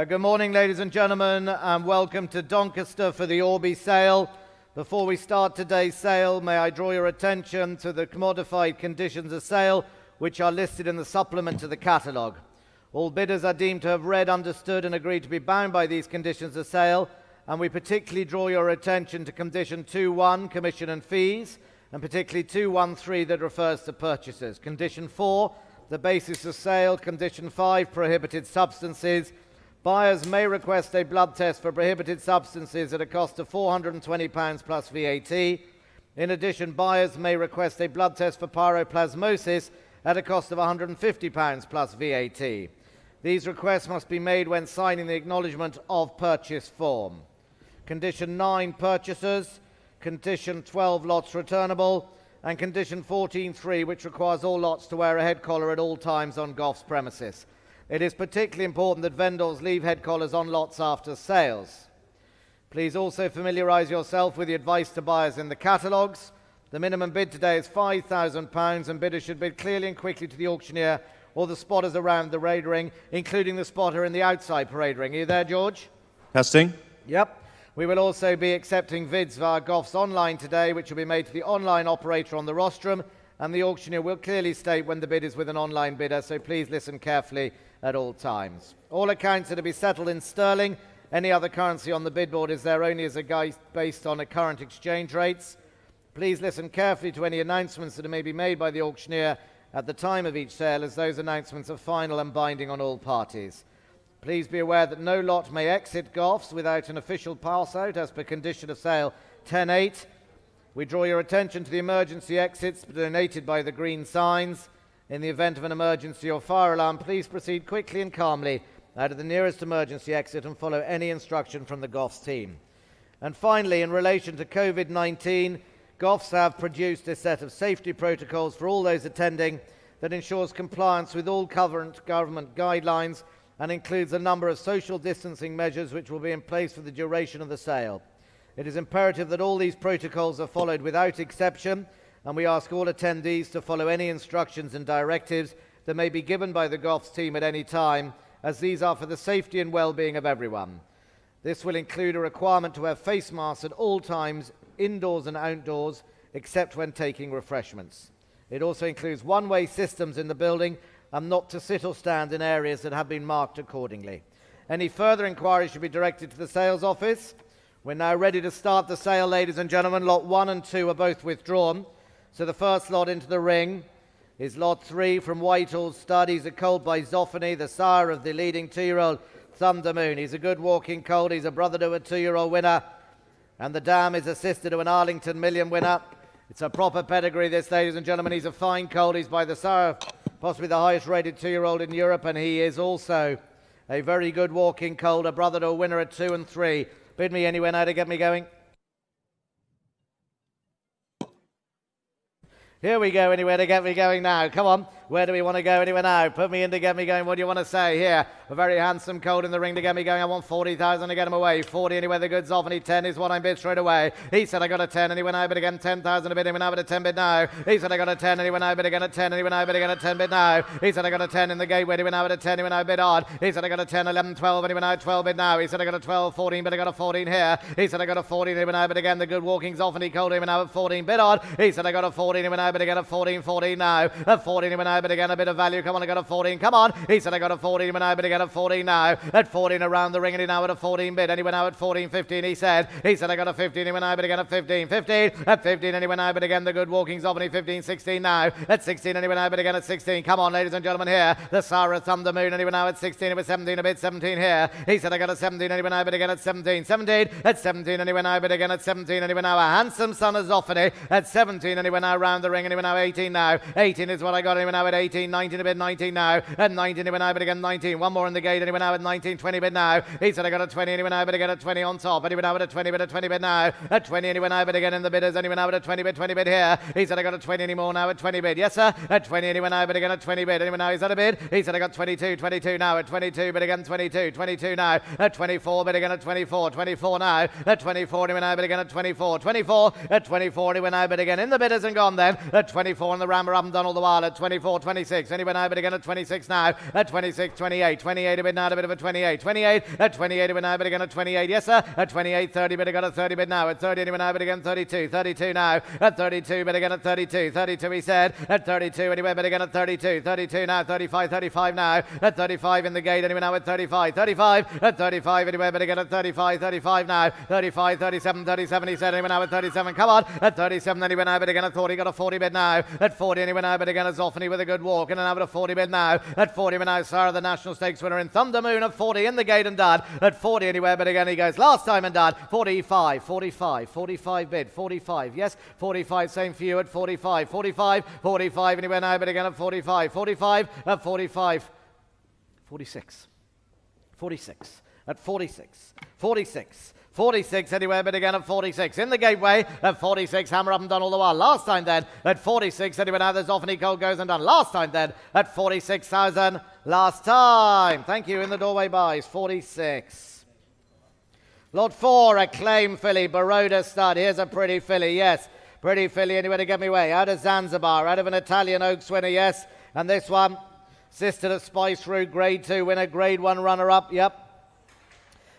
Good morning, ladies and gentlemen, and welcome to Doncaster for the Orby sale. Before we start today's sale, may I draw your attention to the commodified conditions of sale, which are listed in the supplement to the catalogue. All bidders are deemed to have read, understood, and agreed to be bound by these conditions of sale, and we particularly draw your attention to Condition 2.1, commission and fees, and particularly 2.1.3 that refers to purchases. Condition 4, the basis of sale. Condition 5, prohibited substances. Buyers may request a blood test for prohibited substances at a cost of £420 plus VAT. In addition, buyers may request a blood test for pyroplasmosis at a cost of £150 plus VAT. These requests must be made when signing the acknowledgement of purchase form. Condition 9, purchasers. Condition 12, lots returnable. And Condition 14.3, which requires all lots to wear a head collar at all times on Goffs premises. It is particularly important that vendors leave head collars on lots after sales. Please also familiarise yourself with the advice to buyers in the catalogues. The minimum bid today is £5,000 and bidders should bid clearly and quickly to the auctioneer or the spotters around the parade ring, including the spotter in the outside parade ring. Are you there, George? Testing. Yep. We will also be accepting bids via Goffs Online today, which will be made to the online operator on the rostrum, and the auctioneer will clearly state when the bid is with an online bidder, so please listen carefully at all times. All accounts are to be settled in sterling. Any other currency on the bid board is there only as a guide based on current exchange rates. Please listen carefully to any announcements that may be made by the auctioneer at the time of each sale, as those announcements are final and binding on all parties. Please be aware that no lot may exit Goffs without an official pass-out as per condition of sale 10.8. We draw your attention to the emergency exits denoted by the green signs. In the event of an emergency or fire alarm, please proceed quickly and calmly out of the nearest emergency exit and follow any instruction from the Goffs team. And finally, in relation to COVID-19, Goffs have produced a set of safety protocols for all those attending that ensures compliance with all current government guidelines and includes a number of social distancing measures which will be in place for the duration of the sale. It is imperative that all these protocols are followed without exception, and we ask all attendees to follow any instructions and directives that may be given by the Goffs team at any time, as these are for the safety and well-being of everyone. This will include a requirement to wear face masks at all times, indoors and outdoors, except when taking refreshments. It also includes one-way systems in the building and not to sit or stand in areas that have been marked accordingly. Any further inquiries should be directed to the sales office. We're now ready to start the sale, ladies and gentlemen. Lot 1 and 2 are both withdrawn. So the first lot into the ring is lot 3 from Whitehall Stud. He's a colt by Zoffany, the sire of the leading 2-year-old Thunder Moon. He's a good walking colt. He's a brother to a 2-year-old winner. And the dam is a sister to an Arlington Million winner. It's a proper pedigree, this, ladies and gentlemen. He's a fine colt. He's by the sire, possibly the highest rated 2-year-old in Europe. And he is also a very good walking colt, a brother to a winner at 2 and 3. Bid me anywhere now to get me going. Here we go, anywhere to get me going now. Come on, where do we want to go anywhere now? Put me in to get me going. What do you want to say? Here, a very handsome colt in the ring to get me going. I want 40,000 to get him away. 40 anywhere the good's off, and 10 is what I'm bid straight away. He said I got a 10, and he went out, but again 10,000 a bid. He went out with a 10 bid now. He said I got a 10, and he went out, but again a 10, and he went out, but again a 10 bid now. He said I got a 10 in the gateway. He went out with a 10, he went out bid odd. He said I got a 10, 11, 12, and he went out 12 bid now. He said I got a 12, 14, but I got a 14 here. He said I got a 14, he went out, but again the good walking's off, and he called him and out at 14 bid odd. He said I got a 14, he went out, but again a 14, 14 now. At 14 he went out, but again a bit of value. Come on, I got a 14. Come on. He said I got a 14, he went out, but again a 14 now. At 14 around the ring, and he now at a 14 bid, and he went out at 14, 15. He said I got a 15, he went out, but again a 15, 15. At 15, and he went out, but again the good walking's off, and he 15, 16 now. At 16, and he went out, but again at 16. Come on, ladies and gentlemen, here the Sarah Thunder Moon, and he went out at 16. It was 17 a bit, 17 here. He said I got a 17, and he went out, but again at 17, 17. At 17, and he went out, but again at 17, and he went out a handsome son of Zoffany. At 17, and he went out round the ring, and he went out 18 now. 18 is what I got. And he went out at 18, 19 a bit, 19 now. At 19 he went out, but again 19. One more in the gate, and he went out at 19, 20 bit now. He said I got a 20, and he went out, but again at 20 on top. And he went out at 20 bit, at 20 bit now. At 20, and he went out, but again in the bidders, and he went out at 20 bit here. He said I got a 20 anymore now at 20 bid. Yes, sir. At 20, and he went out, but again at 20 bid. And he went out, is that a bid? He said I got 22, 22 now. At 22, but again 22, 22 now. At 24, but again at 24, 24 now. At 24, and he went out, but again at 24, 24. At 24, and he went out, but again in the bidders and gone then. At 24, and the rammer up and done all the while. At 24, 24, 26. Anywhere now, but again at 26 now. At 26, 28. 28 a bit now, a bit of a 28. 28 at 28 a bit now, but again at 28. Yes, sir. At 28, 30, but again at 30 bit now. At 30 anywhere now, but again 32. 32 now. At 32, but again at 32. 32 he said. At 32 anywhere, but again at 32. 32 now. 35, 35 now. At 35 in the gate anywhere now at 35. 35 at 35 anywhere, but again at 35. 35 now. 35, 37, 37 he said. Anywhere now at 37. Come on. At 37 anywhere now, but again at 40. Got a 40 bid now. At 40 anywhere now, but again as Zoffany with a good walk. And now at a 40 bid now. At 40 now, Sarah the National Stakes winner in Thunder Moon at 40 in the gate and done. At 40 anywhere, but again he goes last time and done. 45, 45, 45 bid. 45, yes. 45, same for you at 45. 45, 45 anywhere now, but again at 45. 45 at 45. 46. 46 at 46. 46. 46 anywhere, but again at 46. In the gateway at 46. Hammer up and done all the while. Last time then at 46. Anywhere now, there's Zoffany Cole goes and done. Last time then at 46,000. Last time. Thank you. In the doorway buys. 46. Lot 4, Acclaim filly. Baroda stud. Here's a pretty filly. Yes. Pretty filly. Anywhere to get me way. Out of Zanzibar. Out of an Italian Oaks winner. Yes. And this one. Sister to Spice Route. Grade 2 winner. Grade 1 runner-up. Yep.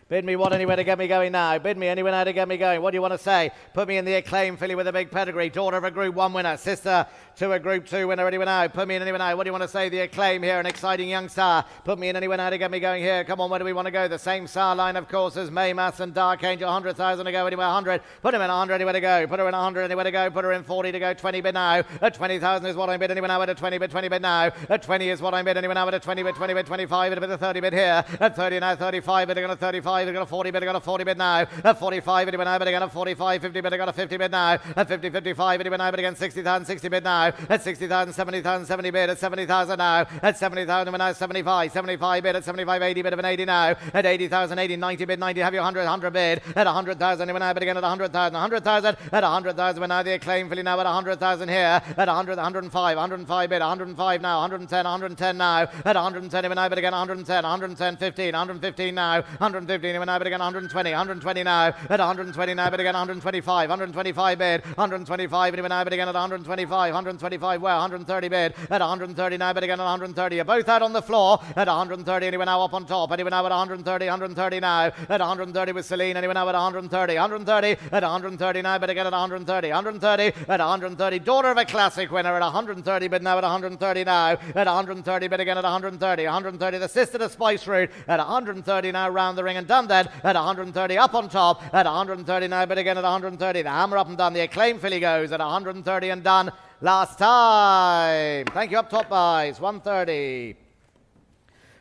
Bid me what anywhere to get me going now. Bid me anywhere now to get me going. What do you want to say? Put me in the Acclaim filly with a big pedigree. Daughter of a Group 1 winner. Sister to a Group 2 winner. Anywhere now. Put me in anywhere now. What do you want to say? The Acclaim here. An exciting young star. Put me in anywhere now to get me going here. Come on, where do we want to go? The same star line, of course, as Maymas and Dark Angel. 100,000 to go. Anywhere 100. Put him in 100 anywhere to go. Put her in 100 anywhere to go. Put her in 40 to go. 20 bid now. At 20,000 is what I'm bid anywhere now. At a 20 bid. 20 bid now. At 20 is what I'm bid anywhere now. At a 20 bid. 20 bid. 25. At a bit of 30 bid here. At 30 now. 35 bid. They're going to 35. They're going to 40 bid. They're going to 40 bid now. At 45 anywhere now. But again at 45. 50 bid. They're going to 50 bid now. At 50. 55 anywhere now. But again 60,000. 60 bid now. At 60,000. 70,000. 70 bid. At 70,000 now. At 70,000 we're now 75. 75 bid. At 75. 80 bid of an 80 now. At 80,000. 80. 90 bid. 90. Have your 100. 100 bid. At 100,000 we're now. But again at 100,000. 100,000. At 100,000 we're now the Acclaim filly now at 100,000 here. At 100. 105. 105 bid. 105 now. 110. 110 now. At 110 we're now. But again 110. 110. 15. 115 now. 115 we're now. But again 120. 120 now. At 120 now. But again 125. 125 bid. 125 we're now. But again at 125. 125 where? 130 bid. At 130 now. But again at 130. You're both out on the floor. At 130 anyway now up on top. Anyway now at 130. 130 now. At 130 with Celine. Anyway now at 130. 130 at 130 now. But again at 130. 130 at 130. Daughter of a classic winner at 130 bid now at 130 now. At 130 bid again at 130. 130 the sister to Spice Route at 130 now round the ring and done that at 130 up on top at 130 now. But again at 130 the hammer up and done. The Acclaim filly goes at 130 and done last time. Thank you. Up top buys 130.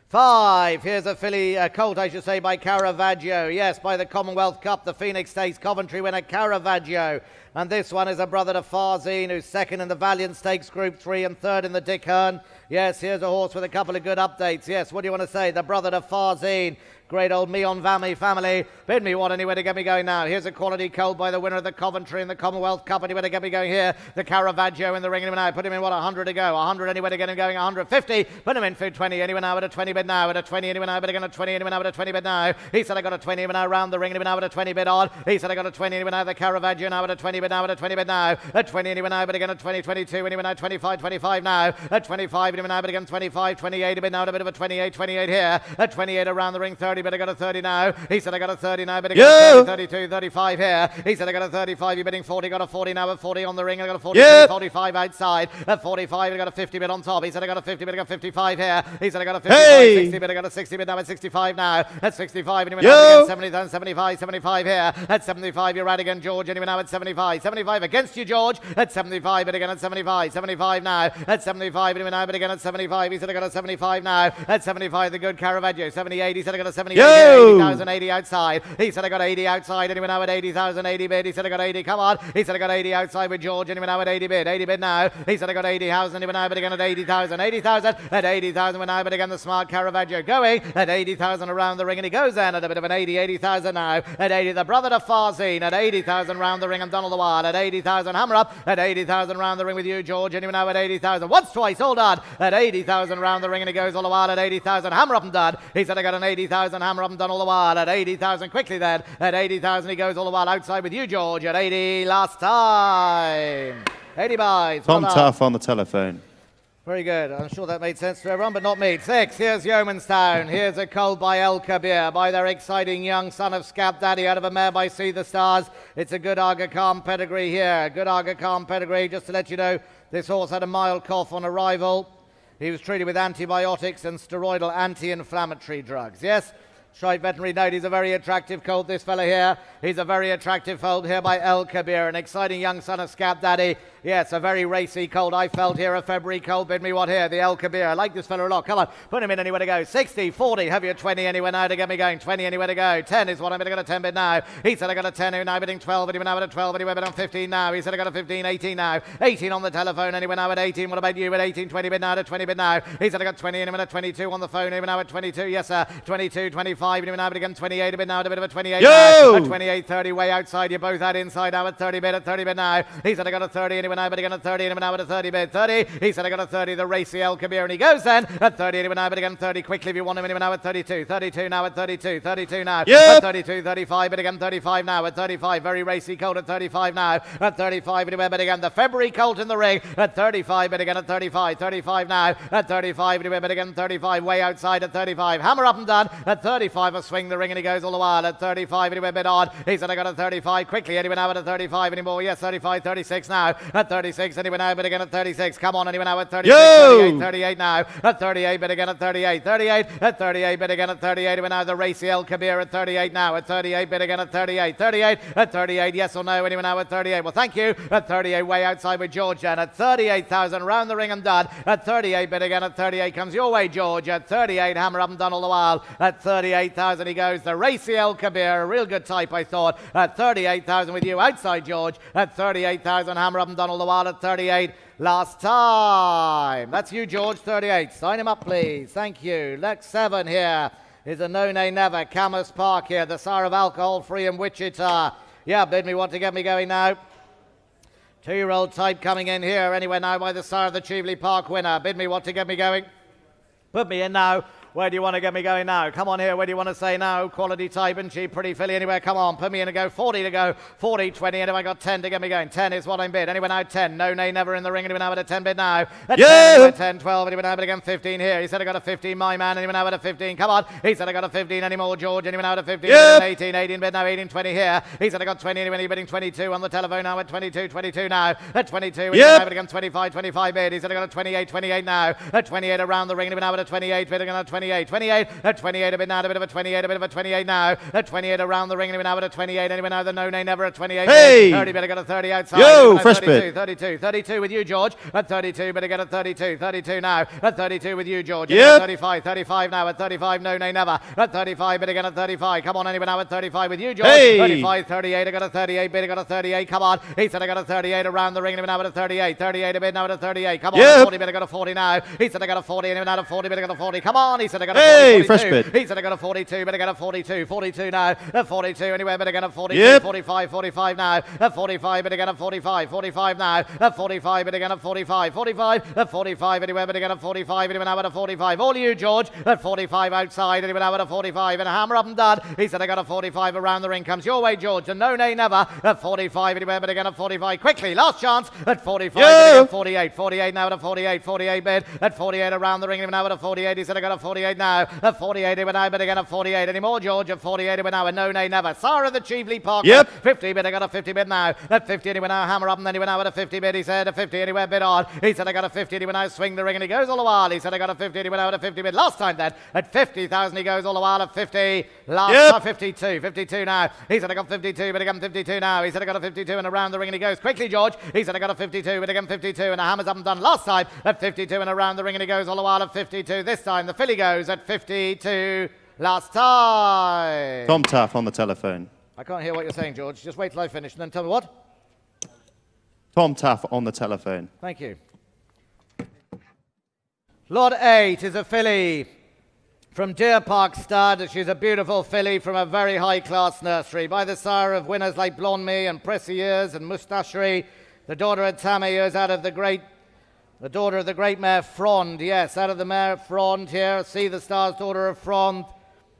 5. Here's a filly, colt, I should say, by Caravaggio. Yes, by the Commonwealth Cup, the Phoenix Stakes Coventry winner, Caravaggio. And this one is a brother to Farzine, who's second in the Valiant Stakes Group 3 and third in the Dick Hearn. Yes, here's a horse with a couple of good updates. Yes, what do you want to say? The brother to Farzine. Great old Meon Vami family. Bid me what anywhere to get me going now. Here's a quality colt by the winner of the Coventry and the Commonwealth Cup. Anywhere to get me going here. The Caravaggio in the ring anywhere now. Put him in what, 100 to go. 100 anywhere to get him going. 150. Put him in for 20 anywhere now at a 20 bid now. At a 20 anywhere now. But again at 20 anywhere now at a 20 bid now. He said I got a 20 anywhere now round the ring anywhere now at a 20 bid on. He said I got a 20 anywhere now. The Caravaggio now at a 20 bid now. At a 20 bid now. At 20 anywhere now. But again at 20, 22 anywhere now. 25, 25 now. At 25 anywhere now. But again 25, 28 a bit now. A bit of a 28, 28 here. At 28 around the ring 30. But I got a 30 now. He said I got a 30 now, but he got a 30, 32, 35 here. He said I got a 35, you're bidding 40, got a 40 now at 40 on the ring. I got a 40, 45 outside. At 45, I got a 50 bid on top. He said I got a 50 bid, I got 55 here. He said I got a 55, 60 bid, I got a 60 bid now at 65 now. At 65, and he went out again 70, then 75, 75 here. At 75, you're out again, George, and he went out at 75. 75 against you, George. At 75, but again at 75. 75 now. At 75, and he went out, but again at 75. He said I got a 75 now. At 75, the good Caravaggio. 78, he said I got a 78 here. 80,000, 80 outside. He said I got 80 outside, and he went out at 80,000, 80 bid. He said I got 80, come on. He said I got 80 outside with George, and he went out at 80 bid. 80 bid now. He said I got 80,000, and he went out but again at 80,000. 80,000 at 80,000 went out, but again the smart Caravaggio going at 80,000 around the ring, and he goes then at a bit of an 80, 80,000 now. At 80, the brother to Farzine at 80,000 round the ring, and Donald the Wild at 80,000. Hammer up at 80,000 round the ring with you, George, and he went out at 80,000. Once, twice, all done at 80,000 round the ring, and he goes all the while at 80,000. Hammer up and done. He said I got an 80,000. Hammer up and done all the while at 80,000. Quickly then. At 80,000 he goes all the while outside with you, George, at 80 last time. 80 buys. Tom Tough on the telephone. Very good. I'm sure that made sense to everyone, but not me. 6, here's Yeomanstown. Here's a colt by El Kabir, by their exciting young son of Scab Daddy, out of a mare by See the Stars. It's a good Aga Khan pedigree here. Good Aga Khan pedigree. Just to let you know, this horse had a mild cough on arrival. He was treated with antibiotics and steroidal anti-inflammatory drugs. Yes? Straight veterinary note, he's a very attractive colt, this fella here. He's a very attractive colt here by El Kabir, an exciting young son of Scab Daddy. Yes, a very racy colt. I felt here a February colt. Bid me what here, the El Kabir. I like this fella a lot. Come on, put him in anywhere to go. 60, 40, have you 20 anywhere now to get me going? 20 anywhere to go. 10 is what I'm going to get a 10 bid now. He said I got a 10, now bidding 12, anywhere now at a 12, anywhere bid on 15 now. He said I got a 15, 18 now. 18 on the telephone, anywhere now at 18. What about you at 18, 20 bid now to 20 bid now? He said I got 20, anywhere at 22 on the phone, anywhere now at 22. Yes, sir. 22, 25, anywhere now, but again 28 a bid now, a bit of a 28 now. At 28, 30, way outside. You both had inside now at 30 bid now. He said I got a 30, anywhere now, but again at 30, anywhere now at a 30 bid. 30. He said I got a 30, the racy El Kabir, and he goes then at 30, anywhere now, but again 30 quickly if you want him, anywhere now at 32. 32 now at 32. 32 now. At 32, 35, but again 35 now at 35. Very racy colt at 35 now. At 35, anywhere, but again the February colt in the ring at 35, but again at 35. 35 now. At 35, anywhere, but again 35. Way outside at 35. Hammer up and done. At 35, a swing the ring, and he goes all the while. At 35, anywhere, bit on. He said I got a 35 quickly, anywhere now at a 35 anymore. Yes, 35, 36 now. At 36, anywhere now, but again at 36. Come on, anywhere now at 36. 38, 38 now. At 38, but again at 38. 38, at 38, but again at 38. Anywhere now, the racy El Kabir at 38 now. At 38, but again at 38. 38, at 38, yes or no, anywhere now at 38. Well, thank you. At 38, way outside with George then. At 38,000, round the ring and done. At 38, but again at 38 comes your way, George. At 38, hammer up and done all the while. At 38,000 he goes. The racy El Kabir, a real good type, I thought. At 38,000 with you outside, George. At 38,000, hammer up and done all the while. At 38, last time. That's you, George, 38. Sign him up, please. Thank you. Next 7 here is a No Nay Never. Camus Park here, the sire of Alcohol Free in Wichita. Yeah, bid me what to get me going now. 2-year-old type coming in here anywhere now by the sire of the Cheveley Park winner. Bid me what to get me going. Put me in now. Where do you want to get me going now? Come on here. Where do you want to say now? Quality type and cheap, pretty filly anywhere. Come on, put me in and go. 40 to go. 40, 20, and have I got 10 to get me going? 10 is what I'm bid. Anywhere now, 10. No Nay Never in the ring. Anywhere now at a 10 bid now. At 10, anywhere 10, 12, anywhere now, but again 15 here. He said I got a 15, my man. Anywhere now at a 15. Come on. He said I got a 15 anymore, George. Anywhere now at a 15. 18, 18 bid now, 18, 20 here. He said I got 20 anywhere. He's bidding 22 on the telephone now at 22, 22 now. At 22, anywhere now, but again 25, 25 bid. He said I got a 28, 28 now. At 28 around the ring. Anywhere now at a 28 bid. Again at 28, 28. At 28 a bit now, a bit of a 28, a bit of a 28 now. At 28 around the ring, anyway now at a 28, anyway now the No Nay Never at 28. Hey! 30, better get a 30 outside. Yo, fresh 32, bit. 32, 32 with you, George. At 32, better get a 32, 32 now. At 32 with you, George. Yep. 35, 35 now. At 35, No Nay Never. At 35, better get a 35. Come on, anyway now at 35 with you, George. Hey! 35, 38, I got a 38, better got a 38. Come on. He said I got a 38 around the ring, anyway now at a 38. 38 a bit now at a 38. Come on, Yep. 40, better got a 40 now. He said I got a 40, anyway now at a 40, better got a 40. Come on, he said I got a 40. Hey, 42. fresh bit. He said I got a 42, better get a 42. 42 now. At 42 anywhere, better get a 42. Yep. 45, 45 now. At 45, better get a 45. 45 now. At 45, better get a 45. 45. At 45 anywhere, better get a 45. Anywhere now at a 45. All you, George. At 45 outside. Anywhere now at a 45. And a hammer up and done. He said I got a 45 around the ring. Comes your way, George. And No Nay Never. At 45 anywhere, better get a 45. Quickly, last chance. At 45, better get 48. 48 now at a 48. 48 bid. At 48 around the ring. Anywhere now at a 48. He said I got a 48 now. At 48 anywhere now, better get a 48 anymore, George. At 48 anywhere now. And No Nay Never. Sire of the Cheveley Park. Yep. 50 bid. I got a 50 bid now. At 50 anywhere now. Hammer up and then he went out at a 50 bid. He said a 50 anywhere bid on. He said I got a 50 anywhere now. Swing the ring and he goes all the while. He said I got a 50 anywhere now at a 50 bid. Last time then at 50,000 he goes all the while at 50. Last 52. 52 now. He said I got 52 but again 52 now. He said I got a 52 and around the ring and he goes quickly, George. He said I got a 52 but again 52 and the hammers up and done last time at 52 and around the ring and he goes all the while at 52. This time the filly goes at 52. Last time. Tom Tuff on the telephone. I can't hear what you're saying, George. Just wait till I finish and then tell me what. Tom Tuff on the telephone. Thank you. Lot 8 is a filly from Deer Park Stud. She's a beautiful filly from a very high-class nursery by the sire of winners like Blonde Me and Pressieres and Moustacherie. The daughter of Tamayears out of the daughter of the great mare Frond. Yes, out of the mare Frond here. See the Stars, daughter of Frond.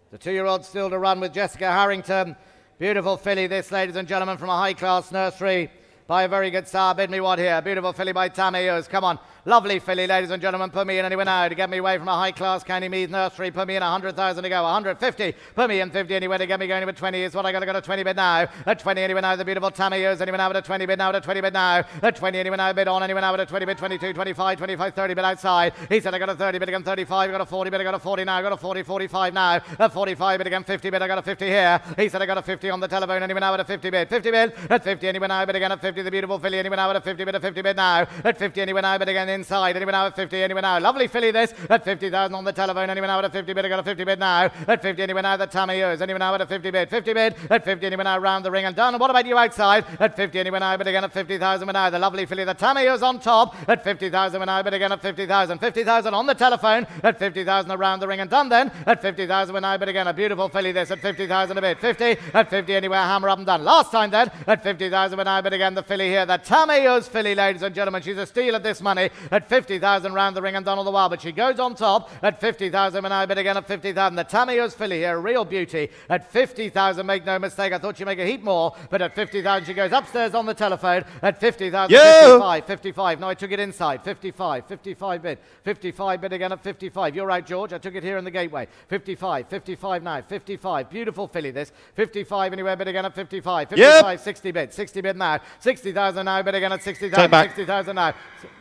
The 2-year-old still to run with Jessica Harrington. Beautiful filly this, ladies and gentlemen, from a high-class nursery by a very good sire. Bid me what here. Beautiful filly by Tamayears. Come on. Lovely filly, ladies and gentlemen. Put me in anywhere now to get me away from a high-class County Meath nursery. Put me in 100,000 to go. 150. Put me in 50 anywhere to get me going with 20 is what I got. I got a 20 bid now. At 20 anywhere now. The beautiful Tammy is anywhere now with a 20 bid now. At a 20 bid now. At 20 anywhere now. Bid on anywhere now with a 20 bid. 22, 25, 25, 30 bid outside. He said I got a 30 bid again. 35. I got a 40 bid. I got a 40 now. I got a 40, 45 now. A 45 bid again. 50 bid. I got a 50 here. He said I got a 50 on the telephone anywhere now with a 50 bid. 50 bid. At 50 anywhere now. Bid again at 50. The beautiful filly anywhere now with a 50 bid. A 50 bid now. At 50 anywhere now. Bid again inside. Anywhere now at 50. Anywhere now. Lovely filly this. At 50,000 on the telephone. Anywhere now with a 50 bid. I got a 50 bid now. At 50 anywhere now. The Tammy is anywhere now with a 50 bid. 50 bid. At 50 anywhere now. Round the ring and done. And what about you outside? At 50 anywhere now. Bid again at 50,000 now. The lovely filly. The Tammy is on top. At 50,000 now. Bid again at 50,000. 50,000 on the telephone. At 50,000 around the ring and done then. At 50,000 now. Bid again a beautiful filly this. At 50,000 a bid. 50. At 50 anywhere. Hammer up and done. Last time then. At 50,000 now. Bid again the filly here. The Tammy is filly, ladies and gentlemen. She's a steal at this money. At 50,000 round the ring and done all the while. But she goes on top. At 50,000 now. Bid again at 50,000. The Tammy is filly here. Real beauty. At 50,000. Make no mistake. I thought she'd make a heap more. But at 50,000 she goes upstairs on the telephone. At 50,000. 55. 55. No, I took it inside. 55. 55 bid. 55 bid again at 55. You're right, George. I took it here in the gateway. 55. 55 now. 55. Beautiful filly this. 55 anywhere bid again at 55. 55. 60 bid. 60 bid now. 60,000 now. Bid again at 60,000. 60,000 now.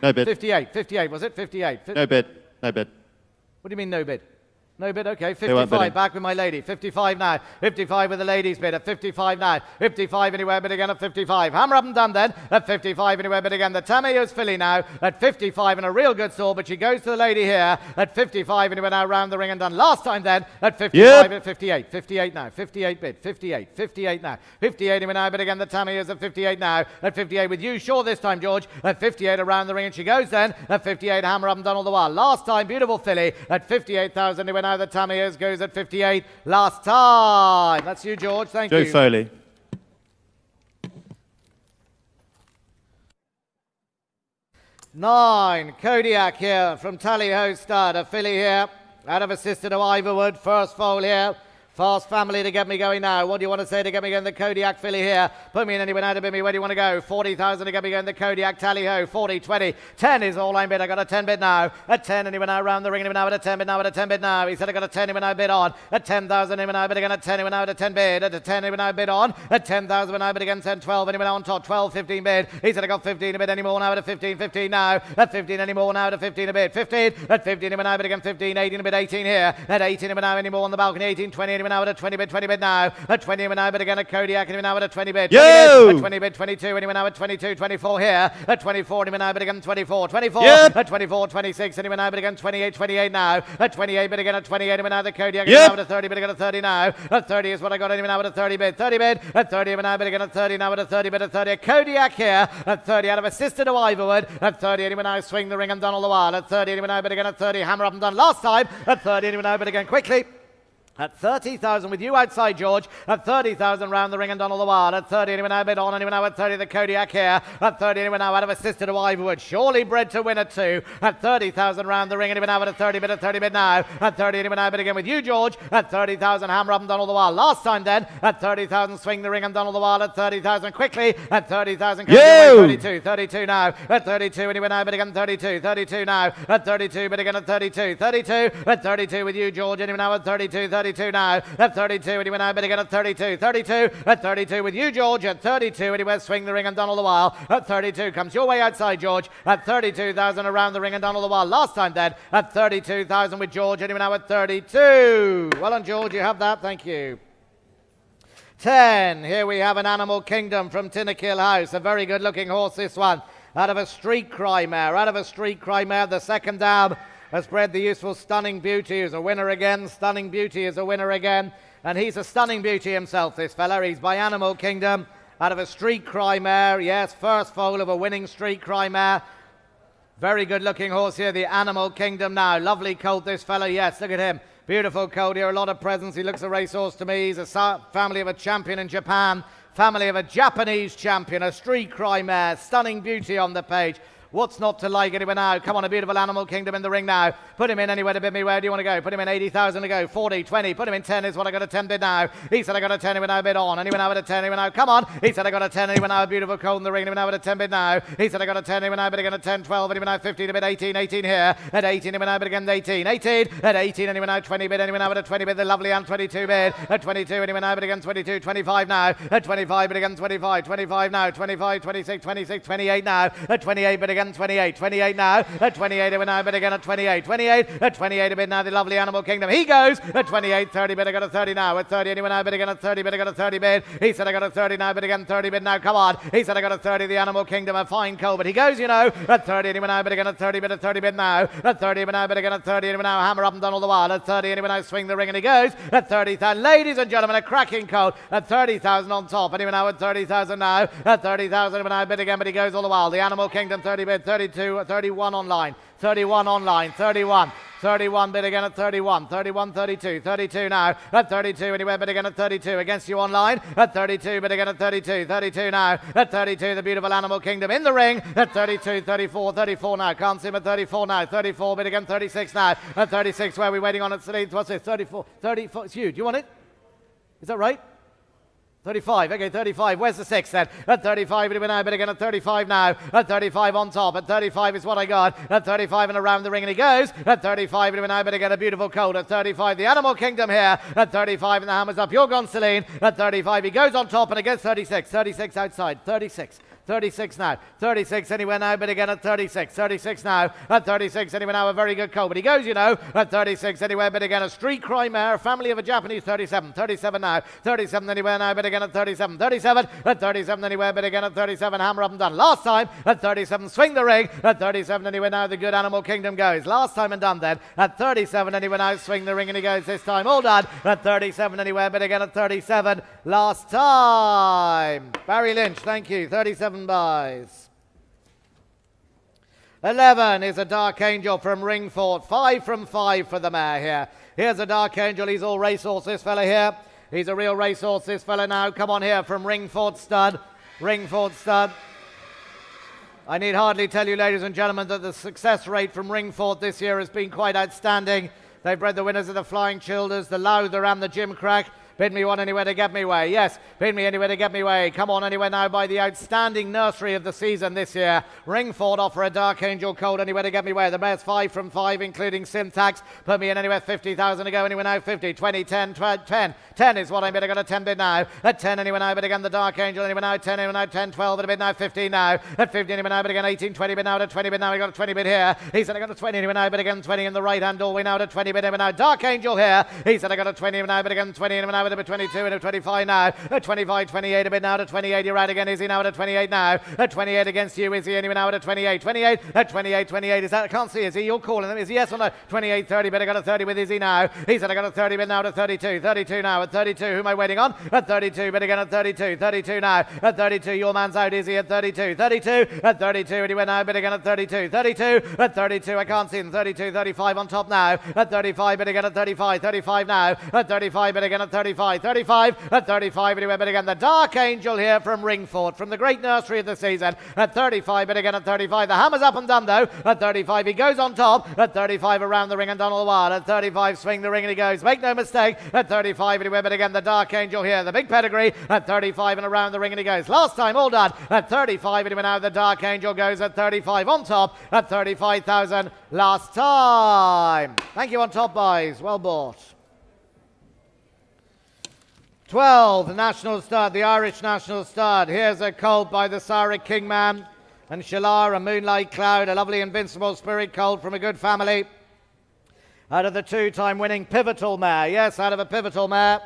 No bid. 58. 58 was it? 58. No bid. No bid. What do you mean no bid? No bid, okay. 55, back with my lady. 55 now. 55 with the ladies bid at 55 now. 55 anywhere bid again at 55. Hammer up and done then. At 55 anywhere bid again. The Tammy is filly now. At 55 and a real good stall, but she goes to the lady here. At 55 anywhere now round the ring and done. Last time then. At 55 at 58. 58 now. 58 bid. 58. 58 now. 58 anywhere now bid again. The Tammy is at 58 now. At 58 with you, sure this time, George. At 58 around the ring and she goes then. At 58 hammer up and done all the while. Last time, beautiful filly. At 58,000 anywhere now the Tammy is goes at 58 last time. That's you, George. Thank you. Joe Foley. Nine, Kodiak here from Tally Ho Stud. A filly here out of assisted to Ivorwood. First foal here. Fast family to get me going now. What do you want to say to get me going? The Kodiak filly here. Put me in anywhere now to bid me. Where do you want to go? 40,000 to get me going. The Kodiak Tally Ho. 40, 20, 10 is all I'm bid. I got a 10 bid now. At 10 anywhere now round the ring. Anywhere now at a 10 bid now. At a 10 bid now. He said I got a 10 anywhere now bid on. At 10,000 anywhere now bid again. At 10 anywhere now at a 10 bid. At a 10 anywhere now bid on. At 10,000 now bid again. 10, 12 anywhere now on top. 12, 15 bid. He said I got 15 a bid anymore now at a 15, 15 now. At 15 anymore now at a 15 a bid. 15. At 15 anywhere now bid again. 15, 18 a bid. 18 here. At 18 anywhere now anymore on the balcony. 18, 20 anywhere now at a 20 bid. 20 bid now. At 20 anywhere now bid again at Kodiak. Anywhere now at a 20 bid. 20 bid. At 20 bid. 22 anywhere now at 22. 24 here. At 24 anywhere now bid again. 24. 24. At 24. 26 anywhere now bid again. 28. 28 now. At 28 bid again at 28 anywhere now the Kodiak. Anywhere now at a 30 bid again at 30 now. At 30 is what I got anywhere now at a 30 bid. 30 bid. At 30 anywhere now bid again at 30 now at a 30 bid at 30. At Kodiak here. At 30 out of assisted to Ivorwood. At 30 anywhere now swing the ring and done all the while. At 30 anywhere now bid again at 30. Hammer up and done last time. At 30 anywhere now bid again quickly. At 30,000 with you outside, George. At 30,000 round the ring and done all the while. At 30 anywhere now bid on. Anywhere now at 30 the Kodiak here. At 30 anywhere now out of assisted to Ivorwood. Surely bred to win at 2. At 30,000 round the ring. Anywhere now at a 30 bid. At 30 bid now. At 30 anywhere now bid again with you, George. At 30,000 hammer up and done all the while. Last time then. At 30,000 swing the ring and done all the while. At 30,000 quickly. At 30,000 comes your way. 32. 32 now. At 32 anywhere now bid again. 32. 32 now. At 32 bid again at 32. 32. At 32 with you, George. Anywhere now at 32. 32 now. At 32 anywhere now bid again at 32. 32. At 32 with you, George. At 32 anywhere swing the ring and done all the while. At 32 comes your way outside, George. At 32,000 around the ring and done all the while. Last time then. At 32,000 with George. Anywhere now at 32. Well done, George. You have that. Thank you. 10. Here we have an Animal Kingdom from Tinnakill House. A very good looking horse, this one. Out of a Street Cry mare. Out of a Street Cry mare. The second dam has bred the useful Stunning Beauty, who's a winner again. Stunning Beauty is a winner again. And he's a stunning beauty himself, this fella. He's by Animal Kingdom. Out of a Street Cry mare. Yes, first foal of a winning Street Cry mare. Very good looking horse here, the Animal Kingdom now. Lovely colt, this fella. Yes, look at him. Beautiful colt here. A lot of presence. He looks a racehorse to me. He's a family of a champion in Japan. Family of a Japanese champion. A Street Cry mare. Stunning Beauty on the page. What's not to like anywhere now? Come on, a beautiful Animal Kingdom in the ring now. Put him in anywhere to bid me. Where do you want to go? Put him in 80,000 to go. 40, 20. Put him in 10 is what I got a 10 bid now. He said I got a 10. He went now bid on. And he went now with a 10. He went now. Come on. He said I got a 10. And he went now a beautiful cold in the ring. And he went now with a 10 bid now. He said I got a 10. He went now bid again a 10, 12. And he went now 15. He bid 18. 18 here. At 18. He went now bid again 18. 18. At 18. And he went now 20 bid. And he went now with a 20 bid. The lovely and 22 bid. At 22. And he went now bid again 22. 25 now. At 25 bid again 25. 25 now. 25. 26. 26. 28 now. At 28 bid again 28. 28 now. At 28 he went now bid again at 28. 28. At 28 a bid now the lovely Animal Kingdom. He goes at 28. 30 bid. I got a 30 now. At 30 and he went now bid again at 30 bid. I got a 30 bid. He said I got a 30 now bid again 30 bid now. Come on. He said I got a 30. The Animal Kingdom a fine cold. But he goes, you know, at 30 and he went now bid again at 30 bid. At 30 bid now. At 30 he went now bid again at 30 and he went now hammer up and done all the while. At 30 and he went now swing the ring and he goes at 30,000. Ladies and gentlemen, a cracking cold at 30,000 on top. And he went now at 30,000 now. At 30,000 he went now bid again, but he goes all the while. The Animal Kingdom 30 bid, 32, 31 online. 31 online, 31. 31 bid again at 31, 31, 32, 32 now at 32 anywhere bid again at 32 against you online at 32 bid again at 32, 32 now at 32 the beautiful Animal Kingdom in the ring at 32, 34, 34 now can't see him at 34 now 34 bid again 36 now at 36 where are we waiting on at Celine? What's this? 34, 34, it's you, do you want it? Is that right? 35, okay, 35. Where's the 6 then? At 35, it went now, but again at 35 now. At 35 on top. At 35 is what I got. At 35 and around the ring, and he goes. At 35, it went now, but again a beautiful cold. At 35, the Animal Kingdom here. At 35, and the hammer's up. You're gone, Celine. At 35, he goes on top, and against 36. 36 outside. 36. 36 now. 36 anywhere now, but again at 36. 36 now. At 36 anywhere now, a very good cold. But he goes, you know, at 36 anywhere, but again a street crime mare, family of a Japanese 37. 37 now. 37 anywhere now, but again at 37. 37 at 37 anywhere, but again at 37. Hammer up and done. Last time at 37, swing the ring. At 37 anywhere now, the good Animal Kingdom goes. Last time and done then. At 37 anywhere now, swing the ring and he goes this time. All done. At 37 anywhere, but again at 37. Last time. Barry Lynch, thank you. 37 buys. 11 is a Dark Angel from Ringfort. 5 from 5 for the mare here. Here's a Dark Angel. He's all racehorse, this fella here. He's a real racehorse, this fella now. Come on here from Ringfort Stud. Ringfort Stud. I need hardly tell you, ladies and gentlemen, that the success rate from Ringfort this year has been quite outstanding. They've bred the winners of the Flying Childers, the Lowther and the Gimcrack. Bid me one anywhere to get me way. Yes, bid me anywhere to get me way. Come on anywhere now by the outstanding nursery of the season this year. Ringfort offer a Dark Angel cold anywhere to get me way. The mare's 5 from 5, including Syntax. Put me in anywhere 50,000 to go. Anywhere now 50, 20, 10, 12, 10. 10 is what I'm bid. I got a 10 bid now. At 10 anywhere now, but again the Dark Angel. Anywhere now 10, anywhere now 10, 12. At a bid now 15 now. At 15 anywhere now, but again 18, 20 bid now. At 20 bid now. I got a 20 bid here. He said I got a 20 anywhere now, but again 20 in the right hand doorway now. At 20 bid anywhere now. Dark Angel here. He said I got a 20 anywhere now, but again 20 anywhere now. At a bid 22 and a 25 now. At 25, 28 a bit now. At 28 you're right again. Is he now at 28 now? At 28 against you. Is he anywhere now at 28? 28 at 28, 28. Is that? I can't see. Is he? You're calling them. Is he yes or no? 28, 30 bit. I got a 30 with. Is he now? He said I got a 30 bit now at 32. 32 now. At 32. Who am I waiting on? At 32 but again at 32. 32 now. At 32 your man's out. Is he at 32? 32 at 32 and he went now but again at 32. 32 at 32. I can't see him. 32, 35 on top now. At 35 but again at 35. 35 now. At 35 but again at 35. 35 at 35 anyway, but again the Dark Angel here from Ringfort, from the great nursery of the season. At 35 but again at 35. The hammer's up and done though. At 35 he goes on top. At 35 around the ring and done all the while. At 35 swing the ring and he goes. Make no mistake. At 35 anyway, but again the Dark Angel here. The big pedigree. At 35 and around the ring and he goes. Last time all done. At 35 anyway now the Dark Angel goes at 35 on top. At 35,000 last time. Thank you on top boys. Well bought. 12, the National Stud, the Irish National Stud. Here's a colt by the Sarah Kingman and Shalar, a Moonlight Cloud, a lovely Invincible Spirit colt from a good family. Out of the two-time winning Pivotal mare. Yes, out of a Pivotal mare.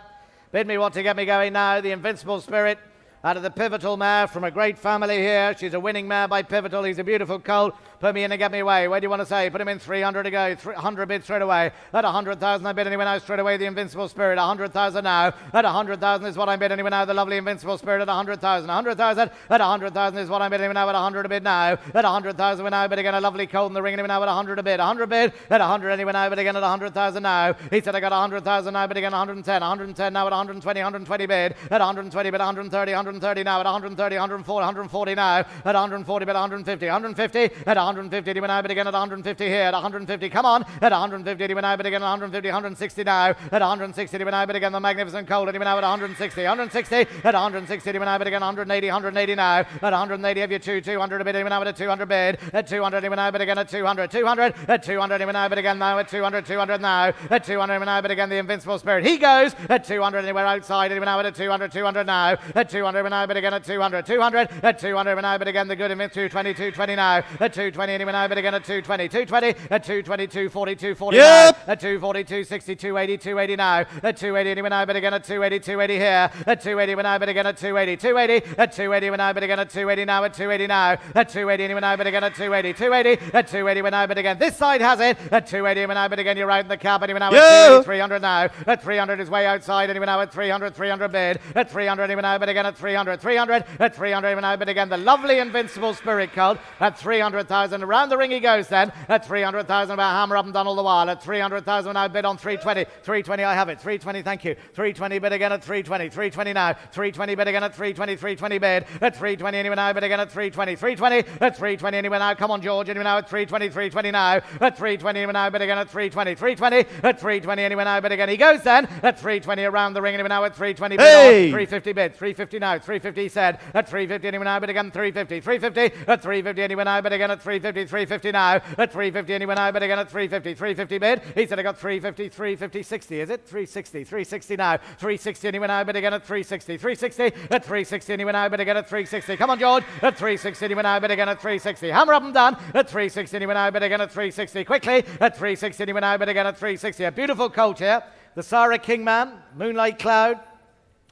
Bid me what to get me going now. The Invincible Spirit out of the Pivotal mare from a great family here. She's a winning mare by Pivotal. He's a beautiful colt. Put me in and get me away. Where do you want to say? Put him in 300 to go. 100 bid straight away. At 100,000 I bid anyway now straight away. The Invincible Spirit. 100,000 now. At 100,000 is what I bid anyway now. The lovely Invincible Spirit at 100,000. 100,000 at 100,000 is what I bid anyway now. At 100 a bid now. At 100,000 we're now bid again. A lovely colt in the ring anyway now. At 100 a bid. 100 bid. At 100 anyway now. But again at 100,000 now. He said I got 100,000 now. But again 110. 110 now at 120. 120 bid. At 120 bid. 130. 130 130 now, at 130, 140, 140 now, at 140 bid, 150, 150, at 150 anyone now bid again, at 150 here, at 150, come on, at 150 anyone now bid again, at 150, 160 now, at 160 anyone now bid again, the Magnificent Colt anyone now at 160, 160, at 160 anyone now bid again, 180, 180 now, at 180 have you 200 a bid anyone now at a 200 bid, at 200 anyone now bid again, at 200, 200, at 200 anyone now bid again now, at 200, 200 now, at 200 anyone now bid again, the Invincible Spirit, he goes, at 200 anywhere outside, anyone now at a 200, 200 now, at 200 anyone now bid again, at 200, 200, at 200 anyone now bid again, the good Invincible 220, 220 now, at 220 anyone now bid again, at 220, 220, at 220, 240, 240 now, at 240, 260, 280, 280 now, at 280 anyone now bid again, at 280, 280 here, at 280 anyone now bid again, at 280, 280, at 280 anyone now bid again, at 280 now, at 280 now, at 280 anyone now bid again, at 280, 280, at 280 anyone now bid again, this side has it, at 280 anyone now bid again, you're out in the cap, anyone now at 280, 300 now, at 300 is way outside, anyone now at 300, 300 bid, at 300 anyone now bid again, at 300, 300, at 300 anyone now bid again, the lovely Invincible Spirit Cult, at 300,000, around the ring he goes then, at 300,000, about hammer up and done all the while, at 300,000 now bid on 320, 320 I have it, 320 thank you, 320 bid again at 320, 320 now, 320 bid again at 320, 320 bid, at 320 anyone now bid again at 320, 320, at 320 anyone now, come on George, anyone now at 320, 320 now, at 320 anyone now bid again at 320, 320, at 320 anyone now bid again, he goes then, at 320 around the ring, anyone now at 320 bid on, 350 bid, 350 now, 350 he said, at 350 anyone now bid again, 350, 350, at 350 anyone now bid again at 350, 350 now, at 350 anyone now bid again at 350, 350 bid, he said I got 350, 350, 60, is it? 360, 360 now, 360 anyone now bid again at 360, 360, at 360 anyone now bid again at 360, come on George, at 360 anyone now bid again at 360, hammer up and done, at 360 anyone now bid again at 360, quickly, at 360 anyone now bid again at 360, a beautiful colt here, the Sarah Kingman, Moonlight Cloud,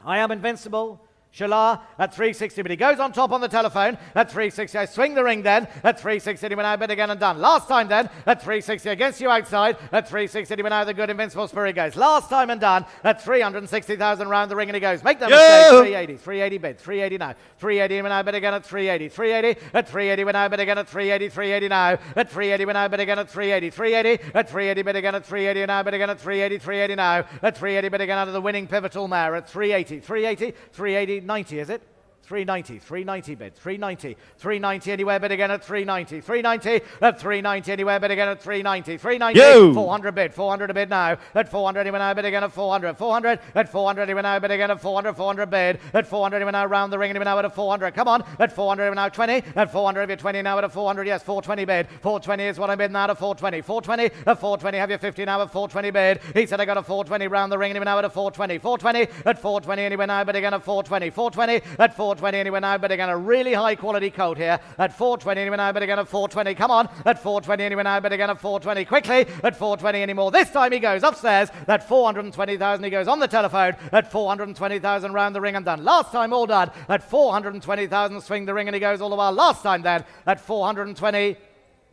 I Am Invincible, Shala at 360, but he goes on top on the telephone at 360. I swing the ring then at 360. He went out bid again and done. Last time then at 360 against you outside at 360. He went out the good Invincible Spirit goes. Last time and done at 360,000 round the ring and he goes. Make no mistake. 380, 380 bid, 380 now. 380 he went out bid again at 380, 380 at 380 went out bid again at 380, 380 now at 380 went out bid again at 380, 380 at 380 bid again at 380 and now bid again at 380, 380 now at 380 bid again out of the winning pivotal mare at 380, 380, 380. 90 is it? 390 bid, 390 anywhere bid again at 390, 390 at 390 anywhere bid again at 390, 390, 400 bid, 400 a bid now, at 400 anyone now bid again at 400, 400 at 400 anyone now bid again at 400, 400 bid, at 400 anyone now round the ring anyone now at a 400, come on, at 400 anyone now 20, at 400 if you're 20 now at a 400, yes, 420 bid, 420 is what I bid now at a 420, 420 at 420 have you 50 now at 420 bid, he said I got a 420 round the ring anyone now at a 420, 420 at 420 anywhere now bid again at 420, 420 at 420 anywhere now bid again a really high quality coat here at 420 anywhere now bid again at 420, come on, at 420 anywhere now bid again at 420, quickly at 420 anymore, this time he goes upstairs at 420,000, he goes on the telephone at 420,000 round the ring and done, last time all done at 420,000, swing the ring and he goes all the while, last time then at 420,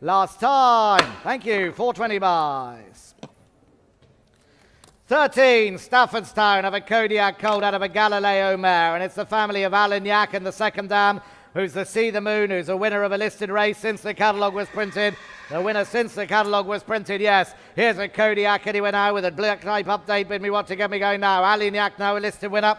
last time, thank you, 420 buys. 13, Staffordstown of a Kodiak colt out of a Galileo mare, and it's the family of Alignac and the second dam, who's the See the Moon, who's a winner of a listed race since the catalogue was printed. The winner since the catalogue was printed, yes. Here's a Kodiak anyway now with a black type update. Bid me what to get me going now. Alignac now a listed winner.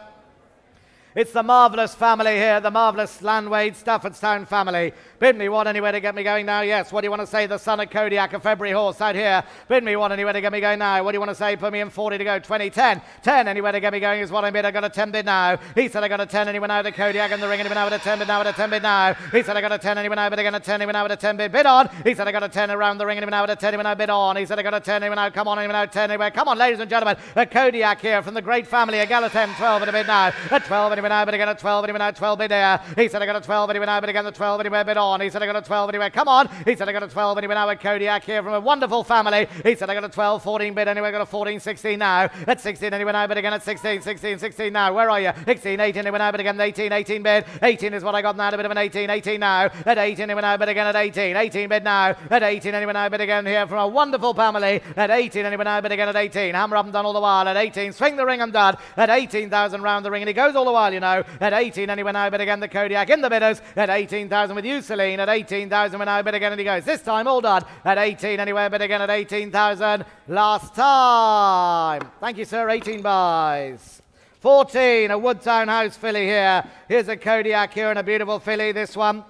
It's the marvellous family here, the marvellous Landwade Staffordstown family. Bid me what anywhere to get me going now? Yes, what do you want to say? The son of Kodiak, a February horse out here. Bid me what anywhere to get me going now? What do you want to say? Put me in 40 to go, 20, 10. 10 anywhere to get me going is what I bid. I got a 10 bid now. He said I got a 10 and he went out to Kodiak and the ring and he went out with a 10 bid now with a 10 bid now. He said I got a 10 and he went out, but again a 10, he went out with a 10 bid on. He said I got a 10 around the ring and he went out with a 10, he went out bid on. He said I got a 10, he went out, come on, he went out 10 anywhere. Come on, ladies and gentlemen, a Kodiak here from the great family, a Gallatin 12 and a bid now. At 12 and he went out, but again a 12 and he went out 12 bid there. He said I got a 12 and he went out, but again the 12 and he went bid on. He said I got a 12 and he went, come on. He said I got a 12 and he went out with Kodiak here from a wonderful family. He said I got a 12, 14 bid anyway, got a 14, 16 now. At 16 and he went out, but again at 16, 16, 16 now. Where are you? 16, 18 he went out, but again 18, 18 bid. 18 is what I got now, a bit of an 18, 18 now. At 18 he went out, but again at 18, 18 bid now. At 18 and he went out, but again here from a wonderful family. At 18 and he went out, but again at 18. Hammer up and done all the while. At 18, swing the ring and done. At 18,000 round the ring and he goes all the while, you know. At 18 and he went out, but again the Kodiak in the bidders. At 18,000 with you, Celine. At 18,000 went out, but again and he goes. This time all done. At 18 anywhere, but again at 18,000 last time. Thank you, sir. 18 buys. 14, a Woodtown House filly here. Here's a Kodiak here and a beautiful filly, this one.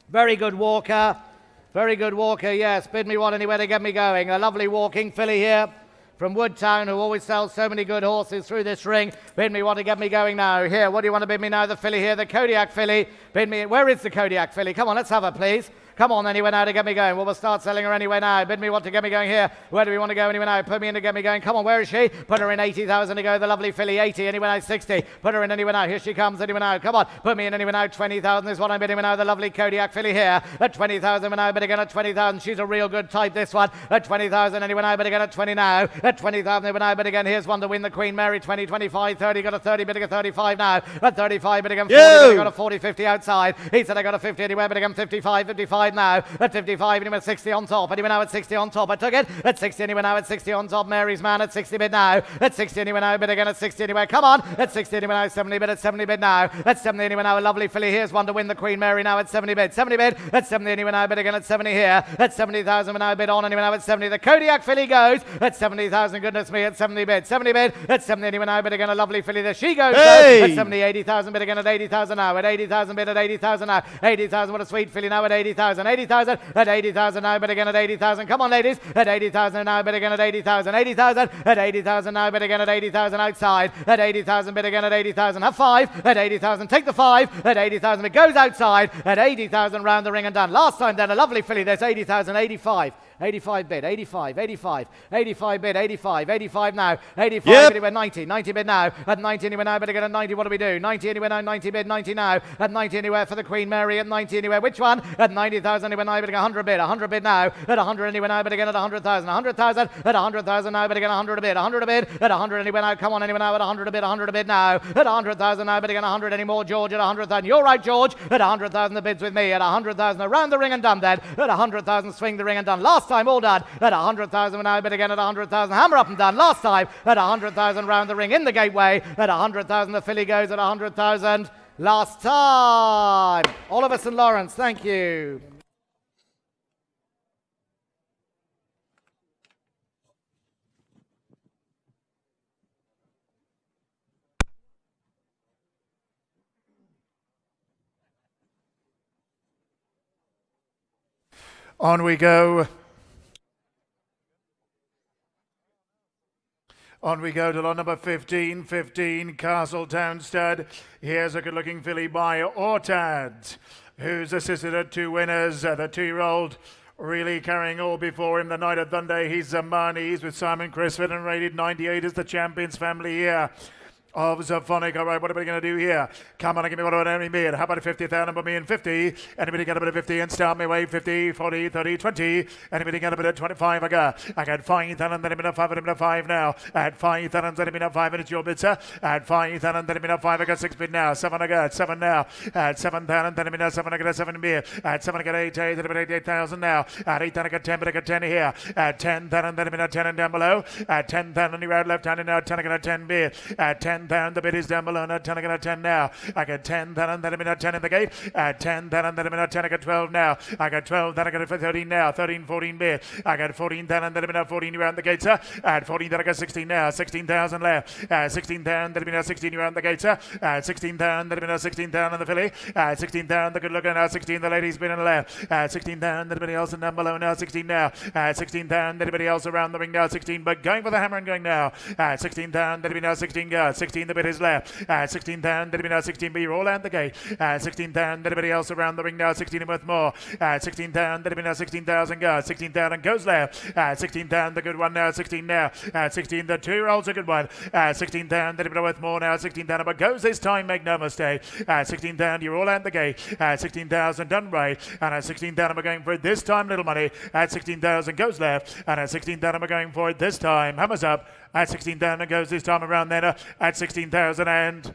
Very good walker. Very good walker, yes. Bid me one anywhere to get me going. A lovely walking filly here from Woodtown, who always sells so many good horses through this ring. Bid me one to get me going now. Here, what do you want to bid me now? The filly here, the Kodiak filly. Bid me, where is the Kodiak filly? Come on, let's have her, please. Come on, anywhere now to get me going. Well, we'll start selling her anyway now. Bid me what to get me going here. Where do we want to go anyway now? Put me in to get me going. Come on, where is she? Put her in 80,000 to go. The lovely filly, 80. Anyway now, 60. Put her in anyway now. Here she comes anyway now. Come on, put me in anyway now. 20,000 is what I'm bidding now. The lovely Kodiak filly here. At 20,000 now, but again at 20,000. She's a real good type, this one. At 20,000 anyway now, but again at 20 now. At 20,000 anyway now, but again here's one to win the Queen Mary. 20, 25, 30. Got a 30, bidding a 35 now. At 35, but again 40. But I got a 40, 50 outside. He said I got a 50 anywhere, but again 55, 55 now. At 55, anyway, 60 on top. Anyway now at 60 on top. I took it. At 60 anyway now at 60 on top. Mary's man at 60 bid now. At 60 anyway now, bid again at 60 anyway. Come on. At 60 anyway now, 70 bid at 70 bid now. At 70 anyway now, a lovely filly. Here's one to win the Queen Mary now at 70 bid. 70 bid. At 70 anyway now, bid again at 70 here. At 70,000 now, bid on anyway now at 70. The Kodiak filly goes at 70,000. Goodness me, at 70 bid. 70 bid. At 70 anyway now, bid again a lovely filly. There she goes. Hey! At 70, 80,000 bid again at 80,000 now. At 80,000 bid at 80,000 now. 80,000, what a sweet filly now at 80,000. 80,000 at 80,000 now, but again at 80,000. Come on, ladies. At 80,000 now, but again at 80,000. 80,000 at 80,000 now, but again at 80,000 outside. At 80,000, but again at 80,000. Have 5 at 80,000. Take the 5 at 80,000. It goes outside at 80,000 round the ring and done. Last time then a lovely filly. There's 80,000, 85. 85 bid, 85, 85, 85 bid, 85, 85 now, 85 anyway, 90, 90 bid now, at 90 anywhere now, but again at 90, what do we do? 90 anywhere now, 90 bid, 90 now, at 90 anywhere for the Queen Mary, at 90 anywhere, which one? At 90,000 anywhere now, but again 100 bid now, at 100 anywhere now, but again at 100,000, 100,000, at 100,000 now, but again 100 a bid, 100 a bid, at 100 anywhere now, come on anywhere now, at 100 a bid, 100 a bid now, at 100,000 now, but again 100 anymore, George, at 100,000, you're right, George, at 100,000 the bids with me, at 100,000 around the ring and done then, at 100,000 swing the ring and done, last time all done, at 100,000 now, but again at 100,000, hammer up and done. Last time at 100,000 round the ring in the gateway. At 100,000 the filly goes at 100,000. Last time. Oliver St. Lawrence, thank you. On we go. On we go to lot number 15, Castletown Stud. Here's a good-looking filly by Ortad, who's assisted at 2 winners. The 2-year-old really carrying all before him. The Night of Thunder, he's Zamani's with Simon Crisford and rated 98 as the Champions family here of Zaphonic. All right, what are we going to do here? Come on and give me what about any bid. How about a 50,000? Put me in 50. Anybody get a bit of 50 and start me away? 50, 40, 30, 20. Anybody get a bit of 25? I got 5,000, then a bit of 5, and a bit of 5 now. At 5,000, then a bit of 5, and it's your bid, sir. At 5,000, then a bit of 5, I got 6 bid now. 7, I got 7 now. At 7,000, then a bit of 7, I got a 7 bid. At 7, I got 8, then a bit of 8,000 now. At 8, then I got 10, but I got 10 here. At 10,000, then a bit of 10 and down below. At 10,000, you're out left hand, and now 10, I got a 10 bid. At 10,000, the bid is down below. Now 10, I got a 10 now. I got 10, then a bit of 10 in the gate. At 10, then a bit of 10, I got 12 now. I got 12, then I got a 13 now. 13, 14 bid. I got 14, then a bit of 14, you're out the gate, sir. At 14, then I got 16 now. 16,000 left. 16,000, then a bit of 16, you're out the gate, sir. At 16,000, then a bit of 16,000 on the filly. 16,000, the good looker now. 16, the ladies been in the left. 16,000, anybody else in down below now. 16 now. 16,000, anybody else around the ring now. 16, but going for the hammer and going now. 16,000, anybody now. 16 go. 16, the bit is left. 16,000, anybody now. 16, but you're all out the gate. 16,000, anybody else around the ring now. 16 and worth more. 16,000, anybody now. 16,000 go. 16,000 goes left. 16,000, the good one now. 16 now. 16, the 2-year-old's a good one. 16,000, anybody worth more now. 16,000, but goes this time, make no mistake. 16,000, you're all out the gate. 16,000 done right. And at 16,000, we're going for it this time, little money. At 16,000 goes left. And at 16,000, we're going for it this time. Hammers up. At 16,000 goes this time around then. At 16,000 and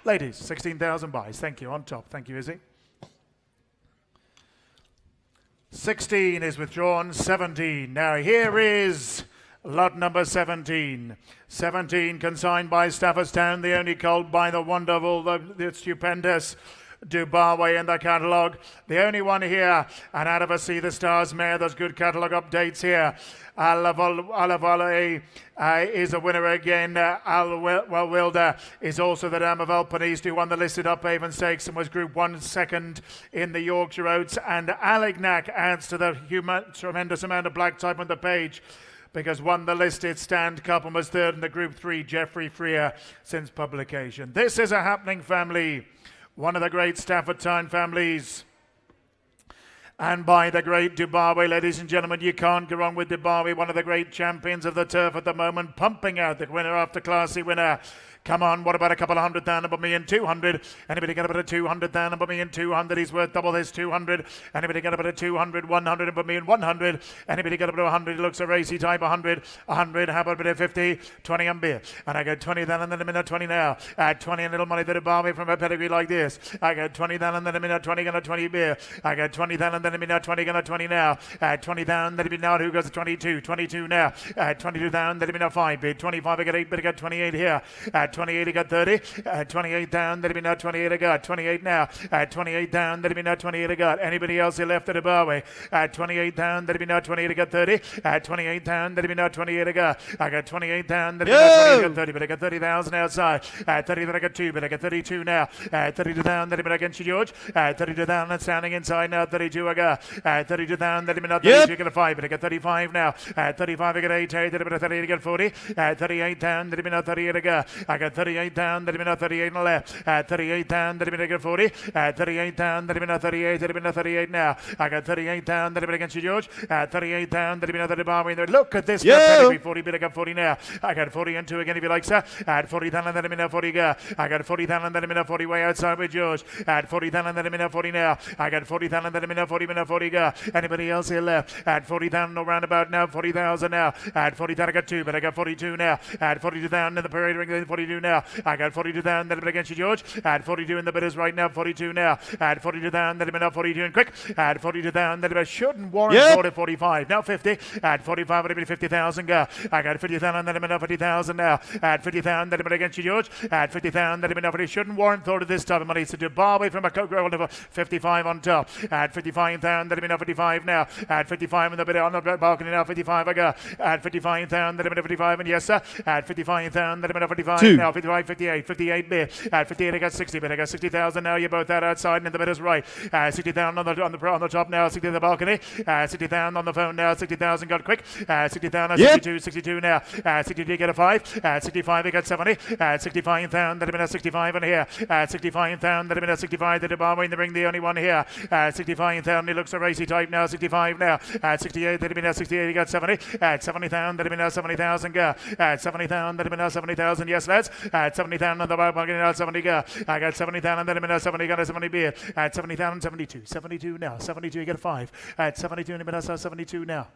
ladies, 16,000 buys. Thank you. On top. Thank you, Izzy. 16 is withdrawn. 17. Now here is lot number 17. 17 consigned by Staffordstown, the only colt by the wonderful, the stupendous, Dubai in the catalogue. The only one here, and out of a See the Stars mare, there's good catalogue updates here. Alavale is a winner again. Wilder is also the Dam of Alpiniste, who won the listed up Avon Stakes and was Group 1 second in the Yorkshire Oats. And Alignac adds to the tremendous amount of black type on the page, because won the listed stand cup and was third in the Group 3 Geoffrey Freer since publication. This is a happening family, one of the great Stafford Town families. And by the great Dubai, ladies and gentlemen, you can't go wrong with Dubai, one of the great champions of the turf at the moment, pumping out the winner after classy winner. Come on, what about a couple of 100,000 above me in 200? Anybody get about a 200,000 above me in 200? He's worth double his 200. Anybody get about a 200, 100 above me in 100? Anybody get about a 100? He looks a racy type, 100, 100, how about a bit of 50, 20 on beer. And I got 20 then and then a minute 20 now. 20 and little money that above me from a pedigree like this. I got 20 then and then a minute 20, gonna 20 beer. I got 20 then and then a minute 20, gonna 20 now. 20 down, that'll be now, who goes to 22, 22 now. 22 down, that'll be now 5 bid. 25, I got 8 bid, I got 28 here. 28, he got 30. 28 down, that'll be now 28 I got. 28 now. 28 down, that'll be now 28 I got. Anybody else here left at the barway? 28 down, that'll be now 28 I got 30. 28 down, that'll be now 28 I got. I got 28 down, that'll be now 28 I got 30, but I got 30,000 outside. 30 that I got 2, but I got 32 now. 32 down, that'll be now against you, George. 32 down, and standing inside now. 32 I got. 32 down, that'll be now 32 I got 5, but I got 35 now. 35 I got 8, that'll be now 38 I got 40. 38 down, that'll be now 38 I got. I got 38 down, that'll be now 38 on the left. 38 down, that'll be now 40. 38 down, that'll be now 38, that'll be now 38 now. I got 38 down, that'll be against you, George. 38 down, that'll be now 30 bar. Look at this. Yeah. 40 bit, I got 40 now. I got 40 and 2 again if you like, sir. 40 down and then I'm in now 40 go. I got 40 down and then I'm in now 40 way outside with George. 40 down and then I'm in now 40 now. I got 40 down and then I'm in now 40 go. Anybody else here left? 40 down no roundabout now. 40,000 now. 40 down I got 2, but I got 42 now. 42 down in the parade ring. 42 now. I got 42 down. That'll be against you, George. 42 in the bidders right now. 42 now. 42 down. That'll be now 42 and quick. 42 down. That'll be shouldn't warrant 45. Now 50. 45 would be 50,000 go. I got 50,000 and then I'm now 50,000 now. 50,000 that'll be against you, George. 50,000 that'll be now 50. Shouldn't warrant thought of this type of money. It's a Dubai from a coat roll of 55 on top. 55,000 that'll be now 55 now. 55 in the bid on the balcony now. 55 I got. 55,000 that'll be now 55 and yes sir. 55,000 that'll be now 55 now. 55, 58, 58 bid. 58 I got 60 bid. I got 60,000 now. You're both that outside and in the bid is right. 60,000 on the top now. 60 on the balcony. 60,000 on the phone now. 60,000 got quick. 60,000 62, 62 now. 62 get a 5. 65 I got 70. 65,000 that'll be now 65 in here. 65,000 that'll be now 65. The Dubai in the ring, the only one here. 65,000 he looks a racy type now. 65 now. 68 that'll be now 68. He got 70. 70,000 that'll be now 70,000 go. 70,000 that'll be now 70,000. Yes lads. 70,000 on the bar balcony now 70 go. I got 70,000 that'll be now 70. Got a 70 beer. 70,000 72. 72 now. 72 you get a 5. 72 in the middle. 72 now.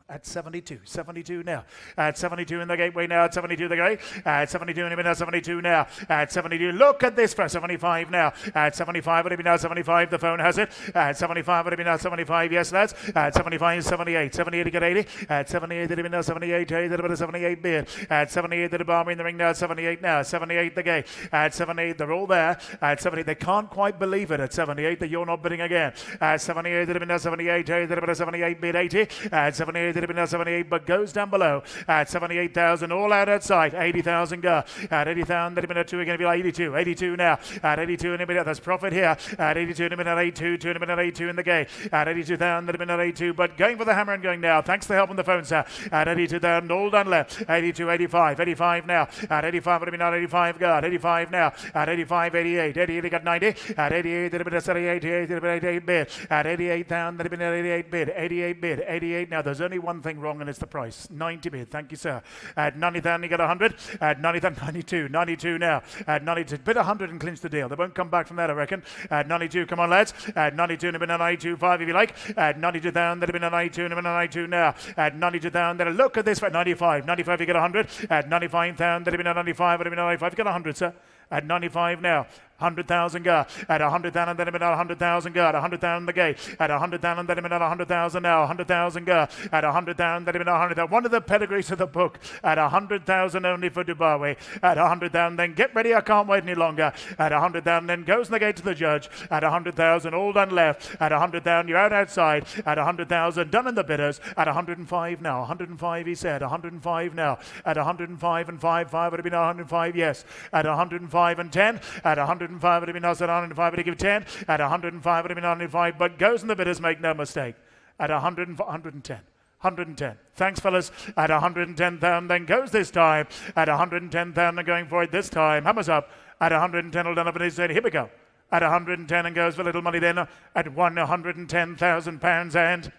At 72, 72 now. At 72 in the gateway now. At 72 the gate. At 72 in the middle. 72 now. At 72. Look at this for 75 now. At 75 would it be now 75. The phone has it. At 75 would it be now 75. Yes, lads. At 75, 78. 78 to get 80. At 78 would it be now 78. Hey, that about a 78 bid. At 78 to the bar in the ring now. 78 now. 78 the gate. At 78 they're all there. At 78 they can't quite believe it. At 78 that you're not bidding again. At 78 would it be now 78. Hey, that about a 78 bid. 80. At 78 it'll be now 78, but goes down below at 78,000, all out outside. 80,000 go. At 80,000, that'll be now 2 again. It'll be 82. 82 now. At 82, and there's profit here. At 82, and at 82, 2 and 82 in the gate. At 82,000, that'll be now 82, but going for the hammer and going now. Thanks for the help on the phone, sir. At 82,000, all done left. 82, 85. 85 now. At 85, it'll be now 85 go. At 85 now. At 85, 88. 88, got 90. At 88, it'll be now 78. 88, 88 bid. At 88,000, that'll be now 88 bid. 88 bid. 88 now. There's only one thing wrong and it's the price. 90 bid. Thank you, sir. At 90,000 you got 100. At 90,000, 92. 92 now. At 92. Bid 100 and clinch the deal. They won't come back from that, I reckon. At 92, come on lads. At 92 and a bit 92, 5 if you like. At 92,000 that'll be 92 and a bit 92 now. At 92,000 that'll look at this for 95. 95 you get 100. At 95,000 that'll be 95. That'll be 95 you get 100, sir. at 95 now. 100,000 go at 100,000, then a minute, 100,000 go at 100,000 the gate at 100,000, then a minute, 100,000 now, 100,000 go at 100,000, then a minute, 100,000. One of the pedigrees of the book at 100,000 only for Dubai at 100,000. Then get ready, I can't wait any longer at 100,000. Then goes in the gate to the judge at 100,000. All done left at 100,000. You're out outside at 100,000. Done in the bidders at 105 now. 105 he said. 105 now at 105 and 5 would have been 105 yes at 105 and 10 at 105 would have been us at 105 would have given 10 at 105 would have been 105 but goes in the bidders, make no mistake, at 110. 110. Thanks, fellas. At 110,000, then goes this time. At 110,000, going for it this time. Hammers up. At 110, all done up and he's said, here we go. At 110 and goes for little money then at £110,000 and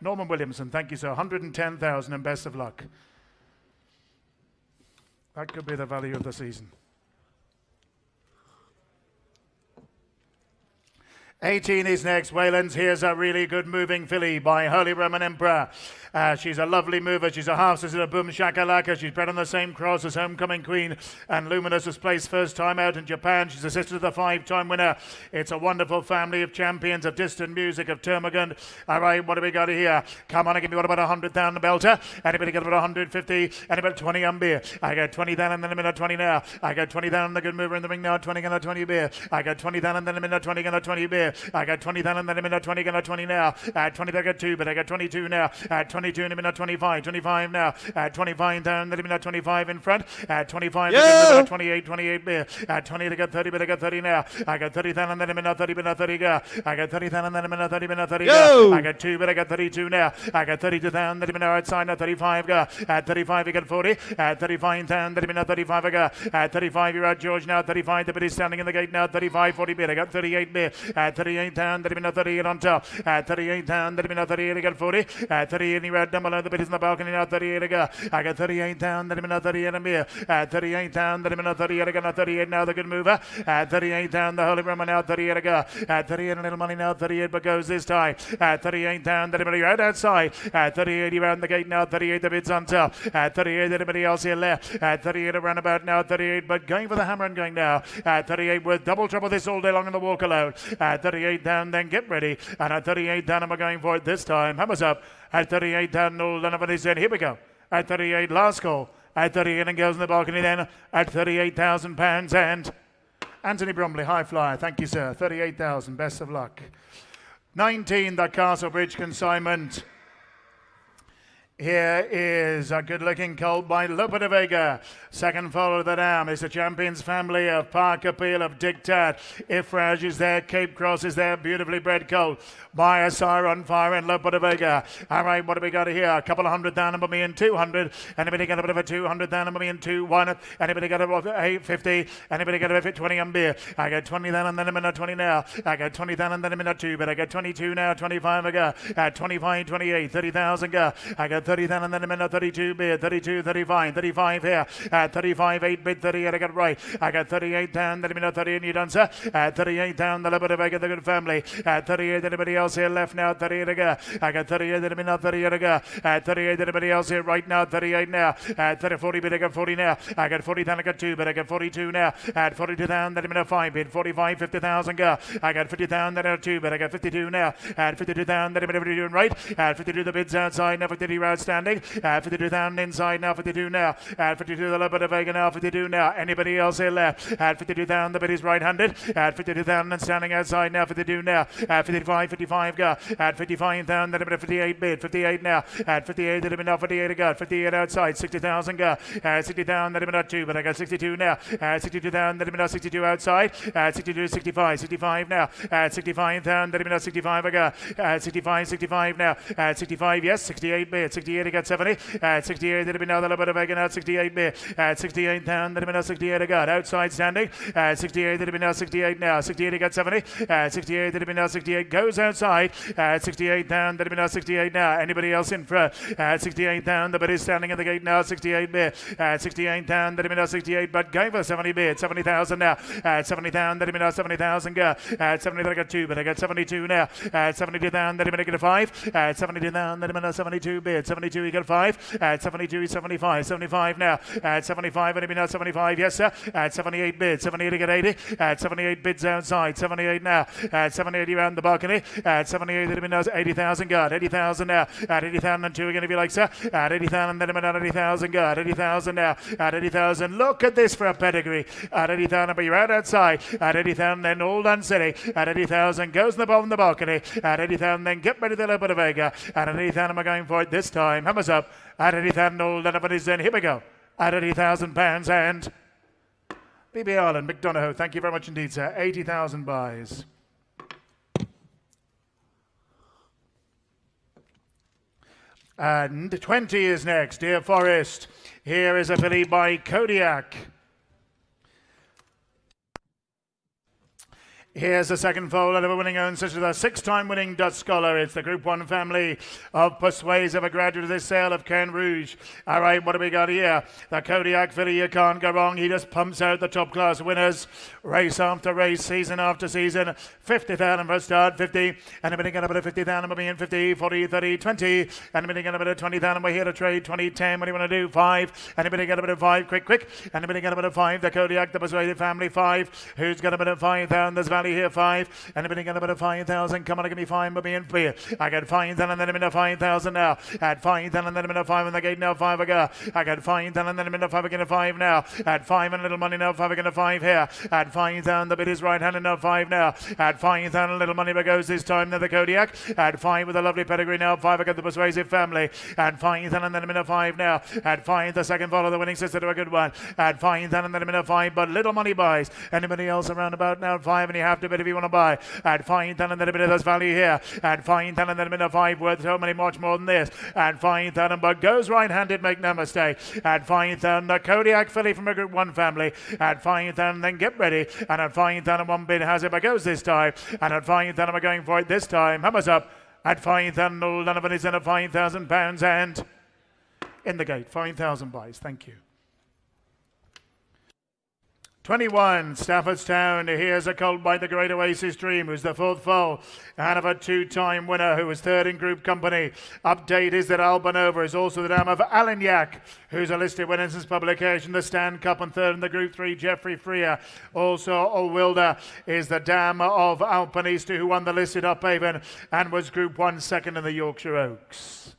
Norman Williamson. Thank you, sir. 110,000 and best of luck. That could be the value of the season. 18 is next. Waylands. Here's a really good moving filly by Holy Roman Emperor. She's a lovely mover. She's a half sister of Boom Shakalaka. She's bred on the same cross as Homecoming Queen. And Luminous was placed first time out in Japan. She's a sister to the 5-time winner. It's a wonderful family of champions of distant music of Termagant. All right, what do we got here? Come on, give me what about 100,000 belter? Anybody got about 150? Anybody 20 on beer? I got 20,000 then a minute 20 now. I got 20,000 the good mover in the ring now. 20 gonna 20 beer. I got 20,000 then a minute 20 gonna 20 beer. I got 20,000 then a minute 20 gonna 20 now. At 20 I got 2, but I got 22 now. At 22 in a minute 25. 25 now. At 25 down then a minute 25 in front. At 25 minute 28 beer. At 20 I got 30, but I got 30 now. I got 30,000 then a minute 30 minute 30 go. I got 30,000 then a minute 30 minute 30 go. I got 2, but I got 32 now. I got 32,000 then a minute outside now 35 go. At 35 you got 40. At 35,000 then a minute 35 I go. At 35 you're out George now. 35 the bit is standing in the gate now. 35 40 bit. I got 38 bit. At 38 down then a minute 38 on top. At 38 down then a minute 38 I got 40. At 38 you're out down below the bit is in the balcony now. 38 I go. I got 38 down then a minute 38 and beer. At 38 down then a minute 38 I got 38 now the good mover. At 38 down the Holy Roman now 38 I go. At 38 a little money now 38 but goes this time. At 38 down then a minute you're out outside. At 38 you're out in the gate now. 38 the bid's on top. At 38 anybody else here left. At 38 around about now 38 but going for the hammer and going now. At 38 with double trouble this all day long in the walk alone. At 38 down then get ready. And at 38 down I'm going for it this time. Hammers up. At 38 down all done up and he said here we go. At 38 last call. At 38 and goes in the balcony then. At £38,000 and Anthony Bromley, high flyer. Thank you, sir. 38,000. Best of luck. 19, the Castle Bridge consignment. Here is a good-looking colt by Lope de Vega. Second foal of the dam is the Champions family of Park Appeal of Dictat. Ifraj is there. Cape Cross is there. Beautifully bred colt by a sire on fire and Lope de Vega. All right, what do we got here? A couple of 100,000 for me and 200. Anybody got a bit of a 200,000 for me and 2-1? Anybody got a 850? Anybody got a 20 on beer? I got 20,000 then a minute 20 now. I got 20,000 then a minute 2, but I got 22 now. 25 I go. At 25, 28, 30,000 go. I got 30,000 then a minute 32 bid. 32, 35, 35 here. At 35, 8 bid 38 I got right. I got 38,000 then a minute 30 and you done, sir. At 38,000 the Lope de Vega, the good family. At 38 anybody else here left now? 38 to go. I got 38 then a minute 38 to go. At 38 anybody else here right now? 38 now. At 30, 40 bid I got 40 now. I got 40,000 I got 2 but I got 42 now. At 42,000 then a minute 5 bid. 45, 50,000 go. I got 50,000 then a 2 but I got 52 now. At 52,000 then a minute 52 right. At 52 the bids outside now. 52 outstanding. At 52,000 inside now. 52 now. At 52 the Lope de Vega now. 52 now. Anybody else here left? At 52,000 the bid is right-handed. At 52,000 and standing outside now. 52 now. At 55, 55 go. At 55,000 then a minute 58 bid. 58 now. At 58 then a minute 58 to go. 58 outside. 60,000 go. At 60,000 then a minute 2 but I got 62 now. At 62,000 then a minute 62 outside. At 62, 65. 65 now. At 65,000 then a minute 65 I go. At 65, 65 now. At 65 yes. 68 bid. 68 I got 70. At 68 then a minute the Lope de Vega now. 68 bid. At 68,000 then a minute 68 I got. Outside standing. At 68 then a minute 68 now. 68 I got 70. At 68 then a minute 68 goes outside. At 68,000 then a minute 68 now. Anybody else in front? At 68,000 the bid is standing at the gate now. 68 bid. At 68,000 then a minute 68 but going for 70 bid. 70,000 now. At 70,000 then a minute 70,000 go. At 70 then I got 2 but I got 72 now. At 72,000 then a minute get a 5. At 72,000 then a minute 72 bid. 72 he got 5. At 72 he's 75. 75 now. At 75 and now 75. Yes, sir. At 78 bids. 78 he got 80. At 78 bids outside. 78 now. At 78 around the balcony. At 78 that now 80,000 guard. 80,000 now. At 80,000 and 2 again if you like, sir. At 80,000 then at 80,000 guard. 80,000 now. At 80,000. Look at this for a pedigree. At 80,000 but you're out outside. At 80,000 then all done city. At 80,000 goes the ball on the balcony. At 80,000 then get ready to Lopa de Vega. At 80,000 am I going for it this time. Hammers up. At 80,000 all done up and is in. Here we go. At £80,000 and BB Ireland, McDonough. Thank you very much indeed, sir. 80,000 buys. And 20 is next. Dear Forest. Here is a filly by Kodiak. Here's the second foal out of a winning own such as a 6-time winning Dutch scholar. It's the Group 1 family of Persuasive, a graduate of this sale of Cairn Rouge. All right, what do we got here? The Kodiak filly, you can't go wrong. He just pumps out the top class winners. Race after race, season after season. 50,000 for a start, 50. And a minute, about 50,000, we'll be in 50, 40, 30, 20. And a minute, about 20,000, we're here to trade. 20, 10, what do you want to do? 5. And a minute, about 5, quick. And a minute, about 5. The Kodiak, the Persuasive family, 5. Who's got about 5,000? There's value here, 5. And a minute, about 5,000. Come on, give me 5, we'll be in 3. I got 5,000 and then a minute, 5,000 now. At 5,000 and then a minute, 5 on the gate now, 5 I go. I got 5,000 and then a minute, 5 again, 5 now. At 5 and a little money now, 5 again, 5 here. At 5,000, the bid is right handed now, 5 now. At 5,000, a little money but goes this time now, the Kodiak. At 5 with a lovely pedigree now, 5 I got the Persuasive family. At 5,000 and then a minute, 5 now. At 5, the second follow the winning sister to a good one. At 5,000 and then a minute, 5, but little money buys. Anybody else around about now, 5 and you have to bid if you want to buy. At 5,000 and then a bit of this value here. At 5,000 and then a minute, 5 worth so many much more than this. At 5,000 but goes right-handed, make no mistake. At 5,000 the Kodiak filly from a Group 1 family. At 5,000 then get ready. And at 5,000 one bid has it but goes this time. And at 5,000 we're going for it this time. Hammers up. At 5,000 all Donovan is in at £5,000 and in the gate. 5,000 buys. Thank you. 21, Staffordstown. Here's a colt by the Great Oasis Dream, who's the fourth foal, and of a 2-time winner who was third in group company. Update is that Albanova is also the dam of Alignac, who's a listed winner since publication. The Stand Cup and third in the Group 3, Geoffrey Freer. Also, Olwilda is the dam of Alpinista, who won the listed Uphaven and was Group 1 second in the Yorkshire Oaks.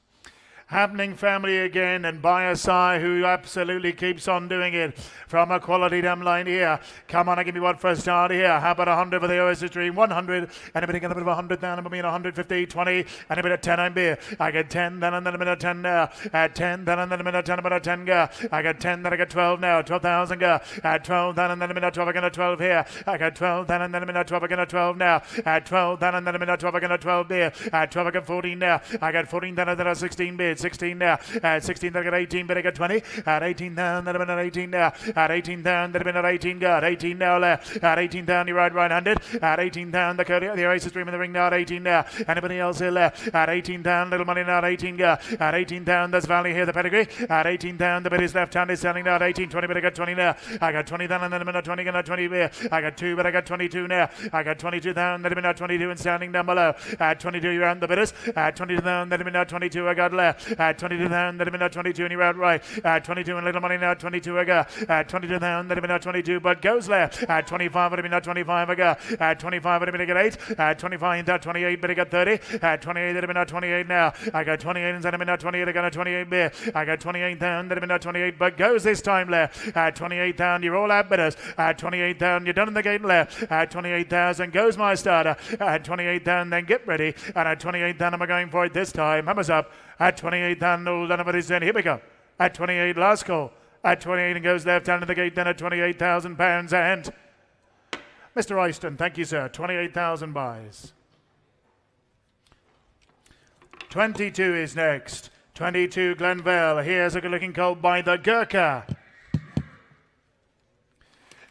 Happening family again, and Biasai, who absolutely keeps on doing it from a quality dam line here. Come on, give me one for a start here. How about 100 for the Oasis Dream? 100, and a bit of 100 down, and a 150, 20, and a bit of 10 I'm beer. I get 10, then and then a minute 10 now. At 10, then and then a minute 10, about a 10 go. I got 10, then I got 12 now. 12,000 go. At 12, then and then a minute 12, I got 12 here. I got 12, then and then a minute 12, I got 12 now. At 12, then and then a minute 12, I got 12 beer. At 12, I got 14 now. I got 14, then and then a 16 beer. 16 now. At 16, then I got 18, but I got 20. At 18 down, then I've been at 18 now. At 18 down, then I've been at 18 got 18 now left. At 18 down, you ride right-handed. At 18 down, the Oasis Dream in the ring now at 18 now. Anybody else here left? At 18 down, little money now at 18 go. At 18 down, there's Valley here, the pedigree. At 18 down, the bid is left-handed, standing now at 18, 20, but I got 20 now. I got 20 down, and then I'm at 20, and 20 beer. I got 2, but I got 22 now. I got 22 down, then I'm at 22 and standing down below. At 22, you're on the bidders. At 22 down, then I'm at 22, I got left. At 22 down, then I'm at 22, and you're out right. At 22 and little money now, 22 I go. At 22 down, then I'm at 22, but goes left. At 25, but I'm at 25 I go. At 25, but I'm at 8. At 25, at 28, but I got 30. At 28, then I'm at 28 now. I got 28, and then I'm at 28, I got a 28 beer. I got 28 down, then I'm at 28, but goes this time left. At 28 down, you're all out bidders. At 28 down, you're done in the gate left. At 28,000 goes my starter. At 28 down, then get ready. And at 28 down, am I going for it this time? Hammers up. At 28 down, all done, but it's in. Here we go. At 28, last call. At 28 and goes left down to the gate, then at £28,000 and Mr. Eyston, thank you, sir. 28,000 buys. 22 is next. 22 Glenville. Here's a good-looking colt by the Gurkha.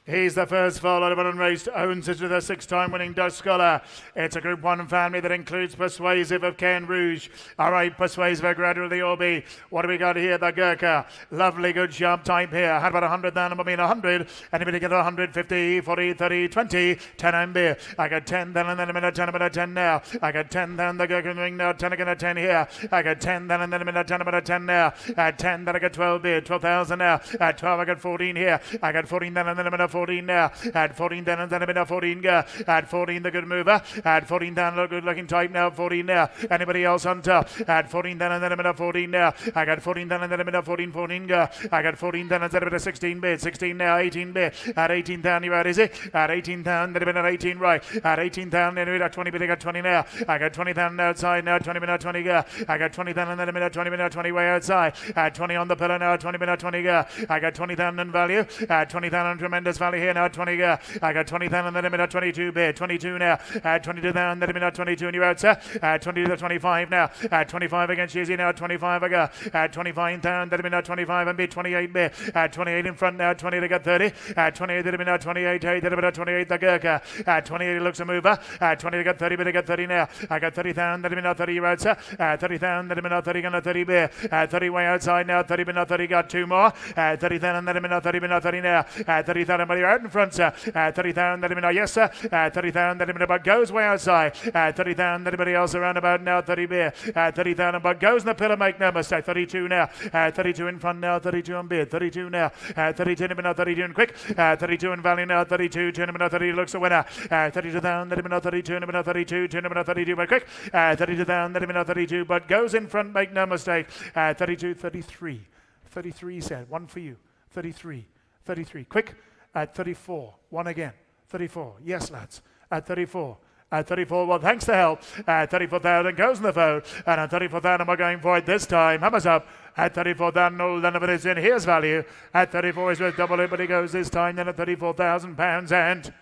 He's the first foal out of an unraced, owns it to the 6-time winning Dutch Scholar. It's a Group 1 family that includes Persuasive of Ken Rouge. All right, Persuasive of Gradually Orby. What do we got here? The Gurkha. Lovely, good, sharp type here. Had about 100 down, I mean 100. Anybody get 150, 40, 30, 20, 10 and beer. I got 10 down and then a minute, 10, a minute, 10 now. I got 10 down the Gurkha ring now, 10 again, 10 here. I got 10 down and then a minute, 10, a minute, 10 now. At 10, then I got 12 beer, 12,000 now. At 12, I got 14 here. I got 14 down and then a minute, 14 now. At 14 down and then a minute, 14 go. At 14, the good mover. At 14 down, the good looking type now, 14 now. Anybody else on top? At 14 down and then a minute, 14 now. I got 14 down and then a minute, 14, 14 go. I got 14 down and then a minute, 16 bid, 16 now, 18 bid. At 18 down, you out, is it? At 18 down, then a minute, 18 right. At 18 down, then a minute, 20 bid, I got 20 now. I got 20 down outside now, 20 minute, 20 go. I got 20 down and then a minute, 20 minute, 20 way outside. At 20 on the pillar now, 20 minute, 20 go. I got 20 down in value. At 20 down on tremendous value here now, 20 go. I got 20 down and then a minute, 22 bid, 22 now. At 22 down, then a minute, 22 and you're out, sir. At 20 to the 25 now. At 25 against Shizzy now, 25 I go. At 25 down, then a minute, 25 and bid, 28 bid. At 28 in front now, 20 to get 30. At 28 to the minute, 28, 8 to the minute, 28 the Gurkha. At 28 it looks a mover. At 20 to get 30, but to get 30 now. I got 30 down, then a minute, 30 you're out, sir. At 30 down, then a minute, 30 gonna 30 bid. At 30 way outside now, 30 minute, 30 got 2 more. At 30 down and then a minute, 30 minute, 30 now. At 30 down, but you're out in front, sir. At 30 down, then a minute, yes, sir. At 30 down, then a minute, but goes way outside. At 30 down, then anybody else around about now, 30 beer. At 30 down, but goes in the pillar, make no mistake. 32 now. At 32 in front now, 32 on beer. 32 now. At 32 in a minute, 32 and quick. At 32 in value now, 32. 2 in a minute, 30 looks a winner. At 32 down, then a minute, 32 in a minute, 32. 2 in a minute, 32, but quick. At 32 down, then a minute, 32, but goes in front, make no mistake. At 32, 33. 33 said, one for you. 33. 33. Quick. At 34. One again. 34. Yes, lads. At 34. At 34, well, thanks to help. At 34,000 goes in the phone. And at 34,000, we're going for it this time. Hammers up. At 34,000, none of it is in. Here's value. At 34 is worth double it, but he goes this time. Then at £34,000 and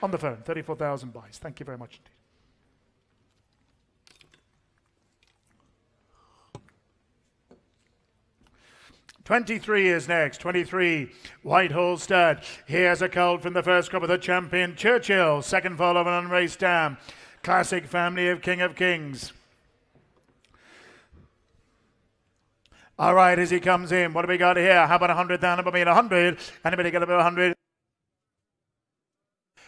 on the phone, 34,000 buys. Thank you very much indeed. 23 is next. 23, Whitehall Stud. Here's a colt from the first crop of the champion, Churchill. Second foal of an unraced dam. Classic family of King of Kings. All right, as he comes in, what do we got here? How about 100 down? About 100. Anybody get about 100?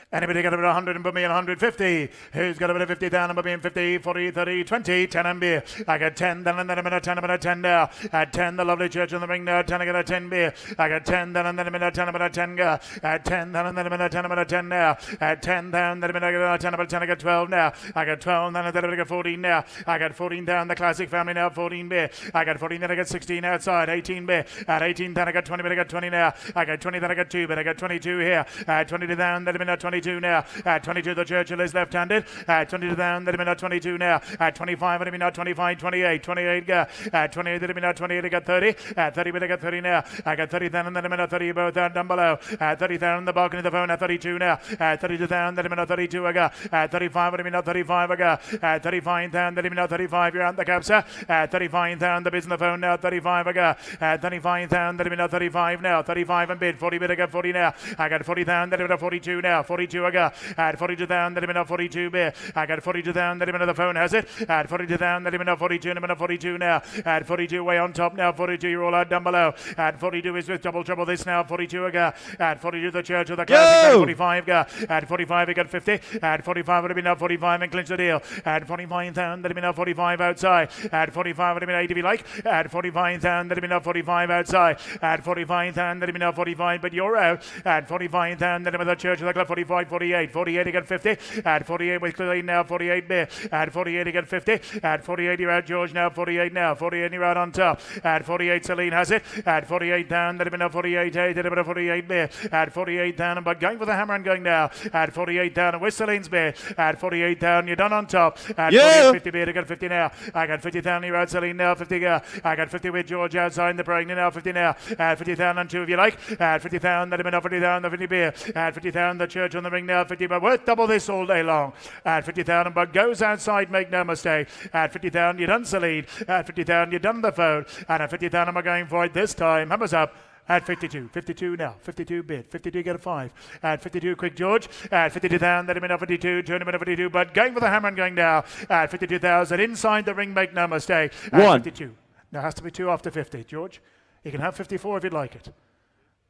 Anybody got a bit of 100 and put me in 150? Who's got a bit of 50 down and put me in 50, 40, 30, 20, 10 and beer. I got 10 down and then a minute, 10, a minute, 10 now. At 10, the lovely church in the ring now. 10, I got a 10 beer. I got 10 down and then a minute, 10, a minute, 10 go. At 10 down and then a minute, 10, a minute, 10 now. At 10 down, then a minute, I got 10, a minute, 10, I got 12 now. I got 12 down and then I got 14 now. I got 14 down, the classic family now, 14 beer. I got 14, then I got 16 outside, 18 beer. At 18 down, I got 20, but I got 20 now. I got 20, then I got 2, but I got 22 here. At 22 down, then a minute, 22 now. At 22, the Churchill is left-handed. At 22 down, then a minute, 22 now. At 25, then a minute, 25, 28, 28 go. At 28, then a minute, 28, I got 30. At 30, but I got 30 now. I got 30 down, and then a minute, 30 both down below. At 30 down, the balcony of the phone. At 32 now. At 32 down, then a minute, 32 I got. At 35, then a minute, 35 I got. At 35 down, then a minute, 35 you're out the cap, sir. At 35 down, the bid's on the phone now. 35 I got. At 35 down, then a minute, 35 now. 35 and bid. 40 bid, I got 40 now. I got 40 down, then a minute, 42 now. 42 I got. At 42 down, then a minute, 42 bid. I got 42 down, then a minute, the phone has it. At 42 down, then a minute, 42 and a minute, 42 now. At 42 way on top now. 42 you're all out down below. At 42 is with double trouble this now. 42 I got. At 42 the church of the classic. 45 go. At 45 I got 50. At 45 would have been now 45 and clinch the deal. At 45 down, then a minute, 45 outside. At 45 would have been 8 if you like. At 45 down, then a minute, 45 outside. At 45 down, then a minute, 45 but you're out. At 45 down, then a minute, the church of the club. 45, 48. 48 I got 50. At 48 with clearly now 48 bit. At 48 you get 50. At 48 you're out George now. 48 now. 48 you're out on top. At 48 Celine has it. At 48 down. That'd have been a 48 8. That'd have been a 48 bit. At 48 down but going for the hammer and going now. At 48 down and with Celine's bit. At 48 down you're done on top. At 48 50 bit. I got 50 now. I got 50 down. You're out Celine now. 50 go. I got 50 with George outside in the pregnant now. 50 now. At 50 down and 2 if you like. At 50 down. That'd have been a 50 down. The 50 bit. At 50 down the church on the ring now. 50 but worth double this all day long. At 50,000, but goes outside, make no mistake. At 50,000, you're done Celine. At 50,000, you're done the phone. And at 50,000, we're going for it this time. Hammers up. At 52, 52 now, 52 bid, 52 get a 5. At 52, quick George. At 52,000, let him in at 52, turn him in at 52, but going for the hammer and going now. At 52,000, inside the ring, make no mistake. At 1. 52. Now has to be 2 after 50, George. He can have 54 if he'd like it.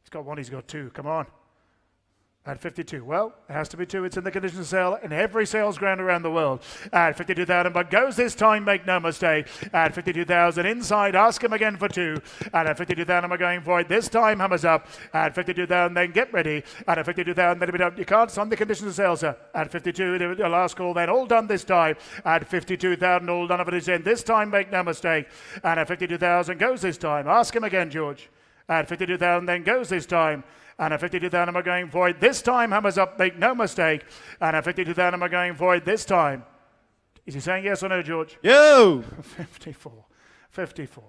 He's got 1, he's got 2, come on. At 52, well, it has to be 2. It's in the condition of sale in every sales ground around the world. At 52,000, but goes this time, make no mistake. At 52,000, inside, ask him again for 2. And at 52,000, we're going for it. This time, hammers up. At 52,000, then get ready. And at 52,000, then you can't, it's on the condition of sale, sir. At 52, the last call, then all done this time. At 52,000, all done if it is in. This time, make no mistake. And at 52,000, goes this time. Ask him again, George. At 52,000, then goes this time. And at 52,000, we're going for it. This time, hammers up, make no mistake. And at 52,000, we're going for it this time. Is he saying yes or no, George? Yo! 54, 54,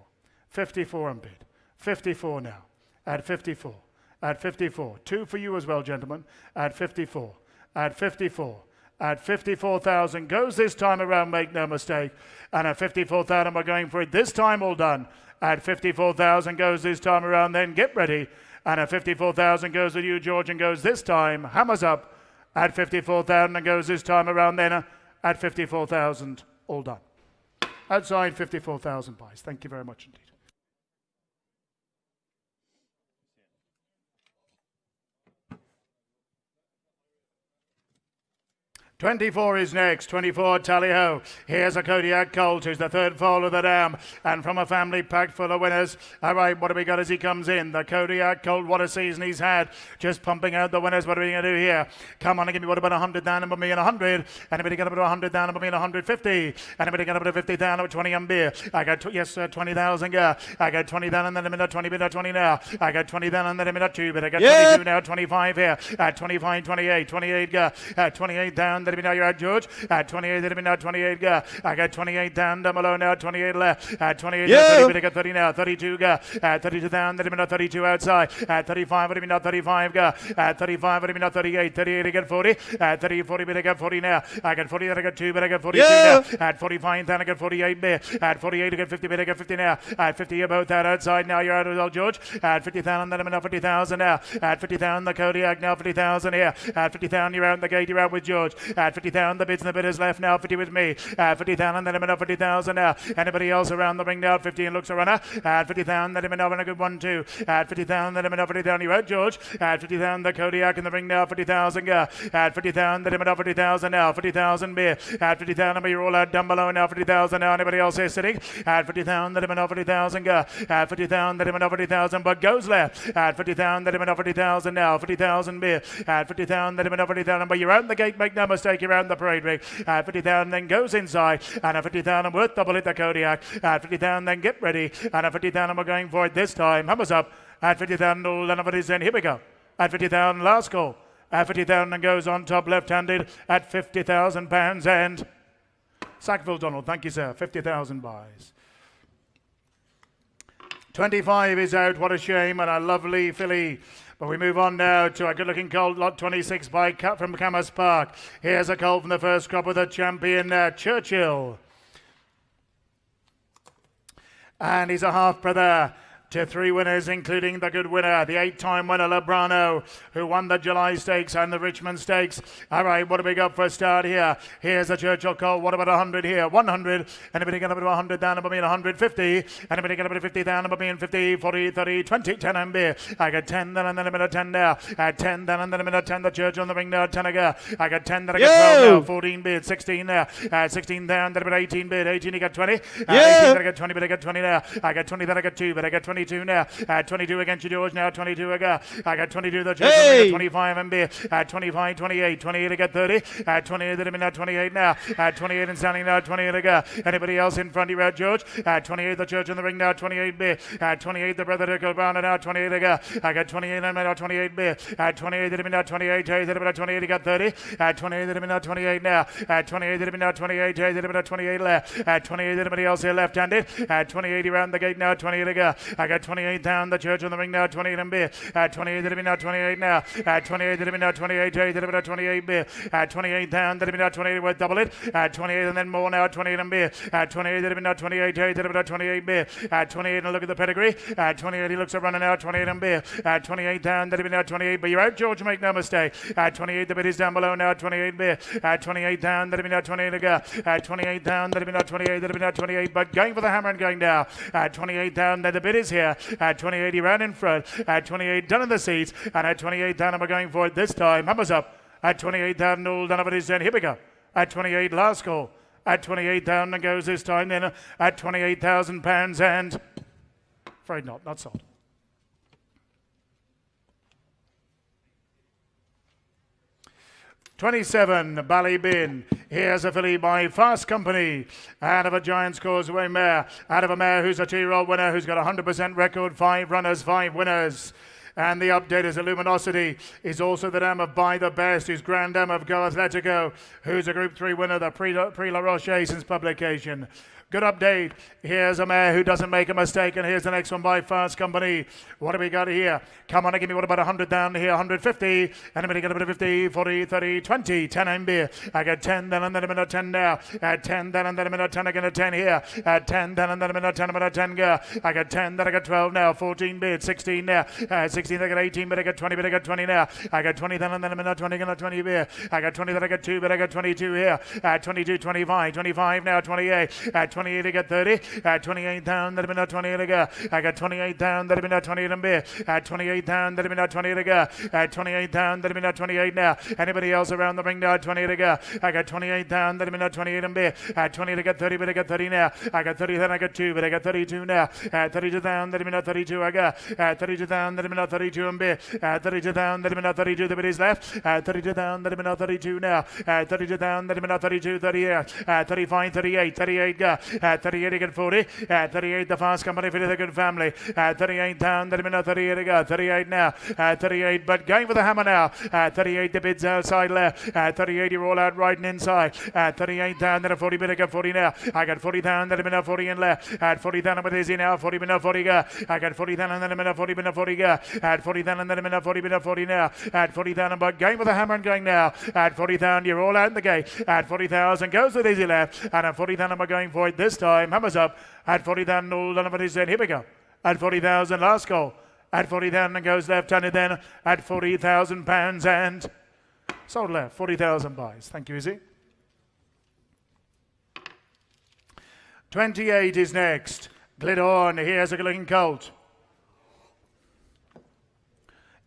54 and bid. 54 now. At 54, at 54. 2 for you as well, gentlemen. At 54, at 54. At 54,000 goes this time around, make no mistake. And at 54,000, we're going for it this time, all done. At 54,000 goes this time around, then get ready. And at 54,000 goes with you, George, and goes this time. Hammers up at 54,000 and goes this time around then at 54,000. All done. Outside 54,000 buys. Thank you very much indeed. 24 is next. 24, tally-ho. Here's a Kodiak Colt, who's the third foal of the dam. And from a family packed full of winners. All right, what do we got as he comes in? The Kodiak Colt, what a season he's had. Just pumping out the winners. What are we going to do here? Come on and give me what about 100 down and put me in 100. Anybody got about 100 down and put me in 150? Anybody got about 50 down and 20 on beer? I got, yes, sir, 20,000. I got 20 down and then I'm in a 20 bid at 20 now. I got 20 down and then I'm in a 2 bid. I got 22 now, 25 here. At 25, 28, 28 go. At 28 down. Let me know you're at George. At 28, let me know 28 go. I got 28 down below now, 28 left. At 28, 30, I got 30 now, 32 go. At 32 down, let me know 32 outside. At 35, let me know 35 go. At 35, let me know 38, 38, I got 40. At 30, 40, but I got 40 now. I got 40, then I got 2, but I got 42 now. At 45, then I got 48 bit. At 48, I got 50, but I got 50 now. At 50, you're both out outside now, you're out as well, George. At 50,000, then I'm enough 50,000 now. At 50,000, the Kodiak now 50,000 here. At 50,000, you're out the gate, you're out with George. At 50,000, the bids and the bidders left now, 50 with me. At 50,000, then I'm enough 50,000 now. Anybody else around the ring now at 50 and looks a runner? At 50,000, then I'm enough and a good one too. At 50,000, then I'm enough 50,000, you're out, George. At 50,000, the Kodiak in the ring now, 50,000 go. At 50,000, then I'm enough 50,000 now, 50,000 beer. At 50,000, but you're all out down below now, 50,000 now. Anybody else here sitting? At 50,000, then I'm enough 50,000 go. At 50,000, then I'm enough 50,000, but goes left. At 50,000, then I'm enough 50,000 now, 50,000 beer. At 50,000, then I'm enough 50,000, but you're out in the gate, make no mistake, you're out in the parade ring. At 50,000, then goes inside. And at 50,000, worth double it, the Kodiak. At 50,000, then get ready. And at 50,000, we're going for it this time. Hammers up. At 50,000, all and of it is in. Here we go. At 50,000, last call. At 50,000 and goes on top left-handed at £50,000 and Sackville Donald. Thank you, sir. 50,000 buys. 25 is out. What a shame and a lovely filly. But we move on now to a good-looking colt, lot 26 by Cut from Camas Park. Here's a colt from the first crop with a champion, Churchill. And he's a half-brother to 3 winners, including the good winner, the 8-time winner, Lebrano, who won the July Stakes and the Richmond Stakes. All right, what do we got for a start here? Here's a Churchill colt. What about 100 here? 100. Anybody going to put 100 down above me in 150? Anybody going to put 50 down above me in 50, 40, 30, 20, 10 and beer? I got 10 then and then a minute 10 now. At 10 then and then a minute 10. The Churchill on the ring now. 10 again. I got 10 then I got 12 now. 14 bid. 16 there. 16 down. Then about 18 bid. 18 he got 20. 18 then I got 20 but I got 20 now. I got 20 then I got 2 but I got 22 now. At 22 against you, George. Now 22 again. I got 22 the Churchill. I got 25 and beer. At 25, 28. 28 I got 30. At 28 then I'm now 28 now. At 28 and standing now 28 again. Anybody else in front of you out, George? At 28 the Church in the ring now 28 beer. At 28 the brother Nickel Brown now 28 again. I got 28 and I'm now 28 beer. At 28 then I'm now 28. Then I'm now 28 I got 30. At 28 then I'm now 28 now. At 28 then I'm now 28. Then I'm now 28 left. At 28 anybody else here left-handed? At 28 around the gate now 28 again. I got 28 down. The Church on the ring now, 28 and beer. At 28, that'll be now 28 now. At 28, that'll be now 28. That'll be now 28 beer. At 28 down, that'll be now 28 worth double it. At 28 and then more now, 28 and beer. At 28, that'll be now 28. That'll be now 28 beer. At 28, and look at the pedigree. At 28, he looks at running now, 28 and beer. At 28 down, that'll be now 28. But you're out, George, make no mistake. At 28, the bid is down below now, 28 beer. At 28 down, that'll be now 28 to go. At 28 down, that'll be now 28. That'll be now 28. But going for the hammer and going down. At 28 down, then the bid is here. At 28, he ran in front. At 28, done in the seats. And at 28 down, and we're going for it this time. Hammers up. At 28 down, all done over his end. Here we go. At 28, last call. At 28 down, and goes this time then at £28,000 and afraid not sold. £27, Ballybin. Here's a filly by Fast Company. Out of a Giant's Causeway mare. Out of a mare who's a 2-year-old winner who's got a 100% record. 5 runners, 5 winners. And the update is Luminosity is also the dam of By the Best, who's Grand Dam of Go Atletico, who's a Group 3 winner, the Prix La Roche since publication. Good update. Here's a mare who doesn't make a mistake, and here's the next one by Fast Company. What do we got here? Come on, give me what about 100 down here, 150. Anybody get a bit of 50, 40, 30, 20, 10 and beer. I got 10 then and then a minute 10 now. At 10 then and then a minute 10 again at 10 here. At 10 then and then a minute 10 about 10 go. I got 10 then I got 12 now, 14 bid, 16 now. 16 I got 18 but I got 20 but I got 20 now. I got 20 then and then a minute 20 again at 20 beer. I got 20 then I got 2 but I got 22 here. At 22, 25, 25 now, 28. At 28 I got 30. At 28 down, that'll be now 28 ago. I got 28 down, that'll be now 28 and beer. At 28 down, that'll be now 28 ago. At 28 down, that'll be now 28 now. Anybody else around the ring now at 28 ago? I got 28 down, that'll be now 28 and beer. At 28 I got 30, but I got 30 now. I got 30 then I got 2, but I got 32 now. At 32 down, that'll be now 32 ago. At 32 down, that'll be now 32 and beer. At 32 down, that'll be now 32, the bit is left. At 32 down, that'll be now 32 now. At 32 down, that'll be now 32, 38. At 35, 38, 38 go. At 38 I got 40. At 38 the Fast Company for the good family. At 38 down, that'll be now 38 to go. 38 now. At 38, but going for the hammer now. At 38 the bid's outside left. At 38 you're all out right and inside. At 38 down, then a 40 bid, I got 40 now. I got 40 down, then a minute 40 in left. At 40 down, but is he now 40 minute 40 go. I got 40 down and then a minute 40 minute 40 go. At 40 down and then a minute 40 minute 40 now. At 40 down and but going with the hammer and going now. At 40 down, you're all out in the gate. At 40,000 goes with easy left. And at 40 down, I'm going for it this time. Hammers up. At 40 down, all done over his head. Here we go. At 40,000, last call. At 40 down and goes left-handed then at £40,000 and sold left. 40,000 buys. Thank you, Izzy. 28 is next. Glidhorn. Here's a good-looking colt.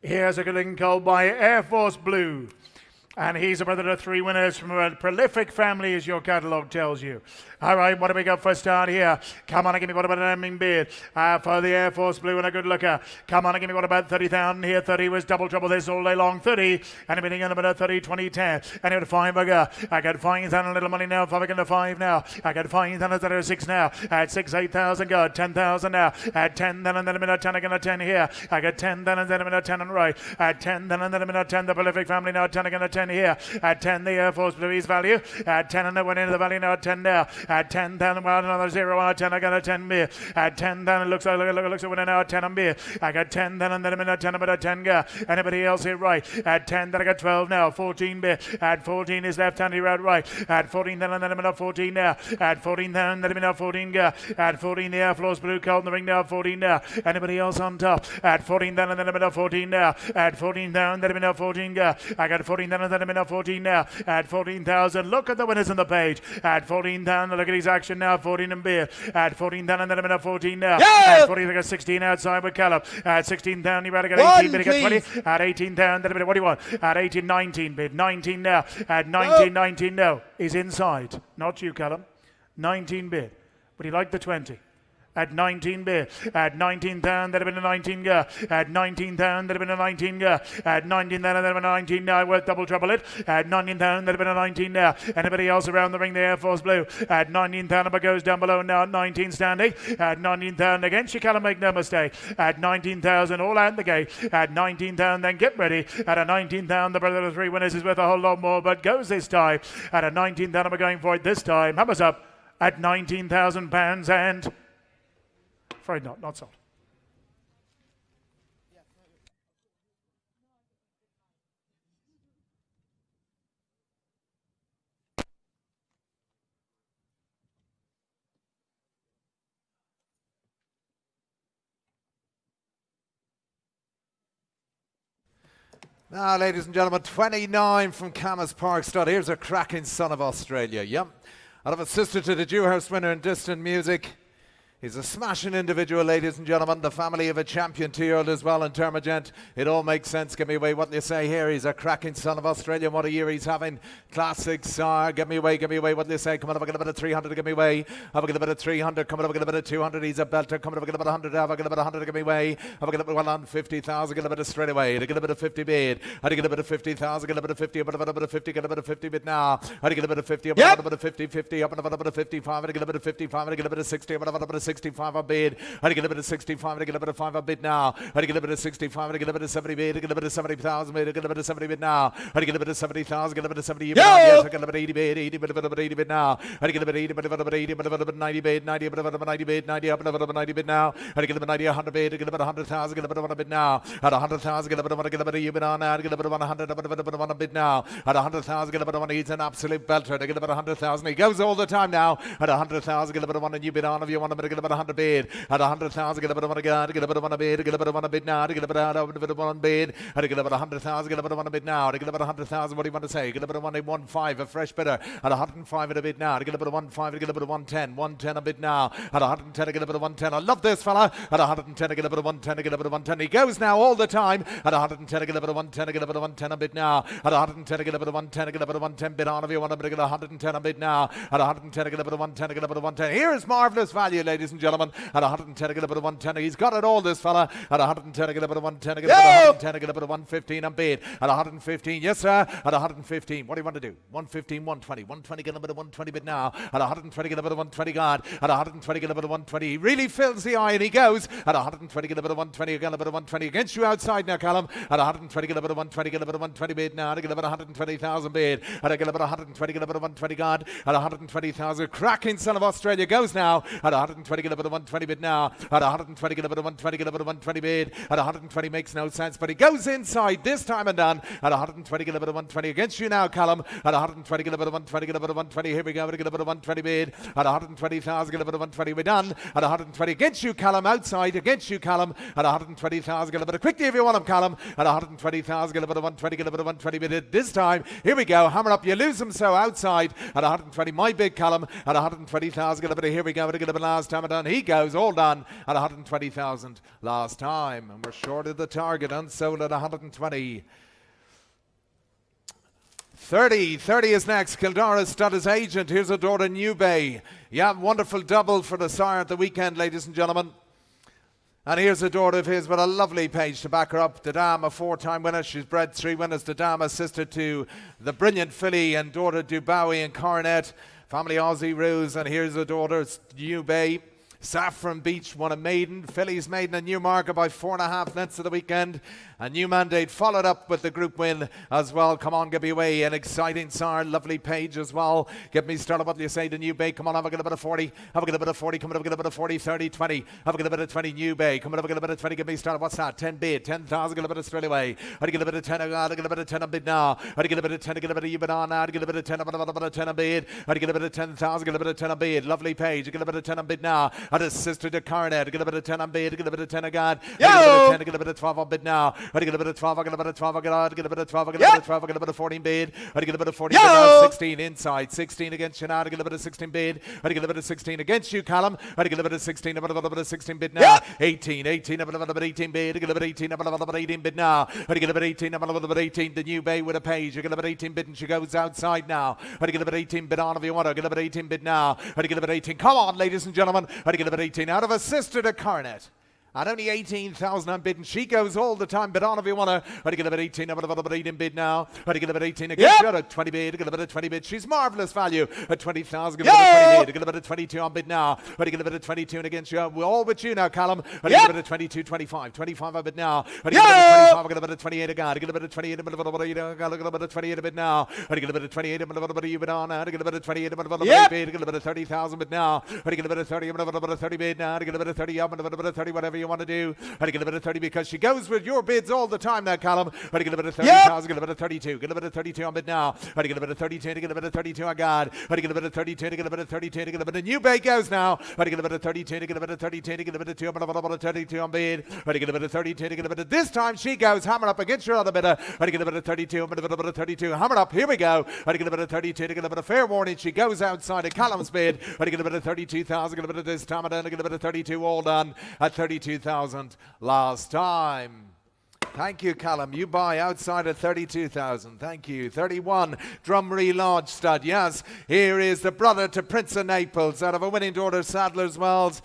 Here's a good-looking colt by Air Force Blue. And he's a brother of 3 winners from a prolific family, as your catalogue tells you. All right, what do we got for a start here? Come on and give me what about an aiming bid for the Air Force Blue and a good looker. Come on and give me what about 30,000 here. 30 was double trouble this all day long. 30, and a bidding on about 30, 20, 10. And at 5 I go. I got 5,000 a little money now. 5 again to 5 now. I got 5,000 at 6 now. At 6, 8,000 go. 10,000 now. At 10, then and then a minute 10 again at 10 here. I got 10, then and then a minute 10 and right. At 10, then and then a minute 10. The prolific family now. 10 again at 10 here. At 10, the Air Force Blue is value. At 10, and then went into the value now at 10 now. At 10, then well, another 0 at 10. I got a 10 beer. At 10, then it looks like looks like winning now at 10 and beer. I got 10, then and then a minute 10 about a 10 go. Anybody else here right? At 10, then I got 12 now. 14 beer. At 14 is left-handed out right. At 14, then and then a minute 14 now. At 14, then a minute 14 go. At 14, the Air Force Blue cold in the ring now. 14 now. Anybody else on top? At 14, then and then a minute 14 now. At 14 down, then a minute 14 go. I got 14, then and then a minute 14 now. At 14,000, look at the winners on the page. At 14 down, look at his action now. 14 and beer. At 14 down, and then a minute 14 now. Yeah! At 14, they got 16 outside with Callum. At 16 down, you better get 18 bid, got 20. At 18 down, then a minute, what do you want? At 18, 19 bid. 19 now. At 19, 19 no. He's inside. Not you, Callum. 19 bid. But he liked the 20. At 19 bid. At 19 down, that'd have been a 19 go. At 19 down, that'd have been a 19 go. At 19 down, that'd have been a 19 now. Worth double trouble it. At 19 down, that'd have been a 19 now. Anybody else around the ring? The Air Force Blue. At 19 down, number goes down below now. At 19 standing. At 19 down again. She can't make no mistake. At 19,000, all out the gate. At 19 down, then get ready. At a 19 down, the brother of the 3 winners is worth a whole lot more, but goes this time. At a 19 down, we're going for it this time. Hammers up at £19,000 and. Afraid not sold. Now, ladies and gentlemen, 29 from Camas Park Stud. Here's a cracking son of Australia. Yep. Out of a sister to the Dewhurst winner in distant music. He's a smashing individual, ladies and gentlemen. The family of a champion 2-year-old as well in Termagant. It all makes sense. Give me away. What do you say here? He's a cracking son of Australia. What a year he's having. Classic star. Give me away. Give me away. What do you say? Come on, have a bit of 300. Give me away. Have a bit of 300. Come on, have a bit of 200. He's a belter. Come on, have a bit of 100. Have a bit of 100. Give me away. Have a bit of 150,000. Get a bit of straight away. Get a bit of 50 bid. I get a bit of 50,000. Get a bit of 50. A bit of 50. Get a bit of 50 bid now. I get a bit of 50. A bit of 50. 50. Up and a bit of 55. I get a bit of 55. I get a bit of 60. A bit of 65. A bid. I get a bit of 65, I get a bit of 5 a bid now. I get a bit of 65, I get a bit of 70 bid, I get a bit of 70,000 bid, I get a bit of 70 bid now. I get a bit of 70,000, get a bit of 70 bid. Yes, I get a bit of 80 bid, 80 bit of 80 bid now. I get a bit of 80 bit of 80 bit of 90 bid, 90 bit of 90 bid, 90 up and a bit of 90 bid now. I get a bit of 90, 100 bid, I get a bit of 100,000, get a bit of 1 bid now. At 100,000, get a bit of 1, get a bit of you bid on now. I get a bit of 100, a bit of 1 bid now. At 100,000, get a bit of 1, he's an absolute belter. I get a bit of 100,000, he goes all the time now. At 100,000, get a bit of 1 and you bid on if you want a bit, get a bit of 100 bid. At 100,000, get a bit of 1 again, get a bit of 1 bid, get a bit of 1 bid now, get a bit of 1 bid, I get a bit of 100,000, get a bit of 1 bid now, I get a bit of 100,000, what do you want to say? Get a bit of 115, a fresh bidder, at 105 at a bid now, I get a bit of 15, I get a bit of 110, 110 a bid now, at 110 I get a bit of 110, I love this fella, at 110 I get a bit of 110, I get a bit of 110, he goes now all the time, at 110 I get a bit of 110, I get a bit of 110 a bid now, at 110 I get a bit of 110, I get a bit of 110 bid on if you want a bit, I get 110 a bid now, at 110 I get a bit of 110, I get a bit of 110, here is marvellous value, ladies and gentlemen, at 110 I get a bit of 110, he's got it all, this fella. At 110, I get a bit of 110, I get a bit of 110, I get a bit of 115, I'm bid. At 115, yes, sir. At 115, what do you want to do? 115, 120. 120, get a bit of 120 bid now. At 120, get a bit of 120 guard. At 120, get a bit of 120. He really fills the eye and he goes. At 120, get a bit of 120, again a bit of 120 against you outside now, Callum. At 120, get a bit of 120, get a bit of 120 bid now. I get a bit of 120,000 bid. And I get a bit of 120, get a bit of 120 guard. At 120,000, cracking son of Australia goes now. At 120, get a bit of 120 bid now. At 120, get a bit of 120, get a bit of 120 bid. At 120 makes no sense, but he goes inside this time and done. At 120, get a bit of 120 against you now, Callum. At 120, get a bit of 120, get a bit of 120. Here we go, get a bit of 120 bid. At 120,000, get a bit of 120. We're done. At 120 against you, Callum. Outside against you, Callum. At 120,000, get a bit of quickly if you want him, Callum. At 120,000, get a bit of 120, get a bit of 120 bid. This time, here we go. Hammer up, you lose him so outside. At 120, my big Callum. At 120,000, get a bit of here we go. Get a bit last time and done. He goes all done. At 120,000 last time. And we're short of the target, unsold at 120. 30 is next. Kildara stud his agent. Here's a door to New Bay. Yeah, wonderful double for the sire at the weekend, ladies and gentlemen. And here's a daughter of his with a lovely page to back her up. The Dame, a 4-time winner. She's bred 3 winners. The Dame, a sister to the brilliant filly and daughter Dubowie and Coronet. Family Aussie Ruse. And here's a daughter, New Bay. Saffron Beach won a maiden. Filly's maiden a new marker by 4.5 lengths of the weekend. A new mandate followed up with the group win as well. Come on, give me away. An exciting sire. Lovely page as well. Get me started. What do you say to New Bay? Come on, have a get a bit of 40. Have a get a bit of 40. Come on, have a get a bit of 40, 30, 20. Have a get a bit of 20. New Bay. Come on, have a get a bit of 20. Get me started. What's that? 10 bid. 10,000. Get a bit of straight away. I'd get a bit of 10. I'd get a bit of 10 a bid now. I'd get a bit of 10. Get a bit of you bid on. I'd get a bit of 10. A bit of 10 a bid. I'd get a bit of 10,000. Get a bit of 10 a bid. Lovely page. Get a bit of 10 a bid now. I'd a sister to Coronet. Get a bit of 10 on bid. Get a bit of 10 again. Get a bit of 10. Get a bit of 12 on bid now. I'd get a bit of 12. I get a bit of 12. I get a bit of 12. I get a bit of 12. I get a bit of 14 bid. I'd get a bit of 14 bid now. 16 inside. 16 against you now. I'd get a bit of 16 bid. I'd get a bit of 16 against you, Callum. I'd get a bit of 16. A bit of 16 bid now. 18. A bit of 18 bid. I get a bit of 18. A bit of 18 bid now. I'd get a bit of 18. A bit of 18. The New Bay with a page. I get a bit of 18 bid and she goes outside now. I'd get a bit of 18 bid on if you want to. I get a bit of 18 bid now. I'd get a bit of 18. Come on, ladies and gentlemen. I'd get a bit of 18 out of a sister to Coronet. At only 18,000 unbidden. She goes all the time. Bid on if you want to. I'd get a bit 18. I'm about 18 bid now. I'd get a bit 18 again. She had a 20 bid. Get a bit of 20 bid. She's marvellous value. At 20,000. Get a bit of 20 bid. Get a bit of 22 on bid now. I'd get a bit of 22 and against you. We're all with you now, Callum. I'd get a bit of 22, 25. 25 on bid now. I'd get a bit of 25. I get a bit of 28 again. I'd get a bit of 28. A bit of 28. I get a bit of 28 a bid now. I'd get a bit of 28. A bit of you bid on. I'd get a bit of 28. A bit of bid. I'd get a bit of 30,000 bid now. I'd get a bit of 30. A bit of 30 bid now. I'd get a bit of 30 up. A bit of 30 whatever you want to do. How to get a bit of 30 because she goes with your bids all the time now, Callum. How to get a bit of 30,000, get a bit of 32, get a bit of 32 on bid now. How to get a bit of 32 to get a bit of 32 on God. How to get a bit of 32 to get a bit of 32 to get a bit of new bait goes now. How to get a bit of 32 to get a bit of 32 to get a bit of 2, but a bit of 32 on bid. How to get a bit of 32 to get a bit of this time she goes hammer up against your other bidder. How to get a bit of 32, a bit of 32, hammer up. Here we go. How to get a bit of 32 to get a bit of fair warning. She goes outside of Callum's bid. How to get a bit of 32,000, get a bit of this time, and get a bit of 32 all done at 32,000 last time. Thank you, Callum. You buy outside of 32,000. Thank you. 31, Drumree Lodge stud. Yes, here is the brother to Prince of Naples out of a winning daughter, Sadler's Wells.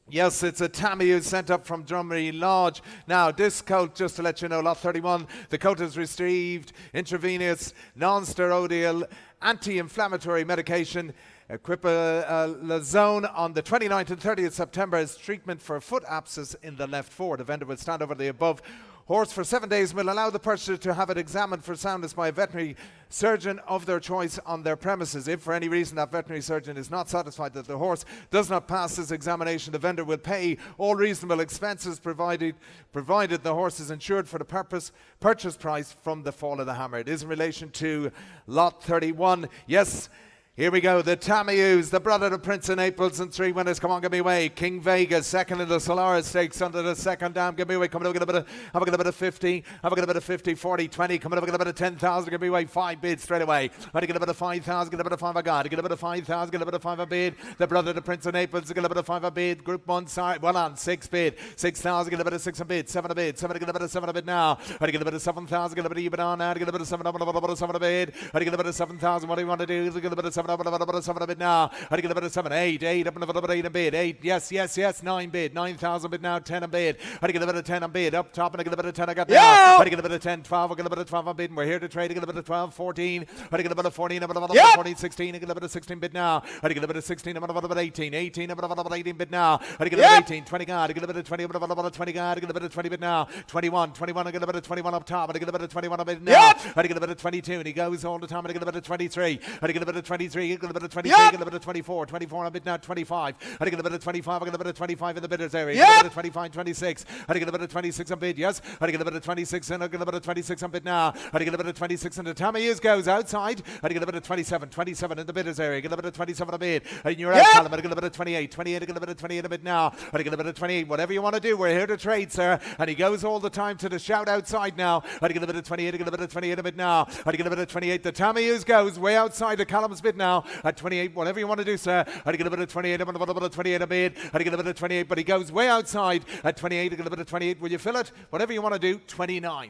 Yes, it's a Tammy who's sent up from Drumree Lodge. Now, this coat, just to let you know, lot 31, the coat has received intravenous non-steroidal anti-inflammatory medication, Quipalazone, on the 29th and 30th September as treatment for foot abscess in the left foot. The vendor will stand over the above horse for 7 days and will allow the purchaser to have it examined for soundness by a veterinary surgeon of their choice on their premises. If for any reason that veterinary surgeon is not satisfied that the horse does not pass this examination, the vendor will pay all reasonable expenses provided the horse is insured for the purchase price from the fall of the hammer. It is in relation to lot 31. Yes. Here we go, the Tamayus, the brother to Prince of Naples, and 3 winners. Come on, give me away. King Vegas, second in the Solaris Stakes under the second dam. Give me away. Come on, have a bit of 50. Have a bit of 50, 40, 20. Come on, have a bit of 10,000. Give me away. 5 bids straight away. How to get a bit of 5,000. Get a bit of 5 a god. Get a bit of 5,000. Get a bit of 5 a bid. The brother to Prince of Naples. Get a bit of 5 a bid. Group 1 side. Well on. 6 bid. 6,000. Get a bit of 6 a bid. 7 a bid. 7 get a bit of 7 a bid now. How to get a bit of 7,000. Get a bit of even on now. Get a bit of 7 a bid. How to get a bit of 7,000. What do you want to do? Get a bit of 7 a bit of 7 a bid now. How to get a bit of 7, 8 up and a bit of 8 a bid. 8, yes, 9 bid. 9,000 bid now, 10 a bid. How to get a bit of 10 a bid. Up top and I get a bit of 10 I got now. How to get a bit of 10, 12, I get a bit of 12 a bid. And we're here to trade. I get a bit of 12, 14. How to get a bit of 14, a bit of 14, 16. I get a bit of 16 bid now. How to get a bit of 16, a bit of 18. 18, a bit of 18 bid now. How to get a bit of 18, 20 guard. I get a bit of 20, a bit of 20 guard. I get a bit of 20 bid now. 21, I get a bit of 21 up top. I get a bit of 21 a bid now. How to get a bit of 22 and he goes all the time. I get a bit of 23. How to get a bit of 23. I get a bit of 23. I get a bit of 24. 24 on bid now, 25. How to get a bit of 25. I get a bit of 25 in the bidders area. Get a bit of 25, 26. How to get a bit of 26 on bid, yes. How to get a bit of 26 and I get a bit of 26 on bid now. How to get a bit of 26 and the Tamayus goes outside. How to get a bit of 27 in the bidders area. Get a bit of 27 on bid. And you're out, Callum. How to get a bit of 28. I get a bit of 28 a bid now. How to get a bit of 28. Whatever you want to do, we're here to trade, sir. And he goes all the time to the shout outside now. How to get a bit of 28. I get a bit of 28 a bid now. How to get a bit of 28. The Tamayus goes way outside the Callum's bid now. At 28, whatever you want to do, sir. How to get a bit of 28, a bit of 28 a bid. How to get a bit of 28, but he goes way outside at 28. I get a bit of 28. Will you fill it? Whatever you want to do. 29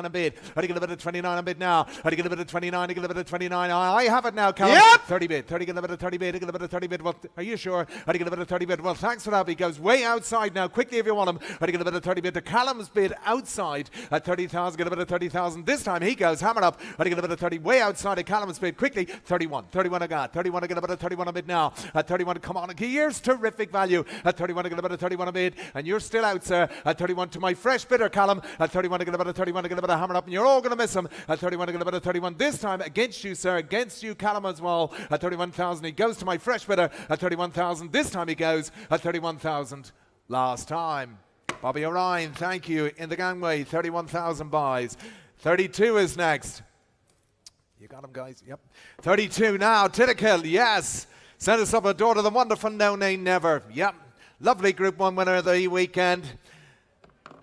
a bid. How to get a bit of 29 a bid now. How to get a bit of 29. I get a bit of 29. I have it now, Callum. 30 bid. 30, get a bit of 30 bid. I get a bit of 30 bid. Well, are you sure? How to get a bit of 30 bid? Well, thanks for that. He goes way outside now. Quickly, if you want him. How to get a bit of 30 bid. The Callum's bid outside at 30,000. Get a bit of 30,000. This time he goes hammer up. How to get a bit of 30 way outside of Callum's bid. Quickly, 31 I got. 31 I get a bit of 31 a bid now. At 31, come on. Here's terrific value. At 31 I get a bit of 31 a bid. And you're still out, sir. At 31 to my fresh bidder, Callum. At 31 I get a bit of 31 I get a bit of hammer up. And you're all going to miss him. At 31 I get a bit of 31. This time against you, sir. Against you, Callum, as well. At 31,000 he goes to my fresh bidder. At 31,000 this time he goes. At 31,000 last time. Bobby O'Ryan, thank you. In the gangway, 31,000 buys. 32 is next. You got him, guys? Yep. 32 now. Tiddikill, yes. Send us up a daughter, the wonderful No Name Never. Yep. Lovely Group 1 winner of the weekend.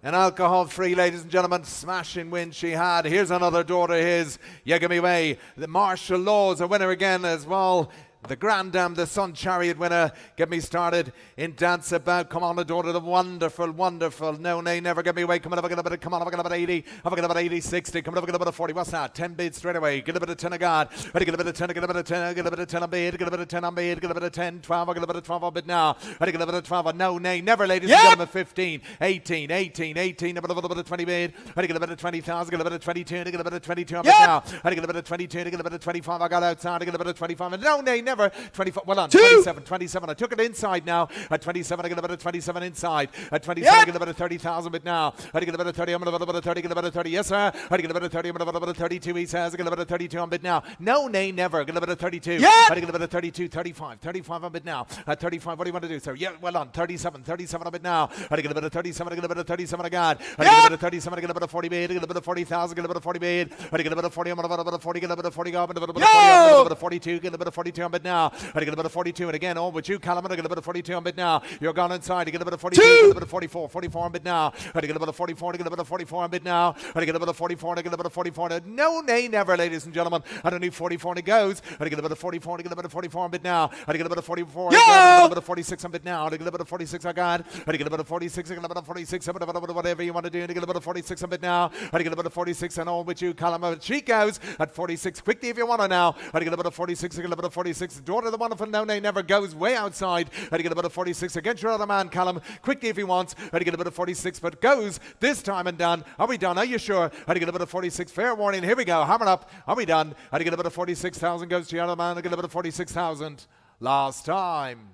An alcohol-free, ladies and gentlemen, smashing win she had. Here's another daughter of his. You give me away. The Martial Laws, a winner again as well. The Grand Dame, the Sun Chariot winner. Get me started in Dance About. Come on, the daughter, the wonderful, wonderful No Name Never. Get me away. Come on, have a bit. Come on, have a bit 80. Have a bit 80, 60. Come on, have a bit 40. What's that? 10 bids straight away. Get a bit of 10 of God. Ready, get a bit of 10. Get a bit of 10. Get a bit of 10 on bid. Get a bit of 10 on bid. Get a bit of 10. 12. I get a bit of 12 on bid now. Ready, get a bit of 12 on No Name Never, ladies and gentlemen. 15, 18. A bit of 20 bid. Ready, get a bit of 20,000. Get a bit of 22. Get a bit of 22 on bid now. Ready, get a bit of 22. Get a bit of 25. I got outside. I get a bit of 25. And No Name never. 25, well on, 27, 27. I took it inside now. At 27, I get a bit of 27 inside. At 27, I get a bit of 30,000 bit now. I get a bit of 30, I'm going to get a bit of 30, get a bit of 30. Yes, sir. I get a bit of 30, I'm going to get a bit of 32, he says. I get a bit of 32 on bid now. No, nay, never. Get a bit of 32. I get a bit of 32, 35. 35 on bid now. At 35, what do you want to do, sir? Yeah, well on, 37, 37 on bid now. I get a bit of 37, I get a bit of 37 on God. I get a bit of 37, I get a bit of 40 bid. I get a bit of 40,000, get a bit of 40 bid. I get a bit of 40, I'm going to get a bit of 40, get a bit of 40, get a bit of 40, get a bit of 42, get a bit of 42 on bid now. I get a bit of 42, and again, all with you, Callum, I get a bit of 42 on bid now. You're gone inside, you get a bit of 42, get a bit of 44, 44 on bid now. I get a bit of 44, I get a bit of 44 on bid now. I get a bit of 44, I get a bit of 44. No, nay, never, ladies and gentlemen. I don't need 44 and it goes. I get a bit of 44, I get a bit of 44 on bid now. I get a bit of 44, I get a bit of 46 on bid now. I get a bit of 46 on God. I get a bit of 46, I get a bit of 46, a bit of whatever you want to do. I get a bit of 46 on bid now. I get a bit of 46 and all with you, Callum. She goes at 46 quickly if you want to now. I get a bit of 46, I get a bit of 46. Daughter of the wonderful No Nay Never goes way outside. I get a bit of 46 against your other man, Callum. Quickly if he wants. I get a bit of 46, but goes this time and done. Are we done? Are you sure? I get a bit of 46. Fair warning. Here we go. Hammer up. Are we done? I get a bit of 46,000 goes to your other man. I get a bit of 46,000. Last time.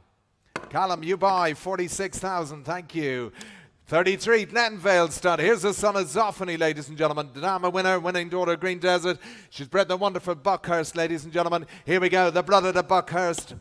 Callum, you buy 46,000. Thank you. 33, Glenvale stud. Here's the son of Zoffany, ladies and gentlemen. Dama winner, winning daughter, Green Desert. She's bred the wonderful Buckhurst, ladies and gentlemen. Here we go, the blood of the Buckhurst.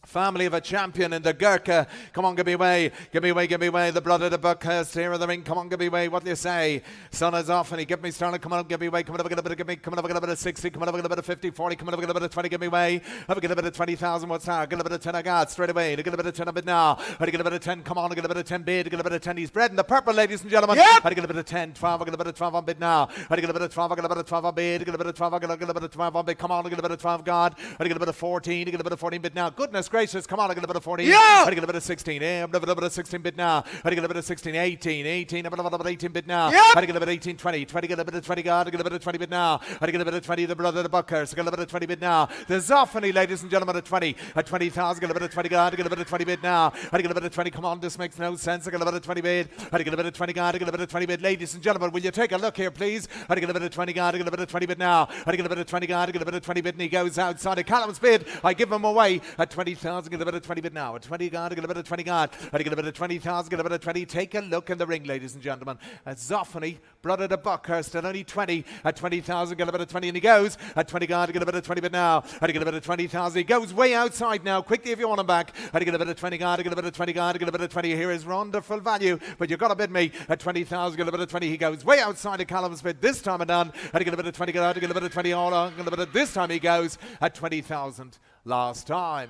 Family of a champion in the Gurkha. Come on, give me away. Give me away, give me away. The blood of the Buckhurst here in the ring. Come on, give me away. What do you say? Son is off and he give me started. Come on, give me away. Come on, get a bit of, give me. Come on, get a bit of 60. Come on, get a bit of 50, 40. Come on, get a bit of 20. Give me away. Have a get a bit of 20,000. What's that? Get a bit of 10 I got straight away. Get a bit of 10 a bit now. I get a bit of 10. Come on, get a bit of 10 bid. Get a bit of 10. He's bred in the purple, ladies and gentlemen. I get a bit of 10, 12. I get a bit of 12 on bid now. I get a bit of 12. I get a bit of 12 on bid. Get a bit of 12. I get a bit of 12 on bid. Come on, get a bit of 12. God. I get a bit of 14. I get a bit of 14 bid now. Goodness gracious. Come on, I get a bit of 14. I get a bit of 16. I'm a bit of 16 bit now. I get a bit of 16, 18, 18. I'm a bit of 18 bit now. I get a bit of 18, 20. 20 get a bit of 20 God. I get a bit of 20 bit now. I get a bit of 20. The brother of the Buckhurst. I get a bit of 20 bit now. The Zoffany, ladies and gentlemen, at 20. At 20,000. Get a bit of 20 God. I get a bit of 20 bit now. I get a bit of 20. Come on, this makes no sense. I get a bit of 20 bit. I get a bit of 20 God. I get a bit of 20 bit. Ladies and gentlemen, will you take a look here, please? I get a bit of 20 God. I get a bit of 20 bit now. I get a bit of 20 God. I get a bit of 20 bit. And he goes outside of Callum's bid. I give him away at 20,000. Get a bit of 20 bit now. At 20 God. I get a bit of 20 God. I get a bit of 20,000, get a bit of 20. Take a look in the ring, ladies and gentlemen. At Zoffany, brother to Buckhurst, at only 20. At 20,000, get a bit of 20, and he goes. At 20 God, get a bit of 20 bit now. I get a bit of 20,000. He goes way outside now. Quickly if you want him back. I get a bit of 20 God, I get a bit of 20 God, I get a bit of 20. Here is wonderful value, but you've got to bid me. At 20,000, get a bit of 20. He goes way outside of Callum's bid. This time and done. I get a bit of 20 God, I get a bit of 20 all on. Get a bit of this time he goes at 20,000. Last time.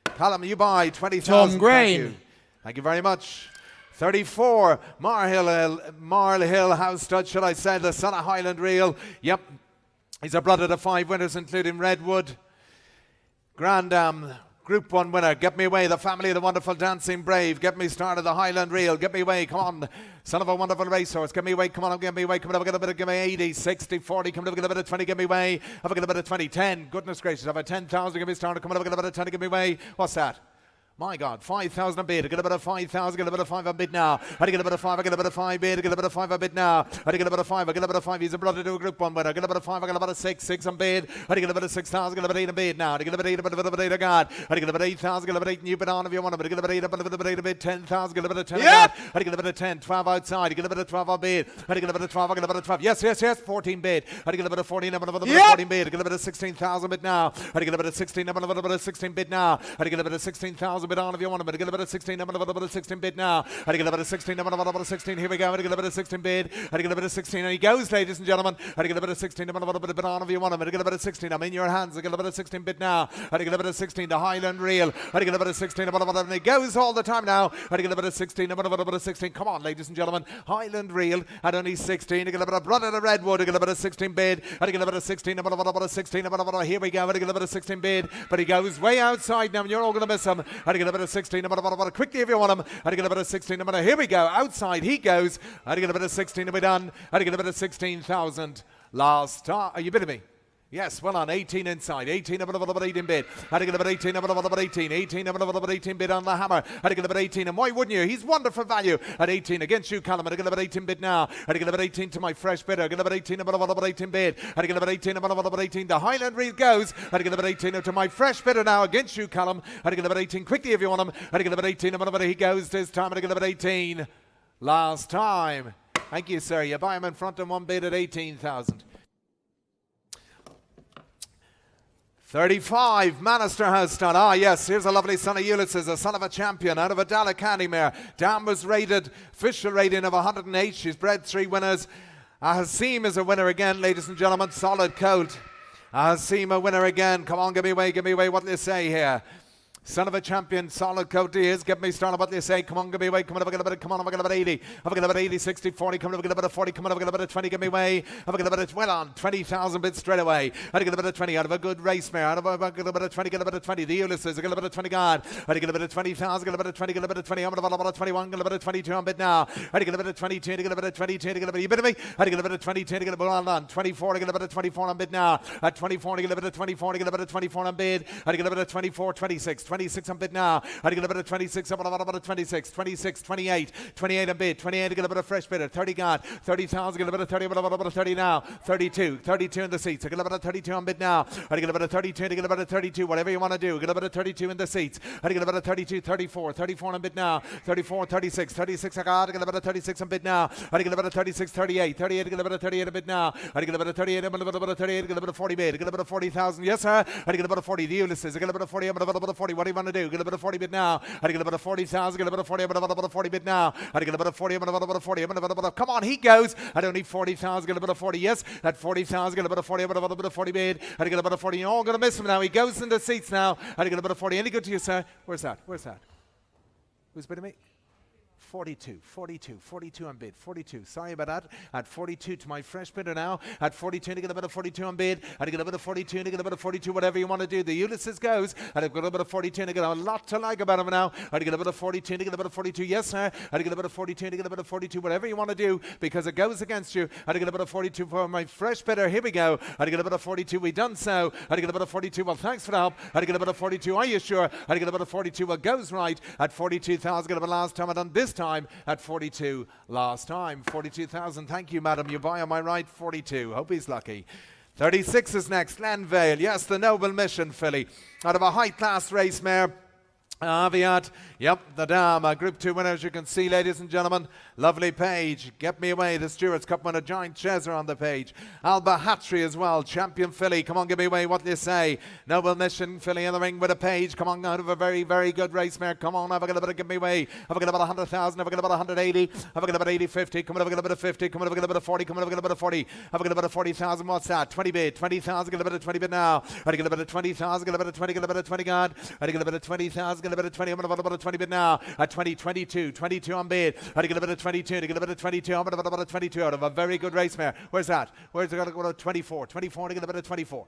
Callum, you buy 20,000. Tom Grain. Thank you very much. 34, Marl Hill House Stud, should I say, the son of Highland Reel. Yep, he's a brother to 5 winners, including Redwood. Grandam, Group 1 winner. Get me away, the family of the wonderful Dancing Brave. Get me started, the Highland Reel. Get me away, come on. Son of a wonderful racehorse. Get me away, come on, get me away. Come on, get a bit of, give me 80, 60, 40. Come on, get a bit of 20, get me away. Have a get a bit of 20, 10. Goodness gracious, have a 10,000, give me started. Come on, get a bit of 10, get me away. What's that? My God, 5,000 a bid. I get a bit of 5,000, get a bit of 5 a bid now. I get a bit of 5, I get a bit of 5 bid, I get a bit of 5 a bid now. I get a bit of 5, I get a bit of 5. He's a brother to a Group 1 winner. I get a bit of 5, I get a bit of 6, 6 on bid. I get a bit of 6,000, get a bit of 8 a bid now. I get a bit of 8, a bit of 8 a God. I get a bit of 8,000, get a bit of 8 new bid on if you want it. I get a bit of 8, a bit of 8 a bid, 10,000, get a bit of 10 a God. I get a bit of 10, 12 outside. I get a bit of 12 on bid. I get a bit of 12, I get a bit of 12. Yes, yes, yes, 14 bid. I get a bit of 14, a bit of 14 bid. I get a bit of 16,000 bid now. I get a bit of 16, a bit of 16 bid now. I get a bit of 16,000 bid on if you want it. I get a bit of 16, a bit of 16 bid now. I get a bit of 16, a bit of 16. Here we go. I get a bit of 16 bid. I get a bit of 16, and he goes, ladies and gentlemen. I get a bit of 16, a bit of bid on if you want him. I get a bit of 16. I'm in your hands. I get a bit of 16 bid now. I get a bit of 16. The Highland Reel. I get a bit of 16, a bit of and he goes all the time now. I get a bit of 16, a bit of 16. Come on, ladies and gentlemen. Highland Reel at only 16. I get a bit of brother to Redwood. I get a bit of 16 bid. I get a bit of 16, a bit of 16, a bit of here we go. I get a bit of 16 bid, but he goes way outside now, and you're all going to miss him. I get a bit of 16, a bit of quickly if you want him. I get a bit of 16, a bit of here we go. Outside he goes. I get a bit of 16 to be done. I get a bit of 16,000. Last time. Are you bidding me? Yes, well on, 18 inside, 18 about 18 bid. Had to get about 18 about 18, 18 about 18 bid on the hammer. Had to get about 18, and why wouldn't you? He's wonderful value at 18 against you, Callum. Had to get about 18 bid now. Had to get about 18 to my fresh bidder. Get about 18 about 18 bid. Had to get about 18 about 18. The Highland Reel goes. Had to get about 18 to my fresh bidder now against you, Callum. Had to get about 18 quickly if you want him. Had to get about 18 about he goes this time. Had to get about 18 last time. Thank you, sir. You buy him in front of one bid at 18,000. 35, Manister has done. Ah, yes, here's a lovely son of Ulysses, a son of a champion out of a Dallacanny mare. Dam was rated, official rating of 108. She's bred 3 winners. Hasim is a winner again, ladies and gentlemen. Solid colt. Hasim a winner again. Come on, give me away. What do you say here? Son of a champion, solid coat he is. Get me started. What do you say? Come on, give me away. Come on, have a get a bit. Come on, have a get a bit 80. Have a get a bit 80, 60, 40. Come on, have a get a bit of 40. Come on, have a get a bit of 20. Give me away. Have a get a bit of, well on, 20,000 bits straight away. Had to get a bit of 20 out of a good race mare. Out of a get a bit of 20, get a bit of 20. The Ulysses, get a bit of 20 guard. Had to get a bit of 20,000, get a bit of 20, get a bit of 20. I'm going to about 21, get a bit of 22 on bid now. Had to get a bit of 22, to get a bit of 22, to get a bit, you bit of me? Had to get a bit of 22, to get a bit on 24, to get a bit of 24 on bid now. At 24, to get a bit of 24, to get a bit of 24 on bid. Had to get a bit of 24, 26, 26 on bid now. Had to get a bit of 26, about a 26, 26, 28, 28 on bid, 28 to get a bit of fresh bidder, 30 gone, 30,000, get a bit of 30, about a 30 now, 32, 32 in the seats, I get a bit of 32 on bid now, had to get a bit of 32, to get a bit of 32, whatever you want to do, get a bit of 32 in the seats, had to get a bit of 32, 34, 34 on bid now, 34, 36, 36 I got, to get a bit of 36 on bid now, had to get a bit of 36, 38, 38 to get a bit of 38 on bid now, had to get a bit of 38, a bit of 38, get a bit of 40 bid, get a bit of 40,000, yes sir, had to get a bit of 40, the Ulysses, I get a bit of 40, a bit of 40, what do you want to do, get a bit of 40 bid now, had to get a bit of 40,000, get a bit of 40, a bit of 40 bid now. Had to get a bit of 40, a bit of 40, a bit of, come on, he goes. I don't need 40,000, get a bit of 40, yes. At 40,000, get a bit of 40, a bit of 40 bid. Had to get a bit of 40, you're all going to miss him now. He goes in the seats now. Had to get a bit of 40. Any good to you, sir? Where's that? Where's that? Who's bidding me? 42, 42, 42 on bid, 42. Sorry about that. At 42 to my fresh bidder now. At 42 to get a bit of 42 on bid. Had to get a bit of 42 to get a bit of 42, whatever you want to do. The Ulysses goes. Had to get a bit of 42 to get a lot to like about him now. Had to get a bit of 42 to get a bit of 42. Yes, sir. Had to get a bit of 42 to get a bit of 42, whatever you want to do, because it goes against you. Had to get a bit of 42 for my fresh bidder. Here we go. Had to get a bit of 42. We done so. Had to get a bit of 42. Well, thanks for the help. Had to get a bit of 42. Are you sure? Had to get a bit of 42. Well, goes right. At 42,000, get a bit last time. I done this time at 42 last time. 42,000. Thank you, madam. You buy on my right. 42. Hope he's lucky. 36 is next. Glenvale. Yes, the Noble Mission filly. Out of a high-class race mare. Aviat, yep, the dam, a Group 2 winner, as you can see, ladies and gentlemen. Lovely page, get me away, the Stewards Cup winner, Giant Cheser on the page. Alba Hatchery as well, champion filly, come on, give me away, what do you say? Noble Mission filly in the ring with a page, come on, out of a very, very good race mare, come on, have a bit of give me away, have a get about 100,000, have a get about 180, have a get about 80, 50, come on, have a get a bit of 50, come on, have a get a bit of 40, come on, have a get a bit of 40, have a get a bit of 40,000, what's that? 20 bid, 20,000, get a bit of 20 bid now, I get a bit of 20,000, get a bit of 20, get a bit of 20 guard, I get a bit of 20,000, get a bit of 20, I'm going to about a 20 bid now, at 20, 22, 22 on bid, I get a bit of 22, to get a bit of 22, I'm about a 22 out of a very good race mare. Where's that? Where's it going to go to 24, 24 to get a bit of 24,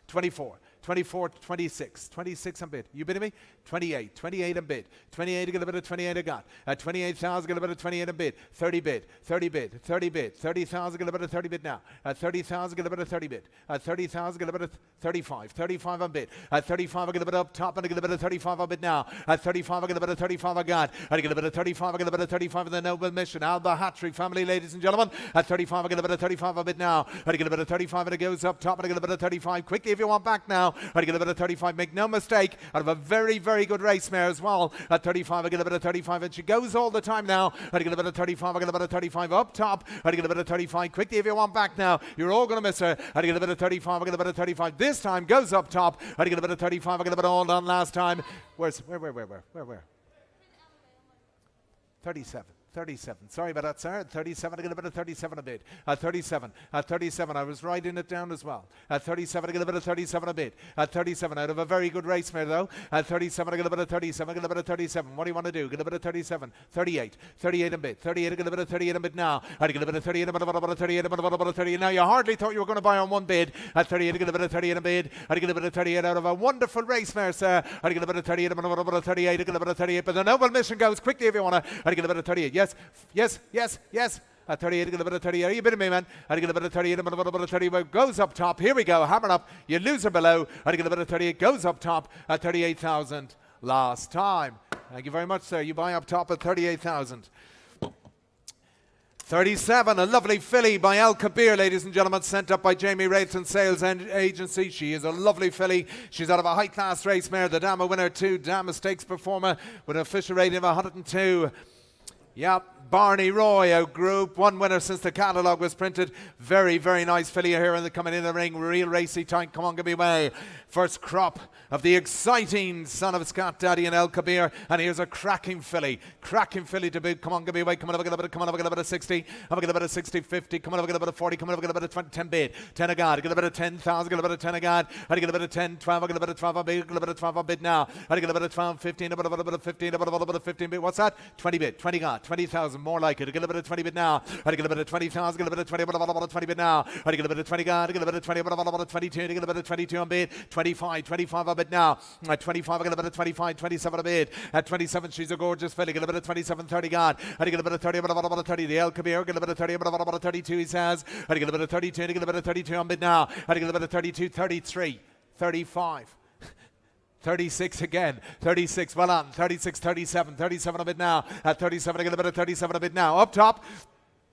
24. 24, 26, 26 on bid. You bidding me? 28, 28 on bid. 28 to get a bit of 28 I got. At 28,000, get a bit of 28 on bid. 30 bid, 30 bid, 30 bid. 30,000, get a bit of 30 bid now. At 30,000, get a bit of 30 bid. At 30,000, get a bit of 35, 35 on bid. At 35, I get a bit up top and I get a bit of 35 on bid now. At 35, I get a bit of 35 I got. I get a bit of 35, I get a bit of 35 in the Noble Mission. Alba Hatchery family, ladies and gentlemen. At 35, I get a bit of 35 on bid now. I get a bit of 35 and it goes up top and I get a bit of 35. Quickly if you want back now. I get a bit of 35. Make no mistake, out of a very, very good race mare as well. At 35, I get a bit of 35, and she goes all the time now. I get a bit of 35, I get a bit of 35 up top. I get a bit of 35 quickly if you want back now. You're all going to miss her. I get a bit of 35, I get a bit of 35. This time goes up top. I get a bit of 35, I get a bit of all done last time. Where? 37. 37. Sorry about that, sir. At 37, I get a bit of 37 a bid. At 37, I was writing it down as well. At 37, I get a bit of 37 a bid. At 37, out of a very good race mare though. At 37, I get a bit of 37. I get a bit of 37. What do you want to do? Get a bit of 37. 38. 38 a bid. 38, I get a bit of 38 a bid now. I get a bit of 38, a bit of 38, a bit of 38. Now you hardly thought you were going to buy on one bid. At 38, I get a bit of 38 a bid. I get a bit of 38 out of a wonderful race mare, sir. I get a bit of 38, a bit of 38, I get a bit of 38. But the Noble Mission goes quickly if you want to. I get a bit of 38. Yes, yes, yes, yes. At 38, I get a bit of 30. Are you bidding me, man? I get a bit of 38, a bit of 30. Goes up top. Here we go. Hammer up. You lose her below. I get a bit of 38. Goes up top at 38,000 last time. Thank you very much, sir. You buy up top at 38,000. 37, a lovely filly by Al Kabir, ladies and gentlemen, sent up by Jamie Rayton Sales Agency. She is a lovely filly. She's out of a high-class race mare, the Dama winner, 2 Dama Stakes performer with an official rating of 102. Yep, Barney Roy, a Group 1 winner since the catalogue was printed. Very, very nice filly here and coming in the ring. Real racy time. Come on, give me way. First crop of the exciting son of Scott Daddy and El Kabir. And here's a cracking filly. Cracking filly to boot. Come on, give me way. Come on, have a bit of, come on, have a bit of 60. Have a bit of 60, 50. Come on, have a bit of 40. Come on, have a bit of 20, 10 bid. 10 a god. Get a bit of 10,000. Get a bit of 10 a god. I get a bit of 10, 12. I get a bit of 12 a bid. Get a bit of 12 a bid now. I get a bit of 12, 15. A bit of 15. A bit of 15 bid. What's that? 20 bid. 20 god. 20,000. More like it. I get a bit of 20 bid now. I get a bit of 20,000. Get a bit of 20. A bit of 20 bid now. I get a bit of 20 god. I get a bit of 20. A bit of 22. I get a bit of 22 on bid. 25. 25 a bid now. At 25, I get a bit of 25, 27 a bid. At 27, she's a gorgeous filly. Get a bit of 27, 30 gone. I get a bit of 30, a bit of 30. The El Kabir, get a bit of 30, a bit of 32, he says. I get a bit of 32, I get a bit of 32 on bid now. I get a bit of 32, 33, 35. 36 again, 36, well on, 36, 37, 37 a bit now. At 37, I get a bit of 37 a bit now. Up top.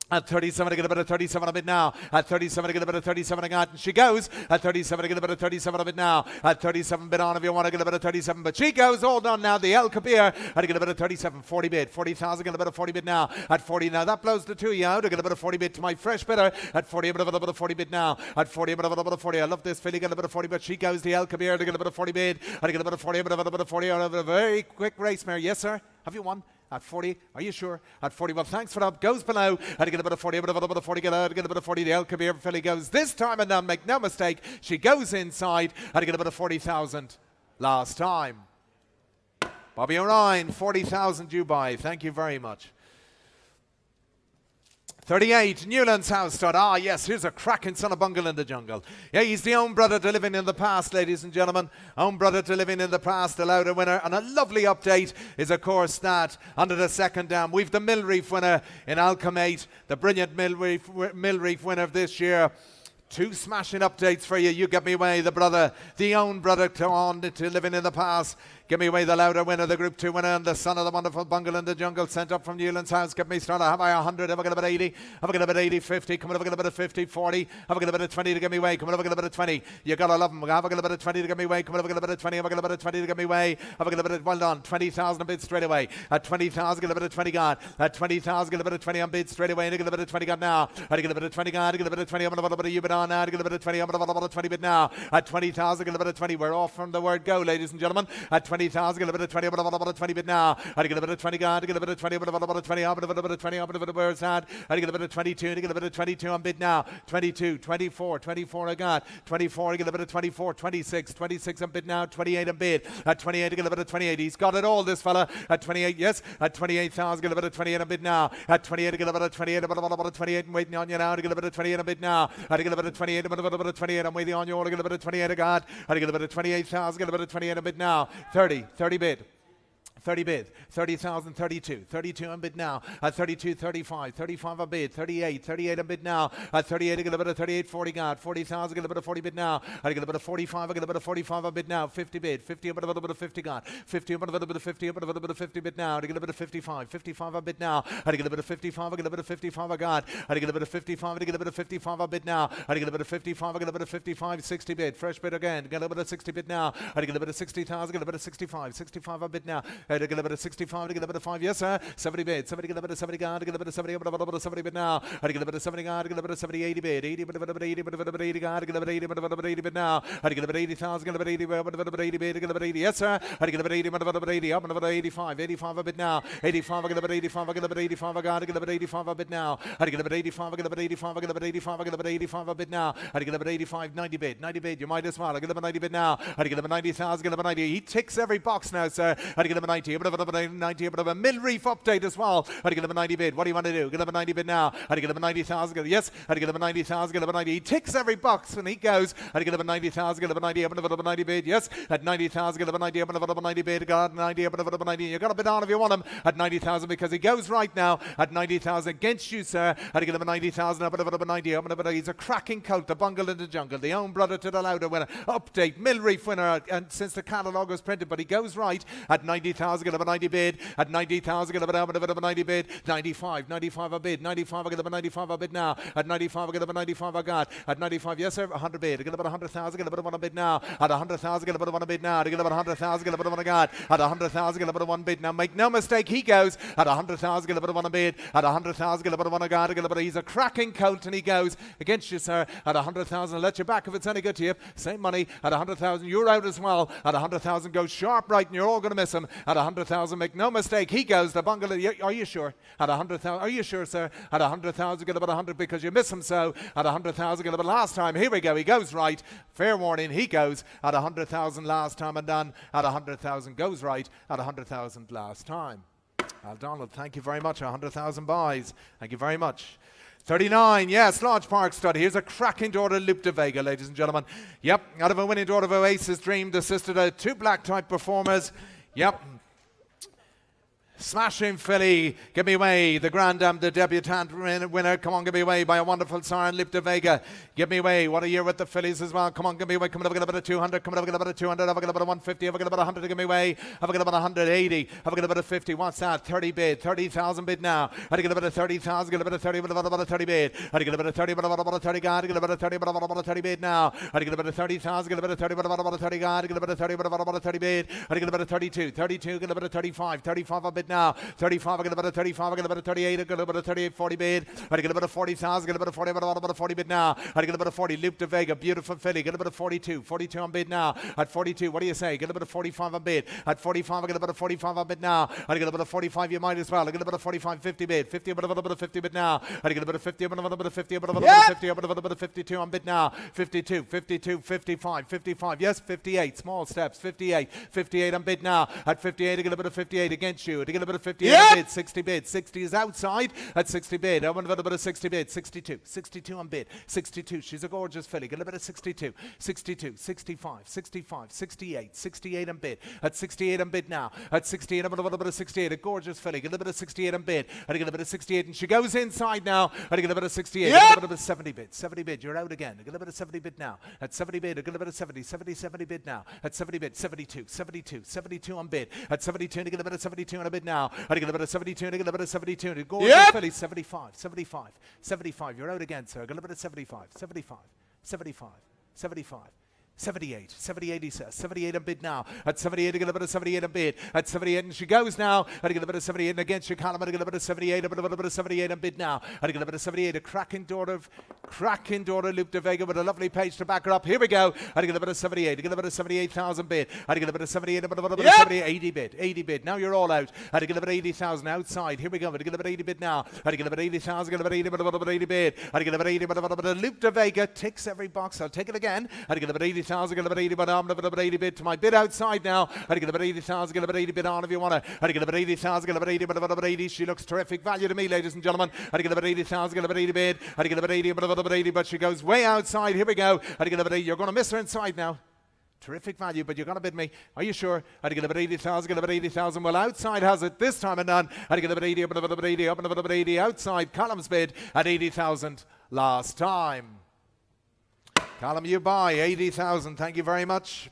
At 37, I get a bit of 37 a bit now. At 37, I get a bit of 37 a got, and she goes. At 37, I get a bit of 37 a bit now. At 37 bid on if you want to get a bit of 37, but she goes. All done now. The El Kabir. I get a bit of 37, 40 bid, 40,000. Get a bit of 40 bid now. At 40 now, that blows the two of you out. I get a bit of 40 bid to my fresh bidder. At 40, a bit of 40 bid now. At 40, a bit of 40. I love this filly. Get a bit of 40, but she goes. The El Kabir to get a bit of 40 bid. I get a bit of 40, a bit of 40. I have a very quick race mare. Yes, sir. Have you won? At 40, are you sure? At 40, well, thanks for that. Goes below. I get a bit of 40, a bit of 40, get a bit of 40. The El Kabir filly goes this time, and now make no mistake, she goes inside. I get a bit of 40,000 last time. Bobby O'Ryan, 40,000 you buy. Thank you very much. 38, Newlands House stud. Ah, yes, here's a cracking son of Bungle in the jungle. Yeah, he's the own brother to living in the past, ladies and gentlemen. Own brother to living in the past, the louder winner. And a lovely update is, of course, that under the second dam, we've the Millreef winner in Alchemate, the brilliant Millreef winner of this year. 2 smashing updates for you. You get me away, the brother, the own brother to living in the past. Give me away the louder winner, the Group 2 winner, and the son of the wonderful Bungle in the jungle, sent up from Newlands House. Get me started. Have I 100? Have I got a bit of 80? Have I got a bit of 80, 50? Come on, have I got a bit of 50, 40? Have I got a bit of 20 to get me away? Come on, have I got a bit of 20? You gotta love them. Have I got a bit of 20 to get me away? Come on, have I got a bit of 20? Have I got a bit of 20 to get me away? Have I got a bit of, well done, 20,000 on bid straight away. At 20,000, get a bit of 20 gone. At 20,000, get a bit of 20 on bid straight away. And I get a bit of 20 gone now. I get a bit of 20 gone. I get a bit of 20. I'm going to put a bit on now. I get a bit of 20. I'm going to put a 20 bid now. At 20,000, get a bit of 20. We're off from the word go, ladies and gentlemen. At 20,000, get a bit of 20. I'm going to put a 20 bid now. I get a bit of 20 gone. I get a bit of 20. I'm going to put a 20. I'm going to put a bit of 20. I'm going to put a bit of that. I get a bit of 22. I get a bit of 22 on bid now. 22, 24, 24 I got. 24, I get a bit of 24. 26, 26 on bid now. 28 on bid. At 28, I get a bit of 28. He's got it all, this fella. At 28, yes. At 28,000, get a bit of 28 on bid now. At 28, I get a bit of 28. A bit of 28. I'm waiting on you now. I get a bit of 28 on bid now. I get a bit of 28. A bit of 28. I'm waiting on you. I get a bit of 28 I got. I get a bit of 28,000. Get a bit of 28 on bid now. 30, 30 bid. 30 bid, 30,000, 32, 32 on bid now, at 32, 35, 35 on bid, 38, 38 on bid now, at 38, I get a bit of 38, 40 got, 40,000, get a bit of 40 bid now, I get a bit of 45, I get a bit of 45 on bid now, 50 bid, 50, a bit of 50 got, 50, a bit of 50, a bit of 50 bid now, I get a bit of 55, 55 on bid now, I get a bit of 55, I get a bit of 55 I got, I get a bit of 55, I get a bit of 55 on bid now, I get a bit of 55, I get a bit of 55, 60 bid, fresh bid again, get a bit of 60 bid now, I get a bit of 60,000, get a bit of 65, 65 on bid now, I get a bit of 65, to get a bit of 5, yes sir, 70 bid, 70 get a bit of 70 guard, get a bit of 70, a bit of 70 bid now, I get a bit of 70 guard, get a bit of 70, 80 bid, 80 bit of 80, bit of 80 guard, get a bit of 80, bit of 80 bid now, I get a bit of 80,000, get a bit of 80, bit of 80 bid, get a bit of 80, yes sir, I get a bit of 80, bit of 80, up and about 85, 85 a bit now, 85, I get a bit of 85, I get a bit of 85, I got, I get a bit of 85 a bit now, I get a bit of 85, I get a bit of 85, I get a bit of 85, I get a bit of 85 a bit now, I get a bit of 85, 90 bid, 90 bid, you might as well, I get a bit of 90 bid now, I get a bit of 90,000, get a bit of 90, he ticks every box now sir, I get a bit of 90, a bit of a 90, a bit of a mid-reef update as well. I'd get him a 90 bid. What do you want to do? Get him a 90 bid now. I'd get him a 90,000. Yes, I'd get him a 90,000. Get him a 90. He ticks every box when he goes. I'd get him a 90,000. Get him a 90. A bit of a 90 bid. Yes, at 90,000. Get him a 90. A bit of a 90 bid. Got a 90. A bit of a 90. You got a bid on if you want him at 90,000 because he goes right now at 90,000 against you, sir. I'd get him a 90,000. A bit of a 90. He's a cracking colt. The bungle in the jungle. The own brother to the louder winner. Update. Mill-reef winner. And since the catalogue was printed, but he goes right at 90,000. Get him a 90 bid. At 90,000. Get him a 90 bid. 95 a bid. 95. I get him a 95 a bid now. At 95. I get him a 95 I got. At 95. Yes, sir. 100 bid. I get him a 100,000. Get him a 1 bid now. At 100,000. Get him a 1 bid now. I get him a 100,000. Get him a 1 God. At 100,000. Get him a 1 bid now. Make no mistake. He goes at 100,000. Get him a 1 bid. At 100,000. Get him a 1 God. He's a cracking colt and he goes against you, sir. At 100,000. Let you back if it's any good to you. Same money. At 100,000. You're out as well. At 100,000. Goes sharp right and you're all going to miss him. At 100,000. Make no mistake. He goes. The bungalow. Are you sure? At 100,000. Are you sure, sir? At 100,000. Get about 100 because you miss him so. At 100,000. Get about last time. Here we go. He goes right. Fair warning. He goes at 100,000 last time and done. At 100,000 goes right. At 100,000 last time. Al Donald, thank you very much. 100,000 buys. Thank you very much. 39, yes, Lodge Park Study. Here's a cracking daughter, Loop de Vega, ladies and gentlemen. Yep, out of a winning daughter of Oasis Dreamed, assisted 2 black type performers. Yep. Smashing filly, give me away, the Grand Dame, the debutante winner, come on, give me away by a wonderful siren, Lip de Vega, give me away, what a year with the fillies as well, come on, give me away, coming up, get about a 200, coming up, get about a 200, have a get about a 150, have a get about a 100 to give me away, have a get about a 180, have a get about a 50, what's that, 30 bid, 30,000 bid now, had to get about a 30,000, get about a 30, about a 30 bid, had to get about a 30, about a 30 god, get about a 30, about a 30 bid now, had to get about a 30,000, get about a 30, about a 30 god, get about a 30, about a 30 bid, had to get about a 32, get about a 35 a bid now, 35, I get about a 35, I get about a 38, I get about a 38, 40 bid, I get about a 40,000, get about a 40, about a 40 bid now, I get about a 40, Loop de Vega, beautiful filly, get about a 42 on bid now, at 42, what do you say, get about a 45 on bid, at 45, I get about a 45 on bid now, I get about a 45, you might as well, I get about a 45, 50 bid, 50, about a 50 bid now, I get about a 50, about a 50, about a 50, about a 52 on bid now, 52, 55, yes, 58, small steps, 58 on bid now, at 58, I get about a 58 against you, I get about a 58 on bid, 60 bid, 60 is outside at 60 bid, I want about a 60 bid, 62 on bid, 62, she's a gorgeous filly, get a bit of 62, 65, 68 on bid, at 68 on bid now, at 68, I'm about a bit of 68, a gorgeous filly, get a bit of 68 on bid, I get a bit of 68, and she goes inside now, I get a bit of 68, I get a bit of 70 bid, you're out again, I get a bit of 70 bid now, at 70 bid, I get a bit of 70 bid now, at 70 bid, 72 on bid, at 72, I get a bit of 72 on a bid now, I get a bit of 72, I get a bit of 72, and gorgeous filly, 75, you're out again, sir, I get a bit of 75, 78, he says. 78 on bid now. At 78, I get a bit of 78 on bid. At 78, and she goes now. I get a bit of 78, and against your column, I get a bit of 78, a bit of 78 on bid now. I get a bit of 78, a cracking daughter, Loop de Vega with a lovely page to back her up. Here we go. I get a bit of 78, I get a bit of 78,000 bid. I get a bit of 78, a bit of 78, 80 bid. Now you're all out. I get a bit of 80,000 outside. Here we go. I get a bit of 80 bid now. I get a bit of 80,000, get a bit of 80, but a bit 80 bid. I get a bit of 80, but a bit of Loop de Vega ticks every box. I'll take it again. I get a bit of 80,000, get a bit of 80, but I'm a bit 80 bid to my bid outside now. I get a bit 80,000, get a bit 80 bid on if you want to. I get a bit 80,000, get a bit 80, but a bit 80. She looks terrific value to me, ladies and gentlemen. I get a bit 80,000, get a bit 80 bid. I get a bit 80, but a bit 80, but she goes way outside. Here we go. I get a bit 80. You're going to miss her inside now. Terrific value, but you're going to bid me. Are you sure? I'd get a bit 80,000, get a bit 80,000. Well, outside has it this time and done. I'd get a bit 80, up and a bit 80, up and a bit 80. Outside, Callum's bid at 80,000 last time. Callum, you buy 80,000. Thank you very much.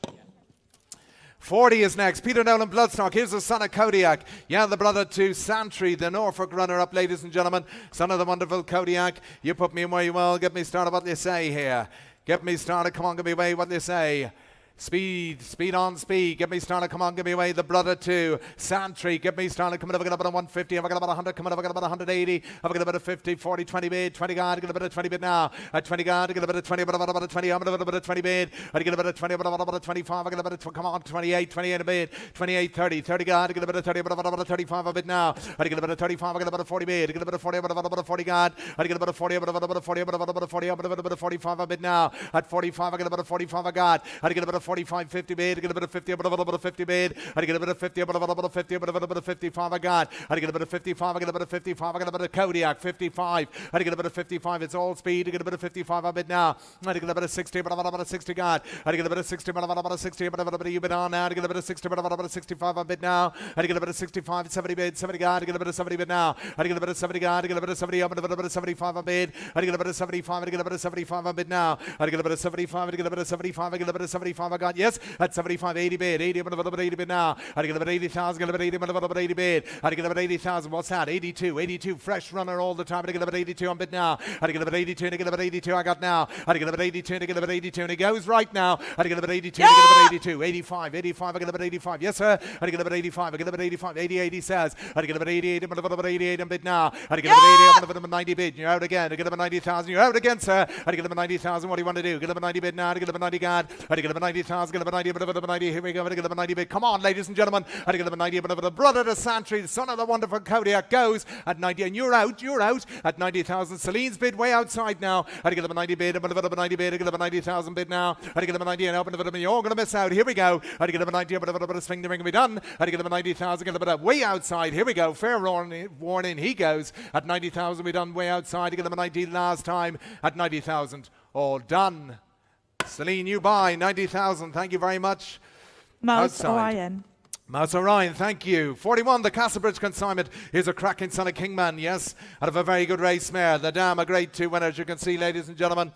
40 is next. Peter Nolan Bloodstock. Here's the son of Kodiak. Yeah, the brother to Santry, the Norfolk runner-up, ladies and gentlemen. Son of the wonderful Kodiak. You put me in where you will. Get me started. What do you say here? Get me started. Come on, give me away. What do you say? Speed on speed. Get me started. Come on, give me away. The brother to Santry. Get me started. Coming up, I got about a 150. I've got about 100. Coming up, I got about 180. I've got about a 50, 40, 20 bid. 20 guard. Get a bit of 20 bid now. At 20 guard, get a bit of 20. About a 20. I'm going to bit of 20 bid. I get a bit of 20. About a 25. I get a bit of come on 28 a bid. 28, 30 guard. Get a bit of 30. About a 35 a bid now. I get a bit of 35. I get a bit of 40 bid. I get a bit of 40. About a 40 guard. I get a bit of 40. About a 40. About a 40. About a 45 a bid now. At 45, I get a bit of 45 a guard. I get a bit of 45, 50 bid, get a bit of 50, a bit of 50 bid, I get a bit of 50, a bit of 50, a bit of 55, I got, I get a bit of 55, I get a bit of 55, I get a bit of Kodiak, 55, I get a bit of 55, it's all speed, I get a bit of 55, I bid now, I get a bit of 60, but a bit of 60, God, I get a bit of 60, but a bit of 60, but a bit of you bid on now, I get a bit of 60, but a bit of 65, I bid now, I get a bit of 65, 70 bid, 70 God, I get a bit of 70 bid now, I get a bit of 70 God, I get a bit of 70 up, and a bit of 75, I bid, I get a bit of 75, I get a bit of 75, I bid now, I get a bit of 75, I get a bit of 75, I get a bit of 75, I got, yes, at 75, 80 bid, 80, but a bit of 80 bid now, I get a bit of 80,000, get a bit of 80, but a bit of 80 bid, I get a bit of 80,000, what's that, 82, 82, fresh runner all the time, I get a bit of 82 on bid now, I get a bit of 82, and I get a bit of 82, I got now, I get a bit of 82, and I get a bit of 82, and it goes right now, I get a bit of 82, I get a bit of 82, 85, 85, I get a bit of 85, yes sir, I get a bit of 85, I get a bit of 85, 88 he says, I get a bit of 88, and a bit of 88 on bid now, I get a bit of 80, a bit of 90 bid, you're out again, I get a bit of 90,000, you're out again sir, I get a bit of 90,000, what do you want to do, get a bit of 90 bid now, I get a bit of 90 God, I get a bit of 90,000, get a bit of 90, a bit of 90, here we go, I get a bit of 90 bid, come on ladies and gentlemen, I get a bit of 90, a bit of the brother to Santry, the son of the wonderful Kodiak goes at 90, and you're out at 90,000, Celine's bid way outside now, I get a bit of 90 bid, a bit of 90 bid, I get a bit of 90,000 bid now, I get a bit of 90 and open a bit of you're going to miss out, here we go, I get a bit of 90, a bit of swing the ring and be done, I get a bit of 90,000, get a bit of way outside, here we go, fair warning, he goes at 90,000, we done way outside, I get a bit of 90 last time at 90,000, all done. Celine, you buy 90,000, thank you very much. Mouse Orion. Mouse Orion, thank you. 41, the Castlebridge consignment. Here's a cracking son of Kingman, yes, out of a very good race mare. The dam, a grade 2 winner, as you can see, ladies and gentlemen.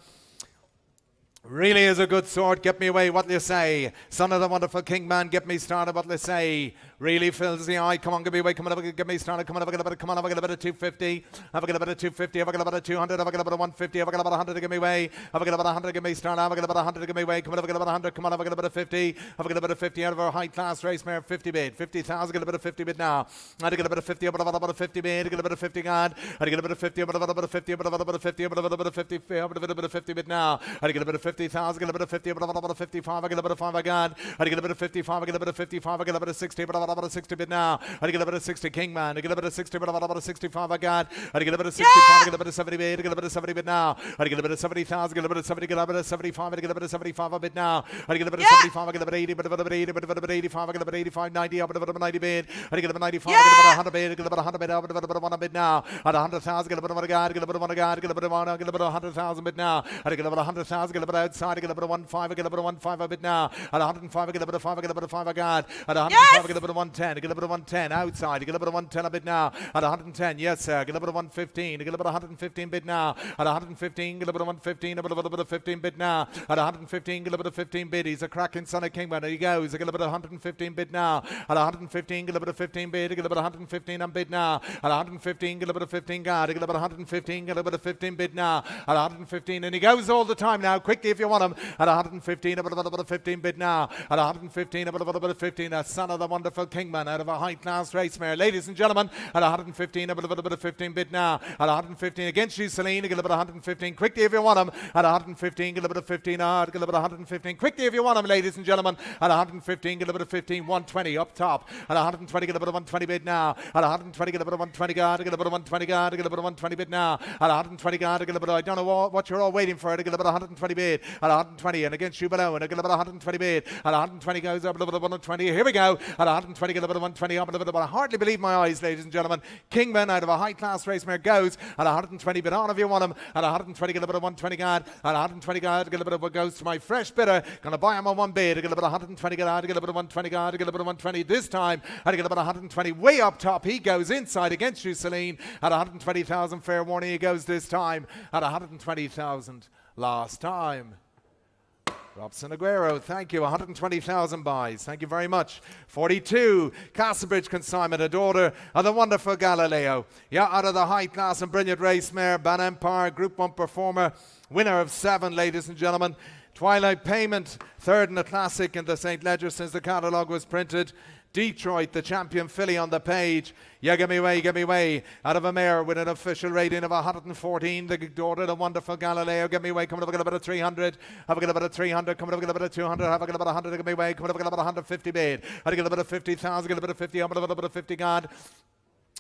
Really is a good sort. Get me away, what you say? Son of the wonderful Kingman, get me started, what they say? Really fills the eye. Come on, give me away. Come on, get me started. Come on, have a bit. Come on, have a bit of 250. Have a bit of 250. Have a bit of 200. Have a bit of 150. Have a bit of 100 to give me away. Have a bit of 100 give me started. Have a bit of 100 to give me away. Come on, have a bit of 100. Come on, have a bit of 50. Have a bit of 50 out of our high class race mare. 50 bid. 50,000. Get a bit of 50 bid now. I get a bit of 50. A bit of 50 bid. Get a bit of 50 God. I get a bit of 50. A bit of 50. A bit of 50. A bit of 50. A bit of 50 bid now. I get a bit of 50,000. Get a bit of 50. A bit of 55. I get a bit of 5 I got. I get a bit of 55. I get a bit of 55. I get a bit of 60. But a bit of 60 bid now. I get a bit of 60 Kingman. I get a bit of 60, but a bit of 65 I got. I get a bit of 65. I get a bit of 70 bid. I get a bit of 70 bid now. I get a bit of 70,000. Get a bit of 70. Get a bit of 75. I get a bit of 75 a bit now. I get a bit of 75. I get a bit of 80. But a bit of 80. But a bit of 85. I get a bit of 85. 90. I get a bit of 90 bid. I get a bit of 95. I get a bit of 100 bid. I get a bit of 100 bid. I get a bit of 1 bid now. At 100,000. Get a bit of 1 God. Get a bit of 1 God. Get a bit of 1. I get a bit of 100,000 bid now. I get a bit of 100,000. Get a bit outside. I get a bit of 1.5. I get a bit of 1.5 a bit now. At 105. I get a bit of 5. I get a bit of 5 I got. At 105. I get a bit of 110. I get a bit of 110 outside. I get a bit of 110 a bid now. At 110, yes sir. Get a bit of 115. Get a bit of 115 bid now. At 115, get a bit of 115. A bit of 15 bid now. At 115, get a bit of 15 bid. He's a cracking son of Kingman. There he goes. I get a bit of 115 bid now. At 115, get a bit of 15 bid. Get a bit of 115 on bid now. At 115, get a bit of 15 guard. Get a bit of 115. Get a bit of 15 bid now. At 115, and he goes all the time now. Quickly if you want him. At 115, a bit of 15 bid now. At 115, a bit of 15. A son of the wonderful Kingman out of a high class race mare. Ladies and gentlemen, at 115, a bit of 15 bid now. At 115 against you, Celine. Get a bit of 115 quickly if you want him. At 115, get a bit of 15 hard. Get a bit of 115 quickly if you want him, ladies and gentlemen. At 115, get a bit of 15, 120 up top. At 120, get a bit of 120 bid now. At 120, get a bit of 120 guard. Get a bit of 120 guard. Get a bit of 120 bid now. At 120 guard, get a bit of, I don't know what you're all waiting for. Get a bit of 120 bid. At 120 and against you below. And get a bit of 120 bid. At 120 goes up a little bit of 120. Here we go. At 120, get a bit of 120 up a little bit. I hardly believe my eyes, ladies and gentlemen. Kingman out of a high class race mare goes at 120 bid on if you want him. At 120, get a bit of 120 guard. At 120 guard, get a bit of what goes to my fresh bidder. Gonna buy him on 1 bid. Get a bit of 120 guard. Get a bit of 120 guard. Get a bit of 120 this time. I get a bit of 120 way up top. He goes inside against you, Celine. At 120,000, fair warning. He goes this time at 120,000 last time. Robson Aguero, thank you. 120,000 buys. Thank you very much. 42, Castlebridge consignment, a daughter of the wonderful Galileo. Yeah, out of the high class and brilliant race mare, Ban Empire, Group 1 performer, winner of 7, ladies and gentlemen. Twilight Payment, 3rd in the Classic in the St. Ledger since the catalogue was printed. Detroit, the champion filly on the page. Yeah, give me away. Out of a mare with an official rating of 114. The daughter, the wonderful Galileo. Give me away. Come on, have a bit of 300. Have a bit of 300. Come on, have a bit of 200. Have a bit of 100. Give me away. Come on, have a bit of 150 bid. Have a bit of 50,000. Get a bit of 50. Have a bit of 50 God.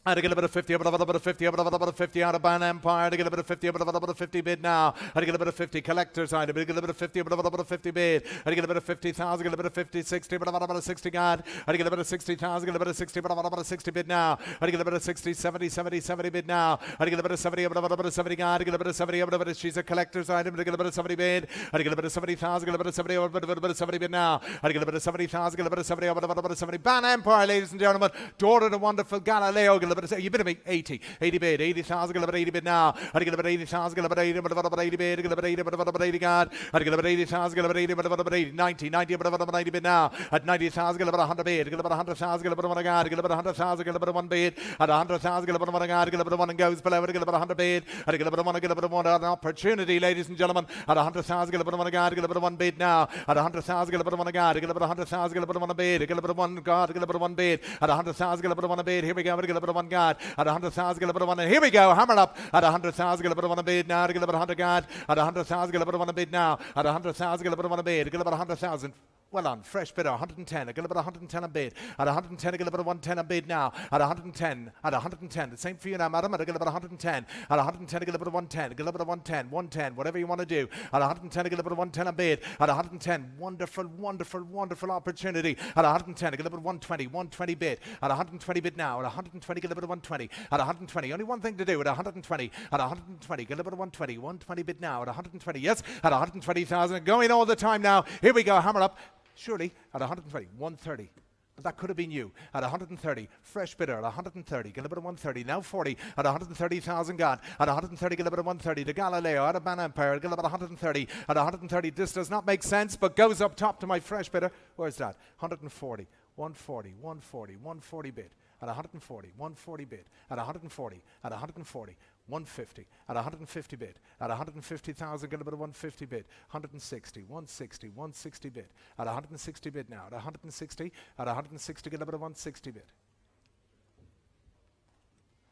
And to get a bit of 50, a bit of 50, a bit of 50 out of Ban Empire. To get a bit of 50, a bit of 50 bid now. And to get a bit of 50 collector's item. To get a bit of 50, a bit of 50 bid. And to get a bit of 50,000, get a bit of 50, 60, a bit of 60 God. And to get a bit of 60,000, get a bit of 60, a bit of 60 bid now. And to get a bit of 60, 70, 70, 70 bid now. And to get a bit of 70, a bit of 70 God. To get a bit of 70, a bit of she's a collector's item. To get a bit of 70 bid. And to get a bit of 70,000, get a bit of 70, a bit of 70 bid now. And to get a bit of 70,000, get a bit of 70, a bit of 70. Ban Empire, ladies and gentlemen. Daughter to wonderful Galileo. Get a bit of, you bit of me. 80 bid, 80,000, get a bit 80 bid now. I get a bit 80,000, get a bit 80, but about 80 bid, get a bit 80, but about 80 God. I get a bit 80,000, get a bit 80, but about 80, 90, but about 90 bid now. At 90,000, get a bit 100 bid, get a bit 100,000, get a bit 1 God, get a bit 100,000, get a bit 1 bid. At 100,000, get a bit 1 God, get a bit 1 and goes below it, get a bit 100 bid. I get a bit 1, get a bit 1, an opportunity, ladies and gentlemen. At 100,000, get a bit 1 God, get a bit 1 bid now. At 100,000, get a bit 1 God, get a bit 100,000, get a bit 1 bid, get a bit 1 God, get a bit 1 bid. At 100,000, get a bit 1 bid. Here we go, get a bit 1 God. At 100,000, get a bit 1. And here we go, hammer up. At 100,000, get a bit of 1 bid now. Get a bit 100 God. At 100,000, get a bit of 1 bid now. At 100,000, get a bit of 1 bid. Get a bit 100,000. Well on, fresh bidder, 110. I get a bit of 110 a bid. At 110, I get a bit of 110 a bid now. At 110, at 110. The same for you now, madam. I get a bit of 110. At 110, I get a bit of 110. Get a bit of 110, 110, whatever you want to do. At 110, I get a bit of 110 a bid. At 110, wonderful, wonderful, wonderful opportunity. At 110, I get a bit of 120, 120 bid. At 120 bid now. At 120, get a bit of 120. At 120, only one thing to do. At 120, at 120, get a bit of 120, 120 bid now. At 120, yes. At 120,000, going all the time now. Here we go, hammer up. Surely at 120, 130. But that could have been you. At 130, fresh bidder at 130, get a bit of 130, now 40, at 130,000 God. At 130, get a bit of 130 to Galileo, out of Ban Empire, get a bit of 130. At 130, this does not make sense, but goes up top to my fresh bidder. Where's that? 140, 140, 140, 140 bid. At 140, 140 bid. At 140, at 140. 150, at 150 bid, at 150,000, get a bit of 150 bid, 160, 160, 160 bid, at 160 bid now, at 160, at 160, get a bit of 160 bid.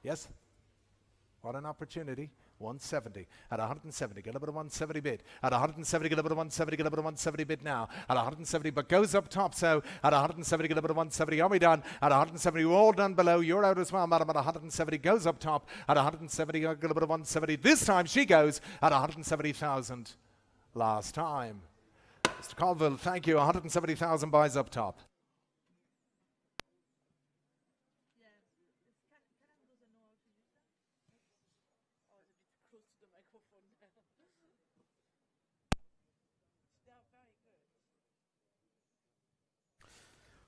Yes? What an opportunity. 170. At 170, get a bit of 170 bid. At 170, get a bit of 170, get a bit of 170 bid now. At 170, but goes up top, so at 170, get a bit of 170. Are we done? At 170, we're all done below. You're out as well, madam. At 170, goes up top. At 170, get a bit of 170. This time she goes at 170,000. Last time. Mr. Colville, thank you. 170,000 buys up top.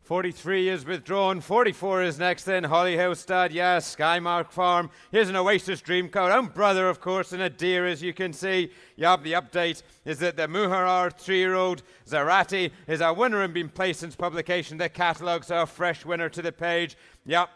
$43 is withdrawn. $44 is next then. Hollyhouse, yes. Skymark Farm. Here's an Oasis Dream Coat. Own brother, of course, and a deer, as you can see. Yep, the update is that the Muharar 3-year-old Zarati is a winner and been placed since publication. The catalogue's a fresh winner to the page. Yep.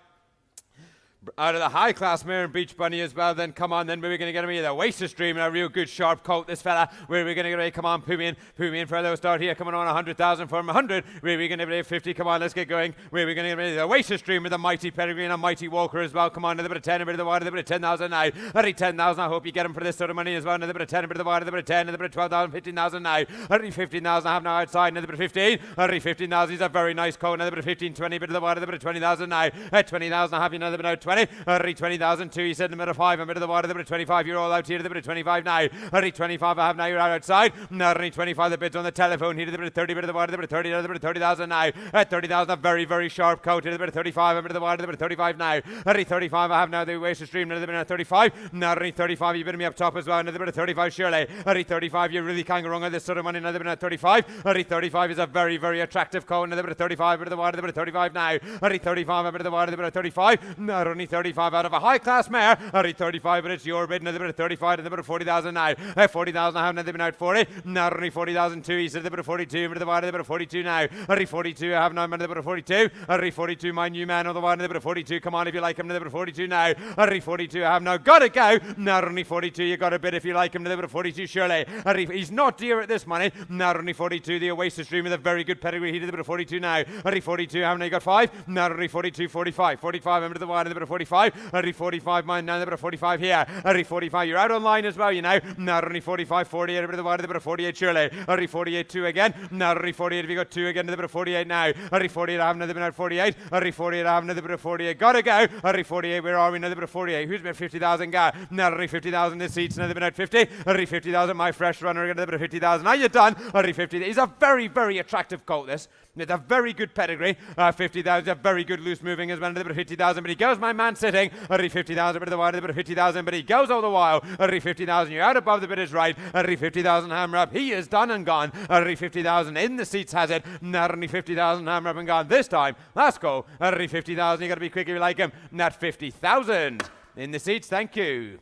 Out of the high-class mare and Beach Bunny as well, then come on, then we're going to get him here. The Oasis Dream and a real good sharp coat, this fella. Where are we going to get ready? Come on, put me in for a little start here. Coming on 100,000 for him, 100. Where are we going to get 50? Come on, let's get going. Where are we going to get ready? The Oasis Dream with a mighty pedigree and a mighty walker as well. Come on, another bit of 10, a bit of the wide, another bit of 10,000 now. Already 10,000, I hope you get him for this sort of money as well. Another bit of 10, a bit of the wide, another bit of 10, another bit of 12,000, 15,000 now. Already 15,000, I have now outside, another bit of 15. Already 15,000, he's a very nice coat. Another bit of 15, 20, a bit of the wide, another bit of 20,000 now. At 20,000, I have you another bit of 20. Already 20,002, he said in the middle of 5, a bit of the water, the bit of 25, you're all out here, the bit of 25 now. Already 25, I have now, you're out outside. Now, only 25, the bid's on the telephone, here, the bit of 30, bit of the water, the bit of 30, the bit of 30,000 now. At 30,000, a very, very sharp coat, here, the bit of 35, a bit of the water, the bit of 35 now. Already 35, I have now the Oasis Dream, another bit of 35. Now, only 35, you bid me up top as well, another bit of 35, surely. Already 35, you really can't go wrong on this sort of money, another bit of 35. Already 35 is a very, very attractive coat, another bit of 35, bit of the water, the bit of 35 now. Already 35, a bit of the water, the bit of 35. Not only 35 out of a high-class mare. Already 35, but it's your bid. Another bit of 35, another bit of 40,000 now. 40,000, I have another bit out 40. Not only 40,002, he said a bit of 42, bit of the wide, a bit of 42 now. Already 42, I have now another bit of 42. Already 42, my new man on the wide, another bit of 42. Come on if you like him, another bit of 42 now. Already 42, I have now got to go. Not only 42, you got a bid if you like him, another bit of 42, surely. He's not dear at this money. Not only 42, the Oasis Dream with a very good pedigree. He did a bit of 42 now. Already 42, how many you got 5? Not only 42, 45. 45, a bit of the wide, a bit of 45. Only 45, mine now, number 45 here. Only 45, you're out on line as well, you know. Not only 45, 48, a bit of the wide, a bit of 48, surely. Only 48, 2 again. Not only 48, if you got 2 again, a bit of 48 now. Only 48, I have another bit of 48. Only 48, I have another bit of 48. Gotta go. Only 48, where are we? Another bit of 48. Who's been 50,000 guy? Not only 50,000 in seats, another bit of 50. Only 50,000, my fresh runner, another bit of 50,000. Are you done? Only 50. He's a very, very attractive colt, this. It's a very good pedigree. 50,000, a very good loose moving as well. Another bit of 50,000, but he goes, my man sitting. Only 50,000, bit of the wide, a bit of 50,000, but he goes all the while. Only 50,000, you're out above the bit is right. Only 50,000, hammer up. He is done and gone. Only 50,000 in the seats has it. Not only 50,000, hammer up and gone. This time, let's go. Only 50,000, you got to be quick if you like him. Not 50,000 in the seats. Thank you.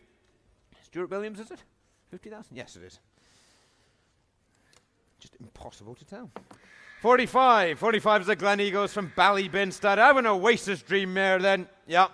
Stuart Williams, is it? 50,000? Yes, it is. Just impossible to tell. 45. 45 is the Glen Eagles from Ballybinstead. I have an Oasis Dream mare then. Yeah.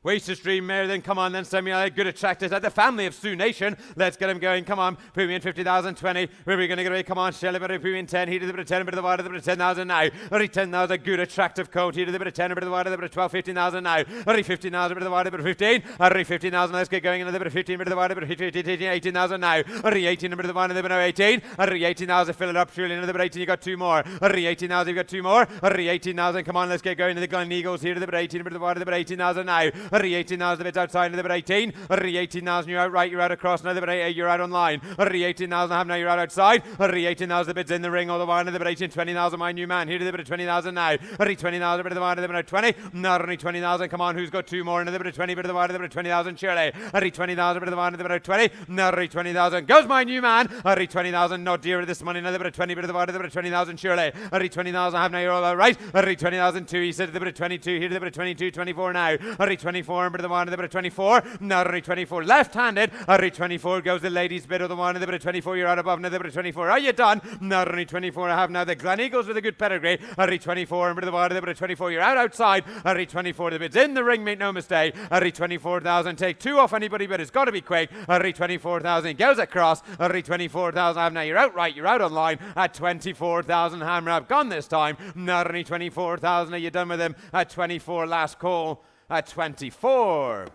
Oasis Dream mare then. Come on then, send me a good attractors at the family of Sioux Nation. Let's get him going. Come on. Put me in 50,000, 20. Where are we going to get away? Come on. Shelley, but put me in 10. He did a bit of 10, a bit of the wide, a bit of 10,000 now. Only 10,000, a good attractive coat. He did a bit of 10, a bit of the wide, a bit of 12, 15,000 now. Only 15,000, a bit of the wide, a bit of 15. Only 15,000, let's get going. Another bit of 15, a bit of the wide, a bit of 15, 18,000 now. Only 18, a bit of the wide, a bit of 18. Only 18,000, fill it up. Surely another bit of 18, you got 2 more. Only 18,000, you got 2 more. Only 18,000, come on, let's get going. The Glen Eagles here, a bit of 18, a bit of the wide, a bit of 18,000 now. Only 18,000, outside, another bit 18. Already 18,000, you're out right, you're out across, another bit 8, you're out on line. Already 18,000, I have now, you're out outside. Already 18,000, the bid's in the ring all the while, another bit 18, 20,000, my new man. Here to the bit of 20,000 now. Already 20,000, a bit of the wide, another bit of 20. Not only 20,000, come on, who's got 2 more? Another bit of 20, bit of the wide, another bit of 20,000, surely. Already 20,000, bit of the wide, another bit of 20. Not already 20,000, goes my new man. Already 20,000, not dear this money, another bit of 20, bit of the wide, another bit of 20,000, surely. Already 20,000, I have now, you're all right. Already 20,000, 2, he said a bit of 22, here to the bit of 22, 24 now. Already 24, bit of the wide, another bit of 24. Not already 24, left-handed. Already 24 goes the ladies' bit of the one, another bit of 24, you're out above, another bit of 24. Are you done? Not only 24, I have now the Glen Eagles with a good pedigree. Already 24, and bit of the wide, another bit of 24, you're out outside. Already 24, the bid's in the ring, make no mistake. Already 24,000, take 2 off anybody, but it's got to be quick. Already 24,000, goes across. Already 24,000, I have now, you're out right, you're out on line at 24,000. Hammer up, gone this time. Not only 24,000, are you done with him? At 24, last call at 24.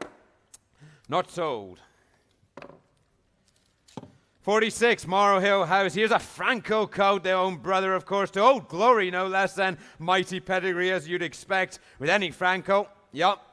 Not sold. 46, Morrow Hill House. Here's a Franco coat, their own brother, of course, to Old Glory, no less than mighty pedigree, as you'd expect with any Franco. Yup.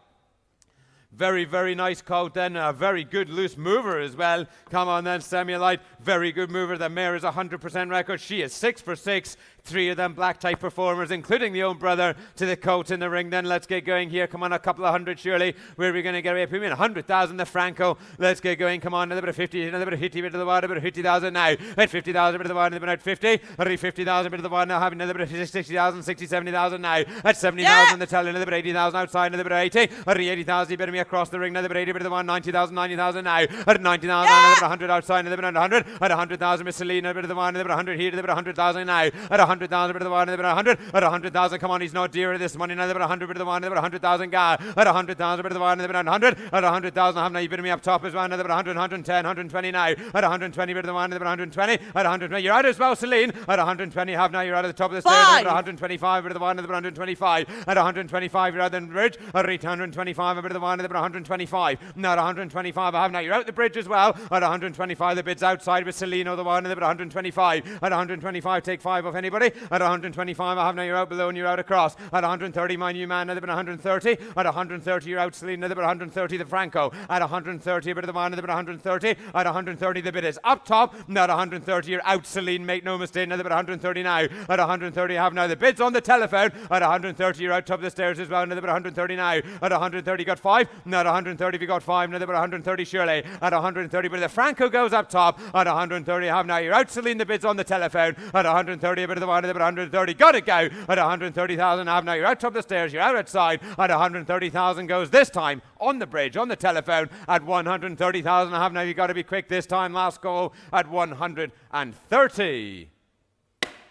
Very, very nice coat then. A very good loose mover as well. Come on then, Samuelite. Very good mover. The mare is 100% record. She is 6 for 6. 3 of them black type performers, including the own brother, to the coat in the ring. Then let's get going here. Come on, a couple of hundred surely. Where are we going to get away? Put me in 100,000, the Franco. Let's get going. Come on, another bit of 50, another bit of 50, bit of the wide, a bit of 50,000 now. At 50,000, bit of the wide, another bit of 50. Already 50,000, bit of the wide now. Having another bit of 60,000, 60, 70,000 now. At 70,000, the tally, another bit of 80,000 outside, another bit of 80. Already 80,000, you better me across the ring. Another bit of 80, bit of the one, 90,000, 90,000 now. At 90,000, another bit of 100 outside, another bit of 100. At 100,000, Miss Selena, a bit of the one, another bit of 100 here, another bit of 100,000 now. At 100,000, bit of the one, another bit of 100. At 100,000, come on, he's not dear this money. Another bit of 100, bit of the one, another bit of 100,000 guy. At 100,000, bit of the one, another bit of 100. At 100,000, I have now, you better me up top as well. Another bit of 100, 110, 120 now. At 120, bit of the one, another bit of 120. At 120, you're out as well, Celine. At 120, have now, you're out at the top of the stairs. At 125, bit of the one, another bit of 125. At 125, you're out the bridge. At 125, a bit of the one, another bit of 125. Not 125, I have now, you're out the bridge as well. At 125, the bid's outside with Celino, the one, another bit of 125. At 125, take 5 off anybody. At 125, I have now, you're out below and you're out across. At 130, my new man, another bit of 130. At 130, you're out Celine, another bit of 130, the Franco. At 130, a bit of the one, another bit of 130. At 130, the bid is up top. Not 130, you're out Celine, make no mistake, another bit of 130 now. At 130, I have now the bids on the telephone. At 130, you're out top of the stairs as well, another bit of 130 now. At 130, got 5. Not 130, if you got 5, another bit of 130 surely. At 130, but the Franco goes up top. At 130, I have now, you're out Celine, the bids on the telephone. At 130, a bit of the one, another bit of 130, got to go. At 130,000, I have now, you're out top of the stairs, you're out outside. At 130,000 goes this time on the bridge, on the telephone. At 130,000, I have now, you got to be quick this time. Last call at 130.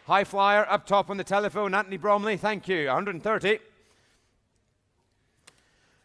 High flyer up top on the telephone, Anthony Bromley, thank you. 130.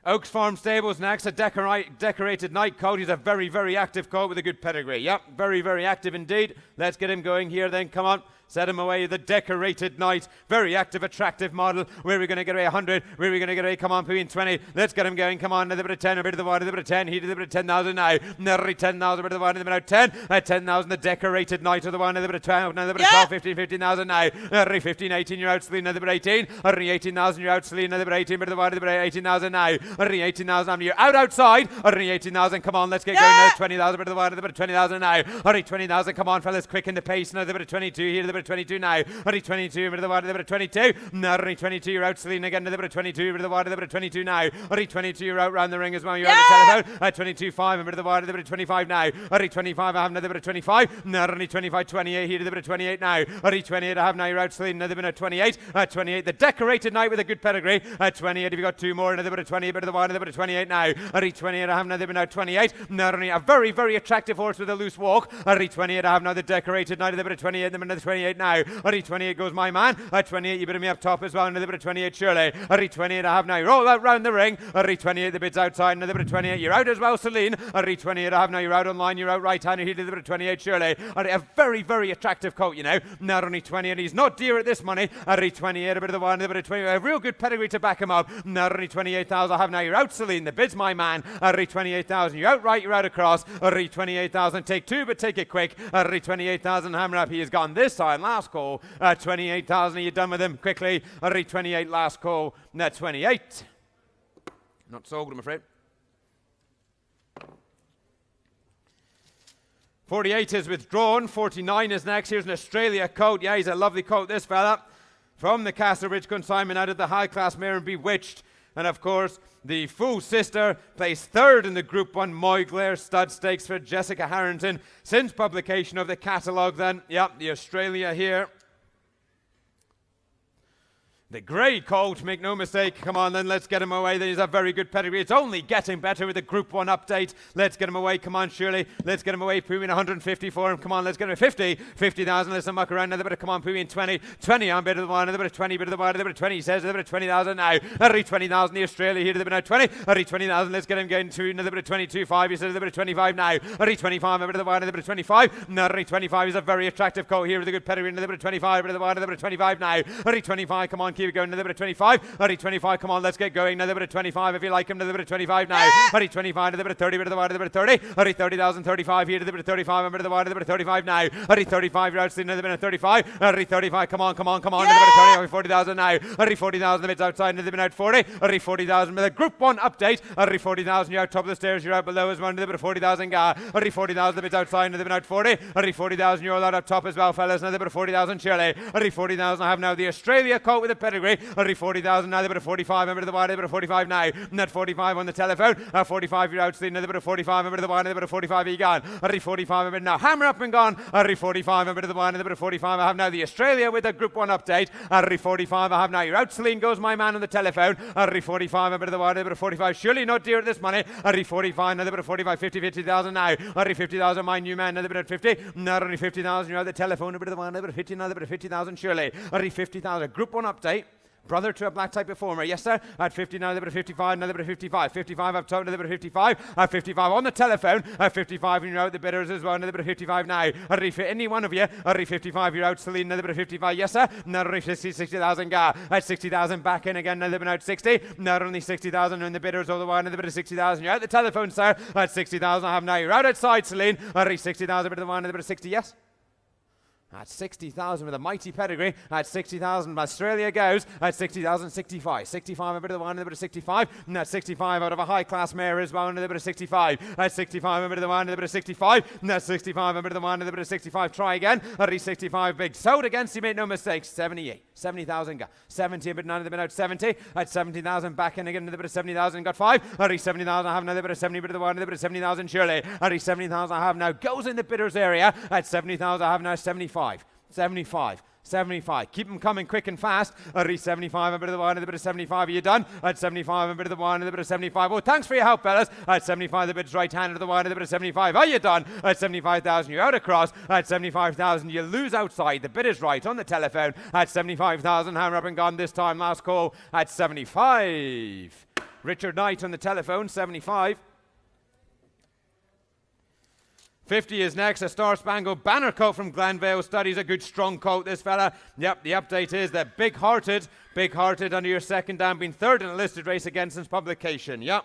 Oaks Farm Stables next, a decorated night coat. He's a very, very active coat with a good pedigree. Yep, very, very active indeed. Let's get him going here then, come on. Set him away. The Decorated Knight. Very active, attractive model. Where are we going to get away? 100. Where are we going to get away? Come on, Pooey, 20. Let's get him going. Come on, a bit of 10, a bit of the water, a bit of 10. He did a bit of 10,000 now. Nearly 10,000, a bit of the water, a bit of 10. 10,000. The Decorated Knight of the one, a bit of 12, another bit of 12, 15, 15,000 now. Nearly 15, 18, you're out, Celine, another bit of 18. Nearly 18,000, you're out, Celine, another bit of 18, bit of the water, a bit of 18,000 now. Nearly 18,000, you're out outside. Nearly 18,000, come on, let's get going now. 20,000, bit of the water, a bit of 20,000 now. Nearly 20,000, come on, fellas, quicken the pace. Another bit of 22 here, a bit of 22 now. Nearly 22, bit of the water, a bit of 22. Nearly 22, you're out, Celine, again, another bit of 22, bit of the water, a bit of 22 now. Nearly 22, you're out round the ring as well. You're on the telephone. 22.5, a bit of the water, a bit of 25 now. Nearly 25, I have another bit of 25. Nearly 25, 28 here, a bit of 28 now. Nearly 28, I have now. You're out, Celine, another bit of 28. 28, the Decorated Knight with a good pedigree. 28, if you got two more, another bit of 20, a bit of the water, a bit of 28 now. Nearly 28, I have another bit of 28. Nearly a very, very attractive horse with a loose walk. Nearly 28, I have now the Decorated Knight, a bit of 28, another 28 now. Nearly 28 goes my man. 28, you bit of me up top as well, another bit of 28 surely. Nearly 28, I have now. You're all out round the ring. Nearly 28, the bid's outside, another bit of 28. You're out as well, Celine. Nearly 28, I have now. You're out online, you're out right hand. He did a bit of 28 surely. A very, very attractive coat, you know. Not only 20, and he's not dear at this money. Nearly 28, a bit of the one, a bit of 20. A real good pedigree to back him up. Not only 28,000, I have now. You're out, Celine. The bid's my man. Nearly 28,000. You're out right, you're out across. Nearly 28,000. Take two, but take it quick. Nearly 28,000. Hammer up. He is gone this time. Last call. 28,000. Are you done with him? Quickly. Nearly 28. Last call. 28. Not sold, I'm afraid. 48 is withdrawn. 49 is next. Here's an Australia coat. Yeah, he's a lovely coat, this fella. From the Castlebridge consignment out of the high-class mare and Bewitched. And, of course, the full sister placed third in the Group 1 Moyglaire Stud Stakes for Jessica Harrington. Since publication of the catalogue, then, yeah, the Australia here. The grey coat, make no mistake. Come on then, let's get him away. Then he's a very good pedigree. It's only getting better with the Group 1 update. Let's get him away. Come on, Shirley. Let's get him away. Pooey 150 for him. Come on, let's get him at 50. 50,000. Let's muck around. Another bit of come on, Pooey 20. 20 on bit of the one. Another bit of 20. Bit of the one. Another bit of 20. He says another bit of 20,000 now. Another 20,000. The Australia here to the bit of 20. Another 20,000. Let's get him going to another bit of 22.5. He says another bit of 25 now. Another 25. A bit of the one. Another bit of 25. Another 25 is a very attractive coat here with a good pedigree. Another bit of 25. Bit of the one. Another bit of 25 now. Another 25. Come on, keep it going. Another bit of 25. Hurry 25, come on, let's get going. Another bit of 25 if you like him. Another bit of 25 now. Hurry 25, another bit of 30, bit of the wide, another bit of 30. Hurry 30,000, 35 here, another bit of 35, a bit of the wide, another bit of 35 now. Hurry 35, you're outside, another bit of 35. Hurry 35, come on, come on, come on. Another bit of 30, hurry 40,000 now. Hurry 40,000, the bit's outside, another bit out 40. Hurry 40,000 with a Group 1 update. Hurry 40,000, you're out top of the stairs, you're out below as well. Another bit of 40,000 ga. Hurry 40,000, the bit's outside, another bit out 40. Hurry 40,000, you're all out up top as well, fellas. Another bit of 40,000, Shirley. Hurry 40,000, I have now the Australia coat with a pedigree. Hurry 40,000, now the bit of 45, a bit of the wide, a bit of 45 now. Not 45 on the telephone. 45, you're out, Steve. Another bit of 45, a bit of the wide, a bit of 45, are you gone? Hurry 45, a bit now. Hammer up and gone. Hurry 45, a bit of the wide, a bit of 45. I have now the Australia with a Group 1 update. Hurry 45, I have now. You're out, Celine, goes my man on the telephone. Hurry 45, a bit of the wide, a bit of 45. Surely not dear at this money. Hurry 45, another bit of 45, 50, 50,000 now. Hurry 50,000, my new man, another bit of 50. Not only 50,000, you're out the telephone, a bit of the wide, a bit of 50, another bit of 50,000, surely. Hurry 50,000, Group 1 update. Brother to a black type performer. Yes, sir. At 50, another bit of 55, another bit of 55. 55 up top, another bit of 55. At 55 on the telephone. At 55, and you're out the bidders as well. Another bit of 55 now. Hurry for any one of you. Hurry 55, you're out, Celine. Another bit of 55. Yes, sir. Another 60,000 ga. At 60,000 back in again. Another bit out 60. Not only 60,000 in the bidders all the while. Another bit of 60,000. You're out the telephone, sir. At 60,000, I have now. You're out outside, Celine. Hurry 60,000, bit of the one, another bit of 60. Yes. At 60,000 with a mighty pedigree. At 60,000, Australia goes. At 60,000, 65. 65, a bit of the one, another bit of 65. And at 65, out of a high-class mare as well, another bit of 65. At 65, a bit of the one, another bit of 65. And at 65, a bit of the one, another bit of 65. Try again. At least 65, big. Sold against, he made no mistakes. 78. 70,000 got 70, a bit none of them been out 70. At 70,000, back in again, another bit of 70,000, got 5. At least 70,000, I have another bit of 70, bit of the one, another bit of 70,000, surely. At least 70,000, I have now, goes in the bidders area. At 70,000, I have now 75. 75. 75. Keep them coming quick and fast. At least 75, a bit of the one, a bit of 75. Are you done? At 75, a bit of the one, a bit of 75. Oh, thanks for your help, fellas. At 75, the bit's right hand of the one, a bit of 75. Are you done? At 75,000, you're out across. At 75,000, you lose outside. The bid is right on the telephone. At 75,000, hammer up and gone this time. Last call at 75. Richard Knight on the telephone, 75. 50 is next, a Star Spangled Banner coat from Glenvale Studies, a good strong coat, this fella. Yep, the update is that big-hearted under your second down, been third in a listed race again since publication. Yep.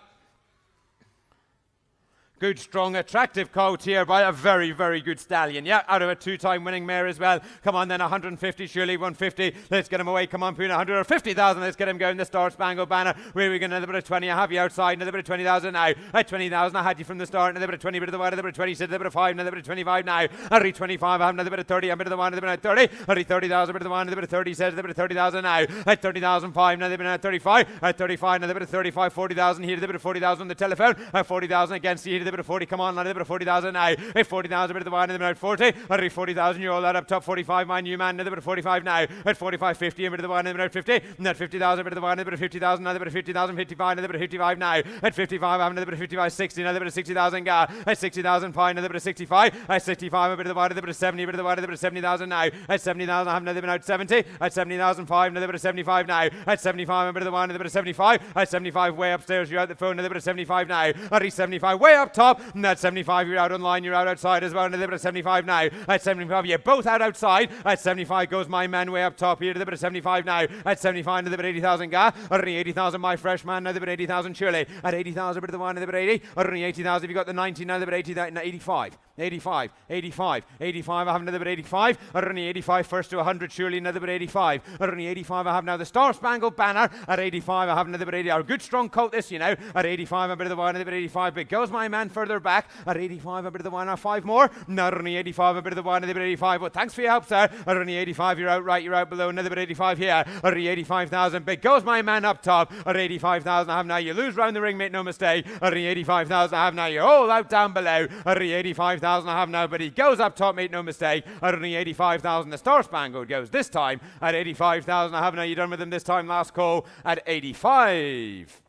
Good, strong, attractive coat here by a very, very good stallion. Yeah, out of a two-time winning mare as well. Come on then, 150, surely 150. Let's get him away. Come on, Poon, 150,000. Let's get him going. The Star Spangled Banner. Where are we going? Another bit of 20. I have you outside. Another bit of 20,000 now. At 20,000, I had you from the start. Another bit of 20, bit of the wide. Another bit of 20, another bit of 5. Another bit of 25 now. I read 25. I have another bit of 30. A bit of the one. Another bit of 30. I read 30,000. Bit of the one. Another bit of 30. Says another bit of 30,000 now. At 30,005. Another bit of 35. At 35. Another bit of 35. 40,000 here. Another bit of 40,000 on the telephone. At 40,000 against you. Another bit of 40. Come on. Another bit of 40,000 now. At 40,000, a bit of the wine, and then at 40. At 40,000, you're all that up top. 45, my new man, another bit of 45 now. At 45, 50, a bit of the wine, and then at 50. And at 50,000, a bit of the wine, another bit of 50,000, another bit of 50,000, 55, another bit of 55 now. At 55, I have another bit of 55, 60, another bit of 60,000 ga. At 60,000, fine, another bit of 65. At 65, a bit of the wine, another bit of 70, a bit of the wine, another bit of 70,000 now. At 70,000, I have another bit of 70. At 70,005, another bit of 75 now. At 75, a bit of the wine, another bit of 75. At 75, way upstairs, you're out the phone, another bit of 75 now. At 75, way up top. And at 75, you're out online, you're out outside as well, and a little bit of 75 now. At 75, you're both out outside. At 75 goes my man way up top here, a little bit of 75 now. At 75, a little bit of 80,000 ga. At 80,000, my fresh man, another bit of 80,000 surely. At 80,000, a bit of the one, another bit of 80. At 80,000, if you got the 90, now a bit of 80, 85. 85, 85, 85, I have another bit 85. At 85, first to 100, surely another bit 85. At 85, I have now the Star Spangled Banner. At 85, I have another bit 80. A good strong coat this, you know. At 85, a bit of the one, another bit 85. But goes my man further back. At 85, a bit of the one, 5 more. Now at 85, a bit of the one, another bit 85. Well, thanks for your help, sir. At 85, you're out right, you're out below. Another bit 85 here. At 85,000, big goes my man up top. At 85,000, I have now. You lose round the ring, make no mistake. At 85,000, I have now. You're all out down below. At 85,000, I have now, but he goes up top, make no mistake. At only 85,000, the Star Spangled goes this time. At 85,000, I have now. You done with him this time? Last call at 85.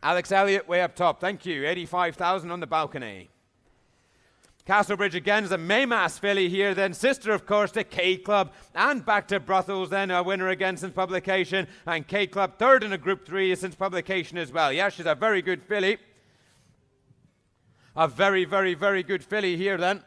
Alex Elliott way up top. Thank you. 85,000 on the balcony. Castlebridge again is a Maymas filly here, then sister, of course, to K Club, and back to Brussels, then a winner again since publication, and K Club third in a Group 3 since publication as well. Yeah, she's a very good filly. A very, very, very good filly here then.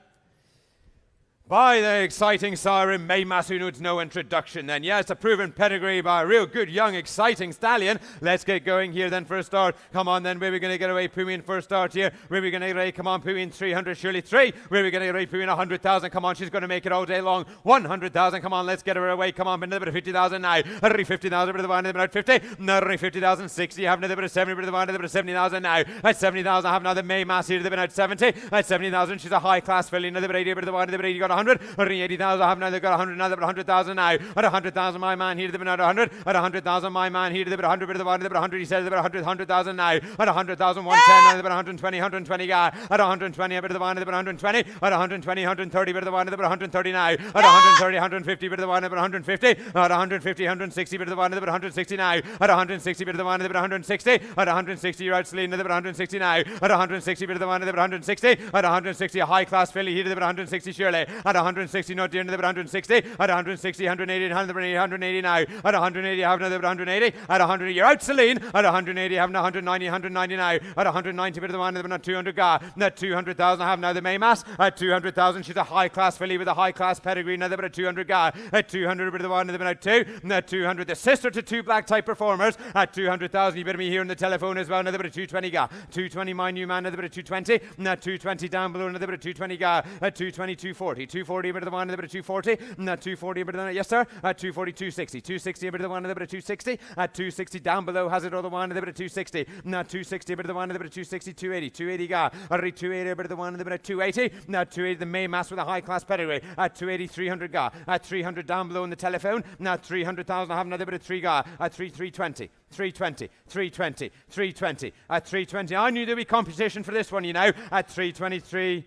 By the exciting siren, Maymas, who needs no introduction then. Yeah, it's a proven pedigree by a real good, young, exciting stallion. Let's get going here then for a start. Come on then, where are we going to get away? Pooin for a start here. Where are we going to get away? Come on, Pooin, 300, surely 3. Where are we going to get away? Pooin, 100,000. Come on, she's going to make it all day long. 100,000. Come on, let's get her away. Come on, another bit of 50,000 now. 50,000, bit of the one, another bit of 50. Another 50,000, 60. Have another bit of 70, bit of the one, another bit of 70,000 now. At 70,000, I have another Maymas here. They've been at 70. At 70,000, she's a high class filly. Another bit of 80, bit of the one, another bit of 80, got 100. 80,000, I have now, they've got 100, now they've got 100,000 now. At 100,000, my man here, they've been at 100. At 100,000, my man here, they've been 100, bit of the one, they've been 100, he said they've been 100,000 now. At 100,000, 110, now they've been 120 guy. At 120, a bit of the one, they've been 120. At 120, 130, bit of the one, they've been 130 now. At 130, 150, bit of the one, they've been 150. At 150, 160, bit of the one, they've been 160 now. At 160, bit of the one, they've been 160. At 160, you're out Celine, they've been 160 now. At 160, bit of the one, they've been 160. At 160, a high class filly here, they've been 160 surely. At 160, not dear, they've been 160. At 160, 180, 180, 180 now. At 180, I have another 180. At 100, you're out Celine. At 180, I have 190, 190 now. At 190, bit of the one, they've been at 200 ga. At 200,000, I have now the Maymas. At 200,000, she's a high class filly with a high class pedigree. Now they've been at 200 ga. At 200, bit of the one, they've been at 2. At 200, the sister to 2 black type performers. At 200,000, you better be here on the telephone as well. Another bit of 220 ga. 220, my new man, another bit of 220. At 220 down below, another bit of 220 ga. At 220, 240. 240, bit of the one, another bit of 240. At 240, a bit of the yes sir. At 240, 260. 260, a bit of the one, another bit of 260. At 260, down below, has it all the one, another bit of 260. At 260, a bit of the one, another bit of 260. 280, 280 ga. At 280, a bit of the one, another bit of 280. At 280, the Maymas with a high class pedigree. At 280, 300 ga. At 300, down below in the telephone. At 300,000, I have another bit of 3 ga. At 320. 320, 320, 320. At 320, I knew there'd be competition for this one, you know. At 323,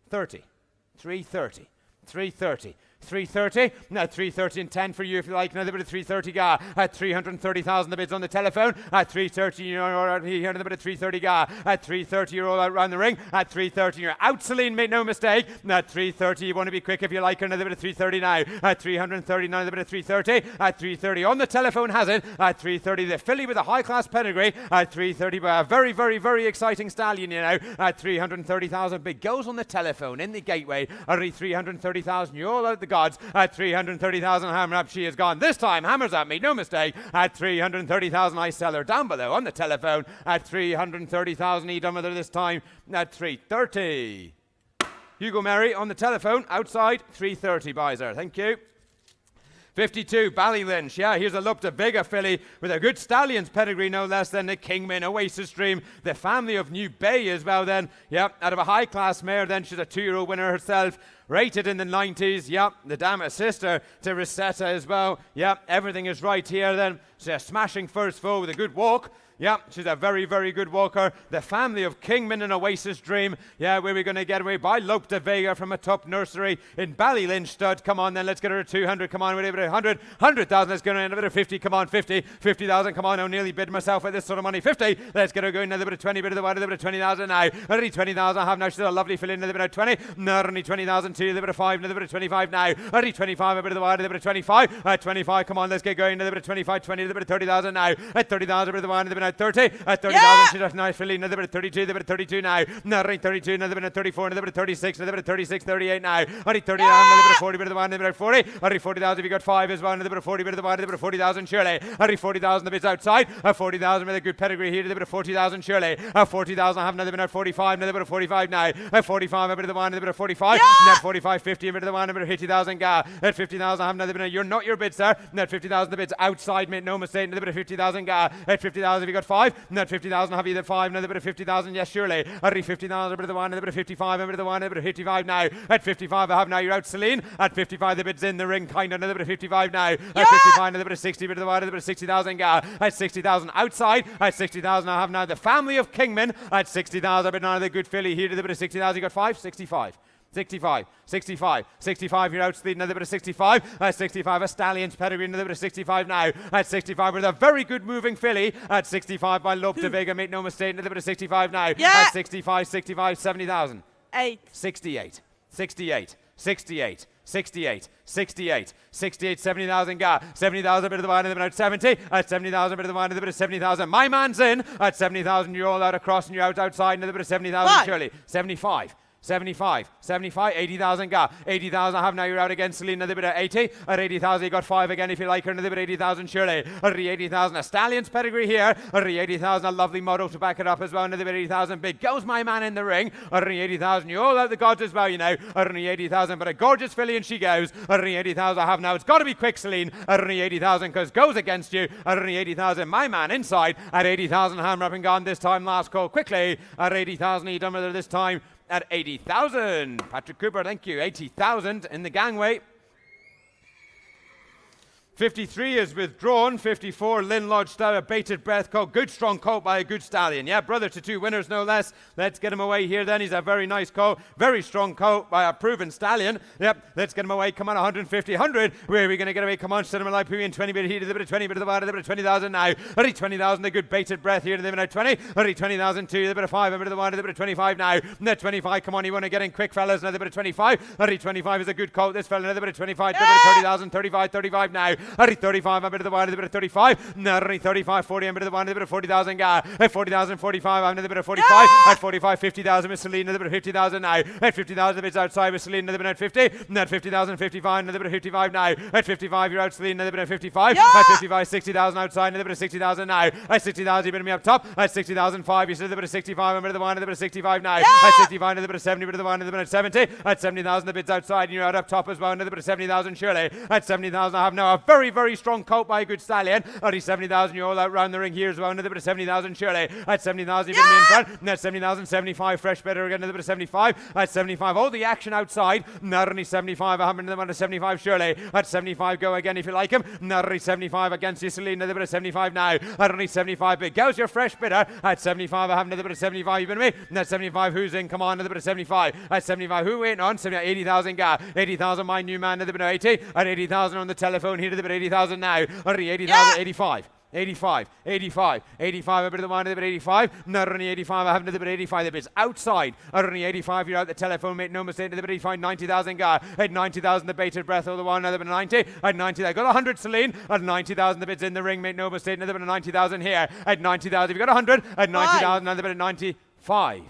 30, 330, 330, 330. Now 330 and 10 for you if you like. Another bit of 330 ga. At 330,000 the bids on the telephone. At 330 you're out here. Another bit of 330 ga. At 330 you're all out round the ring. At 330 you're out, Celine, make no mistake. At 330 you want to be quick if you like. Another bit of 330 now. At 339 another bit of 330. At 330 on the telephone has it. At 330 the filly with a high class pedigree. At 330 by a very, very, very exciting stallion, you know. At 330,000 big goes on the telephone in the gateway. At 330,000 you're all out the gods. At 330,000 hammer up she is gone. This time hammers at me, no mistake. At 330,000 I sell her down below on the telephone. At 330,000 he done with her this time. At 330. Hugo Mary on the telephone outside. 330 buys her. Thank you. 52, Ballylynch. Yeah, here's a look to bigger filly with a good stallion's pedigree, no less than the Kingman Oasis Dream. The family of New Bay as well then. Yeah, out of a high-class mare then. She's a 2-year-old winner herself. Rated in the 90s. Yeah, the Dama sister to Rosetta as well. Yeah, everything is right here then. She's a smashing first foal with a good walk. Yeah, she's a very, very good walker. The family of Kingman and Oasis Dream. Yeah, where we're going to get away by Lope de Vega from a top nursery in Ballylynch stud. Come on then, let's get her to 200. Come on, we're able to 100. 100,000, let's get her in a bit of 50. Come on, 50. 50,000, come on, I'll nearly bid myself at this sort of money. 50, let's get her going. Another bit of 20, bit of the wide, a bit of 20,000 now. Only 20,000 I have now. She's a lovely filly. Another bit of 20. No, only 20,000 too. Another bit of 5, another bit of 25 now. Only 25, a bit of the wide, a bit of 25. 25, come on, let's get going. Another bit of 25, 20, another bit of 30,000 now. At 30,000, a bit of the wide, another bit of 30. At 30,000, she's a nice filly. Another bit of 32, another bit of 32 now. Another 32, another bit of 34, another bit of 36, another bit of 36, 38 now. Only 39, another bit of 40, bit of the wide, another bit of 40. Only 40,000 if you got 5 as well. Another bit of 40, bit of the wide, another bit of 40,000 surely. Only 40,000 the bits outside. 40,000 with a good pedigree here. Another bit of 40,000 surely. 40,000 I have another bit of 45, another bit of 45 now. 45, a bit of the wide, another bit of 45. Net 45, 50, a bit of the wide, a bit of 50,000 ga. At 50,000 I have another bit of, you're not your bids there. Net 50,000 the bids outside, make no mistake. Another bit of 50,000 ga. At 50,000 if you got 5. Net 50,000 have either 5, another bit of 50,000, yes surely. At 50,000 a bit of the wine, another bit of 55, a bit of the wine, a bit of 55 now. At 55 I have now, you're out Celine. At 55 the bid's in the ring, kind of another bit of 55 now. At 55 another bit of 60, bit of the wine, another bit of 60,000 ga. At 60,000 outside. At 60,000 I have now the family of Kingman. At 60,000 a bit now the good filly here, a bit of 60,000, you got 5, 65. 65, 65, 65, you're out Celine, another bit of 65. At 65, a stallion's pedigree, another bit of 65 now. At 65, with a very good moving filly. At 65 by Lope de Vega, make no mistake, another bit of 65 now. At 65, 65, 70,000. 8. 68, 68, 68. 68, 68, 68, 70,000 ga. 70,000 a bit of the wine, and about 70. At 70,000 a bit of the wine, and a bit of 70,000. My man's in. At 70,000 you're all out across and you're out outside, another bit of 70,000 surely. 75. 75, 75, 80,000 ga. 80,000 I have now, you're out again, Celine, another bit of 80. At 80,000 you got 5 again if you like her, another bit of 80,000 surely. At 80,000 a stallion's pedigree here. At 80,000 a lovely model to back it up as well, another bit of 80,000. Big goes my man in the ring. At 80,000 you're all out the gods as well, you know. At 80,000 but a gorgeous filly and she goes. At 80,000 I have now, it's got to be quick Celine. At 80,000 because goes against you. At 80,000 my man inside. At 80,000 hammer up and gone this time, last call quickly. At 80,000 he done with her this time. At 80,000. Patrick Cooper, thank you. 80,000 in the gangway. 53 is withdrawn. 54, Lynn Lodge style, a bated breath called Good Strong Colt by a good stallion. Yeah, brother to 2 winners, no less. Let's get him away here then. He's a very nice colt. Very strong colt by a proven stallion. Yep, let's get him away. Come on, 150, 100. Where are we going to get away? Come on, set him alive. Put me in 20 bit heat, a bit of 20 bit of the wide, a bit of 20,000 now. Only 20,000, a good bated breath here. They've been out 20. Only 20,000 too. A bit of 5, a bit of the wide, a bit of 25 now. Net 25, come on, you want to get in quick, fellas. Another bit of 25. Only 25 is a good colt. This fella, another bit of 25, a bit of 30,000, 35, 35 now. Only 35, a bit of the wide, a bit of 35. No, only 35, 40, a bit of the wide, a bit of 40,000 ga. At 40,000, 45, another bit of 45. At 45, 50,000 with Celine, another bit of 50,000 now. At 50,000, it's outside with Celine, another bit of 50. At 50,000, 55, another bit of 55 now. At 55, you're out Celine, another bit of 55. At 55, 60,000 outside, another bit of 60,000 now. At 60,000, you've been me up top. At 60,005, you said a bit of 65, a bit of the wine, another bit of 65 now. At 65, another bit of 70, bit of the wine, another bit of 70. At 70,000, the bits outside, and you're out up top as well, another bit of 70,000 surely. At 70,000, I have now a very very, very strong coat by a good stallion. 70,000, you're all out round the ring here as well. Another bit of 70,000, Shirley. At 70,000, you've been in front. And at 70,000, 75, fresh better again, another bit of 75. At 75, all the action outside. Not only 75, 100 75, Shirley. At 75, go again if you like him. Not only 75 against Sicily, another bit of 75 now. At only 75, big goes your fresh bidder. At 75, I have another bit of 75, you've been me. And at 75, who's in? Come on, another bit of 75. At 75, who waiting on? 80,000, ga. 80,000, my new man, another bit of 80. At 80,000 on the telephone, here to the bit of 80,000 now. Only 80,000, 85. 85, 85, 85, a bit of the one, a bit of 85, not only 85, I have another bit of 85, the bit's outside, only 85, you're out the telephone, mate, no mistake, another bit of 85, 90,000 guy, at 90,000, the bated breath, of the one, another bit of 90, at 90, I got 100, Celine, at 90,000, the bit's in the ring, mate, no mistake, another bit of 90,000 here, at 90,000, you got 100, at 90,000, another bit of 95,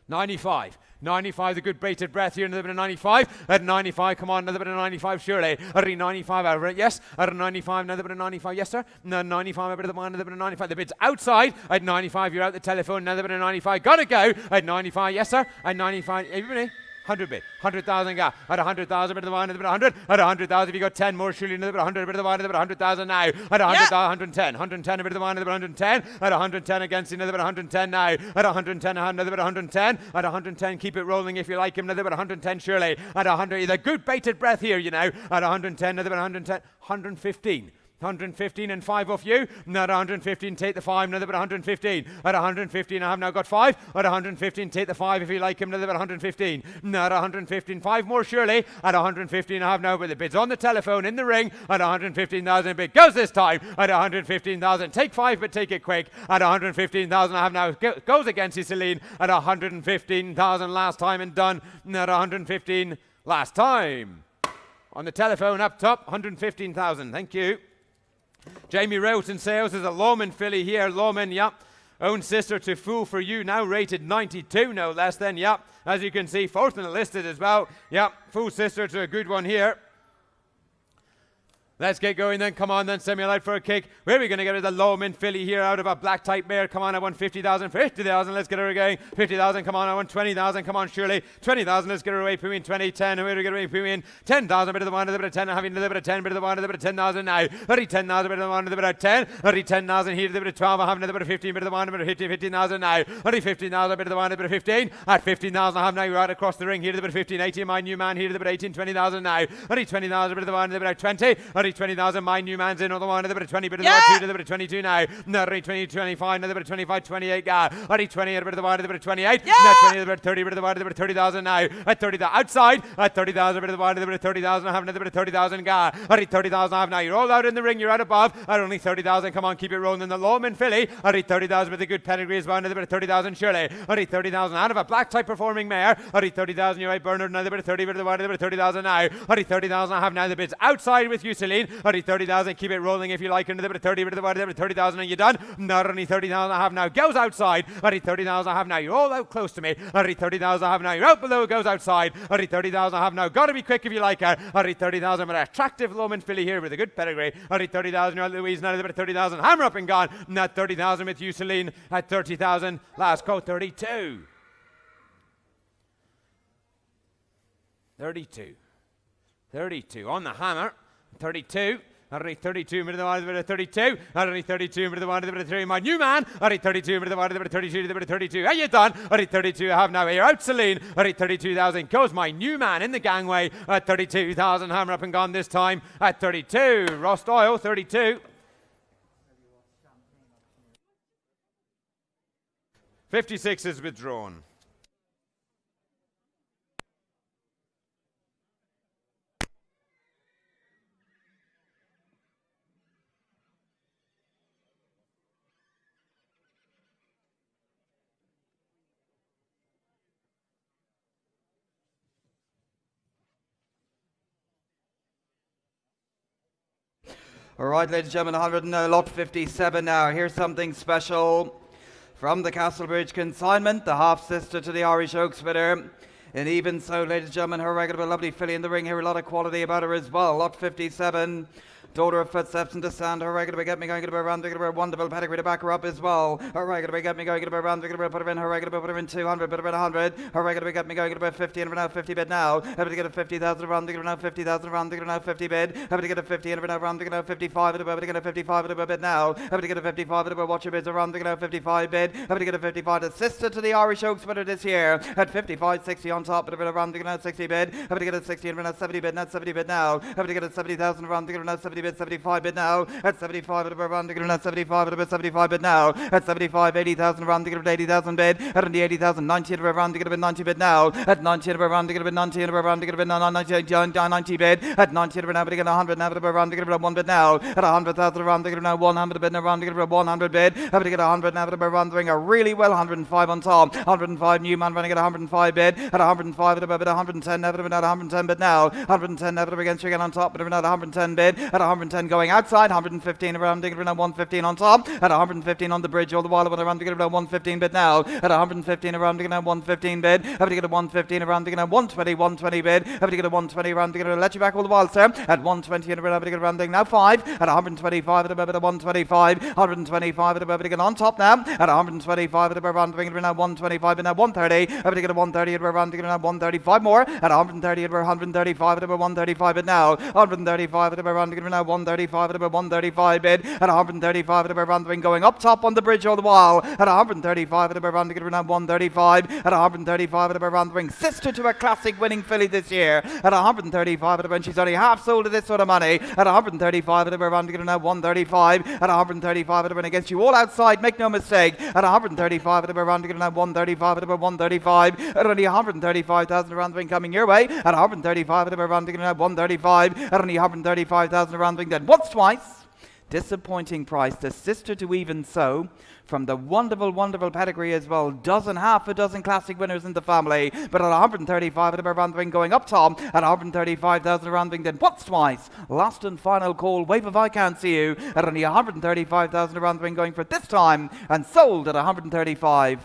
95, 95, the good bated breath here, another bit of 95. At 95, come on, another bit of 95, surely. At 95, over it, yes. At 95, another bit of 95, yes, sir. No, 95, a bit of the one, another bit of 95. The bid's outside. At 95, you're out the telephone, another bit of 95. Gotta go. At 95, yes, sir. At 95, everybody. 100 bit, 100,000 ga. At 100,000, bit of the one, another bit of 100. At 100,000, if you got 10 more, surely another bit of 100, bit of the one, another bit of 100,000 now. At 100,000, 110, 110, a bit of the one, another bit of 110. At 110 against another bit of 110 now. At 110, another bit of 110. At 110, keep it rolling if you like him, another bit of 110, surely. At 100, the good bated breath here, you know. At 110, another bit of 110, 115. 115 and 5 off you. Not 115, take the 5, another bit 115. At 115, I have now got 5. At 115, take the 5 if you like him, another bit 115. Not 115, 5 more surely. At 115, I have now, but the bid's on the telephone, in the ring. At 115,000, a bid goes this time. At 115,000, take 5, but take it quick. At 115,000, I have now, goes against you, Celine. At 115,000 last time and done. At 115 last time. On the telephone up top, 115,000. Thank you. Jamie Rowton Sales is a Lawman filly here. Lawman, yep. Own sister to Fool for You, now rated 92, no less than, yep. As you can see, fourth in the listed as well. Yep, Fool sister to a good one here. Let's get going then. Come on then, Samuel out for a kick. Where are we going to get the Lawman filly here out of a black type mare? Come on, I won 50,000. 50,000, let's get her going. 50,000, come on, I won 20,000. Come on, surely. 20,000, let's get her away. Pooin, 20, 10. Where do we get away? Pooin, 10,000, bit of the one, a bit of 10. Having a little bit of 10, bit of the one, a bit of 10,000 now. 10,000, bit of the one, a bit of 10. 10,000 here, a bit of 12. I have another bit of 15, bit of the one, a bit of 15,000 now. 15,000, bit of the one, a bit of 15. At 15,000, I have now, you're right across the ring. Here, a bit of 15, 18. My new man here, a bit of 18, 20,000 now. 20,000, bit of the one, a bit of 20. 20,000, my new man's in, another one, another bit of 20, bit of the one, two, another bit of 22 now. Another 20, 25, another bit of 25, 28, guy. 20, a bit of the one, another bit of 28. Yeah! 20, a bit of 30, bit of the one, another bit of 30,000 now. At 30,000, outside. At 30,000, bit of the one, another bit of 30,000. I have another bit of 30,000, guy. 30,000 I have now. You're all out in the ring, you're out above. At only 30,000, come on, keep it rolling in the Lawman filly. At 30,000 with a good pedigree as well, another bit of 30,000, surely. At 30,000, out of a black type performing mare. At 30,000, you're right, Bernard, another bit of 30, bit of the one, another bit of 30,000 now. At 30,000, I have now the bids outside with you, Celine. At 30,000, keep it rolling if you like, another bit of 30, bit of the one, another bit of 30,000, and you're done. Not only 30,000 I have now, goes outside. At 30,000 I have now, you're all out close to me. At 30,000 I have now, you're out below, goes outside. At 30,000 I have now, got to be quick if you like her. At 30,000, but an attractive Lawman filly here with a good pedigree. At 30,000, you're out Louise, another bit of 30,000, hammer up and gone. Not 30,000 with you, Celine. At 30,000, last call, 32. 32. 32 on the hammer. 32. Already 32, bit of the one, bit of 32. Already 32, bit of the one, bit of 3. My new man. Already 32, bit of the one, bit of 32, bit of 32. How you done? Already 32, I have now. You're out, Celine. Already 32,000. Goes my new man in the gangway at 32,000. Hammer up and gone this time at 32. Ross Doyle, 32. 56 is withdrawn. All right, ladies and gentlemen, 100 lot 57 now. Here's something special from the Castlebridge consignment, the half-sister to the Irish Oaks winner. And even so, ladies and gentlemen, her regular lovely filly in the ring here, a lot of quality about her as well. Lot 57, Daughter of footsteps into sound. Hooray, gonna be get me going, gonna be around, gonna be a wonderful pedigree to back her up as well. Hooray, gonna be get me going, gonna be around, gonna be put her in. Hooray, gonna be put her in 200, put her in 100. Hooray, gonna be get me going, gonna be 50 and now 50 bid now. Happy to get a 50,000 around, gonna now 50,000 around, gonna now 50 bid. Happy to get a 50 and around, gonna now 55, happy to get a 55 and a bid now. Happy to get a 55 and watch your bids around, gonna now 55 bid. Happy to get a 55 sister to the Irish Oaks winner this year at 55, 60 on top, but a bit around, gonna now 60 bid. Happy to get a 60 and now 70 bid, not 70 bid now. Happy to get a 70,000 around, gonna now 70 bid, 75 bid now. At 75 at around, gonna now 75 at 75 bid now. At 75, 80,000 around, gonna 80,000 bid. At the 80,000, 90 at around, gonna be 90 bid now. At 90 at around, gonna be 90 at around, gonna be 90 bid. At 90 at around, gonna 100 now at around, gonna be 1 bid now. At 100,000 around, gonna now 100 bid around, gonna be 100 bid. Happy to get 100 now at around, doing a really well 105 on top. 105 new man running at 105 bid. At 105 at about 110 now at about 110 bid now. 110 now against you again on top, but around 110 bid. At 110 going outside, 115 around, digging around 115 on top. At 115 on the bridge all the while, but around digging around 115 bid now. At 115 around, digging around 115 bid. Happy to get a 115 around, digging around 120 bid. Happy to get a 120 around, digging around, let you back all the while, sir. At 120 and around, digging around, now 5. At 125 at about 125. 125 at about digging on top now. At 125 at about digging around 125 and now 130. Happy to get a 130 at around, digging around 135 more. At 130 at about 135 at about 135 bid now. 135 at about digging around 135 at about 135 bid. At 135 at about going up top on the bridge all the while. At 135 at about digging around 135. At 135 at about sister to a classic winning filly this year. At 135 at about she's only half sold at this sort of money. At 135 at about digging around 135. At 135 at about against you all outside, make no mistake. At 135 at about digging around 135 at about 135. At only 135,000 around the ring coming your way. At 135 at about digging around 135. At only 135,000 around the ring then once twice. Disappointing price, the sister to even so. From the wonderful pedigree as well. Half a dozen classic winners in the family. But at 135 at around the ring going up top. At 135,000 around the ring then once twice. Last and final call. Wave if I can't see you. At only 135,000 around the ring going for this time. And sold at 135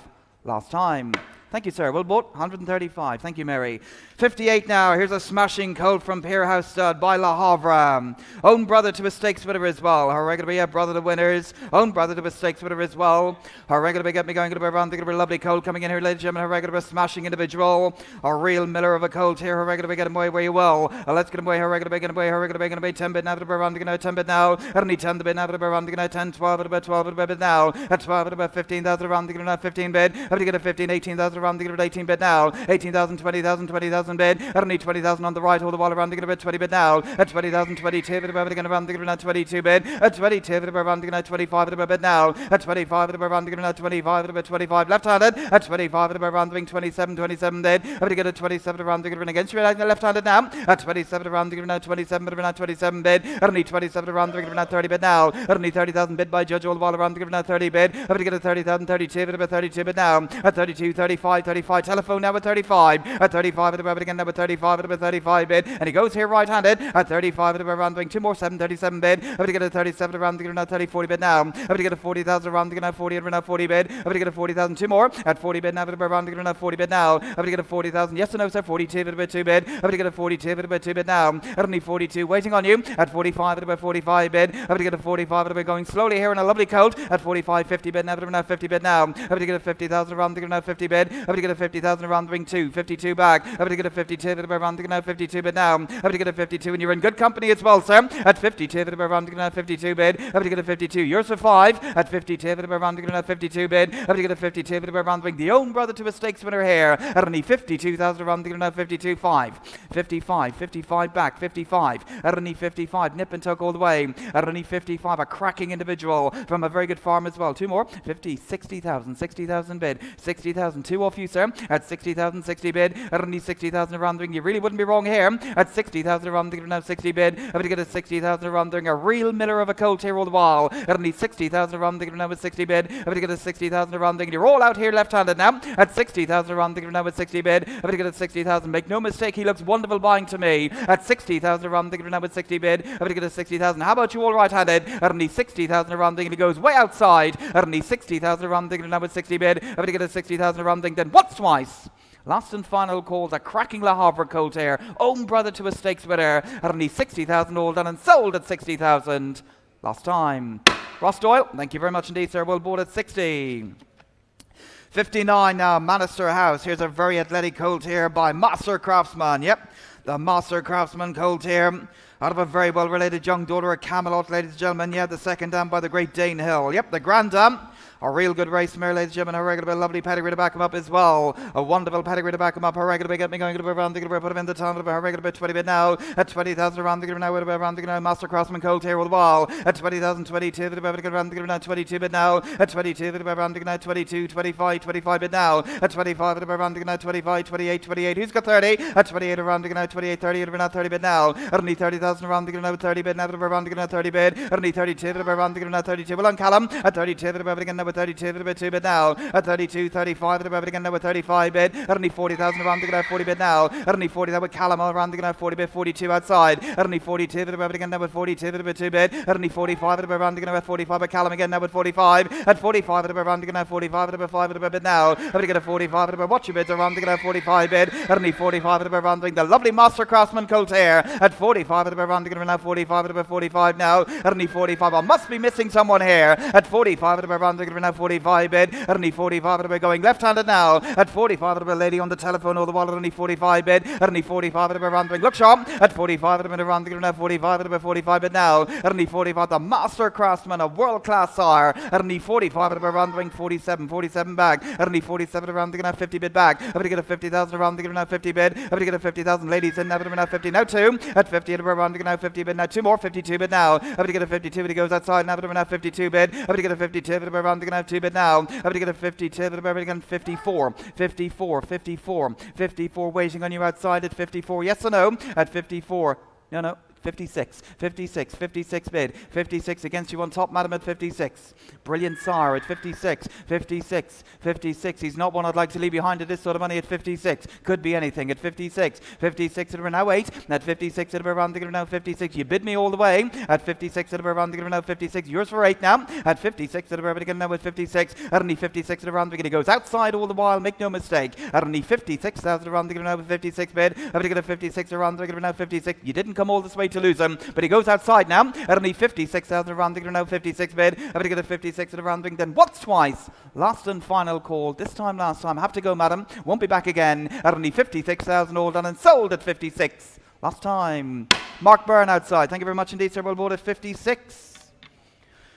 last time. Thank you, sir. Well bought. 135. Thank you, Mary. 58 now. Here's a smashing colt from Peerhouse Stud by La Havre. Own brother to a stakes winner as well. Her regular be a brother to winners. Own brother to a stakes winner as well. Her regular be get me going to be around. Going to be a lovely colt coming in here, ladies and gentlemen. Her regular be a smashing individual. A real miller of a colt here. Her regular be getting away very well. Let's get him away. Her regular be getting away. Her regular be going to be 10 bid now to be around. Going to 10 bid now. Only 10 the bid now to be around. Going to 10, 12 at about 12 at about now. At 12 at about 15,000 around. Going to 15 bid. Have to get a 15, 18,000 around. Going to 18 bid now. 18,000, 20,000, 20,000 bid. Only 20,000 on the right, all the while around, thinking about 20 bid now. At 20,000, 22 bid, about around, thinking about 22 bid. At 22 bid, around, thinking about 25 bid now. At 25 bid, around, thinking about 25 bid, 25 left-handed. At 25 bid, around, thinking 27 bid. Have to get a 27 around, thinking against you, left-handed now. At 27 around, thinking about 27 bid, around 27 bid. Only 27 around, thinking about 30 bid now. Only 30,000 bid by judge, all the while around, thinking about 30 bid. Have to get a 30,000, 32 bid, about 32 bid now. At 32, 35, 35. Telephone now at 35. At 35 at about again now at 35 at about 35 bid. And he goes here right-handed at 35 at around doing 2 more 737 bid. I'm going to get a 37 around thinking now 30 40 bid now. I'm going to get a 40,000 around thinking now 40 at around 40 bid. I'm going to get a 40,000 2 more at 40 bid now at around thinking now 40 bid now. I'm going to get a 40,000 yes or no sir 42 at about 2 bid. I'm going to get a 42 at about 2 bid now. At only 42 waiting on you at 45 at about 45 bid. I'm going to get a 45 at about going slowly here in a lovely coat at 45 50 bid now at around 50 bid now. I'm going to get a 50,000 around thinking now 50 bid. I'm going to get a 50,000 around the ring 2 52 back. I'm going to get a 52 at around thinking now 52 bid now. I'm going to get a 52 and you're in good company as well sir. At 52 at around thinking now 52 bid. I'm going to get a 52 yours for 5 at 52 at around thinking now 52 bid. I'm going to get a 52 at around thinking the own brother to a stakes winner here at only 52,000 around thinking now 52 5 55 55 back 55 at only 55 nip and tuck all the way at only 55 a cracking individual from a very good farm as well 2 more 50 60,000 bid 60,000 2 off you sir at 60,000 60 bid at only 60,000 around the ring you really wouldn't be wrong here at 60,000 around the ring now 60 bid I'm going to get a 60,000 around the ring a real miller of a colt here all the while at only 60,000 around the ring now with 60 bid I'm going to get a 60,000 around the ring you're all out here left-handed now at 60,000 around the ring now with 60 bid I'm going to get a 60,000 make no mistake he looks wonderful buying to me at 60,000 around the ring now with 60 bid I'm going to get a 60,000 how about you all right-handed at only 60,000 around the ring he goes way outside at only 60,000 around the ring now with 60 bid I'm going to get a 60,000 around the ring then once twice Last and final call, the cracking Le Havre colt here. Own brother to a stakes winner at only 60,000 all done and sold at 60,000. Last time. Ross Doyle, thank you very much indeed, sir. Well bought at 60. 59 now, Manister House. Here's a very athletic colt here by Master Craftsman. Yep, the Master Craftsman colt here. Out of a very well-related young daughter of Camelot, ladies and gentlemen. Yeah, the second dam by the great Dane Hill. Yep, the grand dam. A real good race mare, ladies and gentlemen. A regular lovely pedigree to back him up as well. A wonderful pedigree to back him up. A regular get me going to around the put him in the time of a regular bit 20 bit now. At 20,000 around the now around the now. Master Craftsman colt here with the wall. At 20,000 22 around the now 22 bit now. At 22 around the now 22 25 25 bit now. At 25 around the now 25 28 28. Who's got 30? At 28 around the now 28 30 around 30 bit now. At only 30,000 around the now 30 bit now around the now 30 bit. At only 32 around the now 32. Well on Callum. At 32 again now 32 bit 2 bit now. At 32 35 again now 35 bit. At only 40,000 around the now 40 bit now. At only 40 that with Callum around the now 40 bit 42 outside. At only 42 again now with 42 bit 2 bit. At only 45 around the now 45 at Callum again now with 45. At 45 around the now 45 at 5 at a bit now. At get a 45 at watch a bit around the now 45 bit. At only 45 at around the lovely Master Craftsman colt here. At 45 at around the now 45 at 45 now. At only 45 I must be missing someone here. At 45 at around the now 45 bit. At only 45 at going left-handed now. At 45 at a lady on the telephone all the while at only 45 bit. At only 45 at around the look sharp. At 45 at around the now 45 at 45 bit now. At only 45 the Master Craftsman, a world-class sire. At only 45 at around the 47 back. At only 47 around the now 50 bit back. I'm going to get a 50,000 around the now 50 bit. I'm going to get a 50,000 ladies in now 50 now 2. At 50 at around the now 50 bit now 2 more 52 bit now. I'm going to get a 52 but he goes outside now 52 bit. I'm going to get a 52 at around the now 2 bit now. I'm going to get a 52 at around 54 waiting on you outside at 54. Yes or no? At 54. No. 56 bid. 56 against you on top, madam, at 56. Brilliant sire at 56. He's not one I'd like to leave behind at this sort of money at 56. Could be anything at 56. 56 at around 8. At 56 at around the now 56. You bid me all the way. At 56 at around the now 56. Yours for 8 now. At 56 at around again now at 56. At only 56 at around the he goes outside all the while. Make no mistake. At only 56,000 around the now with 56 bid. I'm going to get a 56 around the now 56. You didn't come all this way to lose him, but he goes outside now at only 56,000 around the now 56 bid. I'm going to get a 56 at around then once twice. Last and final call. This time, last time. Have to go, madam. Won't be back again. At only 56,000 all done and sold at 56. Last time. Mark Byrne outside. Thank you very much indeed, sir. Well bought at 56.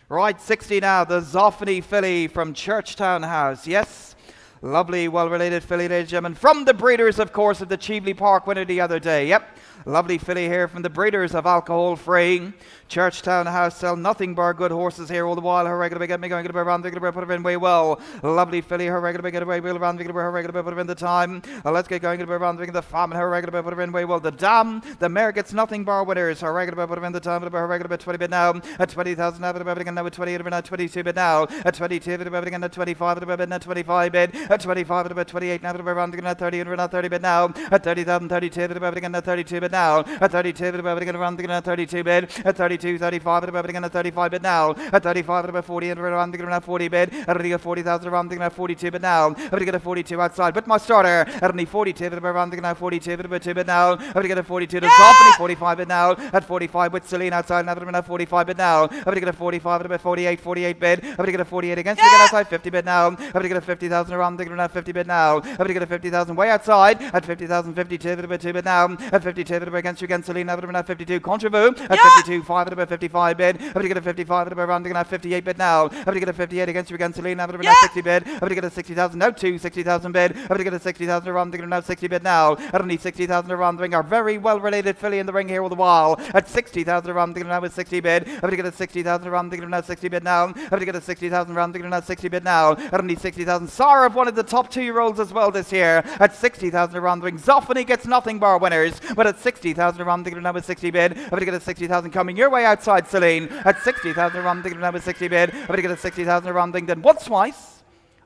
Right, 60 now. The Zoffany filly from Churchtown House. Yes. Lovely, well-related filly, ladies and gentlemen. From the breeders, of course, of the Cheveley Park winner the other day. Yep. Lovely filly here from the breeders of Alcohol Free. Churchtown House sell nothing but good horses here all the while. Her regular get me going to be around the put her in way well. Lovely filly, her regular get away well around the her regular put her in the time. Let's get going to be around the farm and her regular put her in way well. The dam, the mare gets nothing bar winners. Her regular put her in the time, her regular 20 bit now. At 20,000 now, again now at 28 now 22 bit now. At 22 again at 25 now 25 bit. At 25 about 28 now around again at 30 now 30 bit now. At 30,000 32 again at 32 bit now. At 32 again around again at 32 bit. At 32 35 again at 35 bit now. At 35 about 40 around again at 40 bit. At only 40,000 around again at 42 bit now. I'm going to get a 42 outside. But my starter at only 42 around again at 42 bit 2 bit now. I'm going to get a 42 to Zoffany 45 bit now. At 45 with Celine outside now at 45 bit now. I'm going to get a 45 at about 48 bit. I'm going to get a 48 against again outside 50 bit now. I'm going to get a 50,000 around again at 50 bit now. I'm going to get a 50,000 way outside at 50,000 52 at about 2 bit now. At 52 at about against you against Celine now at 52 Contrevaux at 52 5 at about 55 bit. I'm going to get a 55 at about around again at 58 bit now. I'm going to get a 58 against you against Celine now at about 60 bit. I'm going to get a 60,000 now 60,000 bid. I'm going to get a 60,000 around again now 60 bit now. At only 60,000 around the ring. Our very well related filly in the ring here all the while at 60,000 around again now with 60 bid. I'm going to get a 60,000 around again now 60 bit now. I'm going to get a 60,000 around again now 60 bit now. At only 60,000 Sire of one of the top 2-year-olds as well this year at 60,000 around the ring. Zoffany gets nothing bar winners, but at 60,000 around the ring now with 60 bid. I'm going to get a 60,000 coming your way outside Celine at 60,000 around the ring now with 60 bid. I'm going to get a 60,000 around the ring then once twice.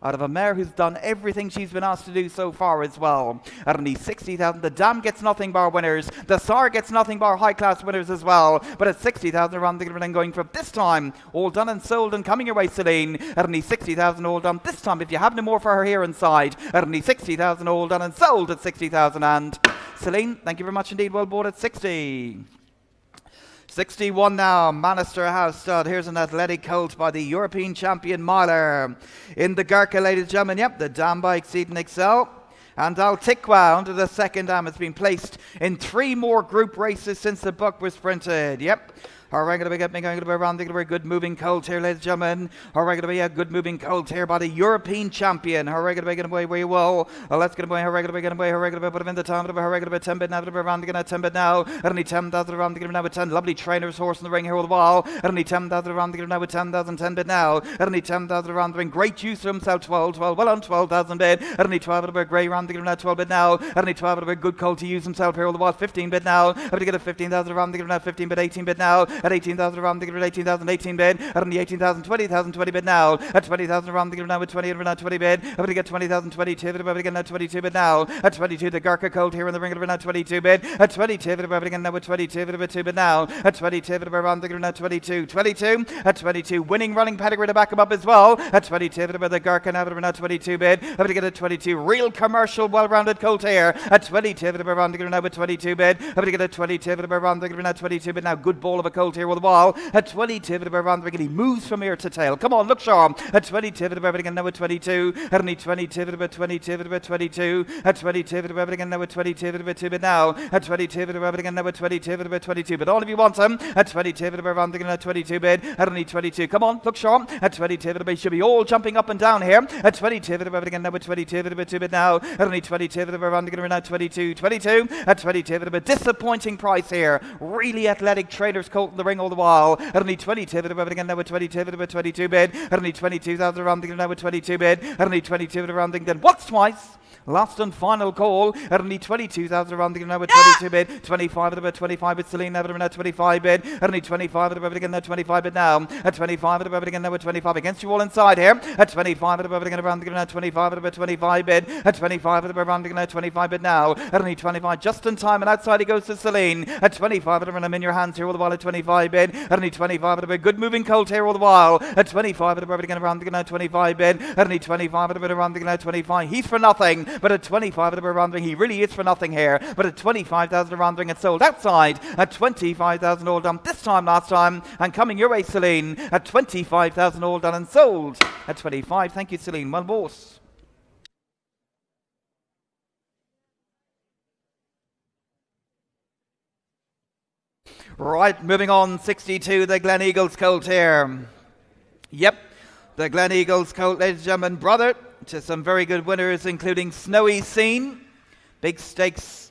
out of a mare who's done everything she's been asked to do so far as well. At only 60,000, the Dam gets nothing bar winners. The Sar gets nothing bar high-class winners as well. But at 60,000 around the and going for this time, all done and sold and coming your way, Celine. At only 60,000 all done this time. If you have no more for her here inside, at only 60,000 all done and sold at 60,000. And Celine, thank you very much indeed. Well bought at 60. 61 now, Manister House stud. Here's an athletic colt by the European champion miler. In the Gurkha, ladies and gentlemen, yep, the Dam by Exceeding Excel. And Al Tikwa under the second Dam has been placed in 3 more group races since the book was printed. Yep. Alright, going to be getting going to be around the good moving colt here, ladies and gentlemen. Alright, going to be a good moving colt here by the European champion. Alright, going to be getting away where you will. Let's get away. Alright, going to be getting away. Alright, going to be put him in the time. Alright, going to be 10 bit now. Around the 10 bit now. Only 10,000 around the now with 10. Lovely trainers horse in the ring here all the while. Only 10,000 around the now with 10,000 10 bit now. Only 10,000 around the ring. Great use for himself. 12 well on 12,000 bit. Only 12 at a grey round the now 12 bit now. Only 12 at a good colt to use himself here all the while. 15 bit now. Have to get a 15,000 around the now 15 bit 18 bit now. At 18,000 around the 18,000 18 bid. At only 18,000 20,000 20 bid now. At 20,000 around the now with 20 and now 20 bid. I'm going to get 20,000 22 bid. I'm going to get now 22 bid now. At 22 the Gurkha colt here in the ring of now 22 bid. At 22 bid. I'm going to get now with 22 bid 2 bid now. At 22 bid around the now 22 22. At 22 winning running pedigree to back him up as well. At 22 bid the Gurkha now 22 bid. I'm going to get a 22 real commercial well-rounded colt here. At 22 bid around the now with 22 bid. I'm going to get a 22 bid around the now 22 bid now good ball of a colt here with the wall. At 22 bid around the ring, he moves from ear to tail. Come on, look sharp. At 22 bid again now with 22. At only 22 bid 22 bid 22. At 22 bid again now with 22 bid 2 bid now. At 22 bid again now with 22 bid 22. But all of you want him. At 22 bid around the now 22 bid. At only 22. Come on, look sharp. At 22 bid should be all jumping up and down here. At 22 bid again now with 22 bid 2 bid now. At only 22 bid around the now 22 22. At 22 bid a disappointing price here. Really athletic trainers colt in the ring all the while. At only 22 bid again now with 22 bid 22 bid. At only 22,000 around the now with 22 bid. At only 22 bid around the then once twice. Last and final call at only 22,000 around the now with 22 bid. 25 at about 25 bid. Celine now at 25 bid. At only 25 at above again now 25 bid now. At 25 at above again now with 25 against you all inside here. At 25 at above again around the now 25 at about 25 bid. At 25 at above around the now 25 bid now. At only 25 just in time and outside he goes to Celine. At 25 at around him in your hands here all the while at 25 bid. At only 25 at a good moving colt here all the while. At 25 at above again around the now 25 bid. At only 25 at a bit around the now 25. He's for nothing. But at 25 at a round ring, he really is for nothing here. But at 25,000 a round ring, it's sold outside at 25,000 all done this time, last time, and coming your way, Celine, at 25,000 all done and sold at 25. Thank you, Celine. Well bought. Right, moving on, 62, the Glen Eagles colt here. Yep, the Glen Eagles colt, ladies and gentlemen, brother to some very good winners, including Snowy Scene, big stakes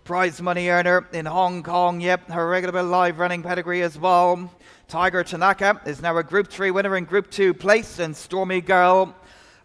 prize money earner in Hong Kong. Yep, her regular live running pedigree as well. Tiger Tanaka is now a Group 3 winner in Group 2 place, and Stormy Girl,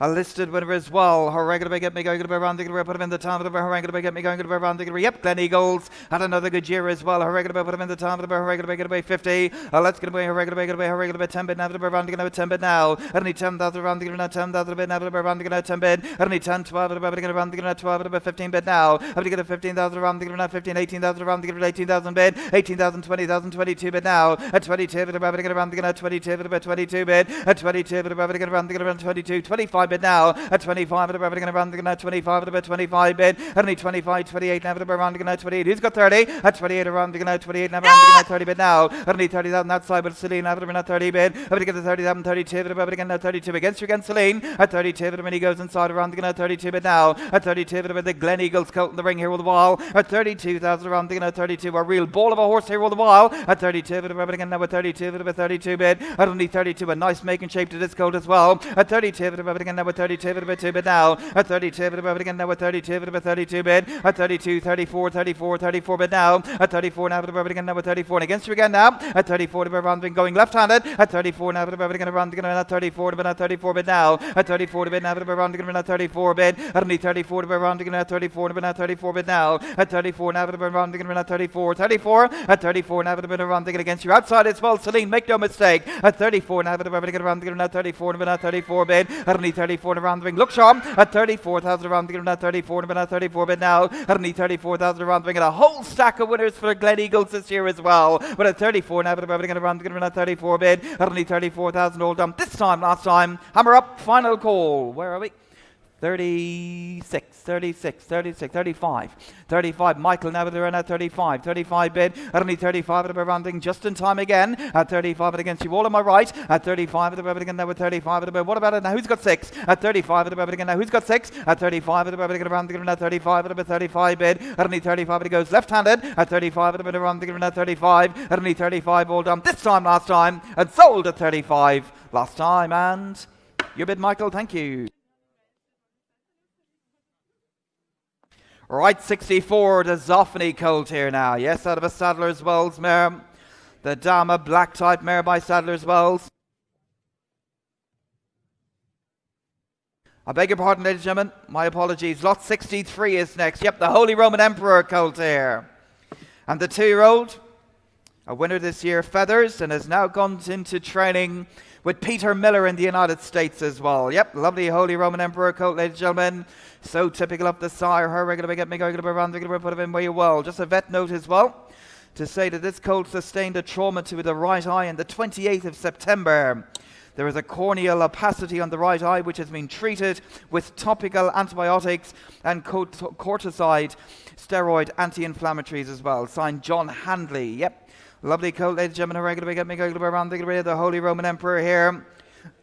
a listed winner as well. Her regular get me going to be around the put him in the time of her regular get me going to be around the yep, Glen Eagles had another good year as well. Her regular put him in the time of her regular get away 50. Let's get away her regular get away her regular 10 bid now to be around the 10 bid now. Only 10,000 around the now 10,000 bid now to be around the 10 bid. Only 10 12 about to get around the 12 about 15 bid now. Have to get a 15,000 around the now 15 18,000 around the 18,000 bid. 18,000 20,000 22 bid now. At 22 bid about to get around the 22 bid about 22 bid. At 22 bid about to get around the 22 25 bid now. At 25 at about going around the 25 at about 25 bid. At only 25 28 now at around the 28. Who's got 30? At 28 around the 28 now around the 30 bid now. At only 30,000 outside with Celine now at around 30 bid. About to get the 30,000 32 at about again 32 against you against Celine. At 32 at when he goes inside around the 32 bid now. At 32 at about the Glen Eagles colt in the ring here with the wall. At 32,000 around the 32, a real ball of a horse here with the wall. At 32 at about again now with 32 at about 32 bid. At only 32, a nice making shape to this colt as well. At 32 at about again now with 32 at about 2 bid now. At 32 at about again now with 32 at about 32 bid. At 32 34 34 34 bid now. At 34 now at about again now with 34 and against you again now. At 34 at about going left-handed. At 34 now at about again around again at 34 at 34 bid now. At 34 bid now at about again at 34 bid. At only 34 at around again at 34 at 34 bid now. At 34 now at about around again at 34 34 at 34 now at about around again against you outside as well. Celine, make no mistake. At 34 now at about again around again at 34 at 34 bid. At only 34 34 and around the ring. Look sharp at 34,000 around the ring. At 34 and about 34 bid now. At only 34,000 around the ring. And a whole stack of winners for the Glen Eagles this year as well. But at 34 now, but around the ring at 34 bid. At only 34,000 all done. This time, last time. Hammer up, final call. Where are we? 36, 36, 36, 35, 35. Michael now around at 35, 35 bid. At only 35 at a rounding just in time again. At 35 and against you all on my right. At 35 at the again now with 35 at the what about it now? Who's got 6? At 35 at the again now. Who's got 6? At 35 at the around the at 35 at the 35 bid. At only 35 it goes left-handed. At 35 at the around the at 35. At only 35 all done. This time, last time, and sold at 35 last time. And your bid, Michael. Thank you. Right, 64, the Zoffany colt here now. Yes, out of a Sadler's Wells mare. The Dama black type mare by Sadler's Wells. I beg your pardon, ladies and gentlemen. My apologies. Lot 63 is next. Yep, the Holy Roman Emperor colt here. And the 2-year-old, a winner this year, Feathers, and has now gone into training with Peter Miller in the United States as well. Yep, lovely Holy Roman Emperor colt, ladies and gentlemen. So typical of the sire. Her regular big me going to around the put him in where you well. Just a vet note as well to say that this colt sustained a trauma to the right eye on the 28th of September. There is a corneal opacity on the right eye which has been treated with topical antibiotics and cortisone steroid anti-inflammatories as well. Signed John Handley. Yep. Lovely colt, ladies and gentlemen. Her regular big me going to around the Holy Roman Emperor here.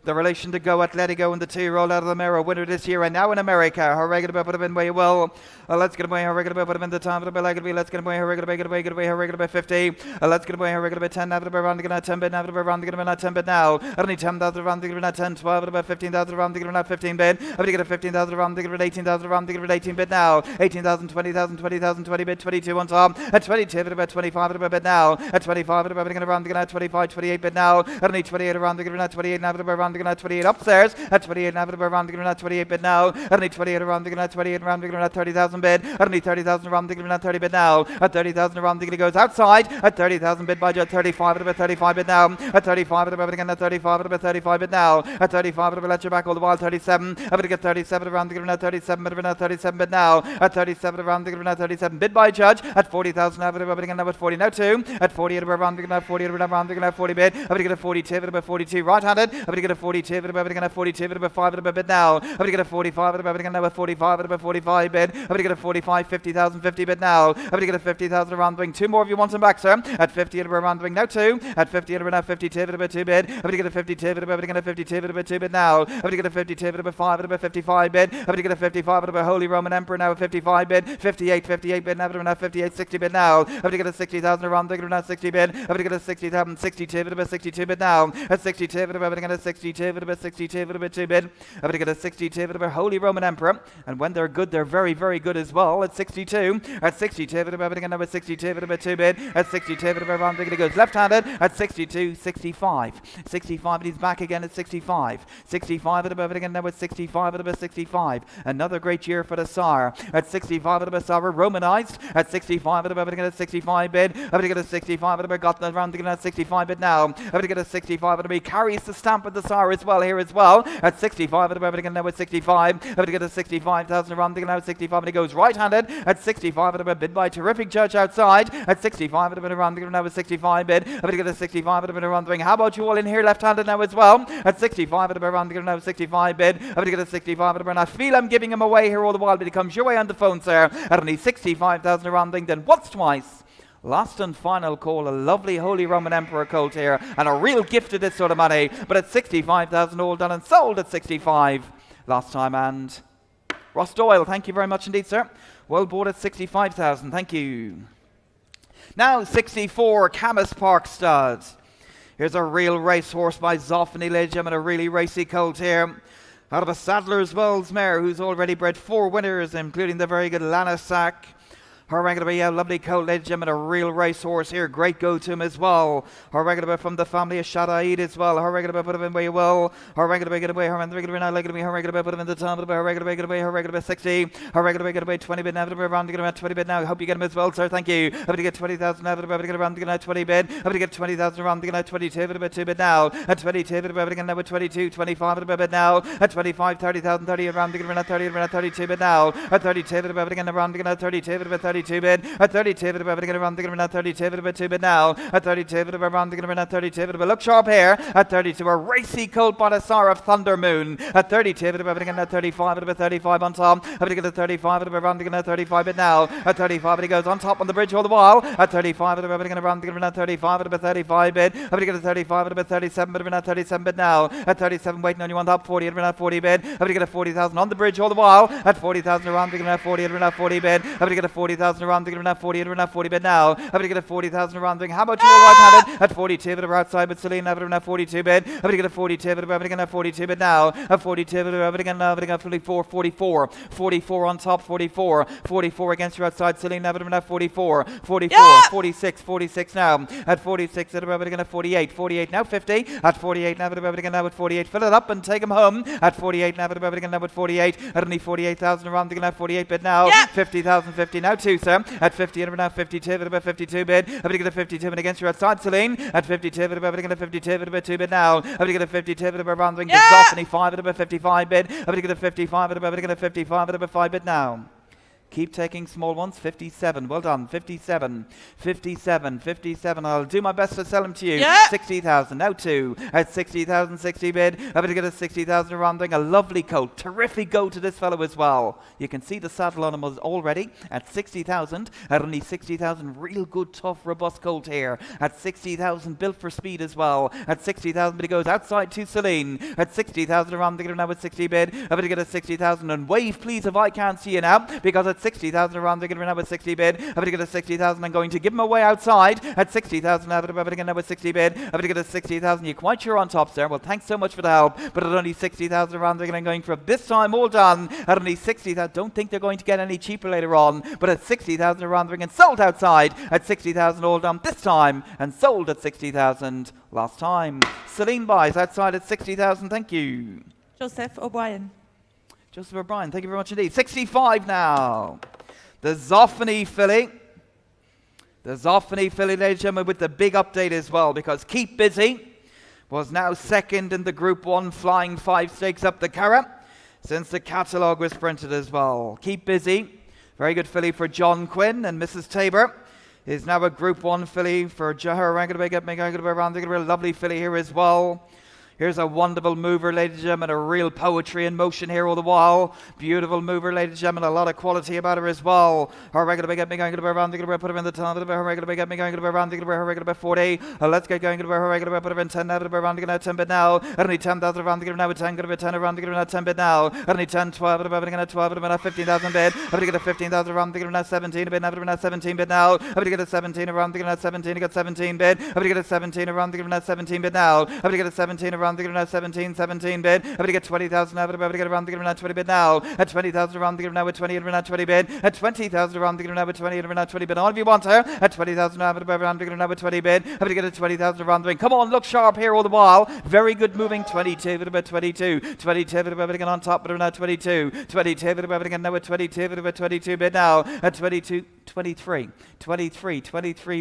The relation to Go Atletico and the 2-year-old out of the mirror, winner this year and now in America. Her regular put him in way well. Let's get away. Her regular put him in the time of the like let's get away. Her regular get away. Her regular 50. Let's get away. Her regular 10 now around the 10 bid now around the 10 bid now. Only 10,000 around the 10, 12 about 15,000 around the 15 bid. I'm going to get a 15,000 around the 18,000 around the 18 bid now. 18,000, 20,000, 20,000, 20 bid, 22 on top. At 22 at about 25 at about bid now. At 25 at about around the 25, 28 bid now. Only 28 around the 28 now around the 28 upstairs. At 28 now around the 28 bid now. Only 28 around the 28 around the 30,000 bid. Only 30,000 around the 30 bid now. At 30,000 around the goes outside. At 30,000 bid by 35 at about 35 bid now. At 35 at about again at 35 at about 35 bid now. At 35 at about let you back all the while 37. I'm going to get 37 around the 37 at 37 bid now. At 37 around the 37 bid by judge. At 40,000 at about again at 40 now 2. At 40 at around the 40 at around the 40 bid. I'm going to get a 42 at about 42 right-handed. I'm going to get a 42 at about again at 42 at about 5 at about bid now. I'm going to get a 45 at about again at 45 at about 45 bid. I'm going to get a 45 50,000 50 bid now. I'm going to get a 50,000 around the wing. 2 more if you want them back, sir. At 50 at around the wing now 2. At 50 at around 52 at about 2 bid. I'm going to get a 52 at about again at 52 at about 2 bid now. I'm going to get a 52 at about 5 at about 55 bid. I'm going to get a 55 at about Holy Roman Emperor now at 55 bid. 58 bid now at 58 60 bid now. I'm going to get a 60,000 around the now 60 bid. I'm going to get a 60,000 62 at about 62 bid now. At 62 at about again at 62 at about 62 at about 2 bid. I'm going to get a 62 at about Holy Roman Emperor. And when they're good, they're very, very good as well. At 62. At 62 at about again at 62 at about 2 bid. At 62 at about around it goes left-handed. At 62 65. 65 and he's back again at 65. 65 at about again now at 65 at about 65. Another great year for the Sire. At 65 at about Sire Romanized. At 65 at about again at 65 bid. I'm going to get a 65 at about got around again at 65 bid now. I'm going to get a 65 at about carries the stamp of the Sire as well here as well. At 65 at about again now at 65. I'm going to get a 65,000 around again now at 65 and he goes right-handed. At 65 at about bid by terrific judge outside. At 65 at about around again now at 65 bid. I'm going to get a 65 at about around the ring. How about you all in here left-handed now as well? At 65 at about around again now at 65 bid. I'm going to get a 65 at about. I feel I'm giving him away here all the while, but he comes your way on the phone, sir. At only 65,000 around the ring. Then once twice. Last and final call, a lovely Holy Roman Emperor colt here, and a real gift of this sort of money. But at 65,000 all done and sold at 65 last time. And Ross Doyle, thank you very much indeed, sir. Well bought at 65,000. Thank you. Now 64, Camas Park Stud. Here's a real racehorse by Zoffany, ladies and gentlemen, a really racy colt here. Out of a Sadler's Wells mare who's already bred 4 winners, including the very good Lanasak. A lovely colt, ladies and gentlemen, a real racehorse here. Great go to him as well. From the family of Shadaid as well. Put him in where you will. Get away. Put him in the top of the 60. 20 bid now. Around to get around 20 bid now. Hope you get him as well, sir. Thank you. I'm to get 20,000 now. I'm to get around to get 20 bid. I'm to get 20,000 around to get 22 bid now. At 22 bid now with 22, 25 bid now. At 25, 30,000, 30 around to get around 30 around 32 bid now. At 32 bid around to get 32 bid 32 bid. At 32 bid around to get around 32 bid 2 bid now. At 32 bid around to get around 32 bid. Look sharp here. At 32, a racy colt by the star of Thunder Moon. At 32 bid around 35 bid 35 on top. I'm to get a 35 bid around to get 35 bid now. At 35 he goes on top on the bridge all the while. At 35 bid around to get around 35 bid 35 bid. I'm to get a 35 bid 37 bid around 37 bid now. At 37 waiting on you on top 40 around 40 bid. I'm to get a 40,000 on the bridge all the while. At 40,000 around to get around 40 around 40 bid. I'm to get a 40,000 around to get around 40 around 40 bid now. I'm to get a 40,000 around. How about you all right-handed? At 42 bid outside with Celine around 42 bid. I'm to get a 42 bid around 42 bid now. At 42 bid around 44 44 44 on top 44 44 against your outside Celine around 44 44 46 46 now. At 46 at 48 48 now 50 at 48 now at 48 fill it up and take him home. At 48 now at 48 at only 48,000 around to get 48 bid now. 50,000 50 now 2 sir. At 50 and now 52 at 52 bid. I'm going to get a 52 and against your outside Celine. At 52 at 52 at 2 bid now. I'm going to get a 52 at around the Zoffany 5 at 55 bid. I'm going to get a 55 at 55 at 5 bid now. Keep taking small ones. 57. Well done. 57. 57. 57. I'll do my best to sell them to you. 60,000. Now 2. At 60,000, 60 bid. I'm going to get a 60,000 around thing. A lovely coat. Terrific go to this fellow as well. You can see the saddle on him already. At 60,000. At only 60,000. Real good, tough, robust colt here. At 60,000. Built for speed as well. At 60,000. But he goes outside to Celine. At 60,000 around. They're now with 60 bid. I'm going to get a 60,000. And wave, please, if I can't see you now. Because at 60,000 around, they're going to now with 60 bid. I'm going to get a 60,000. I'm going to give him away outside at 60,000. I'm going to get with 60 bid. I'm going to get a 60,000. You're quite sure on top, sir. Well, thanks so much for the help. But at only 60,000 around, they're going for this time. All done. At only 60,000. Don't think they're going to get any cheaper later on. But at 60,000 around, they're sold outside at 60,000. All done this time and sold at 60,000 last time. Celine buys outside at 60,000. Thank you. Joseph O'Brien. Joseph O'Brien, thank you very much indeed. 65 now. The Zoffany filly. The Zoffany filly, ladies and gentlemen, with the big update as well, because Keep Busy was now second in the Group 1 Flying 5 Stakes up the Cara since the catalogue was printed as well. Keep Busy, very good filly for John Quinn and Mrs. Tabor. Is now a Group 1 filly for Jahar. Lovely filly here as well. Here's a wonderful mover, ladies and gentlemen, a real poetry in motion here all the while. Beautiful mover, ladies and gentlemen, a lot of quality about her as well. Her regular big, get me going to around, put her in the top of her regular get me going to around, her regular 40. Let's get going to her regular, put her in 10 now, around to 10 bit now. Only 10,000 around to now with 10, go to 10 around to now 10 bit now. Only 10, 12, about 12, about 15,000 bid. I'm going to get a 15,000 around to now 17 bit, now 17 bit now. I'm going to get a 17 around to now 17, got 17 bid. I'm going to get a 17 around to now 17 bit now. I'm going to get a 17 around to now 17 bid. I'm going to get 20,000 now, I'm going to get around to now 20 bid now. At 20,000 around to now with 20 and now 20 bid. At 20,000 around to now with 20 and now 20 bid. All of you want her. At 20,000 now, around to now with 20 bid. I'm going to get a 20,000 around the ring. Come on, look sharp here all the while. Very good moving. 22 bid about 22. 22 bid about on top, but now 22. 22 bid about now with 22 bid about 22 bid now. At 22. 23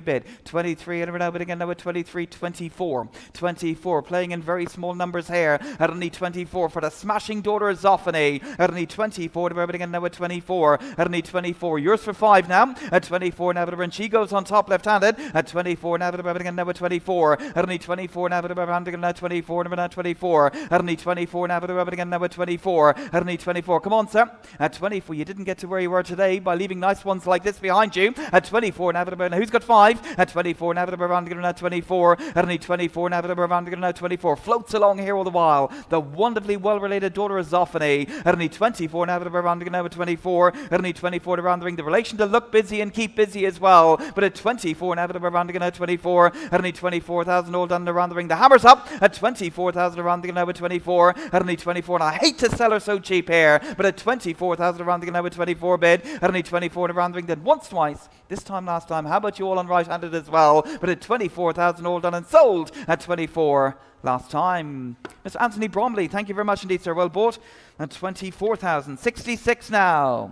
bid, 23 and now again now at 23, 24 playing in very small numbers here at only 24 for the smashing daughter of Zoffany at only 24 to again now at 24 at only 24 yours for 5 now at 24 now and she goes on top left-handed at 24 now again now at 24 at only 24 now at now 24 now 24 at only 24 now again now at 24 at only 24 come on sir at 24 you didn't get to where you were today by leaving nice ones like this behind you at 24 now who's got 5 at 24 now around now 24 at only 24 now around now 24 float floats along here all the while. The wonderfully well-related daughter of Zophany. At only 24 now, around now at 24. At only 24 around the ring. The relation to look busy and keep busy as well. But at 24 now, around now 24. At only 24,000 all done around the ring. The hammer's up at 24,000 around the now at 24. At only 24, and I hate to sell her so cheap here, but at 24,000 around the now at 24 bid. At only 24 around the ring. Then once, twice. This time, last time. How about you all on right-handed as well? But at 24,000 all done and sold at 24 last time. Mr. Anthony Bromley, thank you very much indeed, sir. Well bought at 24,000. 66 now.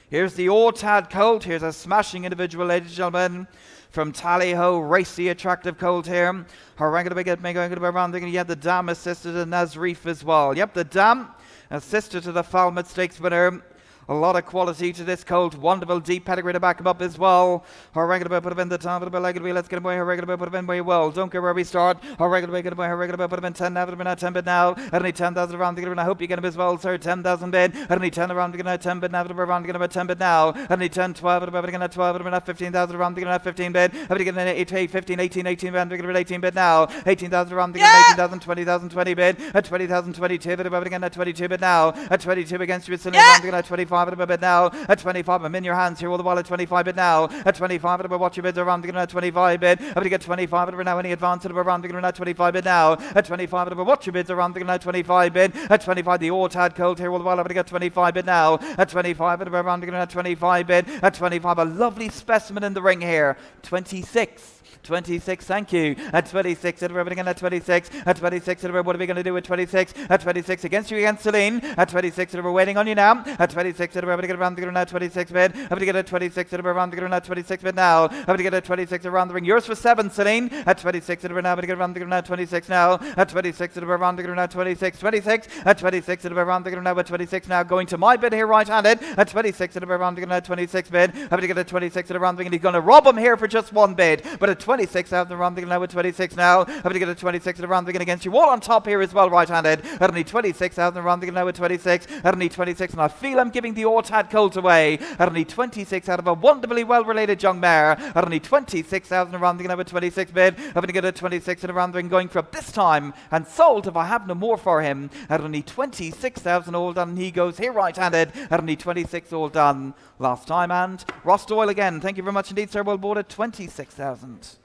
Here's the Ortad Colt. Here's a smashing individual, ladies and gentlemen. From Tally-Ho, racy, attractive colt here. Harangue to get me going to be around. You have the Dam assisted to Nazreef as well. Yep, the Dam assisted to the Falmouth Stakes winner. A lot of quality to this colt. Wonderful deep pedigree to back him up as well. Harangue put him in the top of the leg. Let's get him away. Harangue put him in way well. Don't care where we start. Harangue get him away. Harangue put him in 10 now. Put him in 10 bid now. At only 10,000 around the good. I hope you get him as well, sir. 10,000 bid. At only 10 around the good. 10 bid now. Around the good. 10 bid now. At only 10, 12. At only 12. At only 15,000 around the good. 15 bid. At only 8, 15, 18, 18 around the good. 18 bid now. 18,000 around the good. 18,000, 20,000, 20 bid. At 20,000, 22 bid. At 22 bid now. At 22 against you. It's around the good. 25 bid now. At 25, I'm in your hands here all the while at 25 bid now. At 25, I'm watch your bids around the at 25 bid. I'm going to get 25 bid now. Any advance at around the at 25 bid now. At 25, I'm watch your bids around the at 25 bid. At 25, the Ortad Colt here all the while. I'm going to get 25 bid now. At 25, I'm around the at 25 bid. At 25, a lovely specimen in the ring here. 26. 26, thank you. At 26, at everybody again at 26. At 26, at what are we going to do at 26? At 26, against you against Celine. At 26, we're waiting on you now. At 26, at everybody get around the ground at 26 bid. Everybody get at 26, at around the ground at 26 bid now. Everybody get at 26 around the ring. Yours for 7, Celine. At 26, at now, get around the ground at 26 now. At 26, at around the ground at 26. 26, at 26, at around the ground now at 26 now. Going to my bid here right-handed. At 26, at around the ground at 26 bid. Everybody get at 26 at around the ring. And he's going to rob him here for just one bid. But at 26 out the round the now with 26 now. Having to get a 26 at the round against you. All on top here as well, right-handed. At only 26 out the round now with 26. At only 26, and I feel I'm giving the Ortad Colt away. At only 26 out of a wonderfully well-related young mare. At only 26,000 around the now with 26 bid. Having to get a 26 at the round ring going for up this time and sold if I have no more for him. At only 26,000 all done. And he goes here right-handed. At only 26 all done last time. And Ross Doyle again. Thank you very much indeed, sir. Well bought at 26,000.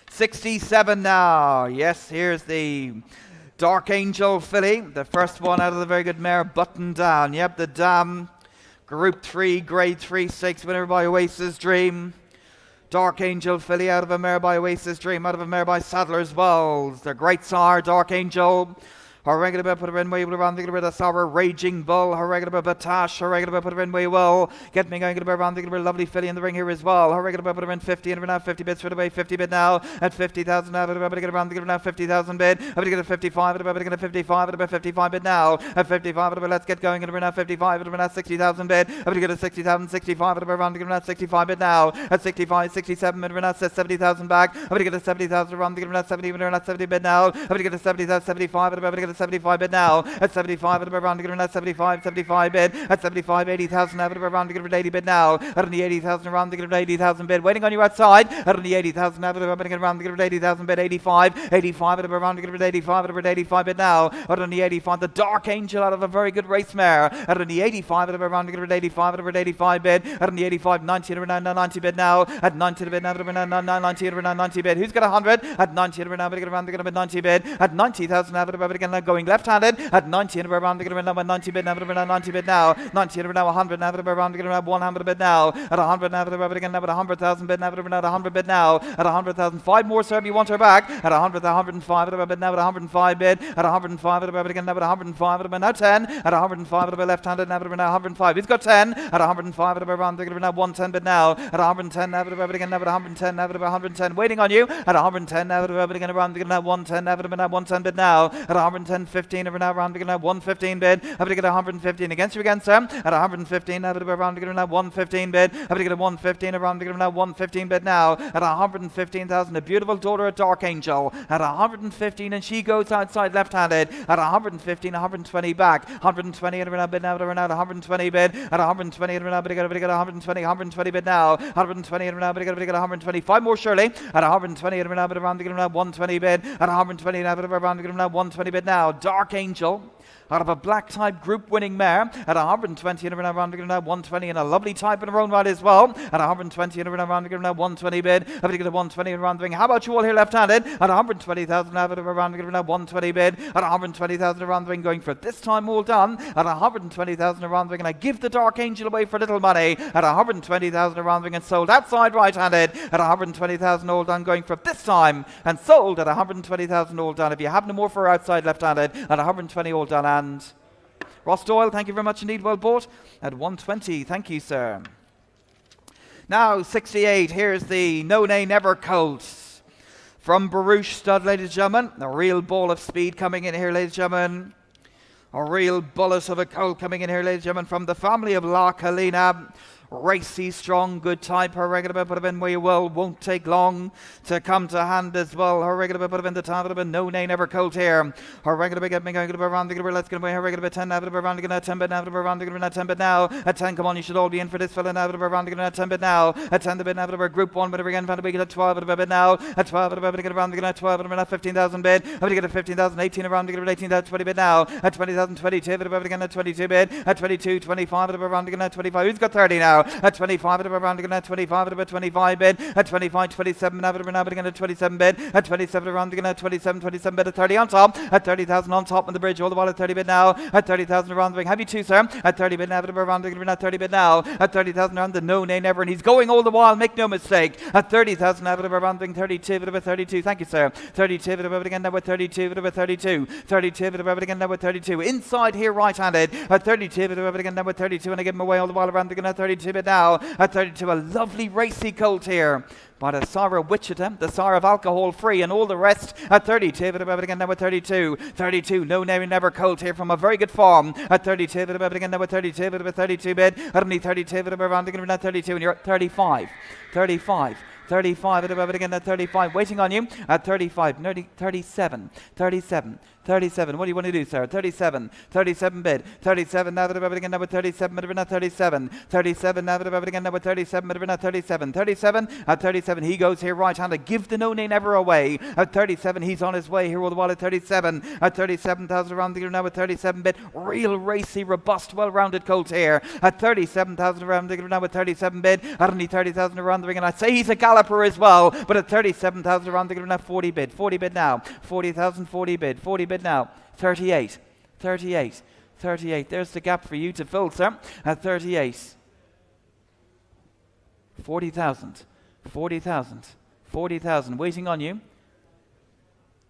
67 now. Yes, here's the Dark Angel filly. The first one out of the very good mare, Button Down. Yep, the Dam Group 3, Grade 3 stakes winner by Oasis Dream. Dark Angel filly out of a mare by Oasis Dream, out of a mare by Sadler's Wells. The Great Sire, Dark Angel. Harangue put her in way around the with a sour raging bull. Harangue Batash. Harangue put her in way well. Get me going around the lovely filly in the ring here as well. Harangue put her in 50 and we're now 50 bids for the way 50 bid now at 50,000 now. But get around the now 50,000 bid. I'm going to get a 55. But get a 55 at about 55 bid now at 55. But let's get going and we're now 55. But we're now 60,000 bid. I'm going to get a 60,000 65 at around the now 65 bid now at 65 67 bid. We're now 70,000 back. I'm going to get a 70,000 around the now 70 bid. We're now 70 bid now. I'm going to get a 70,000 75 at about 75 bid now at 75 at around at 75 bid at 75 80,000 at around 80 bid now at only 80,000 around 80,000 bid waiting on you outside at only 80,000 at around 80,000 bid 85 at around 85 at 85 bid now at only 85 the Dark Angel out of a very good race mare at only 85 at around 85 at 85 bid at only 85 90 at around 90 bid now at 90 bid now at around 90 at around 90 bid who's got 100 at 90 at around 90 bid at 90,000 at going left handed at 90 and around the now 90 bid now 90 bid now 90 and now 100 now around 100 bid now at 100 now again now at 100,000 bid now at 100 bid now at 100,000 5 more sir you want her back at 100 105 at bid now at 105 bid at 105 at again now at 105 at now 10 at 105 at left handed now at 105 he's got 10 at 105 at around now 110 bid now at 110 now at again now at 110 now at 110 waiting on you at 110 now at again around now 110 now at 110 bid now at 110 110, 15 over now, round again now, 115 bid. Have to get 115 against you again, sir. At 115, have to go round again now, 115 bid. Have to get a 115 around again now, 115 bid now. At 115,000, a beautiful daughter of Dark Angel. At 115, and she goes outside left-handed. At 115, 120 back. 120 and around bid now, around 120 bid. At 120 and around bid, got 120, 120 bid now. 120 and around bid, got 120. 5 more surely. At 120 and around bid, around 120 bid. At 120 and around 120 bid now. Dark Angel, out of a black type group winning mare at 120 and around 120 and a lovely type in her own right as well at 120 and around 120 bid. Have to get a 120 and around the ring. How about you all here left-handed at 120,000 around 120 bid at 120,000 around the ring, going for it this time all done at 120,000 around the ring, and I give the Dark Angel away for little money at 120,000 around the ring and sold outside right-handed at 120,000 all done, going for it this time and sold at 120,000 all done. If you have no more for outside left-handed at 120 all done. And Ross Doyle, thank you very much indeed, well bought at 120. Thank you, sir. Now 68, here's the No Nay Never colt from Baruch Stud, ladies and gentlemen. A real ball of speed coming in here, ladies and gentlemen. A real bullet of a colt coming in here, ladies and gentlemen, from the family of La Colina. Racy, strong, good type. Her regular put him in where you will. Won't take long to come to hand as well. Her regular put him in the time of No Nay Never colt here. Her regular get me going to around the let's get away. Her regular 10 out of around the 10 bit now around the 10 bit now. At 10, come on, you should all be in for this fella now around the 10 bit now. At 10 the bit now of group 1 bit again found a big at 12 at a bit now. At 12 at a bit around the 12 at a 15,000 bid. Have to get a 15,000 18 around the 18,000 20 bit now. At 20,000 22 at a bit again at 22 bid. At 22 25 at around the 25. Who's got 30 now? At 25 at around again at 25 at about 25 bid. At 25 27 at around again at 27 bid. At 27 around again at 27 bid at 30 on top. At 30,000 on top on the bridge all the while at 30 bid now. At 30,000 around the ring. Have you two, sir? At 30 bid now at around again at 30 bid now. At 30,000 around the No Nay Never, and he's going all the while, make no mistake. At 30,000 at around the ring. 32 at about 32. Thank you, sir. 32 at about again now with 32 at about 32. 32 at about again now with 32. Inside here right-handed. At 32 at about again now with 32, and I give him away all the while around the gun at 32 bid now. At 32, a lovely racy colt here by the Sire of Wichita, the Sire of Alcohol Free, and all the rest at 32. But about again now with 32. 32, No Nay Never colt here from a very good farm at 32. But about again now with 32. But about 32 bid. At only 32. But around again at 32, and you're at 35. 35. 35 at above it again at 35, waiting on you at 35, 37, 37, 37. What do you want to do, sir? 37, 37 bid, 37 now that above it again now with 37, but at 37, 37 now that above it again now with 37, but at 37, 37 at 37. He goes here right-handed, give the No Nay Never away at 37. He's on his way here all the while at 37, at 37,000 around the now with 37 bid. Real racy, robust, well-rounded colt here at 37,000 around the now with 37 bid. At only 30,000 around the ring, and I'd say he's a galloper as well, but at 37,000 around the now 40 bid, 40 bid now, 40,000, 40 bid, 40 bid now, 38, 38, 38. There's the gap for you to fill, sir, at 38. 40,000, 40,000, 40,000, waiting on you.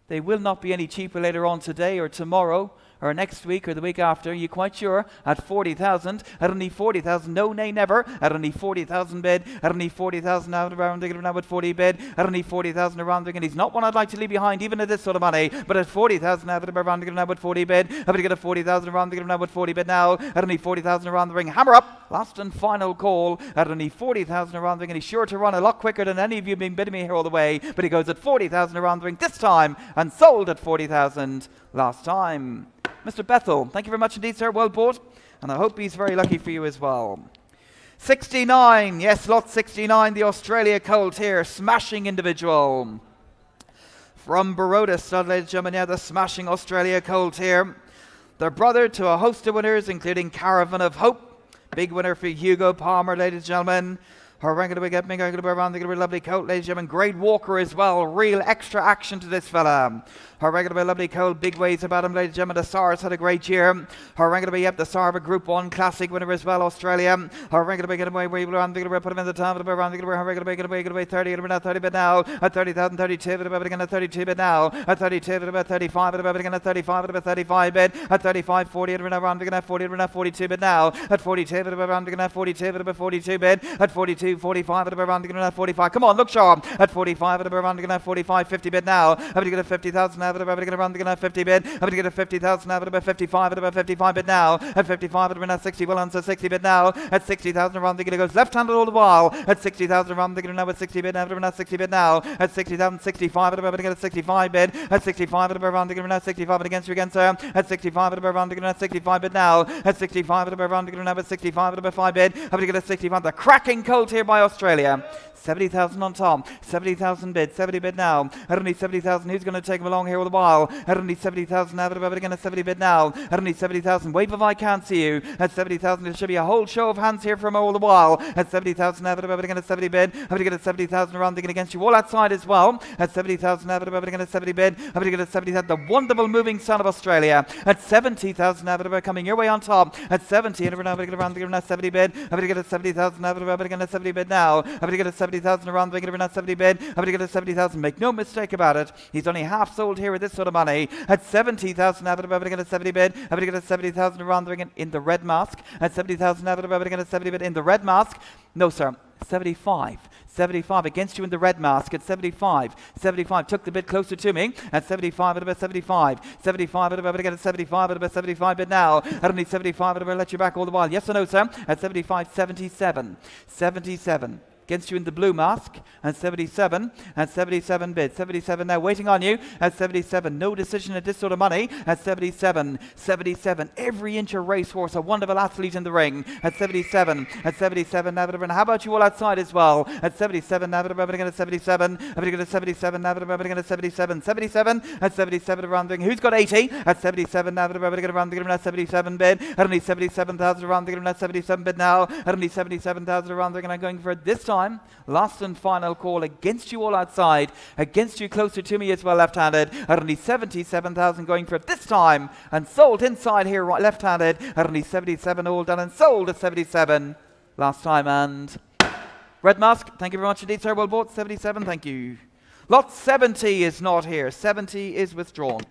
They will not be any cheaper later on today or tomorrow or next week or the week after. Are you quite sure? At 40,000, at only 40,000, No Nay Never, at only 40,000 bid, at only 40,000 out around the now at 40 bid, at only 40,000 around the, and he's not one I'd like to leave behind even at this sort of money, but at 40,000 out around the now at 40 bid, I'm to get a 40,000 around the now at 40 bid now, at only 40,000 around the ring. Hammer up, last and final call, at only 40,000 around the ring, and he's sure to run a lot quicker than any of you have been bidding me here all the way, but he goes at 40,000 around the ring this time, and sold at 40,000 last time. Mr. Bethel, thank you very much indeed, sir. Well bought. And I hope he's very lucky for you as well. 69. Yes, lot 69. The Australia colt here. Smashing individual. From Baroda Stud, ladies and gentlemen. Yeah, the smashing Australia colt here. Their brother to a host of winners, including Caravan of Hope. Big winner for Hugo Palmer, ladies and gentlemen. Her going to be getting going to be around the lovely colt, ladies and gentlemen. Great walker as well. Real extra action to this fella. Her going to be a lovely colt. Big ways about him, ladies and gentlemen. The Sars had a great year. Her going to be the Sar of a Group 1 Classic winner as well, Australia. Her going to be getting away. We will around the put him in the time. Around the her going to be getting away 30 at 30 bit now. At 30,000, 32 at about again at 32 bit now. At 32 at about 35 at about again at 35 at about 35 bit. At 35, 40 at around again at 40 at 42 bit now. At 42 at about around again at 42 at about 42 bit. At 42. 42, 45 at a round, at 45. Come on, look sharp. At 45 at a round, at 45, 50 bid now. I'm going to get a 50,000 out of the round, at 50 bid. I'm going to get a 50,000 out of about 55 at about 55 bid now. At 55 at about 60, well on to 60 bid now. At 60,000 around, they're going to go left-handed all the while. At 60,000 around, they're going to now at 60 bid, after about 60 bid now. At 60,000, 65 at about, get a 65 bid. At 65 at about round, they're going to now 65 and against you again, sir. At 65 at about round, they're going to now 65 bid now. At 65 at about round, they're going to now at 65 at about 5 bid. I'm going to get a 65. The cracking colt here by Australia. 70,000 on top. 70,000 bid. 70 bid now. At only 70,000. Who's going to take him along here all the while? At only 70,000 now. But again, a 70 bid now. At only 70,000. Wave if I can't see you. At 70,000. There should be a whole show of hands here from all the while. At 70,000 now. But again, a 70 bid. I'm going to get a 70,000 around thinking against you all outside as well. At 70,000 now. But again, a 70 bid. I'm going to get a 70,000. The wonderful moving son of Australia. At 70,000 now. But coming your way on top. At 70. And now. But around thinking 70 bid. I'm going to get a 70,000 now. But again, a 70 bid now. I'm going to get a 70,000 around thinking not 70 bid. I'm going to get a 70,000. Make no mistake about it. He's only half sold here with this sort of money. At 70,000, I'm going to get a 70 bid. I'm going to get a 70,000 around the ring in the red mask. At 70,000, I'm going to get a 70 bid in the red mask. No, sir. 75. 75 against you in the red mask at 75. 75 took the bid closer to me at 75 at about 75. 75 at about, get a 75 at about 75 bid now. At only 75 at about, let you back all the while. Yes or no, sir? At 75, 77. 77. Against you in the blue mask at 77 and 77 bid. 77 now waiting on you at 77. No decision at this sort of money at 77. 77. Every inch a racehorse, a wonderful athlete in the ring at 77. At 77 now. How about you all outside as well? At 77 now. Again at 77. I'm going to get a 77 now. Again at 77. 77 at 77 around the ring. Who's got 80? At 77 now. Again around the ring at 77 bid. At only 77,000 around the ring at 77 bid now. At only 77,000 around the ring. I'm going for it this time. Last and final call against you all outside, against you closer to me as well left-handed, at only 77,000 going for it this time, and sold inside here right left-handed, at only 77 all done and sold at 77 last time. And red mask, thank you very much indeed, sir. Well bought. 77, thank you. Lot 70 is not here. 70 is withdrawn.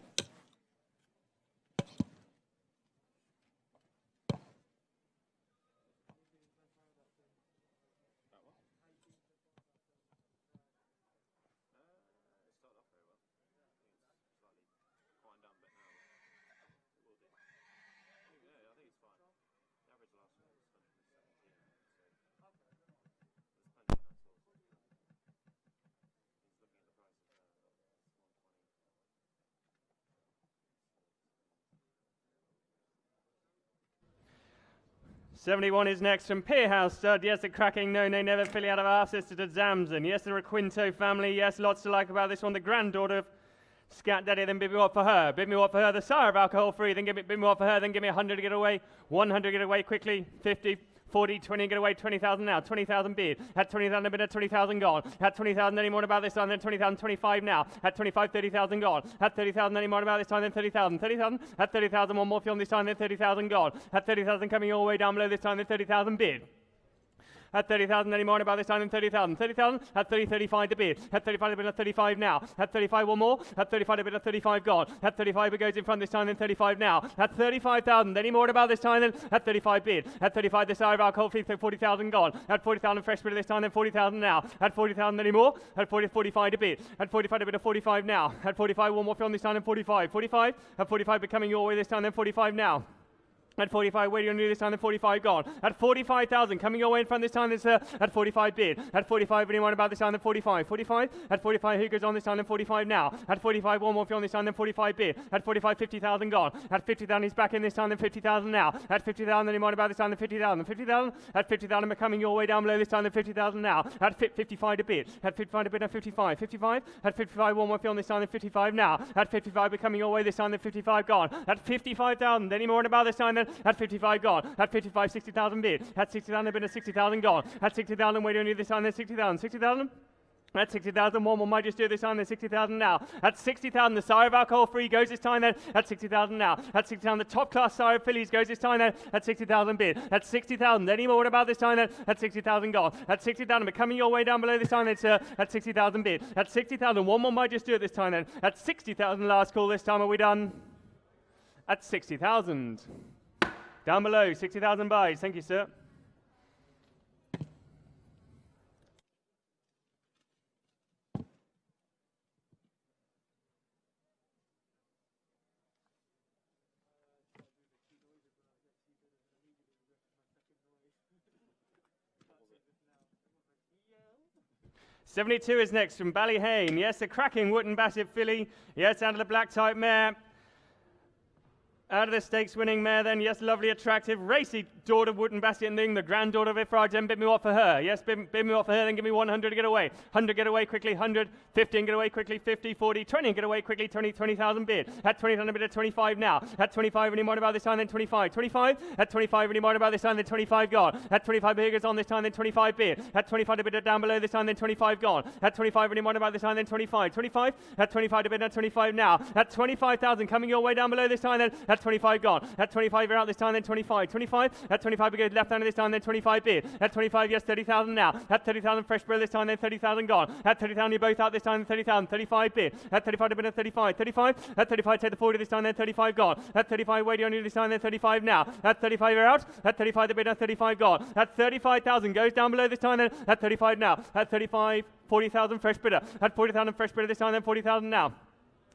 '71 is next from Peerhouse Stud. Yes, a cracking no, never filly out of our sister to Zamzan. Yes, the Requinto family. Yes, lots to like about this one. The granddaughter of Scat Daddy, then bid me what for her. Bid me what for her. The sire of alcohol free. Then bid me what for her. Then give me 100 to get away. 100 to get away quickly. 50. 40, 20, get away, 20,000 now, 20,000 bid, at 20,000 bid, at 20,000 gone, at 20,000 any more about this time, then 20,000, 25 now, at 25, 30,000 gone, at 30,000 any more about this time, then 30,000, 30,000, at 30,000 one more film this time, then 30,000 gone, at 30,000 coming all the way down below this time, then 30,000 bid. At 30,000 any more about this time than 30,000. 30,000 at 30, 35 to bid. At 35 to bid at 35 now. At 35 one more. At 35 to bid at 35 gone. At 35 it goes in front this time than 35 now. At 35,000 any more about this time than at 35 bid. At 35 the sire of alcohol free 40,000 gone. At 40,000 fresh bid this time than 40,000 now. At 40,000 any more. At 40, 45 to bid. At 45 to bid at 45 now. At 45 one more film this time than 45. 45 at 45 becoming your way this time than 45 now. At 45, where are you going to do this time? Then 45 gone. At 45,000, coming your way in front this time. This at 45 bid. At 45, anyone about this time? Then 45. 45. At 45, who goes on this time? Then 45 now. At 45, one more if you're on this time. Then 45 bid. At 45, 50,000 gone. At 50,000, he's back in this time. Then 50,000 now. At 50,000, anyone about this time? Then 50,000. 50,000. At 50,000, coming your way down below this time. Then 50,000 now. At 55 to bid. At 55 to bid. At 55. 55. At 55, one more if you're on this time. Then 55 now. At 55, becoming your way this time. Then 55 gone. At 55,000, any more about this time? Then at 55 gone. At 55, 60,000 bid. At 60,000, been at 60,000 gone. At 60,000, where do you need this time? Then 60,000. 60,000. At 60,000, one more might just do this time, then 60,000 now. At 60,000, the sire of alcohol free goes this time then. At 60,000 now. At 60,000, the top class sire of fillies goes this time then. At 60,000 bid. At 60,000, any more about this time then? At 60,000 gone. At 60,000, but coming your way down below this time, it's at 60,000 bid. At 60,000, one more might just do it this time then. At 60,000, last call this time, are we done? At 60,000. Down below, 60,000 buys. Thank you, sir. 72 is next from Ballyhane. Yes, a cracking Wootton Bassett filly. Yes, out of the black type mare. Out of the stakes winning mare then, yes, lovely, attractive, racy daughter of Wootton Bassett and the granddaughter of Ifraj, then bid me what for her. Yes, bid me what for her, then give me 100 to get away. 100 get away quickly, 100, 15 get away quickly, 50, 40, 20 get away quickly, 20,000 bid. At 20,000 bid at 25 now. At 25 any more about this time, then 25. 25, at 25 any more about this time, then 25 gone. At 25 here goes on this time, then 25 bid. At 25 to bid down below this time, then 25 gone. At 25 any more about this time, then 25. 25, at 25 to bid at 25 now. At 25,000 coming your way down below this time, then at 25 gone. At 25 you're out this time, then 25. 25, at 25 we go left hand this time, then 25 bid. At 25, yes, 30,000 now. At 30,000 fresh bread this time, then 30,000 gone. At 30,000 you're both out this time, then 30,000. 35 bid. At 35 to bid at 35. 35, at 35 take the 40 this time, then 35 gone. At 35 waiting on you this time, then 35 now. At 35 you're out. At 35 the bid at 35 gone. At 35,000 goes down below this time, then at 35 now. At 35, 40,000 fresh bidder. At 40,000 fresh bidder this time, then 40,000 now.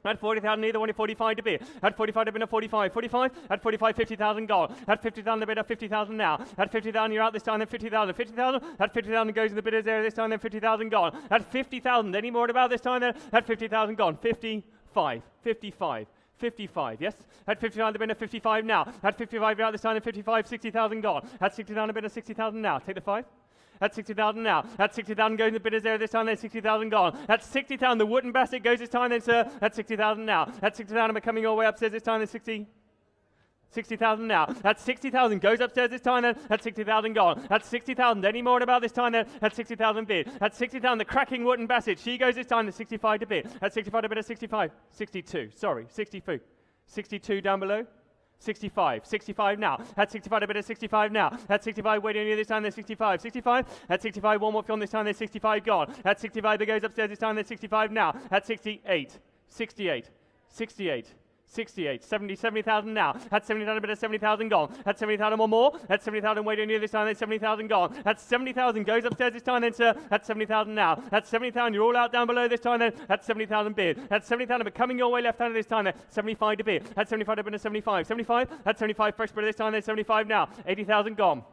At 40,000, either one, 45 to bid. At 45 to bid at 45. 45, at 45, 50,000 gone. At 50,000 to bid at 50,000 now. At 50,000, you're out this time, then 50,000. 50,000, at 50,000 goes in the bidder's area this time, then 50,000 gone. At 50,000, any more about this time, then at 50,000 gone. 55, 55. 55, yes? At 59, the bid at 55 now. At 55, you're out this time, then 55, 60,000 gone. At 60,000, the bid at 60,000 now. Take the 5. At 60,000 now. At 60,000 goes in the bidder's area this time, then 60,000 gone. At 60,000, the Wootton Bassett goes this time, then sir. At 60,000 now. At 60,000, we're coming your way upstairs this time, then 60,000 now. At 60,000 goes upstairs this time, then at 60,000 gone. At 60,000, any more about this time, then at 60,000 bid. At 60,000, the cracking Wootton Bassett, she goes this time, then 65 to bid. At 65 to bid at 65. 62, sorry, 62. 62 down below. 65, 65 now. At 65, a bit of 65 now. At 65, waiting on you this time, then 65. 65, at 65, one more on this time, then 65 gone. At 65, it goes upstairs this time, then 65 now. At 68, 68, 68. 68, 70,000 now. At 70,000, a bit of 70,000 gone. At 70,000, one more. At 70,000, waiting on you this time, then 70,000 gone. At 70,000, goes upstairs this time, then sir. At 70,000 now. At 70,000, you're all out down below this time, then. At 70,000 bid. At 70,000, but coming your way left-handed this time, then. 75 to bid. At 75, a bit of 75. 75, at 75, fresh bid this time, then 75 now. 80,000 gone.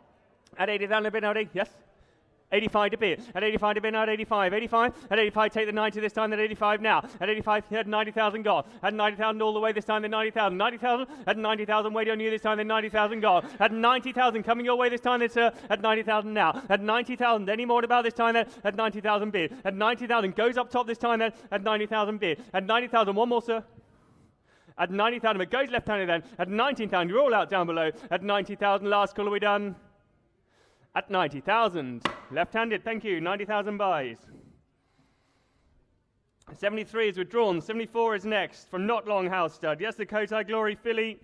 At 80,000, a bit now, yes? 85 to bid. At 85 to bid now. At 85. 85. At 85, take the 90 this time. At 85 now. At 85, he had 90,000 gone. At 90,000 all the way this time. Then 90,000. 90,000. At 90,000, waiting on you this time. Then 90,000 gone. At 90,000, coming your way this time. Then sir. At 90,000 now. At 90,000, any more about this time. Then at 90,000 bid. At 90,000, goes up top this time. Then at 90,000 bid. At 90,000, one more sir. At 90,000, it goes left-handed then. At 19,000, you're all out down below. At 90,000, last call, are we done? At 90,000. Left-handed, thank you. 90,000 buys. 73 is withdrawn. 74 is next from Not Long House Stud. Yes, the Kotai Glory filly.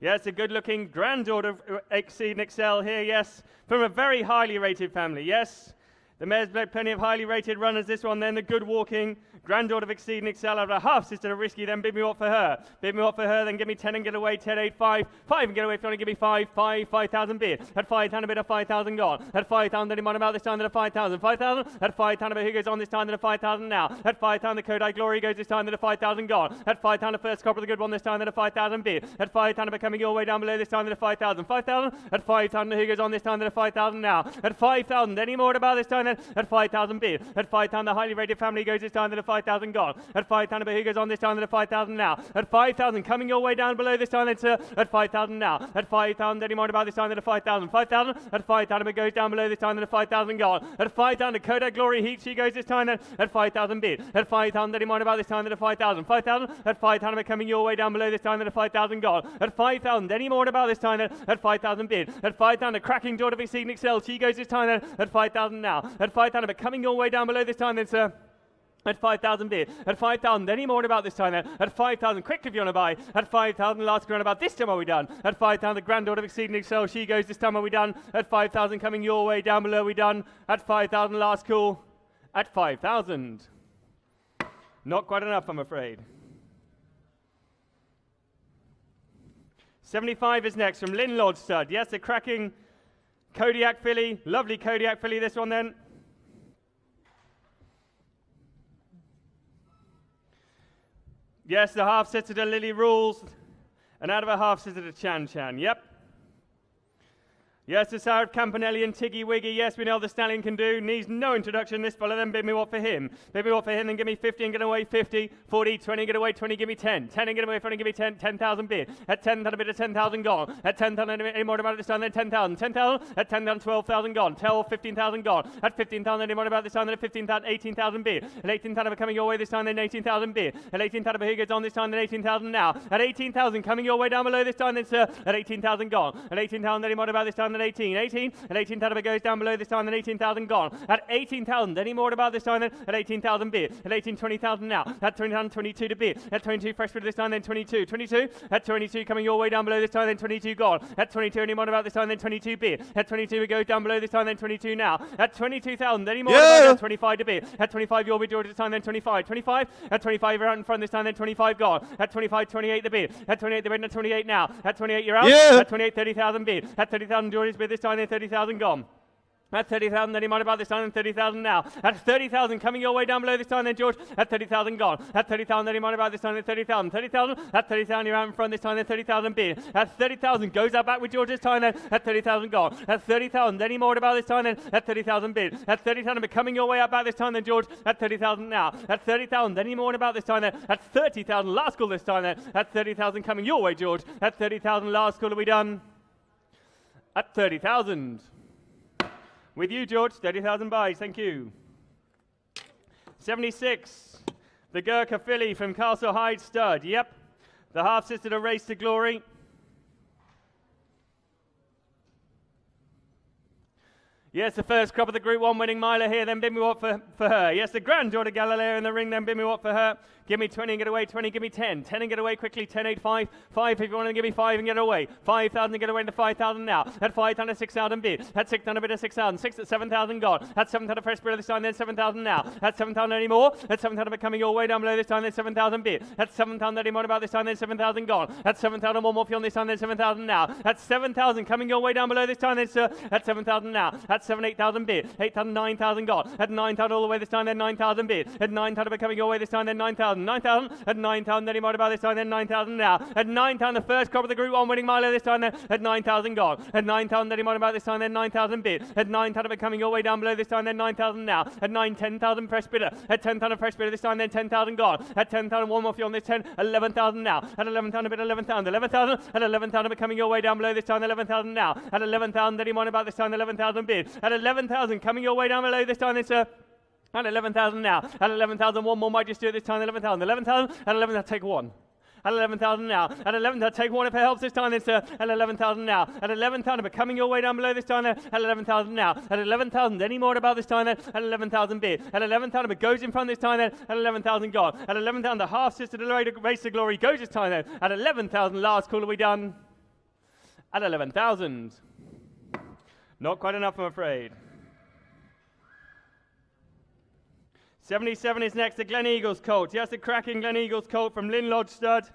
Yes, a good-looking granddaughter of Exceed and Excel here, yes. From a very highly rated family, yes. The mare's bred plenty of highly rated runners. This one then, the good walking granddaughter of Exceed and Excel, out of a half sister of Risky, then bid me what for her. Bid me what for her, then give me 10 and get away, 10, 8, 5, 5 and get away if you want to give me 5, 5,000 bid. At 5,000 a bit of 5,000 gone. At 5,000, any more about this time than a 5,000. 5,000, at 5,000 a bit, who goes on this time than a 5,000 now. At 5,000, the Kodak Glory goes this time than a 5,000 gone. At 5,000, the first copper, the good one this time than a 5,000 bid. At 5,000, a bit coming your way down below this time than a 5,000. 5,000, at 5,000, who goes on this time than a 5,000 now. At 5,000, any more about this time than at 5,000 bid. At 5,000, the highly rated family goes this time than a 5,000 gone. At 5,000, but who goes on this time than a 5,000 now. At 5,000, coming your way down below this time then sir. At 5,000 now. At 5,000, any more about this time than a 5,000. 5,000, at 5,000, it goes down below this time than a 5,000 gone. At 5,000, the Kodak Glory Heat, she goes this time then at 5,000 bid. At 5,000, any more about this time than a 5,000. 5,000, at 5,000, it coming your way down below this time than a 5,000 gone. At 5,000, any more about this time then at 5,000 bid. At 5,000, the cracking daughter of Exceed and Excel, she goes this time then at 5,000 now. At 5,000, but coming your way down below this time then sir. At 5,000 bid. At 5,000, any more about this time then. At 5,000, quick if you want to buy. At 5,000, last round about this time are we done. At 5,000, the granddaughter of Exceed and Excel, she goes this time are we done. At 5,000, coming your way down below, we done. At 5,000, last call. At 5,000. Not quite enough, I'm afraid. 75 is next from Lynn Lodge Stud. Yes, a cracking Kodiak filly. Lovely Kodiak filly, this one then. Yes, the half sister to Lily Rules, and out of a half sister to Chan Chan. Yep. Yes, the Sire of Campanelli and Tiggy Wiggy. Yes, we know the stallion can do. Needs no introduction. This fella, then bid me what for him. Bid me what for him, then give me 50 and get away 50. 40, 20, get away 20, give me 10. 10 and get away 20, give me 10. 10,000 bid. At 10,000 bid, at 10,000 gone. At 10,000 any more about this time, then 10,000. 10,000, at 10,000, 12,000 gone. 15,000 gone. At 15,000 any more about this time, then at 15,000, 18,000 bid. At 18,000 coming your way this time, then 18,000 bid. At 18,000 who gets on this time, then 18,000 now. At 18,000 coming your way down below this time, then sir. At 18,000 gone. At 18,000 any more about this time, then 18. 18. At 18,000 goes down below this time, then 18,000 gone. At 18,000, any more about this time, then at 18,000 bid. At 18, 20,000 now. At 20,000, 22 to bid. At 22, fresh bid this time, then 22. 22. At 22, coming your way down below this time, then 22 gone. At 22, any more about this time, then 22 bid. At 22, it goes down below this time, then 22 now. At 22,000, any more about that, 25 to bid. At 25, you'll be George this time, then 25. 25. At 25, you're out in front this time, then 25 gone. At 25, 28 the bid. At 28, the bid, at 28 now. At 28, you're out. At 28, 30,000 bid. At 30,000, George's bid this time, then 30,000 gone. At 30,000, then he might about this time, then 30,000 now. At 30,000, coming your way down below this time, then George. At 30,000 gone. At 30,000, then he might about this time, then 30,000. 30,000. At 30,000, you're out in front this time, then 30,000 bid. At 30,000, goes out back with George this time, then at 30,000 gone. At 30,000, then he more about this time, then at 30,000 bid. At 30,000, but coming your way up back this time, then George. At 30,000 now. At 30,000, then he more about this time, then at 30,000, last call this time, then at 30,000 coming your way, George. At 30,000, last call, are we done? At 30,000. With you, George, 30,000 buys, thank you. 76, the Gurkha filly from Castle Hyde Stud. Yep, the half-sister to Race to Glory. Yes, the first crop of the Group 1 winning miler here, then bid me what for her. Yes, the granddaughter Galileo in the ring, then bid me what for her. Give me 20 and get away, 20, give me 10. 10 and get away quickly, 10, 8, 5. 5 if you want to give me 5 and get away. 5,000 and get away into 5,000 now. At 5,000 to 6,000 bid. At 6,000 bid at 6,000. 6 at 7,000 gone. At 7,000 fresh bid this time, then 7,000 now. At 7,000 anymore. At 7,000 coming your way down below this time, then 7,000 bid. At 7,000 anymore about this time, then 7,000 gone. At 7,000 one more on this time, then 7,000 now. At 7,000 coming your way down below this time, then sir. At 7,000 now. At 7, 8,000 bid. 8,000, 9,000 gone. At 9,000 all the way this time, then 9,000 bid. At 9,000 coming your way this time, then 9,000. 9,000. At 9,000, then he might about this time, then 9,000 now. At 9,000, the first crop of the Group 1 winning miler this time, then at 9,000 gone. At 9,000, then he might about this time, then 9,000 bid. At 9,000 coming your way down below this time, then 9,000 now. At 9, 10,000 fresh bidder. At 10,000 fresh bidder this time, then 10,000 gone. At 10,000, one more for you on this 10, 11,000 now. At 11,000 bid, 11,000. 11,000. At 11,000 coming your way down below this time, 11,000 now. At 11,000, then he might about this time, 11,000 bid. At 11,000 coming your way down below this time, then sir. At 11,000 now. At 11,000, one more might just do it this time. 11,000. 11,000. At 11,000, take one. At 11,000 now. At 11,000, take one if it helps this time, then sir. At 11,000 now. At 11,000, but coming your way down below this time, then at 11,000 now. At 11,000, any more about this time, then at 11,000 bid. At 11,000, but goes in front this time, then at 11,000 gone. At 11,000, the half-sister to Race to Glory goes this time, then. At 11,000, last call, are we done? At 11,000. Not quite enough, I'm afraid. 77 is next, the Glen Eagles colt. Yes, the cracking Glen Eagles colt from Lynn Lodge Stud.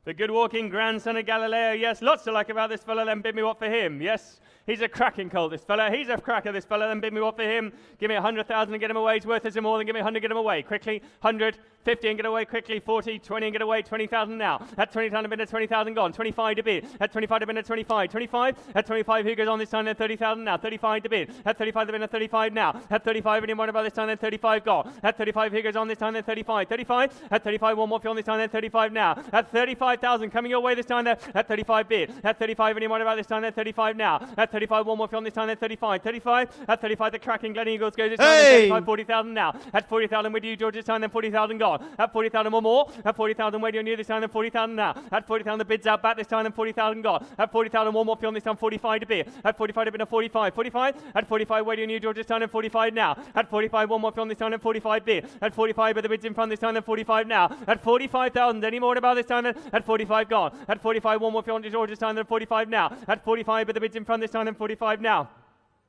The good walking grandson of Galileo. Yes, lots to like about this fella, then bid me what for him. Yes, he's a cracking colt, this fella. He's a cracker, this fella, then bid me what for him. Give me 100,000 and get him away. He's worth us more than give me 100, get him away. Quickly, 100, 50 and get away quickly. 40, 20 and get away. 20,000 now. At 20,000 bid, at 20,000 gone. 25 to bid. At 25 to bid, at 25. 25. At 25, who goes on this time, then 30,000 now. 35 to bid. At 35 to bid, at 35 now. At 35, anyone about this time, then 35 gone. At 35, who goes on this time, then 35. 35. At 35, one more on this time, then 35 now. At 35,000, coming your way this time, then at 35 bid. At 35, anyone about this time, then 35 now. At 35, one more on this time, then 35. 35. At 35, the cracking Glen Eagles goes this time, then 35, 40,000 now. At 40,000, with you, George, this time, then 40,000 gone. At 40,000, one more. At 40,000, where do you need this time, then 40,000 now. At 40,000, the bids out back this time, then 40,000 gone. At 40,000, one more on this time, 45 to bid. At 45 to bid, 45. 45. At 45, where do you need George this time, then 45 now. At 45, one more on this time, then 45 bid. At 45, but the bids in front this time, then 45 now. At 45,000, any more about this time, then at 45 gone. At 45, one more on George this time, then 45 now. At 45, but the bids in front this time, then 45 now.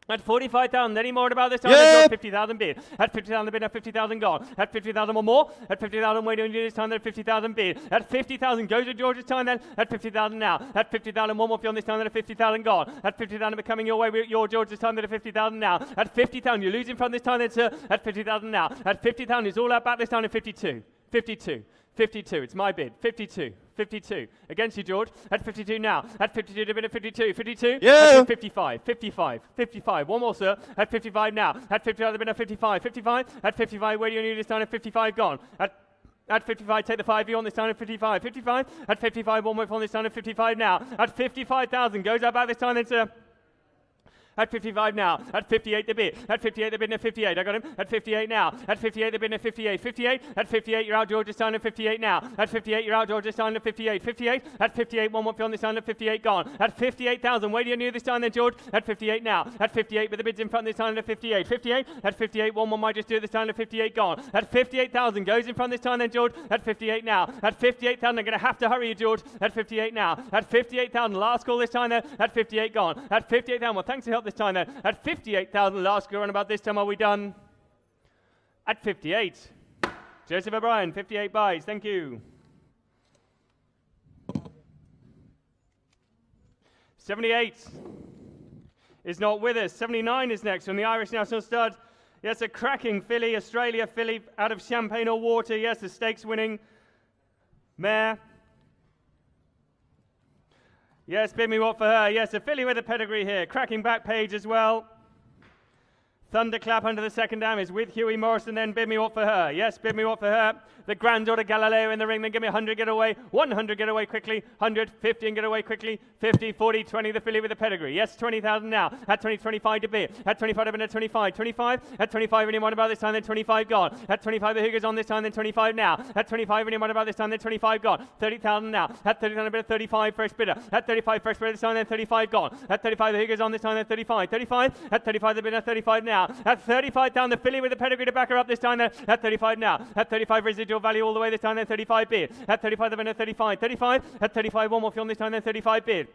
At 45,000, any more about this time? Yep. 50,000 bid. At 50,000 bid, at 50,000 gone. At 50,000, one more. At 50,000, where do you do this time? Then at 50,000 bid. At 50,000, goes to George's time then. At 50,000 now. At 50,000, one more on this time. Then at 50,000 gone. At 50,000, becoming your way with your George's time. Then at 50,000 now. At 50,000, you're losing from this time then, sir. At 50,000 now. At 50,000, it's all out back this time at 52. 52. 52, it's my bid. 52. 52. Against you, George. At 52 now. At 52 to bid at 52. 52. Yeah. At 55. 55. 55. One more, sir. At 55 now. At 55 to bid at 55. 55. At 55, where do you need this time? At 55 gone. At 55, take the 5 on this time at 55. 55. At 55, one more on this time at 55 now. At 55,000. Goes up at this time then, sir. At 55 now. At 58 the bid. At 58 the bid at 58. I got him. At 58 now. At 58 the bid at 58. 58. At 58 you're out George this time at 58 now. At 58 you're out George this time at 58. 58. At 58 one more on this time at 58 gone. At 58,000. Where do you need this time then George? At 58 now. At 58 but the bid's in front this time at 58. 58. At 58 one more might just do it this time at 58 gone. At 58,000 goes in front this time then George. At 58 now. At 58,000 I'm going to have to hurry you George. At 58 now. At 58,000 last call this time there. At 58 gone. At 58,000 well thanks for help this time then. At 58,000 last go around about this time are we done? At 58. Joseph O'Brien, 58 buys. Thank you. 78 is not with us. 79 is next from the Irish National Stud. Yes, a cracking filly, Australia filly out of Champagne or Water. Yes, a stakes winning mare. Yes, bid me what for her. Yes, a filly with a pedigree here. Cracking back page as well. Thunderclap under the second dam is with Hughie Morrison, then bid me what for her. Yes, bid me what for her. The granddaughter Galileo in the ring, then give me 100, get away. 100, get away quickly. 100, 50, and get away quickly. 50, 40, 20, the filly with the pedigree. Yes, 20,000 now. At 20, 25 to bid. At 25, I've been at 25. 25, at 25, anyone about this time, then 25 gone. At 25, the Hoogers on this time, then 25 now. At 25, anyone about this time, then 25 gone. 30,000 now. At 30,000, I've been at 35, first bidder. At 35, first bidder this time, then 35 gone. At 35, the Hoogers on this time, then 35. 35, at 35, they've been at 35 now. At 35 down, the filly with the pedigree to back her up this time, then at 35 now. At 35, residual value all the way this time, then 35 bid. At 35, they've been at 35. 35, at 35, one more on this time, then 35 bid.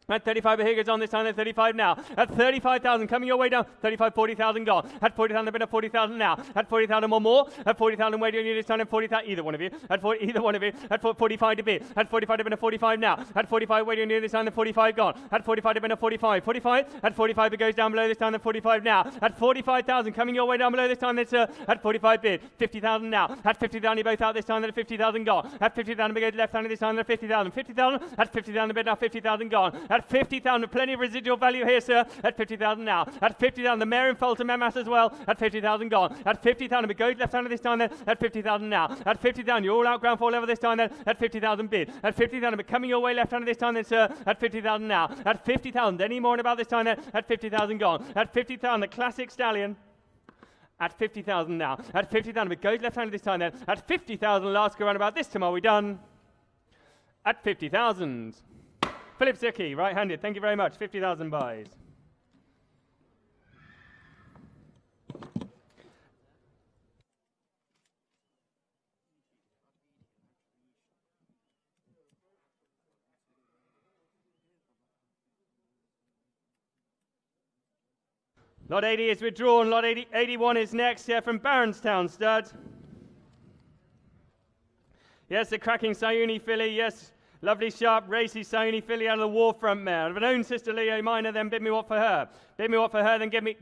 At 35, here goes on this time, then 35 now. At 35,000, coming your way down. 35, 40,000 gone. At 40,000, a bit of 40,000 now. At 40,000, one more. At 40,000, where do you need this time? At 40,000, either one of you. At 40, either one of you. At 45 to bid. At 45, a bit of 45 now. At 45, where do you need this time? Then 45 gone. At 45, a bit of 45. 45, at 45, it goes down below this time, then 45 now. At 45,000, coming your way down below this time, then at 45 bid. 50,000 now. At 50,000, you both out this time, then at 50,000 gone. At 50,000, we go left handed this time, then 50,000. 50,000, at 50,000, a bit now, 50,000 gone. At 50,000, plenty of residual value here, sir. At 50,000 now. At 50,000, the mare in Fulton Memas as well. At 50,000 gone. At 50,000, it goes left-handed this time then. At 50,000 now. At 50,000, you're all out ground floor level this time then. At 50,000 bid. At 50,000, but coming your way left-handed this time then, sir. At 50,000 now. At 50,000, any more about this time then. At 50,000 gone. At 50,000, the classic stallion. At 50,000 now. At 50,000, it goes left-handed this time then. At 50,000, last go round about this time are we done? At 50,000. Philip Zicki, right-handed. Thank you very much. 50,000 buys. Lot 80 is withdrawn. Lot 81 is next here from Baronstown Stud. Yes, the cracking Sayuni filly. Yes. Lovely, sharp, racy Sony filly out of the Warfront mare. Of an own sister Leo Minor, then bid me what for her. Bid me what for her, then give me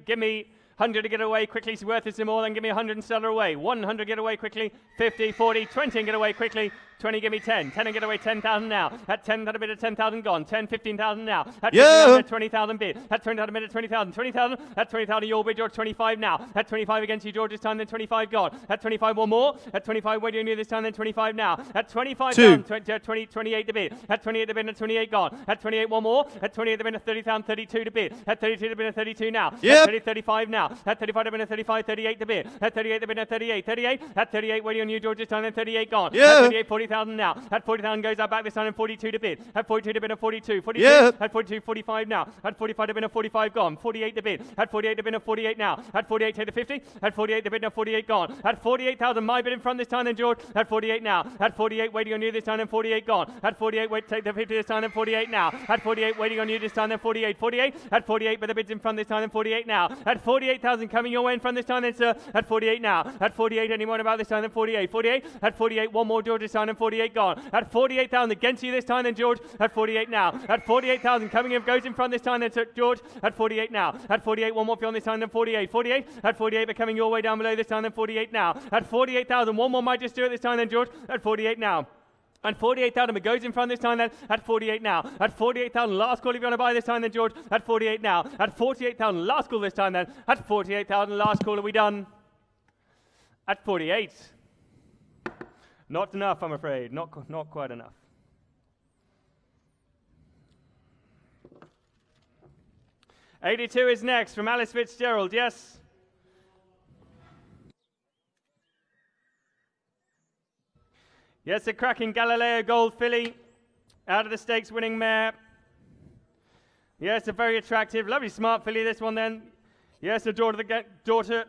100 to get away quickly. She's worth it some more, then give me 100 and sell her away. 100 get away quickly. 50, 40, 20 and get away quickly. 20, give me 10. 10 and get away 10,000 now. At 10, that a bit of 10,000 gone. 10, 15,000 now. At 15,000, 20,000 bid. At 20,000, a bit of 20,000. 20,000, at 20,000, your bid, George, 25 now. At 25 against you, George, this time, then 25 gone. At 25, one more. At 25, where do you need this time, then 25 now. At 25 down, 28 to bid. At 28 to bid, and 28 gone. At 28, one more. At 28 to bid, 30,000, 32 to bid. At 32 to bid, 32 now. Yep. At 30, 35 now. At 35 to bid, 35, 38 to bid. At 38 to bid, 38, 38. At 38, where do you need George, this time, then 38 gone. Yeah. At 38, 40,000 now. At 40,000 goes out back this time, and 42 to bid. At 42 to bid, 42. 42. Yeah. At 42, 45 now. At 45 to bid, 45 gone. 48 to bid. At 48 to bid, 48 now. At 48 take the 50. At 48 to bid, 48 gone. At 48,000, my bid in front this time, then George. At 48 now. At 48, waiting on you this time, then 48 gone. At 48, wait, take the 50 this time, then 48 now. At 48, waiting on you this time, then 48. 48. At 48, but the bid's in front this time, then 48 now. At 48,000, coming your way in front this time, then sir. At 48 now. At 48, any more about this time, then 48. 48. At 48, one more George this time, then then 48 gone. At 48,000 against you this time then George. At 48 now. At 48,000 coming in, goes in front this time then George. At 48 now. At 48, one more for you on this time then 48. 48. At 48, but coming your way down below this time then 48 now. At 48,000, one more might just do it this time then George. At 48 now. At 48,000, it goes in front this time then. At 48 now. At 48,000, last call if you want to buy this time then, George. At 48 now. At 48,000, last call this time then. At 48,000, last call, are we done? At 48. Not enough, I'm afraid. Not quite enough. $82 is next from Alice Fitzgerald, yes? Yes, a cracking Galileo Gold filly, out of the stakes winning mare. Yes, a very attractive, lovely smart filly, this one then. Yes, the daughter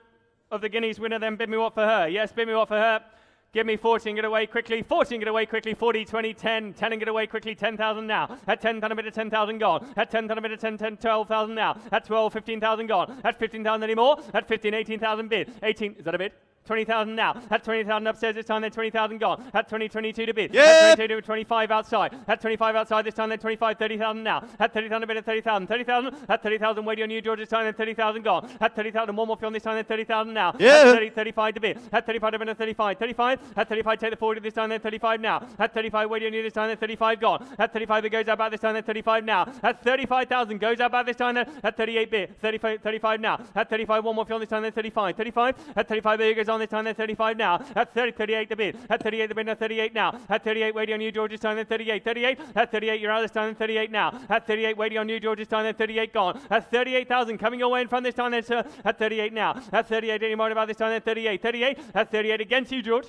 of the Guineas winner then, bid me what for her. Yes, bid me what for her. Give me 14, get away quickly. 14, get away quickly. 40, 20, 10. 10 and get away quickly. 10,000 now. At 10, a bit of 10,000 gone. At 10, a bit of 10, 12,000 now. At 12, 15,000 gone. At 15,000 anymore. At 15, 18,000 bid. 18, is that a bid? 20,000 now. At 20,000 upstairs this time, then 20,000 gone. At 20, 22 to bid. Yeah. At 22 to 25 outside. At 25 outside this time, then 25, 30,000 now. At 30,000 a bit of 30,000. 30,000. At 30,000 waiting on you, George, this time, then 30,000 gone. At 30,000, one more for on this time, then 30,000 now. Yeah. At 30, 35 to bid. At 35 a bit of 35. 35. At 35, take the 40 this time, then 35 now. At 35 waiting on you this time, then 35 gone. At 35 it goes out back this time, then 35 now. At 35,000 goes out back this time, then at 38 bid. 35 now. At 35, one more for on this time, then 35. 35. At 35 it goes on this time, then 35 now. At 30, 38 the bid. At 38 the bid, now 38 now. At 38 waiting on you, George, this time, then 38. 38. At 38 you're out this time, then 38 now. At 38 waiting on you, George, this time, then 38 gone. At 38,000 coming your way in front this time, then sir. At 38 now. At 38 any more about this time, then 38. 38. At 38 against you, George.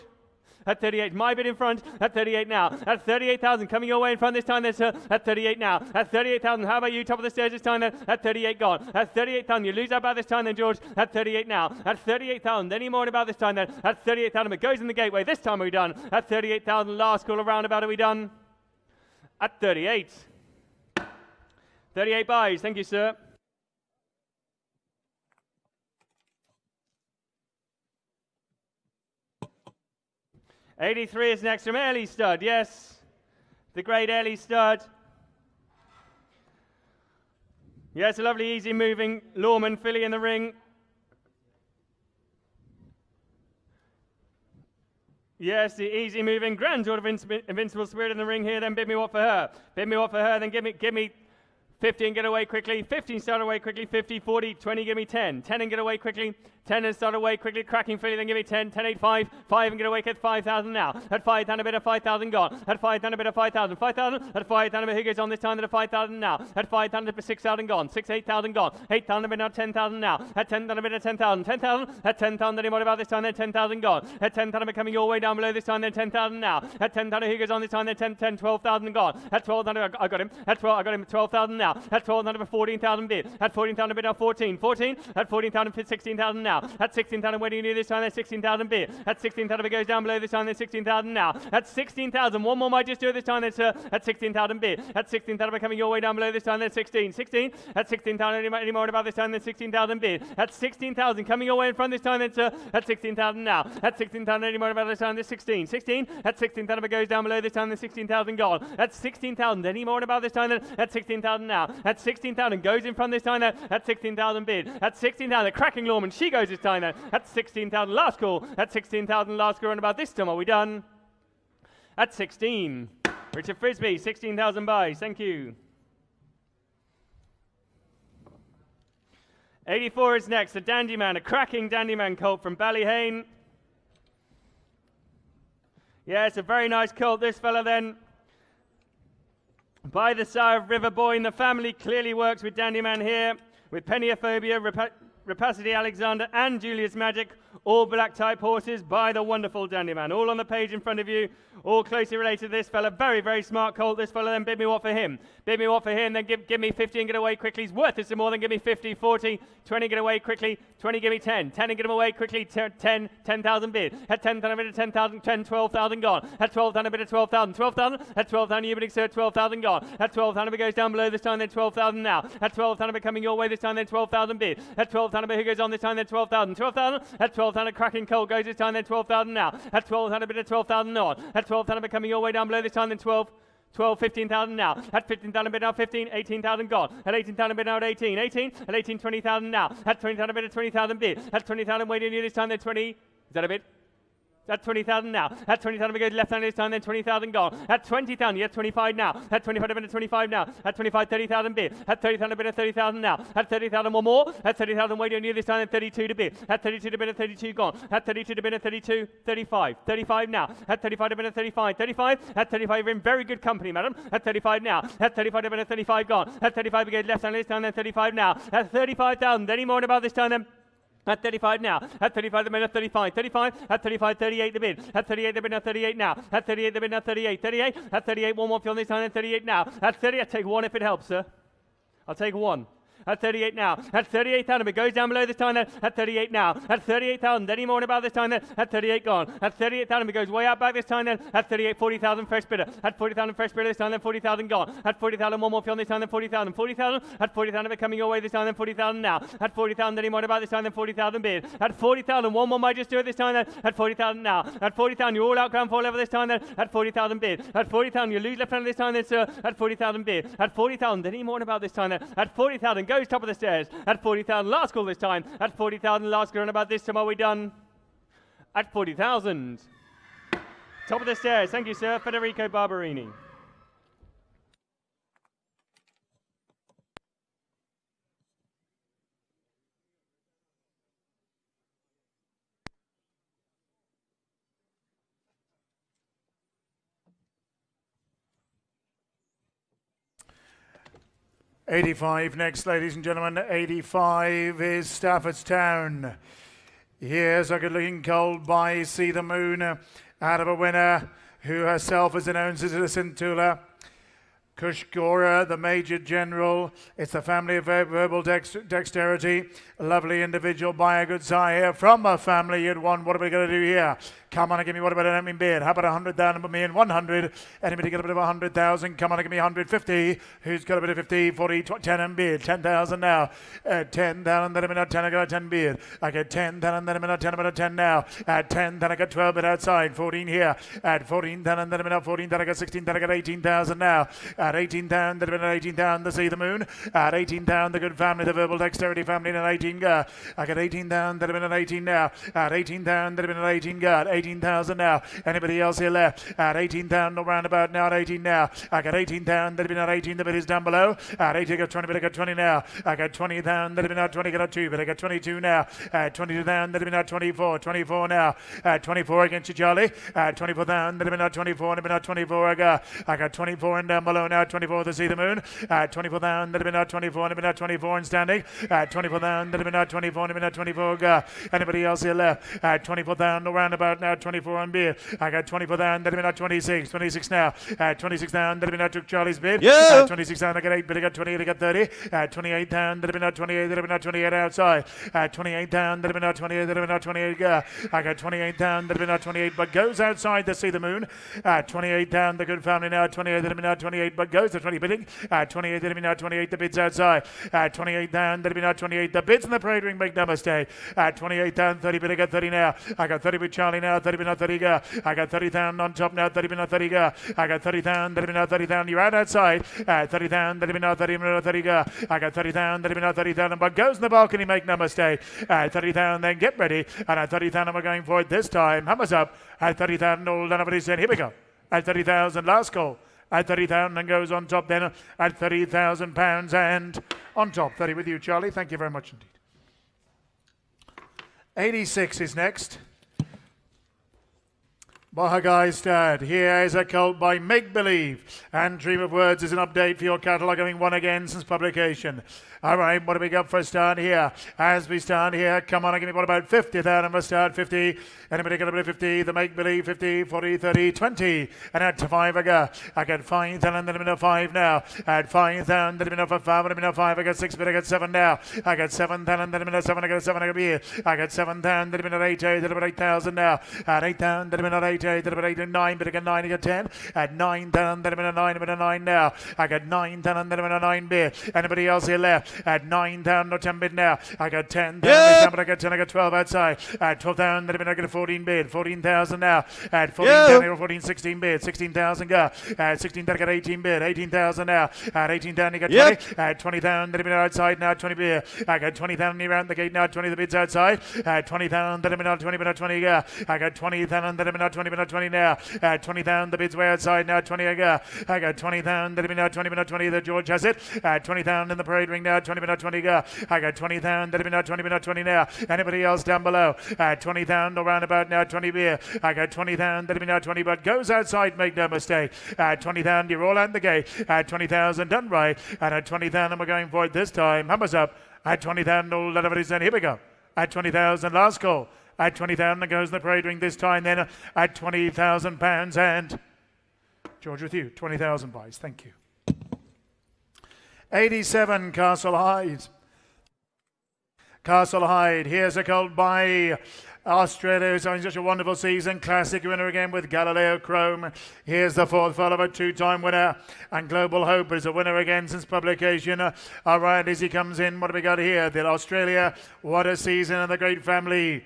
At 38, my bid in front. At 38 now. At 38,000 coming your way in front this time then, sir. At 38 now. At 38,000, how about you? Top of the stairs this time then. At 38 gone. At 38,000, you lose out about this time then, George. At 38 now. At 38,000, any more about this time then. At 38,000, it goes in the gateway. This time are we done? At 38,000, last call around about, are we done? At 38. 38 buys. Thank you, sir. $83 is next from Early Stud, yes. The great Early Stud. Yes, a lovely, easy moving Lawman filly in the ring. Yes, the easy moving granddaughter of Invincible Spirit in the ring here, then bid me what for her. Bid me what for her, then give me 50 and get away quickly. 15 start away quickly. 50, 40, 20, give me 10. 10 and get away quickly. 10 and start away quickly. Cracking filly, then give me 10. 10, 8, 5. 5 and get away, get 5,000 now. At 5, down a bit of 5,000 gone. At 5, down a bit of 5,000. 5,000. At 5, down a bit, who goes on this time to 5,000 now. At 5, down a bit of 6,000 gone. 6, 8,000 gone. 8,000 a bit now, 10,000 now. At 10, down a bit of 10,000. 10,000. At 10,000, any more about this time, then 10,000 gone. At 10,000 coming your way down below this time, then 10,000 now. At 10,000, who goes on this time, then 10, 12,000 gone. At 12,000, I got him. At 12, I got him 12,000 now. At 12,000, 14,000 bid. At 14,000 bid now 14. 14. At 14,000 16,000 now. At 16,000 where do you do this time? Then 16,000 bid. At 16,000 it goes down below this time. Then 16,000 now. At 16,000, one more might just do it this time. Then sir. At 16,000 bid. At 16,000 coming your way down below this time. Then 16. 16. At 16,000 any more about this time. Then 16,000 bid. At 16,000 coming your way in front this time. Then sir. At 16,000 now. At 16,000 any more about this time. Then 16. 16. At 16,000 it goes down below this time. Then 16,000 gone. At 16,000 any more about this time. Then at 16,000 now. At 16,000 goes in front this time. Then at 16,000 bid. At 16,000 cracking Lawman. She goes this time. Then at 16,000 last call. At 16,000 last call. And about this time are we done? At 16. Richard Frisbee, 16,000 buys. Thank you. 84 is next. A Dandy Man, a cracking Dandy Man colt from Ballyhane. Yeah, it's a very nice colt. This fella then, by the side of River Boy, and the family clearly works with Dandy Man here, with Peniophobia, Rapacity Alexander, and Julius Magic, all black type horses by the wonderful Dandy Man. All on the page in front of you, all closely related to this fella. Very, very smart colt. This fella then bid me what for him. Bid me what for him, then give me 50 and get away quickly. He's worth it some more, then give me 50, 40, 20, get away quickly. 20, give me 10. 10 and get him away quickly. 10,000 bid. At 10,000 a bit of 10,000, 10, 12,000 gone. At 12,000 a bit of 12,000, 12,000. At 12,000 you bidding sir, 12,000 gone. At 12,000 it goes down below this time, then 12,000 now. At 12,000 it coming your way this time, then 12,000 bid. At 12,000 12,000, but who goes on this time? Then 12,000. 12,000. At 12,000, cracking cold goes this time. Then 12,000 now. At 12,000, bit of 12,000 on. At 12,000, but coming your way down below this time. Then 15,000 now. At 15,000 bid now 15, 18,000 gone. At 18,000 bid now at 18, 18. At 18, 20,000 now. At 20,000 bid at 20,000 bid. At 20,000 waiting near this time. Then 20. Is that a bid? At 20,000 now. At 20,000 we go left hand this time, then 20,000 gone. At 20,000, yes, 25 now. At 25 bid at 25 now. At 25, 30,000 bid. At 30,000 bid at 30,000 now. At 30,000 one more. At 30,000 waiting near this time, then 32 to bid. At 32 to bid at 32 gone. At 32 to bid at 32, 35. 35 now. At 35 to bid at 35. 35. At 35 you're in very good company, madam. At 35 now. At 35 to bid at 35 gone. At 35 we go left hand this time, then 35 now. At 35,000, any more about this time then? At 35 now. At 35 the bid at 35. 35. At 35, 38 the bid. At 38 the bid at 38 now. At 38 the bid at 38. 38. At 38 one more on this time. At 38 now. At 30 I'll take one if it helps, sir. I'll take one. At 38 now. At 38,000 it goes down below this time then. At 38 now. At 38,000 any more about this time then. At 38 gone. At 38,000 it goes way out back this time then. At 38 40,000 fresh bidder. At 40,000 fresh bidder this time then 40,000 gone. At 40,000 one more on this time then 40,000. 40,000. At 40,000 it coming your way this time then 40,000 now. At 40,000 any more about this time then 40,000 bid. At 40,000 one more might just do it this time then. At 40,000 now. At 40,000 you're all out ground floor level this time then. At 40,000 bid. At 40,000 you lose left hand this time then, sir. At 40,000 bid. At 40,000 any more about this time then. At 40,000 goes top of the stairs. At 40,000 last call this time. At 40,000 last call, and about this time are we done? At 40,000. Top of the stairs. Thank you, sir. Federico Barberini. '85 next, ladies and gentlemen. '85 is Staffordstown. Here's a good-looking colt by See the Moon, out of a winner who herself is an own citizen Tula. Kushgora, the Major General. It's the family of verbal dexterity. A lovely individual by a good sire from a family you'd want. What are we going to do here? Come on and give me what about an opening bid? How about 100,000 for me and 100? Anybody get a bit of 100,000? Come on and give me 150. Who's got a bit of 50, 40, 10 and bid? 10,000 now. 10,000, then I'm in a 10, I got a 10 bid. I get 10,000, then I'm in a 10, I'm in a 10 now. At 10, then I got 12 bid outside. 14 here. At 14,000, then I'm in a 14, then I got 16, then I got 18,000 now. At 18,000, then I'm in an 18,000 to See the Moon. At 18,000, the good family, the verbal dexterity family, and an 18 go. I got 18,000, then I'm in an 18 now. At 18,000, then I'm in an 18 go. 18,000 now. Anybody else here left? At 18,000 around about now. At 18 now. I got 18,000. That'd been at 18. The bid is down below. At 18, I got 20. But I got 20 now. I got 20,000. That'd been at 20. Got a 2. But I got 22 now. At 22,000. That'd been at 24. 24 now. At 24 against you, Charlie. At 24,000. That'd been at 24. And been at 24. I got 24 and down below now. 24 to See the Moon. At 24,000. That'd been at 24. And been at 24 and standing. At 24,000. That'd been at 24. And been at 24. Anybody else here left? At 24,000 around about now. 24 on bid. I got 24,000. That'd been at 26. 26 now. At 26,000. That'd been at took Charlie's bid. Yeah. At 26,000. I got 8 bid. I got 28. I got 30. At 28,000. That'd been at 28. That'd been at 28 outside. At 28,000. That'd been at 28. That'd been at 28. I got 28,000. That'd been at 28. But goes outside to See the Moon. At 28,000. The good family now. At 28. That'd been at 28. But goes to 20 bidding. At 28. That'd been at 28. The bids outside. At 28,000. That'd been at 28. The bids in the parade ring make no mistake. At 28,000. 30 bid. I got 30 now. I got 30 with Charlie now. 30 bid. 30 go. I got 30,000 on top now. 30 bid. 30 go. I got 30,000. 30 bid. 30,000. You're out outside. 30,000. 30 bid. 30 bid. 30 go. I got 30,000. 30 bid. 30,000. But goes in the balcony. Make no mistake. 30,000. Then get ready. And at 30,000 we're going for it this time. Hammers up. At 30,000 all done. Everybody said, here we go. At 30,000 last call. At 30,000 and goes on top then at £30,000 and on top. 30 with you, Charlie. Thank you very much indeed. 86 is next. Bahagai Stad. Here is a colt by Make Believe. And Dream of Words is an update for your catalogue, having won again since publication. All right, what do we got for a start here? As we start here, come on and give me what about 50,000 for start, 50. Anybody got a bit of 50? The Make Believe, 50, 40, 30, 20. And at 5 I got 5,000, then I'm in 5 now. At 5,000, then I'm in 5, I'm in 5. I got 6, but I got 7 now. I got 7,000, then I'm in 7, I got 7, I got here. I got 7,000, then I'm in 8, then I'm in 8,000 now. At 8,000, then I'm in 8, 8, 8 and 9, but I got 9, I got 10. At 9 down, then I'm in a 9, I'm in a 9 now. I got 9 down, and then I'm in a 9 bid. Anybody else here left? At 9 down, no 10 bid now. I got 10 down, but I got 10, I got 12 outside. At 12 down, then I got a 14 bid. 14,000 now. At 14 down, I got 14, 16 bid. 16,000 go. At 16 down, I got 18 bid. 18,000 now. At 18 down, you got 20. At 20 down, then I'm outside now. 20 bid. I got 20 down around the gate now. 20 the bids outside. At 20 down, then I'm out 20, but 20 go. I got 20 down, then I'm out 20, but 20 now. At 20 down, the bids way outside now. 20 I go. I got 20 down, then I'm out 20, but 20. The George has it. At 20 down in the parade ring now. 20, but 20 go. I got 20 down, then I'm out 20, but 20 now. Anybody else down below? At 20 down, around about now. 20 beer. I got 20 down, then I'm out 20, but goes outside. Make no mistake. At 20 down, you're all out the gate. At 20,000 done right. And at 20,000, we're going for it this time. Hammers up. At 20,000, all that everybody's done. Here we go. At 20,000, last call. At 20,000, goes the parade ring this time. Then at 20,000 pounds. And George with you. 20,000 buys. Thank you. 87, Castle Hyde. Castle Hyde. Here's a colt by Australia, who's having such a wonderful season. Classic winner again with Galileo Chrome. Here's the fourth follower, two-time winner. And Global Hope is a winner again since publication. All right, as he comes in, what do we got here? The Australia, what a season, and the great family.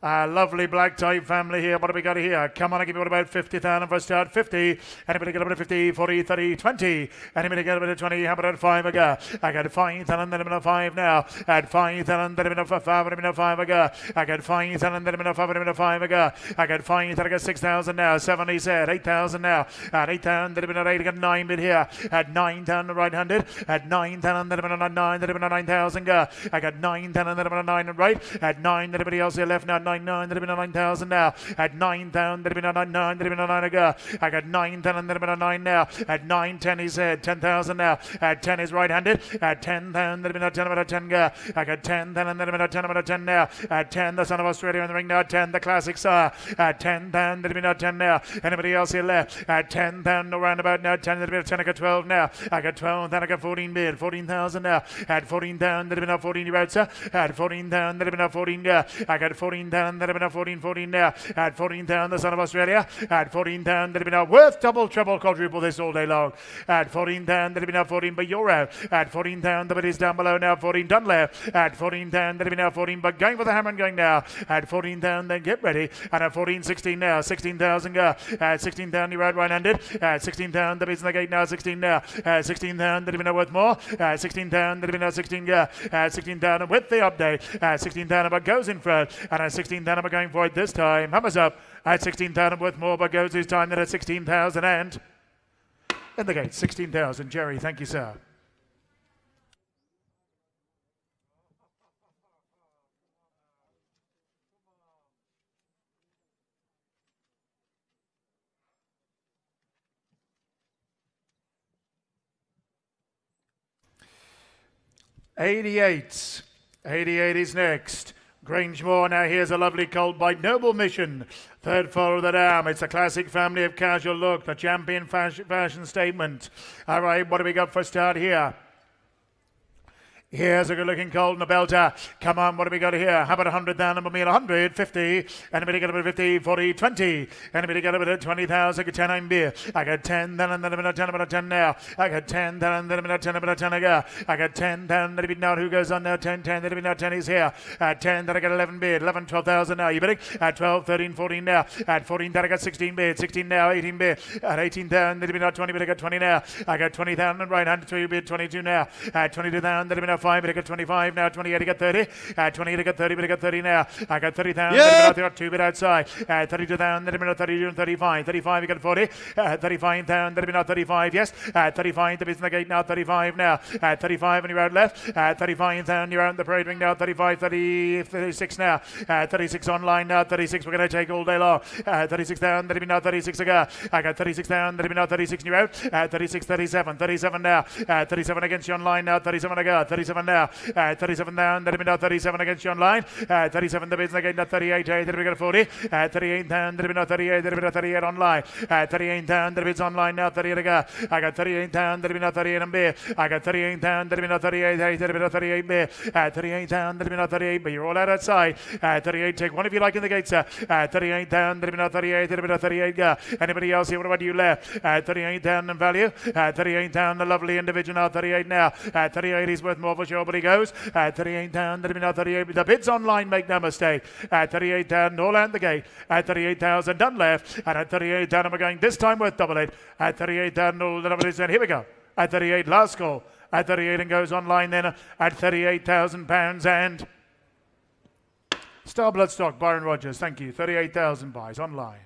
Lovely black type family here. What do we got here? Come on, I give you what about 50,000 for a start. 50. Anybody get a bit of 50, 40, 30, 20? Anybody get a bit of 20? How about 5 a go? I got 5,000, then I'm in a 5 now. At 5,000, then I'm in a 5, I'm in a 5 a go. I got 5,000, then I'm in a 5, I'm in a 5 a go. I got 5,000, I got 6,000 now. 7 he said. 8,000 now. At 8,000, then I'm in a 8, I got 9 bid here. At 9,000, the right handed. At 9,000, then I'm in a 9, then I'm in a 9,000 go. I got 9,000, then I'm in a 9 and right. At 9, anybody else here left now? 9, that'd have been a 9,000 now. At 9,000, that'd have been a 9, that'd have been a 9 a go. I got 9,000, that'd have been a 9 now. At 9, 10 he said. 10,000 now. At 10 is right-handed. At 10,000, that'd have been a 10 about a 10 go. I got 10,000, that'd have been a 10 about a 10 now. At 10, the son of Australia in the ring now. 10, the classic star. At 10,000, that'd have been a 10 now. Anybody else here left? At 10,000, no roundabout now. 10, that'd have been a 10, I got 12 now. I got 12, then I got 14 bid. 14,000 now. At 14,000, that'd have been a 14 you out, sir. At 14,000, that'd have been a 14 go. I got 14,000, that'd have been a 14 now. At 14,000, the son of Australia. At 14,000, that'd have been a worth double, treble, quadruple this all day long. At 14,000, that'd have been a 14, but you're out. At 14,000, the bid is down below now. 14 done left. At 14,000, that'd have been a 14, but going for the hammer and going now. At 14,000, then get ready. And at 14, 16 now. 16,000 go. At 16,000, you're out right-handed. At 16,000, the bid's in the gate now. 16 now. At 16,000, that'd have been a worth more. At 16,000, that'd have been a 16 go. At 16,000 with the update. At 16,000, but goes in front. And at 16,000, we're going for it this time. Hammers up. At 16,000 worth more, but goes this time. Then at 16,000 and in the gate. 16,000. Jerry, thank you, sir. '88 is next. Grangemore, now here's a lovely colt by Noble Mission. Third foal of the dam. It's a classic family of casual look. The champion fashion statement. All right, what do we got for a start here? Here's a good-looking colt and a belter. Come on, what do we got here? How about 100 down, number me 100, 50. Anybody got a bit of 50, 40, 20? Anybody got a bit of 20,000? I got 10 I'm beer. I got 10 down and then a bit of 10, about a 10 now. I got 10 down and then a bit of 10, about a 10 I go. I got 10 down, let it be now. Who goes on now? 10, 10, let it be now. 10 is here. At 10, then I got 11 bid. 11, 12,000 now. You bidding? At 12, 13, 14 now. At 14, then I got 16 bid. 16 now, 18 bid. At 18 down, let it be now. 20 bid. I got 20 now. I got 20,000 and right hand, 2 bid. 22 now. At 22 down, let it be now. 5 bid. I got 25. Now 28, I got 30. 28, I got 30, but I got 30 now. I got 30,000. I got 2 bit outside. 32,000, then a 32 and 35. 35, I got 40. 35,000, then a 35. Yes. 35, the bid's in the gate now. 35 now. 35, and you're out left. 35,000, you're out in the parade ring now. 35, 30, 36 now. 36 online now. 36, we're going to take all day long. 36,000, then now 36 a go. I got 36,000, then now 36, and you're out. 36, 37. 37 now. 37 against you online now. 37 a go. 37. 37 now. 37 down, then now 37 against John Line. 37 the bids again, 38, then we got 40. 38 down, then now 38, then we got 38 online. 38 down, then bids online now, 38 again. I got 38 down, then we now 38 and B. I got 38 down, then we now 38, then we now 38 B. 38 down, then we now 38, but you're all out outside. 38, take one if you like in the gates. 38 down, then we now 38, then we now 38 go. Anybody else here? What about you left? 38 down in value. 38 down, the lovely individual now, 38 now. 38 is worth more for sure, but he goes. 38 down, then we now 38. The bids online, make no mistake. 38 down, all out the gate. 38,000 done left. And at 38 down, and we're going this time worth double it. At 38 down, all the numbers in. Here we go. At 38, last call. At 38 and goes online then at £38,000 and Star Bloodstock, Byron Rogers, thank you. 38,000 buys online.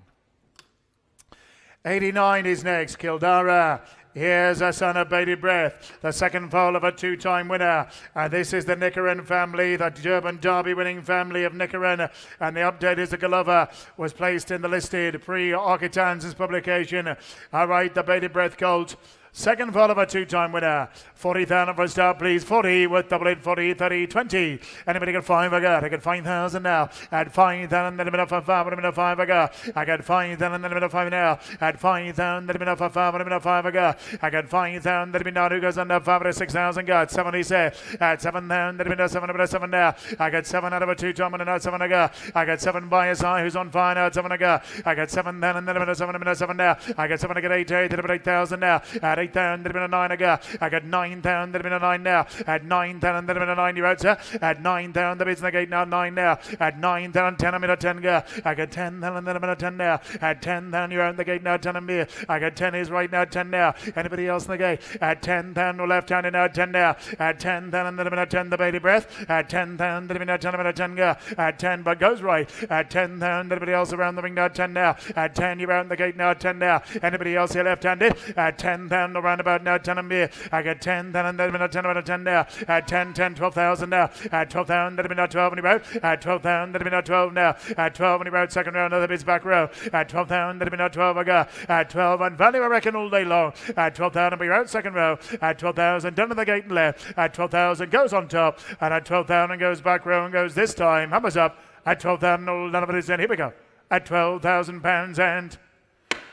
89 is next, Kildara. Here's a son of bated breath, the second foal of a two-time winner. This is the Nickeron family, the Durban Derby winning family of Nickeron. And the update is the Gulliver was placed in the listed pre-Architans' publication. All right, the bated breath colt. Second foal of a two-time winner. 40,000 for a start, please. 40 with double it. 40, 30, 20. Anybody got 5? I got. I got 5,000 now. At 5,000, then a minute for 5. A minute 5 I got. I got 5,000, then a minute 5 now. At 5,000, then a minute for 5. A minute 5 I got. I got 5,000, then a minute who goes under 5 at 6,000 got. 70 said. At 7,000, then a minute 7 a 7 now. I got 7 out of a two-time winner. Now 7 I got. I got 7 by his eye who's on fire now. 7 I got. I got 7 then and then a minute 7 now. I got 7 I got 8, then a minute 8,000 now. At 8,000, then a minute 9 I got. I got 9,000, then a minute 9 now. At 9,000, then a minute 9 you're out, sir. At 9,000, the bids in the gate now. 9 now. At 9,000, 10 a minute 10 go. I got 10,000, then a minute 10 now. At 10,000, you're out in the gate now. 10 and beer. I got 10 is right now. 10 now. Anybody else in the gate? At 10,000, no left hand now. 10 now. At 10,000, then a minute 10 the baby breath. At 10,000, then a minute 10 a minute 10 go. At 10 but goes right. At 10,000, anybody else around the ring now? 10 now. At 10 you're out in the gate now. 10 now. Anybody else here left-handed? At 10,000 around about now. 10 and beer. I got 10 then and then a minute 10 a minute 10 now. At 10 12,000 now. At 12,000 then a minute 12 and you're out. At 12,000 then a minute 12 now. At 12 and you're out. Second round another bids back row. At 12,000 then a minute 12 I got. At 12 and value I reckon all day long. At 12,000 but you're out second row. At 12,000 done to the gate and left. At 12,000 goes on top. And at 12,000 goes back row and goes this time. Hammers up. At 12,000 all none of it is in. Here we go. At £12,000 and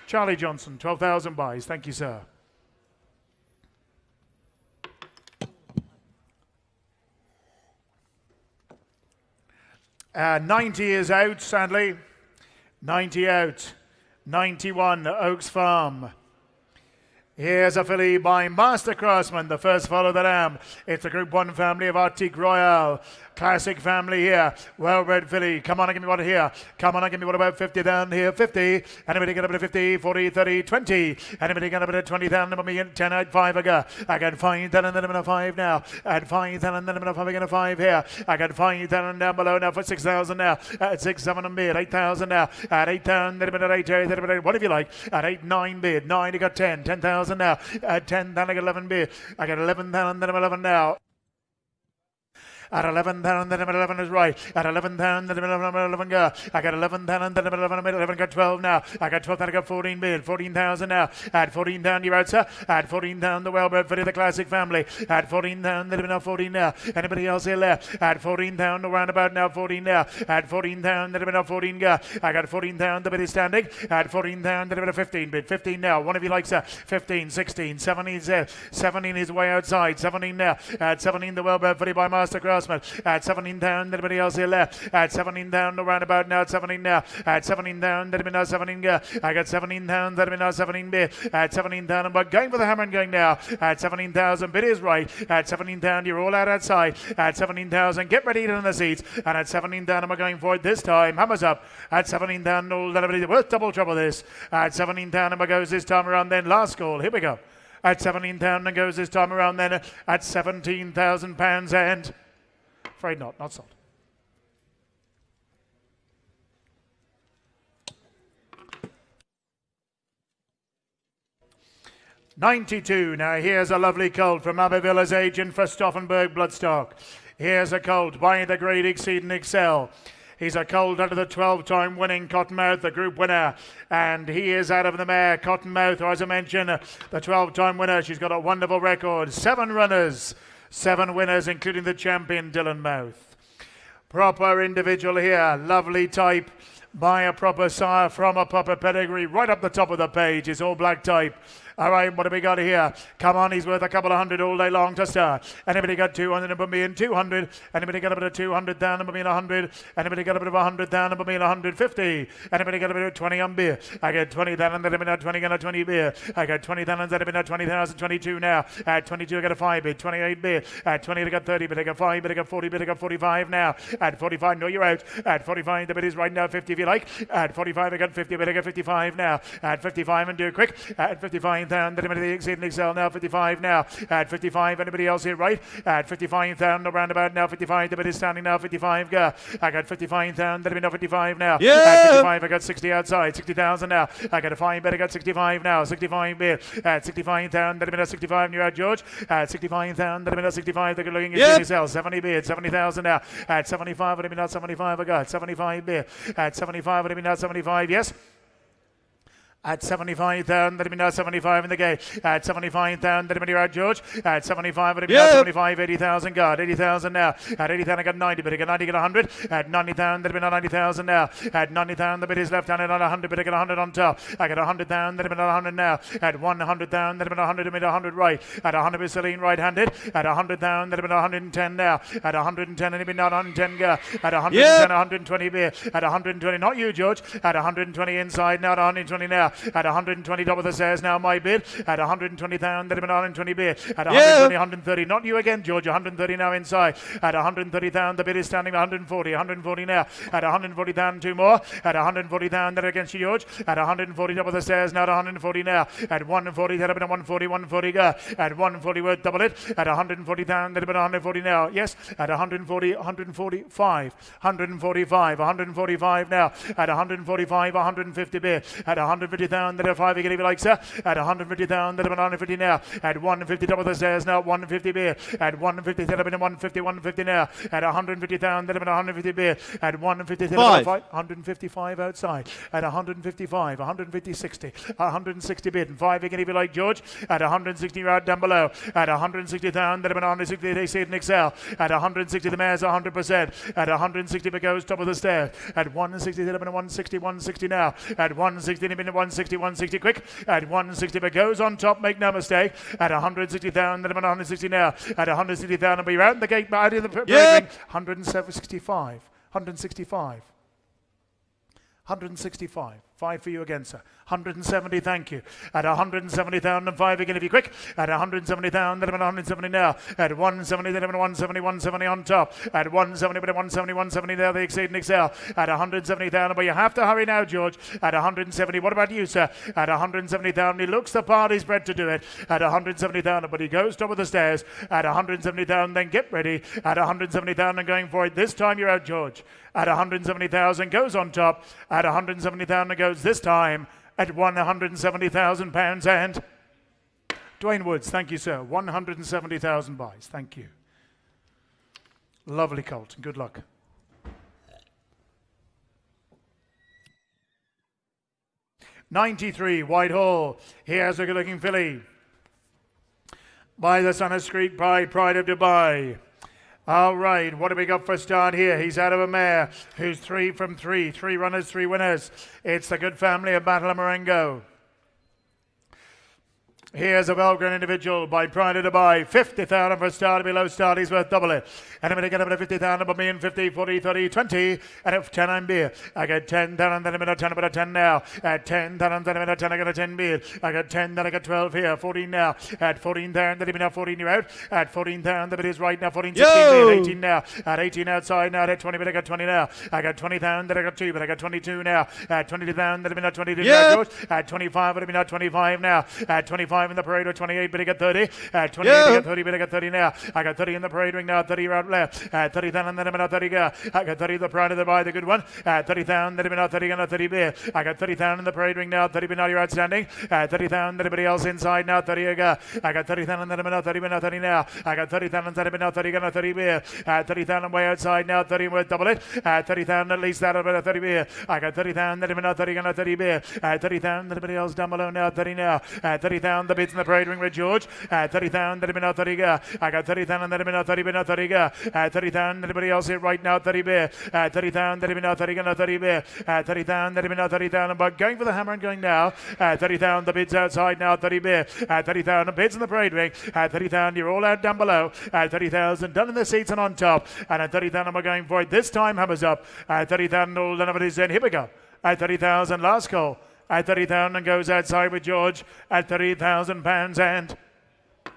Charlie Johnson. 12,000 buys. Thank you, sir. Uh, 90 is out, sadly. 90 out. 91, Oaks Farm. Here's a filly by Master Craftsman, the first foal of the Lamb. It's a Group 1 family of Arctic Royale. Classic family here. Well-bred filly. Come on and give me one here. Come on and give me what about 50 down here? 50. Anybody get up to 50, 40, 30, 20. Anybody get up to 20 down? Number me 10 out 5 I got. I got 5 down and then I'm in a 5 now. At 5 down and then I'm in a 5 again a 5 here. I got 5 down and down below now for 6,000 now. At 6, 7 and bid. 8,000 now. At 8 down, then I'm at 8, 8, what if you like? At 8, 9 bid. 9 you got 10. 10,000 now. At 10 down I got 11 bid. I got 11 down and then I'm 11 now. At 11,000, then I'm at 11 is right. At 11,000, then I'm at 11 go. I got 11,000, then I'm at 11 got 12 now. I got 12, then I got 14 bid. 14,000 now. At 14,000, you're out, sir. At 14,000, the well-bred filly, the classic family. At 14,000, then I'm now 14 now. Anybody else here left? At 14,000, around about now 14 now. At 14,000, then I'm now 14 go. I got 14,000, the bid is standing. At 14,000, then I'm at 15 bid. 15 now. One of you likes sir. 15, 16, 17 is there. 17 is way outside. 17 now. At 17, the well-bred filly by Master Craftsman. At 17 down, anybody else here left? At 17 down, around about now. At 17 now. At 17 down, let me now 17 go. I got 17 down, let me now 17 bid. At 17 down, but going for the hammer and going now. At 17,000, bid is right. At 17 down, you're all out outside. At 17,000, get ready to in the seats. And at 17 down, we're going for it this time. Hammers up. At 17 down, all everybody worth double trouble this. At 17 down, and goes this time around. Then last call. Here we go. At 17 down, and goes this time around. Then at £17,000 and. Afraid not sold. $92. Now here's a lovely colt from Abbeyvilla's agent for Stauffenberg Bloodstock. Here's a colt by the Great Exceed and Excel. He's a colt under the 12-time winning Cottonmouth, the group winner. And he is out of the mare, Cottonmouth, or as I mentioned, the 12-time winner. She's got a wonderful record. 7 runners. 7 winners, including the champion, Dylan Mouth. Proper individual here, lovely type, by a proper sire from a proper pedigree. Right up the top of the page is all black type. All right, what have we got here? Come on, he's worth a couple of hundred all day long to start. Anybody got 200 and put me in 200? Anybody got a bit of 200 down and put me in 100? Anybody got a bit of 100 down and put me in 150? Anybody got a bit of 20 on beer? I got 20 down and then I'm 20 on a 20 beer. I got 20 down and then I'm 20,000, 22 now. At 22 I got a 5 bid, 28 beer. At 20 I got 30 bid, I got 5 bid, I got 40 bid, I got 45 now. At 45, no, you're out. At 45 the bid is right now 50 if you like. At 45 I got 50 bid, I got 55 now. At 55 and do it quick. At 55 down, then the exceed and excel now, 55 now. At 55, anybody else here, right? At 55,000, around about now, 55, the bid is standing now, 55, go. I got 55,000, that'll be now 55 now. Yeah! At 55, I got 60 outside, 60,000 now. I got a 5 bid, I got 65 now, 65 bid. At 65,000, that'll be now 65, and you're out, George. At 65,000, that'll be now 65, they're looking at Yep. excel, 70 bid, 70,000 now. At 75, it'll be now 75, I got 75 bid. At 75, it'll be now 75, yes. At 75,000, that'll be now 75 in the gate. At 75,000, that'll be out, George. At 75, that'll be now 75, 80,000, God. 80,000 now. At 80,000, I got 90, but I got 90, got 100. At 90,000, that'll be now 90,000 now. At 90,000, the bid is left handed on 100, but I got 100 on top. I got 100,000, that'll be now 100 now. At 100,000, that'll be now 100, and 100 right. At 100, with Celine right handed. At 100,000, that'll be now 110 now. At 110, it'll be now 110, go. At 110, 120 beer. At 120, not you, George. At 120 inside now, at 120 now. At 120 top of the stairs now, my bid. At 120,000, that'll be 120 bid. At 120, 130, not you again, George. 130 now inside. At 130,000, the bid is standing 140. 140 now. At 140,000, 2 more. At 140,000, that against you, George. At 140 top of the stairs now, at 140 now. At 140, that'll be 140, 140 go. At 140, we'll double it. At 140,000, that'll be 140 now. Yes. At 140, 145. 145, 145 now. At 145, 150 bid. At 150,000, that are 5 again if you like, sir. At 150,000, that are 150 now. At 150 top of the stairs now, 150 beer. At 150, that have been 150, 150 now. At 150,000, that have been 150 beer. At 150, that have been 155 outside. At 155, 150, 60. 160 bid and 5 again if you like, George. At 160, you're out down below. At 160,000, that have been 160, they see it and excel. At 160, the mare's 100%. At 160, it goes top of the stairs. At 160, that have been 160, 160 now. At 160, it been 160, 160 quick. At 160, but goes on top, make no mistake. At 160,000, then 160 now. At 160,000, but you're out in the gate, but out of the parade ring. 165, 165. 165. 5 for you again, sir. 170, thank you. At 170,000 and 5 again if you're quick. At 170,000, then 170 now. At 170, then 170, 170 on top. At 170, but 170, 170 now, they exceed and excel. At 170,000, but you have to hurry now, George. At 170, what about you, sir? At 170,000, he looks the part, he's bred to do it. At 170,000, but he goes top of the stairs. At 170,000, then get ready. At 170,000 and going for it. This time you're out, George. At 170,000, goes on top. At 170,000, goes this time at £170,000 and Dwayne Woods, thank you, sir. 170,000 buys, thank you. Lovely colt, good luck. '93 Whitehall. Here's a good-looking filly by the son of Street Pride of Dubai. All right, what do we got for a start here? He's out of a mare who's 3 from 3. 3 runners, 3 winners. It's the good family of Battle of Marengo. Here's a well-grown individual by Pride of Dubai. 50,000 for a start. Below start, he's worth double it. And I'm going to get up to 50,000, but me in 50, 40, 30, 20. And at 10, I'm beer. I got 10,000, then I'm going to 10, but a 10 now. At 10,000, then I'm going to 10, I got a 10 beer. I got 10, then I got 12 here. 14 now. At 14,000, then I'm now 14, you're out. At 14,000, the bit is right now. 14, 16, beer. 18 now. At 18 outside now. At 20, but I got 20 now. I got 20,000, then I got 2, but I got 22 now. At 22,000, then I'm now 22 now, George. At 25, but I'm now 25 now. At 25 in the parade with 28, but I got 30. At 28, I got 30, but I got 30 now. I got 30 in the parade ring now. 30 out left. At 30,000, then I'm now 30 go. I got 30 the Pride of the Buy, the good one. At 30,000, then I'm now 30 and 30 beer. I got 30,000 in the parade ring now. 30 but now you're outstanding. At 30,000, anybody else inside now. 30 a go. I got 30,000, then I'm now 30 but now 30 now. I got 30,000, then I'm now 30 and 30 beer. At 30,000 way outside now. 30 worth double it. At 30,000 at least that about 30 beer. I got 30,000, then I'm now 30 and 30 beer. At 30,000, anybody else down below now. 30 now. At 30,000, the bids in the parade ring with George. 30,000, that'd be now 30 go. I got 30,000, that'd be now 30, be now 30 go. 30,000, anybody else here right now? 30 beer. 30,000, that'd be now 30 go, 30 beer. 30,000, that'd be now 30,000, but going for the hammer and going now. 30,000, the bids outside now, 30 beer. 30,000, bids in the parade ring. 30,000, you're all out down below. 30,000, done in the seats and on top. And at 30,000, we're going for it. This time, hammers up. 30,000, all done of it is in. Here we go. At 30,000, last call. At 30,000 and goes outside with George at £30,000. And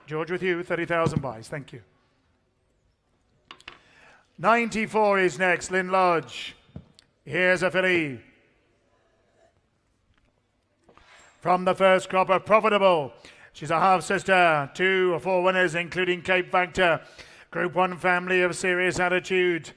George with you, 30,000 buys. Thank you. 94 is next, Lynn Lodge. Here's a filly. From the first crop of Profitable. She's a half-sister. 2 or 4 winners, including Cape Factor. Group 1 family of Serious Attitude.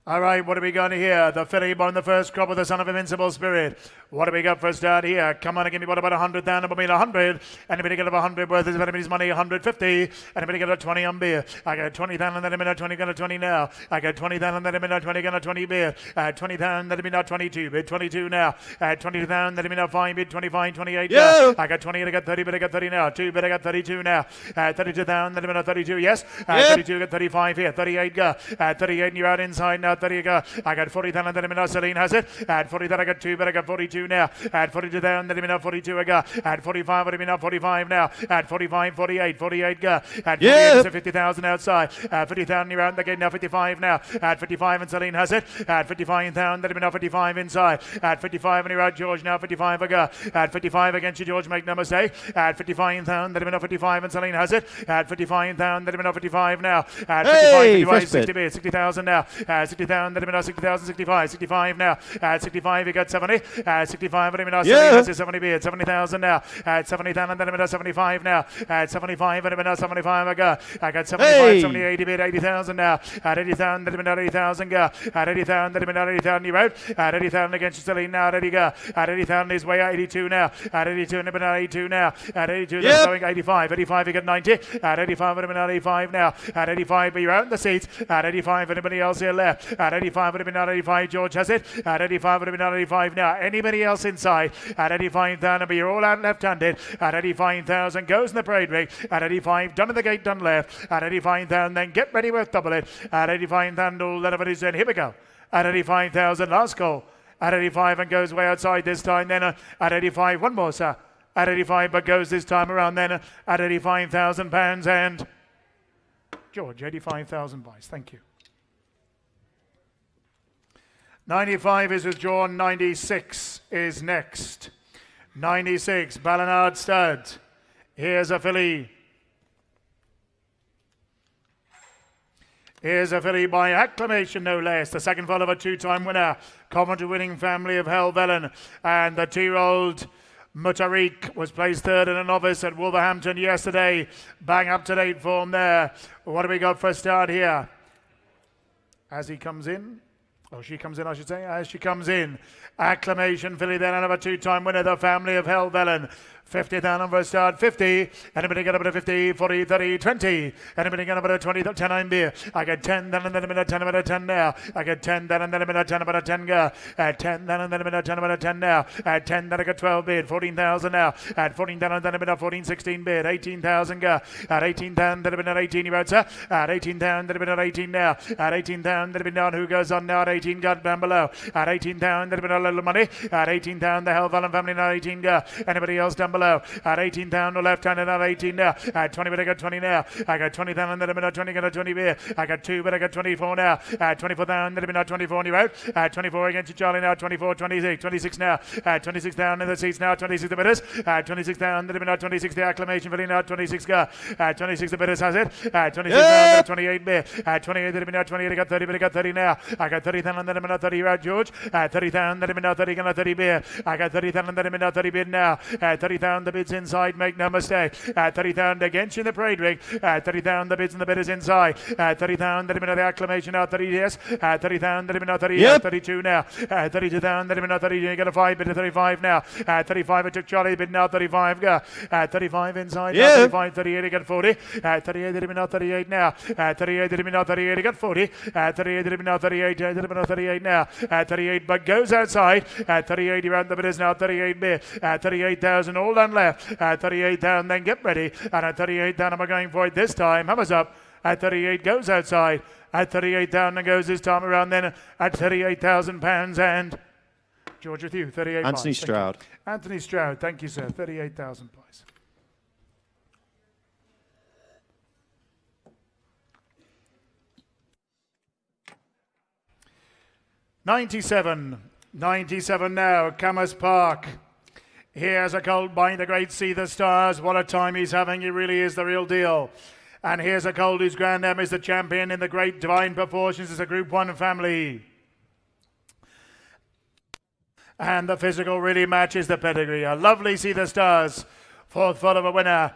All right, what are we going to hear? The filly born the first crop of the Son of Invincible Spirit. What do we got for a start here? Come on and give me what about 100,000? About 100. Anybody get up 100 worth? Is anybody's money? 150. Anybody get up 20 on beer? I got 20,000. Then I'm in 20. Gonna 20 now. I got 20,000. Then I'm in 20. Gonna 20 beer. 20,000. Then I'm in 22. Bid 22 now. 20,000. Then I'm in 5. Bid 25. 28. Yeah. I got 20. I got 30. But I got 30 now. 2. But I got 32 now. 32,000. Then I'm in 32. Yes. 32. Got 35 here. 38 go. 38. And you're out inside now. 30 go. I got 40,000. Then I'm in Celine has it. At 40. Then I got 2. But I got 42 now. At 42,000, let me know 42 a go. At 45, let me know 45 now. At 45, 48, 48 go. At 48, it's 50,000 outside. At 50,000, you're out in the gate now. 55 now. At 55, and Celine has it. At 55,000, let me know 55 inside. At 55, and you're out, George now. 55 a go. At 55 against you, George, make no mistake. At 55,000, let me know 55, and Celine has it. At 55,000, let me know 55 now. At 55, 60, 60,000 now. At 60,000, let me know 60,000, 65, 65 now. At 65, you got 70. At 65, let me know 70 bid, 70,000 now. At 70,000, then I'm at 75 now. At 75, and I'm at 75 I go. I got 75, 70, 80 bid, 80,000 now. At 80,000, then I'm at 80,000 go. At 80,000, then I'm at 80,000, you're out. At 80,000 against Celine now, ready go. At 80,000, he's way at 82 now. At 82, and I'm at 82 now. At 82, they're going 85. 85, you got 90. At 85, and I'm at 85 now. At 85, but you're out in the seats. At 85, anybody else here left? At 85, would have been at 85, George has it. At 85, would have been at 85 now. Anybody else inside? At 85,000, but you're all out left-handed. At 85,000, goes in the parade ring. At 85, done in the gate, done left. At 85,000, then get ready with double it. At 85,000, all that of it is in. Here we go. At 85,000, last call. At 85 and goes way outside this time. Then at 85, one more, sir. At 85, but goes this time around. Then at £85,000 and George, 85,000 buys. Thank you. 95 is withdrawn. 96 is next. 96, Ballinard Stud. Here's a filly. Here's a filly by acclamation, no less. The second foal of a two-time winner. Coventry winning family of Helvellyn. And the 2-year-old Mutarik was placed third in a novice at Wolverhampton yesterday. Bang up-to-date form there. What do we got for a start here? As he comes in. Oh, she comes in, I should say. As she comes in. Acclamation filly then, another two-time winner, the family of Helvellyn. 50,000 for a start, 50. Anybody get up at 50, 40, 30, 20. Anybody get up at 20, 10 I'm beer. I get 10, then and then a minute, 10 about a 10 now. I get 10, then and then a minute, 10 about a 10 go. At 10, then and then a minute, 10 about a 10 now. At 10, then I got 12 bid, 14,000 now. At 14, then and then a minute, 14, 16 bid, 18,000 go. At 18,000, then a minute, 18 you out, sir. At 18,000, then a minute, 18 now. At 18,000, then a minute, who goes on now? At 18, got down below. At 18,000, then a minute, a little money. At 18,000, the Helvellyn family now, 18 go. Anybody else down below? At 18,000, no left hand, and at 18 now. At 20, but I got 20 now. I got 20,000, then I'm at 20, got a 20 beer. I got 2, but I got 24 now. At 24,000, then I'm at 24, and you're out. At 24 against you, Charlie now. 24, 26, 26 now. At 26,000 in the seats now. 26 the bidders. At 26,000, then I'm at 26 the acclamation for now. 26 go. At 26 the bidders has it. At 26,000, 28 beer. At 28, then I'm at 28, I got 30, but I got 30 now. I got 30,000, then I'm at 30, you're out, George. At 30,000, then I'm at 30, got 30 beer. I got 30,000, then I'm at 30 bid now. At 30,000, the bids inside, make no mistake. At 30,000 against you in the parade ring. At 30,000, the bids and the bidders inside. At 30,000, let him know the acclamation now. 30 yes. At 30,000, let him know 30. Yep. 32 now. At 32,000, let him know 30. You got a 5 bid to 35 now. At 35, it took Charlie bid now. 35 go. At 35 inside. Yep. 35, 38, he got 40. At 38, let him know 38 now. At 38, let him know 38, he got 40. At 38, let him know 38. Let him know 38 now. At 38, but goes outside. At 38, he ran the bidders now. 38 bid. At 38,000, all all done left. At 38 down, then get ready. And at 38 down, we're going for it this time. Hammers up. At 38 goes outside. At 38 down and goes this time around then at £38,000 and George with you, 38 Anthony buys. Stroud. Anthony Stroud, thank you sir, 38,000 buys. $97 now, Camas Park. Here's a colt by the great See the Stars. What a time he's having, he really is the real deal. And here's a colt whose grandam is the champion in the great Divine Proportions as a Group 1 family. And the physical really matches the pedigree. A lovely See the Stars. Fourth full of a winner.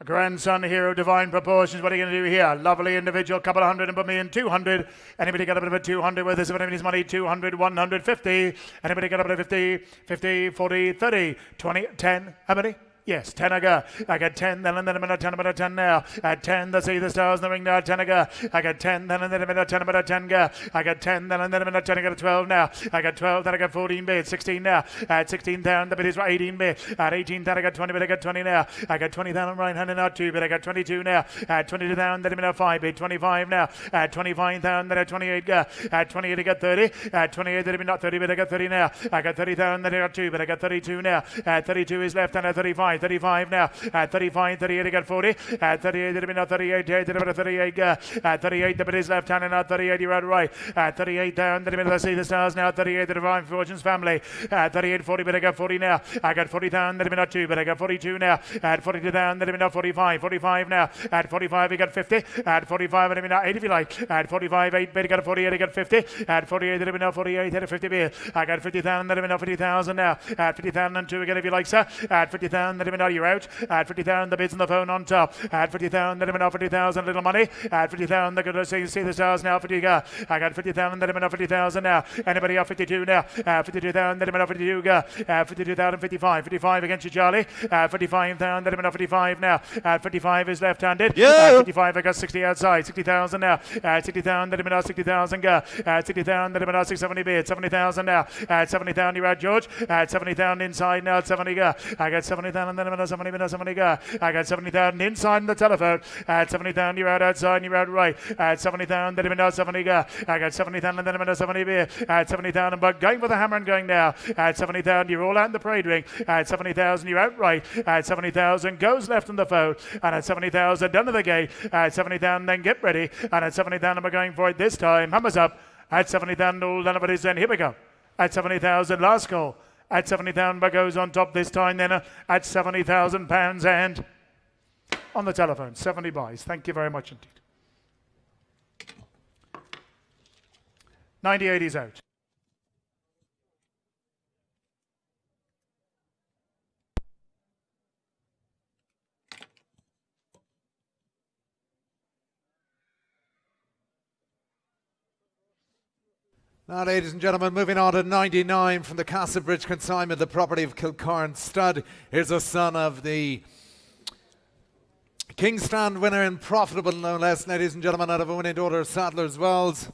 A grandson here of Divine Proportions. What are you going to do here? Lovely individual. Couple of hundred and put me in 200. Anybody got a bit of a 200 with us? If anybody's money, 200, 150. Anybody got a bit of 50, 50, 40, 30, 20, 10. How many? Yes, 10 I got 10, then and then I'm at 10, I'm at 10 now. At 10, the See the Stars in the ring now, 10 I got 10, then and then I'm at 10, I'm at 10 go. I got 10, then and then I'm at 10, I got 12 now. I got 12, then I got 14 bid, 16 now. At 16 down, the bid is 18 bid. At 18 down, I got 20 bid, I got 20 now. I got 20 down, I'm right handed out 2 bid, I got 22 now. At 22 down, then I'm at 5 bid, 25 now. At 25 down, then at 28 go. At 28, I got 30. At 28, then I'm not 30 bid, I got 30 now. I got 30 down, then I got 2 bid, I got 32 now. At 32 is left, and at 35, 35 now. At 35, 38, I got 40. At 38, it'll be not 38, did about 38, at 38, the bit is left hand, and at 38, you're out right. At 38 down, the middle, I See the Stars now. 38, the Divine Fortunes family. At 38, 40, but I got 40 now. I got 40 down, that'll be not 2, but I got 42 now. At 42 down, that'll be not 45, 45 now. At 45, I got 50. At 45, it'll be not 8 if you like. At 45, 8, but I got 48, I got 50. At 48, it'll be not 48, at 50 bit. I got 50,000, that'll be not 50,000 now. At 50,000 and 2 again if you like, sir. At 50,000, that'll be not, you're out. At 50,000, the bids on the phone on top. At 50,000, let him know 50,000, little money. At 50,000, they're going to See the Stars now. 50, I got 50,000, let him know 50,000 now. Anybody off 52 now? 52,000, let him know 52, 52,000, 55. 55 against you, Charlie. 55,000, let him know 55 now. 55 is left-handed. 55, I got 60 outside. 60,000 now. 60,000, let him know 60,000, 60,000, let him know 670 bid. 70,000 now. 70,000, you're out, George. 70,000 inside now. 70, I got 70,000, let him know 70 bid. 70, I got 70,000 inside on the telephone. At 70,000, you're out outside and you're out right. At 70,000, let him know 70, I got 70,000 and then I'm 70 beer. At 70,000, but going for the hammer and going now. At 70,000, you're all out in the parade ring. At 70,000, you're out right. At 70,000, goes left on the phone. And at 70,000, done to the gate. At 70,000, then get ready. And at 70,000, we're going for it this time. Hammers up. At 70,000, all done of it is then. Here we go. At 70,000, last call. At 70,000, but goes on top this time then at £70,000 and on the telephone, 70 buys. Thank you very much indeed. 98 is out. Now, ladies and gentlemen, moving on to 99 from the Castlebridge consignment, the property of Kilcorn Stud. Here's a son of the King's Stand winner and profitable, no less, ladies and gentlemen, out of a winning daughter of Sadler's Wells.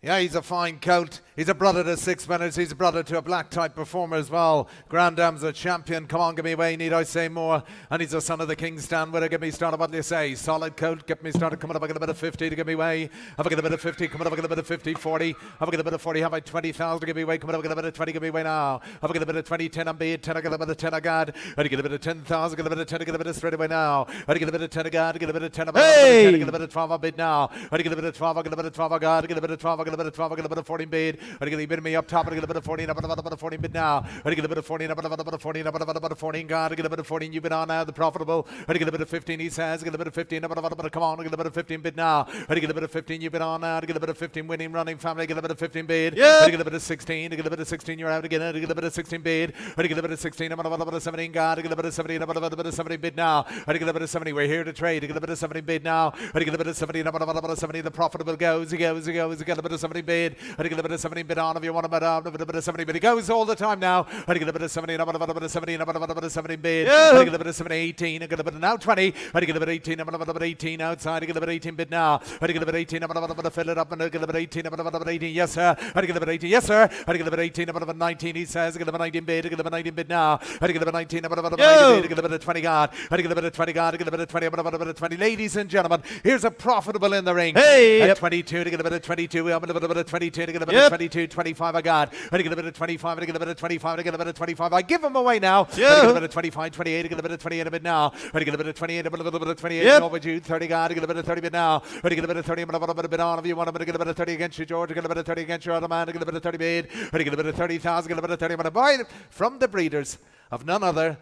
Yeah, he's a fine colt. He's a brother to six winners. He's a brother to a black type performer as well. Grandam's a champion. Come on, give me away. Need I say more? And he's a son of the King's Stand winner. Get me started. What do you say? Solid colt. Get me started. Coming up, I got a bit of 50 to give me away. Have I got a bit of 50? Coming up, I got a bit of 50, 40. Have I got a bit of 40? Have I 20,000 to give me away? Coming up, I got a bit of 20. Give me away now. Have I got a bit of 20? 10 on bid. 10. I got a bit of 10. I got. I get a bit of 10,000. Get a bit of 10. Get a bit of straight away now. I get a bit of 10. I got. Get a bit of 10. Hey! I get a bit of 12 on bid now. I get a bit of 12. I get a bit of 12. I got. I get a bit of 12. I get a bit of 12. I get a bit of 14 bid. I get a bit of me up top. I get a bit of 14. I get a bit of 14 bid now. I get a bit of 14. I get a bit of 14. I get a bit of 14. God, I get a bit of 14. You've been on now. The profitable. I get a bit of 15. He says. I get a bit of 15. I get a bit of come on. I get a bit of 15 bid now. I get a bit of 15. You've been on now. I get a bit of 15 winning running family. I get a bit of 15 bid. I get a bit of 16. I get a bit of 16. You're out again. I get a bit of 16 bid. I get a bit of 16. I'm a bit of 17. God, I get a bit of 17. I'm a bit of 70 bid now. I get a bit of 70. We're here to trade. I get a bit of 70 bid now. I get a bit of 70. I'm a bit of 70. The profitable goes. He goes. He goes. I get a bit of of 70 bid. I get a bit of 70 bid on if you want a bit of 70 bid. He goes all the time now. I get a bit of 70, a bit of 70, a bit of 70 bid. I get a bit of 70, 18. I get a bit of now 20. I get a bit of 18, a bit of 18 outside. I get a bit of 18 bid now. I get a bit of 18, a bit of fill it up and I get a bit of 18, a bit of 18. Yes, sir. I get a bit of 18. Yes, sir. I get a bit of 18, a bit of 19. He says, I get a bit of 19 bid. I get a bit of 19 bid now. I get a bit of 19, a bit of 19 bid. I get a bit of 20 guard. I get a bit of 20 guard. I get a bit of 20, a bit of 20. Ladies and gentlemen, here's a profitable in the ring. Hey! At 22 to get a bit of 22. I'm a bit of 22 to get a bit of 22. 25 I got. I get a bit of 25. I get a bit of 25. I get a bit of 25. I give them away now. I get a bit of 25, 28. I get a bit of 28 a bit now. I get a bit of 28. A bit of 28. Over you. 30 guard. I get a bit of 30 bit now. I get a bit of 30. I'm a bit on. If you want to get a bit of 30 against you, George. I get a bit of 30 against your other man. I get a bit of 30 bid. I get a bit of 30,000. I get a bit of 30. I'm going to buy it from the breeders of none other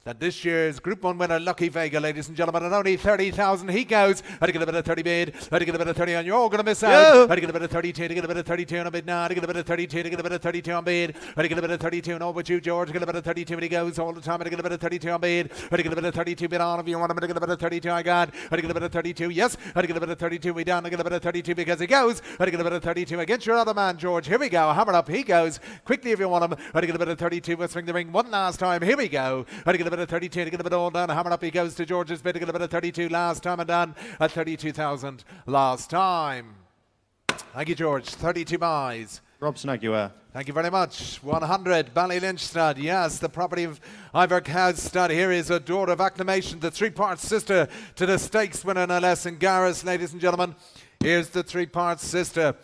than this year's Group 1 winner, Lucky Vega, ladies and gentlemen, at only 30,000 he goes. I get a bit of 30 bid. I get a bit of 30 on. You're all going to miss out. I get a bit of 32 to get a bit of 32 on a bid now. I get a bit of 32 to get a bit of 32 on bid. I get a bit of 32 and over you, George. I get a bit of 32 and he goes all the time. I get a bit of 32 on bid. I get a bit of 32 bid on. If you want him, I get a bit of 32 I got. I get a bit of 32. Yes, I get a bit of 32. We down. I get a bit of 32 because he goes. I get a bit of 32 against your other man, George. Here we go. Hammer up. He goes quickly if you want him. I get a bit of 32. We'll swing the ring one last time. Here we go. I get a bit of 32 to get a bit all done. Hammer up. He goes to George's bid. I get a bit of 32 last time and done at 32,000 last time. Thank you, George. 32 buys. Rob Snaguer. Thank you very much. 100 Ballylynch stud. Yes, the property of Ivor Cow's stud. Here is a door of acclamation, the three-part sister to the stakes winner, no less than Garris, ladies and gentlemen. Here's the three-part sister.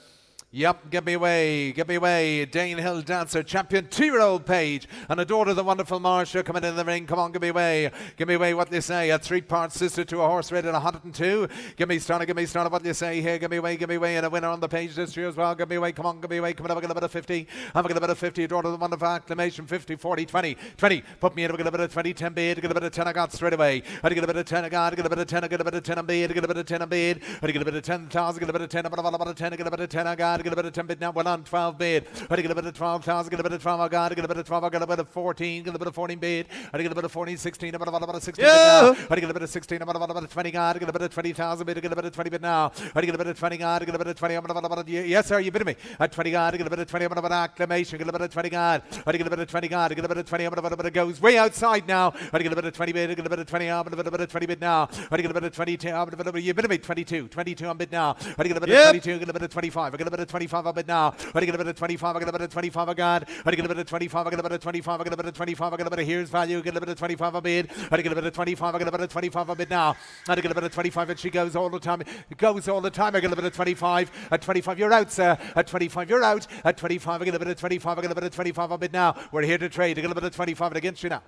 Yep, get me away, Dane Hill Dancer, champion 2-year-old Page, and a daughter of the wonderful Marsha coming in the ring. Come on, give me away, what they say. A three-part sister to a horse rated 102. Give me started, what they say here. Give me away, and a winner on the Page this year as well. Give me away, come on, give me away. Come on, I'm going to get a bit of 50. I'm going to get a bit of 50. A daughter of the wonderful acclamation, 50, 40, 20. Put me in, I'm going to get a bit of 20, 10 bid. Get a bit of 10 I got straight away. I get a bit of 10 I got, I get a bit of 10, I get a bit of 10 on bid. I get a bit of 10 on bid. I get a bit of 10,000, get a bit of 10, about a 10, I get a bit of 10 I got. Get a bit of 10 bid now, well on 12 bid. I get a bit of 12,000, get a bit of 12 I got, I get a bit of 12, I got a bit of 14, get a bit of 14 bid. I get a bit of 14, 16, about a 16 bid now. I get a bit of 16, about a 20 got, I get a bit of 20,000 bid, I get a bit of 20 bid now. I get a bit of 20 got, I get a bit of 20, yes sir, you bid me. At 20 got, I get a bit of 20, about acclamation, get a bit of 20 got, I get a bit of 20 got, I get a bit of 20, about it goes way outside now. I get a bit of 20 bid, I get a bit of 20, a bit of 20 bid now. I get a bit of 22, you bid me 22 on bid now. I get a bit of 22, get a bit of 25, I get a bit of 25 on bid now. I get a bit of 25, I get a bit of 25 I got. I get a bit of 25, I get a bit of 25, I get a bit of 25, I get a bit of here's value, get a bit of 25 on bid. I get a bit of 25, I get a bit of 25 on bid now. I get a bit of 25 and she goes all the time. It goes all the time. I get a bit of 25. At 25 you're out, sir. At 25 you're out. At 25 I get a bit of 25, I get a bit of 25 on bid now. We're here to trade. I get a bit of 25 against you now.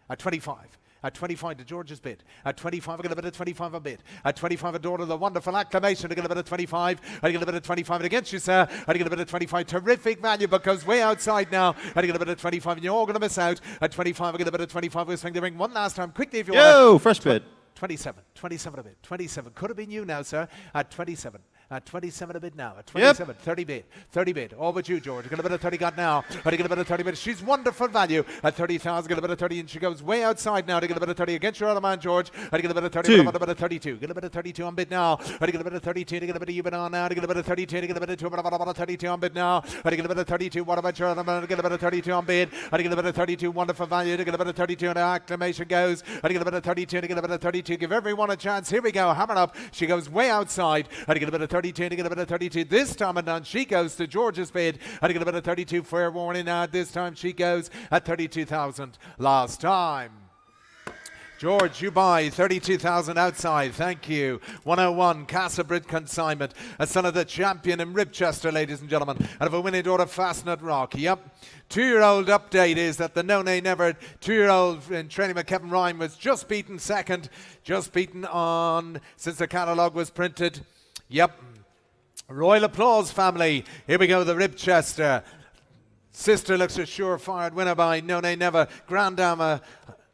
At 25. At 25 to George's bid. At 25 I get a bit of 25 a bid. At 25 a daughter of the wonderful acclamation. I get a bit of 25. I get a bit of 25 against you, sir. I get a bit of 25. Terrific value because way outside now. I get a bit of 25 and you're all going to miss out. At 25 I get a bit of 25. We'll swing the ring one last time quickly if you want. Yo, fresh bid. 27 a bid. 27 could have been you now, sir. At 27. At 27 a bid now. At 27, 30 bid. All but you, George. Get a bit of 30 got now. I get a bit of 30 bid. She's wonderful value. At 30,000, get a bit of 30, and she goes way outside now to get a bit of 30 against your other man, George. I get a bit of 30, a bit of 32. Get a bit of 32 on bid now. I get a bit of 32 to get a bit of you bid on now. To get a bit of 32 to get a bit of 2, about a 32 on bid now. I get a bit of 32. What about your other man? I get a bit of 32 on bid. I get a bit of 32. Wonderful value. To get a bit of 32 and acclamation goes. I get a bit of 32 to get a bit of 32. Give everyone a chance. Here we go. Hammer up. She goes way outside. I get a bit of 32 to get a bit of 32. This time and done, she goes to George's bid. I get a bit of 32. Fair warning. This time she goes at 32,000 last time. George, you buy 32,000 outside. Thank you. 101, Castlebridge consignment. A son of the champion in Ribchester, ladies and gentlemen. And of a winning daughter, Fastnet Rock. Yep. 2-year-old update is that the No Nay Never 2-year-old in training with Kevin Ryan was just beaten second. Just beaten on since the catalogue was printed. Yep. Royal applause, family. Here we go, the Ribchester. Sister looks a surefire winner by No Nay Never. Grand Dame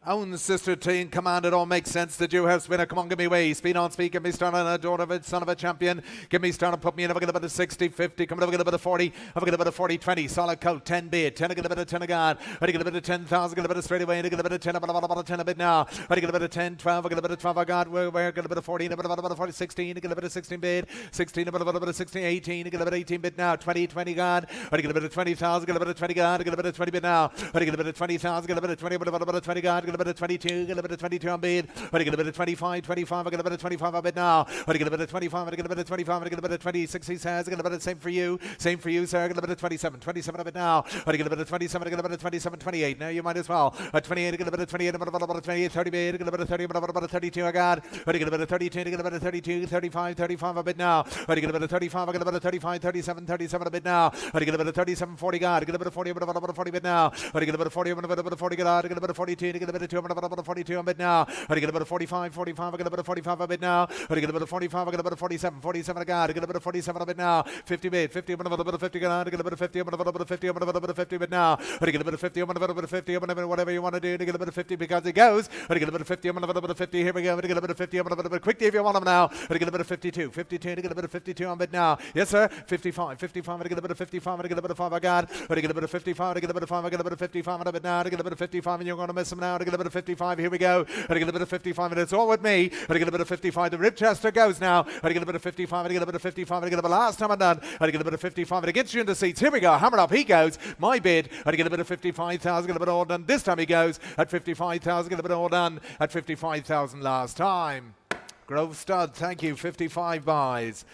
Own sister team, command, it all makes sense. The Dewhurst winner, come on, give me way. Speed on speed, give me start on a daughter of a son of a champion. Give me start and put me in. Have a get a bit of 60, 50, come on, have a get a bit of 40. Have a get a bit of 40, 20. Solid coat, 10 bid, 10, I get a bit of 10 a guard. I get a bit of 10,000, get a bit of straight away, and I get a bit of 10, about 10 a bit now. I get a bit of 10, 12, I get a bit of 12 a guard. Where get a bit of 14, a bit of 40, 16, I get a bit of 16 bid, 16, a bit of 16, 18, I get a bit of 18 bid now. 20, 20 guard. I get a bit of 20,000, get a bit of 20 guard, I get a bit of 20 bid now. I get a bit of 20,000, get a bit of 20, a bit of 20 guard, get a bit of 22, get a bit of 22 on bid. I get a bit of 25, 25, I get a bit of 25 on bid now. I get a bit of 25, I get a bit of 25, I get a bit of 26, he says, I get a bit of same for you, sir, I get a bit of 27, 27 of it now. I get a bit of 27, I get a bit of 27, 28, now you might as well. At 28, I get a bit of 28, a bit of 28, 30 bid, I get a bit of 30, a bit of 32, I got. I get a bit of 32, I get a bit of 32, 35, 35 a bit now. I get a bit of 35, I get a bit of 35, 37, 37 a bit now. I get a bit of 37, 40 God, I get a bit of 40, a bit of 40 bit now. I get a bit of 40, a bit of 40 God, I get a bit of 42, I get a bit of 2, a bit of 42 a bit now. I get a bit of 45, 45, I get a bit of 45 a bit now. I get a bit of 45, I get a bit of 47, 47 a God, I get a bit of 47 a bit now. 50 bit, 50, a bit of 50 God, I get a bit of 50, a bit of 50, a bit of 50 bit now. I get a bit of 50, a bit of 50, a bit of whatever you want to do, I get a bit of 50 because it goes. I get a bit of 50, a bit of 50, here we go, I get a bit of 50, a bit of quickly if you want them now. I get a bit of 52, 52, I get a bit of 52 on bit now. Yes, sir. 55, 55, I get a bit of 55, I get a bit of 5, I got. I get a bit of 55, I get a bit of 5, I get a bit of 55 on a bit now. I get a bit of 55, and you're going to miss them now. I get a bit of 55, here we go. I get a bit of 55, and it's all with me. I get a bit of 55, the Ribchester goes now. I get a bit of 55, I get a bit of 55, I get a bit of last time I'm done. I get a bit of 55, and it gets you into seats. Here we go, hammer up, he goes. My bid, I get a bit of 55,000, get a bit all done. This time he goes at 55,000, get a bit all done at 55,000 last time. Grove Stud, thank you, 55 buys.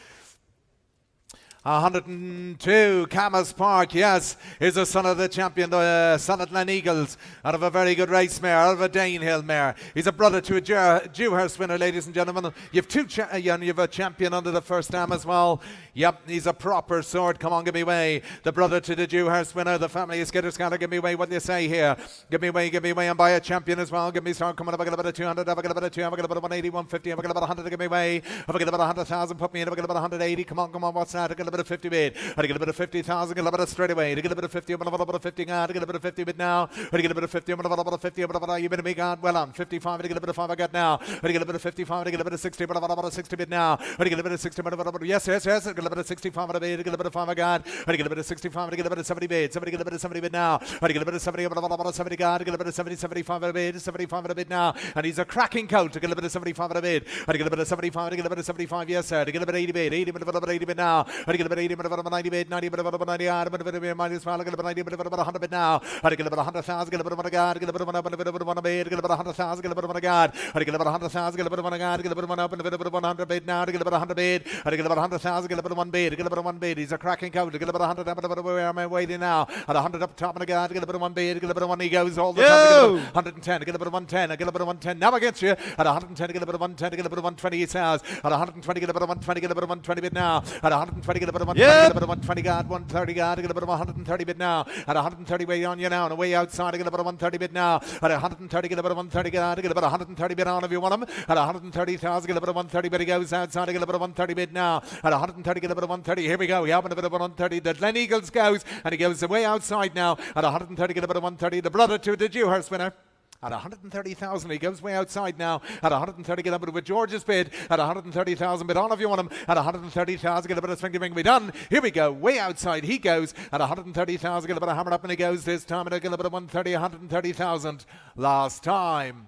102, Camas Park, yes, is the son of the champion, the son of Glen Eagles, out of a very good race mare, out of a Danehill mare. He's a brother to a Dewhurst winner, ladies and gentlemen. You have a champion under the first dam as well. Yep, he's a proper sword. Come on, give me way. The brother to the Dewhurst winner, the family is Skitterscatter. Give me way. What do you say here? Give me way, and buy a champion as well. Give me start. Come on, I've got about a 200, I've got about a 2, I've got about a 180, 150, I've got about 100. Give me way. I've got about 100,000. Put me in. I've got about 180. Come on. What's that? I've got a bit of 50 bid. I get a bit of 50,000. Get a bit of straight away. I get a bit of 50. I'm a bit of 50. I get a bit of 50 bid now. I get a bit of 50. I'm a bit of 50. I'm a you been a big god. Well on 55. I get a bit of 5. I got now. I get a bit of 55. I get a bit of 60. But about a 60 bid now. I get a bit of 60. But yes. I get a bit of 65. I get a bit of 5. I got. I get a bit of 65. I get a bit of 70 bid. Somebody get a bit of 70 bid now. I get a bit of 70. About a 70 god. I get a bit of 70, 75 a bid. 75 a bid now. And he's a cracking coat. I get a bit of 75 a bid. I get a bit of 75. I get a bit of 75. Yes, sir. I get a bit of 80 bid. 80 bit of 80 bid now. I get a bit of 80 bit of 90 bid. 90 bit of 90 yard. A bit of minus well. I get a bit of 90 bit of 100 bid now. I get a bit of 100,000. Get a bit of 1 guard. Get a bit of 1 up and a bit of 1 bid. Get a bit of 100,000. Get a bit of 1 guard. I get a bit of 100,000. Get a bit of 1 guard. Get a bit of 1 up and a bit of 100 bid now. I get a bit of 100 bid. I get a bit of 100,000. Get a bit of 1 bid. Get a bit of 1 bid. He's a cracking coat. Get a bit of 100 up and a bit of where am I waiting now? At 100 up top and a guard. Get a bit of 1 bid. Get a bit of 1. He goes all the time. 110. Get a bit of 110. I get a bit of 110. Now against you. At 110. Get a bit of 110. Get a bit of 120. He says. At 120. Get a bit of 120. Get a bit of 120 bid now. At 120. Get a bit of 120. Get a bit of 120 guard. 130 guard. Get a bit of 130 bid now. At 130 way on you now. And away outside. Get a bit of 130 bid now. At 130. Get a bit of 130 guard. Get a bit of 130 bid on if you want him. At 130,000. Get a bit of 130 bid. He goes outside. Get a bit of 130 bid now. At 130. Get a bit of 130. Here we go. We have a bit of 130. The Glen Eagles goes. And he goes away outside now. At 130. Get a bit of 130. The brother to the Dewhurst winner. At 130,000, he goes way outside now. At 130, get a bit with George's bid. At 130,000, bid on if you want him. At 130,000, get a bit of swing to ring be done. Here we go, way outside he goes. At 130,000, get a bit of hammer up and he goes this time. And I get a bit of 130, 130,000 last time.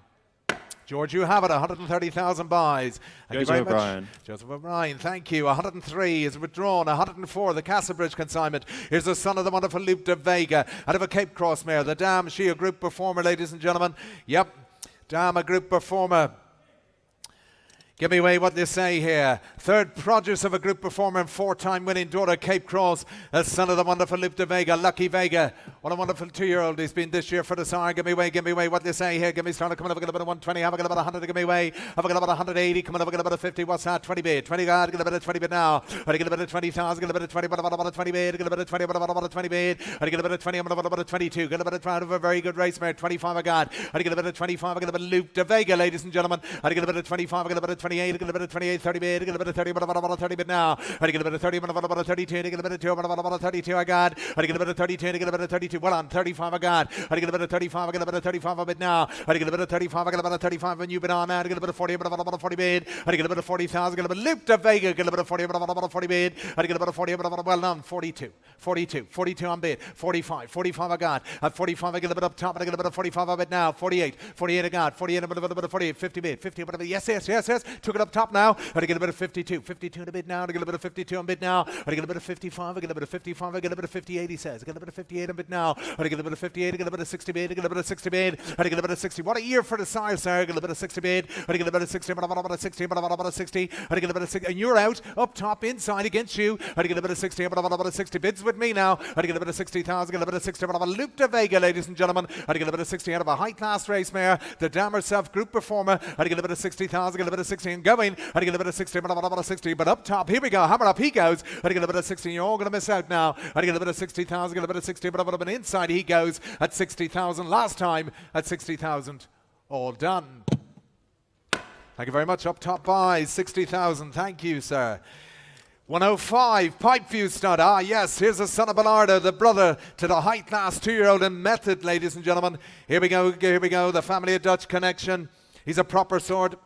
George, you have it, 130,000 buys. Thank you very much. Joseph O'Brien, thank you. 103 is withdrawn. 104, the Castlebridge consignment. Here's the son of the wonderful Luke de Vega out of a Cape Cross mare. The dam, she a group performer, ladies and gentlemen. Yep, dam, a group performer. Give me away what they say here. Third produce of a group performer and 4-time winning daughter, Cape Cross, the son of the wonderful Luke de Vega, Lucky Vega. What a wonderful 2-year-old he's been this year for the SAR. Give me away what they say here. Give me started coming up, get a bit of 120, have a get about 100, give me away. Have a get about 180, coming up, get about 50. What's that? 20 bid, 20 guard, get a bit of 20 bid now. I get a bit of 20,000, get a bit of 20, but about 20 bid, get a bit of 20, but about 20 bid. I get a bit of 20, about a 22, get a bit of out of a very good race mare, 25 a guard. I get a bit of 25, I get a bit of Luke de Vega, ladies and gentlemen. I get a bit of 25, I get a bit of 28, I get a bit of 28, 30 bid, I get a bit of 30, but about a 30 bid now. I get a bit of 30, but about a 32, I get a bit of 2, but about a 32 I got. I get a bit of 32, I get a bit of 32, well on 35 I got. I get a bit of 35, I get a bit of 35 a bit now. I get a bit of 35, I get a bit of 35 when you bid on now. I get a bit of 40, but about a 40 bid. I get a bit of 40,000, I get a bit of loop to Vega, get a bit of 40, but about a 40 bid. I get a bit of 40, but about well done, 42, 42, 42 on bid, 45, 45 I got. At 45 I get a bit up top, and I get a bit of 45 a bit now. 48, 48 I got. 48 a bit of 48, 50 bid, 50 a bit of yes. Took it up top now. I get a bit of 52, 52 in a bid now. I get a bit of 52 on bid now. I get a bit of 55, I get a bit of 55, I get a bit of 58 he says. I get a bit of 58 a bit now. I get a bit of 58, I get a bit of 60 bid, I get a bit of 60 bid. I get a bit of 60. What a year for the Sire, sir. I get a bit of 60 bid. I get a bit of 60, but about a 60, but about a 60. I get a bit of 60, and you're out up top inside against you. I get a bit of 60, but about a 60 bids with me now. I get a bit of 60,000, get a bit of 60, but about a loop to Vega, ladies and gentlemen. I get a bit of 60 out of a high class race mare, the dam herself, group performer. I get a bit of 60,000, get a bit of 60 and going. I get a bit of 60, but about a 60, but up top, here we go. Hammer up he goes. I get a bit of 60, you're all going to miss out now. I get a bit of 60,000, get a bit of 60, but about an inside he goes at 60,000 last time at 60,000. All done. Thank you very much. Up top by 60,000. Thank you, sir. 105, Pipeview stud. Ah, yes, here's the son of Bernardo, the brother to the high class 2-year-old in Method, ladies and gentlemen. Here we go, the family of Dutch connection. He's a proper sort.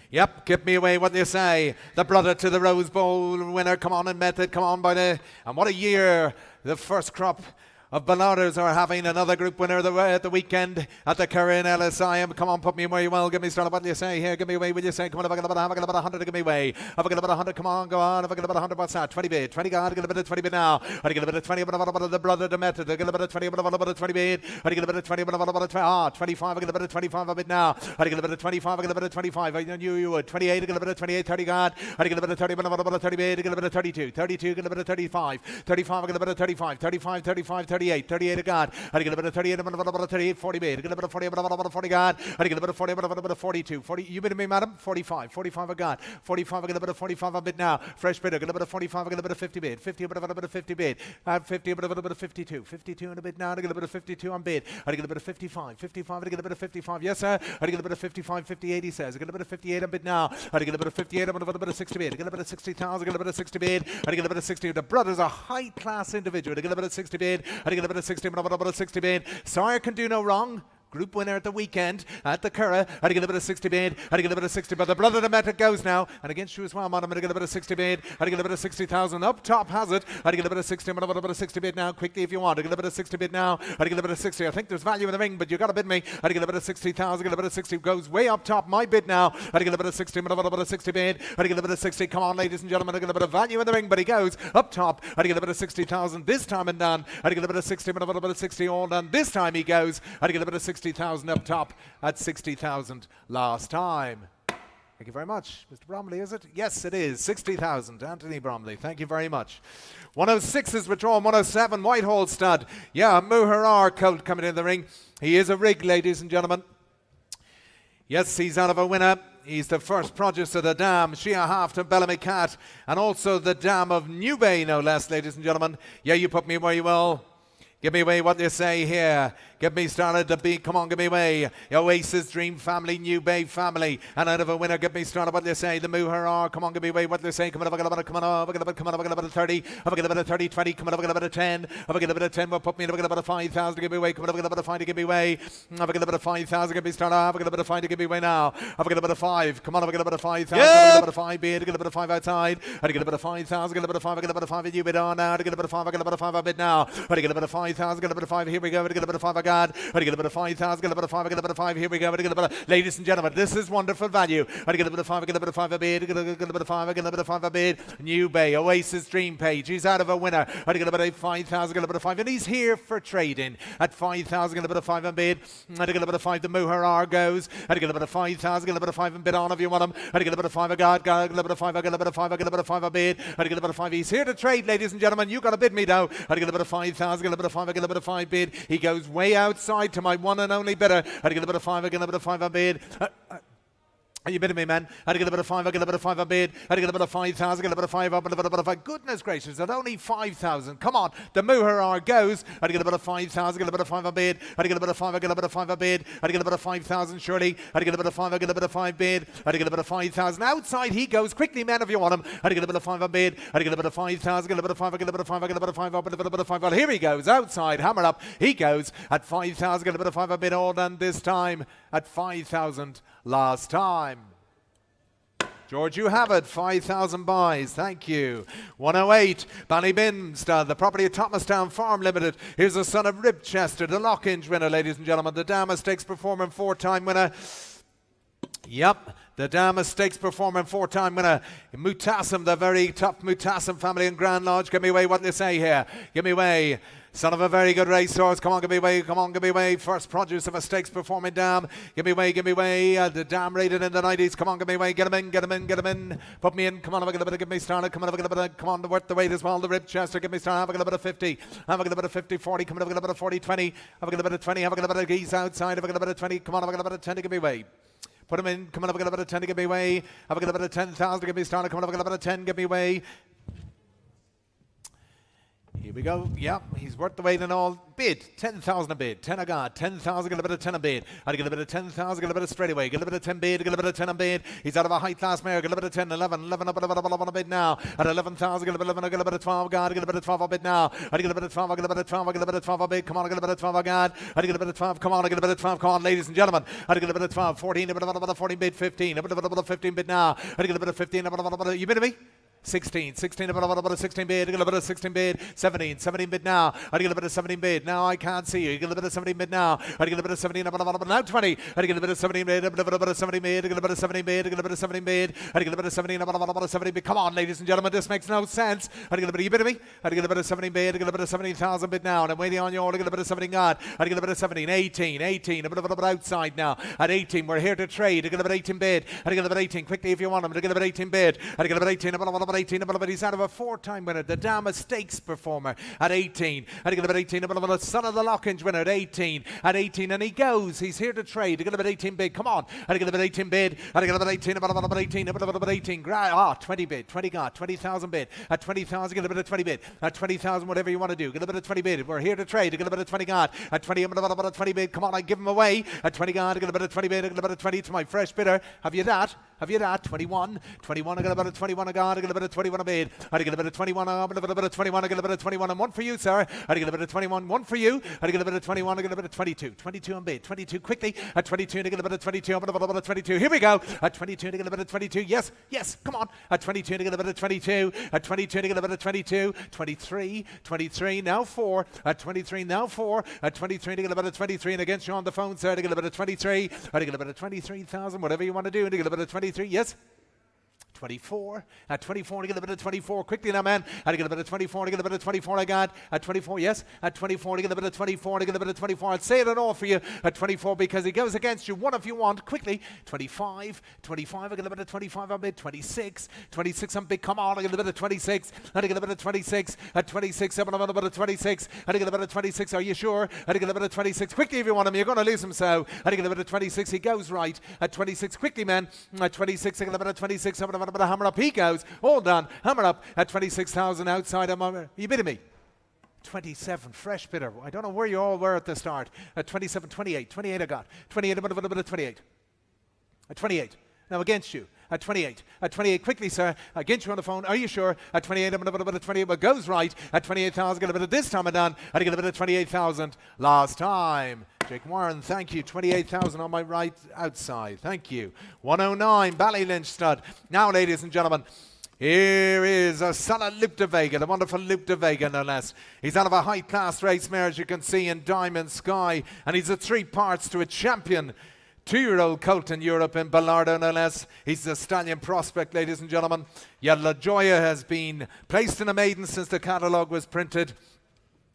Yep, give me away what they say. The brother to the Rose Bowl winner. Come on in Method, come on by the... And what a year, the first crop of Bernardos are having. Another group winner at the weekend at the Curran LSI. Come on, put me away well. Give me started. What do you say here? Give me away. Will you say? Come on, if I get about 100, give me away. If I get about 100, come on, go on. If I get about 100, what's that? 20 bid. 20 God, I get a bit of 20 bid now. I get a bit of 20, but about the brother, the Method. I get a bit of 20, but about 20 bid. I get a bit of 20, but about 25. I get a bit of 25 a bit now. I get a bit of 25. I get a bit of 25. I knew you would. 28. I get a bit of 28. 30 God. I get a bit of 30, but about 30 bid. I get a bit of 32. 32. I get a bit of 35. 35. I get a bit of 35. 35. 35. 38. 38 God. I get a bit of 38, about a 38, 40 bid. I get a bit of 40, about a 40 God. I get a bit of 40, about a bit of 42. 40, you bid me, madam? 45. 45 I got. 45, I get a bit of 45 a bit now. Fresh bid, I get a bit of 45, I get a bit of 50 bid. 50, about a bit of 50 bid. 50, about a bit of 52. 52 in a bit now. I get a bit of 52 on bid. I get a bit of 55. 55, I get a bit of 55. Yes, sir. I get a bit of 55, 58, he says. I get a bit of 58 on bid now. I get a bit of 58, about a bit of 60 bid. I get a bit of 60,000, I get a bit of 60 bid. I get a bit of 60. The brother's a high class individual. I get a bit of 60 bid. I get a bit of 60, about a bit of 60 bid. Sire can do no wrong. Group winner at the weekend at the Curra. I get a bit of 60 bid. I get a bit of 60, but the brother to Meta goes now. And against you as well, man. I'm going to get a bit of 60 bid. I get a bit of 60,000. Up top has it. I get a bit of 60. I'm going to get a bit of 60 bid now. Quickly if you want. I get a bit of 60 bid now. I get a bit of 60. I think there's value in the ring, but you got to bid me. I get a bit of 60,000. I get a bit of 60. Goes way up top. My bid now. I get a bit of 60. I'm going to get a bit of 60 bid. I get a bit of 60. Come on, ladies and gentlemen. I get a bit of value in the ring, but he goes up top. I get a bit of 60,000 this time and done. I get a bit of 60. I'm going to get a bit of 60 all done. This time he goes. I get a bit of 60,000 up top. At 60,000 last time. Thank you very much. Mr. Bromley, is it? Yes, it is. 60,000. Anthony Bromley. Thank you very much. 106 is withdrawn. 107, Whitehall stud. Yeah, Muharar colt coming in the ring. He is a rig, ladies and gentlemen. Yes, he's out of a winner. He's the first produce of the dam, Shia Half to Bellamy Cat, and also the dam of New Bay, no less, ladies and gentlemen. Yeah, you put me where you will. Give me away what you say here. Get me started to beat. Come on, give me away. Oasis, Dream Family, New Bay Family. And out of a winner, get me started what they say. The Muharar. Come on, give me away what they say. Come on, come on, come on, come on, come on, 30. Have I get a bit of 30, 20. Come on, have I get a bit of 10. Have I get a bit of 10. Well, put me in. Have I get a bit of 5,000 to give me away. Come on, have I get a bit of 5 to give me away. Have I get a bit of 5,000 to give me started. Have I get a bit of 5 to give me away now. Have I get a bit of 5. Come on, have I get a bit of 5,000. Have I get a bit of 5 bid. Get a bit of 5 outside. I get a bit of 5,000. Get a bit of 5. I get a bit of 5 in you bid on now. I get a bit of 5. I get a bit of 5 I bid now. I get a bit of 5,000. Get a bit of 5. Here we go. I get a bit of 5 I got. I get a bit of 5,000. Get a bit of 5. I get a bit of 5. Here we go. I get a bit of, ladies and gentlemen, this is wonderful value. I get a bit of 5. I get a bit of 5 a bid. I get a bit of 5. I get a bit of 5 a bid. New Bay Oasis Dream Page. He's out of a winner. I get a bit of 5,000. Get a bit of 5, and he's here for trading at 5,000. Get a bit of 5 a bid. I get a bit of 5. The Muharar goes. I get a bit of 5,000. Get a bit of 5 and bid on if you want him. I get a bit of 5 I got. Got a bit of 5. I get a bit of 5. I get a bit of 5 a bid. I get a bit of 5. He's here to trade, ladies and gentlemen. You got to bid me though. I get a bit of 5,000. Get a bit of 5. I get a bit of 5 bid. He goes way outside to my one and only bidder. I get a bit of 5. I get a bit of 5 a bid. Are you bidding me, man? I get a bit of 5, I get a bit of 5 a bid. I get a bit of 5,000, get a bit of 5 up, and a bit of 5. Goodness gracious, at only 5,000. Come on, the Muharar goes. I get a bit of 5,000, get a bit of 5 a bid. I get a bit of 5, I get a bit of 5 a bid. I get a bit of 5,000, surely. I get a bit of 5, I get a bit of 5 bid. I get a bit of 5,000. Outside he goes. Quickly, men, if you want him. I get a bit of 5 a bid. I get a bit of 5,000, get a bit of 5, I get a bit of 5, I get a bit of 5 up, and a bit of 5. Well, here he goes. Outside, hammer up. He goes at 5,000, get a bit of 5 a bid. All done this time at 5,000 last time. George, you have it. 5,000 buys. Thank you. 108, Ballybin, the property of Thomastown Farm Limited. Here's the son of Ribchester, the Lock-Inch winner, ladies and gentlemen. The Dama Stakes performer, 4-time winner. Yep, the Dama Stakes performer, 4-time winner. Mutassim, the very tough Mutassim family in Grand Lodge. Give me away. What do they say here? Give me away. Son of a very good racehorse. Come on, give me away. Come on, give me away. First produce of a stakes performing dam. Give me away, give me away. The dam rated in the 90s. Come on, give me away. Get him in, get him in, get him in. Put me in. Come on, have a bit of give me started. Come on, have a bit of come on, worth the weight as well. The Ribchester, give me started. Have a bit of 50. Have a bit of 50, 40. Come on, have a bit of 40, 20. Have a bit of 20. Have a bit of geese outside. Have a bit of 20. Come on, have a bit of 10 to give me away. Put him in. Come on, have a bit of 10 to give me away. Have a bit of 10,000 to give me started. Come on, have a bit of 10, give me away. Here we go. Yep, he's worth the weight and all. Bid. 10,000 a bid. 10 I got. 10,000, get a bit of 10 a bid. I'd get a bit of 10,000, get a bit of straight away. Get a bit of 10 bid, get a bit of 10 a bid. He's out of a high class mare. Get a bit of 10, 11, 11 up, 11 a bid now. At 11,000, get a bit of 11, get a bit of 12, God. Get a bit of 12 a bid now. I'd get a bit of 12, I get a bit of 12, I get a bit of 12 a bid. Come on, I get a bit of 12, God. I'd get a bit of 12, come on, I get a bit of 12, come on, ladies and gentlemen. I'd get a bit of 12, 14, a bit of 14 bid, 15, a bit of 15 bid now. I'd get a bit of 15, a bit of, you bid me? 16, 16, a bit of 16 bid, get a bit of 16 bid, 17, 17 bid now. I get a bit of 17 bid. Now I can't see you. You get a bit of 17 bid now. I get a bit of 17, a bit of now 20. I get a bit of 17 bid, a bit of 17 bid, I get a bit of 17 bid, I get a bit of 17 bid, I get a bit of 17, a bit of 17 bid. Come on, ladies and gentlemen, this makes no sense. I get a bit of you bid of me. I get a bit of 17 bid, I get a bit of 17,000 bid now, and I'm waiting on you all. I get a bit of 17 God. I get a bit of 17, 18, 18, a bit of outside now. At 18, we're here to trade. I get a bit of 18 bid. I get a bit of 18 quickly if you want them. I get a bit of 18 bid. I get a bit of 18, a bit of 18, a bit of he's out of a 4-time winner, the Dama Stakes performer at 18. I get a bit of 18, a bit of a son of the Lock-Inch winner at 18. At 18, and he goes. He's here to trade. I get a bit of 18 bid. Come on. I get a bit of 18 bid. I get a bit of 18, a bit of 18, a bit of 18. 20 bid. 20 got. 20,000 bid. At 20,000, get a bit of 20 bid. At 20,000, whatever you want to do. Get a bit of 20 bid. We're here to trade. I get a bit of 20 got. At 20, a bit of 20 bid. Come on, I give him away. At 20 got. I get a bit of 20 bid. I get a bit of 20 to my fresh bidder. Have you that? Have you that? 21. 21, I got a bit of 21 a God. I get a bit of 21 a bid. I get a bit of 21 a bit of 21. I get a bit of 21 and one for you, sir. I get a bit of 21, one for you. I get a bit of 21. I get a bit of 22. 22 on bid. 22 quickly. At 22, I get a bit of 22. A bit of 22. Here we go. At 22, I get a bit of 22. Yes, yes. Come on. At 22, I get a bit of 22. At 22, I get a bit of 22. 23. 23. Now 4. At 23, now 4. At 23, I get a bit of 23. And against you on the phone, sir. I get a bit of 23. I get a bit of 23,000. Whatever you want to do. And I get a bit of 23. Yes. 24. At 24, I get a bit of 24. Quickly now, man. I get a bit of 24. I get a bit of 24. I got at 24. Yes. At 24, I get a bit of 24. I get a bit of 24. I'd say it at all for you at 24 because he goes against you. One if you want. Quickly. 25. 25. I get a bit of 25 on bid. 26. 26 on bid. Come on. I get a bit of 26. And I get a bit of 26. At 26, I'm on a bit of 26. And I get a bit of 26. Are you sure? And I get a bit of 26. Quickly if you want him. You're going to lose him. So I get a bit of 26. He goes right at 26. Quickly, man. At 26, I get a bit of 26. I'm a bit of hammer up. He goes. Hold on. Hammer up at 26,000 outside. Are you bidding me? 27. Fresh bidder. I don't know where you all were at the start. At 27, 28. 28 I got. 28, a bit of 28. At 28. Now against you. At 28. At 28. Quickly, sir. Against you on the phone. Are you sure? At 28, I'm a bit of 28. But goes right. At 28,000. Get a bit of this time I'm done. I get a bit of 28,000 last time. Jake Warren, thank you. 28,000 on my right outside. Thank you. 109, Ballylynch stud. Now, ladies and gentlemen, here is a son of Luke de Vega, the wonderful Luke de Vega, no less. He's out of a high-class race mare, as you can see, in Diamond Sky, and he's a 3 parts to a champion 2-year-old colt in Europe in Ballardo, no less. He's a stallion prospect, ladies and gentlemen. Yet La Joya has been placed in a maiden since the catalogue was printed.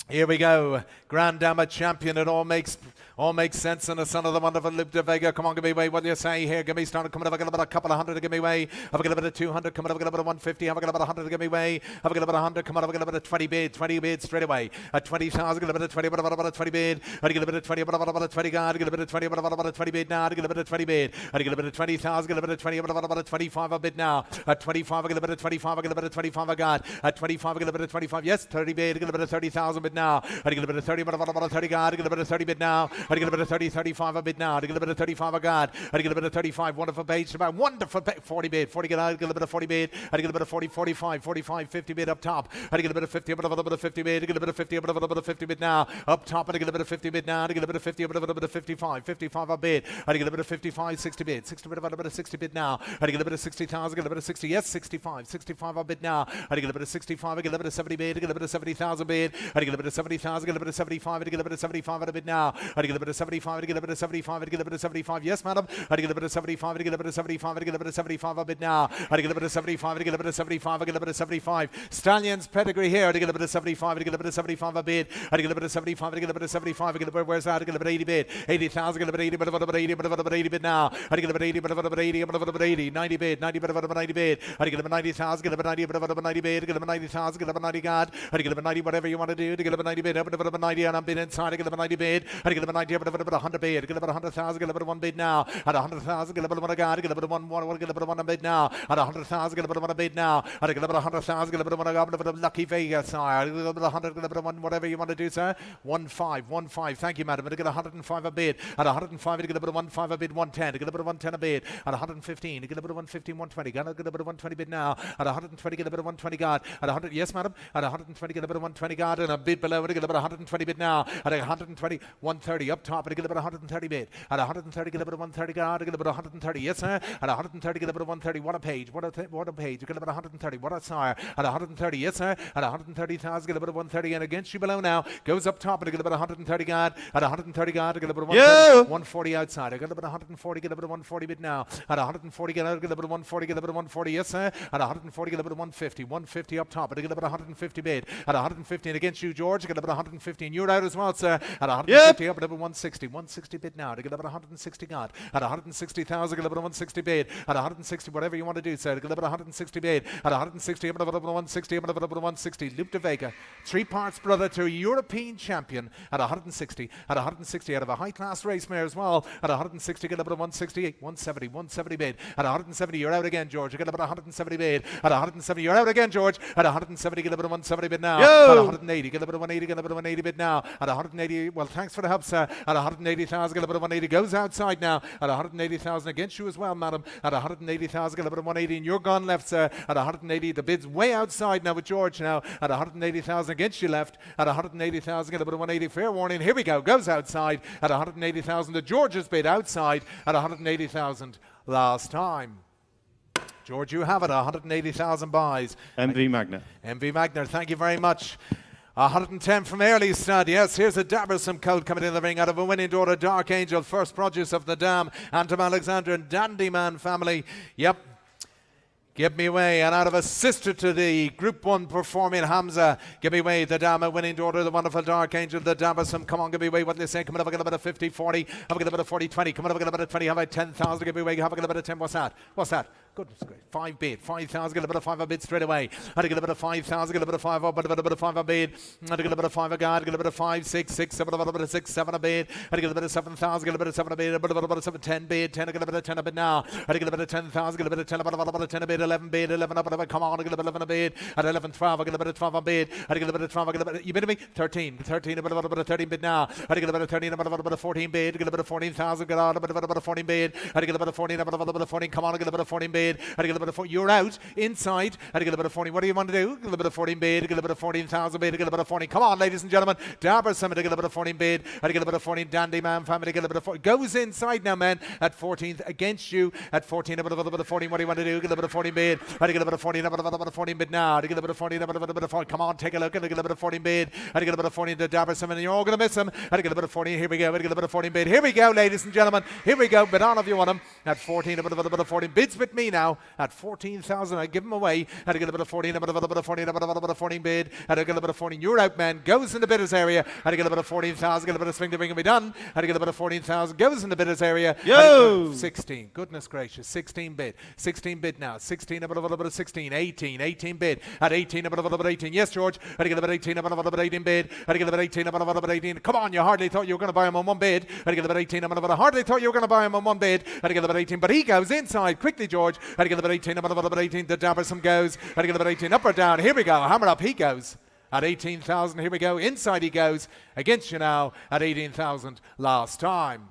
Here we go. Grand Dama champion. It all makes All makes sense in the son of the wonderful Luke de Vega. Come on, give me away. What do you say here? Give me started. Coming up, I've got about a couple of hundred to give me away. Have a got about a 200. Coming up, I've got about a 150. Have a got about 100 to give me away. Have a got about 100. Come on, I've got about a 20 bid. 20 bid straight away. At 20,000, get a bit of 20, about a 20 bid. I get a bit of 20, about a 20 guard. Get a bit of 20, about a 20 bid now. I get a bit of 20 bid. I get a bit of 20,000, get a bit of 20, about a 25 a bid now. At 25, I get a bit of 25. I get a bit of 25 a guard. At 25, I get a bit of 25. Yes, 30 bid. I get a bit of 30,000 bid now. I get a bit of 30, about a 30 guard. I get a bit of 30 bid now. I get a bit of 30, 35 a bid now. I get a bit of 35 a guard. I get a bit of 35. Wonderful page. About wonderful 40 bid. 40 get out. Get a bit of 40 bid. I get a bit of 40, 45, 45, 50 bid up top. I get a bit of 50, about a bit of 50 bid. I get a bit of 50, about a bit of 50 bid now. Up top, I get a bit of 50 bid now. I get a bit of 50, about a bit of 55, 55 a bid. I get a bit of 55, 60 bid. 60 bid, about a bit of 60 bid now. I get a bit of 60,000. Get a bit of 60. Yes, 65, 65 a bid now. I get a bit of 65. I get a bit of 70 bid. I get a bit of 70,000 bid. I get a bit of 70,000. Get a bit of 75. I get a bit of 75 at a bid now. I get a bit of 75. I get a bit of 75. I get a bit of 75. Yes, madam. I get a bit of 75. I get a bit of 75. I get a bit of 75 a bid now. I get a bit of 75. I get a bit of 75. I get a bit of 75. Stallions pedigree here. I get a bit of 75. I get a bit of 75 a bid. I get a bit of 75. I get a bit of 75. I get a bit. Where's that? I get a bit of 80 bid. 80,000. Get a bit of 80. Bit of 80. Bit of 80 bid now. I get a bit of 80. Bit of 80. Bit of 80. 90 bid. 90 bit of 90 bid. I get a bit 90,000. Get a bit 90. Bit of 90 bid. Get a bit 90,000. Get a bit 90 guard. I get a bit 90. Whatever you want to do. To get a bit 90 bid. Bit of 90 and I'm bid inside. I get a bit 90 bid. I get a bit 90. Bit of 100 bid. Get a bit 100,000. Get a bit of 1 bid now. At 100,000. Get a bit of 1 guard. Get a bit of 1. Get a bit of 1 bid now. At 100,000. Get a bit of 1 bid now. I get a bit of 100,000. Get a bit of 1 guard. Get a bit of lucky Vegas. Sire. Get a bit of 100. Get a bit of 1. Whatever you want to do, sir. 1.5. 1.5. Thank you, madam. I get 105 a bid. At 105, I get a bit of 1.5 a bid. 110. I get a bit of 110 a bid. At 115, I get a bit of 115. 120. Get a bit of 120 bid now. At 120, get a bit of 120 guard. At 100, yes, madam. At 120, get a bit of 120 guard and a bid below it. I get a bit of 120 bid now. At 120, 130 up top. I get a bit of 130 bid. At 130, get a bit of 130 guard. I get a bit of 130. Yes, sir. At 130, get a bit of 130. What a page. What a page. You get a bit of 130. What a sire. At 130, yes, sir. At 130,000, get a bit of 130 and against you below now. Goes up top and I get a bit of 130 guard. At 130 guard, I get a bit of 130. 140 outside. I got a bit of 140. Get a bit of 140 bid now. At 140, get a bit of 140. Get a bit of 140. Yes, sir. At 140, get a bit of 150. 150 up top. I get a bit of 150 bid. At 150 and against you, George, I get a bit of 150 and you're out as well, sir. At 150 up, a bit of 160. 160 bid now. To get a bit of 160 guard. At 160,000, get a bit of 160 bid. At 160, whatever you want to do, sir. Get a bit of 160 bid. At 160, a bit of 160. A bit of 160. Luke de Vega, 3 parts brother to a European champion. At 160. At 160, out of a high class race mare as well. At 160, get a bit of 168. 170. 170 bid. At 170, you're out again, George. You get a bit of 170 bid. At 170, you're out again, George. At 170, get a bit of 170 bid now. At 180, get a bit of 180. Get a bit of 180 bid now. At 180, well, thanks for the help, sir. At 180,000, get a bit of 180. Goes outside now. At 180,000 against you as well, madam. At 180,000, get a bit of 180, and you're gone left, sir. At 180, the bid's way outside now with George now. At 180,000 against you left. At 180,000, get a bit of 180. Fair warning. Here we go. Goes outside. At 180,000, the George's bid outside. At 180,000 last time. George, you have it. 180,000 buys. MV Magna. MV Magna, thank you very much. 110 from Early Stud. Yes, here's a dabbersome colt coming in the ring out of a winning daughter, Dark Angel, first produce of the dam, Anton Alexander and Dandy Man family. Yep. Give me away, and out of a sister to the Group 1 performing Hamza. Give me away, the dam, a winning daughter, the wonderful Dark Angel, the dabbersome. Come on, give me away, what they say. Come on, have a get a bit of 50, 40. Have a get a bit of 40, 20. Come on, have a get a bit of 20. Have a 10,000. Give me away, have a get a bit of 10. What's that? What's that? Goodness gracious. 5 bid. 5,000. Get a bit of 5 a bid straight away. Had to get a bit of 5,000. Get a bit of 5 up. Had to get a bit of 5 a bid. Had to get a bit of 5 a guard. Get a bit of 5, 6, 6, 7, a bit of 6, 7 a bid. Had to get a bit of 7,000. Get a bit of 7 a bid. A bit of 7, 10 bid. 10. Get a bit of 10 a bid now. Had to get a bit of 10,000. Get a bit of 10. A bit of 10 a bid. 11 bid. 11 up. Come on. I get a bit of 11 a bid. At 11, 12. I get a bit of 12 a bid. I get a bit of 12. I get a bit. You bid me? 13. 13. A bit of 13 bid now. I get a bit of 13. A bit of 14 bid. Get a bit of 14,000. Get out. A bit of 14 bid. I get a bit of 14. A bit of 14. Come on. I get a bit of 14 bid. I get a bit of 14. You're out. Inside. I get a bit of 14. What do you want to do? Get a bit of 14 bid. Get a bit of 14,000 bid. Get a bit of 14. Come on, ladies and gentlemen. Dabber Summit. Get a bit of 14 bid. I get a bit of 14. Dandy Man family. Get a bit of 14. Goes inside now, man. At 14th against you. At 14. A bit of 14. What do you want to do? Get a bit of 14 bid. I get a bit of 14. A bit of 14 bid now. I get a bit of 14. A bit of 14. Come on, take a look. I get a bit of 14 bid. I get a bit of 14 to Dabber Summit. And you're all going to miss him. I get a bit of 14. Here we go. I get a bit of 14 bid. Here we go, ladies and gentlemen. Here we go. But on if you want him. At 14. A bit of 14 bids with me. now at 14,000. I give them away. Had to get a bit of 14, a bit of 14, a bit of 14 bid. Had to get a bit of 14. You're out, man. Goes in the bidders area. Had to get a bit of 14,000. Get a bit of swing to ring and be done. Had to get a bit of 14,000. Goes in the bidders area. Yo! 16. Goodness gracious. 16 bid. 16 bid now. 16, a bit of 16. 18. 18 bid. At 18, a bit of 18. Yes, George. Had to get a bit of 18, a bit of 18 bid. Had to get a bit of 18, a bit of 18. Come on, you hardly thought you were going to buy him on one bid. Had to get a bit of 18, a bit of hardly thought you were going to buy him on one bid. Had to get a bit of 18, but he goes inside quickly, George. Had to get a bit of 18, a bit of 18. The Dabbersome goes. Had to get a bit of 18, up or down. Here we go. Hammer up. He goes. At 18,000, here we go. Inside he goes. Against you now at 18,000 last time.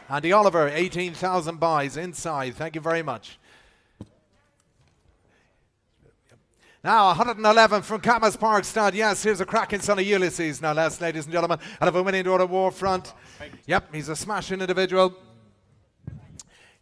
Andy Oliver, 18,000 buys inside. Thank you very much. Now 111 from Camas Park Stud. Yes, here's a cracking son of Ulysses. Now, ladies and gentlemen, out of a winning order Warfront. Yep, he's a smashing individual.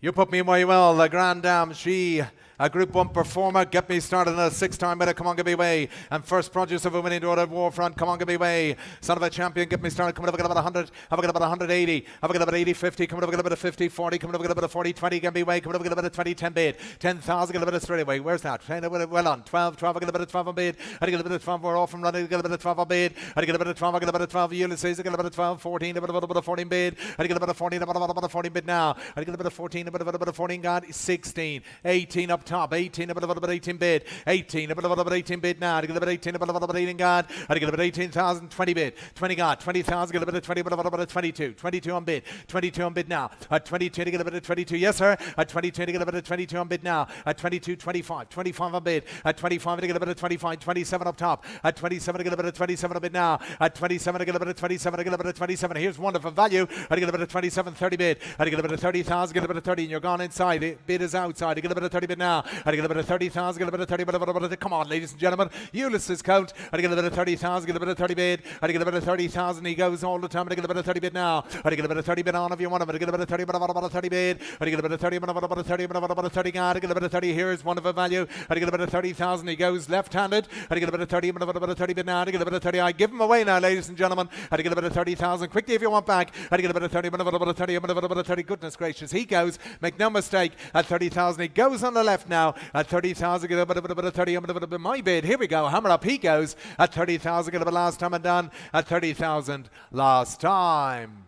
You put me way well. The Grand Dame, she... a Group 1 performer. Get me started in a 6-time winner. Come on, give me way. And first produce of a winning order Warfront. Come on, give me way. Son of a champion. Get me started. Coming up, get about 100. Have a get about 180. Have a get about 80, 50. Coming up, get about 50, 40. Coming up, get about 40, 20. Get me way. Coming up, get about 20, 10 bid. 10,000. Get a bit of straight away. Where's that? Well on. 12, 12. I get a bit of 12 on bid. I get a bit of 12. We're off from running. I get a bit of 12 on bid. I get a bit of 12. I get a bit of 12. Ulysses. I get a bit of 12, 14. A bit of 14 bid. I get a bit of 14. A bit of 14 bid now. I get a bit of 14. A bit of 14. God, 16. 18 up top. 18. A bit of 18 bid, 18, a bit of 18 bid now, I get a bit of 18, a bit of 18 God, I get a bit of 18,000, 20 bid, 20 God, 20,000, get a bit of 20, a bit of 22, 22 on bid, 22 on bid now, at 22 to get a bit of 22, yes sir, at 22 to get a bit of 22 on bid now, at 22, 25, 25 on bid, at 25 to get a bit of 25, 27 up top, at 27 to get a bit of 27 on bid now, at 27 to get a bit of 27, to get a bit of 27, here's wonderful value, I get a bit of 27, 30 bid, I get a bit of 30,000, get a bit of 30, and you're gone inside, the bid is outside, I get a bit of 30 bid now, I get a bit of 30,000, get a bit of 30, come on, ladies and gentlemen. Ulysses count. I get a bit of 30,000, get a bit of 30 bid. I get a bit of 30,000. He goes all the time. I get a bit of 30 bid now. I get a bit of 30 bid on if you want him. I get a bit of 30 bid, about a 30 bid. I get a bit of 30 bid, about a 30 bid, about a 30 guard. I get a bit of 30. Here's one of a value. I get a bit of 30,000. He goes left-handed. I get a bit of 30 bid, about a 30 bid now. I get a bit of 30. I give him away now, ladies and gentlemen. I get a bit of 30,000. Quickly if you want back. I get a bit of 30 bid, about a 30, about a 30. Goodness gracious. He goes. Make no mistake. At 30,000. He goes on the left now. At 30,000. Get a bit of 30. A bit of my bid. Here we go. Hammer up. He goes at 30,000. Get a bit last time and done at 30,000 last time.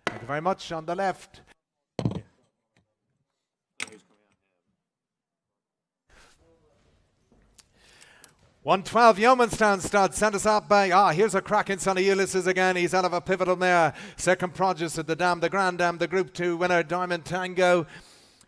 Thank you very much on the left. 112 Yeomanstown stud sent us out by, here's a cracking son of Ulysses again. He's out of a pivotal mare. Second produce at the Dam, the Grand Dam, the Group 2 winner, Diamond Tango.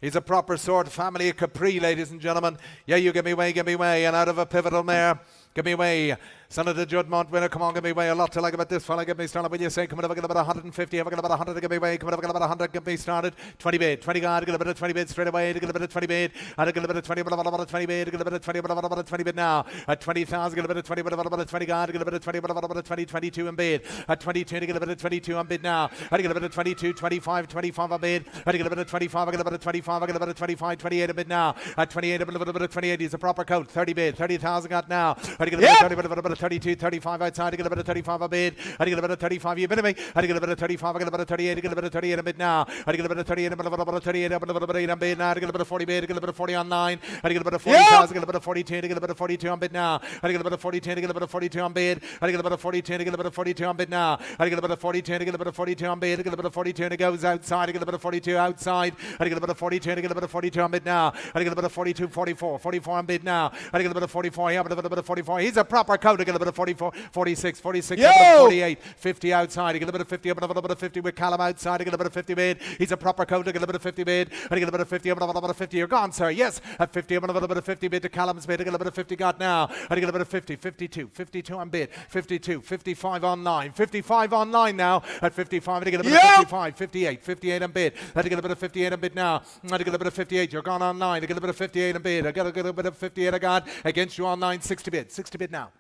He's a proper sort of family of Capri, ladies and gentlemen. Yeah, you give me way, and out of a pivotal mare. Give me way. Son of the Judmont winner, come on, give me way. A lot to like about this fella. Give me started. Will you say, come on, get about 150. Have I got about 100 to give me way? Come on, get about 100. Give me started. 20 bid. 20 guard. Get a bit of 20 bid straight away. Get a bit of 20 bid. I get a bit of 20, but about a 20 bid. Get a bit of 20, but about a 20 bid now. At 20,000, get a bit of 20, but about a 20 guard. Get a bit of 20, but about a 20, 22 in bid. At 22, to get a bit of 22 on bid now. I get a bit of 22, 25, 25 on bid. I get a bit of 25. I get a bit of 25. I get a bit of 25, 28 a bid now. At 28, a bit of 28. He's a proper coat. 30 bid. 30,000 got now. I get a bit of 30, but about a 32, 35 outside. I get a bit of 35 a bid. I get a bit of 35. You bid me. I get a bit of 35. I get a bit of 38. I get a bit of 38 a bid now. I get a bit of 38. A bit of 38. A bit of 8 on bid now. I get a bit of 40 bid. I get a bit of 40 on 9. I get a bit of 40,000. I get a bit of 42. I get a bit of 42 on bid now. I get a bit of 42. I get a bit of 42 on bid. I get a bit of 42. I get a bit of 42 on bid now. I get a bit of 42. I get a bit of 42 on bid. I get a bit of 42 and it goes outside. I get a bit of 42 outside. I get a bit of 42 and I get a bit of 42 on bid now. I get a bit of 42, 44, 44 on bid now. I get a bit of 44. Yeah, a bit of 44. He's a proper coat. I get a bit of 44, 46, 46, 48, 50 outside. I get a bit of 50, a bit of 50 with Callum outside. I get a bit of 50 bid. He's a proper coat. I get a bit of 50 bid. I get a bit of 50, a bit of 50. You're gone, sir. Yes, at 50, a bit of 50 bid to Callum's bid. I get a bit of 50 got now. I get a bit of 50, 52, 52 on bid. 52, 55 on 9. 55 on 9 now. At 55, I get a bit of 55, 58, 58 on bid. I get a bit of 58 on bid now. I get a bit of 58. You're gone on 9. I get a bit of 58 on bid. I get a bit of 58 I got against you on 9. 60 bid. 60 bid now.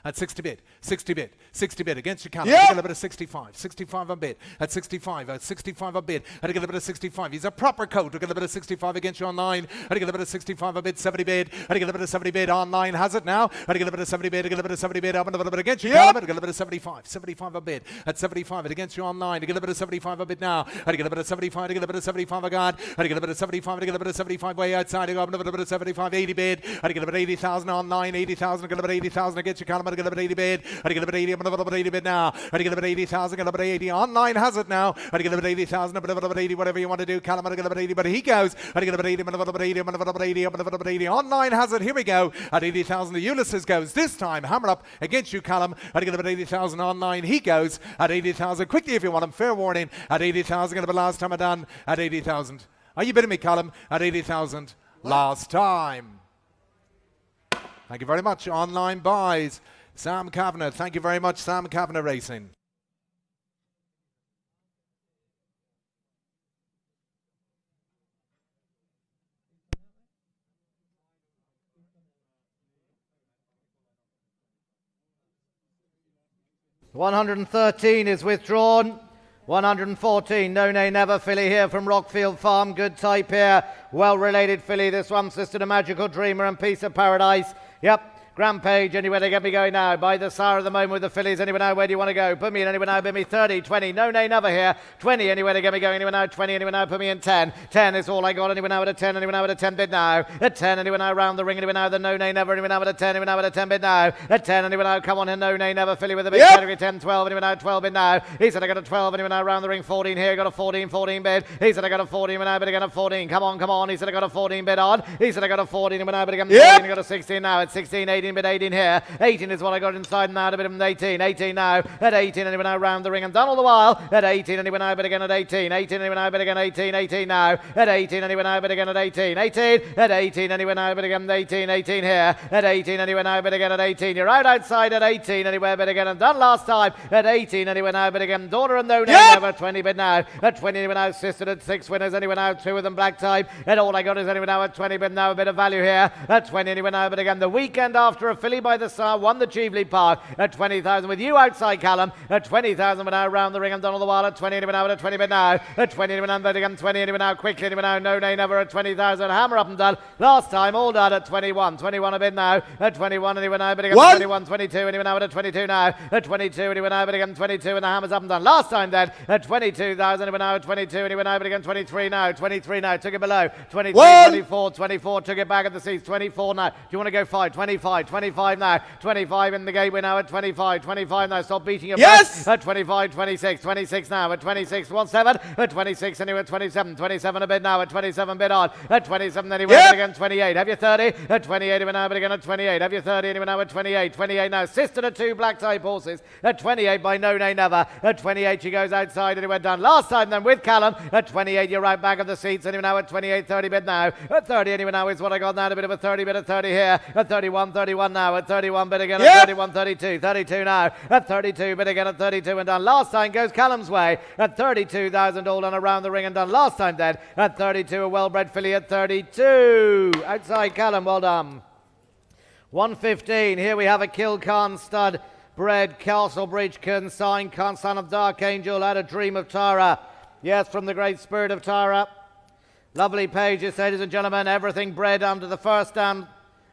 At 60 bid, 60 bid, 60 bid against your Callum. Yep. I get a bit of 65, 65 on bid. At 65 on bid. I get a bit of 65. He's a proper coat. I get a bit of 65 against you online. I get a bit of 65 on bid, 70 bid. I get a bit of 70 bid online. Has it now? I get a bit of 70 bid. I get a bit of 70 bid. I'm a little bit against you, Callum. I get a bit of 75, 75 on bid. At 75 it against you online. I get a bit of 75 on bid now. I get a bit of 75. I get a bit of 75 on God. I get a bit of 75. I get a bit of 75 way outside. I go up a bit of 75, 80 bid. I get a bit of 80,000 online. 80,000. I get a bit of 80,000 against you, Callum. I get a bit of 80 bid. I get a bit of 80. I'm a little bit 80 bid now. I get a bit of 80,000. I get a bit of 80 online. Has it now? I get a bit of 80,000. A bit of 80. Whatever you want to do, Callum. I get a bit of 80. But he goes. I get a bit of 80. I'm a little bit 80. I'm a little bit 80. I'm a little bit 80 online. Has it? Here we go. At 80,000, the Ulysses goes. This time, hammer up against you, Callum. I get a bit of 80,000 online. He goes at 80,000. Quickly, if you want him. Fair warning. At 80,000. Get a bit last time I done at 80,000. Are you bidding me, Callum? At 80,000 last time. Thank you very much. Online buys. Sam Kavanagh. Thank you very much, Sam Kavanagh Racing. $113 is withdrawn. 114, No Nay Never filly here from Rockfield Farm. Good type here. Well-related filly. This one, Sister to Magical Dreamer and Piece of Paradise. Yep. Rampage, anywhere they get me going now. By the sire at the moment with the fillies. Anywhere now, where do you want to go? Put me in, anywhere now, put me 30, 20. No Nay Never here. 20, anywhere they get me going. Anywhere now, 20, anywhere now, put me in 10. 10 is all I got. Anywhere now at a 10, anywhere now at a 10 bid now. At 10, anywhere now round the ring. Anywhere now, the No Nay Never. Anywhere now at a 10, anywhere now at a 10 bid now. At 10, anywhere now, come on in, No Nay Never. Filly with a big category 10, 12. Anywhere now, 12 bid now. He said I got a 12, anywhere now round the ring. 14 here, got a 14, 14 bid. He said I got a 14, anywhere now, but again a 14. Come on, come on. He said I got a 14 bid on. He said I got a 14, anywhere now, but again 14. I got a 16 now. At 16, 18 bid, 18 here. 18 is what I got inside now, a bit of an 18. 18 now. At 18, anyway now round the ring and done all the while. At 18, anyway now, but again at 18. 18, anyway now, but again 18. 18 now. At 18, anyway now, but again at 18. 18. At 18, anyway now, but again 18. 18 here. At 18, anyway now, but again at 18. You're out outside at 18, anywhere, but again and done last time. At 18, anyway now, but again daughter and no name. Never 20 bid now. At 20, anyway now, sister at 6 winners. Anyway now, 2 of them black type. And all I got is anyway now at 20 bid now, a bit of value here. At 20, anyway now, but again the weekend after a filly by the Star won the Cheveley Park. At 20,000 with you outside, Callum. At 20,000 we're now round the ring and done all the while. At 20 anyway now, at 20 bid now. At 20 anyway now, but again 20 anyway now, quickly anyway now, No Nay Never at 20,000. Hammer up and done. Last time all done at 21. 21 a bid now. At 21 anyway now, but again 21, 22 anyway now, at 22 now. At 22 anyway now, but again 22 and the hammer's up and done. Last time then at 22,000 anyway now, at 22 anyway now, but again 23 now. 23 now, took it below. 23, 24, 24, took it back at the seats. 24 now. Do you want to go 5? 25, 25 now. 25 in the gateway now at 25, 25 now, stop beating your breath. At 25, 26, 26 now, at 26, 17, at 26 anyway, at 27, 27 a bid now, at 27 bid on, at 27 anyway, but again 28, have you 30, at 28 anyway now, but again at 28, have you 30 anyway now, at 28, 28 now, sister to 2 black type horses, at 28 by No Nay Never, at 28 she goes outside anyway, done last time then with Callum, at 28 you're right back of the seats anyway now, at 28, 30 bid now, at 30 anyway now is what I got now, a bit of a 30 bid at 30 here, at 31, 31 now, at 31 bid again, at 31, 32, 32 now, at 32 bid again at 32 and done last time goes Callum's way, at 32,000 all done around the ring and done last time then, at 32 a well-bred filly at 32, outside Callum, well done. 115, here we have a Kilcarn stud, bred Castlebridge consigned, son of Dark Angel, had a dream of Tara, yes, from the great spirit of Tara. Lovely pages, ladies and gentlemen, everything bred under the first dam,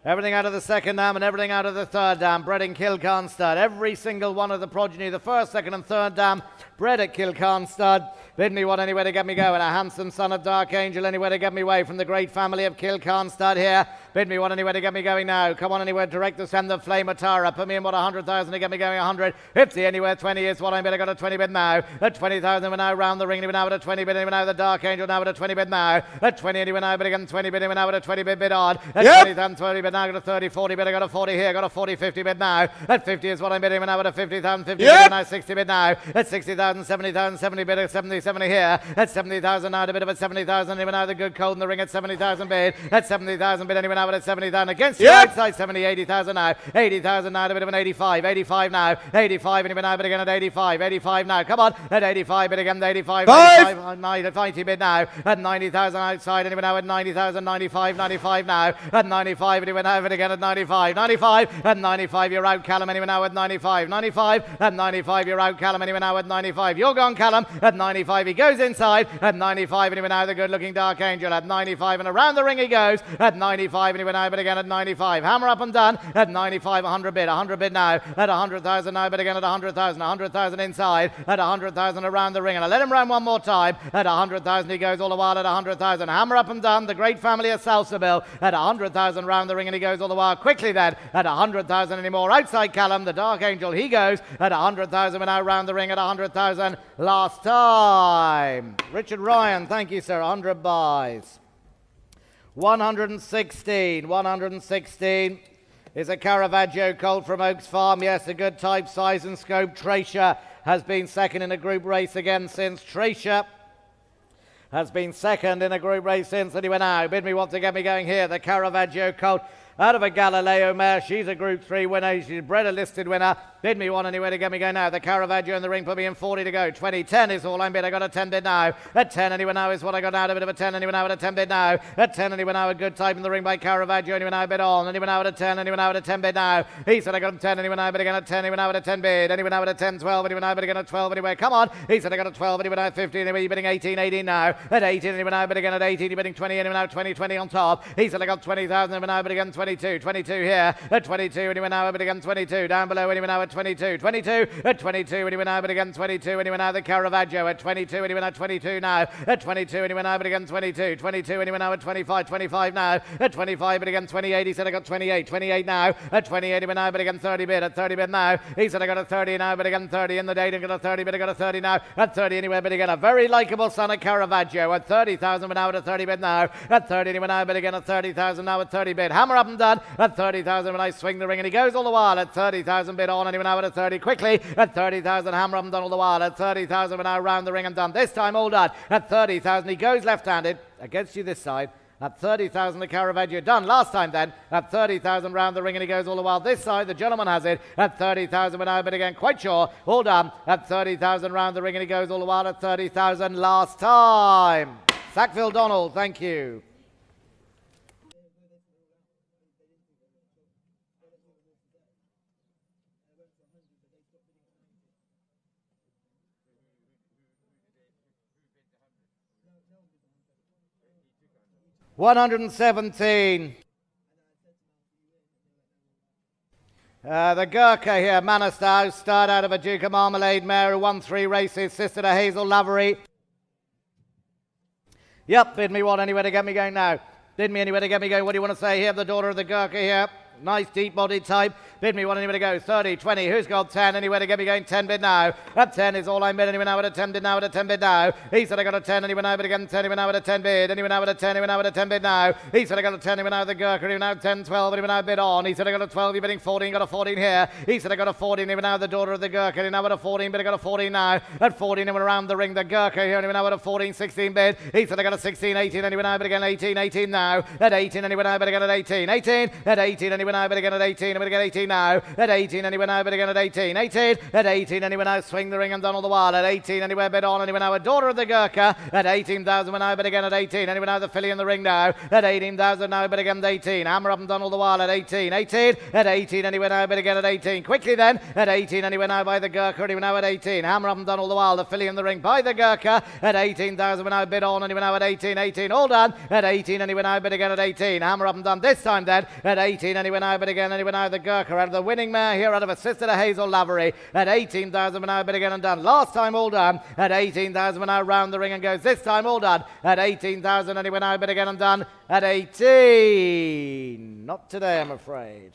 everything out of the second dam and everything out of the third dam, bred in Kilcarn stud. Every single one of the progeny, the first, second and third dam, bred at Kilcarn stud. Bid me one anywhere to get me going. A handsome son of Dark Angel anywhere to get me way from the great family of Kilcarn stud here. Bid me one anywhere to get me going now. Come on anywhere, direct to send the flame of Tara. Put me in what 100,000 to get me going 100. 50 anywhere, 20 is what I'm bid. I got a 20 bid now. At 20,000 we're now round the ring. Anywhere now at a 20 bid. Anywhere now the Dark Angel now at a 20 bid now. At 20 anywhere now, but again 20 bid. Anywhere now at a 20 bid on. At 20,000, 20 bid now. I got a 30, 40 bid. I got a 40 here. Got a 40, 50 bid now. At 50 is what I'm bidding. Now at a 50,000, 50 bid now. 60 bid now. At 60,000, 70,000, 70 bid. At 70, 70 here. At 70,000 now, a bit of a 70,000. Anywhere now the good cold in the ring at 70,000 bid. At 70,000 bid. Anywhere now now at 70,000 against you Yep. outside 70, 80,000 now. 80,000 now, a bit of an 85. 85 now. 85 and even now, but again at 85. 85 now. Come on. At 85, but again at 85. Five. 85, 90 bid now. At 90,000 outside and even now at 90,000. 95. 95 now. At 95 and even now, but again at 95. 95. At 95, you're out, Callum. And even now at 95. 95. At 95, you're out, Callum. And even now at 95. You're gone, Callum. At 95, he goes inside. At 95 and even now, the good-looking Dark Angel. At 95 and around the ring he goes. At 95 and even now, but again at 95. Hammer up and done. At 95, 100 bid. 100 bid now. At 100,000 now, but again at 100,000. 100,000 inside. At 100,000 around the ring. And I let him round one more time. At 100,000 he goes all the while at 100,000. Hammer up and done. The great family of Salsabil. At 100,000 round the ring and he goes all the while quickly then. At 100,000 anymore. Outside Callum, the Dark Angel, he goes. At 100,000 we're now round the ring at 100,000 last time. Richard Ryan, thank you, sir. 100 buys. 116. 116 is a Caravaggio colt from Oaks Farm. Yes, a good type, size and scope. Tracia has been second in a group race again since. Tracia has been second in a group race since. Anyway now, bid me what to get me going here. The Caravaggio colt out of a Galileo mare. She's a Group 3 winner. She's bred a listed winner. Bid me one anywhere to get me going now. The Caravaggio in the ring put me in 40 to go. 20, 10 is all I'm bid. I got a 10 bid now. At 10 anyway now is what I got now. A bit of a 10 anyway now at a 10 bid now. At 10 anyway now, a good type in the ring by Caravaggio anyway now bid on. Anyway now at a 10 anyway now at a 10 bid now. He said I got him 10 anyway now, but again at 10 anyway now at a 10 bid. Anyway now at a 10, 12 anyway now, but again at 12 anyway. Come on. He said I got a 12 anyway now at 15 anyway. You're bidding 18, 18 now. At 18 anyway now, but again at 18 you're bidding 20 anyway now, 20, 20 on top. He said I got 20,000 anyway now, but again 22, 22 here. At 22 anyway now, but again 22. Down below anyway now at 22, 22. At 22 anyway now, but again 22 anyway now. The Caravaggio at 22 anyway now, 22 now. At 22 anyway now, but again 22, 22 anyway now at 25, 25 now. At 25 but again 28. He said I got 28, 28 now. At 28 anyway now, but again 30 bid. At 30 bid now. He said I got a 30 now, but again 30 in the date. I got a 30 but I got a 30 now. At 30 anyway, but again a very likeable son of Caravaggio. At 30,000 but now at a 30 bid now. At 30 anyway now, but again at 30,000 now at 30 bid. Hammer up and done. At 30,000 when I swing the ring and he goes all the while. At 30,000 bid on anyway now at a 30 quickly. At 30,000 hammer up and done all the while. At 30,000 we're now round the ring and done. This time all done. At 30,000 he goes left-handed against you this side. At 30,000 the Caravaggio done last time then. At 30,000 round the ring and he goes all the while this side. The gentleman has it. At 30,000 we're now but again quite sure. All done. At 30,000 round the ring and he goes all the while. At 30,000 last time. Sackville Donald, thank you. $117. The Gurkha here, Manastau, starred out of a Duke of Marmalade mare who won 3 races, sister to Hazel Lavery. Yep, bid me one anywhere to get me going now. Bid me anywhere to get me going. What do you want to say here? The daughter of the Gurkha here. Nice deep bodied type. Bid me one anywhere to go. 30, 20. Who's got 10? Anywhere to get me going. 10 bid now. At 10 is all I'm bid. Anywhere now at a 10 bid now. At a 10 bid now. He said I got a 10. Anywhere now, but again 10. Anywhere now at a 10 bid. Anywhere now at a 10. Anywhere now at a 10 bid now. He said I got a 10. Anywhere now the Gurkha. Anywhere now 10, 12. Anywhere now bid on. He said I got a 12. You're bidding 14. Got a 14 here. He said I got a 14. Anywhere now the daughter of the Gurkha. Anywhere now at a 14 bid. I got a 14 now. At 14 anywhere around the ring. The Gurkha here. Anywhere now at a 14, 16 bid. He said I got a 16, 18. Anywhere now, but again 18, 18 now. At 18 anywhere now, but again at 18, 18. At 18 anywhere now, but again at 18. I'm going to get 18 now. At 18 anywhere now, but again at 18, 18. At 18 anywhere now, swing the ring and done all the while. At 18 anywhere, bid on anywhere now. A daughter of the Gurkha. At 18,000 now, but again at 18. Anywhere now, the filly in the ring now. At 18,000 now, but again at 18. Hammer up and done all the while. At 18, 18. At 18 anywhere now, but again at 18. Quickly then. At 18 anywhere now by the Gurkha. Anywhere now at 18. Hammer up and done all the while. The filly in the ring by the Gurkha. At 18,000 now, bid on anywhere now at 18, 18. All done. At 18 anywhere now, but again at 18. Hammer up and done this time then. At 18 anywhere now, but again anywhere now the Gurkha out of the winning mare here out of a sister to Hazel Lavery. At 18,000 now, but again and done. Last time all done. At 18,000 now round the ring and goes this time all done. At 18,000 anywhere now, but again and done. At 18. Not today, I'm afraid.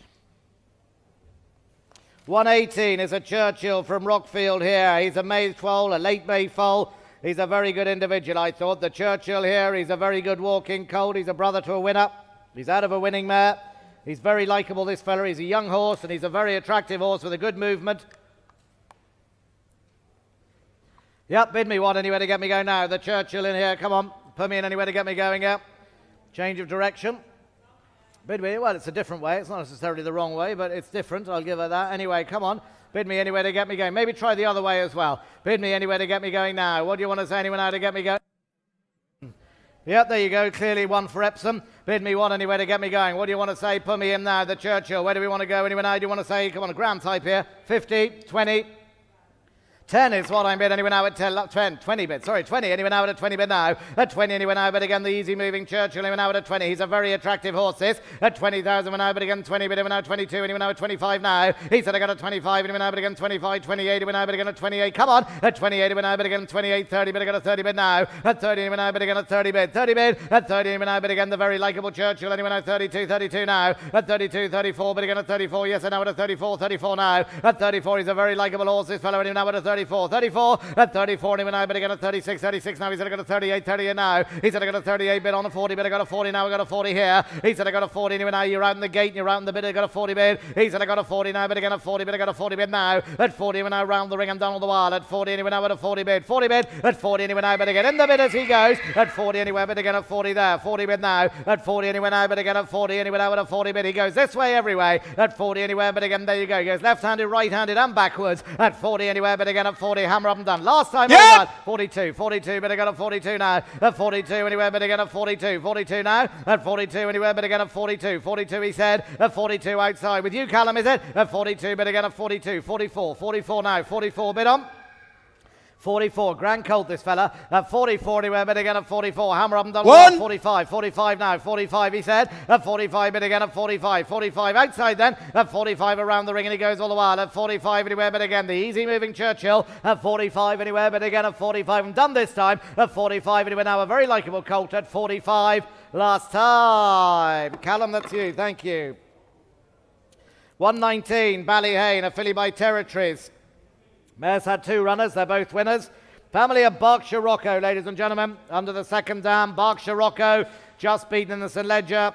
118 is a Churchill from Rockfield here. He's a May foal, a late May foal. He's a very good individual, I thought. The Churchill here, he's a very good walking colt. He's a brother to a winner. He's out of a winning mare. He's very likeable, this fella. He's a young horse, and he's a very attractive horse with a good movement. Yep, bid me one anywhere to get me going now. The Churchill in here, come on. Put me in anywhere to get me going here. Change of direction. Bid me, well, it's a different way. It's not necessarily the wrong way, but it's different. I'll give her that. Anyway, come on. Bid me anywhere to get me going. Maybe try the other way as well. Bid me anywhere to get me going now. What do you want to say? Anyone now to get me going? Yep, there you go. Clearly one for Epsom. Bid me one anywhere to get me going. What do you want to say? Put me in now. The Churchill. Where do we want to go? Anyone now? Do you want to say? Come on, ground type here. 50, 20. 10 is what I'm bid. Anyone now at 10, 20 bid. Sorry, 20. Anyone now at a 20 bid now. At 20, anyone now, but again, the easy moving Churchill. Anyone now at a 20. He's a very attractive horse, this. At 20,000, now, but again, 20 bid. Anyone now 22. Anyone now at 25 now. He said I got a 25. Anyone now, but again, 25, 28. Anyone now, but again, at 28. Come on. At 28, anyone now, but again, 28, 30. But I got a 30 bid now. At 30, anyone now, but again, at 30 bid. 30 bid. At 30, anyone now, but again, the very likeable Churchill. Anyone now, 32, 32 now. At 32, 34, but again, at 34. Yes, and now at a 34, 34 now. At 34, he's a very likeable horse, this fellow. Anyone now at a 34, 34. At 34, anyone now, but again at 36, 36 now. He said I got a 38, 30 now. He said I got a 38 bid on a 40 bid. I got a 40 now. I got a 40 here. He said I got a 40 anyway now. You're out in the gate and you're out in the bid. I got a 40 bid. He said I got a 40 now, but again a 40 bid. I got a 40 bid now. At 40, we're now round the ring and down all the while. At 40, anyway now at a 40 bid. 40 bid. At 40, anyway now, but again in the bid as he goes. At 40 anyway, but again at 40 there. 40 bid now. At 40 anyway now, but again at 40 anyway now at a 40 bid. He goes this way every way. At 40 anywhere, but again there you go. He goes left-handed, right-handed and backwards. At 40 anywhere, but again at 40. Hammer up and done. Last time. 42, 42, but I got a 42 now. At 42 anywhere, but again at 42. 42 now. At 42 anywhere, but again at 42. 42 he said. At 42 outside. With you, Callum, is it? At 42, but again at 42. 44. 44 now. 44 bid on. 44, grand colt this fella. At 44 anywhere, but again at 44. Hammer up and done. 45, 45 now. 45 he said. At 45, but again at 45. 45 outside then. At 45 around the ring and he goes all the while. At 45 anywhere, but again the easy moving Churchill. At 45 anywhere, but again at 45 and done this time. At 45 anywhere now a very likeable colt. At 45 last time. Callum, that's you. Thank you. 119, Ballyhane, a filly by Territories. Mare's had two runners, they're both winners. Family of Berkshire Rocco, ladies and gentlemen, under the second dam. Berkshire Rocco, just beaten in the St. Ledger.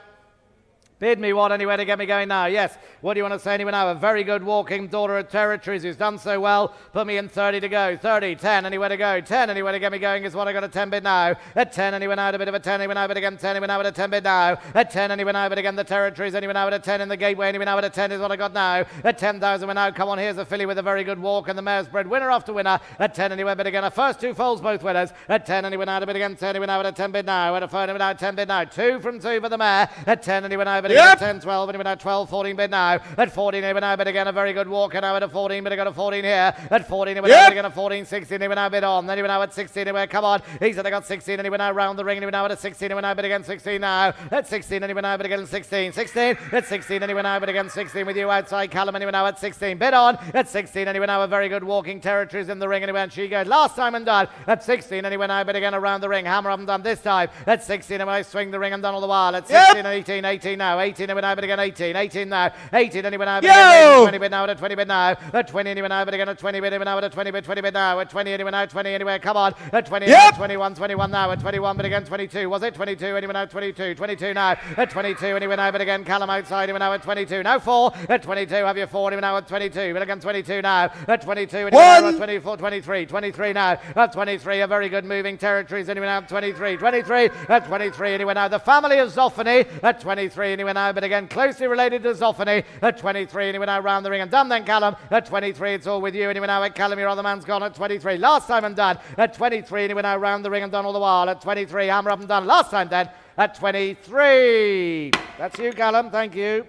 Bid me what anywhere to get me going now. Yes, what do you want to say anyway now? A very good walking daughter of Territories who's done so well. Put me in 30 to go. 30, 10, anywhere to go. 10, anywhere to get me going is what I got a 10 bid now. At 10, anywhere now, a bit of a 10, anywhere now, but again 10, anywhere now at a 10 bid now. At 10, anywhere now, but again the Territories, anywhere now at a 10 in the gateway, anywhere now at a 10 is what I got now. At 10,000 we're now. Come on, here's a filly with a very good walk and the mare's bred winner after winner. At 10 anywhere, but again a first two foals both winners. At 10, anywhere now, but again 10, anywhere now at a 10 bid now. At a 4, anywhere now, 10 bid now. 2 from 2 for the mare. At 10, anywhere now, but again 10, 12. Anyway now 12, 14 bid now. At 14 anyway now, but again a very good walk. And now at a 14, but I got a 14 here. At 14 anyway now, but again a 14, 16 anyway now bid on. Then anyway now at 16 anyway, come on. He said I got 16 anyway now round the ring. Anyway now at a 16 anyway now, but again 16 now. At 16 anyway now, but again 16. 16. At 16 anyway now, but again 16 with you outside. Callum anyway now at 16. Bid on. At 16 anyway now, a very good walking Territories in the ring anyway. And she goes last time and done. At 16 anyway now, but again around the ring. Hammer up and done this time. At 16 anyway, I swing the ring and done all the while. At 16 and 18, 18 now. 18 anyway now, but again 18. 18 now. 18 anyway now, but again 20 bid now. At 20 bid now. At 20 anyway now, but again at 20 bid anyway now. At 20 bid now. At 20 anyway now. 20 anyway. Come on. At 20 21, 21 now. At 21 but again 22. Was it 22 anyway now? 22. 22 now. At 22 anyway now, but again Callum outside anyway now. At 22 now 4. At 22 have your 4 anyway now. At 22 but again 22 now. At 22 anyway now. At 24, 23. 23 now. At 23 a very good moving Territories anyway now. 23. 23 at 23 anyway now. The family of Zophany at 23 anyway now, but again closely related to Zophany at 23 anyway now round the ring and done then Callum. At 23 it's all with you anyway now. At Callum your other man's gone at 23. Last time and done. At 23 anyway now round the ring and done all the while. At 23 hammer up and done. Last time then at 23. That's you Callum, thank you.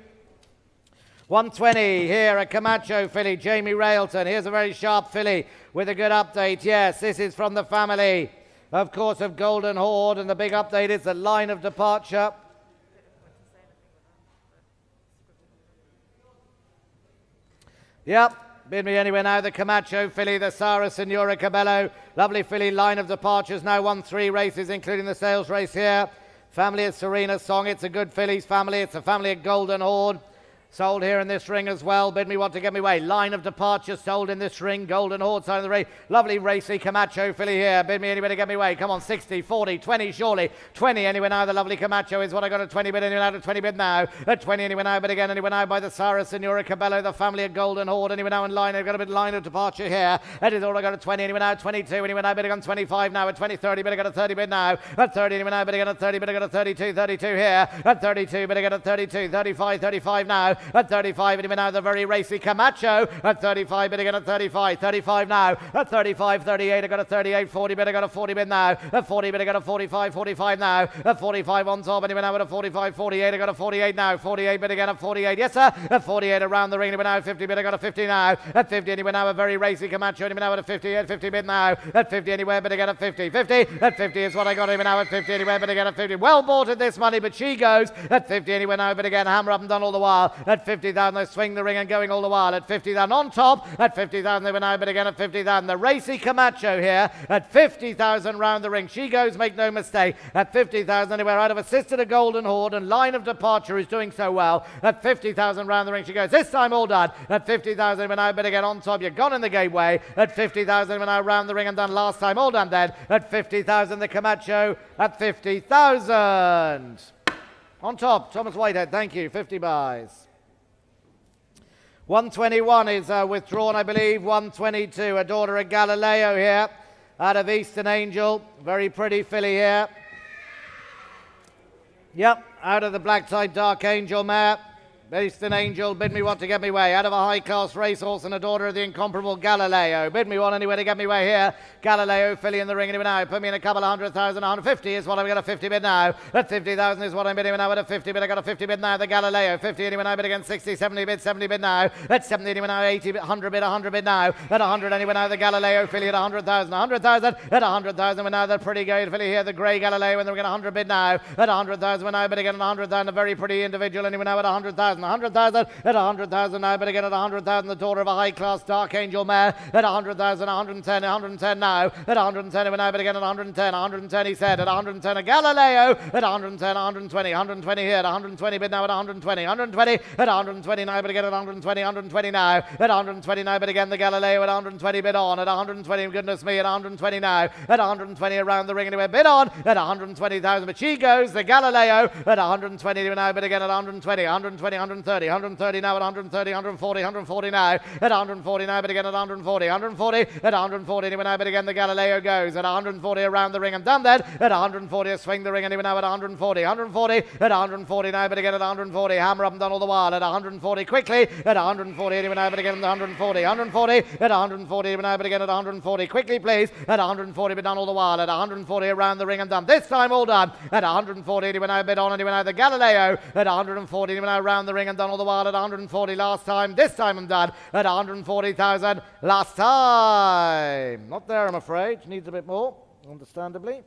120 here, a Camacho filly, Jamie Railton. Here's a very sharp filly with a good update. Yes, this is from the family, of course, of Golden Horde, and the big update is the line of departure. Yep, bid me anywhere now. The Camacho filly, the Sara Signora Cabello. Lovely filly, line of departures. Now won 3 races, including the sales race here. Family of Serena Song. It's a good filly's family. It's a family of Golden Horde. Sold here in this ring as well. Bid me what to get me away. Line of departure sold in this ring. Golden Horde side of the ring. Lovely racy Camacho filly here. Bid me anywhere to get me away. Come on, 60, 40, 20 surely. 20 anywhere now. The lovely Camacho is what I got at 20 bid. Anywhere now to 20 bid now. At 20 anywhere now. But again anywhere now by the Sarah Senora Cabello. The family of Golden Horde. Anywhere now in line. I've got a bit of line of departure here. That is all I got at 20 anywhere now. 22 anywhere now. Bid on 25 now. At 20, 30 bid I got a 30 bid now. At 30 anywhere now. Bid again at 30 bid I got a 32, 32 here. At 32 bid I got a 32, 35, 35 now. At 35 now the very racy Camacho at 35 bid again at 35 35 now at 35 38 I got a 38 40 bid I got a 40 bid now at 40 bid I got a 45 45 now at 45 on top anyway now at a 45 48 I got a 48 now 48 bid again at 48 yes sir at 48 around the ring anyway now 50 bid I got a 50 now at 50 anyway now a very racy Camacho anyway now at a 50 at 50 bid now at 50 anywhere but again at 50 50 at 50 is what I got anyway now at 50 anywhere but again at 50 well bought at this money but she goes at 50 anyway now but again hammer up and done all the while at 50,000 they swing the ring and going all the while at 50,000 on top at 50,000 they were now but again at 50,000 the racy Camacho here at 50,000 round the ring she goes make no mistake at 50,000 anywhere out of assisted a Golden Horde and line of departure is doing so well at 50,000 round the ring she goes this time all done at 50,000 they were now but again on top you're gone in the gateway at 50,000 they were now round the ring and done last time all done then at 50,000 the Camacho at 50,000 on top Thomas Whitehead thank you 50 buys 121 is withdrawn, I believe. 122, a daughter of Galileo here, out of Eastern Angel. Very pretty filly here. Yep, out of the Black Tide Dark Angel mare. Eastern Angel, bid me what to get me way. Out of a high-class racehorse and a daughter of the incomparable Galileo. Bid me one anywhere to get me way here. Galileo, filly in the ring anyway now. Put me in a couple of 100,000. 150 is what I'm going to 50 bid now. At 50,000 is what I'm bidding now. At a 50 bid, I got a 50 bid now. The Galileo, 50 anyway now. Bid again 60, 70 bid, 70 bid now. At 70 anyway now. 80 bid, 100 bid, 100 bid now. At 100 anyway now. The Galileo, filly at 100,000. 100,000 at 100,000. We're now the pretty great filly here. The grey Galileo, and they're going to 100 bid now. At 100,000 we're now. Bid again at 100,000. A very pretty individual anyway now. At 100,000. 100,000. At 100,000 now, but again at 100,000, the daughter of a high-class Dark Angel mare. At 100,000, 110, 110 now. At 110 now, but again at 110, 110 he said. At 110 a Galileo. At 110, 120, 120 here. At 120 bid now at 120, 120. At 120 now, but again at 120, 120 now. At 120 now, but again the Galileo at 120 bid on. At 120, goodness me, at 120 now. At 120 around the ring anyway, bid on. At 120,000, but she goes, the Galileo. At 120 now, but again at 120, 120, 130, 130 now at 130, 140, 140 now. At 140 now, but again at 140, 140. At 140 anyway now, but again the Galileo goes. At 140 around the ring and done that. At 140 a swing the ring anyway now at 140, 140. At 140 now, but again at 140. Hammer up and done all the while. At 140 quickly. At 140 anyway now, but again at 140, 140. At 140 anyway now, but again at 140 quickly please. At 140 but done all the while. At 140 around the ring and done. This time all done. At 140 anyway now, bid on anyway now the Galileo. At 140 anyway now around the ring and done all the while. At 140 last time. This time I'm done at 140,000 last time. Not there, I'm afraid. Needs a bit more, understandably.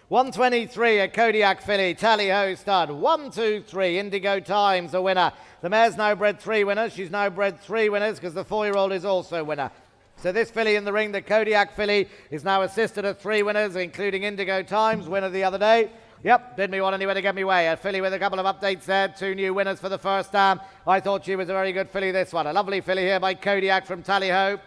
123, a Kodiak filly, Tally-Ho stud. 1, 2, 3, Indigo Times, a winner. The mare's now bred 3 winners. She's now bred 3 winners because the 4-year-old is also winner. So this filly in the ring, the Kodiak filly, is now assisted at 3 winners, including Indigo Times, winner the other day. Yep, did me one anyway to get me way. A filly with a couple of updates there. 2 new winners for the first time. I thought she was a very good filly, this one. A lovely filly here by Kodiak from Tally-Ho.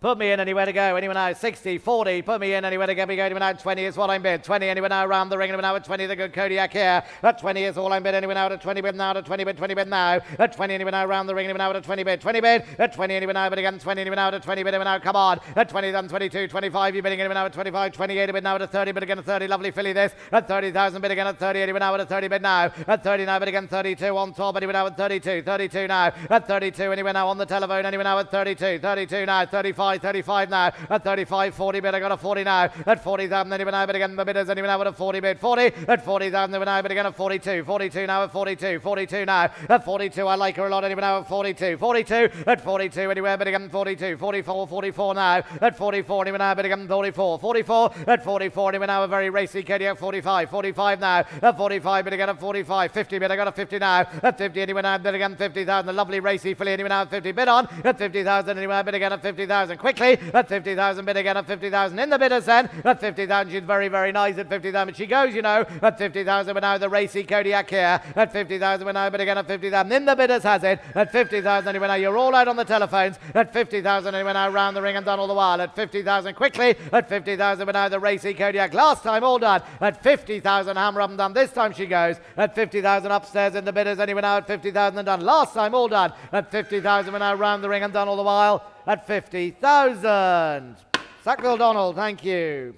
Put me in anywhere to go. Anyone now? 60, 40. Put me in anywhere to get me going. Anyone now? 20 is what I'm bid. 20 anywhere now around the ring. Anyone now at 20. The good Kodiak here. At 20 is all I'm bid. Anyone now at 20 bid now. At 20 bid. 20 bid now. At 20 anywhere now around the ring. Anyone now at 20 bid. 20 bid. At 20 anywhere now. But again 20 anywhere now at 20 bid. Anyone now? Come on. At 20 then 22. 25. You're bidding anyone now at 25. 28 a bid now at a 30 bid again at 30. Lovely filly this. At 30,000 bid again at 30. Anyone now at a 30 bid now. At 30 now. But again 32 on top. Anyone now at 32. 32 now. At 32 anywhere now on the telephone. Anyone now at 32. 32 now. 35. 35 now. At 35, 40 bid, I got a 40 now. At 40,000, anyone now, but again the bidders, anyone now at a 40 bid, 40. At 40,000, anyone now, but again at 42. 42 now at 42. 42 now. At 42, I like her a lot, anyone now at 42. 42. At 42, anywhere, but again 42. 44, 44 now. At 44, anyone now, but again 44. 44. At 44, anyone now, a very racy Katie at 45. 45 now. At 45, but again at 45. 50 bid, I got a 50 now. At 50, anyone now, but again 50,000. The lovely racy filly, anyone now at 50 bid on. At 50,000, anyone now, but again at 50,000. quickly at 50,000 bid again at 50,000 in the bidders then at 50,000. She's very, very nice at 50,000, but she goes, you know, at 50,000. We're now the racy Kodiak here at 50,000. We're now bid again at 50,000 in the bidders has it at 50,000. Anyway, now you're all out on the telephones at 50,000. Anyway, now round the ring and done all the while at 50,000 quickly at 50,000. We're now the racy Kodiak. Last time all done at 50,000. Hammer up and done. This time she goes at 50,000 upstairs in the bidders. Anyway, now at 50,000 and done. Last time all done at 50,000. We're now round the ring and done all the while at 50,000. Sackville Donald, thank you.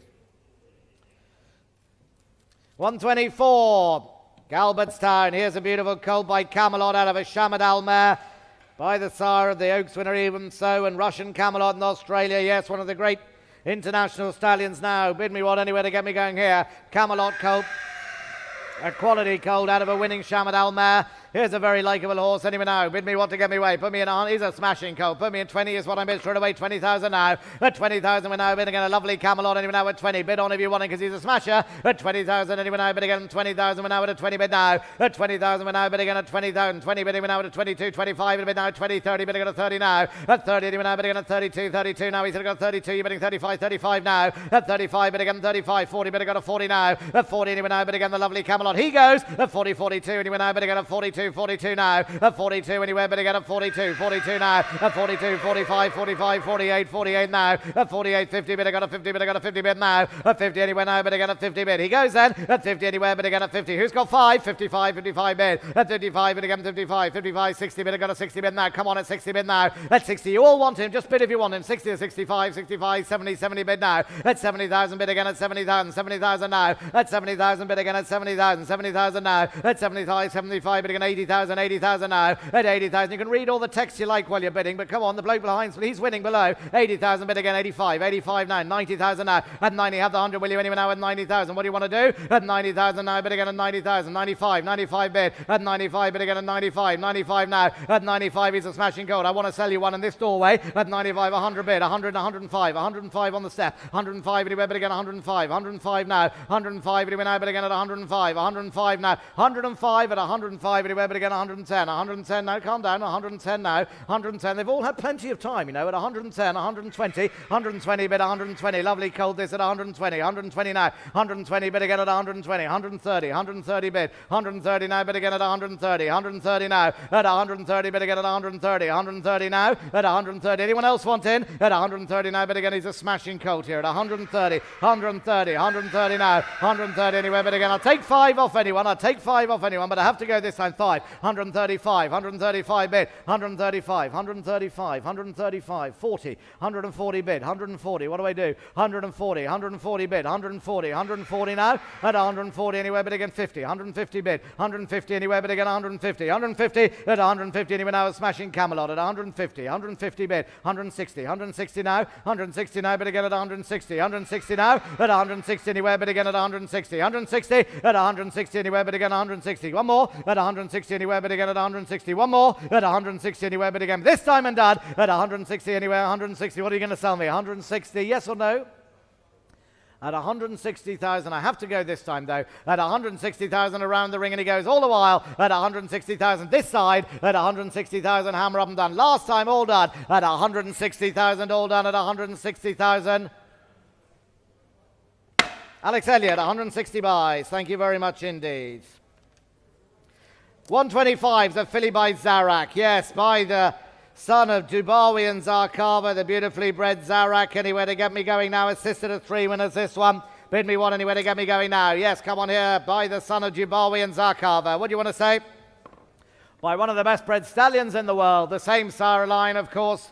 124, Galbertstown. Here's a beautiful colt by Camelot out of a Shamadal mare by the sire of the Oaks winner, even so, and Russian Camelot in Australia. Yes, one of the great international stallions now. Bid me what anywhere to get me going here. Camelot colt, a quality colt out of a winning Shamadal mare. Here's a very likeable horse. Anyway, now, bid me what to get me away. Put me in on. He's a smashing colt. Put me in 20 is what I bid straight away. 20,000 now. At 20,000, we're now bidding again a lovely Camelot. Anyway, now at 20. Bid on if you want it because he's a smasher. At 20,000, anyway, now bid again 20,000. We're now at a 20 bid now. At 20,000, we're now bidding again at 20,000. 20 bidding, we're now at a 22, 25. And bid now at 20, 30. Bidding at a 30 now. At 30, anyway, now bidding again at 32, 32 now. He's got 32. You're bidding 35, 35 now. At 35, bidding again 35, 40. Bidding at a 40 now. At 40, anyway, now bidding again the lovely Camelot. He goes at 40, 42. Anyway, now bidding again at 42, 42 now. At 42 anywhere, but again at 42, 42 now, at 42, 45, 45, 48, 48 now, at 48, 50 bid, I got a 50 bid, I got a 50 bid now, at 50 anywhere now, but again at 50 bid. He goes then, at 50 anywhere, but again at 50. Who's got 5? 55, 55 bid, at 55 and again 55, 55, 60 bid, I got a 60 bid now, come on at 60 bid now, at 60, you all want him, just bid if you want him, 60 or 65, 65, 70, 70 bid now, at 70,000 bid again at 70,000, 70,000 now, at 70,000 bid again at 70,000, 70,000 now, at 75, 75 bid again 80,000, 80,000 now, at 80,000. You can read all the text you like while you're bidding, but come on, the bloke behind, he's winning below. 80,000 bid again, 85, 85 now, 90,000 now, at 90, have the 100, will you anyway now at 90,000? What do you want to do? At 90,000 now, bid again at 90,000, 95, 95 bid, at 95 bid again at 95, 95 now, at 95 he's a smashing gold. I want to sell you one in this doorway, at 95, 100 bid, 100, 105, 105 on the step, 105 anyway, bid again 105, 105 now, 105 anyway now, bid again at 105, 105 now, 105 at 105 anyway, bid again 110, 110 now, calm down, 110 now, 110, they've all had plenty of time, you know, at 110, 120, 120 bid, 120, lovely cold this at 120, 120 now, 120 bid again at 120, 130, 130 bid, 130 now, bid again at 130, 130 now, at 130 bid again at 130, 130 now, at 130, anyone else want in? At 130 now, bid again, he's a smashing colt here, at 130, 130, 130 now, 130 anywhere, bid again, I'll take 5 off anyone, I'll take 5 off anyone, but I have to go this time, 5, 135, 135 bid, 135, 135, 135, 40, 140 bid, 140, what do I do? 140, 140 bid, 140, 140 now, at 140 anywhere, but again 50, 150 bid, 150 anywhere, but again 150, 150, at 150 anywhere now, a smashing Camelot, at 150, 150 bid, 160, 160 now, 160 now, but again at 160, 160 now, at 160 anywhere, but again at 160, 160, at 160 anywhere, but again 160, one more, at 160 anywhere, but again at 160, one more, at 160 anywhere, but again this time and done, at 160 anywhere, 160, what are you going to sell me, 160, yes or no? At 160,000, I have to go this time though, at 160,000 around the ring, and he goes all the while at 160,000 this side, at 160,000, hammer up and done. Last time all done, at 160,000, all done at 160,000. Alex Elliott, 160 buys, thank you very much indeed. 125 a filly by Zarak, yes, by the son of Dubawi and Zarkava, the beautifully bred Zarak. Anywhere to get me going now, assisted at 3 winners this one. Bid me one anywhere to get me going now. Yes, come on here, by the son of Dubawi and Zarkava. What do you want to say? By one of the best bred stallions in the world, the same sire line, of course,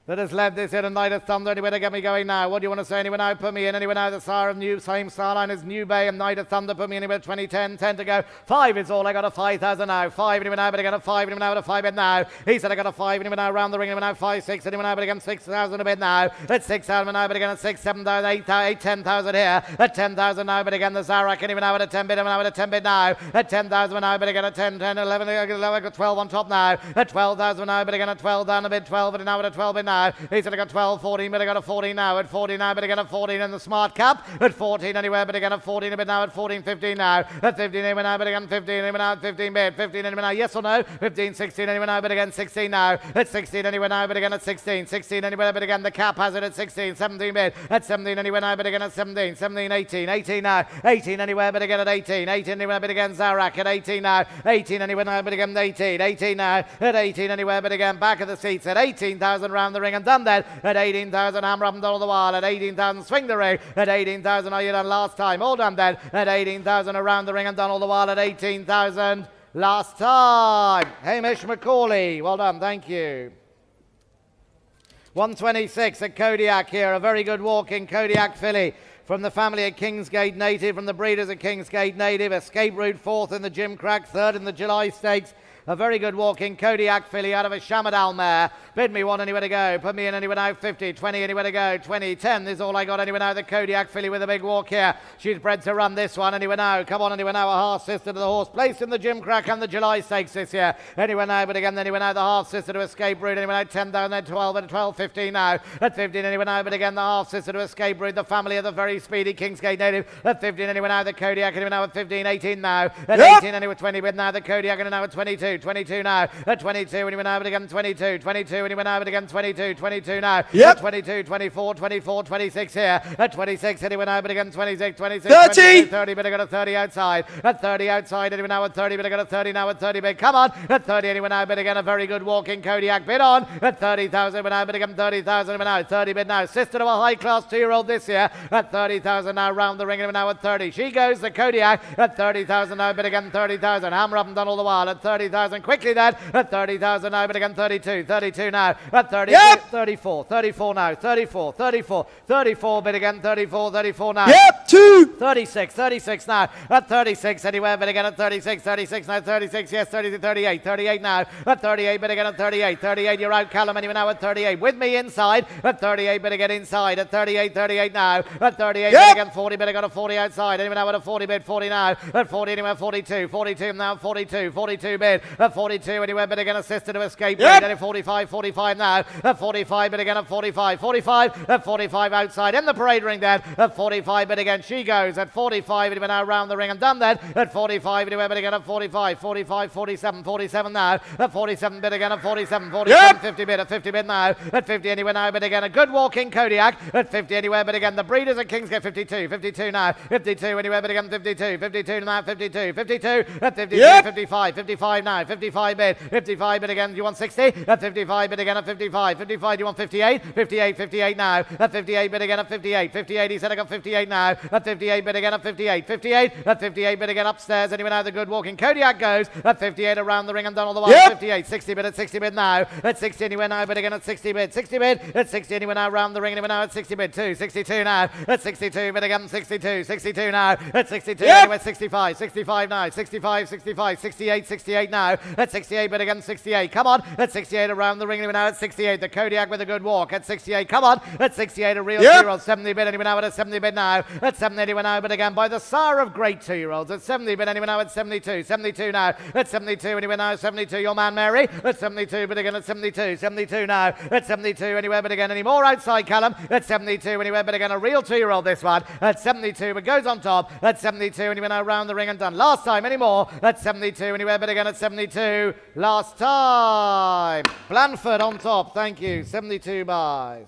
that has led this in a Night of Thunder. Anywhere to get me going now. What do you want to say? Anyone out? Put me in. Anyone out? The sire of New, same star line as New Bay and Night of Thunder. Put me anywhere. 2010, 10 to go. 5 is all. I got a 5,000 now. 5 anyone out, but I got a 5 anyone out, a 5 bid now. He said I got a 5 anyone out round the ring. Anyone out 5, 6 anyone out, but again 6,000 a bid now. At 6,000 now, but again at 6, 7,000, 8, 10,000 here. At 10,000 now, but again the Zarak. Anyone out at a 10 bid. Anyone out at a 10 bid now. At 10,000 now, but again at 10, 10, 11. I got 12 on top now. At 12,000 now, but again at 12 down a bid. 12 and now at a 12 bid now. now. He's going to go 12, 14, but he got a 14 now. At 14 now, but again at 14 in the smart cap. At 14 anywhere, but again at 14 a bit now. At 14, 15 now. At 15 anywhere now, but again 15 anywhere now. At 15 bid. 15 anywhere now, yes or no? 15, 16 anywhere now, but again 16 now. At 16 anywhere now, but again at 16. 16 anywhere, but again the cap has it at 16. 17 bid. At 17 anywhere now, but again at 17. 17, 18. 18 now. 18 anywhere, but again at 18. 18 anywhere, but again Zarak at 18 now. 18 anywhere now, but again 18. 18 now. At 18 anywhere, but again back of the seats at 18,000 round the ring and done that. At 18,000 hammer up and down all the while. At 18,000 swing the ring. At 18,000 are you done last time? All done then. At 18,000 around the ring and done all the while. At 18,000 last time. Hamish McCauley. Well done. Thank you. 126 at Kodiak here. A very good walking Kodiak filly from the family of Kingsgate Native, from the breeders of Kingsgate Native. Escape route 4th in the Jim Crack, 3rd in the July Stakes. A very good walking Kodiak filly out of a Shamadal mare. Bid me one anywhere to go. Put me in anywhere now. 50, 20 anywhere to go. 20, 10 is all I got anywhere now. The Kodiak filly with a big walk here. She's bred to run this one anywhere now. Come on anywhere now. A half sister to the horse. Placed in the Jim Crack and the July Stakes this year. Anywhere now, but again anywhere now. The half sister to Escape route. Anywhere now. 10,000 at 12 and 12, 15 now. At 15 anywhere now, but again the half sister to Escape route. The family of the very speedy Kingsgate Native. At 15 anywhere now. The Kodiak anywhere now at 15, 18 now. At 18 anywhere 20 with now. The Kodiak and now at 22, 22 now. At 22 when he went out again 22, 22 when he went out again 22, 22 now. At 22, 24, 24, 26 here. At 26 and he went out again 26, 26, 30. 30, but I got a 30 outside. At 30 outside and he went out at 30, but I got a 30 now at 30 bid. Come on. At 30 and he went out, but again a very good walking Kodiak bid on. At 30,000 went out, but again 30,000 went out. 30 bid now. Sister to a high class 2-year-old this year. At 30,000 now round the ring and now at 30. She goes the Kodiak at 30,000 now, but again 30,000. Hammer up and done all the while at 30,000. Quickly then at 30,000 now, but again 32, 32 now, at 30, 34, 34 now, 34, 34, 34, but again 34, 34 now. 36, 36 now, at 36 anywhere, but again at 36, 36 now, 36, yes, 30, 38, 38 now, at 38, but again at 38, 38, you're out, Callum, anyway now at 38, with me inside, at 38, but again inside, at 38, 38 now, at 38, but again 40, but I got a 40 outside, anyway now at a 40 bid, 40 now, at 40 anywhere, 42, 42 now, 42, 42 bid, at 42 anywhere, but again assisted to Escape rate, at 45, 45 now, at 45, but again at 45, 45, at 45 outside, in the parade ring then, at 45, but again she goes, at 45, anyway now round the ring and done then, at 45, anywhere, but again at 45, 45, 47, 47 now, at 47 bid again at 47, 47, 50 bid, at 50 bid now, at 50 anywhere now, but again a good walking Kodiak, at 50 anywhere, but again the breeders at Kingsgate 52, 52 now, 52 anywhere, but again 52, 52 now, 52, 52, at 52, 55, 55 now, 55 bid, 55 bid again, you want 60, at 55 bid again at 55, 55 you want 58, 58, 58 now, at 58 bid again at 58, 58 he said I got 58 now, at 58 bid again at 58, 58, at 58 bid again upstairs, anyway now the good walking Kodiak goes, at 58 around the ring and done all the while, 58, 60 bid at 60 bid now, at 60 anywhere now, but again at 60 bid, 60 bid, at 60 anywhere now round the ring, anywhere now at 60 bid, 2, 62 now, at 62 bid again 62, 62 now, at 62 anywhere 65, 65 now, 65, 65, 68, 68 now, at 68 bid again 68, come on, at 68 around the ring, anyway now at 68, the Kodiak with a good walk, at 68, come on, at 68 a real 2-year-old, 70 bid anyway now at a 70 bid now, at 70 anyway now, but again by the sire of great 2-year-olds, at 70 bid anyway now at 72, 72 now, at 72 anyway now, 72, your man Mary, at 72 but again at 72, 72 now, at 72 anywhere but again any more outside Callum, at 72 anywhere but again a real 2-year-old this one, at 72 but goes on top, at 72 anyway now round the ring and done, last time anymore, at 72 anywhere but again at 72, last time, Blandford on top, thank you, 72 buys.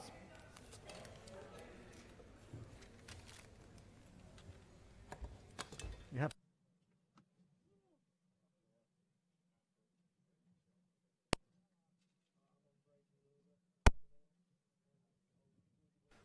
Yep.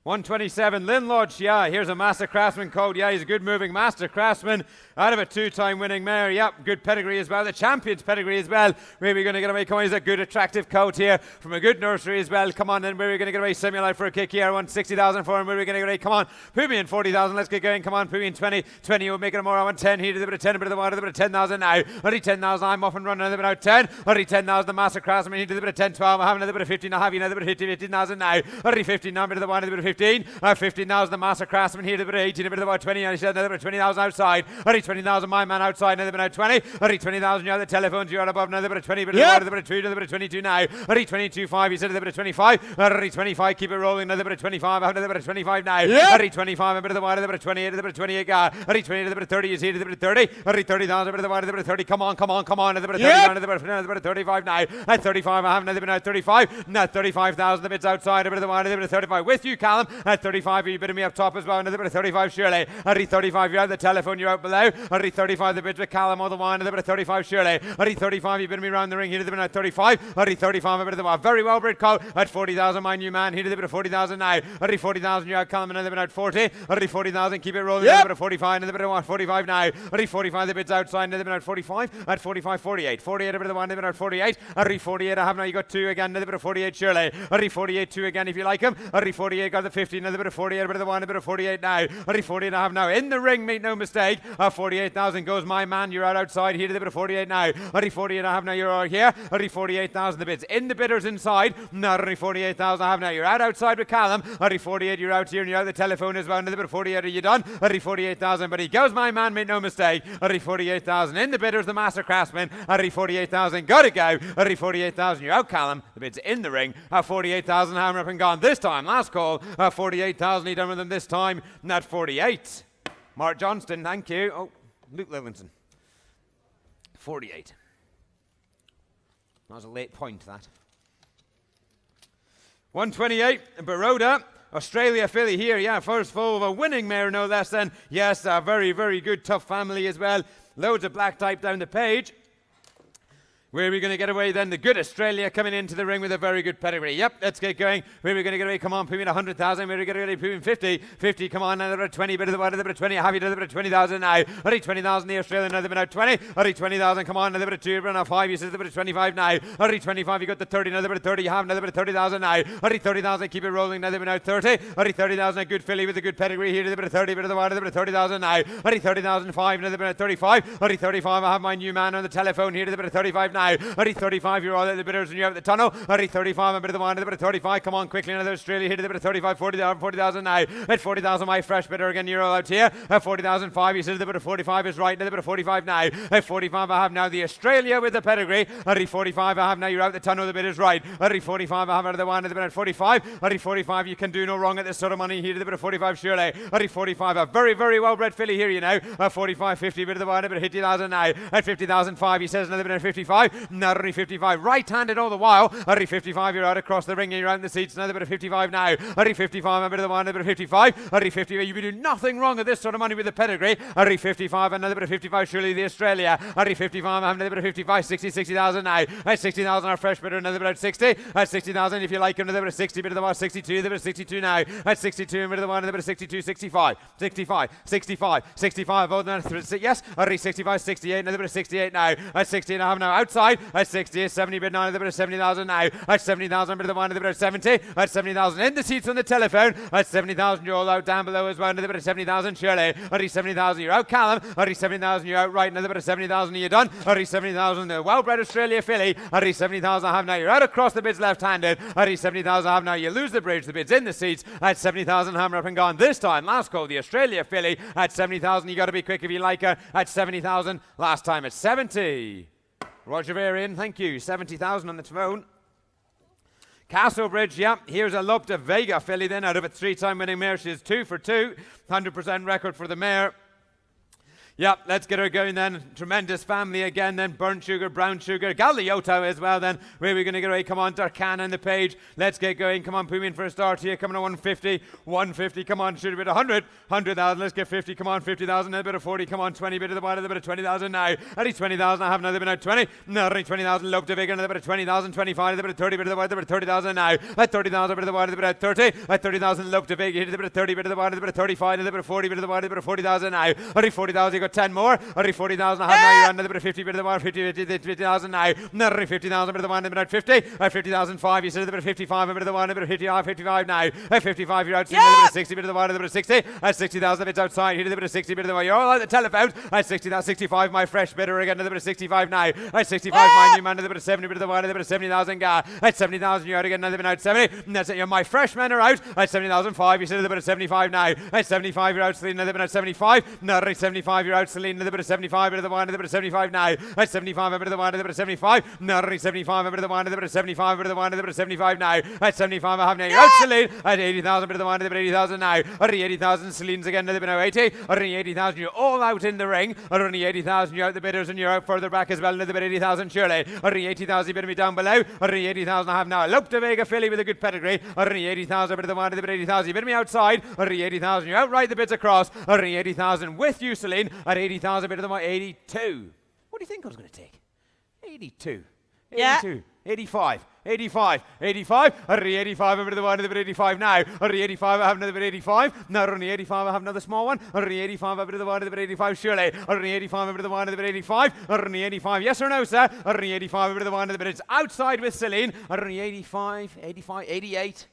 $127, Lynn Lodge, yeah, here's a Master Craftsman coat, yeah, he's a good moving Master Craftsman, out of a 2-time winning mare, yep, good pedigree as well, the Champion's pedigree as well, where we're going to get away, come on, he's a good attractive coat here, from a good nursery as well, come on then, where we're going to get away, Simulite for a kick here, 160,000 for him, where we're going to get away, come on, put me in 40,000, let's get going, come on, put me in 20, 20, you'll make it more, I want 10, here, a bit of 10, a bit of the water, a bit of 10,000 now, already 10,000, I'm off and running, another bit out 10, already 10,000, the Master Craftsman, he did a bit of 10, 12, I have another bit of 15, I have you another bit of 15,000 now, already 15, now, a bit of the water, a bit of 15, 15,000 the Master Craftsman here, a bit of 18, a bit of about 20, and he said another bit of 20,000 outside. 20,000 my man outside, another bit of 20. 20,000 you're the telephones, you're above another bit of 20, bit of another bit of 2, another bit of 22 now. 22.5, he said another bit of 25. 25, keep it rolling, another bit of 25, another bit of 25 now. 25, a bit of the wide, another bit of 28, another bit of 28 guard. 28, another bit of 30 is here, another bit of 30. 30,000, a bit of the wide, another bit of 30. Come on, another bit of 30, another bit of 35 now. At 35, I have another bit of 35. Now 35,000, the bits outside, a bit of the wide, another bit of 35 with you, Callum. At 35, you bit of me up top as well, another bit of 35 surely. At 35, you're out the telephone, you're out below. At 35, the bits with Callum all the wine, another bit of 35 surely. At 35, you bit of me around the ring, here to the bit of 35. At 35, a bit of the very well bred cow. At 40,000, my new man, here to the bit of 40,000 now. At 40,000, you're out Callum, another bit of 40. At 40,000, keep it rolling, another bit of 45, another bit of 45 now. At 45, the bits outside, another bit of 45. At 45, 48. 48, a bit of the one, another bit of 48. At 48, I have now, you got 2 again, another bit of 48 surely. At 48, 2 again if you like him. At 48, got the 50, another bit of 48, a bit of the one, a bit of 48 now. At 48, I have now in the ring, make no mistake. At 48,000 goes my man, you're out outside, here to the bit of 48 now. At 48, I have now, you're out here. At 48,000, the bits in the bidders inside. Now at 48,000, I have now, you're out outside with Callum. At 48, you're out here and you're out the telephone as well. Another bit of 48, are you done? At 48,000, but he goes my man, make no mistake. At 48,000 in the bidders, the Master Craftsman. At 48,000, gotta go. At 48,000, you're out Callum. The bids in the ring. At 48,000, hammer up and gone this time. Last call. At 48,000, he done with them this time. At 48. Mark Johnston, thank you. Oh, Luke Lillinson. 48. That was a late point, that. 128, Baroda. Australia filly here, yeah, first foal of a winning mare, no less than, yes, a very, very good, tough family as well. Loads of black type down the page. Where are we going to get away then? The good Australia coming into the ring with a very good pedigree. Yep, let's get going. Where are we going to get away? Come on, Poomin 100,000. Where are we going to get away? Poomin 50. 50, come on, another 20, bit of the one, another bit of 20. Have you done a bit of 20,000 now? Already 20,000, the Australian, another bit of 20. Already 20,000, come on, another bit of 2, another 5. You said a bit of 25 now. Already 25, you got the 30, another bit of 30. You have another bit of 30,000 now. Already 30,000, keep it rolling, another bit of 30. Already 30,000, a good filly with a good pedigree here, a bit of 30, bit of the one, another bit of 30,000 now. Already 30,005, another bit of 35. Already 35, I have my new man on the telephone here, a bit of 35 now. Already 35, you're all at the bidders and you're out the tunnel. Already 35, a bit of the one, a bit of 35. Come on, quickly, another Australia here, a bit of 35, 40,000 now. At 40,000, my fresh bidder again, you're all out here. At 40,005, you said a bit of 45 is right, another bit of 45 now. At 45, I have now the Australia with the pedigree. At 45, I have now, you're out the tunnel, the bid is right. At 45, I have another one, another bit of 45. At 45, you can do no wrong at this sort of money here, a bit of 45 surely. At 45, a very, very well bred filly here, you know. At 45, 50, bit of the one, a bit of 50,000 now. At 50,005, he says another bit of 55. Not only 55, right-handed all the while. At 55, you're out across the ring and you're out in the seats, another bit of 55 now. At 55, a bit of the one, a bit of 55. At 55, you do nothing wrong at this sort of money with the pedigree. At 55, another bit of 55, surely the Australia. At 55, I have another bit of 55, 60,000 now. At 60,000, our fresh bidder, another bit of 60. At 60,000, if you like, another bit of 60, bit of the one, 62, a bit of 62 now. At 62, a bit of the one, another bit of 62, 65, 65, oh, yes. At 65, 68, another bit of 68 now. At 60, and I have now outside. At 60, 70, bit now, another bit of 70,000 now. At 70,000, bit of the one, another bit of 70. At 70,000, in the seats on the telephone. At 70,000, you're all out down below as well, another bit of 70,000, surely. At 70,000, you're out Callum. At 70,000, you're out right, another bit of 70,000, you're done. At 70,000, the well-bred Australia filly. At 70,000, I have now, you're out across the bids left-handed. At 70,000, I have now, you lose the bridge, the bids in the seats. At 70,000, hammer up and gone this time. Last call, the Australia filly. At 70,000, you got to be quick if you like her. At 70,000, last time at 70. Roger Varian, thank you. 70,000 on the phone. Castlebridge, yeah, here's a Lopta Vega filly then out of a 3-time winning mare. She's 2 for 2, 100% record for the mare. Yeah, let's get her going then. Tremendous family again then. Burnt Sugar, Brown Sugar, Galeotto as well then. Where are we going to get away? Come on, Darkan on the page. Let's get going. Come on, Poomin for a start here. Coming on 150. 150. Come on, should have been 100. 100,000. Let's get 50. Come on, 50,000. A bit of 40. Come on, 20. Bit of the bottom. A bit of 20,000 now. At least 20,000. I have another bit of 20. No, 20,000. Lope to Vigor. Another bit of 20,000. 25. A bit of 30. Bit of the bottom. A bit of 30,000 now. At 30,000. Bit of the bottom. A bit of 30. At 30,000. Lope to Vigor. A bit of 30. Bit of the bottom. A bit of 35. A bit of 40. Bit of the bottom. A bit of 40,000 now. At 40,000. got 10 more. 40,000 I have now. You're on the bit of 50 bit of the one. 50,000 now. 50,000 bit of the one. About 50. 50,005. You said a bit of 55 bit of the one. A bit of 55 now. 55 you're outside. A bit of 60 bit of the one. A bit of 60. 60,000 bits outside. Here a bit of 60 bit of the one. You're all out the telephone. 65 my fresh bidder again. A bit of 65 now. 65 my new man. A bit of 70 bit of the one. A bit of 70,000 guy. 70,000 you're out again. Another bit out 70. That's it. My fresh men are out. 70,005. You said a bit of 75 now. 75 you're out. Celine. Another bit out 75. No, 75 you're out. Celine. Another bit of 75 bit of the one. Another bit of 75 now. 75 bit of the one. Another bit of 75. No, 75 bit of the one. Another bit of 75 bit of the one. Another bit of 75 now. 75 I have now. You're out, Celine. 80,000 bit of the one. Another bit of 80,000 now. 80,000 Celine's again. Another bit of 80. 80,000 you're all out in the ring. 80,000 you're out the bidders and you're out further back as well. Another bit 80,000 surely. 80,000 you better be down below. 80,000 I have now. Lope de Vega filly with a good pedigree. 80,000 bit of the one. Another bit 80,000 you better be outside. 80,000 you're outright the bids across. 80,000 with you, Celine. At 80,000 bit of the one. 82. What do you think I was going to take? 82. 82. Yeah. 85. 85. 85. 85 over the one, another bit 85 now. 85, I have another bit 85. Now only 85, I have another small one. 85 over the one, another bit 85, surely. 85 over the one, another bit 85. 85, yes or no, sir? 85 over the one, another bit. It's outside with Celine. 85, 85, 88.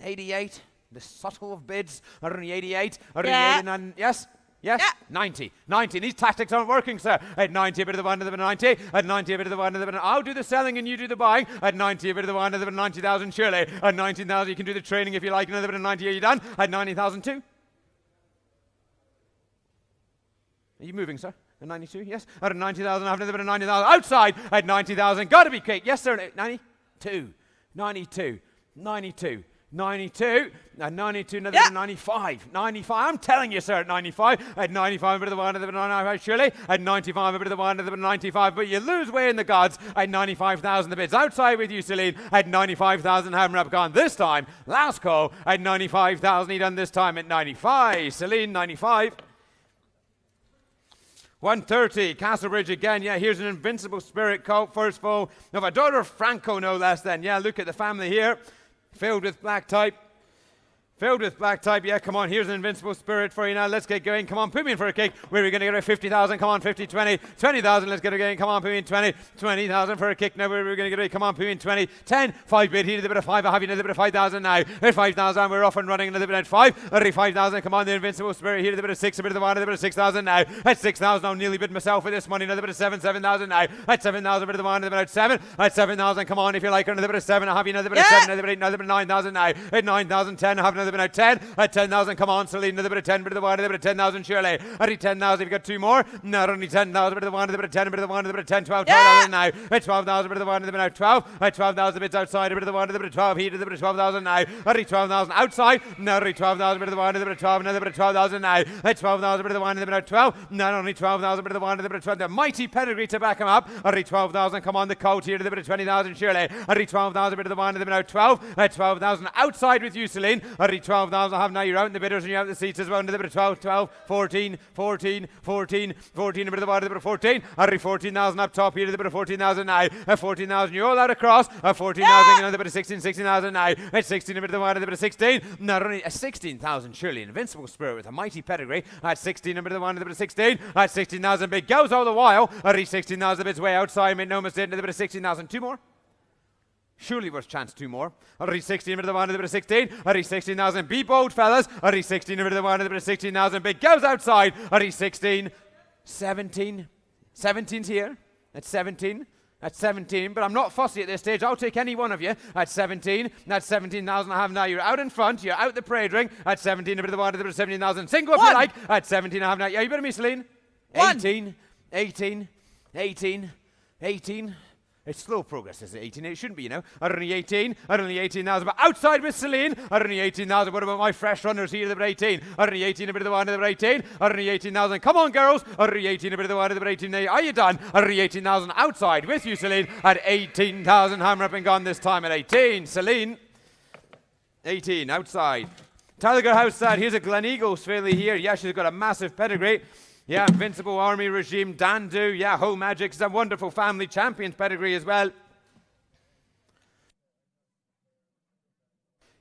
88. The subtle of bids. 88. 89, yes? Yes? Yeah. 90. 90. These tactics aren't working, sir. At 90, a bit of the one, a bit of 90. At 90, a bit of the one, a bit of I'll do the selling and you do the buying. At 90, a bit of the one, a bit of 90,000, surely. At 19,000, you can do the training if you like. Another bit of 90, are you done? At 90,000 too? Are you moving, sir? At 92, yes? At 90,000, I have another bit of 90,000. Outside! At 90,000, got to be quick. Yes, sir? 92. 92. 92. 92, and 92, another bit of 95, 95, I'm telling you, sir, at 95, at 95, a bit of the one, another bit of 95, surely, at 95, a bit of the one, another bit of 95, but you lose way in the gods, at 95,000, the bids outside with you, Celine, at 95,000, hammer up gone this time, last call, at 95,000, he done this time at 95, Celine, 95. 130, Castlebridge again. Yeah, here's an Invincible Spirit colt, first foal of a daughter of Franco, no less than. Yeah, look at the family here. Filled with black type. Filled with black type. Yeah, come on. Here's an Invincible Spirit for you now. Let's get going. Come on, put me in for a kick. Where are we going to get a 50,000? Come on, 50, 20. 20,000. Let's get it going. Come on, put me in 20. 20,000 for a kick. Now, where are we going to get it? Come on, put me in 20. 10. 5 bid. Here's a bit of 5. I have you another bit of 5,000 now. At 5,000, we're off and running. Another bit at 5. At 5,000. Come on, the Invincible Spirit. Here's a bit of 6. A bit of 1. Another bit of 6,000 now. At 6,000, I'll nearly bid myself for this money. Another bit of 7. 7,000 now. At 7,000, a bit of 1. Another bit at 7. At 7,000, come on, if you like. Another bit of 7. I have you another bit of 7. Another bit of 8. Another bit of 9,000 now. At 9,000, 10. I have another bit of 10. At 10,000, come on, Celine, another bit of 10, bit of the 1, another bit of 10,000, surely. At 10,000, you've got 2 more. Not only 10,000, bit of the 1, another bit of 10, bit of the 1, another bit of 10, 12, 12,000 now. At 12,000, bit of the 1, another bit of 12. At 12,000, bits outside, a bit of the 1, another bit of 12, here, another bit of 12,000 now. At 12,000, outside. Not only 12,000, bit of the 1, another bit of 12, another bit of 12,000 now. At 12,000, bit of the 1, another bit of 12. Not only 12,000, bit of the 1, another bit of 12. The mighty pedigree to back him up. At 12,000, come on, the coat here, another bit of 20,000, surely. At 12,000, bit of the 1, another bit of 12. At 12,000, outside with you, Celine. At 12,000, I have now, you're out in the bidders and you're out in the seats as well. Another bit of 12, 12, 14, 14, 14, 14, a bit of the bottom, a bit of 14. At 14,000 up top here, a bit of 14,000 now. At 14,000, you're all out across. At 14,000, another bit of 16, 16,000 now. At 16, a bit of the bottom, a bit of 16. Not only 16,000, surely, Invincible Spirit with a mighty pedigree. At 16, a bit of the one, a bit of 16. At 16,000, big goes all the while. At 16,000, a bit's way outside, made no mistake, another bit of 16,000. 2 more. Surely worth chance 2 more. At 16, a bit of the 1, a bit of 16. At 16,000, be bold, fellas. At 16, a bit of the 1, a bit of 16,000. Big goes outside. At 16, 17. 17's here. At 17. At 17, but I'm not fussy at this stage. I'll take any one of you. At 17, that's 17,000 I have now. You're out in front. You're out the parade ring. At 17, a bit of the 1, a bit of 17,000. Single if you like. At 17, I have now. Yeah, you better me, Celine. 18, 18, 18, 18. It's slow progress, is it? 18, it shouldn't be, you know. At only 18, at only 18,000, but outside with Celine. At only 18,000, what about my fresh runners here? At 18, at only 18, a bit of the 1, a bit of 18. At only 18,000, come on, girls. At only 18, a bit of the 1, a bit of 18. Are you done? At only 18,000, outside with you, Celine. At 18,000, hammer up and gone this time at 18. Celine, 18, outside. Gallagher House side, here's a Gleneagles filly here. Yeah, she's got a massive pedigree. Yeah, Invincible Army Regime, Dandu. Yeah, Ho Magic's a wonderful family champions pedigree as well.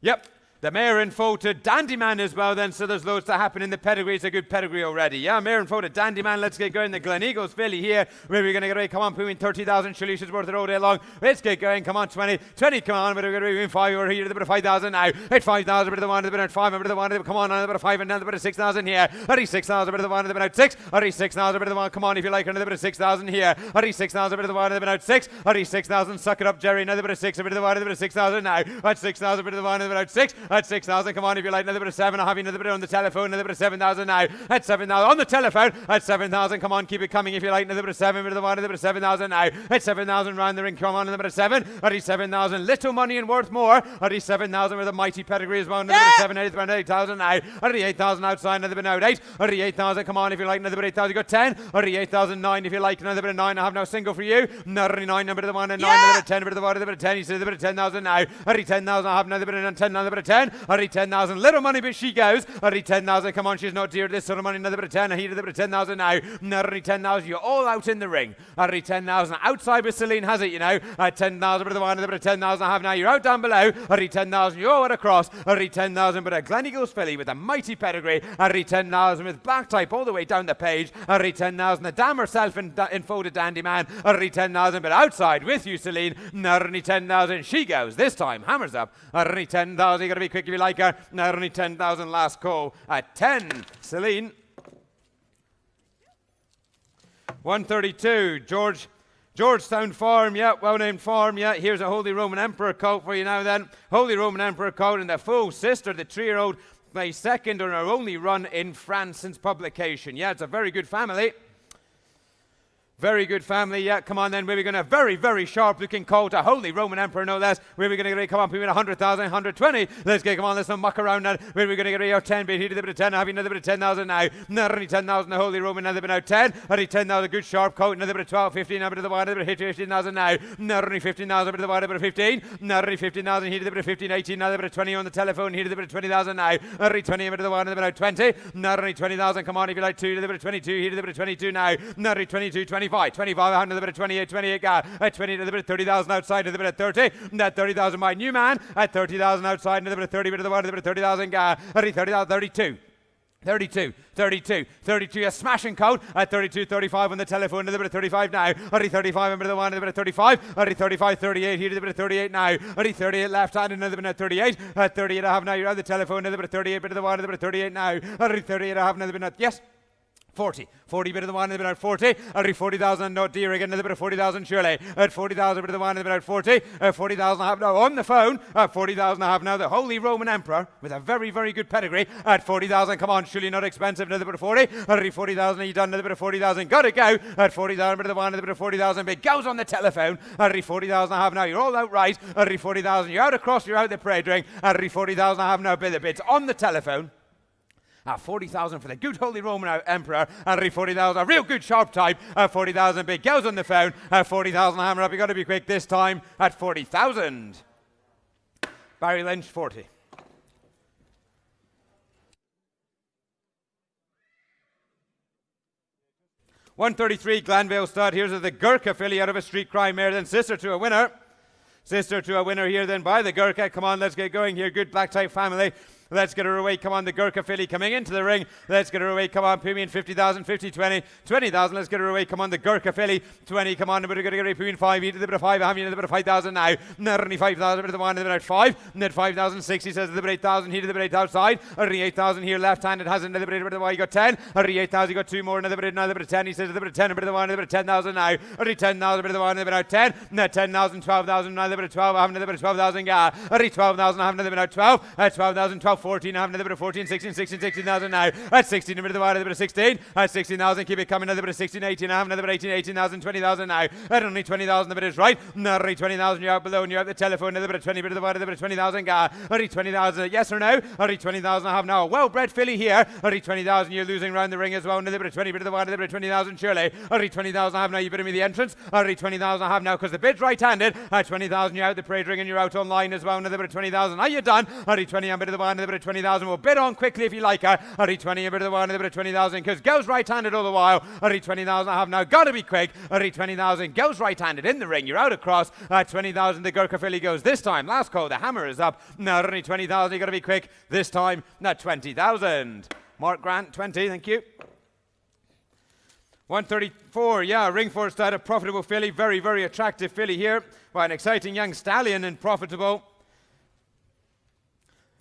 Yep. The mare in photo, Dandyman as well then, so there's loads to happen in the pedigree. It's a good pedigree already. Yeah, mare in photo, Dandyman. Let's get going. The Glen Eagles filly here. Where we're going to get away. Come on, Pooin, 30,000. Shalisha's worth it all day long. Let's get going. Come on, 20. 20, come on. We're going to be 5 over here. A bit of 5,000 now. At 5,000, a bit of the one, a bit of 5, a bit of the one. Come on, a bit of 5 and down, a bit of 6,000 here. 36,000, a bit of the one, a bit of 6. 36,000, a bit of the one. Come on, if you like, another bit of 6,000 here. 36,000, a bit of the one, a bit of 6. 36,000, suck it up, Jerry. Another bit of 6, a bit of the one, a bit of 6,000 now. At 6,000, a bit of the one, a bit of 6. At 6,000, come on, if you like, another bit of 7. I'll have you another bit on the telephone, another bit of 7,000 now. At 7,000 on the telephone. At 7,000, come on, keep it coming if you like, another bit of 7, bit of the one, another bit of 7,000 now. At 7,000 round the ring, come on, another bit of 7. At 7,000, little money and worth more. At 7,000 with a mighty pedigree as well, another bit of 7, 8,000 now. At 8,000 outside, another bit out 8. At 8,000, come on if you like, another bit of 8,000, you got 10. At 8,009 if you like, another bit of 9. I have no single for you. Another 9, a bit of the 1 and 9, another bit of 10, a bit of the 1, another bit of 10. He says a bit of 10,000 now. At 10,000, I have another bit of 10, another bit of 10. At 10,000, little money, but she goes. At 10,000, come on, she's not dear. This sort of money, another bit of 10. I hear another bit of 10,000 now. Another 10,000, you're all out in the ring. At 10,000, outside with Celine has it, you know. At 10,000, bit of the 1, another bit of 10,000 I have now. You're out down below. At 10,000, you're all across. At 10,000, but a Glen Eagles filly with a mighty pedigree. At 10,000 with black type all the way down the page. At 10,000, the dam herself in folded Dandyman. At 10,000, but outside with you, Celine. At 10,000, she goes. This time, hammers up. At 10,000, you got to be quick if you like her. At 10,000, last call. At 10, Celine. 132, Georgetown Farm, yeah, well-named farm, yeah. Here's a Holy Roman Emperor coat for you now then. Holy Roman Emperor coat and the full sister, the 3-year-old, my second or our only run in France since publication. Yeah, it's a very good family. Very good family, yeah. Come on then, we're going to very, very sharp-looking call to Holy Roman Emperor, no less. Where we're going to come on, we win 100,000, 120. Let's get, come on, let's not muck around now. Where we're going to get our 10 bit, hit a bit of 10, having another bit of 10,000 now. Another 10,000, the Holy Roman, another bit of 10. Only 10,000, good sharp coat, another bit of 12, 15, another bit of the wine, another bit of 15,000 now. Another 15,000, bit of the wine, a bit of 15. Another 15,000, hit a bit of 15, 18, another bit of 20 on the telephone, hit a bit of 20,000 now. Another 20, a bit of the wine, another bit of 20. Another 20,000, come on, if you like 2, a bit of 22, hit a bit of 22 now. Another 22, 25, 25, another bit of 28, 28 guy. At 20, another bit of 30,000 outside, another bit of 30. That 30,000 my new man. At 30,000 outside, another bit of 30, bit of the one, another bit of 30,000 guy. At 30,000, 32. 32, 32, 32, a smashing coat. At 32, 35 on the telephone, another bit of 35 now. At 35, another one, another bit of 35. At 35, 38, here, another bit of 38 now. At 38, left hand, another bit of 38. At 38, I have now, you're on the telephone, another bit of 38, bit of the one, another bit of 38 now. At 38, I have another bit of, yes. 40 bit of the one, another bit of 40. At 40,000, no dear again, another bit of 40,000 surely. At 40,000, bit of the one, another bit of 40. At 40,000 I have now on the phone. At 40,000 I have now the Holy Roman Emperor with a very, very good pedigree. At 40,000, come on, surely not expensive, another bit of 40. At 40,000, you done another bit of 40,000, gotta go. At 40,000, bit of the one, another bit of 40,000, big goes on the telephone. At 40,000 I have now, you're all out right. At 40,000, you're out across, you're out the parade ring. At 40,000 I have now bit of bits on the telephone. At 40,000 for the good Holy Roman Emperor. At 40,000, a real good sharp type. At 40,000, big girls on the phone. At 40,000, hammer up. You got to be quick this time. At 40,000. Barry Lynch, 40. $133 Glanville stud. Here's the Gurkha filly out of a street cry mare. Then sister to a winner. Sister to a winner here then by the Gurkha. Come on, let's get going here. Good black type family. Let's get her away. Come on, the Gurkha filly coming into the ring. Let's get her away. Come on, Pumi in 50,000, 50, 20, 20,000. Let's get her away. Come on, the Gurkha filly. 20, come on, we're going to get away. Pumi in 5, eat a bit of 5. I'm in a bit of 5,000 now. Nearly 5,000, a bit of the one, a bit of 5. Net 5,000, 60 says a bit of 8,000. Here to the bit outside. 8,000 here left hand. It has another bit of the why you got 10. 8,000, you got 2 more. Another bit of 10. He says a bit of 10, a bit of the one, a bit of 10,000 now. 10,000, a bit of the one, a bit of 10. Net 10,000, 12,000, another bit of 12. I have another bit of 12,000. 12,000, I have another bit of 12. 12,000, 12, 14. I have another bit of 14, 16, 16,000 now. At 16, a bit of the wide, a bit of 16. At 16,000, keep it coming, another bit of 16, 18. I have another bit of 18, 18,000, 20,000 now. At only 20,000, the bit is right. Only 20,000, you're out below, and you're at the telephone, another bit of 20, bit of the wide, a bit of 20,000. Only 20,000, yes or no? Only 20,000, I have now a well-bred filly here. Only 20,000, you're losing round the ring as well. Another bit of 20, bit of the wide, a bit of 20,000, surely. Only 20,000, I have now, you bid me the entrance. Only 20,000, I have now, because the bid's right-handed. At 20,000, you're out the parade ring, and you're out online as well. Another bit of 20,000. Are you done? Only 20, a bit of the wide, a bit bit of 20,000. We'll bid on quickly if you like her. Hurry 20, a bit of the 1, a bit of 20,000. Because goes right-handed all the while. Hurry 20,000, I have now got to be quick. Hurry 20,000, goes right-handed in the ring. You're out across. 20,000, the Gurkha filly goes this time. Last call, the hammer is up. Now only 20,000, you got to be quick. This time, not 20,000. Mark Grant, 20, thank you. 134, yeah, Ringford side, a profitable filly. Very, very attractive filly here. By an exciting young stallion and profitable.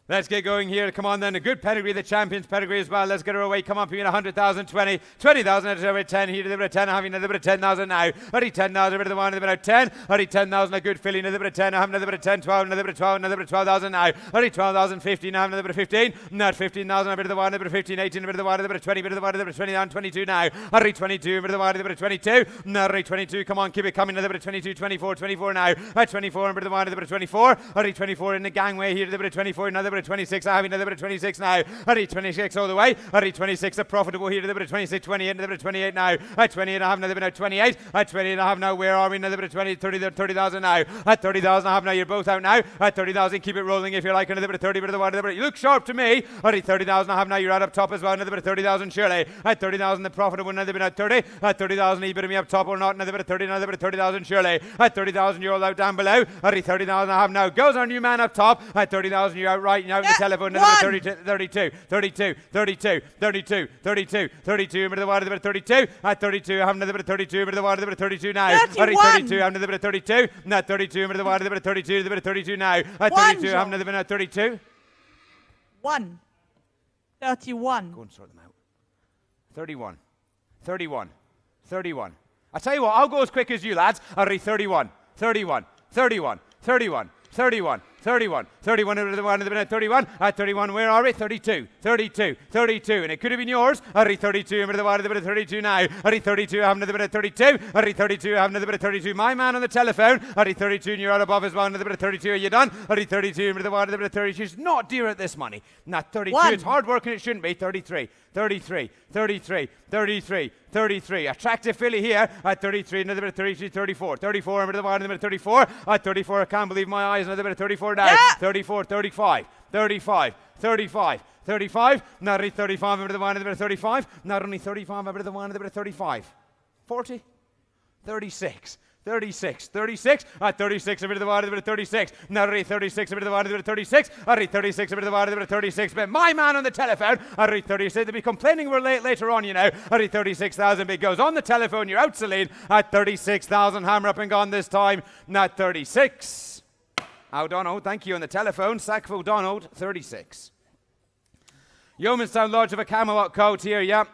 Let's get going here. Come on then. A good pedigree, the champion's pedigree as well. Let's get her away. Come on, between 100,000, 20, 20,000, at over 10. Here to the bit of 10. Having another bit of 10,000 now. Hurry 10,000, a bit of the 1, a bit of 10. Hurry 10,000, a good filly. Another bit of 10. I have another bit of 10, 12, another bit of 12, another bit of 12,000 now. Hurry 12,000, 15. I have another bit of 15. Not 15,000, a bit of the 1, a bit of 15, 18, a bit of the 1, a bit of 20, a bit of the 1, a bit of 20 down, 22 now. Hurry 22, a bit of the 1, a bit of 22. No, hurry 22. Come on, keep it coming. Another bit of 22, 24, 24 now. At 24, a bit of the 1, a bit of 24. Hurry 24 in the gangway here to the bit of 24. Another bit of 26. I have another bit of 26 now. Hurry 26 all the way. Hurry 26 a profitable here to the bit of 26, 28, another bit of 28 now. At 28 I have another bit of 28. At 28 I have now, where are we? Another bit of 20, 30,000 now. At 30,000 I have now, you're both out now. At 30,000 keep it rolling if you like. Another bit of 30, bit of the 1, another bit. You look sharp to me. Hurry 30,000 I have now, you're out up top as well. Another bit of 30,000 surely. At 30,000 the profitable, another bit at 30. At 30,000 you bit of me up top or not. Another bit of 30, another bit of 30,000 surely. At 30,000 you're all out down below. Hurry 30,000 I have now. Goes our new man up top. At 30,000 you're out right. You're out in the telephone. Another bit of 32, 32, 32, 32, 32, 32, a bit of the 1, a bit of 32. At 32, I have another bit of 32, a bit of the 1, a bit of 32 now. At 32, I have another bit of 32. Not 32, a bit of the 1, a bit of 32, a bit of 32 now. At 32, I have another bit of 32. 1. 31. Go and sort them out. 31, 31, 31. I tell you what, I'll go as quick as you lads. I'll read 31, 31, 31, 31, 31. 31, 31, a bit of the 1, a bit of 31. At 31, where are we? 32, 32, 32. And it could have been yours. I read 32, a bit of the 1, a bit of 32 now. I read 32, I have another bit of 32. I read 32, I have another bit of 32. My man on the telephone. I read 32, and you're out above as well. Another bit of 32. Are you done? I read 32, a bit of the 1, a bit of 32. It's not dear at this money. Not 32. One. It's hard work and it shouldn't be. 33, 33, 33, 33, 33. Attractive filly here. At 33, another bit of 33, 34. 34, a bit of the 1, a bit of 34. At 34, I can't believe my eyes. Another bit of 34 now. Yeah. 34, 35, 35, 35, 35. Not only 35, a bit of the 1, a bit of 35. Not only 35, a bit of the 1, a bit of 35. 40, 36. 36, 36, at 36, a bit of the 1, a bit of 36. Not only 36, a bit of the 1, a bit of 36. I read 36, a bit of the 1, a bit of 36. But my man on the telephone, I read 36. They'll be complaining we're late later on, you know. I read 36,000. But it goes on the telephone. You're out, Celine, at 36,000. Hammer up and gone this time. Not 36. O'Donnell, thank you on the telephone. Sackville Donald, 36. Yeomanstown Lodge of a Camelot coat here, yeah.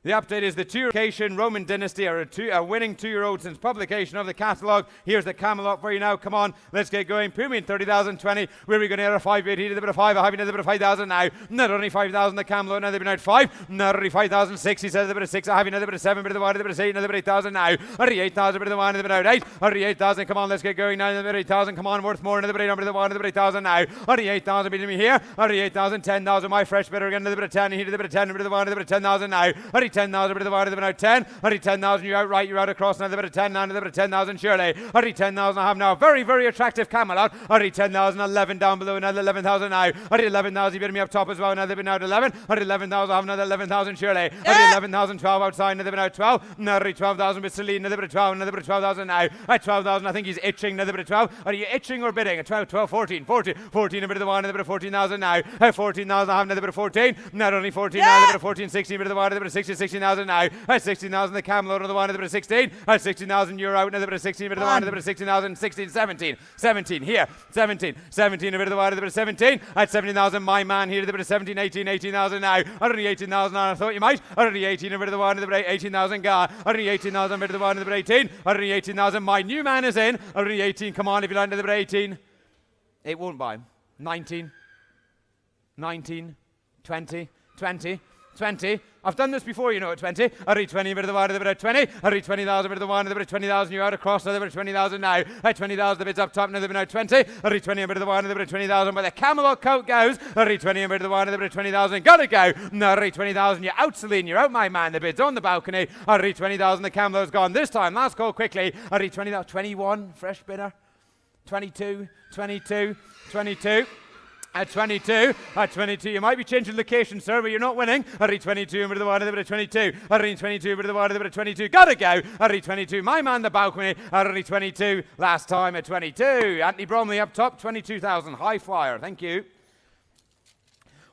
The update is the two-location Roman dynasty are a winning 2-year-old since publication of the catalogue. Here's the Camelot for you now. Come on, let's get going. Premium 30,000, 20. Where are we going to get a 5 8 here? A bit of 5. I have another bit of 5,000 now. Not only 5,000 the Camelot, now they've been out 5. Not only 5,000, 6. He says a bit of 6. I have another bit of 7, bit of 1, a bit of 8, another bit of 8,000 now. Hurry 8,000, bit of 1, another bit of 8. Hurry 8,000. Come on, let's get going now. Another bit of 8,000. Come on, worth more. Another bit of 8, another bit of 8,000 now. Hurry 8,000, beating me here. Hurry 8,000, 10,000. My fresh bidder again. Another bit of 10. Here, another bit of 10, a bit of 1, another bit of 10,000 now. Hurry 10,000, bit of 1, another bit of 10. Hurry 10,000. You're out right. You're out across. Another bit of 10 now. Another bit of 10,000 surely. Hurry 10,000. I have now a very, very attractive Camelot. Hurry 10,000. 11 down below. Another 11,000 now. Hurry 11,000. You better me up top as well. Another bit out 11. Hurry 11,000. I have another 11,000 surely. Hurry 11,000. 12 outside. Another bit out 12. Hurry 12,000 with Celine. Another bit of 12. Another bit of 12,000 now. At 12,000. I think he's itching. Another bit of 12. Are you itching or bidding? At 12, 12, 14, 14, 14. A bit of the 1. Another bit of 14,000 now. At 14,000. I have another bit of 14. Not only 14. Now another bit of 14. 16. Bit of the 1. Another bit of 16. 16,000 now. At 16,000. The Camelot of the 1. Another bit of 16. At 16,000. You're out. Another bit of 16. Bit of the 1. Another bit of 16,000. 16. 17. 17. Here. 17. 17. A bit of the 1. Another bit of 17. At 17,000. My man here. A bit of 17. 18. 18,000 now. Only 18,000. I thought you might. Only 18. A bit of the 1. Another bit of 18,000. Gar. Only 18,000. Bit of the 1. Another bit of 18. Only 18,000. My new man is in. Only 18. Come on if you like another bit of 18. It won't buy him. 19. 19. 20. 20. 20. I've done this before, you know, at 20. I read 20, a bit of the 1, a bit of 20. I read 20,000, a bit of the 1, a bit of 20,000. You're out across, another bit of 20,000 now. At 20,000, the bid's up top, another bit of 20. I read 20, a bit of the 1, a bit of 20,000. Where the Camelot coat goes. I read 20, a bit of the 1, a bit of 20,000. Gotta go. No, I read 20,000. You're out, Celine. You're out, my man. The bid's on the balcony. I read 20,000. The Camelot's gone. This time, last call quickly. I read 20,000. 21, fresh bidder. 22, 22, 22. At 22, you might be changing location, sir, but you're not winning. At 22, over the wide of the bit of 22. At 22, over the wide of the bit of 22. Gotta go. At 22, my man, the balcony. At 22, last time at 22. Anthony Bromley up top, 22,000. High flyer. Thank you.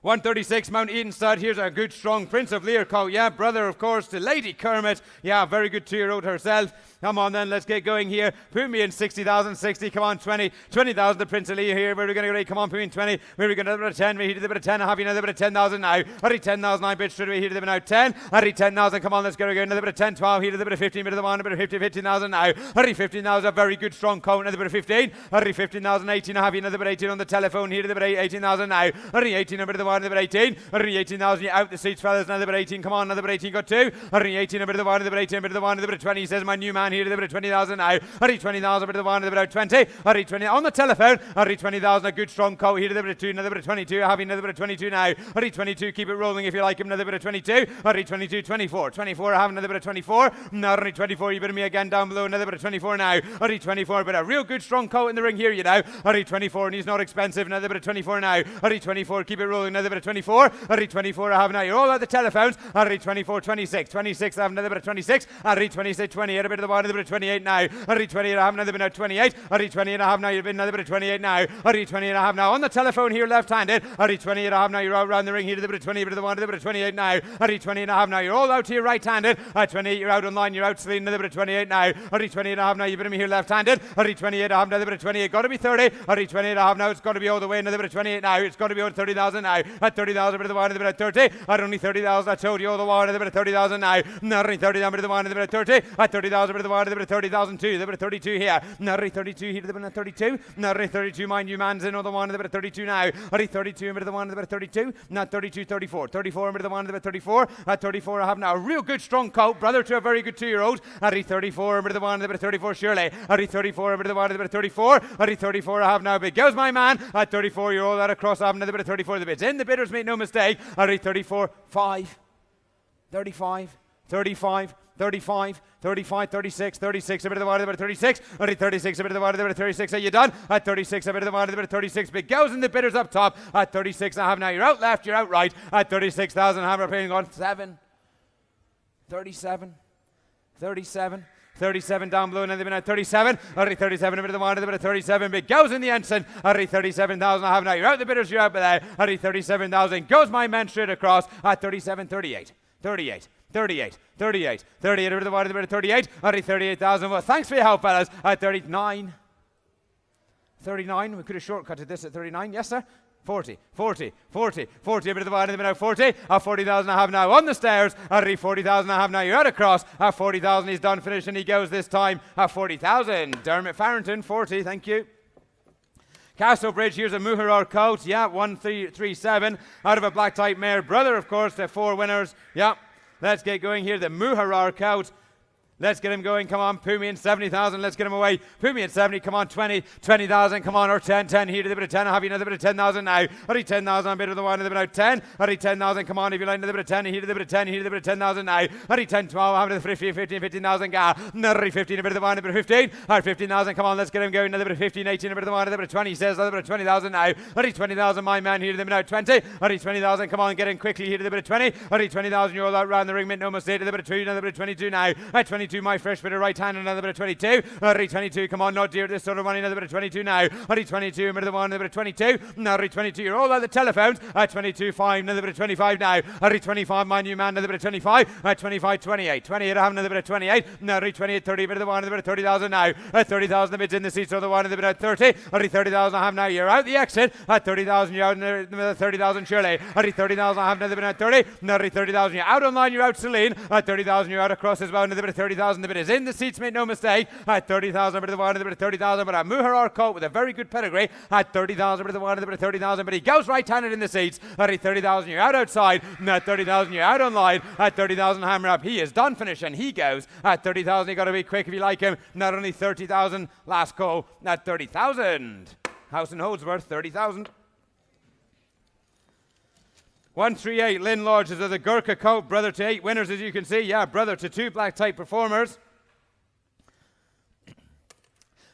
136, Mount Eden stud. Here's a good, strong Prince of Learcoat. Yeah, brother, of course, to Lady Kermit. Yeah, very good 2-year-old herself. Come on then, let's get going here. Put me in 60,000, 60. Come on, 20. 20,000, the Prince of Lear here. Where are we going to go? Come on, put me in 20. Where are we going to do a bit of 10? We hit a bit of 10. I have you another bit of 10,000 now. Already 10,000, I bid straight away here to the bit now. 10. Already 10,000. Come on, let's go. Another bit of 10, 12. Here to the bit of 15. Bit of the 1, a bit of 50, 15,000 now. Already 15,000, a very good, strong count. Another bit of 15. Already 15,000, 18. I have you another bit of 18 on the telephone. Here to the bit of 18,000 now. Already 18, a bit of the 1, another bit of 18. Already 18,000, you're out the seats, fellas. Another bit of 18. Come on, another bit of 18. Got 2. Already 18, a bit of the 1, another bit of 18, a bit of the 1, another bit of 20. He says, my new man here to the bit of 20,000 now. Already 20,000, a bit of the 1, another bit of 20. Already 20 on the telephone. Already 20,000, a good strong coat here to the bit of 2, another bit of 22. Having another bit of 22 now. Already 22, keep it rolling if you like him. Another bit of 22. Already 22, 24. 24, I have another bit of 24. Now already 24, you bit of me again down below. Another bit of 24 now. Already 24, but a real good strong coat in the ring here, you know. Already 24, and he's not expensive. Another bit of 24 now. Already 24, keep it rolling. Another bit of 24. Already 24, I have now. You're all at the telephones. Already 24, 26. 26, I have another bit of 26. Already 26, 28, a bit of the 1, another bit of 28 now. Already 28, I have another bit of 28. Already 28, I have now. You've been another bit of 28 now. Already 28, I have now. On the telephone here, left-handed. Already 28, I have now. You're out round the ring here to the bit of 20, bit of the 1, another bit of 28 now. Already 28, I have now. You're all out here right-handed. At 28, you're out online. You're out, Celine. Another bit of 28 now. Already 28, I have now. You've been here left-handed. Already 28, I have another bit of 28. Got to be 30. Already 28, I have now. It's got to be all the way. Another bit of 28 now. It's got to be over 30,000 now. At 30,000, bit of the 1, another bit of 30. At only 30,000, I told you all the 1, another bit of 30,000 now. Not only 30,000, bit of the 1, another bit of 30. At 30,000, bit of the 1, another bit of 30,000 too. The bit of 32 here. Not only 32 here to the bit of 32. Not only 32, mind you, man's in all the 1, another bit of 32 now. Already 32, bit of the 1, another bit of 32. Not 32, 34. 34, bit of the 1, another bit of 34. At 34, I have now a real good strong coat, brother to a very good 2-year-old. Already 34, bit of the 1, another bit of 34, surely. Already 34, bit of the 1, another bit of 34. Already 34, I have now. Big goes my man. At 34, you're all out across. I have another bit of 34. The bid's in. The bidders make no mistake. Already 34, 5. 35, 35, 35, 35, 36, 36, a bit of the water, a bit of 36, already 36, a bit of the water, a bit of 36, are you done? At 36, a bit of the water, a bit of 36, big goes in the bidders up top. At 36, I have now, you're out left, you're out right. At 36,000, I have a paying on 7, 37, 37. 37 down below, and then they've been at 37. Already 37, a bit of the one, a bit of 37. Big goes in the ensign. Already 37,000. I have now. You're out the bidders, you're out by there. Already 37,000. Goes my man straight across at 37, 38. 38. 38, 38, 38, a bit of the one, a bit of 38. Already 38,000. Well, thanks for your help, fellas. At 39. 39. We could have shortcutted this at 39. Yes, sir. 40, 40, 40, 40, a bit of the wide, a bit of 40, at 40,000 I have now on the stairs, at 40,000 I have now, you're out across, at 40,000 he's done, finished, and he goes this time, at 40,000, Dermot Farrington, 40, thank you. Castle Bridge, here's a Muharar coat, yeah, 137, out of a black type mare, brother of course, the 4 winners, yeah, let's get going here, the Muharar coat. Let's get him going. Come on, Pumi in 70,000. Let's get him away. Pumi in 70. Come on, 20,000. Come on, or 10. Here to the bit of 10. I'll have you another bit of 10,000 now. Already 10,000. A bit of the one. Another bit of 10. Already 10,000. Come on, if you like another bit of 10. Here to the bit of 10. Here to the bit of 10,000 now. Already 10, 12. I'm another 15,000. Gal. Already 15. A bit of the one. A bit of 15. Already 15,000. Come on, let's get him going. Another bit of 15, 18. A bit of the one. Another bit of 20. He says another bit of 20,000 now. Already 20,000. My man here to the bit of 20. Already 20,000. Come on, get in quickly. Here to the bit of 20. Already 20,000. You're all out round the ring. Make no mistake. To the bit of 2. Another bit of 22 now. At 22, my fresh bit of right hand, another bit of 22. Already 22, come on, not dear, this sort of money, another bit of 22 now. Already 22, a bit of the one, another bit of 22. Already 22, you're all at the telephones. At 22, 5, another bit of 25 now. Already 25, my new man, another bit of 25. At 25, 28. 28, I have another bit of 28. Already 28, 30, a bit of the one, another bit of 30,000 now. At 30,000, the bid's in the seats, so the one, another bit of 30. Already 30,000, I have now. You're out the exit. At 30,000, you're out another 30,000, surely. Already 30,000, I have another bit of 30. Already 30,000, you're out online, you're out Celine. At 30,000, you're out across as well, another bit of 30,000. The bid is in the seats, make no mistake. At 30,000, a bit of the one, a bit of 30,000, but a Muharar coat with a very good pedigree. At 30,000, a bit of the one, a bit of 30,000, but he goes right-handed in the seats. At 30,000, you're out outside. At 30,000, you're out online. At 30,000, hammer up. He is done, finish, and he goes. At 30,000, you got to be quick if you like him. Not only 30,000, last call. At 30,000. House and Holdsworth, 30,000. 138, Lynn Lodges of the Gurkha coat. Brother to 8 winners, as you can see. Yeah, brother to 2 black type performers.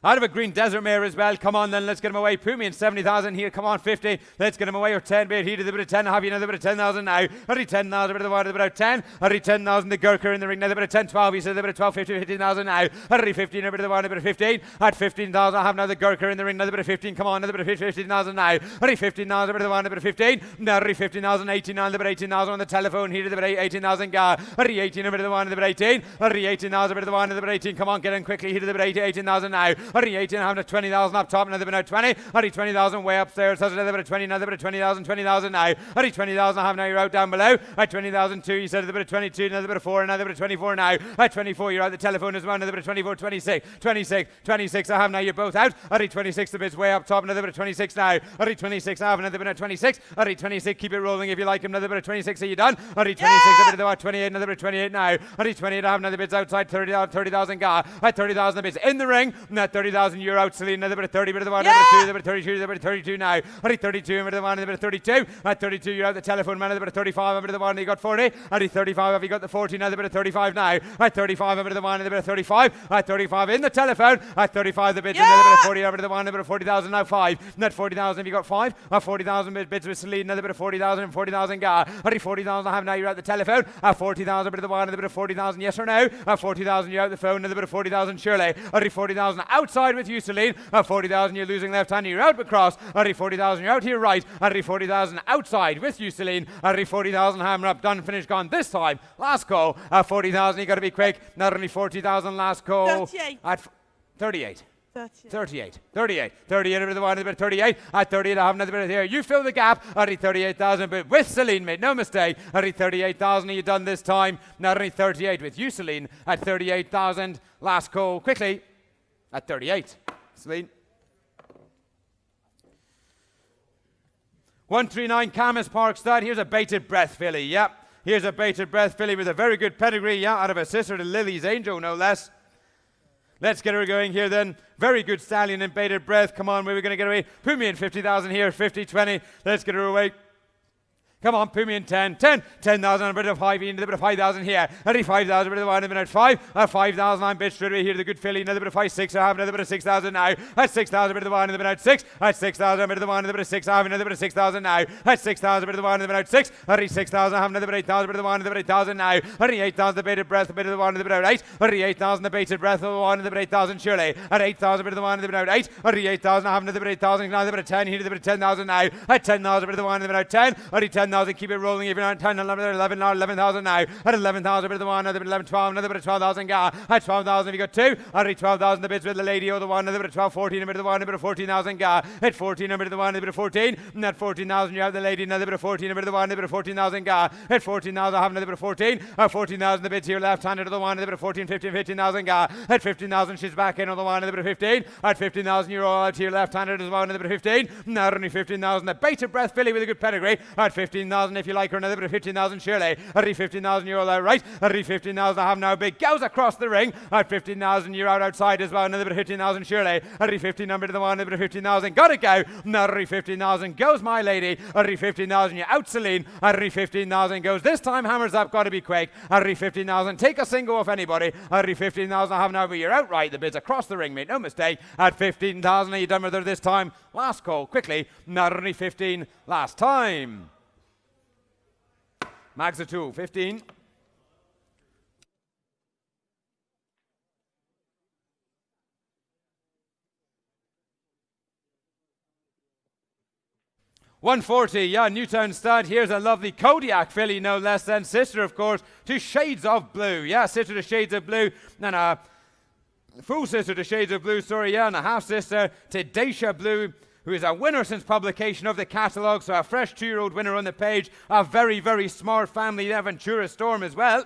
Out of a green desert mare as well. Come on then, let's get him away. Pumian 70,000 here. Come on, 50. Let's get him away. Or 10 bit. He did a bit of 10. Have you another bit of 10,000 now? Hurry 10,000. Bit of the wide, about 10. Hurry 10,000. The Gurkha in the ring. Another bit of 10, 12. He said a bit of 12, 15,000 now. Hurry 15. A bit of the wide, a bit of 15. At 15,000. I have now the Gurkha in the ring. Another bit of 15. Come on, another bit of 15,000 now. Hurry 15,000. A bit of the wide, a bit of 15. Now hurry 15,000. 18,000. A bit of 18,000 on the telephone. He did a bit of 18,000. Hurry 18. A bit of the wide, a bit of 18. Hurry 18,000. A bit of the wide, a bit of 18. Come on, get in quickly. He did a bit of 18,000 now. Hurry 18. I have 20,000 up top, another bit of 20. Hurry 20,000 way upstairs. Has another bit of 20, another bit of 20,000, 20,000 now. Hurry 20,000. I have now you're out down below. At 20,002, you said a bit of 22, another bit of 4, another bit of 24 now. At 24, you're out the telephone as well. Another bit of 24, 26, 26, 26. I have now you're both out. Hurry 26, the bit's way up top. Another bit of 26 now. Hurry 26. I have another bit of 26. Hurry 26. Keep it rolling if you like him. Another bit of 26. Are you done? Hurry 26. A bit of the 28. Another bit of 28 now. Hurry 28. I have another bit's outside. 30,000. At 30,000, the bit's in the ring. And at 30,000, you're out. Celine. Another bit of 30. Bit of the one. Another bit of 32. Another bit of 32 now. Hurry 32. A bit of the one. Another bit of 32. At 32, you're out the telephone man. Another bit of 35. A bit of the one. You got 40. Hurry 35. Have you got the 40? Another bit of 35 now. At 35. A bit of the one. Another bit of 35. At 35 in the telephone. At 35, the bids. Another bit of 40. A bit of the one. Another bit of 40,000 now. 5. Net 40,000. Have you got 5? At 40,000 bids with Celine. Another bit of 40,000 and 40,000. Hurry 40,000. I have now. You're out the telephone. At 40,000. A bit of the one. Another bit of 40,000. Yes or no? At 40,000. You're out the phone. Another bit of 40,000. Surely. Hurry 40,000 outside with you, Celine. At 40,000. You're losing left hand. You're out across. Hurry 40,000. You're out here right. Hurry 40,000 outside with you, Celine. Hurry 40,000. Hammer up. Done. Finish. Gone. This time. Last call. At 40,000. You got to be quick. Not only 40,000. Last call. 38. At 38. 38. 38 over the one, a bit of 38. At 38, I have another bit of here. You fill the gap. Hurry 38,000, but with Celine, mate, no mistake. Hurry 38,000, are you done this time? Not only 38 with you, Celine. At 38,000, last call, quickly. At 38, Celine. 139 Camas Park Stud. Here's a bated breath filly, yep. Here's a bated breath filly with a very good pedigree, yeah, out of a sister to Lily's Angel, no less. Let's get her going here then. Very good stallion in bated breath. Come on, where are we going to get away? Pumian 50,000 here, 50, 20. Let's get her away. Come on, Pumian 10, 10,000, a bit of 5, into a bit of 5,000 here. Only 5,000, a bit of 1, a minute 5. 5,000, I'm bit straight away here to the good filly. Another bit of 5, 6. I have another bit of 6,000 now. At 6,000, a bit of 1, a minute 6. At 6,000, a bit of 1, a bit of 6. I have another bit of 6,000 now. At 6,000, a bit of 1, a minute 6. At 6,000, I have another bit of 8,000, a bit of 1, a bit of 8,000 now. At 8,000, the bated breath, a bit of the 1, a bit of 8. At 8,000, the bated breath of the 1, a bit of 8,000 surely. At 8,000, a bit of the 1, a bit of 8. At 8,000, I have another bit of 8,000, another bit of 10. Here, a bit of 10,000 now. At 10,000, a bit of the 1, a bit of 10. At 10,000, keep it rolling. Even on 10, 11 now, 11,000 now. At 11,000, a bit of the 1, another bit of 11, 12, another bit of 12,000. At 12,000, have you got 2? At 12,000, the bids with the lady or the 1, another bit of 12, 14, a bit of the 1, a bit of 14,000. At 14, a bit of the 1, a bit of 14. And at 14,000, you have the lady, another bit of 14, a bit of the 1, a bit of 14,000. At 14,000, I have another bit of 14. At 14,000, the bids here left-handed to the 1, a bit of 14, 15, 15,000. At 15,000, she's back in on the 1, a bit of 15. At 15,000, you're all out here left-handed as well, another bit of 15. Now only 15,000, the bated breath filly with a good pedigree. At 15,000, if you like her, another bit of 15,000 surely. At 15,000, you're all out right. At 15,000, I have now big goes across the ring. At 15,000, you're out outside as well, another bit of 15,000 surely. At 15, number to the 1, another bit of 15,000. Gotta go. Now at 15,000 goes my lady. At 15,000, you're out Celine. At 15,000 goes. This time, hammers up, gotta be quick. At 15,000, take a single off anybody. At 15,000, I have now, but you're out right. The bids across the ring, mate, no mistake. At 15,000, are you done with her this time? Last call, quickly. Not only 15, last time. Mags a 2, 15. $140, yeah, Newtown stud. Here's a lovely Kodiak filly, no less than sister, of course, to Shades of Blue. Yeah, sister to Shades of Blue. And a full sister to Shades of Blue, sorry, yeah, and a half sister to Dacia Blue, who is a winner since publication of the catalogue, so a fresh 2-year-old winner on the page. A very, very smart family, the Aventura Storm as well.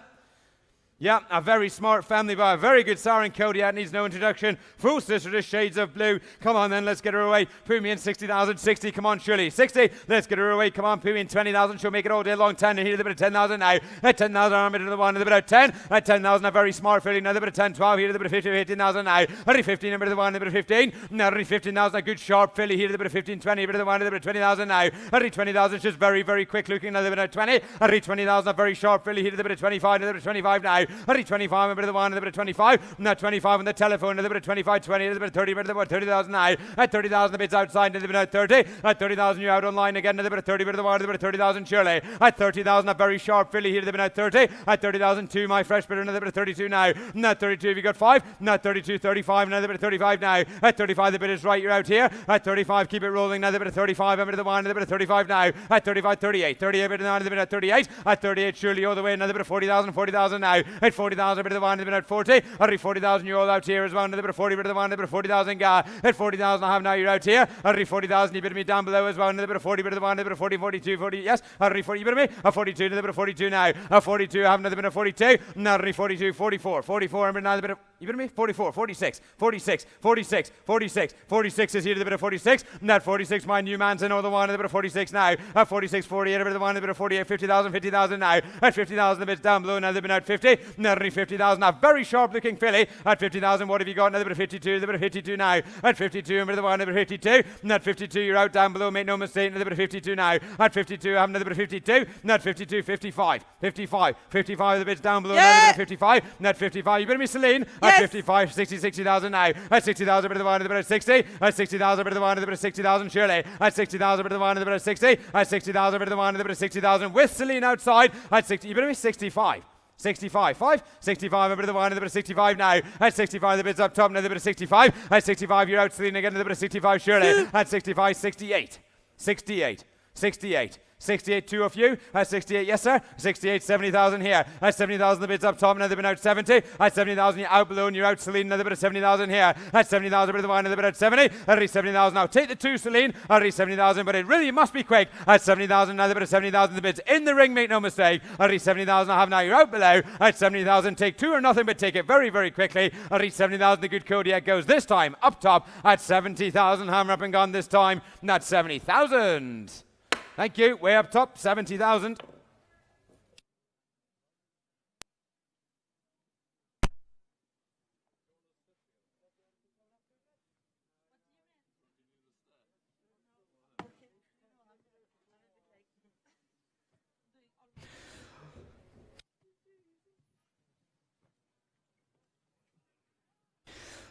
Yeah, a very smart family by a very good Siren Kodiak, needs no introduction. Full sister to Shades of Blue. Come on then, let's get her away. Pumian 60,000, 60, come on Shirley. 60, let's get her away. Come on, Pumian 20,000, she'll make it all day long. 10, and here's a bit of 10,000 now. At 10,000, I'm into the 1, a bit of 10. At 10,000, a very smart filly, another bit of 10, 12, here's a bit of 15, 15,000 now. At 15, a bit of the 1, a bit of 15. Now at 15,000, a good sharp filly, here's a bit of 15, 20, a bit of the 1, a bit of 20,000 now. At 20,000, she's very, very quick looking, another bit of 20. At 20,000, a very sharp filly, here's a bit of 25, another bit of 25 now. Hurry 25, a bit of the 1, a bit of 25. Now 25 on the telephone, a little bit of 25, 20, a little bit of 30, a bit of 30,000 now. At 30,000, the bids outside, a little bit of 30. At 30,000, you're out online again, a little bit of 30, a bit of the 1, a little bit of 30,000 surely. At 30,000, a very sharp filly here, a little bit of 30. At 30,000, 2, my fresh bidder, a little bit of 32 now. At 32, have you got 5? At 32, 35, another bit of 35 now. At 35, the bid is right, you're out here. At 35, keep it rolling, another bit of 35, a bit of the 1, another bit of 35 now. At 35, 38, 38, a bit of the 1, another bit of 38. At 38, surely all the way, another bit of 40,000, 40,000 now. At 40,000, a bit of the 1, another bit of 40. At 40,000, you're all out here as well, another bit of 40, bit of the 1, another bit of 40,000 ga. At 40,000, I have now, you're out here. At 40,000, you bid me down below as well, another bit of 40, bit of the 1, another bit of 40, 42, 40, yes. At 40, you bid me. At 42, another bit of 42 now. At 42, I have another bit of 42. Now at 42, 44, 44, and another bit of, you bid me? 44, 46, 46, 46, 46, 46 is here to the bit of 46. That 46, my new man's in all the 1, and the bit of 46 now. At 46, 48, a bit of the 1, and the bit of 48, 50,000, 50,000 now. At 50,000, the bit's down below, now they've been at 50. Now 50,000, a very sharp looking filly. At 50,000, what have you got? Another bit of 52, the bit of 52 now. At 52, a bit of the 1, a bit of 52. At 52, you're out down below, make no mistake, another bit of 52 now. At 52, I have another bit of 52. At 52, 55, 55, 55, the bit's down below, another bit of 55. At 55, you better be Celine. At 55, 60, 60,000 now. At 60,000, a bit of the 1, a bit of 60. At 60,000, a bit of the 1, a bit of 60,000 surely. At 60,000, a bit of the 1, a bit of 60. At 60,000, a bit of the 1, a bit of 60,000 with Celine outside. At 60, you better be 65. 65, 5, 65, a bit of the 1, a bit of 65 now. At 65, the bid's up top, another bit of 65. At 65, you're out, Celine again, another bit of 65 surely. At 65, 68, 68, 68. 68, 2 of you. At 68, yes sir. 68, 70,000 here. At 70,000, the bid's up top, another bit out 70. At 70,000, you're out below and you're out, Celine, another bit of 70,000 here. At 70,000, a bit of the 1, another bit out 70. At least 70,000 now. Take the 2, Celine. At least 70,000, but it really must be quick. At 70,000, another bit of 70,000, the bid's in the ring, make no mistake. At least 70,000, I have now, you're out below. At 70,000, take 2 or nothing, but take it very, very quickly. At least 70,000, the good Kodiak goes this time up top at 70,000. Hammer up and gone this time. And that's 70,000. Thank you. Way up top, 70,000.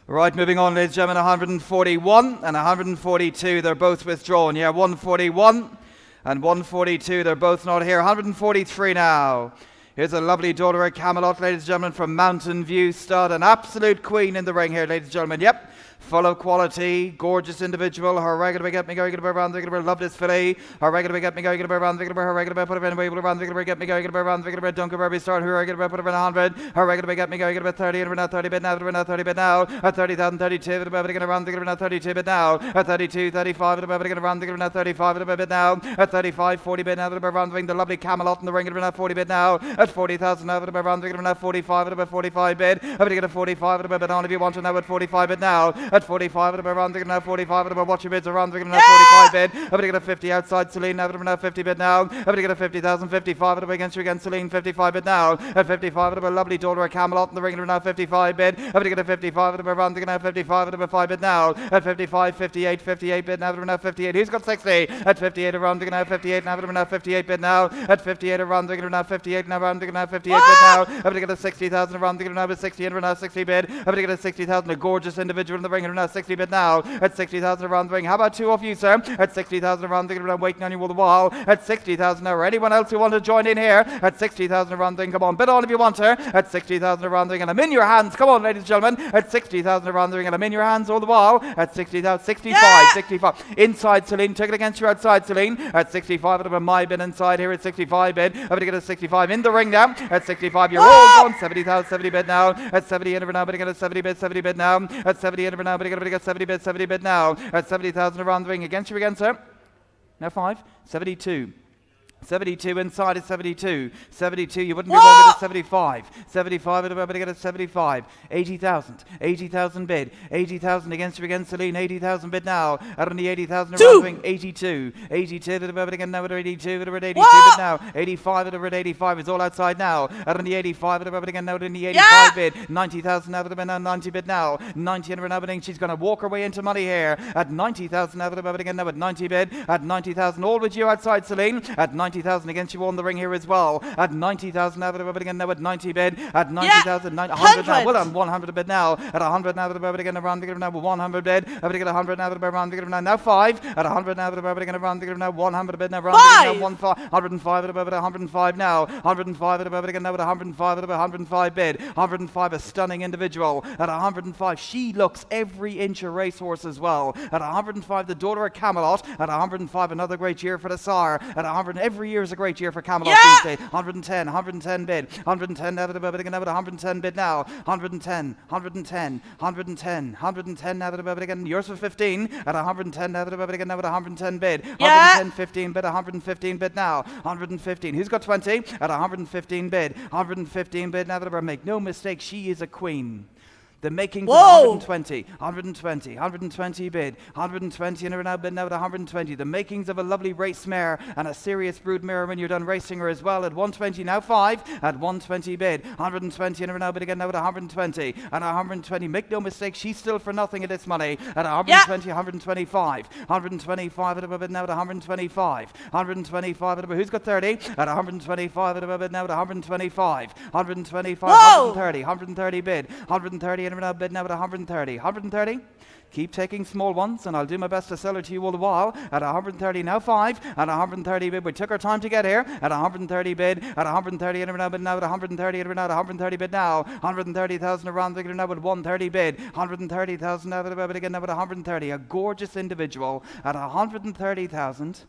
Right, moving on, ladies and gentlemen, 141 and 142. They're both withdrawn. Yeah, 141 and 142. They're both not here. 143 now. Here's a lovely daughter at Camelot, ladies and gentlemen, from Mountain View Stud. An absolute queen in the ring here, ladies and gentlemen. Yep. Full of quality, gorgeous individual. Her regular get me going, get around, love this filly. Her regular get me going, get around, her regular put her in, wave around, get me going, get around, Dunker Burby start. Her regular put her in 100. Her regular get me going, get about 30, and we're now 30 bid now, we're now 30 bid now. At 30,000, 32, and about to get around, we're now 32 bid now. At 32, 35, and about to get around, we're now 35 and about bid now. At 35, 40 bid now, we're around the lovely Camelot in the ring, and we're now 40 bid now. At 40,000 now, we're around, we're now 45 and about 45 bid. I'm to get a 45 and about bid on if you want to know at 45 bid now. At 45 and about around, now 45 and about watch your bids around, we're now 45 bid. I'm to get a 50 outside Celine now, we're now 50 bid now. I'm to get a 50,000, 55 and against you again, Celine 55 bid now. At 55 and about lovely daughter at Camelot in the ring, and we're now 55 bid. I'm to get a 55 and about around, we're now 55 and about 5 bid now. At 55, 58, 58 bid now, we're now 58. Who's got 60? At 58 around, we're now 58 now, we're now 58 bid now. At 58 around, we're now 58 now, around, we're now 58 bid now. I'm to get a 60,000 around, we're now 60 and we're now 60 bid. I'm to get a 60,000, a gorgeous individual in the ring, and we're now 60 bid now. At 60,000 around the ring. How about 2 of you, sir? At 60,000 around the ring, I'm waiting on you with the wall. At 60,000 now, or anyone else who want to join in here? At 60,000 around the ring, come on, bid on if you want, sir. At 60,000 around the ring, and I'm in your hands. Come on, ladies and gentlemen. At 60,000 around the ring, and I'm in your hands all the wall. At 60,000, 65, 65. Inside Celine, take it against you outside Celine. At 65, it'll be my bid inside here at 65 bid. I'm going to get a 65 in the ring now. At 65, you're all going 70,000, 70 bid now. At 70 in now, but I get a 70 bid now. At 70 in now, but I get 70 bid now. At 70,000 around the ring against you again, sir. Now 5, 72. 72 inside is 72. 72, you wouldn't be wrong with a 75. 75, and we're going to get a 75. 80,000. 80,000 bid. 80,000 against you again, Celine. 80,000 bid now. Out on the 80,000 around the ring. 82. 82, and we're again now with 82, and we're at 82 bid now. 85, and we're at 85. It's all outside now. Out on the 85, and we're again now in the 85 bid. 90,000 now, and we're now 90 bid now. 90, and we're now bidding. She's going to walk her way into money here. At 90,000 now, and we're again now at 90 bid. At 90,000, all with you outside, Celine. At 90,000. 90,000 against you on the ring here as well. At 90,000 now, but again now at 90 bid. At 90,000, 100 now. Well done, 100 a bid now. At 100 now, but again around the now 100 bid. But again 100 now, but around the now. Now 5. At 100 now, but again around the now 100 bid now. Around the now 105 at 105 now. 105 at again now at 105 at 105 bid. 105 a stunning individual. At 105 she looks every inch a racehorse as well. At 105 the daughter of Camelot. At 105 another great year for the Sire. At 100 every year is a great year for Camelot these days. 110 bid. 110 now at 110 bid now. 110 now at again yours for 15. At 110 now at again now at 110 bid. 110 15 bid. 115 bid now. 115. Who's got 20? At 115 bid. 115 bid now that make no mistake, she is a queen. The makings of 120 bid, 120 and now bid now at 120. The makings of a lovely race mare and a serious brood mare when you're done racing her as well. At 120 now 5 at 120 bid, 120 and now bid again now at 120 and 120. Make no mistake, she's still for nothing at this money. At 120, 125, 125 at a bid now at 125, 125 at a bid. Who's got 30? At 125 at a bid now at 125, 125, 130 bid, 130 and now bid now at 130. 130. Keep taking small ones, and I'll do my best to sell it to you all the while. At 130 now 5. At 130 bid. We took our time to get here. At 130 bid. At 130 and now bid now at 130 and now at 130 bid now. 130,000 around the now at 130 bid. 130,000 now bid again now at 130. A gorgeous individual at 130,000.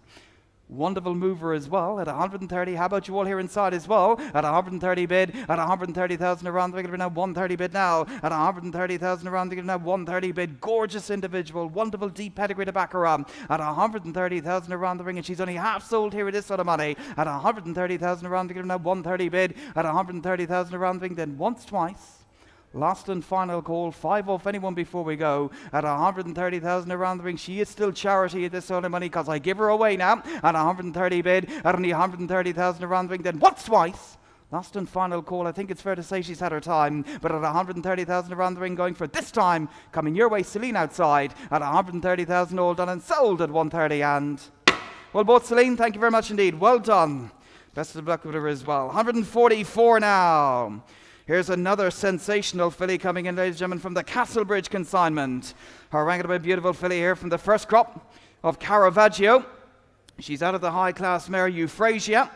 Wonderful mover as well at 130. How about you all here inside as well? At 130 bid. At 130,000 around the now 130 bid now. At 130,000 around the now 130 bid. Gorgeous individual. Wonderful deep pedigree to back her up. At 130,000 around the ring, and she's only half sold here at this sort of money. At 130,000 around the now 130 bid. At 130,000 around the ring, then once, twice. Last and final call, 5 off anyone before we go. At 130,000 around the ring, she is still charity at this sort of money because I give her away now. At 130 bid, at only 130,000 around the ring, then once, twice. Last and final call, I think it's fair to say she's had her time, but at 130,000 around the ring going for this time, coming your way, Celine outside, at 130,000 all done and sold at 130 and... Well, both Celine, thank you very much indeed. Well done. Best of luck with her as well. 144 now. Here's another sensational filly coming in, ladies and gentlemen, from the Castlebridge consignment. Her ranking a beautiful filly here from the first crop of Caravaggio. She's out of the high-class mare Euphrasia.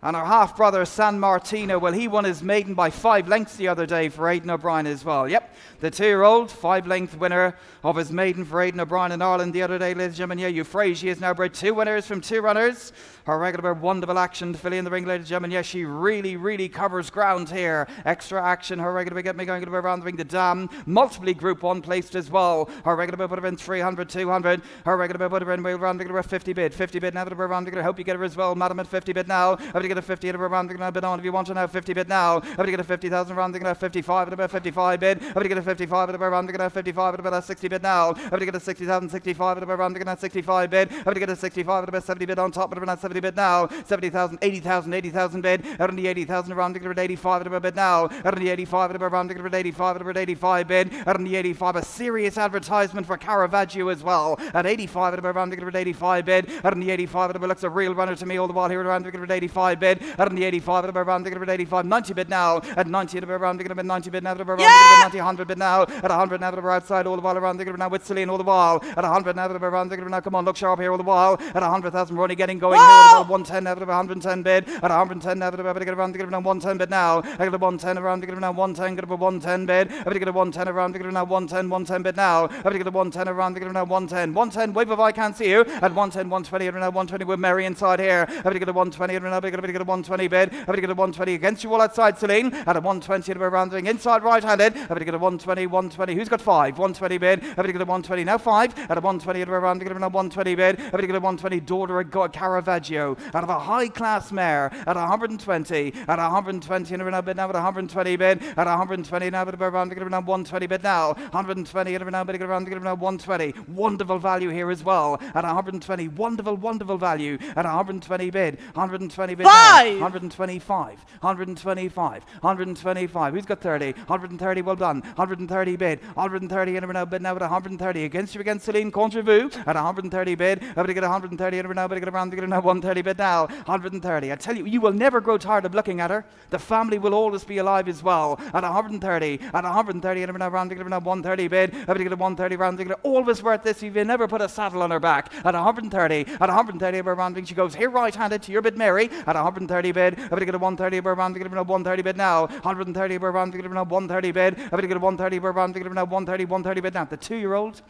And her half-brother, San Martino, well, he won his maiden by 5 lengths the other day for Aidan O'Brien as well. Yep, the 2-year-old, 5-length winner of his maiden for Aidan O'Brien in Ireland the other day, ladies and gentlemen. Yeah, Euphrasia has now bred 2 winners from 2 runners. Her regular wonderful action filly in the ring, ladies and gentlemen. Yes, she really covers ground here. Extra action. Her regular get me going around the ring. The dam, multiply Group 1 placed as well. Her regular put her in 300, 200. Her regular put her in around the 50 bid. 50 bid now that we're around the hope you get her as well, madam, at 50 bid now. Have to get a 50 at around the bid on if you want to now. 50 bid now. Have to get a 50,000 around the 55 at about 55 bid. Have to get a 55 at around the 55 at about 60 bid now. Have to get a 60,000, 65 at around the 65 bid. Have to get a 65 at about 70 bid on top at about 70 bid now. 70,000, 80,000, 80,000 bid. Out on the 80,000 around the 85 at about bid now. Out on the 85 at around the 85 at about 85 bid. Out on the 85, a serious advertisement for Caravaggio as well. At 85 at about around the 85 bid. Out on the 85 at about looks a real runner to me all the while here around the 85 bid. Out on the 85 at about around the 85, 90 bid now. At 90 at about around the 90 bid now. At about 90, 100 bid now. At 100 now at about outside all the while around the now with Celine all the while. At 100 now at about around the now. Come on, look sharp here all the while. At 100,000 we're only getting going here at about 110 now at about 110 bid. At 110 now at about around the now 110 bid now. I got a 110 around the now 110. Got a 110 bid. I got a 110 around the now 110 110 bid now. I got a 110 around the now 110 110. Wave if I can't see you. At 110 120 at now 120 with Mary inside here. I got a 120 at now. I got a 120 bid. I got a 120 against you all outside Celine. At a 120 at around the inside right-handed. I got a 120 120. Who's got 5? 120 bid. I got a 120 now 5 at a 120 at around the now 120 bid. I got a 120 daughter of Caravaggio out of a high-class mare at 120 at 120 and around bid now at 120 bid at 120 now at around the now 120 bid now 120 at around bid around the now 120. Wonderful value here as well at 120. Wonderful value at 120 bid. 120 bid. Five. 125. 125. 125. Who's got 30? 130. Well done. 130 bid. 130 and now bid now at 130. Against you again, Celine Contrevu at 130 bid. Able to get 130 and now, but get around to get now 130 bid now. 130. I tell you, you will never grow tired of looking at her. The family will always be alive as well. At 130. At 130 and now round to get now 130 bid. Able to get a 130 round to get always worth this. If you never put a saddle on her back. At 130. At 130 of her rounding, she goes here right-handed to your bid, Mary. At 130 bid. Able to get a 130 of her round to get now 130 bid now. 130 of her round to get now 130 bid. Able to get a 130 of her round to get now 130 bid now. The 2-year-old.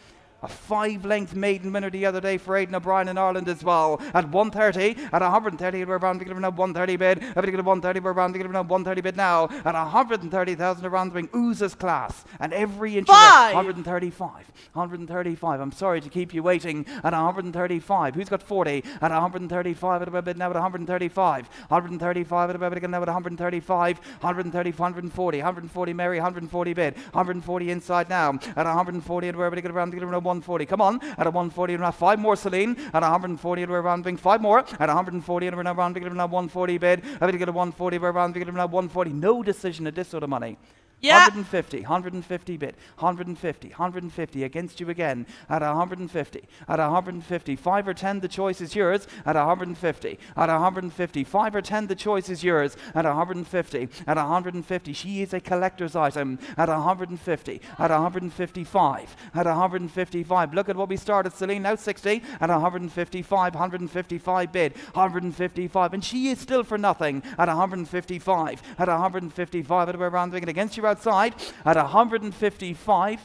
A 5-length maiden winner the other day for Aidan O'Brien in Ireland as well. At 130, at 130, we're around to get now 130 bid. Every get a 130, we're around to get now 130 bid now. At 130,000 around the ring, oozes class. And every inch of it, 135. 135. I'm sorry to keep you waiting. At 135. Who's got 40? At 135 at a bid now at 135. 135 at a bid now at 135. 130, 140. 140 Mary, 140 bid. 140 inside now. At 140 at where we get around to get now 140. Come on. At a 140 and 5 more, Celine. At 140 and we're rounding 5 more. At 140 and we're now rounding now 140 bid. Have to get a 140, we're rounding now 140. No decision at this sort of money. Yeah. 150, 150 bid, 150, 150 against you again at 150, at 150, 5 or 10, the choice is yours at 150, at 150, 5 or 10, the choice is yours at 150, at 150, she is a collector's item at 150, at 155, at 155, look at what we started, Celine, now 60, at 155, 155 bid, 155, and she is still for nothing at 155, at 155, at we're rounding it against you outside at 155.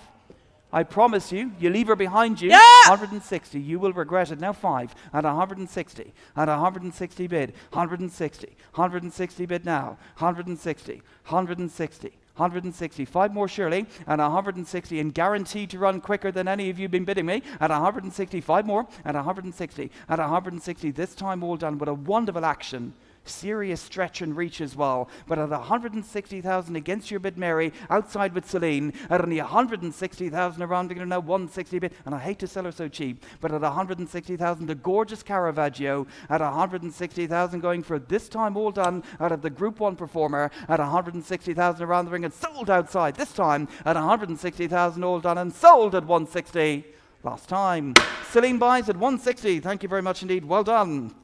I promise you, you leave her behind you. 160, you will regret it. Now 5 at 160, at 160 bid, 160, 160 bid now, 160, 160. 160, 5 more surely, and 160, and guaranteed to run quicker than any of you been bidding me, at 160, 5 more, at 160, at 160, this time all done with a wonderful action. Serious stretch and reach as well, but at 160,000 against your bid, Mary, outside with Celine, at only 160,000 around to now 160 bid, and I hate to sell her so cheap, but at 160,000, the gorgeous Caravaggio, at 160,000 going for this time all done out of the Group 1 performer, at 160,000 around the ring and sold outside, this time at 160,000 all done and sold at 160. Last time, Celine buys at 160. Thank you very much indeed. Well done.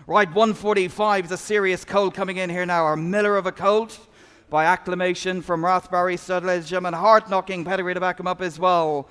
Right, 145 is a serious colt coming in here now. Our Miller of a colt by acclamation from Rathbarry Stud, ladies and gentlemen. Heart-knocking pedigree to back him up as well.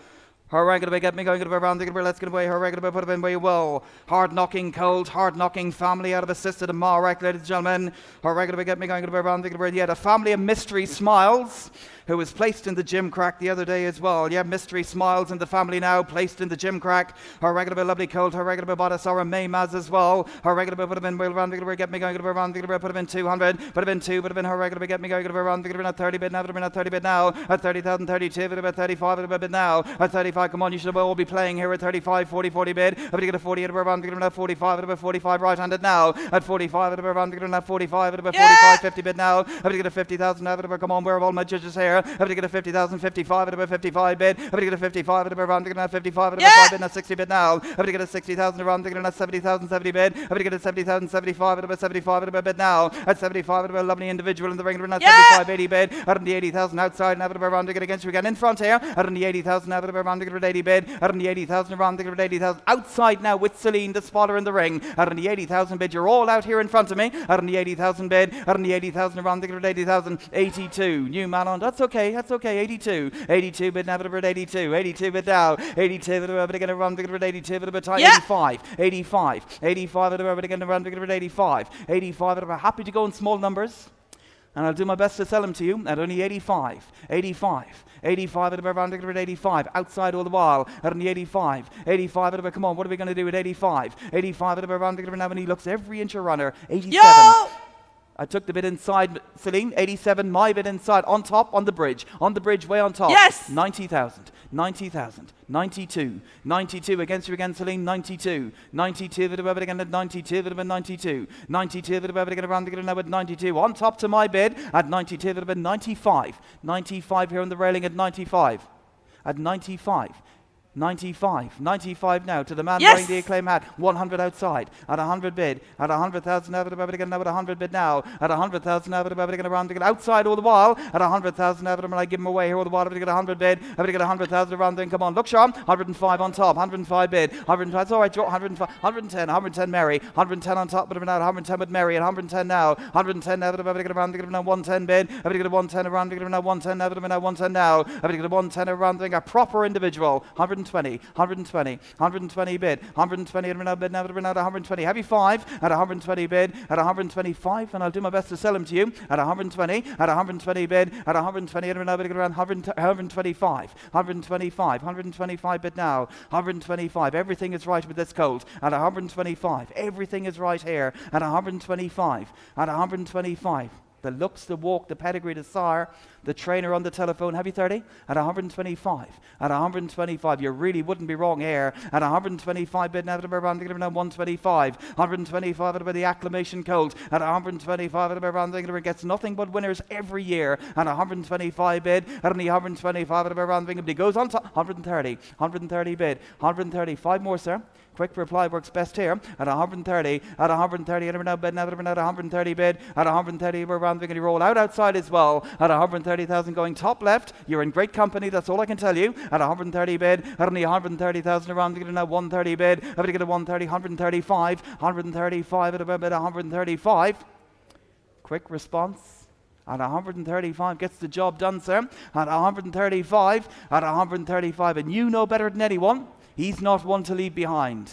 Her regular by get me going to around the let's get away. Her regular by put him in way well. Hard knocking colt, hard knocking family out of assisted and Marek, ladies and gentlemen. Her regular by get me going to around the yeah, a family of Mystery Smiles, who was placed in the gym crack the other day as well. Yeah, Mystery Smiles and the family now placed in the gym crack. Her regular by lovely colt, her regular by Bodasara Maymaz as well. Her regular by put him in well around the get me going to around the put him in 200, put him in 2, put him in her regular by get me going to around the at 30 bid now, put him in at 30 bid now, at 30,000, 32, put him at 35 at a bid now, at 35. Come on, you should all be playing here at 35, 40, 40 bid. If you get a 40 at around, get about 45 at about 45 right-handed now. At 45 at around, get about 45 at about 45, 50 bid now. If you get a 50,000 at about, come on, where are all my judges here? If you get a 50,000, 55 at about 55 bid. If you get a 55 at around, get about 55 at about 5 bid, now 60 bid now. If you get a 60,000 around, get about 70,000, 70 bid. If you get a 70,000, 75 at about 75 at about bid now. At 75 at about a lovely individual in the ring, at 75, 80 bid. At the 80,000 outside, and at around, get against you again in front here. At the 80,000, at around, get 80 bid. At the 80,000 around, get 80,000 outside now with Celine, the spotter in the ring. At the 80,000 bid, you're all out here in front of me. At the 80,000 bid, at the 80,000 around, get 80,000, 82. New man on, that's okay, 82. 82 bid now, at 82. 82 bid now, 82 bid again around, get 82 bid time, 85. 85. 85 at again around, get 85. 85 at happy to go in small numbers. And I'll do my best to sell them to you at only 85. 85. 85 at around 85. Outside all the while at only 85. 85 at about, come on, what are we going to do at 85? 85 at around now, and he looks every inch a runner. 87. Yo! I took the bid inside, Celine. 87, my bid inside, on top, on the bridge, way on top. Yes! 90,000. 90,000. 92. 92 against you again, Celine. 92. 92 at about again at 92 at about 92. 92 at about again around again now at 92. On top to my bid at 92 at about 95. 95 here on the railing at 95. At 95. 95. 95 now to the man Yes! wearing the acclaim hat. 100 outside. At 100 bid. At 100,000 now. At 100 bid now. At 100,000 now. Around outside all the while. At 100,000 now. I give him away here all the while. I'm going to get 100 bid. I'm going to get 100,000 around then. Come on. Look, Sean. 105 on top. 105 bid. 105. It's all right, Joe. 105. 110. 110 Mary. 110 on top. But now 110 with Mary. And 110 now. 110 now. I'm going to get around. I'm going to get 110 bid. I'm going to get 110 around. I'm going to get 110 now. I'm going to get 110 now. I'm going to get 110 around. A proper individual. 120 bid, 120 and now bid, now at 120. Have you 5 at 120 bid, at 125, and I'll do my best to sell them to you at 120 bid, at 120 and now bid around 125 bid now, 125. Everything is right with this colt at 125. Everything is right here at 125. The looks, the walk, the pedigree, the sire, the trainer on the telephone. Have you 30? At 125. At 125. You really wouldn't be wrong here. At 125 bid, now 125. 125 at the acclamation colt. At 125 at around it gets nothing but winners every year. At 125 bid, at only 125 at around it goes on to 130. 130 bid. 130. 5 more, sir. Quick reply works best here. At 130, at 130, and now bid, now at 130 bid, at 130, we're around, you roll out outside as well. At 130,000 going top left, you're in great company, that's all I can tell you. At 130 bid, at only 130,000 around, you now 130 bid, I'm going to get a 130, 135, 135 at about 135. Quick response. At 135 gets the job done, sir. At 135, and you know better than anyone. He's not one to leave behind.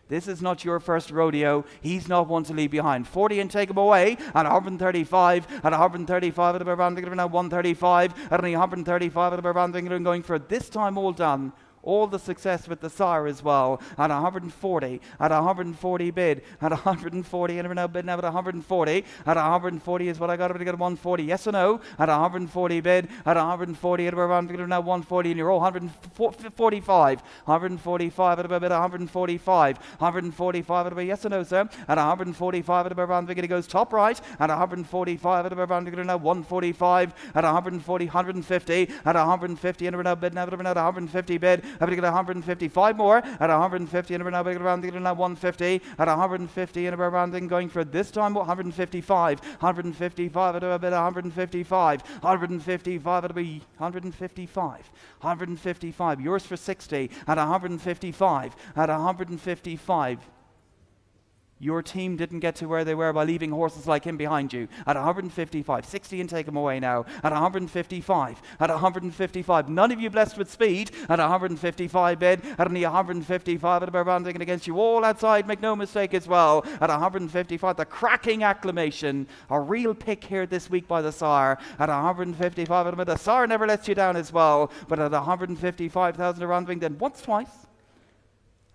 This is not your first rodeo. He's not one to leave behind. 40 and take him away at 135. At 135 at around now 135. At only 135 at around going for this time all done. All the success with the sire as well. At 140. At 140 bid. At 140 and now bid now at 140. At 140 is what I got to get 140. Yes or no? At 140 bid. At 140 at around now 140 and you're all 145. 145 at about 145. 145 at about yes or no, sir? At 145 at around it goes top right. At 145 at around now 145. At 140 150. At 150 and now bid now at 150 bid. I'm going to get 155 more at 150 and around 150 at 150 and around going for this time 155 155 at a bit 155 155 at be 155 yours for 60 at 155 at 155. Your team didn't get to where they were by leaving horses like him behind you. At 155, 60 and take him away now. At 155, at 155. None of you blessed with speed. At 155 bid, at only 155 at about rounding against you all outside. Make no mistake as well. At 155, the cracking acclamation. A real pick here this week by the sire. At 155, at the sire never lets you down as well. But at 155,000 around then once, twice.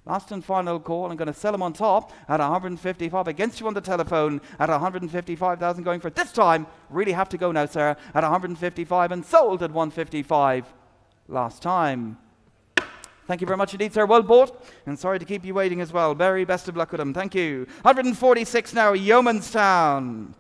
Last and final call. I'm going to sell him on top at 155 against you on the telephone at 155,000 going for it. This time, really have to go now, sir, at 155 and sold at 155 last time. Thank you very much indeed, sir. Well bought. And sorry to keep you waiting as well. Very best of luck with him. Thank you. 146 now, Yeomanstown.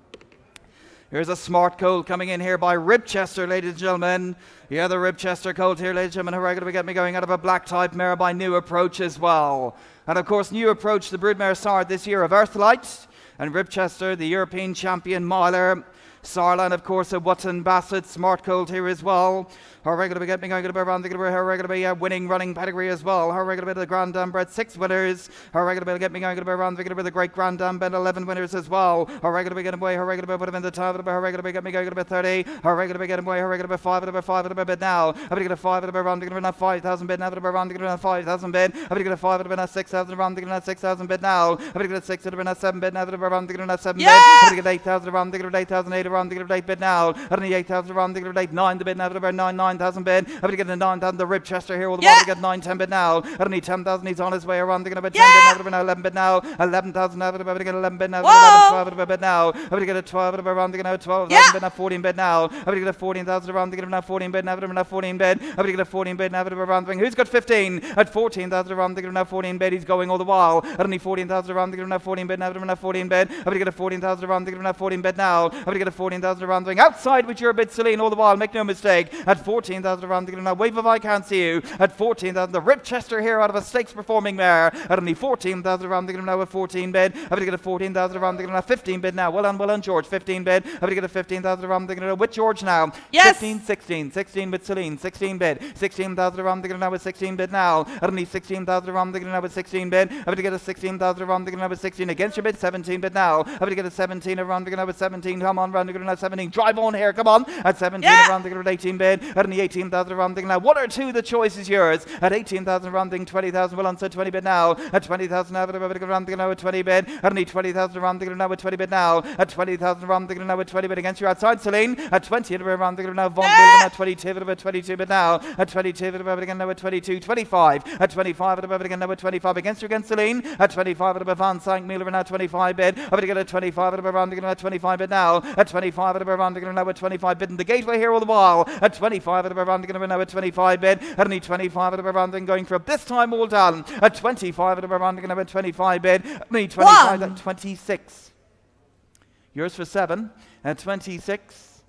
Here's a smart colt coming in here by Ribchester, ladies and gentlemen. Yeah, the Ribchester colt here, ladies and gentlemen. How are going to get me going out of a black type mare by New Approach as well. And of course, New Approach, the broodmare sire this year of Earthlight. And Ribchester, the European champion miler. Sarlan, of course, a Wotton Bassett, smart colt here as well. How are going to be getting going to be around the going to be winning running pedigree as well. How are going to be the Grand Dam bred 6 winners. How are going to be getting going to be around the great Grand Dam bred 11 winners as well. How are going to be getting away. How are going to be put him in the time. How are going to be getting going to be 30. How are going to be getting away. How are going to be 5 at a bit now. I'm going to get a 5 at around the 5,000 bid now. At around the 5,000 bid. I'm going to get a 5 at about 6,000 around the 6,000 bid now. I'm going to get a 6 at about 7 bid now. At around the 7 bid. I'm going to get 8,000 around the 8,000 8 around the 8 bid now. At the 8,000 around the 8 9 the bid now. At about 9,000 bid. I'm going to get a 9,000 the Ribchester here. All the while to get 9 10 bid now. At only 10,000 he's on his way around the 10 bid now. 11 bid now. 11,000 now. I'm going to get 11 bid now. 12 at a bid now. I'm going to get a 12 at around the 12,000 bid now. 14 bid now. I'm going to get a 14,000 around the now. 14 bid now. I'm going to 14 bid. I'm going to get a 14 bid now. Around the who's got 15 at 14,000 around the now. 14 bid. He's going all the while. At only 14,000 around the now. 14 bid now. 14 bid. I'm going to get a 14,000 around the now. 14 bid now. I'm going to get a 14,000 around the ring. Outside with your bid, Celine, all the while. Make no mistake. At 14,000 around the ring. Now, wave of I can't see you. At 14,000, the Ribchester here out of a stakes performing mare. At only 14,000 around the ring now with 14 bid. I'm going to get a 14,000 around the ring now. 15 bid now. Well on, George. 15 bid. I'm going to get a 15,000 around the ring now with George now. Yes. 15, 16. 16 with Celine. 16 bid. 16,000 around the ring now with 16 bid now. At only 16,000 around the ring now with 16 bid. I'm going to get a 16,000 around the ring now with 16 against your bid. 17 bid now. I'm going to get a 17 around the ring now with 17. Come on, round the ring now. 17. Drive on here. Come on. At 17 around the ring with 18 bid. At only 18,000 around the ring now. One or two, the choice is yours. At 18,000 around the ring, 20,000. Well on, so 20 bid now. At 20,000 around the ring now with 20 bid. At only 20,000 around the ring now with 20 bid now. At 20,000 around the ring now with 20 bid against your outside, Celine. At 20 around the ring now. Von Bilden at 22 bid, 22 bid now. At 22 bid again now with 22. 25. At 25 again now with 25 against you against Celine. At 25 Van Sank Mueller now 25 bid. I'm going to get a 25 around the ring now 25 bid now. At 25 around the ring now with 25 bid in the gateway here all the while. At 25 around the ring now with 25 bid. At only 25 around the ring going for up this time all done. At 25 around the ring now with 25 bid. Only 25 at 26. Yours for 7. At 26.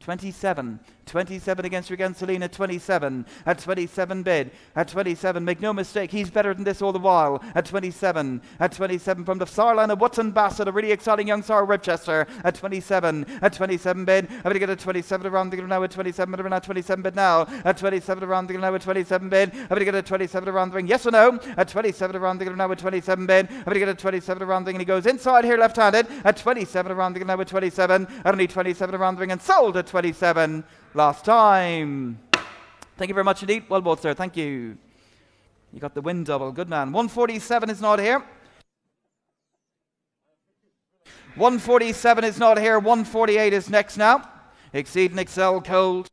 27. 27 against you again, Celine at 27. At 27 bid. At 27, make no mistake, he's better than this all the while. At 27. At 27 from the Sarline of Wootton Bassett, a really exciting young Sar Ribchester. At 27. At 27 bid. I'm going to get a 27 around the ring now at 27 bid. At 27 bid now. At 27 around the ring now at 27 bid. I'm going to get a 27 around the ring. Yes or no? At 27 around the ring now at 27 bid. I'm going to get a 27 around the ring and he goes inside here left-handed. At 27 around the ring now at 27. At only 27 around the ring and sold at 27. Last time. Thank you very much indeed. Well bought, sir. Thank you. You got the win double. Good man. 147 is not here. 147 is not here. 148 is next now. Exceed and Excel Cold.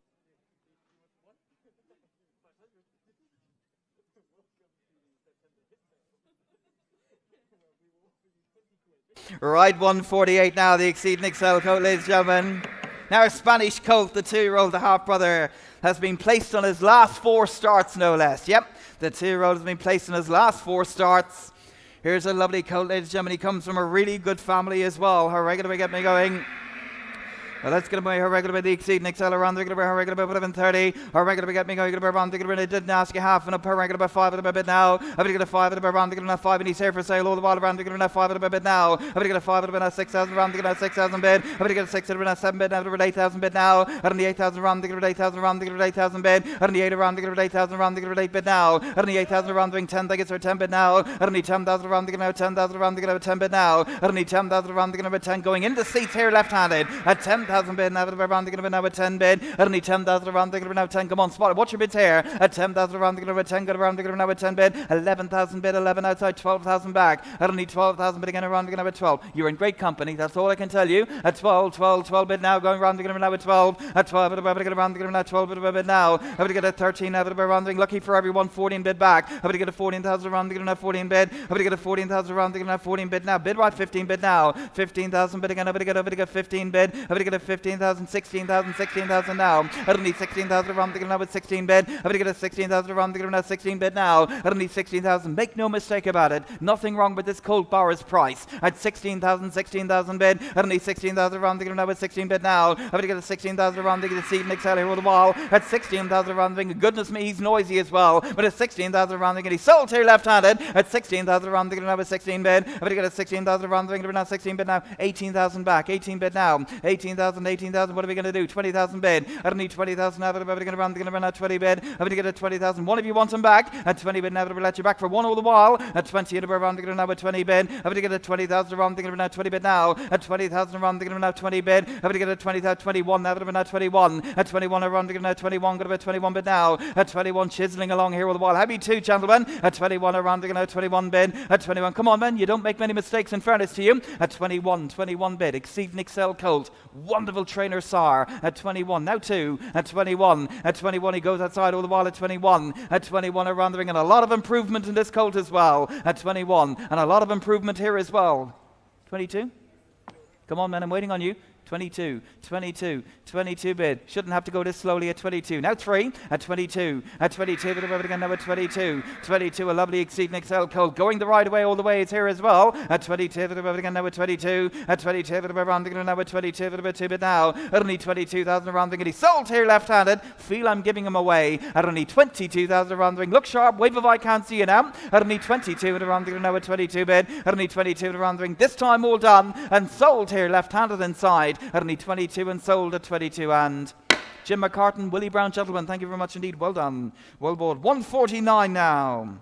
Right, 148 now. The Exceed and Excel Cold, ladies and gentlemen. Now a Spanish colt, the 2-year-old, the half-brother, has been placed on his last 4 starts, no less. Yep, the 2-year-old has been placed on his last 4 starts. Here's a lovely colt, ladies and gentlemen. He comes from a really good family as well. How regular we get me going. Well, let's get away. Her regular the Exceed and Excel around the regular, her regular by 11:30. Her regular get me going around the regular. It didn't ask you half and up her regular by 5 at a bit now. I'm going to get a 5 at a around the regular 5 and he's here for sale all the while around the regular 5 at a bit now. I'm going to get a 5 at a 6,000 around the regular 6,000 bid. I'm going to get a 6 at a 7 bid over 8,000 bid now. At the 8,000 around the regular 8,000 around the regular 8,000 bid. At the 8 around the regular 8,000 around the regular 8 bid now. At the 8,000 around the ring 10 tickets for 10 bid now. At the 10,000 around the regular 10,000 around the regular 10 bid now. At the 10,000 around the regular 10 going into seats here left-handed. At 10,000 bid now around the now with 10 bid. At only 10,000 around the now 10. Come on, spot it. Watch your bids here. At 10,000 around the with 10. Go around the now with 10 bid. 11,000 bid. 11 outside. 12,000 back. At only 12,000 bid again around the now with 12. You're in great company. That's all I can tell you. At 12 bid now going around the now with 12. At 12 bid around the now 12 bid now. I'm going to get a 13 out of around the lucky for everyone. 14 bid back. I'm going to get a 14,000 around the now 14 bid. I'm going to get a 14,000 around the now 14 bid now. Bid right 15 bid now. 15,000 bid again. I'm going to get 15 bid. I'm going to get a 15,000, 16,000, 16,000 now. I don't need 16,000 around the now with 16 bid. I'm going to get a 16,000 around the now 16 bid now. I don't need 16,000. Make no mistake about it. Nothing wrong with this Colt Bowers price. At 16,000, 16,000 bid. I don't need 16,000 around the now with 16 bid now. I'm going to get a 16,000 around the seat and Excel here with the wall. At 16,000 around the ring. Goodness me, he's noisy as well. But at 16,000 around the ring, he's sold here left-handed. At 16,000 around the now with 16 bid. I'm going to get a 16,000 around the ring. Now 16 bid now. 18,000 back. 18 bid now. 18,000, 18,000. What are we going to do? 20,000 bid. I don't need 20,000 now. I'm going to run out 20 bid. I'm going to get a 20,000. One of you wants them back. At 20 bid now, we'll let you back for one all the while. At 20 around now with 20 bid. I'm going to get a 20,000 around now 20 bid now. At 20,000 around now 20 bid. I'm going to get a 20,000 21 now. Now 21. At 21 around now 21. Got about 21 bid now. At 21 chiseling along here all the while. Happy two gentlemen. At 21 around now 21 bid. At 21. Come on, man. You don't make many mistakes in fairness to you. At 21 bid. Exceed and Excel Colt. Wonderful trainer Sar. At 21. Now 2. At 21. At 21 he goes outside all the while at 21. At 21 around the ring and a lot of improvement in this colt as well. At 21 and a lot of improvement here as well. 22. Come on, man, I'm waiting on you. 22, 22, 22 bid. Shouldn't have to go this slowly at 22. Now 3 at 22, at 22 bid again now at 22, 22 a lovely Exceed and Excel Colt going the right way all the way. It's here as well at 22 bid again now at 22, at 22 bid around now at 22 bid 2 bid now at only 22,000 around the ring. He's sold here left-handed. Feel I'm giving him away at only 22,000 around the ring. Look sharp, wave of I can't see you now at only 22 at around the ring now at 22 bid at only 22 at around the ring. This time all done and sold here left-handed inside at only 22 and sold at 22 and Jim McCartan, Willie Brown, gentlemen, thank you very much indeed. Well done. Well bought. 149 now.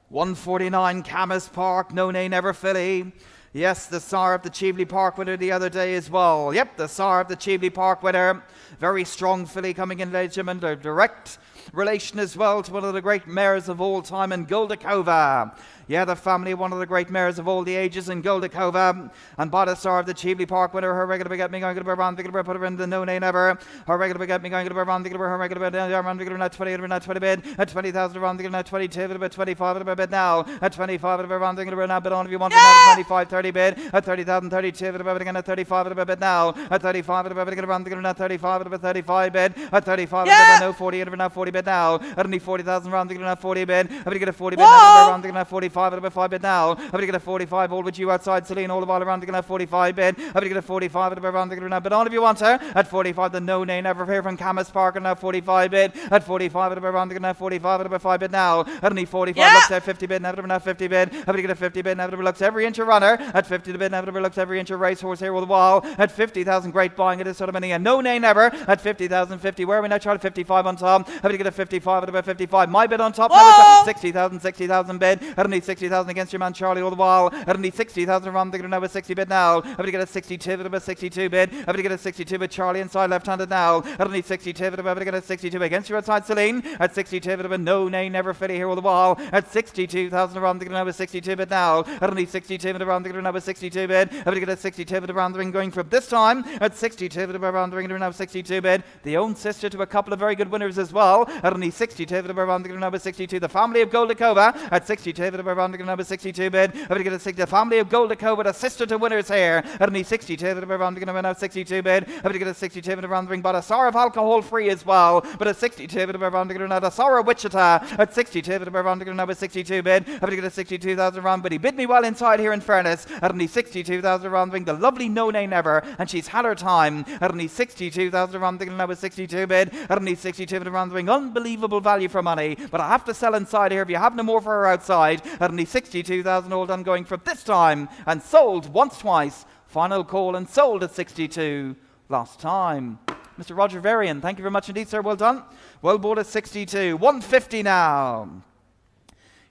149 Camas Park, No Nay Never Filly. Yes, the sire of the Cheveley Park winner the other day as well. Yep, the sire of the Cheveley Park winner. Very strong filly coming in, ladies and gentlemen. A direct relation as well to one of the great mares of all time in Goldacova. Yeah, the family, one of the great mares of all the ages in Goldacova. And by the star of the Cheveley Park winner, her regular big at me going to be around, put her in the No Nay Never. Her regular big at me going to be around, her regular bid, around, not 20, not 20 bid, at 20,000 around, not 22, about 25 at a bid now, at 25 at around, now bid on if you want, 25, 30 bid, at 30,000, 32 at about again, at 35 at a bid now, at 35 at about again, around, not 35 at about 35 bid, at 35 at no 40 at now 40 bid now, at only 40,000 around, not 40 bid, I'm going to get a 40 bid, around, not 45 at about 5 bid now, I'm going to get a 45 all with you outside Celine, all the while around, going to 45 bid, I'm going to get a 45 at around, now bid on if you want her, at 45 the No Nay Never here from Camas Park, and now 45 bid, at 45 at around, now 45 at about 5 bid now, at only 45 looks at 50 bid, now 50 bid, I'm going to get a 50 bid, now looks every inch a runner, at 50 the bid, now looks every inch a racehorse here with the wall, at 50,000 great buying it is sort of many, and No Nay Never, at 50,000 50, where are we now trying to 55 on top, I'm going to get a 55 at about 55, my bid on top, now 60,000 bid, at only 60,000 against your man Charlie all the while, at only 60,000 around, they're going to know a 60 bid now, I'm going to get a 62 at about 62 bid, I'm going to get a 62 with Charlie inside left-handed now, at only 62 at about, I'm going to get a 62 against your outside Celine, at 62 at about No Nay Never Filly here all the while, at 62,000 around, they're going to know a 62 bid now, at only 62 at around, they're going to know a 62 bid, I'm going to get a 62 at around the ring going for this time, at 62 at around the ring, they're going to know 62 bid, the own sister to a couple of very good winners as well, at only 62 at around, they're going to know a 62, the family of Goldacova, at 62 at around, they're going to know a 62 bid, I'm going to get a 60, the family of Goldacova, a sister to winners here, at only 62 at around, they're going to win out 62 bid, I'm going to get a 62 at around the ring, but a Sar of alcohol free as well, but a 62 at around, they're going to know a Sar of Wichita, at 62 at around, they're going to know a 62 bid, I'm going to get a 62,000 around, but he bid me well inside here in fairness, at only 62,000 around the ring, the lovely No Nay Never, and she's had her time, at only 62,000 around, they're going to know a 62 bid, at only 62 at around the ring, unbelievable value for money, but I have to sell inside here if you have no more for her outside, at only 62,000 all done going for this time, and sold once, twice, final call and sold at 62 last time. Mr. Roger Varian, thank you very much indeed, sir, well done. Well bought at 62, 150 now.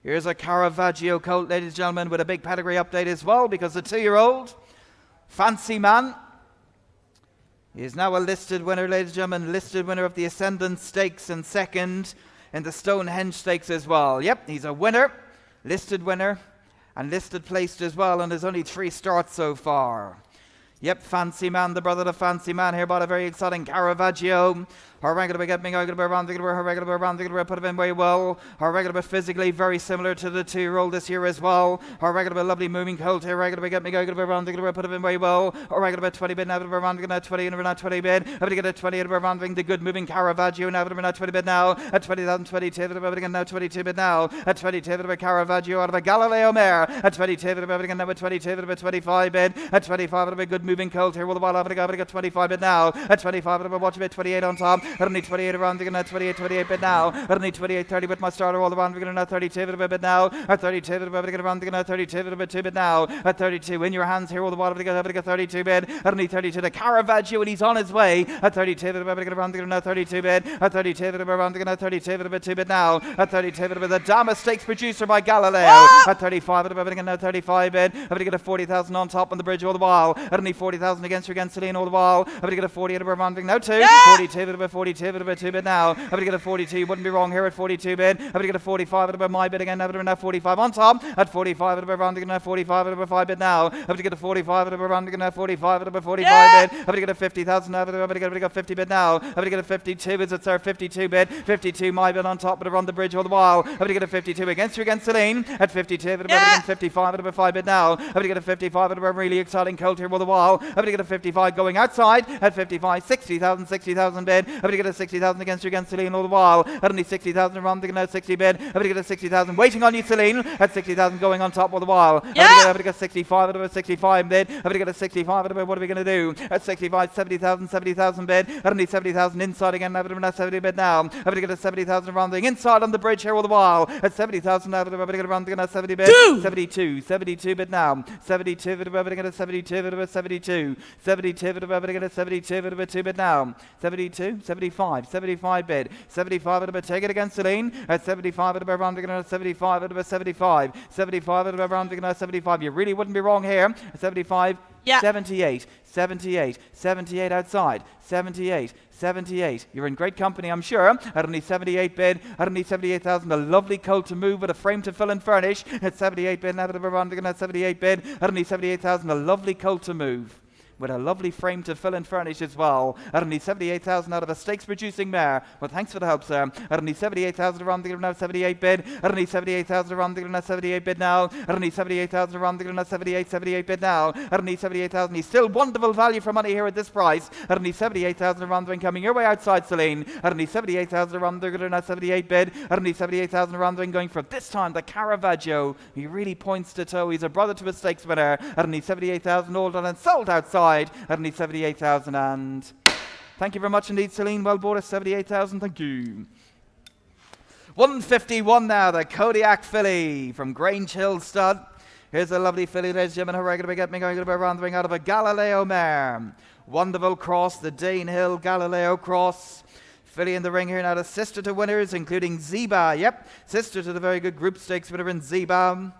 Here's a Caravaggio colt, ladies and gentlemen, with a big pedigree update as well, because the 2-year-old, Fancy Man, is now a listed winner, ladies and gentlemen, listed winner of the Ascendant Stakes and second in the Stonehenge Stakes as well. Yep, he's a winner, listed winner, and listed placed as well, and there's only 3 starts so far. Yep, Fancy Man, the brother of Fancy Man here, bought a very exciting Caravaggio. Her regular get me going to be around her regular around the put him in very well. Her regular physically very similar to the 2-year-old this year as well. Her regular lovely moving colt here, regular get me going to be around the put him in very well. Her regular 20 bid now around the 20 and around 20 bid. I'm to get a 20 and around the good moving Caravaggio now around 20 bid now. At 20,000 22 again now 22 bid now. At 22 of Caravaggio out of a Galileo mare. At 22 again now 22 of 25 bid. At 25 of a good moving colt here. Well, the while I'm going to get 25 bid now. At 25 of a watch bid 28 on top. At only 28 around the 28 bid now. At only 28 30 with my starter all around. We're going to now 32 of a bid now. At 32 of a bid around the 32 of a 2 bid now. At 32 in your hands here all the while. I'm going to get 32 bid. At only 32 the Caravaggio and he's on his way. At 32 of a bid around the now 32 bid. At 32 of a around the 32 of a 2 bid now. At 32 of the Dama Stakes producer by Galileo. At 35 of a now 35 bid. I'm going to get a 40,000 on top on the bridge all the while. At only 40,000 against Celine all the while. I'm going to get a 40 of a rounding now 2. 42 of a 40 42 bid, about 2 bid now. Have to get a 42, you wouldn't be wrong here at 42 bid. Have to get a 45 at about my bid again. Have to now 45 on top at 45 at about rounding now 45 at about 5 bid now. Have to get a 45 at about rounding now 45 at about 45 bid. Have to get a 50,000 now. Have to get a 50 bid now. Have to get a 52 bids. It's our 52 bid. 52 my bid on top, but around the bridge all the while. Have to get a 52 against you against Celine at 52 at about 55 at about 5 bid now. Have to get a 55 at about really exciting colt here all the while. Have to get a 55 going outside at 55 60,000 bid. Have to get a 60,000 against you against Celine all the while. At only 60,000 around the now 60 bid. Have to get a 60,000 waiting on you Celine at 60,000 going on top all the while. Have to get 65 at about 65 bid. Have to get a 65 at about what are we going to do? At 65 70,000 bid. At only 70,000 inside again. Have to get a 70 bid now. Have to get a 70,000 around the inside on the bridge here all the while. At 70,000 now. Have to get around the 70 bid. 72 bid now. 72 bid. Have to get a 72 bid. 72 bid. Have to get a 72 bid. 2 bid now. 72 75 bid. 75 at about take it against Celine. At 75 at about rounding at 75 at about 75 at about rounding at 75. You really wouldn't be wrong here. 75 78 outside. 78. You're in great company, I'm sure. At only 78 bid. At only 78,000. A lovely colt to move with a frame to fill and furnish. At 78 bid. Now that around at 78 bid. At only 78,000. A lovely colt to move with a lovely frame to fill and furnish as well. At only 78,000 out of a stakes-producing mare. Well, thanks for the help, sir. At only 78,000 around the now 78 bid. At only 78,000 around the now 78 bid now. At only 78,000 around the now 78 bid now. At only 78,000. He's still wonderful value for money here at this price. At only 78,000 around the ring coming your way outside, Celine. At only 78,000 around the now 78 bid. At only 78,000 around the ring going for this time the Caravaggio. He really points to toe. He's a brother to a stakes winner. At only 78,000 all done and sold outside. At only 78,000 and thank you very much indeed, Celine. Well bought at 78,000. Thank you. 151 now, the Kodiak filly from Grange Hill Stud. Here's a lovely filly, ladies and gentlemen. Hooray, going to get me going to be around the ring out of a Galileo mare. Wonderful cross, the Dane Hill Galileo cross. Filly in the ring here now, the sister to winners, including Zeba. Yep, sister to the very good group stakes winner in Zeba.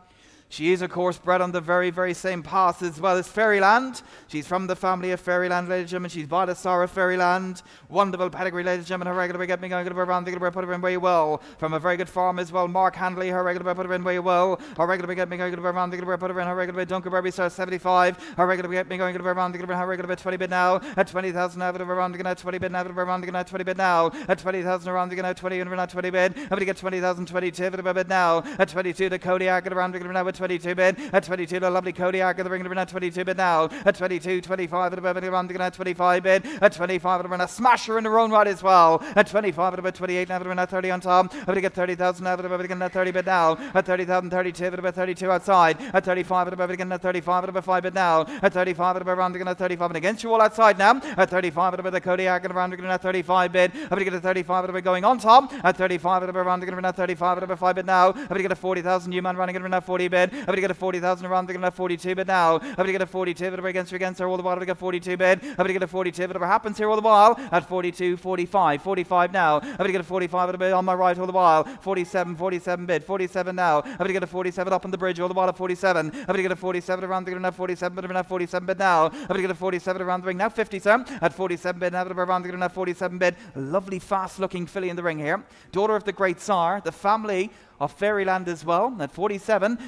She is, of course, bred on the very, very same path as well as Fairyland. She's from the family of Fairyland, ladies and gentlemen. She's by the star of Fairyland. Wonderful pedigree, ladies and gentlemen. Her regular get me going, going to around, going to put her in very well. From a very good farm as well, Mark Handley. Her regular put her in very well. Her regular get me going, going to around, going to put her in. Her regular Duncan Berby star 75. Her regular get me going, going to around, going to her regular 20 bid now. At 20,000 now, around, going to 20 bid now, around, going to 20 bid now. At 20,000 around, going to 20 and around 20 bid. I'm going to get 20,000, 22 bid now. At 22 to Kodiak, around, going to now with 22 bid. At 22, the lovely Kodiak of the ring at 22 bid now. At 22, 25 at about around the 25 bid. At 25 at around a smasher in her own right as well. At 25 at about 28 now at around 30 on top. I'm going to get 30,000 now at about 30 bid now. At 30,000, 32 at about 32 outside. At 35 at about 35 at about 5 bid now. At 35 at about around the 35 and against you all outside now. At 35 at about the Kodiak and around the 35 bid. I'm going to get a 35 at about going on top. At 35 at about around the 35 at about 5 bid now. I'm going to get a 40,000 new man running at around 40 bid. I'm going to get a 40,000 around the 42 bid now. I'm going to get a 42 bid against her all the while. I'm going to get 42 bid. I'm going to get a 42 bid. Whatever happens here all the while. At 42, 45 now. I'm going to get a 45 bid on my right all the while. 47 bid. 47 now. I'm going to get a 47 up on the bridge all the while at 47. I'm going to get a 47 around the ring now. 47 bid. 47 bid now. I'm going to get a 47 around the ring now. 57 at 47 bid now. Around the ring now. 47 bid. A lovely fast looking filly in the ring here. Daughter of the great Tsar. The family of Fairyland as well. At 47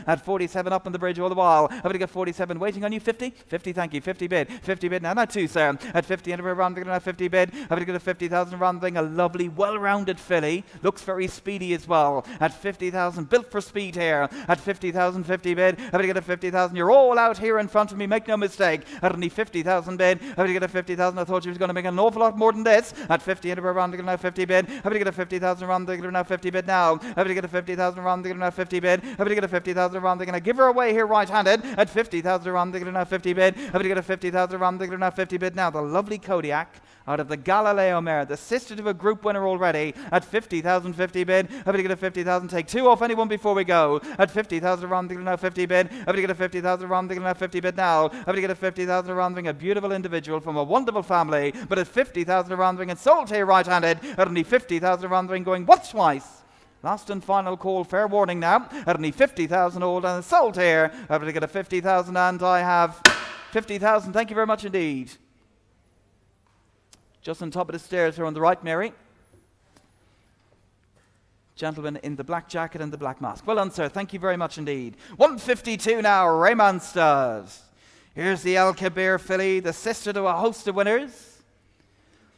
up on the bridge all the while. I'm going to get 47 waiting on you. 50, thank you. 50 bid now. Not two, sir. At 50 and around the 50 bid. I'm going to get a 50,000 around the thing. A lovely, well-rounded filly. Looks very speedy as well. At 50,000, built for speed here. At 50,000, 50 bid. I'm going to get a 50,000. You're all out here in front of me. Make no mistake. At only 50,000 bid. I'm going to get a 50,000. I thought you was going to make an awful lot more than this. At 50 and around the now 50 bid. I'm going to get a 50,000 around the now 50 bid now. I'm going to get a 50,000 around the now 50 bid. I'm going to get a 50,000 around the going to give her away here right-handed. At 50,000 around the now 50 bid. I'm going to get a 50,000 around the now 50 bid now. The lovely Kodiak out of the Galileo mare, the sister to a group winner already. At 50,000 50 bid. I'm going to get a 50,000. Take two off anyone before we go. At 50,000 around the now 50 bid. I'm going to get a 50,000 around the now 50 bid now. I'm going to get a 50,000 around the ring. A beautiful individual from a wonderful family. But at 50,000 around the ring and sold here right-handed. At only 50,000 around the ring going once, twice. Last and final call, fair warning now. At only 50,000 old and sold here. I'm going to get a 50,000 and I have 50,000. Thank you very much indeed. Just on top of the stairs here on the right, Mary. Gentleman in the black jacket and the black mask. Well done, sir. Thank you very much indeed. 152 now, Raymondstad. Here's the El Kabir filly, the sister to a host of winners.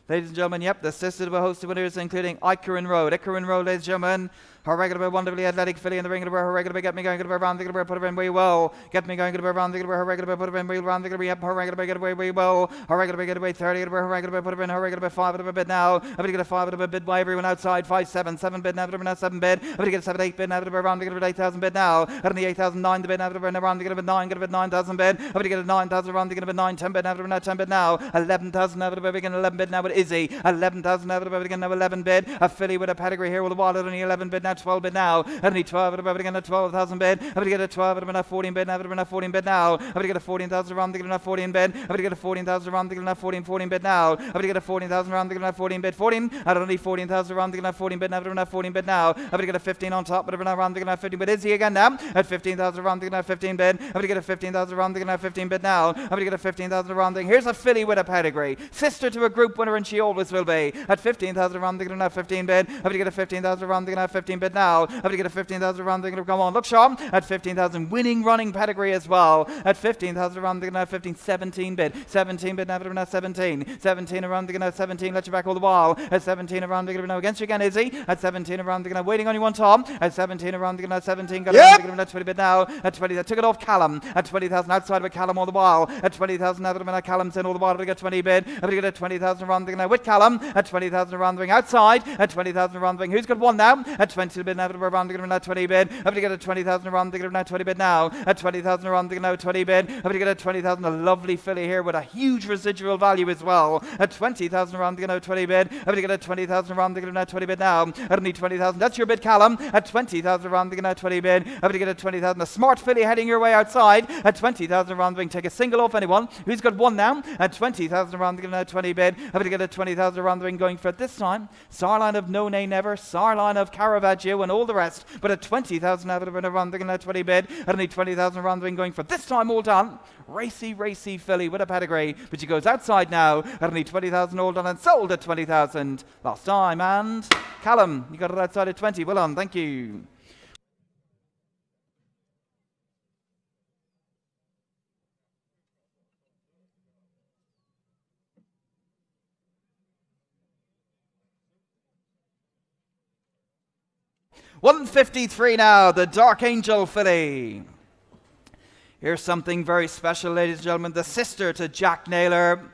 Ladies and gentlemen, yep, the sister to a host of winners, including Icarin Road. Icarin Road, ladies and gentlemen. Her regular, wonderfully athletic filly in the ring of her regular, get me going, get her round, get her put her in way well. Get me going, get her round, get her regular, put her in way round, get her up, her regular, get away way well. Her regular, get away 30, get her regular, put her in her regular 5 of a bid now. I'm going to get a 5 of a bid by everyone outside. 5, 7, 7 bid now, now 7 bid. I'm going to get a 7, 8 bid now, around, get her 8,000 bid now. Out of the 8,009 the bid now, around, get her 9, get her 9,000 bid. I'm going to get a 9,000 around, get her 9, 10 bid now, 10 bid now. 11,000 out of a begin 11 bid now with Izzy. 11,000 out of a begin now 11 bid. A filly with a pedigree here with a wallet only 11 bid now, 12 bid now. Only 12 at about again a 12,000 bid. I'm gonna get a 12 at about 14 bid. I'm gonna 14 bid now. I'm gonna get a 14,000 around the gonna 14 bid. I'm gonna get a 14,000 around the gonna 14 bid now. I'm gonna get a 14,000 around the gonna 14 bid. 14. I don't need 14,000 around the gonna 14 bid. I'm gonna 14 bid now. I'm gonna get a 15 on top, but I'm around the gonna 15 bid. Is he again now? At 15,000 around the gonna 15 bid. I'm gonna get a 15,000 around the gonna 15 bid now. I'm gonna get a 15,000 around the. Here's a filly with a pedigree, sister to a group winner, and she always will be. At 15,000 around the gonna 15 bid. I'm gonna get a 15,000 around the gonna 15 bid now. I'm gonna get a 15,000 around the. Come on, look, Sean. At 15,000, winning running pedigree as well. At 15,000 around the 15, 17 bid. 17 bid now, 17. 17 around the 17, let you back all the wall. At 17 around the now against you again, Izzy. At 17 around the waiting on you one, Tom. At 17 around the 17, got around the 20 bid now. At 20, that took it off Callum. At 20,000 outside of Callum all the while. At 20,000 now, Callum's in all the while. I'm going to get 20 bid. I'm going to get a 20,000 around the with Callum. At 20,000 around the ring outside. At 20,000 around the ring. Who's got one now? At 20 bid now, around the 20 bid. I'm going to get a 20,000 around the now 20 bid now. At 20,000 around the now 20 bid. I'm going to get a 20,000, a lovely filly here with a huge residual value as well. At 20,000 around the now 20 bid. I'm going to get a 20,000 around the now 20 bid now. I don't need 20,000. That's your bid, Callum. At 20,000 around the now 20 bid. I'm going to get a 20,000. A smart filly heading your way outside. At 20,000 around the ring. Take a single off anyone. Who's got one now? At 20,000 around the now 20 bid. I'm going to get a 20,000 around the ring going for it this time. Sarline of No Nay Never. Sarline of Caravaggio and all the rest. But at 20,000 out of around the now 20 bid. I don't need 20,000 around the ring going for this time all done. Racy filly with a pedigree, but she goes outside now. I don't need 20,000 all done and sold at 20,000 last time. And Callum, you got it outside at 20. Well done, thank you. $153 now, the Dark Angel filly. Here's something very special, ladies and gentlemen. The sister to Jack Naylor.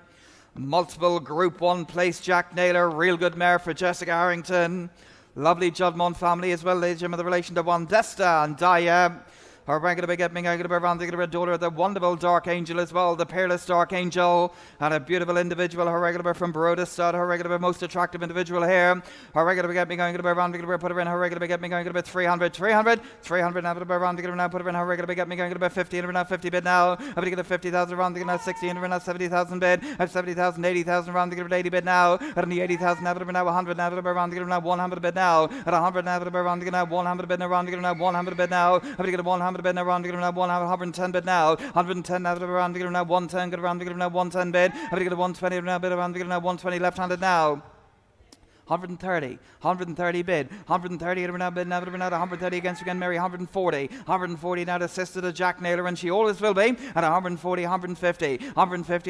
Multiple Group 1 place Jack Naylor. Real good mare for Jessica Harrington. Lovely Judmont family as well, ladies and gentlemen. The relation to Wandesta and Daya. Her regular big getting going to be around the daughter of the wonderful Dark Angel as well, the peerless Dark Angel, and a beautiful individual, her regular from Barodastad, her regular most attractive individual here. Her regular big getting going to be around the put her in her regular big getting going to be 300 now to be around the now put her in her regular big getting going to be 50 and now 50 bid now. I'm going to get a 50,000 around the now 60 and now 70,000 bid. At 70,000, 80,000 around the 80 bid now. At the 80,000 now to be now 100 now to be around the now 100 bid now. At 100 now to be around the now 100 bid now around the now 100 bid now. I'm going to get a 100 bid now around the now 110 bid now. 110 now to be around the now 110 get around the now 110 bid. I'm going to get a 120 now bid around the now 120 left-handed now. 130 bid, 130 now bid, now 130 against again Mary, 140 now to sister to Jack Naylor, and she always will be, and 150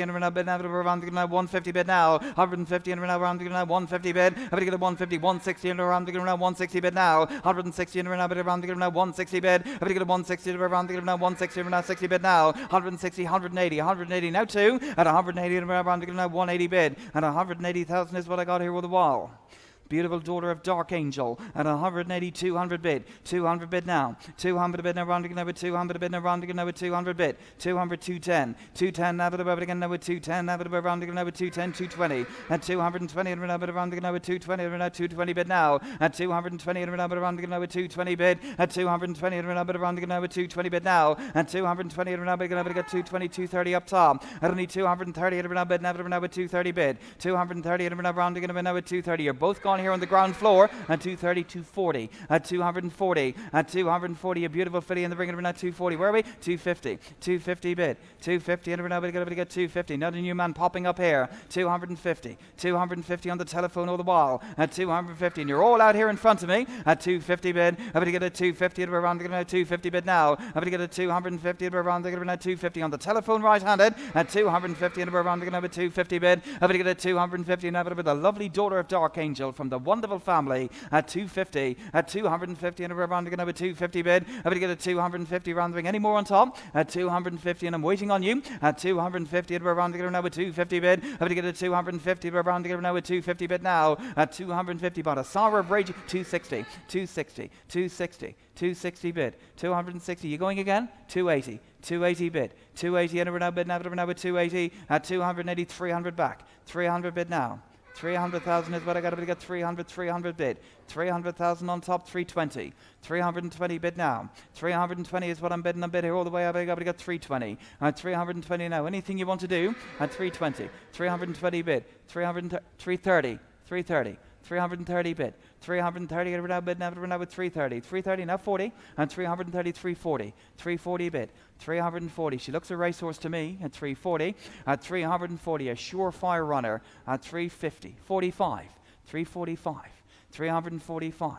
and now bid, now around the now 150 bid now, 150 and now around the now 150 bid, I'm going to get a 150, 160 and around the now 160 bid now, 160 and now bid around the now 160 bid, I'm going to get a 160 around the now 160 and now 60 bid now, 160, 180 now two, at 180 and around the now 180 bid, and 180,000 is what I got here with the wall. Beautiful daughter of Dark Angel at 180, 200 bid. 200 bid now. 200 bid now rounding now with 200 bid now rounding now with 200 bid. 200, 210. 210 now with again now with 210 now with rounding now with 210, 220. At 220 and now with rounding now with 220 and now 220 bid now. At 220 and now with rounding now with 220 bid. At 220 and now with rounding now with 220 bid now. At 220 and now with 220, 230 up top. At only 230 and now bid now with 230 bid. 230 and now rounding now with 230. You're both gone on here on the ground floor. At 230, 240, at 240, at 240. A beautiful filly in the ring at 240. Where are we? 250, 250 bid, 250 and we're going to get 250. Another new man popping up here. 250, 250 on the telephone all the while. At 250, and you're all out here in front of me. At 250 bid, I'm going to get a 250 and we're around the 250 bid now. I'm going to get a 250 and we're around the 250 on the telephone right-handed. At 250 and we're around the 250 bid. I'm going to get a 250 and with the lovely daughter of Dark Angel from the wonderful family. At 250, at 250 and we're around the 250 bid. I'm going to get a 250 around the ring. Any more on top? At 250 and I'm waiting on you. At 250 and we're around the 250 bid. I'm going to get a 250 and we're around the 250 bid now. At 250 but a Sour of Rage. 260, 260, 260, 260 bid. 260. You going again? 280. 280 bid, 280 and we're now bid now with 280 at 280, 300 back, 300 bid now. 300,000 is what I got to get. 300 bid. 300,000 on top. 320. 320 bid now. 320 is what I'm bidding. I'm bid here all the way. I've got to get 320. At 320 now. Anything you want to do at 320. 320 bid. 330. 330. 330 bid. 330 and we're now bid now with 330. 330 now 40 and 330 340. 340 bid. 340. She looks a racehorse to me at 340. At 340 a surefire runner at 350. 45. 345. 345.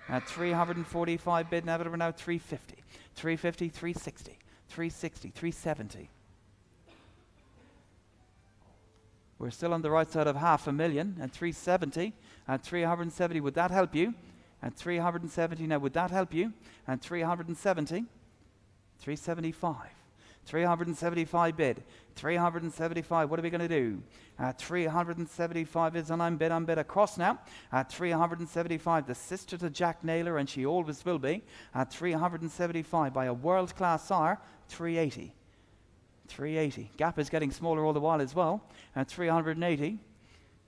At 345 bid now we're now 350. 350 360. 360 370. We're still on the right side of 500,000 at 370. At 370, would that help you? At 370 now, would that help you? At 370, 375. 375 bid. 375, what are we going to do? At 375 is, and I'm bid across now. At 375, the sister to Jack Naylor, and she always will be. At 375 by a world-class sire, 380. 380. Gap is getting smaller all the while as well. At 380.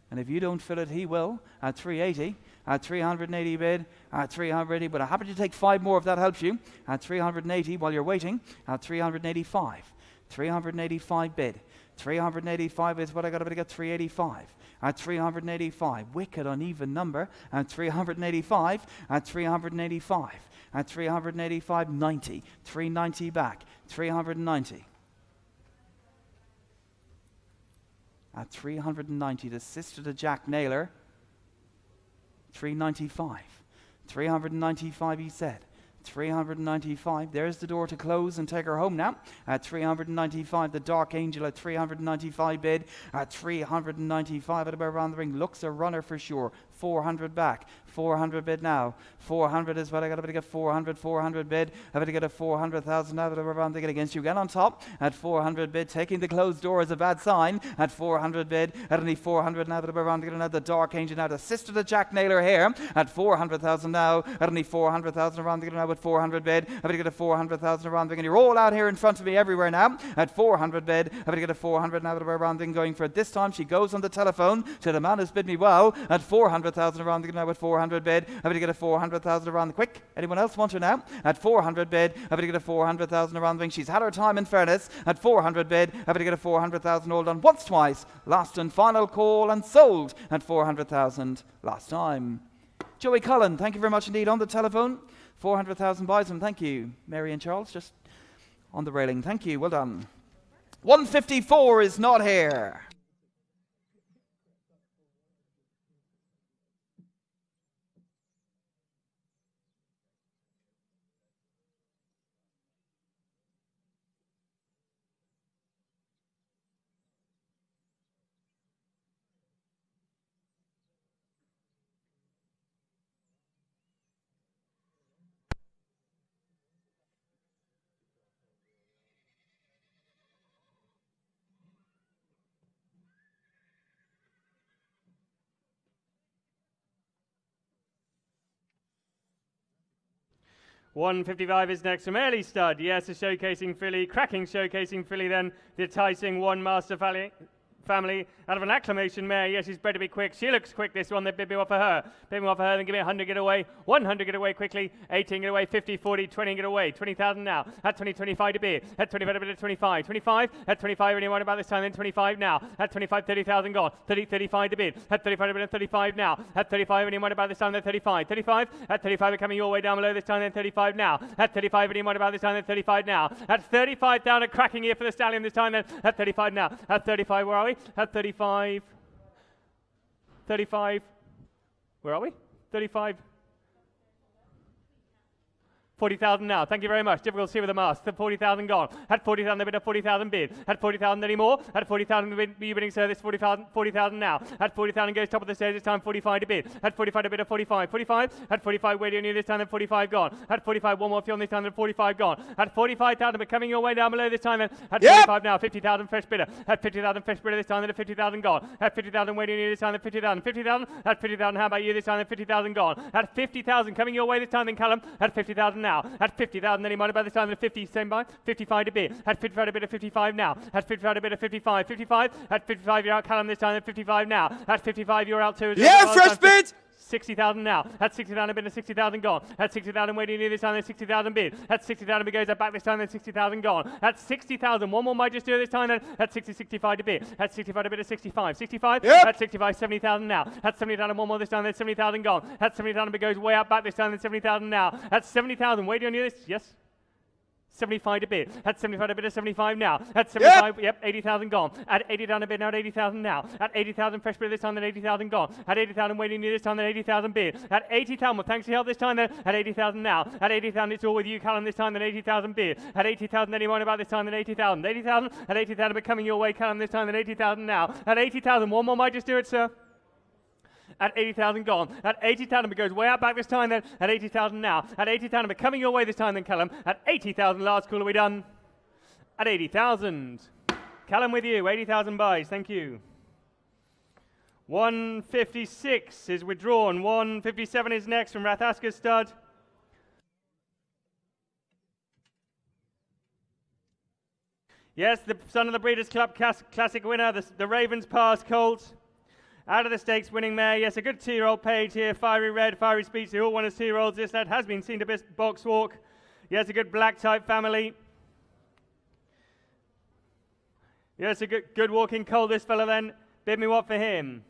And if you don't fill it, he will. At 380. At 380 bid. At 380. But I'm happy to take 5 more if that helps you. At 380 while you're waiting. At 385. 385 bid. 385 is what I got to get. 385. At 385. Wicked uneven number. At 385. At 385. At 385. 90. 390 back. 390. At 390, the sister to Jack Naylor, 395. 395, he said. 395, there's the door to close and take her home now. At 395, the Dark Angel at 395 bid. At 395, at about around the ring, looks a runner for sure. 400 back, 400 bid now. 400 is what I got to get. 400 bid. I've got to get a 400,000 out of around the against you again on top. At 400 bid, taking the closed door is a bad sign. At 400 bid, at only 400 now, around the Dark Angel now, the sister to Jack Naylor here. At 400,000 now, at only 400,000 around the now with 400 bid. I've got to get a 400,000 around the and you're all out here in front of me everywhere now. At 400 bid, I've got to get a 400 now around the going for it. This time she goes on the telephone to the man who's bid me well. At 400,000 around the now with 400 bid. I've got to get a 400,000 around the quick. Anyone else want her now? At 400 bid, I've got to get a 400,000 around the ring. She's had her time in fairness. At 400 bid, I've got to get a 400,000 all done once, twice. Last and final call and sold at 400,000 last time. Joey Cullen, thank you very much indeed on the telephone. 400,000 buys them. Thank you. Mary and Charles, just on the railing. Thank you. Well done. 154 is not here. $155 is next from Early Stud. Yes, a showcasing filly, cracking showcasing filly then. The enticing One Master family out of an acclamation mare. Yes, she's bred to be quick. She looks quick, this one. They bid me off for her. Bid me off for her, then give me 100, get away. 100, get away quickly. 18, get away. 50, 40, 20, get away. 20,000 now. At 20, 25 to bid. At 25, a bit of 25. 25, at 25, anyone about this time, then 25 now. At 25, 30,000 gone. 30, 35 to bid. At 35, a bit of 35 now. At 35, anyone about this time, then 35. 35, at 35, are coming your way down below this time, then 35 now. At 35, anyone about this time, then 35 now. At 35 down, a cracking here for the stallion this time, then at 35 now. At 35, where are we? At 35. 35. Where are we? 35. 40,000 now. Thank you very much. Difficult to see with the mask. 40,000 gone. At 40,000, they bid a 40,000 bid. At 40,000 anymore. At 40,000, you bidding service 40,000 now. At 40,000 goes top of the stairs. It's time 45 to bid. At 45 to bid a 45. 45. At 45, where do you need this time? Then 45 gone. At 45, one more field this time. Then 45 gone. At 45,000, but coming your way down below this time. Then at 45 now. 50,000 fresh bidder. At 50,000 fresh bidder this time. Then 50,000 gone. At 50,000, where do you need this time? Then 50,000. 50,000. At 50,000, how about you this time? Then 50,000 gone. At 50,000, coming your way this time. Then Callum. At 50,000 now. At 50,000. Then he might have by this time, then 50, same by 55 to bid. At 55 a bit of 55 now. At 55 a bit of 55. 55. At 55 you're out, Callum this time, then 55 now. At 55 you're out too. Yeah, fresh bid! 60,000 now. At 60,000 a bid of 60,000 gone. At 60,000 where do you need this time? Then 60,000 bid. At 60,000 it goes back this time, then 60,000 gone. At 60,000, one more might just do it this time, then at 60, 65 to bid. At 65 a bid of 65. 65. At 65, 70,000 now. At 70,000, one more this time, then 70,000 gone. At 70,000 it goes way out back this time, then 70,000 now. At 70,000, where do you need this? Yes. 75 to bid. At 75 a bid of 75 now. At 75, yep, 80,000 gone. At 80,000 a bid now, at 80,000 now. At 80,000 fresh bid this time, then 80,000 gone. At 80,000 waiting near this time, then 80,000 bid. At 80,000, well, thanks for your help this time, then at 80,000 now. At 80,000, it's all with you, Callum, this time, then 80,000 bid. At 80,000, anyone about this time, then 80,000. 80,000, at 80,000, but coming your way, Callum, this time, then 80,000 now. At 80,000, one more might just do it, sir. At 80,000 gone. At 80,000, it goes way out back this time then. At 80,000 now. At 80,000, but coming your way this time then, Callum. At 80,000, last call, are we done? At 80,000. Callum with you, 80,000 buys, thank you. 156 is withdrawn. 157 is next from Rathaska Stud. Yes, the son of the Breeders' Club Classic winner, the Ravens Pass Colt. Out of the stakes winning mare, yes, a good 2-year-old page here, Fiery Red, Fiery Speech, they all want as 2-year-olds. This lad has been seen to box walk. Yes, a good black type family. Yes, a good walking colt, this fella then. Bid me what for him?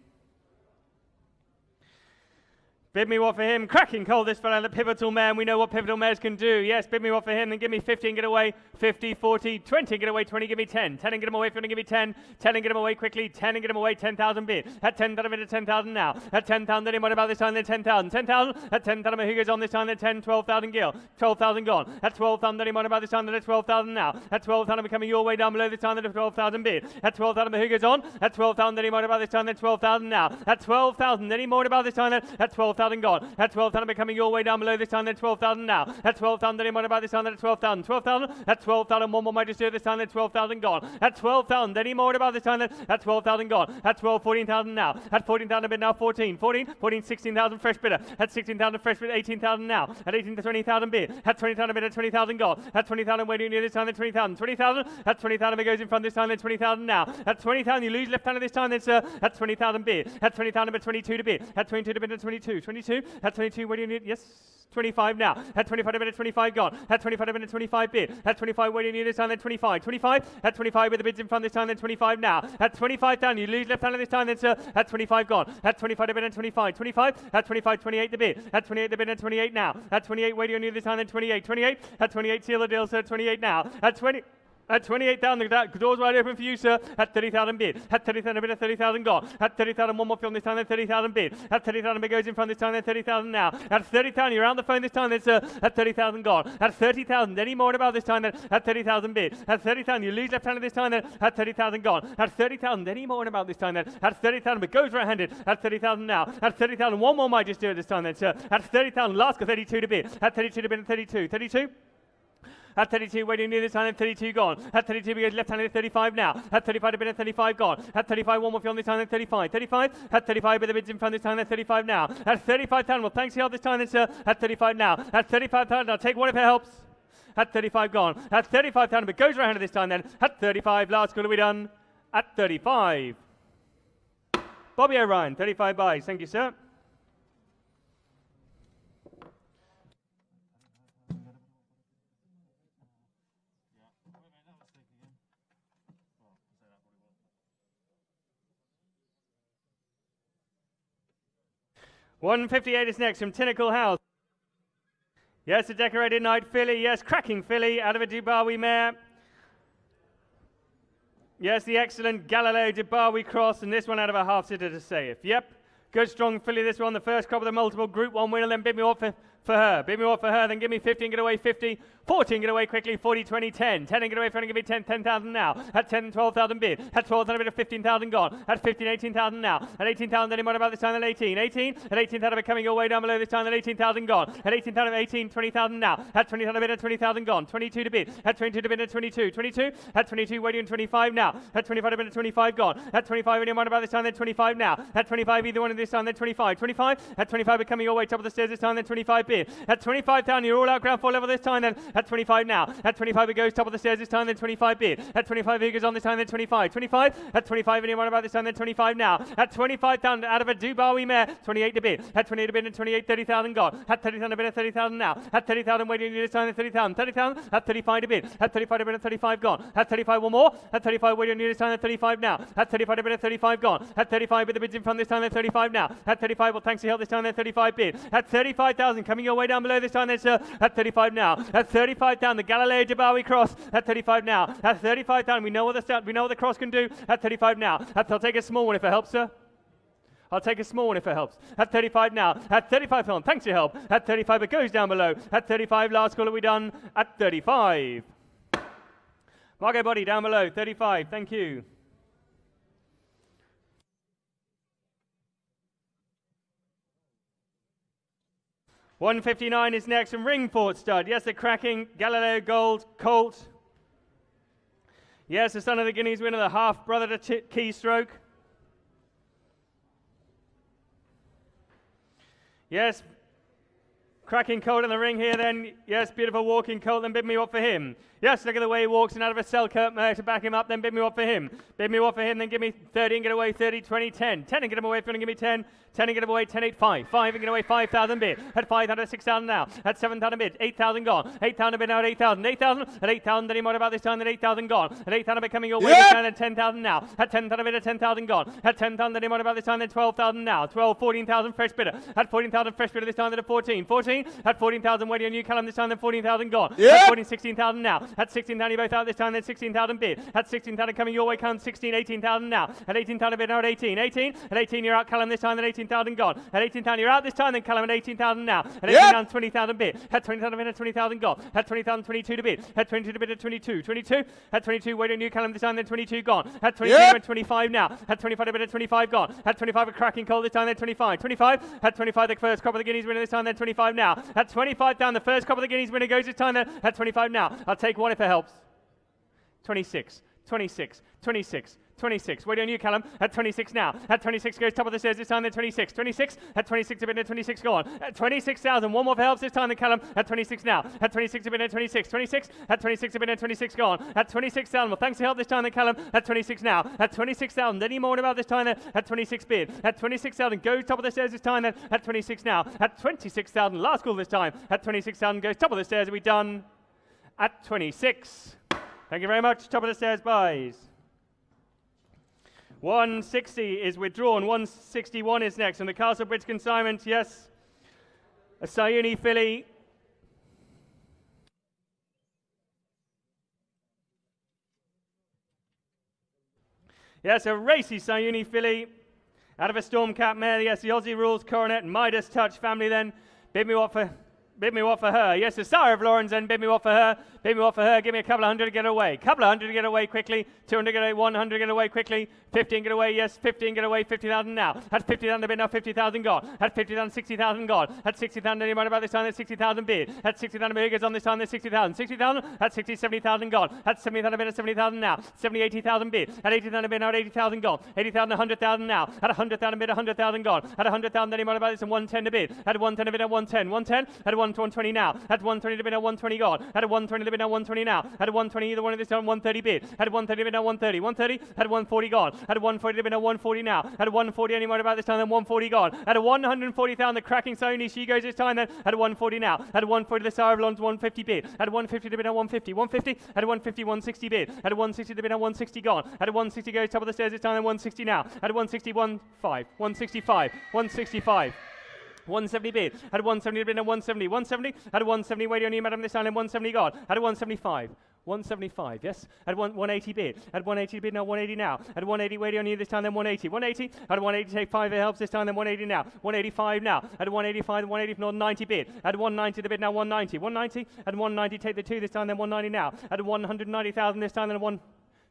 Bid me what for him? Cracking colt, this fella, the pivotal mare, and we know what pivotal mares can do. Yes, bid me what for him, then give me 50 and get away. 50, 40, 20 and get away, 20, give me 10. 10 and get him away, if you want to give me 10. 10 and get him away quickly, 10 and get him away, 10,000 bid. At 10,000, bid at 10,000 now. At 10,000, then what about this time, then 10,000. 10,000, at 10,000, who goes on this time, then 10, 12,000 gil. 12,000 gone. At 12,000, then what about this time, then at 12,000 now. At 12,000, we're coming your way down below this time, then at 12,000 bid. At 12,000, who goes on? At 12,000, then what about this time, then 12,000 now. At 12,000, then more about this time, then at 12,000 gone. At 12,000, becoming your way down below this time, then 12,000 now. At 12,000, then about this time, then at 12,000. 12,000, at 12,000, one more might just do it this time, then 12,000 gone. At 12,000, then more about this time, then at 12,000 gone. At 12, 14,000 now. At 14,000 bid now, 14. 14, 16,000 fresh bidder. At 16,000 fresh bid, 18,000 now. At 18 to 20,000 bid. At 20,000 bid, at 20,000 gone. At 20,000, where do you need this time, then 20,000. 20,000, at 20,000 it goes in front this time, then 20,000 now. At 20,000, you lose left hand this time, then sir. At 20,000 bid. At 20,000 bid, 22 to bid. At 22 to bid, at 22. 22, at 22, where do you need? Yes. 25 now. At 25 a minute, 25 gone. At 25 a minute, 25 bid. At 25, where do you need this time? Then 25. 25. At 25 with the bids in front this time, then 25 now. At 25 down, you lose left hand this time, then sir. At 25 gone. At 25 a bid and 25. 25. At 25, 28 the bid. At 28 the bid and 28 now. At 28, where do you need this time? Then 28. 28. At 28, seal the deal, sir. 28 now. At 20. At 28,000, the door's wide open for you, sir. At 30,000 bid. At 30,000 bid, at 30,000 gone. At 30,000, one more film this time, then 30,000 bid. At 30,000 bid goes in front this time, then 30,000 now. At 30,000, you're on the phone this time, then sir. At 30,000 gone. At 30,000, any more about this time, then at 30,000 bid. At 30,000, you lose left-handed this time, then at 30,000 gone. At 30,000, any more about this time, then at 30,000, but goes right-handed. At 30,000 now. At 30,000, one more might just do it this time, then sir. At 30,000, last got 32 to bid. At 32 to bid, and 32. 32. At 32, waiting near this time, and 32 gone. At 32, we go left-handed at 35 now. At 35, a bit at 35 gone. At 35, one more field this time, then 35. 35, at 35, with the bids in front this time, then 35 now. At 35,000, well, thanks for your help this time, then, sir. At 35 now. At 35,000, I'll take one if it helps. At 35 gone. At 35,000, but goes right-handed this time, then. At 35, last call, are we done? At 35. Bobby O'Ryan, 35 buys. Thank you, sir. $158 is next from Tinacle House. Yes, a decorated night filly. Yes, cracking filly out of a Dubawi mare. Yes, the excellent Galileo Dubawi cross, and this one out of a half-sitter to Safe. Yep, good strong filly, this one. The first crop of the multiple Group 1 winner, then bid me off for her. Bid me off for her, then give me 15, get away 50. 14, get away quickly, 40, 20, 10. 10 and get away, 20, give me 10, 10,000 now. At 10, 12,000 bid. At 12,000 bid of 15,000 gone. At 15, 18,000 now. At 18,000, then what about this time at 18? 18, at 18,000 coming your way down below this time at 18,000 gone. At 18,000, 18, 20,000 now. At 20,000 bid at 20,000 gone. 22 to bid. At 22 to bid at 22. 22, at 22 waiting 25 now. At 25 to bid at 25 gone. At 25, any what about this time then 25 now. At 25, either one of this time then 25. 25, at 25 coming your way top of the stairs this time then 25 bid. At 25,000, you're all out ground floor level this time then. At 25 now. At 25 it goes top of the stairs this time, then 25 bid. At 25 it goes on this time, then 25. 25, at 25 anyone about this time, then 25 now. At 25,000 out of a Dubawi mare, 28 to bid. At 28 to bid and 28, 30,000 gone. At 30,000 to bid at 30,000 now. At 30,000 waiting this time, then 30,000. 30,000, at 35 to bid. At 35 to bid at 35 gone. At 35 one more. At 35 waiting this time, then 35 now. At 35 to bid at 35 gone. At 35 bid the bids in front this time, then 35 now. At 35, well thanks to help this time, then 35 bid. At 35,000 coming your way down below this time, then sir. At 35 now. At 35,000 the Galileo Dubawi cross. At 35 now. At 35,000 we know what the cross can do. At 35 now. I'll take a small one if it helps, sir. I'll take a small one if it helps. At 35 now. At 35, thanks for your help. At 35 it goes down below. At 35 last call are we done. At 35. Margo Body down below. 35. Thank you. $159 is next from Ringport Stud. Yes, the cracking Galileo Gold Colt. Yes, the son of the Guineas winner, the half-brother to Keystroke. Yes, cracking colt in the ring here then. Yes, beautiful walking colt, then bid me up for him. Yes, look at the way he walks and out of a Selkirk mare to back him up, then bid me up for him. Bid me up for him, then give me 30 and get away 30, 20, 10. 10 and get him away, if you want to give me 10. 10 and get him away, 10, 8, 5. 5 and get away, 5,000 bid. At 5,000, 6,000 now. At 7,000 bid, 8,000 gone. 8,000 bid now at 8,000. 8,000, at 8,000, then he might about this time, then 8,000 gone. At 8,000 bid coming your way, this time, then 10,000 now. At 10,000 bid, at 10,000 gone. At 10,000, then he might about this time, then 12,000 now. 12, 14,000 fresh bidder. At 14,000 fresh bidder this time, then at 14. 14, at 14,000 waiting on you, Callum, this time, then 14,000 gone. At 14, 16,000 now. At 16,000, you both out this time, then 16,000 bid. At 16,000 coming your way, Callum, 16, 18,000 now. At 18,000 bid now at 18. 18, at 18 you're out, Callum, this time, then 18,000 gone. At 18,000 you're out this time, then Callum at 18,000 now. At 18,000, 20,000 bid. At 20,000 bid, at 20,000 gone. At 20,000, 22 to bid. At 22 to bid, at 22. 22, at 22 waiting on you, Callum, this time, then 22 gone. At 22 at 25 now. At 25 to bid, at 25 gone. At 25 a cracking cold this time, then 25. 25, at 25 the first crop of the Guineas winner this time, then 25 now. At 25 down, the first crop of the Guineas winner goes this time, then at 25 now. I'll take one if it helps. 26, 26, 26, 26. Waiting on you, Callum. At 26 now. At 26 goes top of the stairs this time, then 26. 26. At 26 a bit, then 26 gone. At 26,000. One more for helps this time, then Callum. At 26 now. At 26 a bit, then 26. 26. At 26 a bit, then 26 gone. At 26,000. Well, thanks for help this time, then Callum. At 26 now. At 26,000. Any more about this time, then at 26 bid. At 26,000 goes top of the stairs this time, then at 26 now. At 26,000. Last call this time. At 26,000 goes top of the stairs. Are we done? At 26. Thank you very much. Top of the stairs buys. 160 is withdrawn. 161 is next. And the Castle Bridge consignment, yes. A Sayuni filly. Yes, a racy Sayuni filly. Out of a Stormcat mare. Yes, the Aussie Rules Coronet Midas Touch family then. Bid me what for her. Yes, the Sire of Lawrence then. Bid me what for her. Bid me what for her. Give me a couple of hundred to get away. Couple of hundred to get away quickly. 200 to get away. 100 to get away quickly. 15 get away. Yes, 15 get away. 50,000 now. At 50,000 a bid now. 50,000 gone. At 50,000, 60,000 gone. At 60,000, any mind about this time? Then 60,000 bid. At 60,000 bid goes on this time. Then 60,000. 60,000. At 60, 70,000 gone. At 70,000 a bid. At 70,000 now. 70, 80,000 bid. At 80,000 a bid now. At 80,000 gone. 80,000, 100,000 now. At 100,000 bid. 100,000 gone. At 100,000 any mind about this? And 110 a bid. At 110 a bid. At 110. 110. At 110. 120 now. At 120 to bid now, 120 gone. At 120 to bid now, 120 now. At 120 either one of this time, 130 bid. At 130 to bid now, 130. 130 at 140 gone. At 140 to bid now, 140 now. At 140 any more about this time, then 140 gone. At 140,000 the cracking Sony, she goes this time then. At 140 now. At 140 the Star of London, 150 bid. At 150 to bid now, 150. 150 at 150, 160 bid. At 160 to bid now, 160 gone. At 160 goes top of the stairs this time, then 160 now. At 160, 165. 165. 170 bid. At 170 bid, 170. 170 at 170. Wait on you, madam. This time, 170 gone. At 175. 175, yes. At 180 bid. At 180 bid now, 180 now. At 180, wait on you this time, then 180. 180 at 180, take 5, it helps this time, then 180 now. 185 now. At 185, 180, not 90 bid. At 190 the bid now, 190. 190 at 190, take the 2 this time, then 190 now. At 190,000 this time, then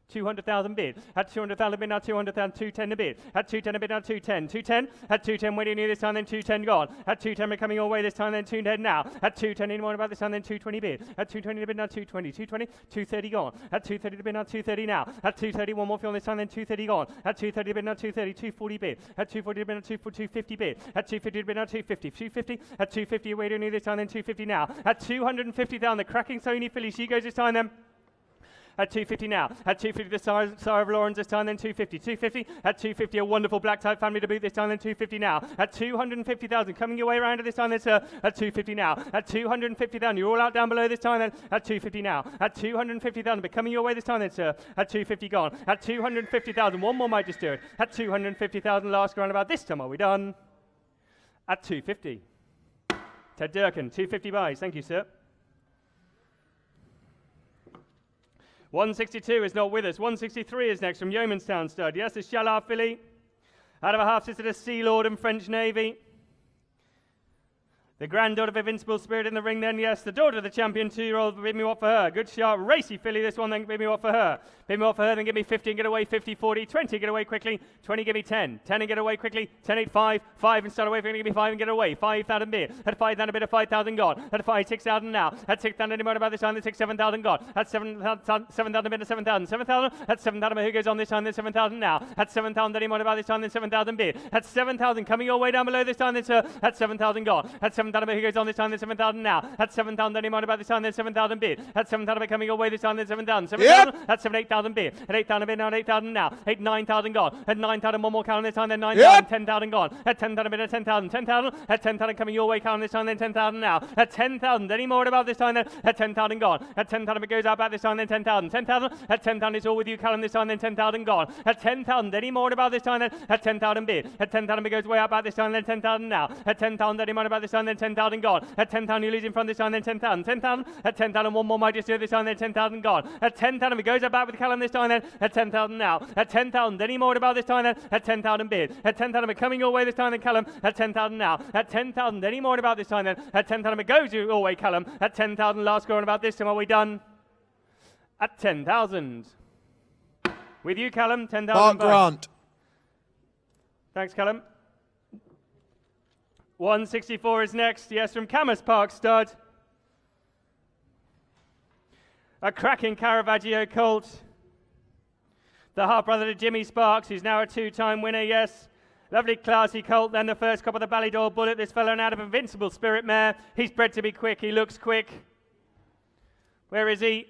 200,000 bid. At 200,000 bid now, 200,000, 210 a bid. At 210 a bid now, 210. 210 at 210, waiting near this time, then 210 gone. At 210 we're coming your way this time, then 210 now. At 210 any more about this time, then 220 bid. At 220 the bid now, 220. 220, 230 gone. At 230 the bid now, 230 now. At 230 one more fill this time, then 230 gone. At 230 the bid now, 230. 240 bid. At 240 the bid now, 250 bid. At 250 the bid now, 250. 250 at 250 waiting near this time, then 250 now. At 250,000 the cracking Sony filly, she goes this time then. At 250 now. At 250 the Star of Lawrence this time, then 250. 250 at 250 a wonderful black type family to boot this time, then 250 now. At 250,000 coming your way around to this time, then sir. At 250 now. At 250,000 you're all out down below this time, then at 250 now. At 250,000 but coming your way this time, then sir. At 250 gone. At 250,000 one more might just do it. At 250,000 last roundabout this time are we done? At 250. Ted Durkin 250 buys. Thank you, sir. 162 is not with us. 163 is next from Yeomanstown stud. Yes, the Shalar filly. Out of a half sister to Sea Lord and French Navy. The granddaughter of Invincible Spirit in the ring then, yes. The daughter of the champion 2-year-old, bid me what for her. Good sharp, racy filly, this one then, bid me what for her. Bid me what for her, then give me 50 and get away, 50, 40, 20, get away quickly, 20, give me 10, 10 and get away quickly, 10, 8, 5, 5 and start away, give me 5 and get away, 5,000 bid, at 5,000 a bit of 5,000 gone, at 5, 6,000 now, at 6,000 any more about this time, then 6, 7,000 gone, at 7,000 a bit of 7,000, 7,000, at 7,000 who goes on this time, then 7,000 now, at 7,000 any more about this time, then 7,000 bid, at 7,000 coming your way down below this time, then sir, at 7,000 gone, at 7,000 who goes on this time, then 7,000 now. At 7,000 any more about this time, then 7,000 bid. At 7,000 coming away this time, then 7,000. 7,000 at 8,000 bid. At 8,000 bid now, at 8,000 now. 8, 9,000 gone. At 9,000 one more count this time, then 9,000. 10,000 gone. At 10,000 bid, at 10,000. 10,000 at 10,000 coming your way count this time, then 10,000 now. At 10,000 any more about this time, then at 10,000 gone. At 10,000 it goes out back this time, then 10,000. 10,000 at 10,000 it's all with you, Callum, this time, then 10,000 gone. At 10,000 any more about this time, then at 10,000 bid. At 10,000 it goes way out back this time, then 10,000 now. At 10,000 any more about this time, then 10,000 gone. At 10,000 you lose in front this time, then 10,000. 10,000 at 10,000 one more might just do it this time, then 10,000 gone. At 10,000 it goes back with Callum this time, then at 10,000 now. At 10,000 any more about this time, then at 10,000 bid. At 10,000 it coming your way this time, then Callum. At 10,000 now. At 10,000 any more about this time, then at 10,000 it goes your way, Callum. At 10,000 last score, and about this time are we done? At 10,000. With you, Callum. 10,000. Mark Grant. Thanks, Callum. 164 is next. Yes, from Camas Park stud. A cracking Caravaggio colt. The half-brother to Jimmy Sparks, who's now a 2-time winner, yes. Lovely classy colt, then the first cop of the Ballydor Bullet. This fellow out of Invincible Spirit mare. He's bred to be quick, he looks quick. Where is he?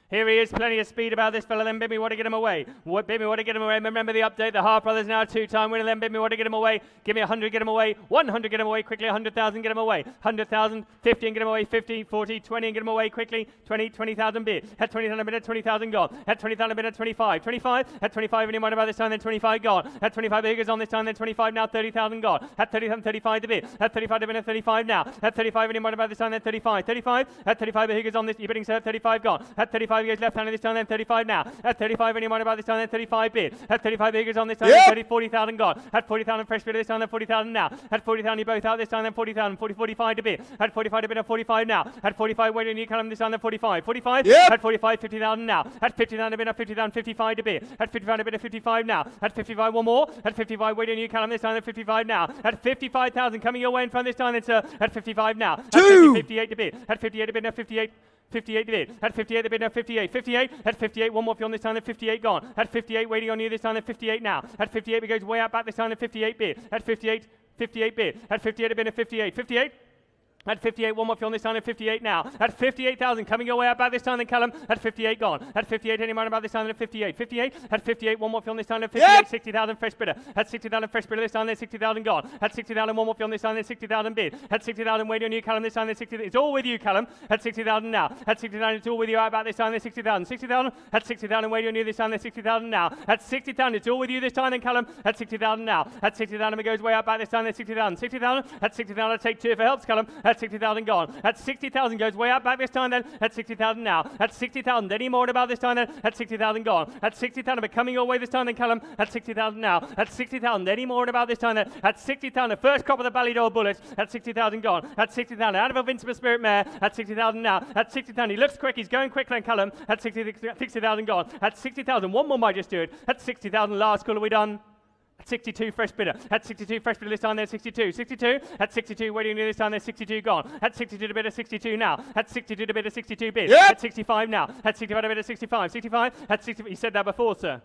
Here he is, plenty of speed about this fella, then Bid Me Want to Get Him Away. Bid Me Want to Get Him Away. Remember the update, the Hart brothers now a 2-time winner, then Bid Me Want to Get Him Away. Give me 100, get him away. 100, get him away quickly. 100,000, get him away. 100,000, 50 and get him away. 50, 40, 20 and get him away quickly. 20, 20,000 bid. At 20,000 bid, at 20,000 gone. At 20,000 bid, at 25. 25, at 25 any more about this time, then 25 gone. At 25 bid, on this time, then 25 now, 30,000 gone. At 30,000, 35 to bid. At 35 to bid, at 35 now. At 35 any more about this time, then 35. 35, at 35 bid, on this, you're bidding, sir, at 35 gone. At 35 goes left hand this time, then 35 now. At 35 any more about this time, then 35 bid. At 35 bid, on this time, then 30, 40,000 gone. At 40,000 fresh bid this time, then 40,000 now. At 40,000 you both out this time, then 40,000. 40, 45 to bid. At 45 to bid, at 45 now. At 45 waiting you come this time, then 45. 45, at 45, 50,000 now. At 50,000 to bid, at 50,000, 55 to bid. At 55 to bid, at 55 now. At 55 one more. At 55 waiting you come this time, then 55 now. At 55,000 coming your way in front this time, then sir. At 55 now. At 50, 58 to bid. At 58 to bid, at 58. 58 the bid. At 58 the bid now 58. 58. At 58, one more for you on this time, then 58 gone. At 58, waiting on you this time, then 58 now. At 58, it goes way out back this time, then 58 bid. At 58, 58 bid. At 58 a bid, at 58. 58. At 58, one more for you on this time, then 58 now. At 58,000, coming your way out back this time, then Callum. At 58 gone. At 58, any more about this time, then 58. 58. At 58, one more for you on this time, then 58. Yep. 60,000 fresh bidder. At 60,000 fresh bidder this time, then 60,000 gone. At 60,000, one more for you on this time, then 60,000 bid. At 60,000, waiting on you, Callum, this time, then 60,000. It's all with you, Callum. At 60,000 now. At 60,000, it's all with you out back this time, then 60,000. 60,000. At 60,000, waiting on you this time, then 60,000 now. At 60,000, it's all with you this time, then Callum. At 60,000 now. At 60,000, it goes way out back this time, then 60,000. 60,000. At 60,000, I take 2 for helps, Callum. At 60,000 gone. At 60,000 goes way out back this time then. At 60,000 now. At 60,000, any more about this time then. At 60,000 gone. At 60,000, but coming your way this time then, Callum. At 60,000 now. At 60,000, any more about this time then. At 60,000, the first crop of the Ballydor Bullets. At 60,000 gone. At 60,000, out of Invincible Spirit Mare. At 60,000 now. At 60,000, he looks quick. He's going quick then, Callum. At 60,000 gone. At 60,000, one more might just do it. At 60,000, last call, are we done? At 62, fresh bidder. At 62, fresh bidder this time, then 62. 62. At 62, waiting this time, then 62 gone. At 62 to bidder, 62 now. At 62 to bidder, 62 bid. Yep. At 65 now. At 65 to bidder, 65. 65. At 60, he said that before, sir.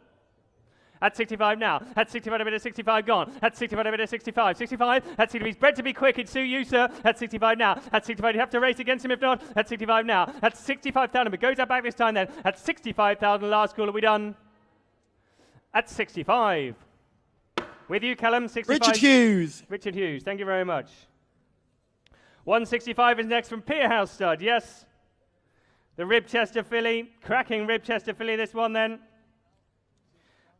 At 65 now. At 65 to bidder, 65 gone. At 65 to bidder, 65. 65. At 65, he's bred to be quick. It'd suit you, sir. At 65 now. At 65, you have to race against him if not. At 65 now. At 65,000, but goes out back this time then. At 65,000, last call, are we done? At 65. With you, Callum, 65. Richard Hughes. Richard Hughes, thank you very much. 165 is next from Peerhouse Stud, yes. The Ribchester filly, cracking Ribchester filly, this one then.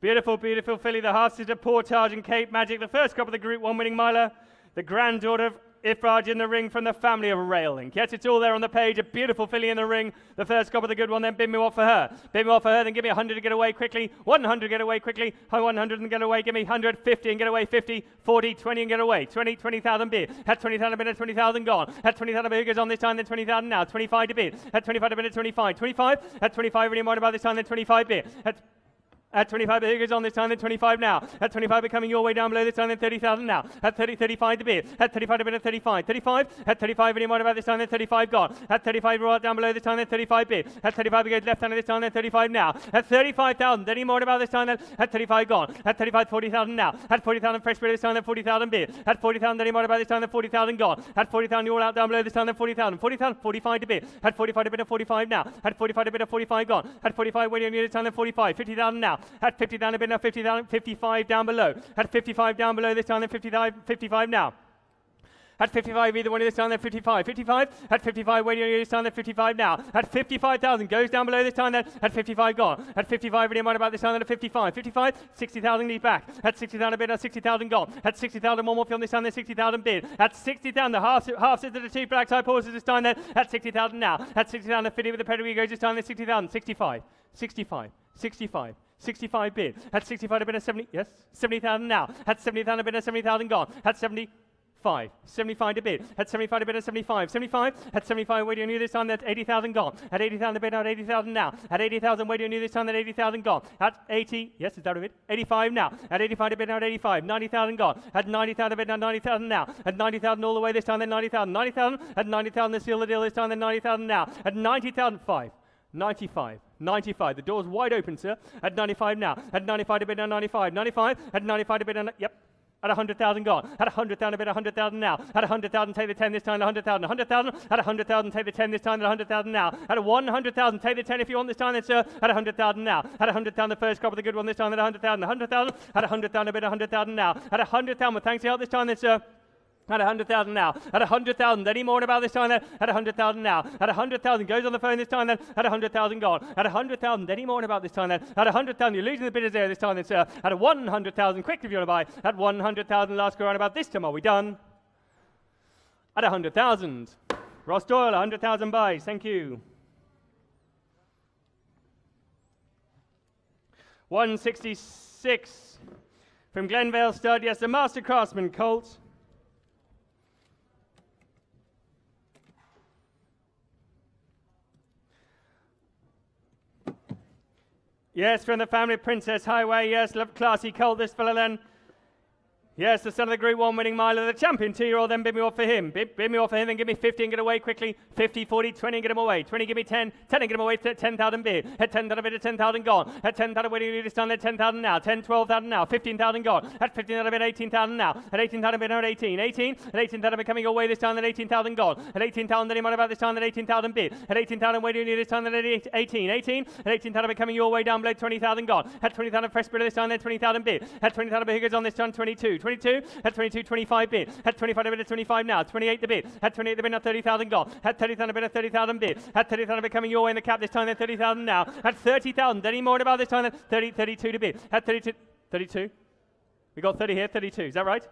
Beautiful, beautiful filly, the half-sister Portage and Cape Magic, the first crop of the Group 1 winning miler, the granddaughter of Ifraj in the ring from the family of Railing. Yes, it's all there on the page. A beautiful filly in the ring. The first cop of the good one, then bid me what for her. Bid me what for her, then give me 100 to get away quickly. 100 get away quickly. 100 and get away. Give me 100, 50 and get away. 50, 40, 20 and get away. 20,000 bid. Had 20,000 bid, had 20,000 gone. Had 20,000 bid, goes on this time, then 20,000 now. 25 to bid. Had 25 to bid, at 25. 25. Had 25 really more about this time, then 25 bid. At 25, but here goes on this time, then 25 now. At 25, but coming your way down below this time, then 30,000 now. At 30, 35 to bid. At 35 to bid, at 35. 35. At 35, any more about this time, then 35 gone. At 35, right down below this time, then 35 bid. At 35, it goes left hand of this time, then 35 now. At 35,000, any more about this time, then at 35 gone. At 35, 40,000 now. At 40,000 fresh bid this time, then 40,000 bid. At 40,000, any more about this time, then 40,000 gone. At 40,000, you all out down below this time, then 40,000. 40,000, 45 to bid. At 45 to bid, at 45 now. At 45 to bid, at 45 gone. At 45, waiting on you this time, then 45. 50,000 now. At 50,000 a bid, now 50,000, 55 down below. At 55 down below this time, then 55 now. At 55, either one of this time, then 55. 55. At 55, waiting on you this time, then 55 now. At 55,000, goes down below this time, then at 55 gone. At 55, really mind about this time, then at 55. 55, 60,000 lead back. At 60,000 a bid, at 60,000 gone. At 60,000, one more on this time, then 60,000 bid. At 60,000, the half sit to the 2 black type horses this time, then at 60,000 now. At 60,000, the fitty with the pedigree goes this time, then 60,000. 65. 65. 65. 65 bid. At 65 a bid, at 70. Yes. 70,000 now. At 70,000 a bid, at 70,000 gone. At 75. 75 to bid. At 75 to bid, at 75. 75. At 75, waiting on you this time, that's 80,000 gone. At 80,000 to bid, at 80,000 now. At 80,000, waiting on you this time, that's 80,000 gone. At 80, yes, it's out of it. 85 now. At 85 to bid, now at 85. 90,000 gone. At 90,000 to bid, now 90,000 now. At 90,000 all the way this time, then 90,000. 90,000. At 90,000 to seal the deal this time, then 90,000 now. At 90,000, 5. 95. 95. The door's wide open, sir. At 95 now. At 95 to bid, now 95. 95. At 95 to bid, now, yep. At 100,000 gone. At 100,000 a bid, 100,000 now. At 100,000, take the 10 this time, 100,000. 100,000. At 100,000, take the 10 this time, 100,000 now. At 100,000, take the 10 if you want this time, then, sir. At 100,000 now. At 100,000, the first crop of the good one this time, at 100,000. 100,000. At 100,000 a bid, 100,000 now. At 100,000, well, thanks for your help this time, then, sir. At 100,000 now. At 100,000. Any more about this time then? At 100,000 now. At 100,000. Goes on the phone this time then. At 100,000 gone. At 100,000. Any more about this time then? At 100,000. You're losing the bidders there this time then, sir. At 100,000. Quickly if you want to buy. At 100,000. Last go around about this time. Are we done? At 100,000. Ross Doyle, 100,000 buys. Thank you. 166. From Glenvale Stud. Yes, the Master Craftsman Colt. Yes, from the family Princess Highway. Yes, love classy colt, this fella then. Yes, the son of the Group 1 winning miler, the champion 2-year-old, then bid me off for him. Bid me off for him, then give me 50 and get away quickly. 50, 40, 20 and get him away. 20, give me 10. 10 and get him away to 10,000 bid. At 10,000 bid, at 10,000 gone. At 10,000 waiting to this time, at 10,000 now. 10, 12,000 now. 15,000 gone. At 15,000 bid, 18,000 now. At 18,000 bid, at 18. 18. At 18,000 bid coming your way this time, at 18,000 gone. At 18,000 then he might about this time, at 18,000 bid. At 18,000 waiting to this time, at 18. 18. At 18,000 bid coming your way down below, 20,000 gone. At 20,000 fresh bid this time, then 20,000 bid. At 20,000 bid, who goes on this time, 22. 22. At 22, 25 bid. At 25 the bid at 25 now. 28 the bid. At 28 the bid now 30,000 gone. At 30,000 bid at 30,000 bid. At 30,000 bid coming your way in the cap this time then 30,000 now. At 30,000. Any more about this time then 32 to bid. At 32. 32. We got 30 here. 32. Is that right?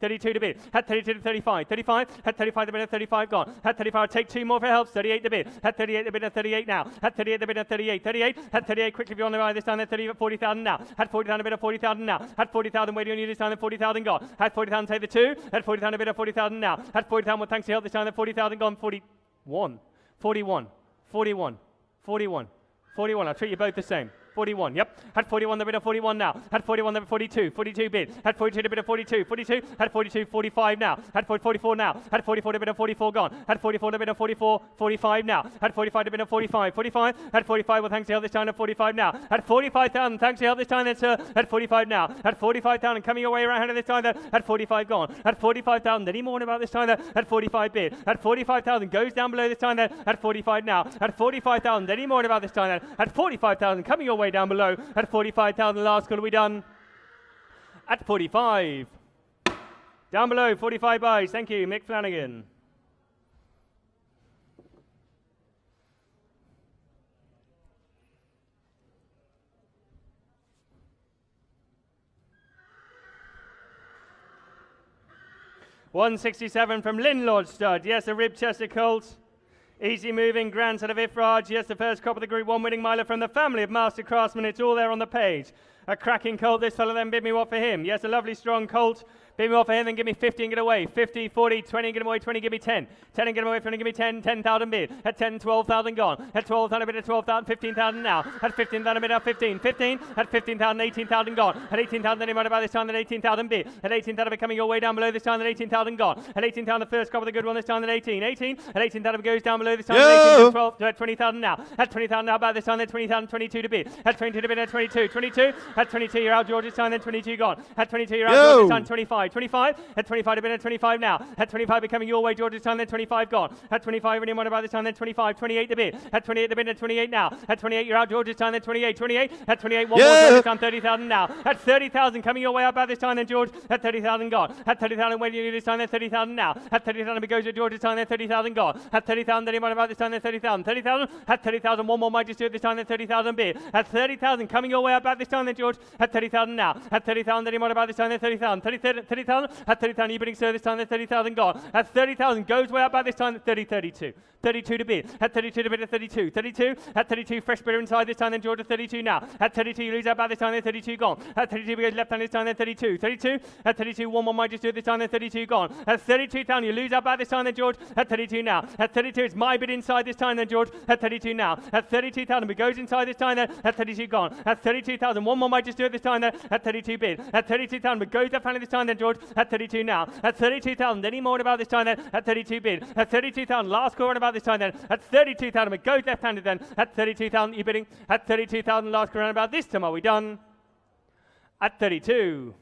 32 to bid. At 32 to 35. 35. At 35 the bid at 35 gone. At 35 take two more for help. 38 the bid. At 38 the bid at 38 now. At 38 the bid at 38. 38. At 38 quickly beyond the line this time then 40,000 now. At 40,000 the bid at 40,000 now. At 40,000 waiting on you this time then 40,000 gone. At 40,000 take the two. At 40,000 the bid at 40,000 now. At 40,000 well, thanks to help this time then 40,000 gone. 41. 41. 41. 41. 41. I'll treat you both the same. 41, yep. At 41, the bid of 41 now. At 41, the bid of 42. 42 bid. At 42, the bid of 42. 42. At 42, 45 now. At 44 now. At 44, the bid of 44 gone. At 44, the bid of 44. 45 now. At 45, the bid of 45. 45. At 45, well, thanks to help this time at 45 now. At 45,000, thanks to help this time then, sir. At 45 now. At 45,000, coming your way around at this time then. At 45 gone. At 45,000, any more about this time then? At 45 bid. At 45,000, goes down below this time then. At 45 now. At 45,000, any more about this time then? At 45,000, coming your way down below. At 45,000, last call, are we done? At 45. Down below, 45 buys. Thank you, Mick Flanagan. $167 from Linlord Stud. Yes, a Ribchester Colt. Easy moving, grandson of Ifraj. Yes, the first crop of the Group 1 winning miler from the family of Master Craftsmen. It's all there on the page. A cracking colt. This fellow then bid me what for him. Yes, a lovely strong colt. Bid me what for him, then give me 50 and get away. 50, 40, 20 and get away. 20, give me 10. 10 and get away. 20, give me 10. 10,000 bid. At 10, 12,000 gone. At 12,000 bid at 12,000. 15,000 now. At 15,000 bid at 15. 15. At 15,000, 18,000 gone. At 18,000, any more about this time than 18,000 bid. At 18,000 bid coming your way down below this time than 18,000 gone. At 18,000, the first crop of the good one this time than 18. 18. At 18,000 goes down below this time than 18 to 12 to 20,000 now. At 20,000 now about this time then 20,000, 22 to bid. At 22 to bid at 22. 22. At 22 you're out George's time then 22 gone. At 22 you're out George's time 25. 25. At 25 to bid at 25 now. At 25 be coming your way George's time then 25 gone. At 25 anyone about this time then 25. 28 to bid. At 28 to bid at 28 now. At 28 you're out George's time then 28. 28. At 28 one more George's time 30,000 now. At 30,000 coming your way about this time then George. At 30,000 gone. At 30,000 when you do this time then 30,000 now. At 30,000 it goes to George's time then 30,000 gone. At 30,000 anyone about this time then 30,000. 30,000. At 30,000 one more might just do it this time then 30,000 bid. At 30,000 coming your way about this time then George. At 30,000 now. At 30,000 anyone about this time then 30,000. 30,000. At 30,000 you bidding sir this time then 30,000 gone. At 30,000 goes way about this time then 30, 32. 32 to bid. At 32 to bid at 32. 32. At 32 fresh bidder inside this time then George at 32 now. At 32 you lose out about this time then 32 gone. At 32 goes left hand this time then 32. 32. At 32 one more might just do it this time then 32 gone. At 32,000 you lose out about this time then George. At 32 now. At 32 it's my bid inside this time then George. At 32 now. At 32,000 it goes inside this time then. At 32 gone. At 32,000 one more might just do it this time then. At 32 bid. At 32,000 it goes left hand this time then George. At 32 now. At 32,000 any more about this time then. At 32 bid. At 32,000 last call about this time then. At 32,000 it goes left handed then. At 32,000 you bidding. At 32,000 last call about this time. Are we done? At 32.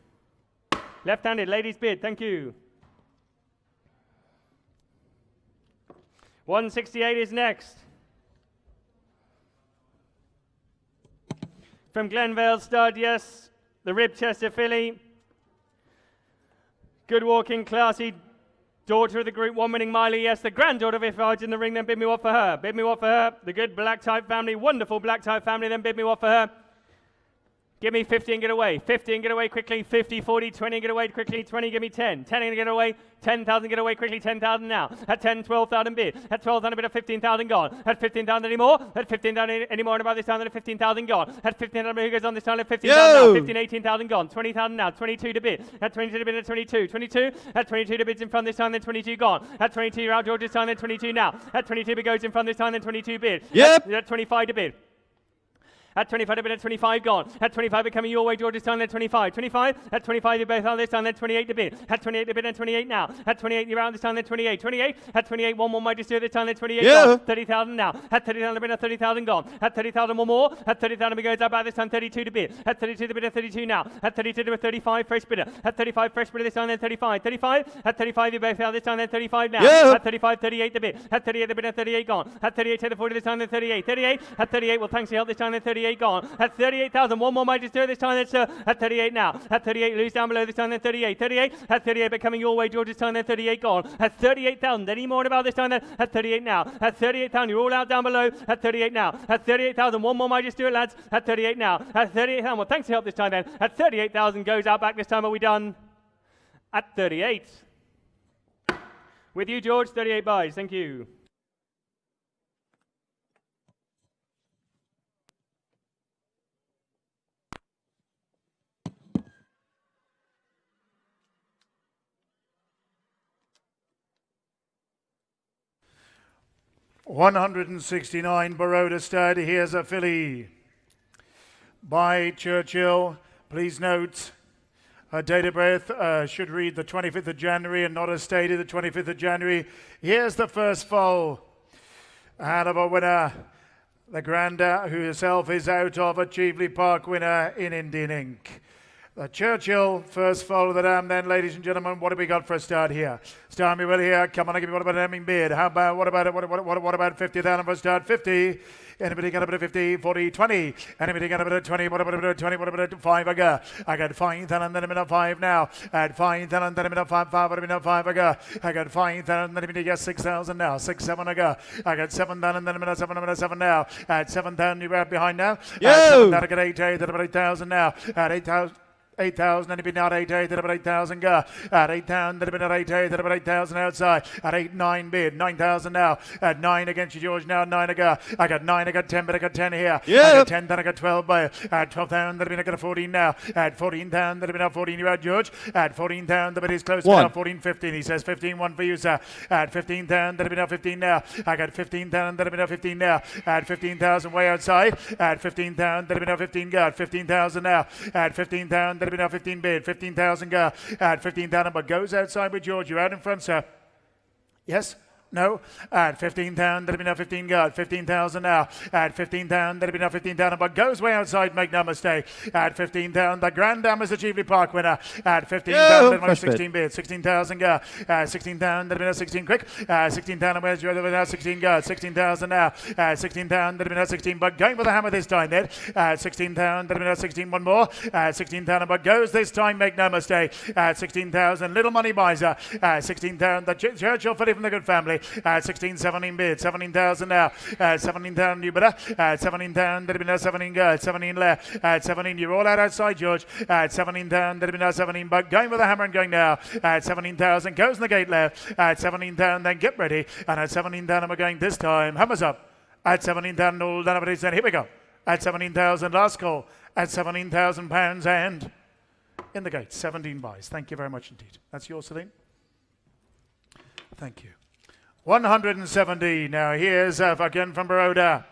Left handed ladies bid. Thank you. 168 is next. From Glenvale Stud, yes, the Ribchester filly. Good walking, classy daughter of the Group 1 winning miler, yes, the granddaughter of Ifraj in the ring, then bid me what for her. Bid me what for her. The good black type family, wonderful black type family, then bid me what for her. Give me 50 and get away. 50 and get away quickly. 50, 40, 20 and get away quickly. 20, give me 10. 10 and get away. 10,000 get away quickly. 10,000 now. At 10, 12,000 bid. At 12,000 bid at 15,000 gone. At 15,000 anymore. At 15,000 anymore and about this time at 15,000 gone. At 15,000 who goes on this time at 15,000 now. 15, 18,000 gone. 20,000 now. 22 to bid. At 22 to bid at 22. 22. At 22 to bids in front this time then 22 gone. At 22 you're out George's time then 22 now. At 22 bid goes in front this time then 22 bid. Yep. At 25 to bid. At 25, a bit at 25 gone. At 25, it coming your way, George, this time, then 25. 25, at 25, you both are this time, then 28 to bid. At 28 to bid, and 28 now. At 28, you're out this time, then 28. 28, at 28, one more might just do it this time, then 28 gone. 30,000 now. At 30,000 to bid, at 30,000 gone. At 30,000, one more. At 30,000, we goes about this time, 32 to bid. At 32 to bid, at 32 now. At 32 to bid, 35, fresh bidder. At 35, fresh bidder this time, then 35. 35, at 35, you both out this time, then 35 now. At 35, 38 to bid. At 38 to bid, at 38 gone. At 38 to 40 this time, then 38. 38, at 38, well, thanks for your help this time, then 38 gone. At 38,000, one more might just do it this time, then sir. At 38 now. At 38, lose down below this time, then 38. 38, at 38, but coming your way, George, this time, then 38 gone. At 38,000, any more about this time, then at 38 now. At 38,000, you're all out down below. At 38 now. At 38,000, one more might just do it, lads. At 38 now. At 38,000, well, thanks for your help this time, then. At 38,000 goes out back this time. Are we done? At 38. With you, George, 38 buys. Thank you. $169 Baroda stud. Here's a filly by Churchill. Please note, her date of birth should read the 25th of January and not as stated, the 25th of January. Here's the first foal. And of a winner, the Granda, who herself is out of a Cheveley Park winner in Indian Ink. The Churchill first foal of the dam then, ladies and gentlemen. What have we got for a start here? Start me well here. Come on, I'll give you what about an Hemming bid. How about, what about 50,000 for a start? 50. Anybody got a bit of 50, 40, 20? Anybody got a bit of 20? What about a bit of 20? What about a 5 I got? I got 5,000, then I'm in a 5 now. At 5,000, then I'm in a 5, what am I in 5 I got? I got 5,000, then I'm in a 6,000 now. 6, 7 I got. I got 7,000, then I'm in a 7 now. At 7,000, you're out behind now. At 7,000, I got 8, then I'm at 8,000 now. At 8,000. 8,000, and it'd be not 8, then about 8,000 go. At 8,000, then about 8, then about 8,000 outside. At 8, 9 bid, 9,000 now. At 9 against you, George, now 9 I go. I got 9, I got 10, but I got 10 here. I got 10, then I got 12 by. At 12,000, then I got a 14 now. At 14,000, then I got 14, you're out, George. At 14,000, the bid is close now. 14, 15, he says 15, 1 for you, sir. At 15,000, then I got 15 now. I got 15,000, then I got 15 now. At 15,000, way outside. At 15,000, then I got 15 go. At 15,000 now. At 15,000, then I got 15 bid. 15,000 go. At 15,000, but goes outside with George. You're out in front, sir. Yes? No. At 15,000, that'll be now 15 go. At 15,000 now. At 15,000, that'll be now 15,000, but goes way outside, make no mistake. At 15,000, the Grand Dam is the Cheveley Park winner. At 15,000, that'll be 16 bid. 16,000 go. 16,000, that'll be now 16 quick. 16,000, where's your other now? 16 go. 16,000 now. 16,000, that'll be now 16, but going with the hammer this time then. 16,000, that'll be now 16, one more. 16,000, but goes this time, make no mistake. 16,000, little money buys her. 16,000, the Churchill filly from the good family. 16, 17 bid, 17,000 now. 17,000 you better. 17,000, that'll be now 17 go. 17 left. 17, you're all out outside, George. 17,000, that'll be now 17, but going with the hammer and going now. 17,000 goes in the gate left. 17,000, then get ready. And at 17,000, we're going this time. Hammers up. At 17,000, all done. Here we go. At 17,000, last call. At 17,000 pounds and in the gate. 17 buys. Thank you very much indeed. That's yours, Celine. Thank you. 170. Now here's again from Baroda.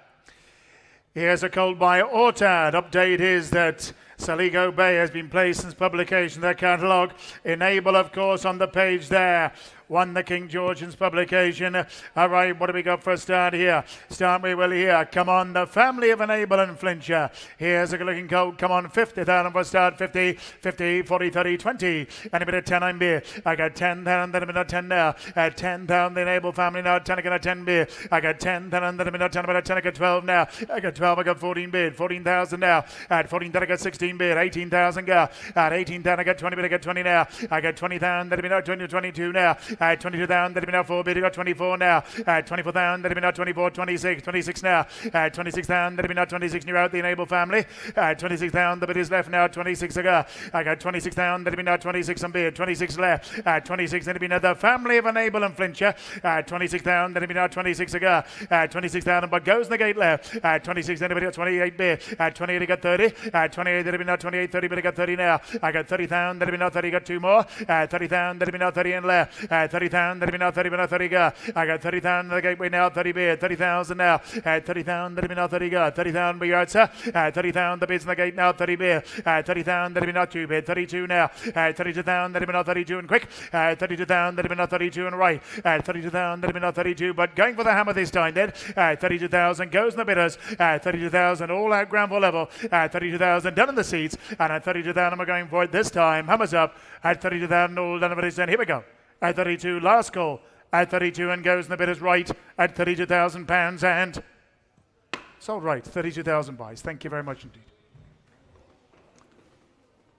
Here's a colt by Ortad. Update is that Saligo Bay has been placed since publication of their catalogue. Enable, of course, on the page there. Won the King George's publication. All right, what do we got for a start here? Start we will here. Come on, the family of Enable and Flincher. Here's a good-looking colt. Come on, 50,000 for a start. 50, 50, 40, 30, 20. And a bit of 10 I'm beer. I got 10,000, then a bit of 10 now. At 10,000, the Enable family now. 10, I got a 10 beer. I got 10,000, then a bit of 10, about a 10, I got 12 now. I got 12, I got 14 bid. 14,000 now. At 14,000, I got 16 bid. 18,000 go. At 18,000, I got 20 bid. I got 20 now. I got 20,000, then a bit of 20 to 22 now. At 22,000, that'll be now 4 bid. You got 24 now. 24,000, that'll be now 24, 26, 26 now. 26,000, that'll be now 26. You're out the Enable family. 26,000, the bid is left now. 26 ago. I got 26,000, that'll be now 26 on bid. 26 left. 26, that'll be now the family of Enable and Flincher. 26,000, that'll be now 26 ago. 26,000, but goes in the gate left. 26, then got 28 bid. 28, I got 30. 28, that'll be now 28, 30, but I got 30 now. I got 30,000, that'll be now 30. Got 2 more. 30,000, that'll be now 30 and left. 30,000, that'll be now 30, now 30 go. I got 30,000 the gateway now, 30 bid, 30,000 now. 30,000, that'll be now 30 go. 30,000 be out, sir. 30,000 the bids in the gate now, 30 bid. 30,000, that'll be now 2 bid, 32 now. 32,000, that'll be now 32 and quick. 32,000, that'll be now 32 and right. 32,000, that'll be now 32, but going for the hammer this time then. 32,000 goes in the bidders. 32,000 all out ground ball level. 32,000 done in the seats. And at 32,000 we're going for it this time. Hammers up. At 32,000 all done in the seats. Here we go. At 32, last call. At 32 and goes in the bidders right. At £32,000 and sold right. 32,000 buys. Thank you very much indeed.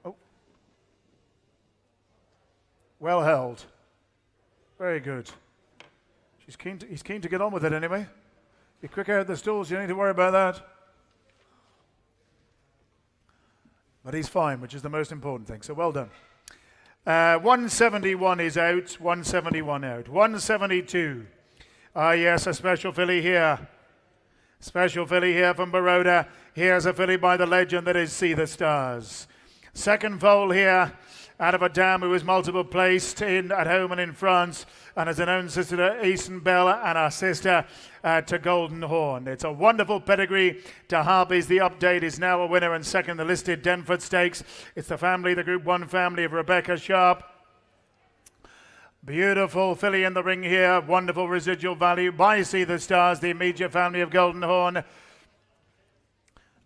Oh. Well held. Very good. He's keen to get on with it anyway. Be quick out the stalls, you don't need to worry about that. But he's fine, which is the most important thing, so well done. 171 is out, 171 out. 172. Ah, yes, a special filly here. Special filly here from Baroda. Here's a filly by the legend that is See the Stars. Second foal here out of a dam who was multiple placed in at home and in France, and has an own sister to Easton Bell and our sister to Golden Horn. It's a wonderful pedigree to Harpies. The update is now a winner and second the listed Denford Stakes. It's the family, the Group 1 family of Rebecca Sharp. Beautiful filly in the ring here. Wonderful residual value by See the Stars, the immediate family of Golden Horn.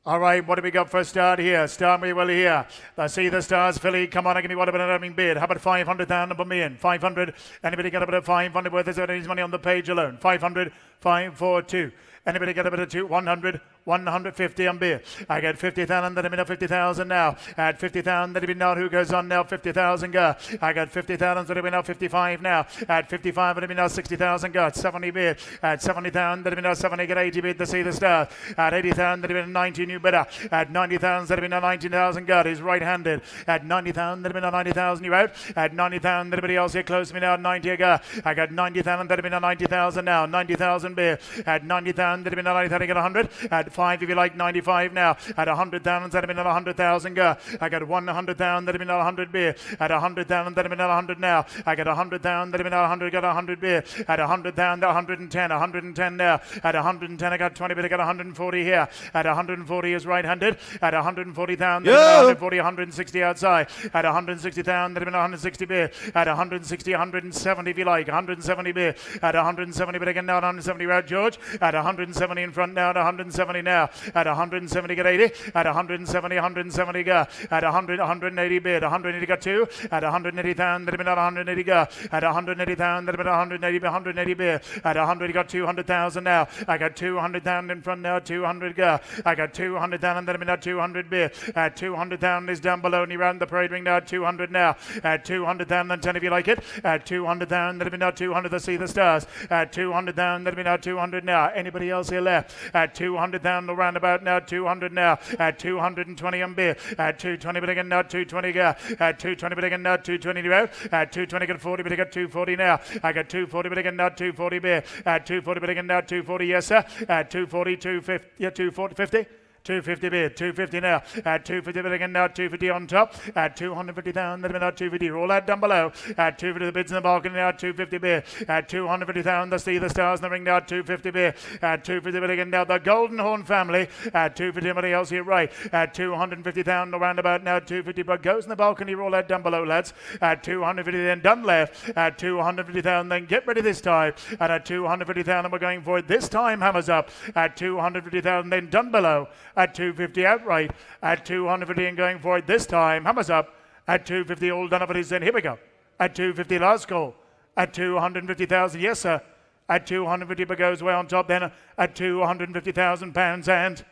All right, what do we got for a start here? Start me well here. Let's See the Stars, filly. Come on, give me what about an opening bid. How about 500,000 put me in? 500. Anybody get a bit of 500 worth of his money on the page alone? 500, 542. Anybody get a bit of 100, 150 on beer. I get 50,000, then I'm in 50,000 now. At 50,000, then be now who goes on now? 50,000 go. I got 50,000, then be now 55 now. At 55, then be now 60,000 go. At 70 bid. At 70,000, then be now 70, get 80 bid to See the Stars. At 80,000, then be 90 new bidder. At 90,000, then be now 19,000 go. He's right-handed. At 90,000, then be now 90,000 you out. At 90,000, anybody else here close to me now? 90 go. I got 90,000, then be now 90,000 now. 90,000 beer. At 90,000, then be now 90,000, get 100. At 5 if you like, 95 now. At 100,000, that'd have been 100,000 go. I got 100,000, that'd have been 100 beer. At 100,000, that'd have been 100 now. I got 100,000, that'd have been 100, got 100 beer. At 100,000, 110, 110 now. At 110, I got 20, but I got 140 here. At 140 is right-handed. At 140,000, 140, 160 outside. At 160,000, that'd have been 160 beer. At 160, 170 if you like, 170 beer. At 170, but again now 170 out, George. At 170 in front now, at 170 now. At 170 get 80. At 170, 170 go. At 100, 180 bid. 180 got 2. At 180,000, that'd have been 180 go. At 180,000, that'd have been 180 bid. At 100, you got 200,000 now. I got 200,000 in front now. 200 go. I got 200,000, that'd have been 200 bid. At 200,000 is down below, and he ran the parade ring now. 200 now. At 200,000 and 10 if you like it. At 200,000, that'd have been 200 to See the Stars. At 200,000, that'd have been 200 now. Anybody else here left? At 200,000 around about now, 200 now. At 220 on beer. At 220 but again now, 220 go. At 220 but again now, 220 out. At 220 got 40 but I got 240 now. I got 240 but again now, 240 beer. At 240 but again now, 240 yes sir. At 240, 250, yeah, 240, 50. 250 bid, 250 now. At 250 bid again now, 250 on top. At 250,000, that'll be now 250. Roll that down below. At 250 the bids in the balcony now, 250 bid. At 250,000, the See the Stars in the ring now, 250 bid. At 250 bid again now, the Golden Horn family. At 250, anybody else here right. At 250,000, around about now, 250, but goes in the balcony. Roll that down below, lads. At 250, then done left. At 250,000, then get ready this time. And at 250,000, we're going for it this time. Hammers up. At 250,000, then done below. At 250 outright. At 250 and going for it this time. Hammers up. At 250 all done up it is in. Here we go. At 250 last call. At 250,000 yes sir. At 250 but goes way on top then. At 250,000 pounds and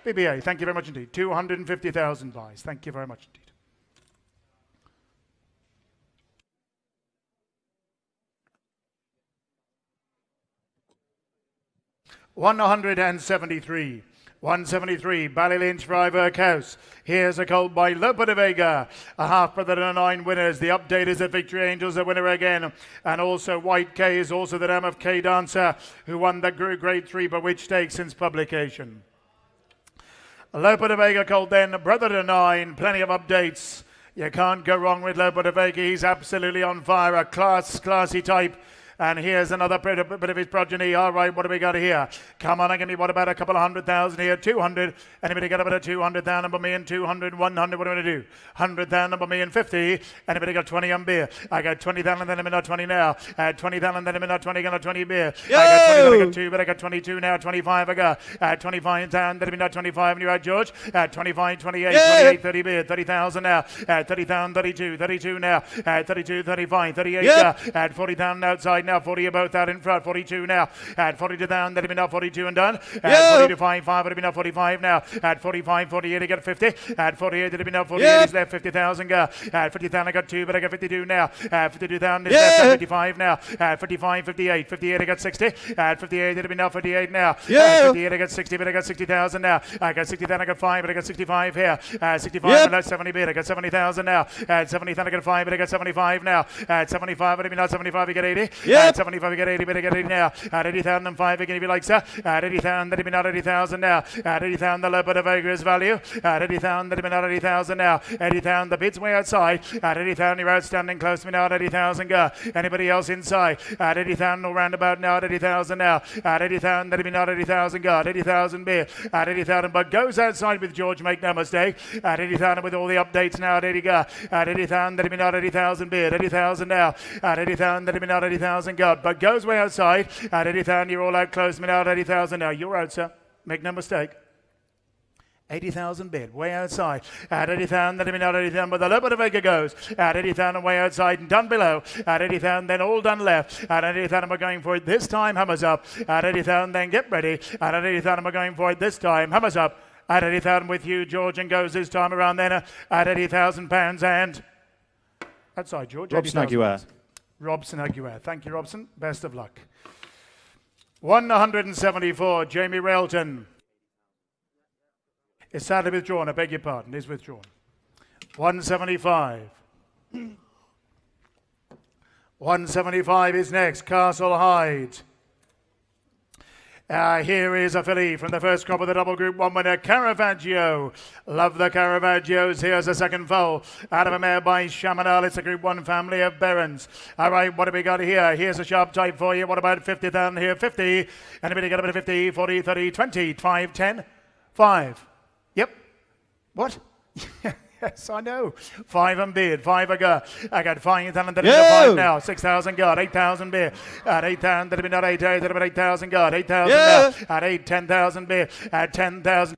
BBA. Thank you very much indeed. 250,000 buys. Thank you very much indeed. $173. 173, Ballylynch, Freiburg House. Here's a colt by Lope de Vega. A half brother and 9 winners. The update is that Victory Angel's a winner again. And also White K is also the name of K Dancer, who won the Grade 3 Bewitched Stakes since publication. Lope de Vega colt then, brother to 9. Plenty of updates. You can't go wrong with Lopodavega. He's absolutely on fire. A classy type. And here's another bit of his progeny. All right, what do we got here? Come on, give me what about a couple of 100,000 here? 200. Anybody got about a 200,000 for me and 200, 100? What do we do? 100,000 for me and 50. Anybody got 20 on beer? I got 20,000, then I'm in 20 now. 20,000, then I'm in 20, got 20 beer. Yo! I got 20, then I got 2, but I got 22 now. 25 I got. 25 down, then I'm in 25. And you're out, George. 25, 28, Yeah! 28, 30 beer. 30,000 now. 30,000, 32, 32 now. 32, 35, 38 Yep. At 40,000 outside now. 40 about out in front. 42 now. At 42 down, that'll be now 42 and done. At 42, 5, it'll be now 45 now. At 45, 48, I got 50. At 48, it'll be now 48. Yep. He's left 50,000 go. At 50,000, I got 2, but I got 52 now. At 52,000 is Yeah. left. At 55 now. At 55, 58. 58, I got 60. At 58, it'll be now 58 now. Yeah. At 58, I got 60, but I got 60,000 now. I got 60,000, I got 5, but I got 65 here. 65, Yep. and that's 70 bit. I got 70,000 now. At 70,000, I got 5, but I got 75 now. At 75, it'll be now 75, I got 80. Yep. At 75, I got 80, but I got 80 now. At 80,005 again if you like, sir. At 80,000, that'll be not 80,000 now. At 80,000, the Lopodavega is value. At 80,000, that'll be not 80,000 now. 80,000, the bid's way outside. At 80,000, you're outstanding close to me now. At 80,000, go. Anybody else inside? At 80,000, all roundabout now. At 80,000 now. At 80,000, that'll be not 80,000, go. At 80,000 beer. At 80,000, but goes outside with George, make no mistake. At 80,000 with all the updates now. At 80 go. At 80,000, that'll be not 80,000 beer. At 80,000 now. At 80,000, that'll be not 80,000, go. But goes way outside. At 80,000, you're all out close to me now. At 80,000 now. You're out, sir. Make no mistake. 80,000 bid, way outside. At 80,000, that'll be not 80,000, but the Lopodavega goes. At 80,000, way outside and done below. At 80,000, then all done left. At 80,000, we're going for it this time. Hammers up. At 80,000, then get ready. At 80,000, we're going for it this time. Hammers up. At 80,000 with you, George, and goes this time around then. At 80,000 pounds and outside, George. Robson 80,000 Aguirre. pounds. Robson Aguirre. Thank you, Robson. Best of luck. 174, Jamie Railton. Is sadly withdrawn. I beg your pardon. Is withdrawn. 175. 175 is next. Castle Hyde. Here is a filly from the first crop of the double group one winner, Caravaggio. Love the Caravaggios. Here's a second foal out of a mare by Chaminal. It's a group one family of Barons. All right, what have we got here? Here's a sharp type for you. What about 50,000 here? 50. Anybody got a bit of 50, 40, 30, 20, 5, 10, 5. Yep. What? Yes, I know. 5 and bid. 5 I got. I got 5,000. That is a 5 now. 6,000 got. 8,000 bid. At 8,000, that'll be not 8,000. That'll be 8,000 got. 8,000 Yeah. now. At 8, 10,000 bid. At 10,000.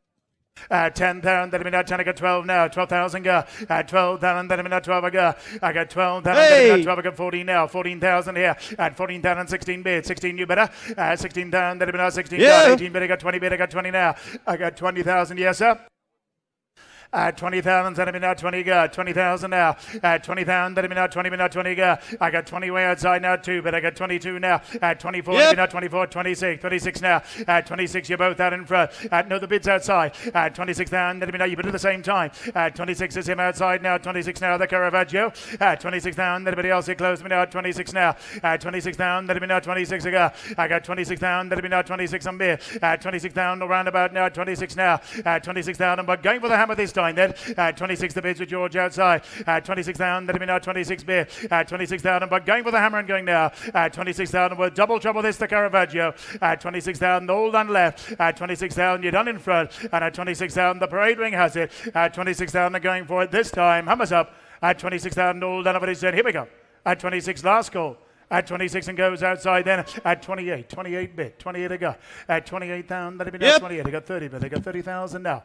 At 10,000, that'll be not 10. I got 12 now. 12,000 got. At 12,000, that'll be not 12 I got. I got 12,000. That'll be not 12. I got 14 now. 14,000 here. At 14,000, 16 bid. 16 you better. At 16,000, that'll be not 16 Yeah. got. 18 bid. I got 20 bid. I got 20 now. I got 20,000. Yes, sir. At 20,000, that'll be now 20 go. 20,000 now. At 20,000, that'll be now 20, but not 20 go. I got 20 way outside now, 2, but I got 22 now. At 24, Yep. that'll be now 24, 26. 26 now. At 26, you're both out in front. At no, the bid's outside. At 26,000, that'll be now, you bid at the same time. At 26 is him outside now. 26 now, the Caravaggio. At 26,000, everybody else here close to me now. At 26 now. At 26,000, that'll be now 26 ago. I got 26,000, that'll be now 26 on beer. At 26,000, around about now. At 26 now. At 26,000, but going for the hammer this time then. At 26, the bids with George outside. At 26,000, that'll be now 26 beer. At 26,000, but going for the hammer and going now. At 26,000, with double trouble this to Caravaggio. At 26,000, all done left. At 26,000, you're done in front. And at 26,000, the parade ring has it. At 26,000, they're going for it this time. Hammers up. At 26,000, all done over his head. Here we go. At 26, last call. At 26 and goes outside then. At 28, 28 bid. 28 to go. At 28,000, that'll be now Yep. 28. I got 30 bid. I got 30,000 now.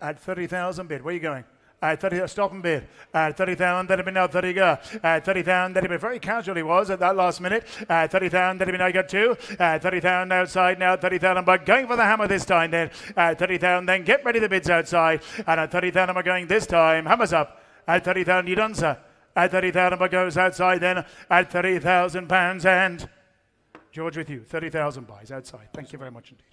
At 30,000 bid. Where are you going? At 30, stop and bid. At 30,000, that'll be now 30 go. At 30,000, that'll be very casual he was at that last minute. At 30,000, that'll be now got 2. At 30,000 outside now, 30,000, but going for the hammer this time then. At 30,000, then get ready the bids outside. And at 30,000, we're going this time. Hammers up. At 30,000, you done, sir. At 30,000, but goes outside then. At 30,000 pounds and George with you. 30,000 buys outside. Thank you very much indeed.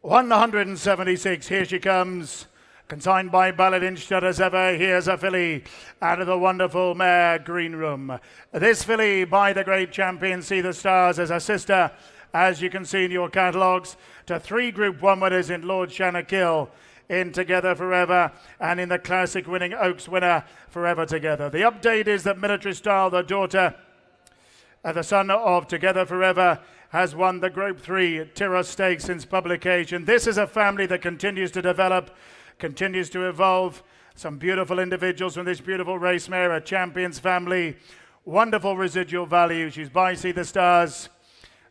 $176. Here she comes. Consigned by Ballard Instead as ever. Here's a filly out of the wonderful mare Green Room. This filly by the great champion See the Stars as a sister, as you can see in your catalogues, to 3 Group 1 winners in Lord Shannakill, in Together Forever, and in the classic winning Oaks winner Forever Together. The update is that Military Style, the daughter, the son of Together Forever, has won the Group 3 Tyrrell Stakes since publication. This is a family that continues to develop, continues to evolve. Some beautiful individuals from this beautiful race mare, a champions family. Wonderful residual value. She's by See the Stars,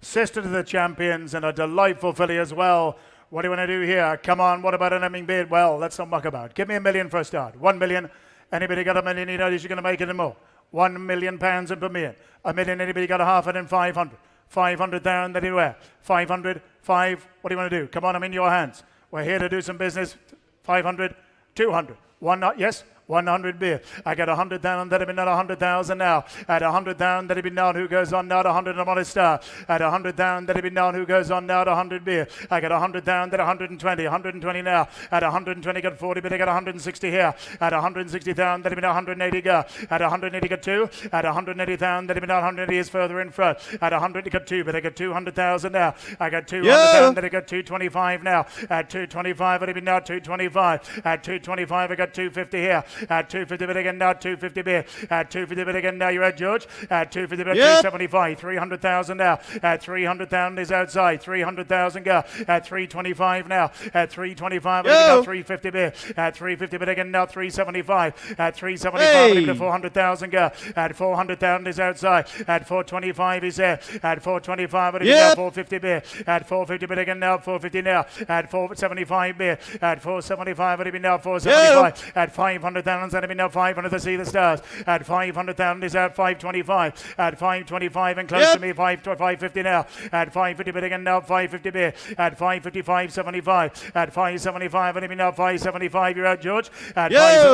sister to the champions, and a delightful filly as well. What do you want to do here? Come on, what about an Hemming bid? Well, let's not muck about. Give me £1 million for a start. 1 million. Anybody got £1 million? You know you're going to make it and more. £1 million and per million. £1 million. Anybody got a half and 500? 500 down. Then anywhere. 500. 5. What do you want to do? Come on, I'm in your hands. We're here to do some business. 500. 200. 1 not yes. 100 beer. I got 100 down, that'll be not 100,000 now. At 100 down, that'll be known who goes on now to 100 I'm on a star. At 100 down, that'll be known who goes on now to 100 beer. I got 100 down, that 120, 120 now. At 120 got 40, but I got 160 here. At 160 down, that'll be now 180 go. At 180 got 2. At 180 down, that'll be now 180 is further in front. At 100 got 2, but I got 200,000 now. I got 200 down, that I got 225 now. At 225, it'll be now 225. At 225, I got 250 here. At 250 bid again now, 250 bid. At 250 bid again now, you're at George. At 250 bid, 275. 300,000 now. At 300,000 is outside. 300,000 go. At 325 now. At 325, now 350 bid. At 350 bid again now, 375. At 375, 400,000 go. At 400,000 is outside. At 425 is there. At 425, it'll be now 450 bid. At 450 bid again now, 450 now. At 475 bid. At 475, it'll be now 475. At 500,000, it'll be now 500 to See the Stars. At 500,000 is out 525. At 525 and close to me, 550 now. At 550 bid again now, 550 bid. At 555, 75. At 575, it'll be now 575. You're out, George. At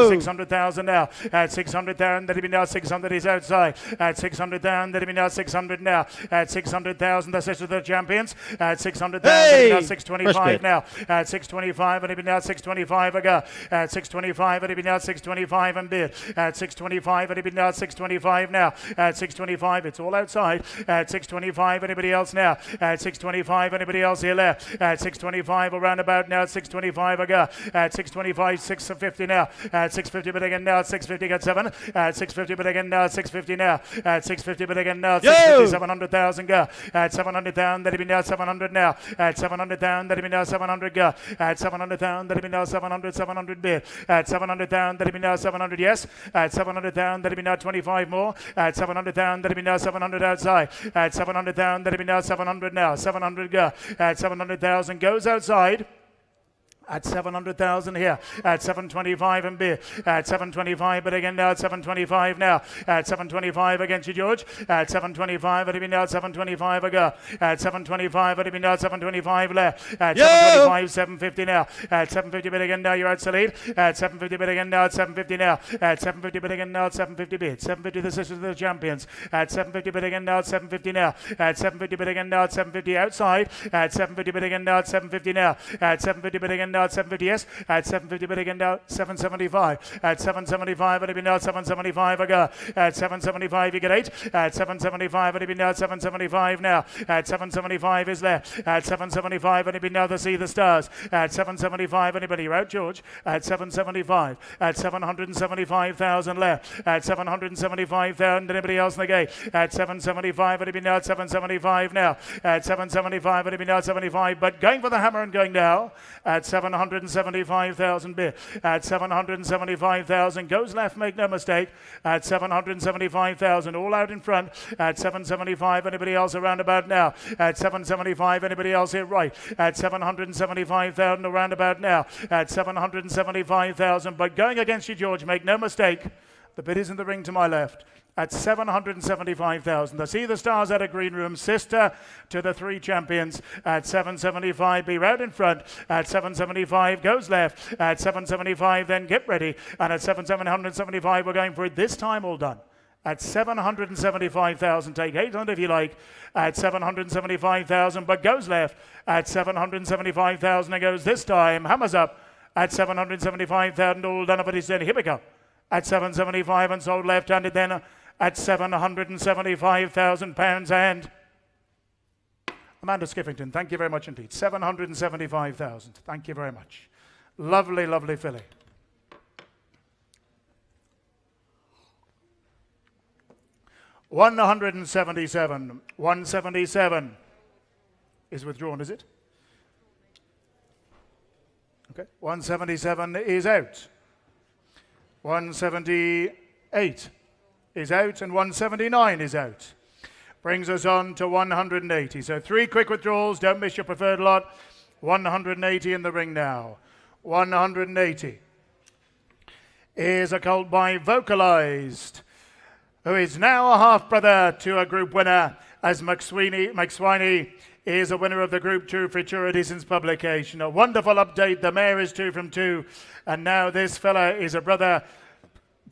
600,000 now. At 600,000, that'll be now 600 is outside. At 600,000, that'll be now 600 now. At 600,000, the sister of the champions. At 600,000, that'll be now 625 now. At 625, it'll be now 625 ago. At 625, it'll be now 625 and bid. At 625, it'll be now 625 now. At 625, it's all outside. At 625, anybody else now? At 625, anybody else here left? At 625, around about now. At 625 ago. At 625, 650 now. At 650, but again now. At 650, got 7. At 650, but again now. At 650 now. At 650, but again now. At 650, 700,000 go. At 700 down, that'll be now 700 now. At 700 down, that'll be now 700 go. At 700 down, that'll be now 700 bid. At 700 down, that'll be now 700 yes. At 700 down, that'll be now 25 more. At 700 down, that'll be now 700 outside. At 700 down, that'll be now 700 now. 700 go. At 700,000 goes outside. At 700,000 here. At 725 and beer. At 725, but again now at 725 now. At 725 against you, George. At 725, it'll be now at 725 ago. At 725, it'll be now at 725 left. At 725, 750 now. At 750, but again now you're at Salid. At 750, but again now at 750 now. At 750, but again now at 750 bid. 750 the sisters of the champions. At 750, but again now at 750 now. At 750, but again now at 750 outside. At 750, but again now at 750 now. At 750, but again now at 750 yes. At 750 bid again now 775. At 775 it'll be now 775 ago. At 775 you get 8. At 775 it'll be now 775 now. At 775 is there. At 775 it'll be now to See the Stars. At 775 anybody out, George? At 775. At 775,000 left. At 775,000 anybody else in the gate? At 775 it'll be now at 775 now. At 775 it'll be now at 75. But going for the hammer and going now at 775,000 bid. At 775,000 goes left, make no mistake. At 775,000 all out in front. At 775 anybody else around about now. At 775 anybody else here right. At 775,000 around about now. At 775,000 but going against you, George, make no mistake. The bid is in the ring to my left. At 775,000. The See the Stars at a Green Room, sister to the 3 champions. At 775, be right in front. At 775, goes left. At 775, then get ready. And at 775, we're going for it this time, all done. At 775,000, take 800 if you like. At 775,000, but goes left. At 775,000, it goes this time. Hammers up. at 775,000, all done for this then. Here we go. At 775 and sold left-handed then at 775,000 pounds and Amanda Skiffington, thank you very much indeed. 775,000. Thank you very much. Lovely, lovely filly. $177. 177 is withdrawn, is it? Okay. 177 is out. 178 is out, and 179 is out. Brings us on to 180. So 3 quick withdrawals. Don't miss your preferred lot. 180 in the ring now. 180 is a colt by Vocalized, who is now a half-brother to a group winner, as McSwiney is a winner of the Group 2 futurity since publication. A wonderful update. The mare is 2 from 2, and now this fella is a brother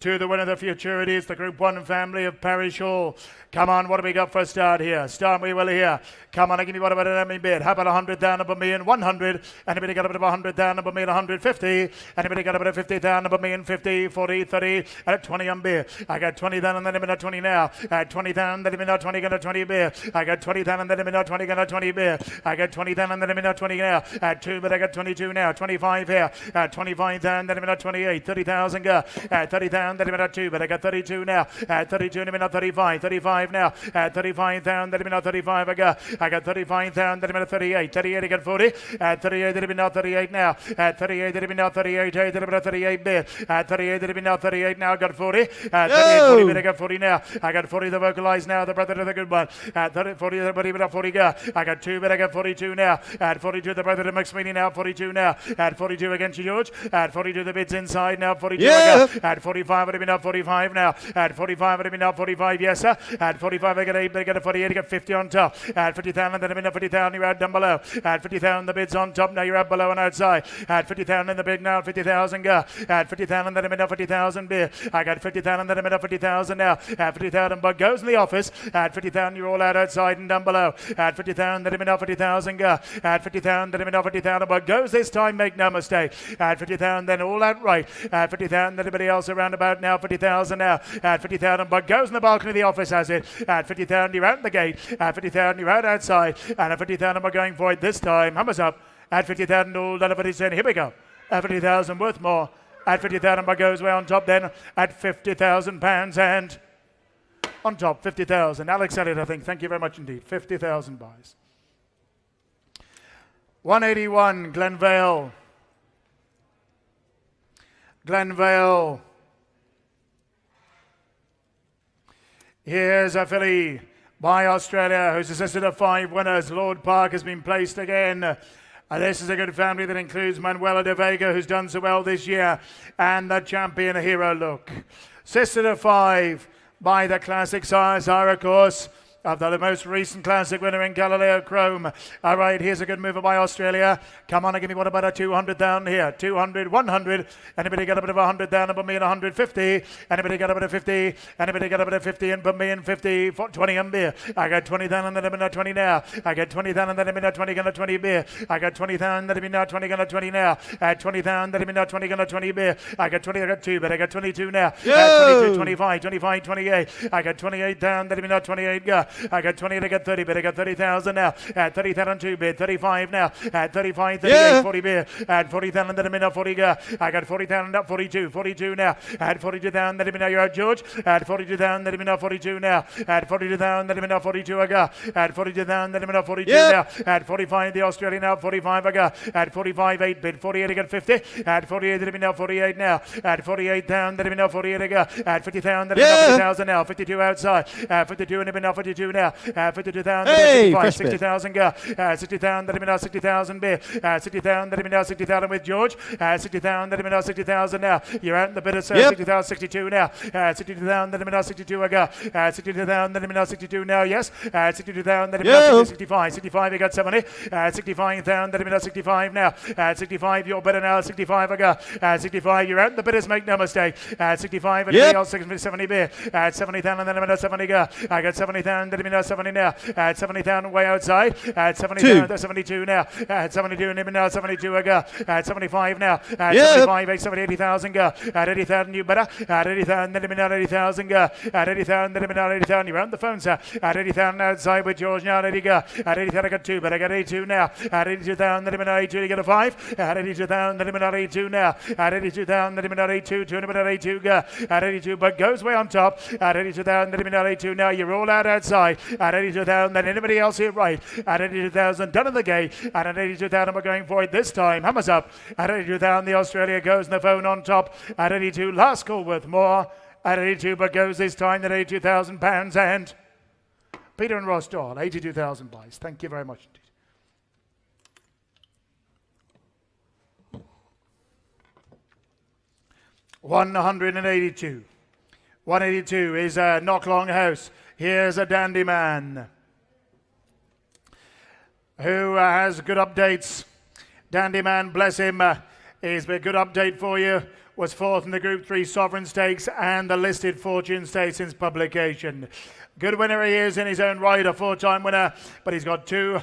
to the winner of the futurities, the Group 1 family of Parish Hall. Come on, what do we got for a start here? Start we will here. Come on, give me what about an bid. How about 100 down above me and 100? Anybody got a bit of 100 down above me and 150? Anybody got a bit of 50 down above me and 50, 40, 30, at 20 on beer. I got 20 down and then I'm at 20 now. At 20 down, then I'm at 20, got a 20 beer. I got 20 down and then I'm at 20, got a 20 beer. I got 20 down and then I'm at 20 now. At 2, but I got 22 now. 25 here. At 25 down, then I'm at 28. 30,000 go. At 30 down, then I'm at 2, but I got 32 now. At 32, I'm at 35. 35 now. At 35 down, then I'm at 35 I go. I got 35 down, then I'm at 38. 38, I got 40. At 38, then I'm at 38 now. At 38, then I'm at 38. Then I'm at 38 bid. At 38, then I'm at 38 now. I got 40. At 38, 40 bid, I got 40 now. I got 40 the Vocalized now, the brother of the good one. At 30, 40, the buddy with a 40 go. I got 2, but I got 42 now. At 42, the brother of McSweeney now. 42 now. At 42 against you, George. At 42, the bids inside now. 42 I go. At 45, I'd have been up 45 now. At 45, I'd have been up 45, yes sir. At 45, I got 8, but I got a 48, I got 50 on top. At 50,000, then I'm in a 50,000, you're out down below. At 50,000, the bid's on top, now you're out below and outside. At 50,000 in the bid now, 50,000 go. At 50,000, then I'm in a 50,000 bid. I got 50,000, then I'm in a 50,000 now. At 50,000, but goes in the office. At 50,000, you're all out outside and down below. At 50,000, then I'm in a 50,000 go. At 50,000, then I'm in a 50,000, but goes this time, make no mistake. At 50,000, then all out right. At 50,000, everybody else around about now, 50,000 now. At 50,000, but goes in the balcony of the office, has it. At 50,000, you're out the gate. At 50,000, you're out outside. And at 50,000, we're going for it this time. Hammers up. At 50,000, all done. Here we go. At 50,000, worth more. At 50,000, but goes way on top then. At 50,000 pounds and on top, 50,000. Alex Elliott, I think. Thank you very much indeed. 50,000 buys. 181, Glenvale. Glenvale. Here's a filly by Australia, who's assisted of 5 winners. Lord Park has been placed again. This is a good family that includes Manuela de Vega, who's done so well this year, and the champion Hero Look. Assisted of 5 by the classic Sire, of course, of the most recent classic winner in Galileo Chrome. All right, here's a good mover by Australia. Come on, give me what about a 200 down here? 200, 100. Anybody got a bit of 100 down above me and 150? Anybody got a bit of 50? Anybody got a bit of 50 and above me and 50? 20 on beer. I got 20 down and then I'm in 20 now. I got 20 down and then I'm in 20 gonna 20 beer. I got 20 down and then I'm in 20 gonna 20 now. At 20 down, then I'm in 20 gonna 20 beer. I got 20, I got 2, but I got 22 now. At 22, 25, 25, 28. I got 28 down, then I'm in 28 go. I got 20, I got 30, but I got 30,000 now. At 30,000, 2 bid, 35 now. At 35, 38, 40 bid. At 40,000, then I'm in 40 go. I got 40,000 up, 42, 42 now. At 42,000, then I'm in you're out, George. At 42,000, then I'm in 42 now. At 42,000, then I'm in 42 I go. At 42,000, then I'm in 42 now. At 45, the Australian now, 45 I go. At 45, 8 bid, 48 I got 50. At 48, then I'm in 48 now. At 48 down, then I'm in 48 I go. At 50,000, then I'm in 50,000 now. 52 outside. At 52, and I'm in 52 now. 52,000, Hey, 55, 60,000 go. 60,000, let me know 60,000 bid. 60,000, let me know 60,000 with George. 60,000, let me know 60,000 now. You're out in the bid of 60,000, 62 now. 62,000, let me know 62 I go. 62,000, let me know 62 now, yes. 62,000, let me know 65. 65, you got 70. 65,000, let me know 65 now. 65, you're better now. 65 I go. 65, you're out in the bidders, make no mistake. 65, and 70 bid. 70,000, then let me know 70 go. I got 70,000, 70,000, let me know 70 now. At 70,000 way outside. At 70,000, 72 now. At 72, let me know 72 a go. At 75 now. At 75, 70, 80,000 go. At 80,000, you better. At 80,000, let me know 80,000 go. At 80,000, let me know 80,000. You're on the phone, sir. At 80,000 outside with George now. Let it go. At 80,000, I got 2, but I got 82 now. At 82,000, let me know 82, you get a 5. At 82,000, let me know 82 now. At 82,000, let me know 82, 2, let me know 82 go. At 82, but goes way on top. At 82,000, let me know 82 now. You're all out outside. At 82,000, then anybody else here right. At 82,000, done in the gate. And at 82,000, we're going for it this time. Hammers up. At 82,000, the Australia goes and the phone on top. At 82, last call worth more. At 82, but goes this time at £82,000. And Peter and Ross Doyle, 82,000 buys. Thank you very much indeed. $182. 182 is a Knocklong House. Here's a dandy man who has good updates. Dandy man, bless him, is a good update for you. Was fourth in the Group 3 Sovereign Stakes and the Listed Fortune Stakes since publication. Good winner he is in his own right, a 4-time winner, but he's got 2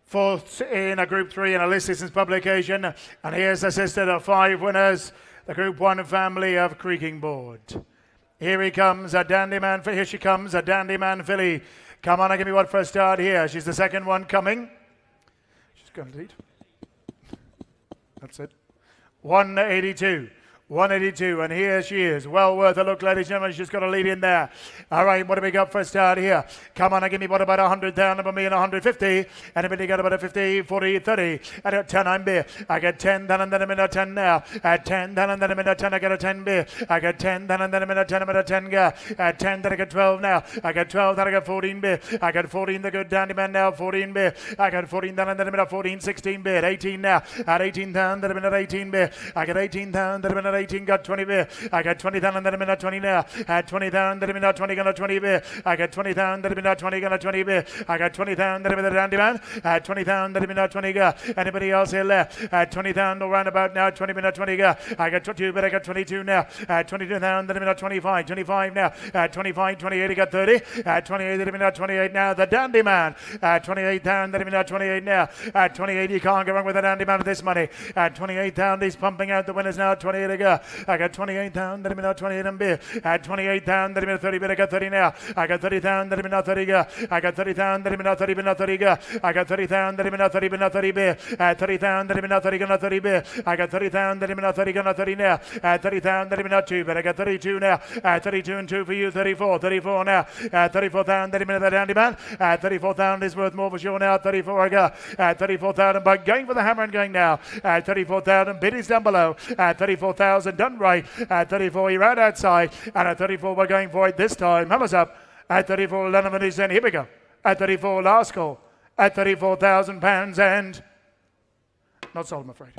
fourths in a Group 3 and a listed since publication. And he is assisted of 5 winners, the Group 1 family of Creaking Board. Here he comes, a dandy man. Here she comes, a dandy man filly. Come on and give me one for a start here. She's the second one coming. She's going to lead. That's it. 182. 182, and here she is. Well worth a look, ladies and gentlemen. She's got a lead in there. All right, what do we got for a start here? Come on and give me what about 100,000 about me and 150. Anybody got about a 50, 40, 30? I got 10, I'm beer. I got 10, then and then I'm in a 10 now. At 10, then and then I'm in a 10, I got a 10 beer. I got 10, then and then I'm in a 10, I'm in a 10 go. At 10, then I got 12 now. I got 12, then I got 14 beer. I got 14, the good dandy man now, 14 beer. I got 14, then and then I'm in a 14, 16 beer. 18 now. At 18,000, then I'm in a 18 beer. I got 18,000, then I'm in a 18, got 20 beer. I got 20,000, then I'm in a 20 now. At 20,000, then I'm in a 20, gonna 20 beer. I got 20,000, then I'm in a 20, gonna 20 beer. I got 20,000, then I'm in a dandy man. At 20,000, then I'm in a 20 go. Anybody else here left? At 20,000, all round about now. 20 minute 20 go. I got 22, but I got 22 now. At 22,000, then I'm in a 25. 25 now. At 25, 28, I got 30. At 28, then I'm in a 28 now. The dandy man. At 28,000, then I'm in a 28 now. At 28, you can't go wrong with the dandy man of this money. At 28,000, he's pumping out the winners now. 28 to go. I got 28,000, then I'm in a 28 and beer. At 28,000, then I'm in a 30, but I got 30 now. I got 30,000, then I'm in a 30 go. I got 30,000, then I'm in a 30, but not 30 go. I got 30,000, then I'm in a 30, but not 30 beer. At 30,000, then I'm in a 30, gonna 30 beer. I got 30,000, then I'm in a 30, gonna 30 now. At 30,000, then I'm in a 2, but I got 32 now. At 32 and 2 for you, 34. 34 now. At 34,000, then I'm in the dandy man. At 34,000 is worth more for sure now. 34 I go. At 34,000, but going for the hammer and going now. At 34,000, bid is down below. At 34,000, done right. At 34, you're out outside. And at 34, we're going for it this time. Hammers up. At 34, Lennon is in. Here we go. At 34, last call. At £34,000 and not sold, I'm afraid.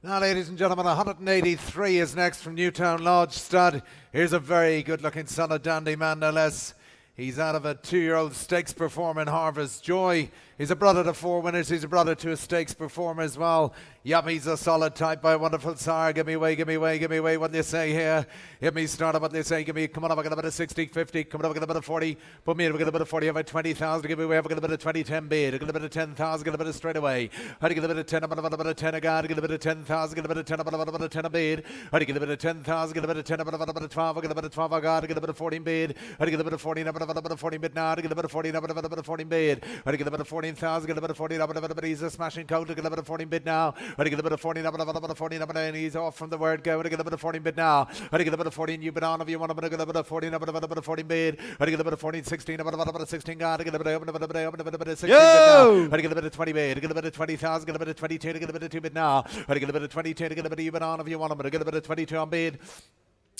Now, ladies and gentlemen, 183 is next from Newtown Lodge Stud. Here's a very good-looking son of dandy man, no less. He's out of a 2-year-old stakes performer in Harvest Joy. He's a brother to 4 winners. He's a brother to a stakes performer as well. Yep, he's a solid type by a wonderful sire. Give me away, give me away, give me away. What do you say here? Hit me started. What do you say? Give me, come on up, I got a bit of 60, 50. Come on up, I got a bit of 40. Put me in, I got a bit of 40. I have 20,000 to give me away. I got a bit of 20, 10 bid. I got a bit of 10,000, got a bit of straight away. How to get a bit of 10, I got a bit of 10 again. Get a bit of 10,000, get a bit of 10, I got a bit of 10 a bid. How to get a bit of 10,000, get a bit of 10, I got a bit of 12. I got a bit of 12, I got a bit of 14 bid. How to get a bit of 14, I got a bit of 14 bid now. I get a bit of 14, I got a bit of 14 bid. How to get a bit of 14,000, get a bit of 14, I got a bit of he's a smashing coat. Get a bit of 14 bid now. How to get a bit of 14, I got a bit of 14, and he's off from the word go. How to get a bit of 14 bid now. How to get a bit of 14, you bid on if you want to get a bit of 14, I got a bit of 14 bid. How to get a bit of 14, 16, I got a bit of 16, got to get a bit of 16 bid now. How to get a bit of 20 bid, get a bit of 20,000, get a bit of 22, get a bit of 2 bid now. How to get a bit of 22, get a bit of you bid on if you want to get a bit of 22 on bid.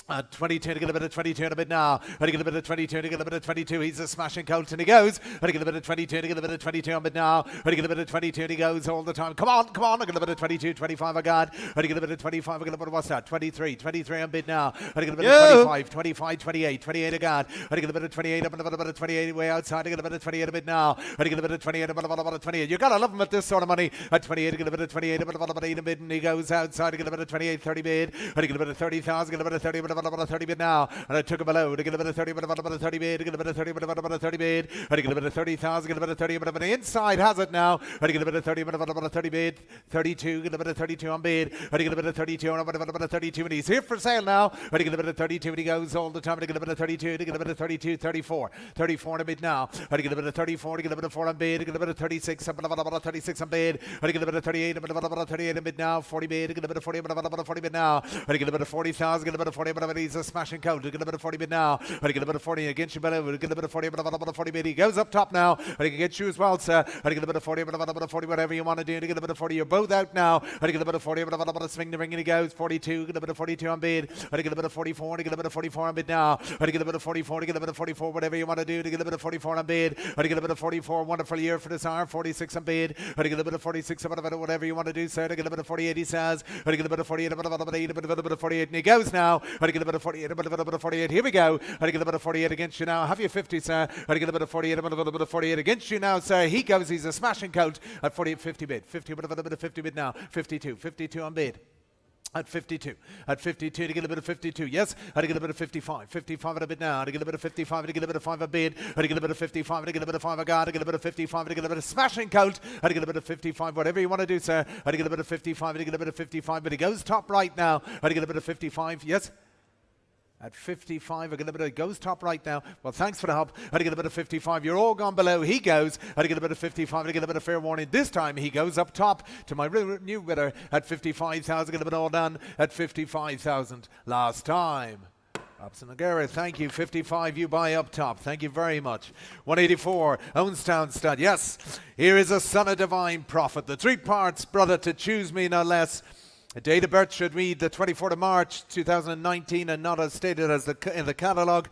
At 22 to get a bit of 22 and a bit now. And to get a bit of 22 to get a bit of 22. He's a smashing colt and he goes. And to get a bit of 22 to get a bit of 22 and a bit now. And to get a bit of 22 and he goes all the time. Come on, come on. I get a bit of 22, 25 I got. And to get a bit of 25, I get a bit of what's that? 23 and a bit now. And to get a bit of 25, 28 I got. And to get a bit of 28 up and a bit of 28 way outside. To get a bit of 28 a bit now. And to get a bit of 28 a bit of 28. You gotta love him at this sort of money. At 28 to get a bit of 28 a bit of 8 a bit and he goes outside to get a bit of 28, 30 bid. And to get a bit of 30,000, get a bit of 30 a bit of 30 bid now. And I took him below to get a bit of 30, but about a 30 bid, to get a bit of 30, but about a 30 bid, and to get a bit of 30,000, get a bit of 30, but about the inside has it now, and to get a bit of 30, but about a 30 bid, 32, get a bit of 32 on bid, and to get a bit of 32, and about a 32, and he's here for sale now, and to get a bit of 32, and he goes all the time, and to get a bit of 32, to get a bit of 32, 34 on a bid now, and to get a bit of 34, to get a bit of 4 on bid, to get a bit of 36, about 36 on bid, and to get a bit of 38, about 38 on bid now, 40 bid, to get a bit of 40, about 40 bid now, and to get a bit of 40,000, get a bit of 40, but he's a smashing coat, to get a bit of 40 bid now, and to get a bit of 40 against you, but get a bit of 40, but about 40 bid. He goes up top now, and he can get you as well, sir. And to get a bit of 40, but about 40, whatever you want to do. To get a bit of 40, you're both out now. And to get a bit of 40, but about a swing the ring, and he goes 42. Get a bit of 42 on bid. And to get a bit of 44, and to get a bit of 44 on bid now. And to get a bit of 44, to get a bit of 44, whatever you want to do. To get a bit of 44 on bid. And to get a bit of 44, wonderful year for this hour. 46 on bid. And to get a bit of 46, about whatever you want to do, sir. To get a bit of 48, he says. And to get a bit of 48, about 8, a bit of 48, and he goes now. And to get a bit of 48, about a bit of 48. Here we go. And to get a bit of 48 against you now. Have you 50, sir? And to get a bit of 48, about a bit of 48 against you now, sir. He goes. He's a smashing coat at 48, 50 bid. 50, but a bit of 50 bid now. 52 on bid. At 52 to get a bit of 52, yes, and to get a bit of 55 at a bit now, to get a bit of 55, to get a bit of 5 a bid, and to get a bit of 55, to get a bit of 5 a guard, to get a bit of 55, to get a bit of smashing coat, and to get a bit of 55, whatever you want to do, sir, and to get a bit of 55, to get a bit of 55, but he goes top right now, and to get a bit of 55, yes. At 55, it goes top right now. Well, thanks for the help. I get a bit of 55. You're all gone below. He goes. I get a bit of 55. I get a bit of fair warning. This time he goes up top to my new winner at 55,000. Get a bit all done at 55,000 last time. Robson O'Gara, thank you. 55, you buy up top. Thank you very much. 184, Owenstown stud. Yes, here is a son of divine prophet. The 3 parts, brother, to choose me no less. A date of birth should read the 24th of March 2019 and not as stated as in the catalogue.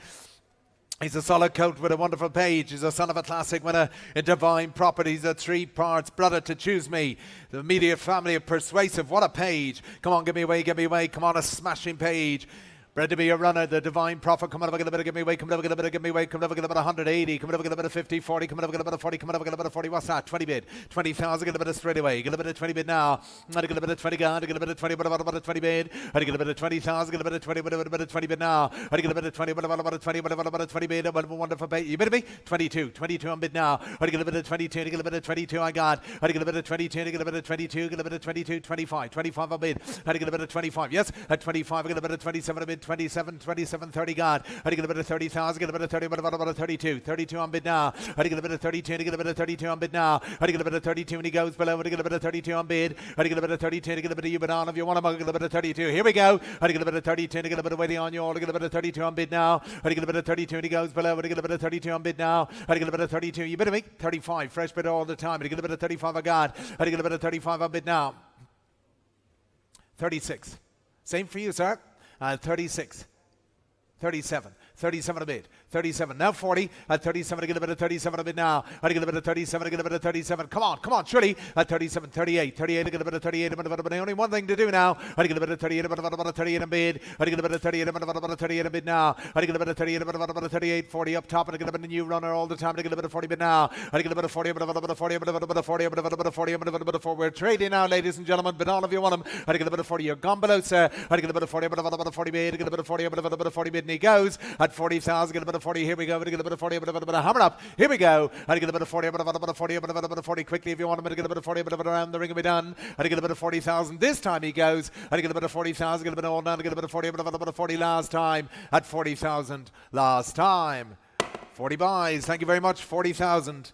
He's a solid coat with a wonderful page. He's a son of a classic winner in divine properties. A 3 parts brother to choose me. The immediate family of persuasive. What a page. Come on, give me away, give me away. Come on, a smashing page. Bred to be a runner, the divine prophet. Come on, get a bit of give me away. Come on, get a bit of give me away. Come on, get a bit of 180. Come on, get a bit of 50, 40. Come on, get a bit of 40. Come on, get a bit of 40. What's that? 20 bid. 20,000. Get a bit of straight away. Get a bit of 20 bid now. I get a bit of 20 guard. Get a bit of 20. But about a 20 bid. I get a bit of 20,000. Get a bit of 20. But a bit of 20 bid now. I get a bit of 20. But about a 20. But about a 20 bid. A wonderful bid. You bid me? 22 on bid now. I get a bit of 22. Get a bit of 22. I got. I get a bit of 22. Get a bit of 22. Get a bit of 22. 25 on bid. I get a bit of 25. Yes, at 25. I get a bit of 27 a bid. 27, 30 guard. I get a bit of 30,000, get a bit of 30, but about a 32 on bid now. I get a bit of 32, to get a bit of 32 on bid now. I get a bit of 32 and he goes below. I get a bit of 32 on bid. I get a bit of 32 to get a bit of you bid on. If you want to get a bit of 32, here we go. I get a bit of 32 to get a bit of waiting on you all. I get a bit of 32 on bid now. I get a bit of 32 and he goes below. I get a bit of 32 on bid now. I get a bit of 32. You bid of me? 35, fresh bid all the time. I get a bit of 35 I got. I get a bit of 35 on bid now. 36. Same for you, sir. 36. 37 a bid. 37, now 40, at 37, I get a bit of 37 a bit now. I get a bit of 37, I get a bit of 37. Come on, surely. At 37, 38, I get a bit of 38, but only one thing to do now. I get a bit of 38, about a 38 a bid. I get a bit of 38, about a 38 a bid now. I get a bit of 38, about a 38, 40 up top, and I get a bit of new runner all the time. I get a bit of 40 bid now. I get a bit of 40, about a 40, about a 40, about a 40, about a 40. We're trading now, ladies and gentlemen, but all of you want them. I get a bit of 40, you're gone below, sir. I get a bit of 40, about a 40 bid. I get a bit of 40, about a 40 bid, and he goes at 40,000. Get a bit of 40. Here we go. I get a bit of 40. A bit of hammer up. Here we go. I get a bit of 40. A bit of 40. A bit of 40 quickly if you want him to get a bit of 40. A bit of around the ring will be done. I get a bit of 40,000. This time he goes. I get a bit of 40,000. Get a bit of all done. I get a bit of 40. A bit of 40 last time. At 40,000 last time. 40 buys. Thank you very much. 40,000.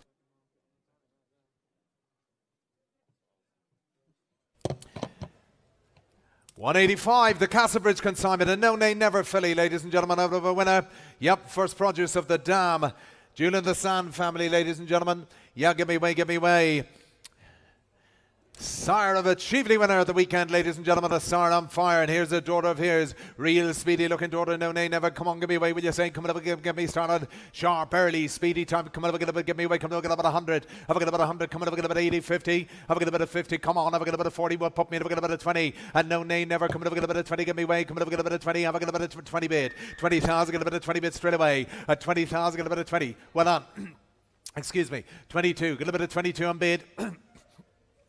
$185, the Castlebridge consignment, a no-name never filly, ladies and gentlemen, out of a winner. Yep, first produce of the dam. Julian the Sand family, ladies and gentlemen. Yeah, give me way. Sire of a Chiefly winner of the weekend, ladies and gentlemen, a sire on fire. And here's a daughter of his, real speedy looking daughter, no nay never. Come on, give me away, will you say? Come on, get me started. Sharp, early, speedy time. Come on, give me away. Come on, get about 100. Have a get about 100. Come on, get about 80, 50. Have a get about a 50. Come on, have a get about a 40. Well, put me in, have a get about a 20. And no nay never. Come on, get about a 20. Give me away. Come on, get about a 20. Have a get about a 20 bid. 20,000, get about a 20 bid straight away. At 20,000, get about a 20. Well done. Excuse me. 22. Get about a 22 on bid.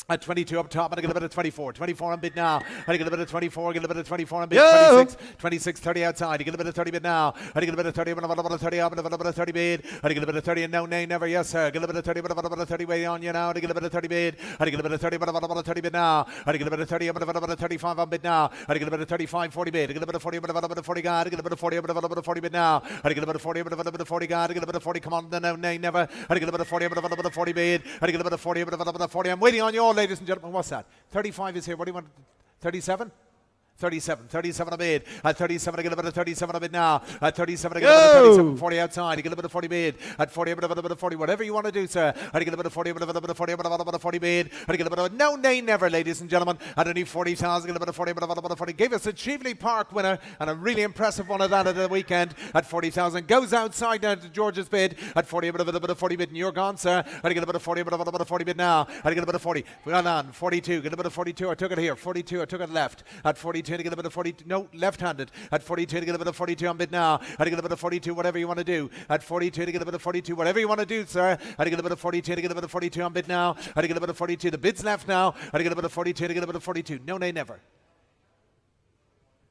At 22 up top, and I get a bit of 24. 24 on bid now. I get a bit of 24, get a bit of 24 on bid. 26, 26, 30 outside. I get a bit of 30 bid now. I get a bit of 30, but a bit of 30 up, and a bit of 30 bid. I get a bit of 30 and no nay, never, yes sir. Get a bit of 30, but a bit of 30 way on you now. I get a bit of 30 bid. I get a bit of 30, but a bit of 30 bid now. I get a bit of 30, but a bit of 35 on bid now. I get a bit of 35, 40 bid. I get a bit of 40, but a bit of 40 guard. I get a bit of 40, but a bit of 40 bid now. I get a bit of 40, but a bit of 40 guard. I get a bit of 40, come on, no nay, never. I get a bit of 40, but a bit of 40 bid. I get a bit of 40, but a bit of 40. I'm waiting on you all, ladies and gentlemen. What's that? 35 is here. What do you want? 37? 37 a bid. At 37, I get a bit of 37 a bid now. At 37, I get a bit of 37, 40 outside. I get a bit of 40 bid. At 40, a bit of 40. Whatever you want to do, sir. I get a bit of 40, a bit of 40, a bit of 40 bid. I get a bit of no nay never, ladies and gentlemen. At only 40,000, get a bit of 40, a bit of 40. Gave us a Chiefly Park winner and a really impressive one of that at the weekend. At 40,000, goes outside now to George's bid. At 40, a bit of 40 bid, and you're gone, sir. I get a bit of 40, a bit of 40 bid now. I get a bit of 40. Well on 42, get a bit of 42. I took it here. 42, I took it left. At 42, to get a bit of 42. No, left-handed. At 42 to get a bit of 42 on bid now. I get a bit of 42, whatever you want to do. At 42 to get a bit of 42, whatever you want to do, sir. I get a bit of 42 to get a bit of 42 on bid now. I get a bit of 42. The bid's left now. I get a bit of 42 to get a bit of 42. No, nay, never.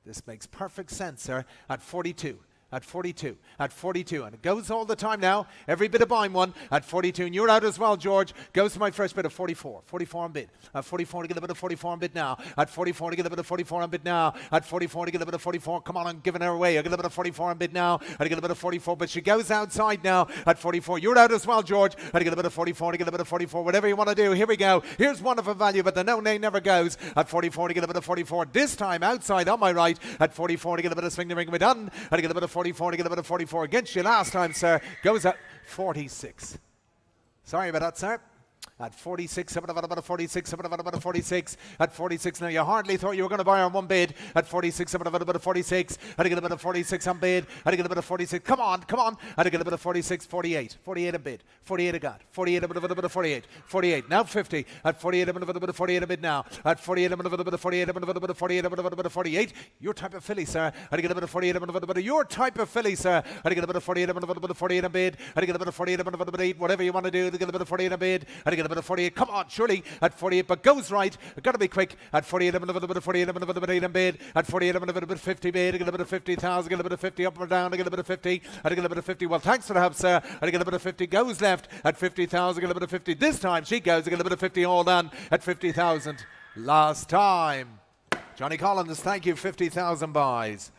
This makes perfect sense, sir. At 42. At 42, at 42, and it goes all the time now. Every bit of buying one at 42, and you're out as well, George. Goes to my first bid of 44, 44 on bid. At 44 to get a bit of 44 on bid now. At 44 to get a bit of 44 on bid now. At 44 to get a bit of 44. Come on, I'm giving her away. I get a bit of 44 on bid now. I get a bit of 44, but she goes outside now. At 44, you're out as well, George. I get a bit of 44 to get a bit of 44. Whatever you want to do, here we go. Here's one of a value, but the no nay never goes. At 44 to get a bit of 44. This time outside on my right. At 44 to get a bit of swing the ring. We're done. I get a bit of 44 to get a bit of 44 against you last time, sir. Goes at 46. Sorry about that, sir. At 46, about a 46, about a 46. At 46, now you hardly thought you were going to buy on one bid. At 46, about a 46. I get a bit of 46 on bid. I get a bit of 46. Come on. I get a bit of 46, 48. 48 a bid. 48 a god. 48 a bit of 48. 48. Now 50. At 48, a bit of 48 a bid now. At 48, a bit of 48, a bit of 48, a bit of 48. Your type of filly, sir. I get a bit of 48, a bit of your type of filly, sir. I get a bit of 48, a bit of 48 a bid. I get a bit of 48, a bit of 8. Whatever you want to do, to get a bit of 48 a bid. I get a bit of 48. Come on, surely at 48, but goes right. I've got to be quick. At 48, a bit of 48, a bit of 8 in bid. At 48, a bit of 50 bid. I get a bit of 50,000. I get a bit of 50 up or down. I get a bit of 50. I get a bit of 50. Well, thanks for the help, sir. I get a bit of 50. Goes left at 50,000. I get a bit of 50. This time she goes. I get a bit of 50 all done at 50,000. Last time. Johnny Collins, thank you. 50,000 buys.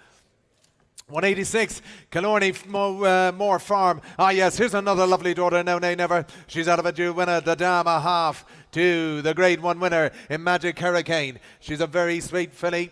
186, Killarney Moore Farm. Ah, yes, here's another lovely daughter, no nay never. She's out of a due winner, the dam a half to the grade 1 winner in Magic Hurricane. She's a very sweet filly.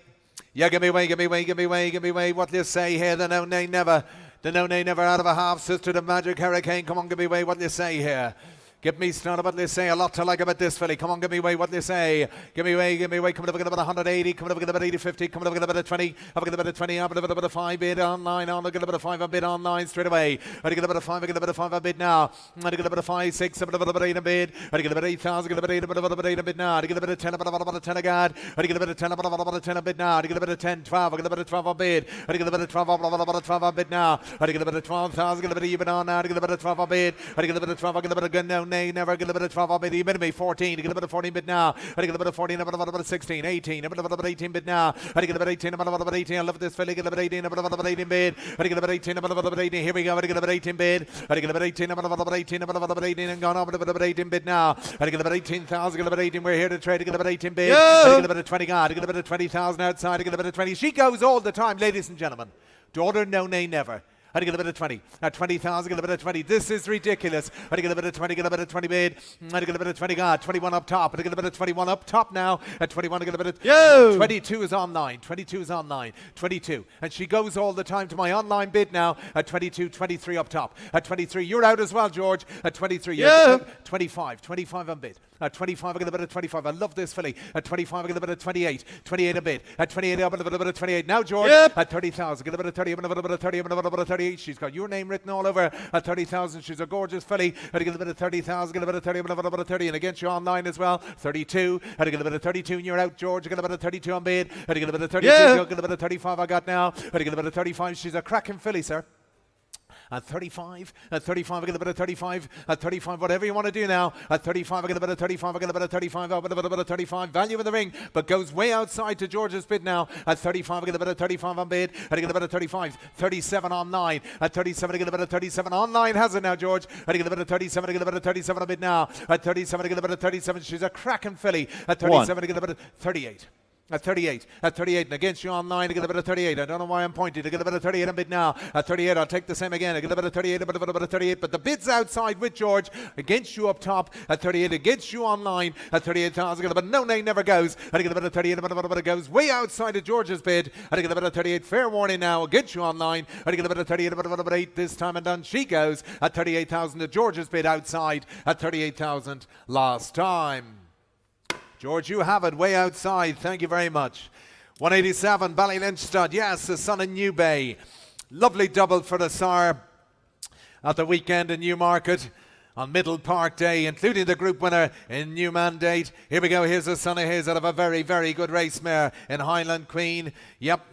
Yeah, give me away. What do you say here? The no nay never. The no nay never out of a half, sister to Magic Hurricane. Come on, give me away. What do you say here? Give me started, what they say. A lot to like about this filly. Come on, give me away what they say. Give me away. Come on, get about 180. Come on, get about 80, 50. Come on, get about 20. Have a get about 20. Have a bit of 5 bid online. On get about 5 bid online straight away. I get about 5. I get about 5 bid now. I get about 5, 6. I get about 8 bid. I get about 8,000. Get about 8. About 8 bid now. I get about 10. About 10 a guard. I get about 10. About 10 bid now. I get about 10, 12. I get about 12 bid. I get about 12. About 12 bid now. I get about 12,000. Get about even on now. I get about 12 bid. I get about 12. I get about a gun now. Nay, never get about 12 bid. You me 14. I get about 14 bid now. I get about 14. About 16, 18. About 18 bid now. I get about 18. About 18. I love this filly. Get about 18. About 18 bid. I get about 18. About 18. Here we go. I get about 18 bid. I get about 18. About 18. About 18 and gone on. About 18 bid now. I get about 18,000. Get about 18. We're here to trade. I get about 18 bid. I get about 20 guard. I get about 20,000 outside. I get about 20. She goes all the time, ladies and gentlemen. Daughter, no nay, never. I get a bit of 20. At 20,000, get a bit of 20. This is ridiculous. I get a bit of 20, get a bit of 20 bid. I get a bit of 20 guard. 21 up top. I get a bit of 21 up top now. At 21, I get a bit of 22 is online. 22 is online. 22. And she goes all the time to my online bid now. At 22, 23 up top. At 23, you're out as well, George. At 23, 25. 25 on bid. At 25, I get a bit of 25. I love this filly. At 25, I get a bit of 28. 28 a bit. At 28, I get a bit of 28. Now, George, at 30,000, get a bit of 30, a bit of 30, a bit of 38. She's got your name written all over. At 30,000, she's a gorgeous filly. I get a bit of 30,000, get a bit of 30, a bit of 30. And against you online as well. 32. I get a bit of 32, and you're out, George. I get a bit of 32 on bid. I get a bit of 32. I get a bit of 35 I got now. I get a bit of 35. She's a cracking filly, sir. At 35, I get a bit of 35. At 35, whatever you want to do now. At 35, I get a bit of 35. I get a bit of 35. I get a bit of 35. Value in the ring, but goes way outside to George's bid now. At 35, I get a bit of 35 on bid. I get a bit of 35. 37 on 9. At 37, I get a bit of 37 on 9. Has it now, George? I get a bit of 37. I get a bit of 37 on bid now. At 37, I get a bit of 37. She's a cracking filly. At 37, I get a bit of 38. At 38, and against you online, I get a bit of 38. I don't know why I'm pointing. I get a bit of 38 on bid now. At 38, I'll take the same again. I get a bit of 38, a bit of 38, but the bid's outside with George. Against you up top. At 38, against you online. At 38,000, I get a bit of no name never goes. I get a bit of 38, a bit of it goes way outside of George's bid. I get a bit of 38. Fair warning now. Against you online. I get a bit of 38, a bit of 8. This time and done she goes. At 38,000, to George's bid outside. At 38,000 last time. George, you have it way outside. Thank you very much. 187, Ballylynch stud. Yes, the son of New Bay. Lovely double for the sire at the weekend in Newmarket on Middle Park Day, including the group winner in New Mandate. Here we go. Here's a son of his out of a very, very good race mare in Highland Queen. Yep.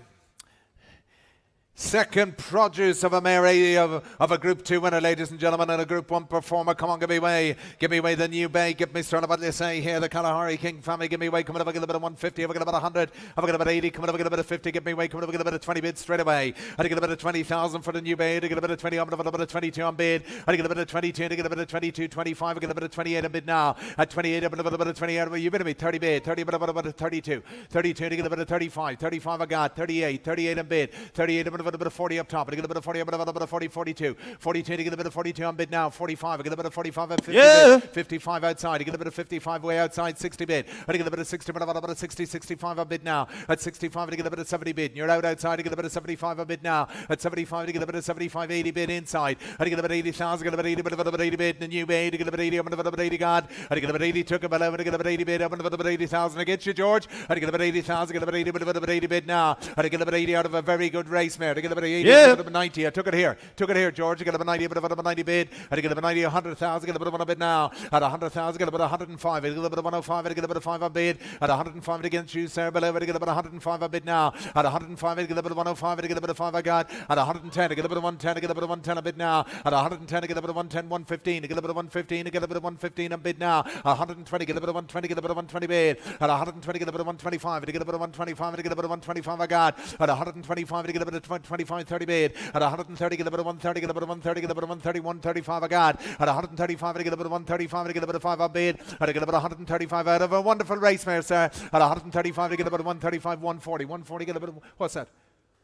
Second produce of a mare of a Group 2 winner, ladies and gentlemen, and a Group 1 performer. Come on, give me away. Give me away the New Bay. Give me started what they say here. The Kalahari King family. Give me away. Coming up, I get a bit of 150. I've got a bit of 100. I've got a bit of 80. Coming up, I get a bit of 50. Give me away. Coming up, I get a bit of 20 bids straight away. I get a bit of 20,000 for the New Bay. I get a bit of 20. I'm going to a bit of 22 on bid. I get a bit of 22. I get a bit of 22. 25. I get a bit of 28 on bid now. At 28, I'm going to a bit of 28. You bid me 30 bid. 30 bid. A bit of 32. 32. I get a bit of 35. 35 I got. 38. 38 on bid. 38. I'm going to a bit of 40 up top. I get a bit of 40, a bit of 40, 42. 42 to get a bit of 42 on bid now. 45, I get a bit of 45 at 50 bid. 55 outside, I get a bit of 55 way outside. 60 bid, I get a bit of 60, but a bit of 60, 65 on bid now. At 65, I get a bit of 70 bid. You're out outside, I get a bit of 75 on bid now. At 75, I get a bit of 75, 80 bid inside. I get a bit of 80,000, I get a bit of 80, but a bit of 80 bid. The New Bay, I get a bit of 80, I'm a bit of 80 God. I get a bit of 80, took a bit over, I get a bit of 80 bid, I'm a bit of 80,000 against you, George. I get a bit of 80,000, I get a bit of 80, but a bit of 80 bid now. I get a bit of 80 out of a very good race mare. I get a bit of 80, a bit of 90. I took it here. Took it here, George. I get a bit of 90, a bit of a 90 bid. I get a bit of 90, 100,000. Get a bit of 1 bid now. At 100,000, get a bit of 105. I get a bit of 105. I get a bit of 5 on bid. At 105 against you, Sarah below. I get a bit of 105 on bid now. At 105, I get a bit of 105. I get a bit of 5 I got. At 110, I get a bit of 110. I get a bit of 110 on bid now. At 110, I get a bit of 110, 115. I get a bit of 115. I get a bit of 115 on bid now. 120, get a bit of 120. Get a bit of 120 bid. At 120, get a bit of 125. I get a bit of 125. I get a bit of 125 I got. At 125, I get a bit of 25, 30 bid. At 130, get a bit of 130. Get a bit of 130. Get a bit of 130, 135 I got. At 135, I get a bit of 135. I get a bit of 5 on bid. I get a bit of 135 out of a wonderful race mare, sir. At 135, I get a bit of 135, 140. 140, get a bit of, what's that?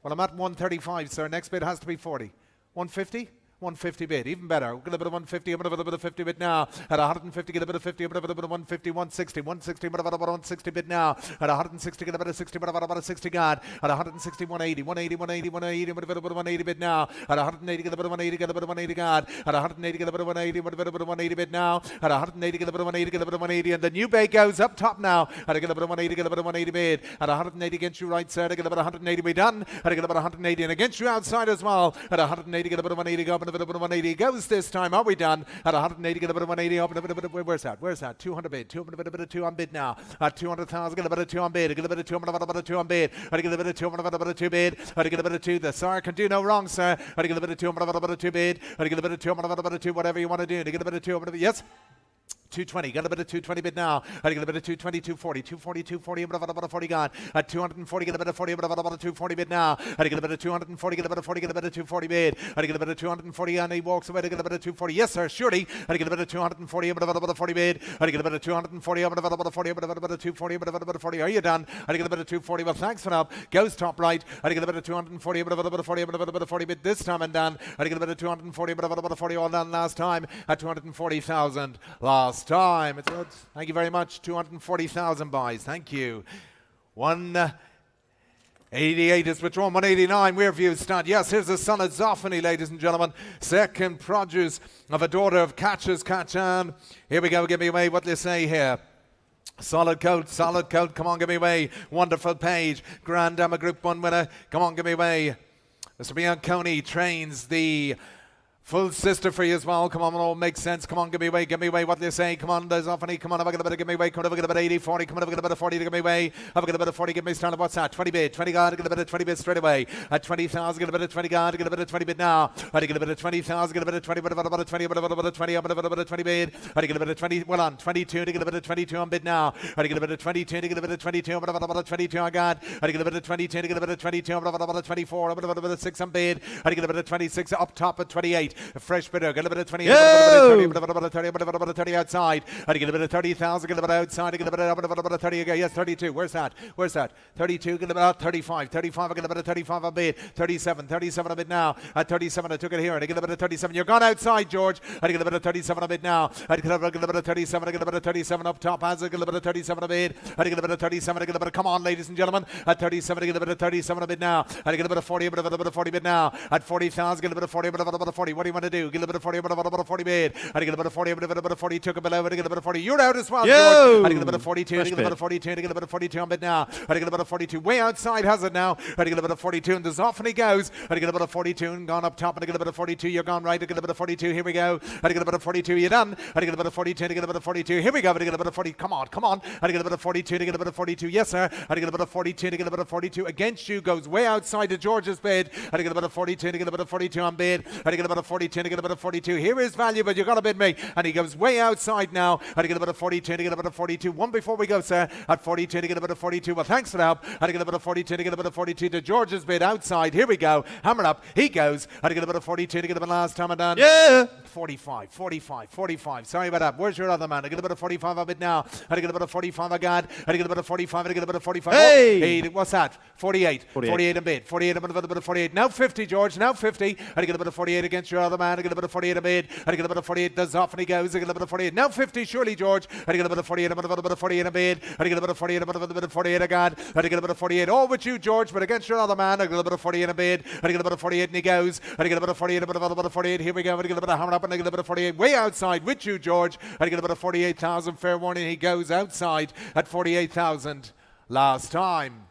Well, I'm at 135, sir. Next bid has to be 40. 150? 150 bid, even better. Get a bit of 150, a bit of a 50 bid now. At 150, get a bit of 50, a bit of 150, 160, 160, but about 160 bid now. At 160, get a bit of 60, but about 60 God. At 160, 180, 180, 180, 180, but a bit of 180 bid now. At 180, get a bit of 180, get a bit of 180 God. At 180, get a bit of 180, but a bit of 180 bid now. At 180, get a bit of 180, get a bit of 180, and the New Bay goes up top now. At a get a bit of 180, get a bit of 180 bid. At 180 against you right side, get a bit of 180 be done. At a get a bit of 180, and against you outside as well. At 180, get a bit of 180 go, and a bit of 180 go. This time, are we done? At 180, get a bit of 180 up, and a bit of, where's that? Where's that? 200 bid, 200, a bit of 2 on bid now. At 200,000, get a bit of 2 on bid, get a bit of 2, and a bit of 2 on bid. I get a bit of 2, and a bit of 2 bid. I get a bit of 2. The sire can do no wrong, sir. I get a bit of 2, and a bit of 2 bid. I get a bit of 2, and a bit of 2, whatever you want to do. I get a bit of 2, yes. 220, got a bit of 220 bid now. I get a bit of 220, 240, 240, 240, a bit of 40 gone. At 240, get a bit of 40, a bit of 240 bid now. I get a bit of 240, get a bit of 40, get a bit of 240 bid. I get a bit of 240, and he walks away to get a bit of 240. Yes, sir, surely. I get a bit of 240, a bit of 40 bid. I get a bit of 240, a bit of 40, a bit of 240, a bit of 40. Are you done? I get a bit of 240. Well, thanks for now. Goes top right. I get a bit of 240, a bit of 40, a bit of 40 bid this time and done. I get a bit of 240, a bit of 40 all done last time at 240,000 last time. It's good. Thank you very much. 240,000 buys. Thank you. 88 is withdrawn. 189, we're viewed stud. Yes, here's the son of Zophany, ladies and gentlemen. Second produce of a daughter of Catches Catchan. Here we go, give me away what they say here. Solid coat, come on, give me away. Wonderful page, Grand Dama Group 1 winner. Come on, give me away. Mr. Bianconi trains the full sister for you as well. Come on, it all makes sense. Come on, give me away what they say. Come on, there's Zophany. Come on, have a bit of give me away. Come on, have a bit of 80, 40. Come on, have a bit of 40 to give me away. Have a bit of 40, give me started. What's that? 20 bid, 20 guard, get a bit of 20 bid straight away. At 20,000, get a bit of 20 guard, get a bit of 20 bid now. I get a bit of 20,000, get a bit of 20, about a 20, about a 20, about a 20 bid. I get a bit of 20, well on 22 to get a bit of 22 on bid now. I get a bit of 22 to get a bit of 22, about a 22 on guard. I get a bit of 22 to get a bit of 22, about a 24, about a bit of 6 on bid. I get a bit of 26 up top at 28. A fresh bidder. Get a bit of 20, about a 30 outside. I get a bit of 30,000, get a bit outside, I get a bit of 30 again. Yes, 32. Where's that? 32, get about 35. 35, I get a bit of 35 a bid. 37 a bit now. At 37, I took it here, and I get a bit of 37. You're gone outside, George. I get a bit of 37 a bit now. I get a bit of 37, I get a bit of 37 up top. As I get a bit of 37 a bid. I get a bit of 37, I get a bit of, come on, ladies and gentlemen. At 37, I get a bit of 37 a bit now. I get a bit of 40, a bit of 40 bit now. At 40,000, get a bit of 40, a bit of 40. What do you want to do? Get a bit of 40, about a 40 bid. I get a bit of 40, a bit of 40, took a bit over, I get a bit of 40. You're out as well, George. I get a bit of 42, I get a bit of 42, I get a bit of 42 on bid now. I get a bit of 42, way outside has it now. I get a bit of 42, and as often he goes. I get a bit of 42 and gone up top, and I get a bit of 42. You're gone right. I get a bit of 42. Here we go. I get a bit of 42. You're done. I get a bit of 42. I get a bit of 42. Here we go. I get a bit of 40. Come on. I get a bit of 42. I get a bit of 42. Yes, sir. I get a bit of 42. I get a bit of 42. Against you goes way outside of George's bid. I get a bit of 42. I get a bit of 42 on bid. I get a bit of 42. I get a bit of 42. Here is value, but you're gonna bid me, and he goes way outside now. I get a bit of 42. I get a bit of 42. One before we go, sir. At 42. I get a bit of 42. Well, thanks for the help. I get a bit of 42. I get a bit of 42 to George's bid outside. Here we go. Hammer up. He goes. I get a bit of 42 to get a bit last time I'm done. Yeah. 45. Sorry about that. Where's your other man? I get a bit of 45 a bit now. I get a bit of 45 a god. I get a bit of 45. I get a bit of 45. Hey! Oh, what's that? 48 a bit. 48 a bit of 48. Now 50, George. Now 50. I get a bit of 48 against your other man. I get a bit of 48 a bid. I get a bit of 48. Does off and he goes. I get a bit of 48. Now 50, surely, George. I get a bit of 48. A bit of 48 a bid. I get a bit of 48. A bit of 48 a god. I get a bit of 48. All with you, George, but against your other man. I get a bit of 48 a bid. I get a bit of 48 and he goes. I get a bit of 48. A bit of 48. Here we go. I get a bit of hammer up and I get a bit of 48. Way outside with you, George. I get a bit of 48,000. Fair warning. He goes outside at 48,000 last time.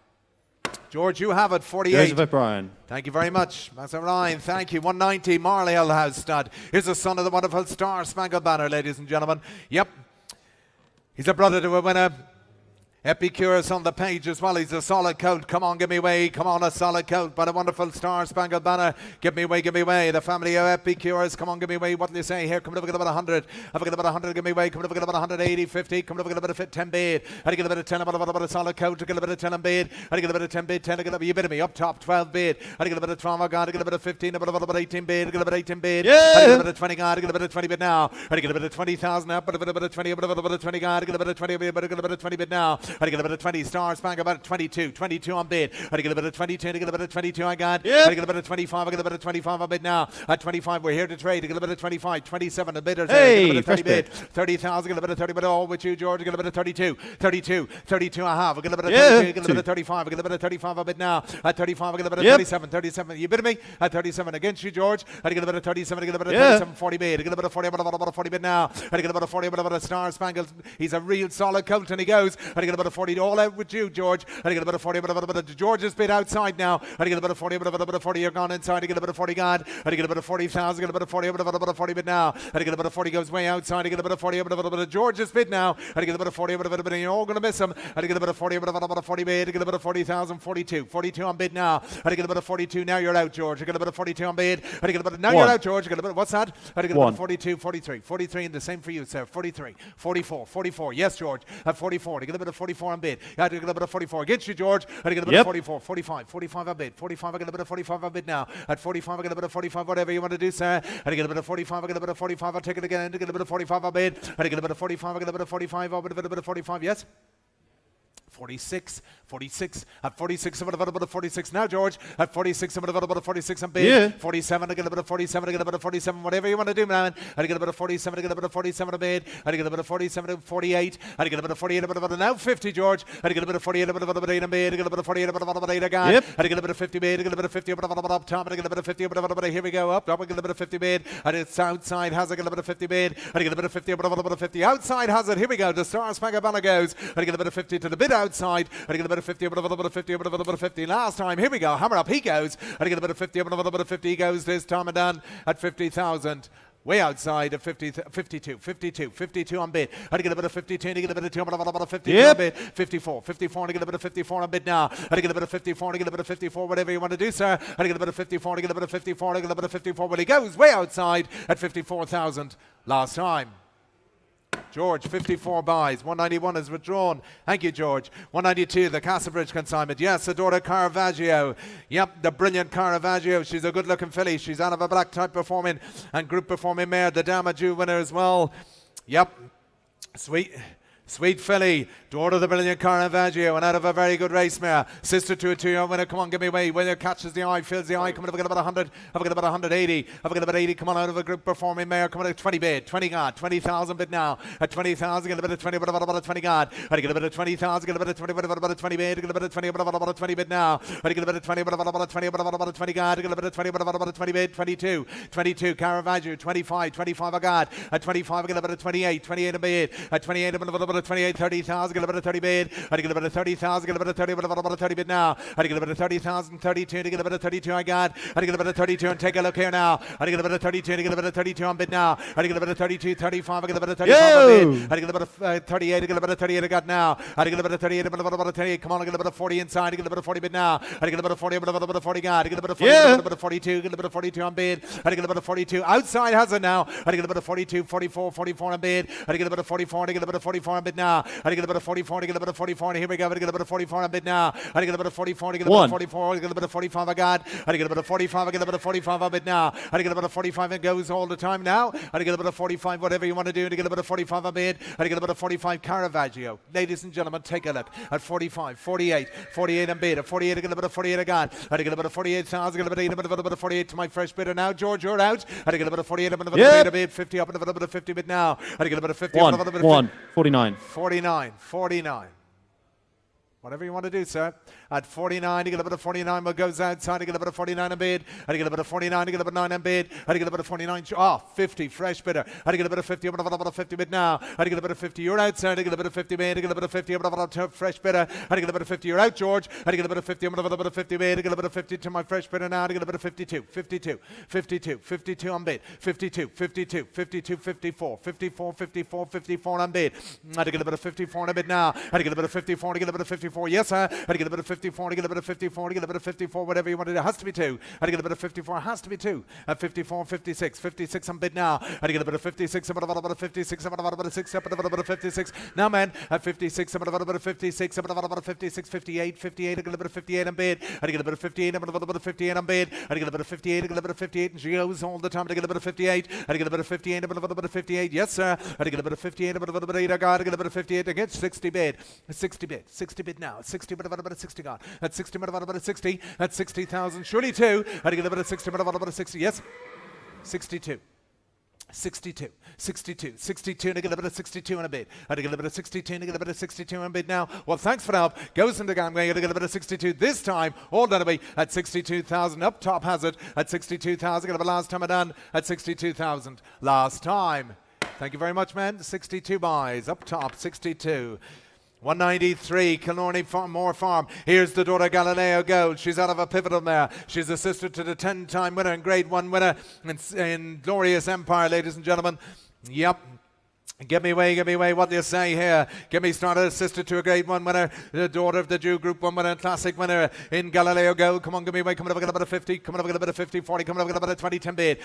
George, you have it, 48. Joseph O'Brien. Thank you very much, Master Ryan. Thank you. 190, Marley House stud. Here's the son of the wonderful Star Spangled Banner, ladies and gentlemen. Yep. He's a brother to a winner. Epicurus on the page as well. He's a solid coat. Come on, give me way. Come on, a solid coat. But a wonderful Star Spangled Banner. Give me way, give me way. The family of Epicurus. Come on, give me way. What do they say here? Come over, get about 100. Have a get about 100. Give me way. Come over, get about 180, 50. Come over, get about a 10 bid. I get a bit of 10. About a solid coat. I get a bit of 10 on bid. I get a bit of 10 bid. 10. I get a bit. You bid me up top. 12 bid. I get a bit of 12. I get a bit of 15. About 18 bid. I get a bit of 18 bid. Yeah. I get a bit of 20. I get a bit of 20 bid now. I get a bit of 20,000 up. But a bit of 20. A bit of 20. I get a bit of 20 bid. But I get a bit of 20 bid now. I get a bit of 20. Star Spangled about 22 on bid. I get a bit of 22, I get a bit of 22 I got. Yep. I get a bit of 25, I get a bit of 25 on bid now. At 25 we're here to trade. I get a bit of 25, 27 a bidders. Hey, I get a bit of 30 bid. 30,000, I get a bit of 30 bid all with you, George. I get a bit of 32 I have. I get a bit of 32, Yeah. I get a bit of 35, I get a bit of 35 a bid now. At 35 I get a bit of 37. You bid me? At 37 against you, George. I get a bit of 37, I get a bit of 37, 40 bid. I get a bit of 40, about a 40 bid now. I get a bit of 40, about a Star Spangled. He's a real solid colt and he goes. I get a bit of 40 all out with you, George. I get a bit of 40, but a bit of George's bid outside now. I get a bit of 40, but a bit of 40. You're gone inside. I get a bit of 40 God. I get a bit of 40,000. Get a bit of 40, but a bit of 40 bid now. I get a bit of 40 goes way outside. I get a bit of 40, but a bit of George's bid now. I get a bit of 40, but a bit of you're all going to miss him. I get a bit of 40, but a bit of 40 bid. I get a bit of 40,000. 42 on bid now. I get a bit of 42. Now you're out, George. I get a bit of 42 on bid. I get a bit of now you're out, George. I get a bit of what's that? I get a bit of 42, 43, and the same for you, sir. 43, 44. Yes, George. At 44. I get a bit of 44 on bid. I get a bit of 44 against you, George. I get a bit of 44, 45 a bid. 45, I get a bit of 45 a bid now. At 45, I get a bit of 45, whatever you want to do, sir. I get a bit of 45, I get a bit of 45, I'll take it again. I get a bit of 45 a bid. I get a bit of 45, I get a bit of 45, I get a bit of 45, yes? 46, 46, at 46, a bit of 46 now, George. At 46, a bit of 46 and bid. Yeah. 47, I get a bit of 47, I get a bit of 47, whatever you want to do, man. I get a bit of 47, I get a bit of 47 a bid. I get a bit of 47 to 48. I get a bit of 48, a bit of now 50, George. I get a bit of 48, a bit of 8 and bid. I get a bit of 48, a bit of 8 again. Yep. I get a bit of 50 bid. I get a bit of 50, a bit of up top. I get a bit of 50, a bit of here we go up. I get a bit of 50 bid. And it's outside has I get a bit of 50 bid. I get a bit of 50, a bit of 50 outside has it. Here we go. The Star Spagabana goes. I get a bit of 50 to the bid outside. I get a bit of 50, a bit of 50, a bit of 50 last time. Here we go. Hammer up. He goes. I get a bit of 50, a bit of 50. He goes this time and done at 50,000. Way outside of 52 on bid. I get a bit of 52, and I get a bit of 2, but of 52 on bid. 54, and I get a bit of 54 on bid now. I get a bit of 54, and I get a bit of 54, whatever you want to do, sir. I get a bit of 54, and I get a bit of 54, and I get a bit of 54. Well, he goes way outside at 54,000 last time. George, 54 buys. 191 is withdrawn. Thank you, George. 192, the Castlebridge consignment. Yes, Adora Caravaggio. Yep, the brilliant Caravaggio. She's a good-looking filly. She's out of a black type performing and group performing mare. The Damaju winner as well. Yep, sweet filly, daughter of the brilliant Caravaggio, and out of a very good race mare. Sister to a 2-year winner. Come on, give me away. Winner catches the eye, fills the eye. Come on, I've got about 100. I've got about 180. I've got about 80. Come on, out of a group performing mare. Come on, at 20 bid. 20 guard. 20,000 bid now. At 20,000, get a bit of 20, but about 20 guard. I get a bit of 20,000, get a bit of 20, but about 20 bid. Get a bit of 20, but about 20 bid now. I get a bit of 20, but about 20, but about 20 guard. Get a bit of 20, but about 20 bid. 22, Caravaggio. 25 a guard. At 25, I get a bit of 28 a bid. At 28, about 28, 30,000. Get a bit of 30 bid. I get a bit of 30,000. Get a bit of 30, but about 30 bid now. I get a bit of 30,000, 32 to get a bit of 32. I got. I get a bit of 32 and take a look here now. I get a bit of 32 to get a bit of 32 on bid now. I get a bit of 32, 35. I get a bit of 35 on bid. I get a bit of 38. I get a bit of 38. I got now. I get a bit of 38. A bit of 38. Come on, I get a bit of 40 inside. I get a bit of 40 bid now. I get a bit of 40. A bit of 40 guard. I get a bit of 40. A bit of 42. Get a bit of 42 on bid. I get a bit of 42 outside has it now. I get a bit of 42, 44 on bid. I get a bit of 44. I get a bit of 44 on bid now. I get a bit of 44. I get a bit of 44, and here we go. I get a bit of 44 on bid now. I get a bit of 44, I get a bit of 44, I get a bit of 45 I got. I get a bit of 45, I get a bit of 45 on bid now. I get a bit of 45 and goes all the time now. I get a bit of 45, whatever you want to do, to get a bit of 45 on bid. I get a bit of 45 Caravaggio. Ladies and gentlemen, take a look at 45, 48 on bid. At 48, I get a bit of 48 I got. I get a bit of 48,000, I get a bit of 48 to my fresh bidder now. George, you're out. I get a bit of 48, a bit of 48 a bid, 50 up and a bit of 50 bid now. I get a bit of 50 up and a bit of 50. 49. Whatever you want to do, sir. At 49, you get a bit of 49. What goes outside? I get a bit of 49 in bid. I get a bit of 49. I get a bit of 9 in bid. I get a bit of 49. 50. Fresh bidder. I get a bit of 50. I'm going to have a 50 bid now. I get a bit of 50. You're outside. I get a bit of 50 bid. I get a bit of 50. I'm going to have a fresh bidder. I get a bit of 50. You're out, George. I get a bit of 50. I'm going to have a bit of 50 bid. I get a bit of 50 to my fresh bidder now. I get a bit of 52 on bid. 52, 54 on bid. I get a bit of 54 on a bid now. I get a bit of 54. I get a bit of 54. Yes, sir. I get a bit of 54. I get a bit of 54. I get a bit of 54. Whatever you want to do. It has to be 2. I get a bit of 54. It has to be 2. At 54, 56 on bid now. I get a bit of 56. I'm about a 56. I'm about a 6. I'm about a 56. Now, man, at 56. I'm about a 56. I'm about a 56. 58. I get a bit of 58 on bid. I get a bit of 58. I'm about a bit of 58 on bid. I get a bit of 58. I get a bit of 58. And she goes all the time. I get a bit of 58. I get a bit of 58. I'm about a bit of 58. Yes, sir. I get a bit of 58. I'm about a bit of 8. I get a bit of 58 against 60 bid. 60 bid now. 60 bid about a 60 gone. At 60 bid about a 60. At 60,000. Surely 2. I get a bit of 60 bid about a 60. Yes. 62, and I get a bit of 62 in a bid. I get a bit of 62, and I get a bit of 62 in a bid now. Well, thanks for the help. Goes into Gangway, I get a bit of 62 this time. All done away at 62,000. Up top has it at 62,000. Get a bit last time I done at 62,000. Last time. Thank you very much, man. 62 buys. Up top, 62. 193, Kilnorney Moor Farm. Here's the daughter Galileo Gold. She's out of a pivotal mare. She's a sister to the 10-time winner and Grade 1 winner in Glorious Empire, ladies and gentlemen. Yep. Give me away, what do you say here? Give me started, sister to a Grade 1 winner, the daughter of the Jew Group 1 winner, classic winner in Galileo Gold. Come on, give me away, come on, get a bit of 50, come on, get a bit of 50, 40, come on, get a bit of 20, 10 bid.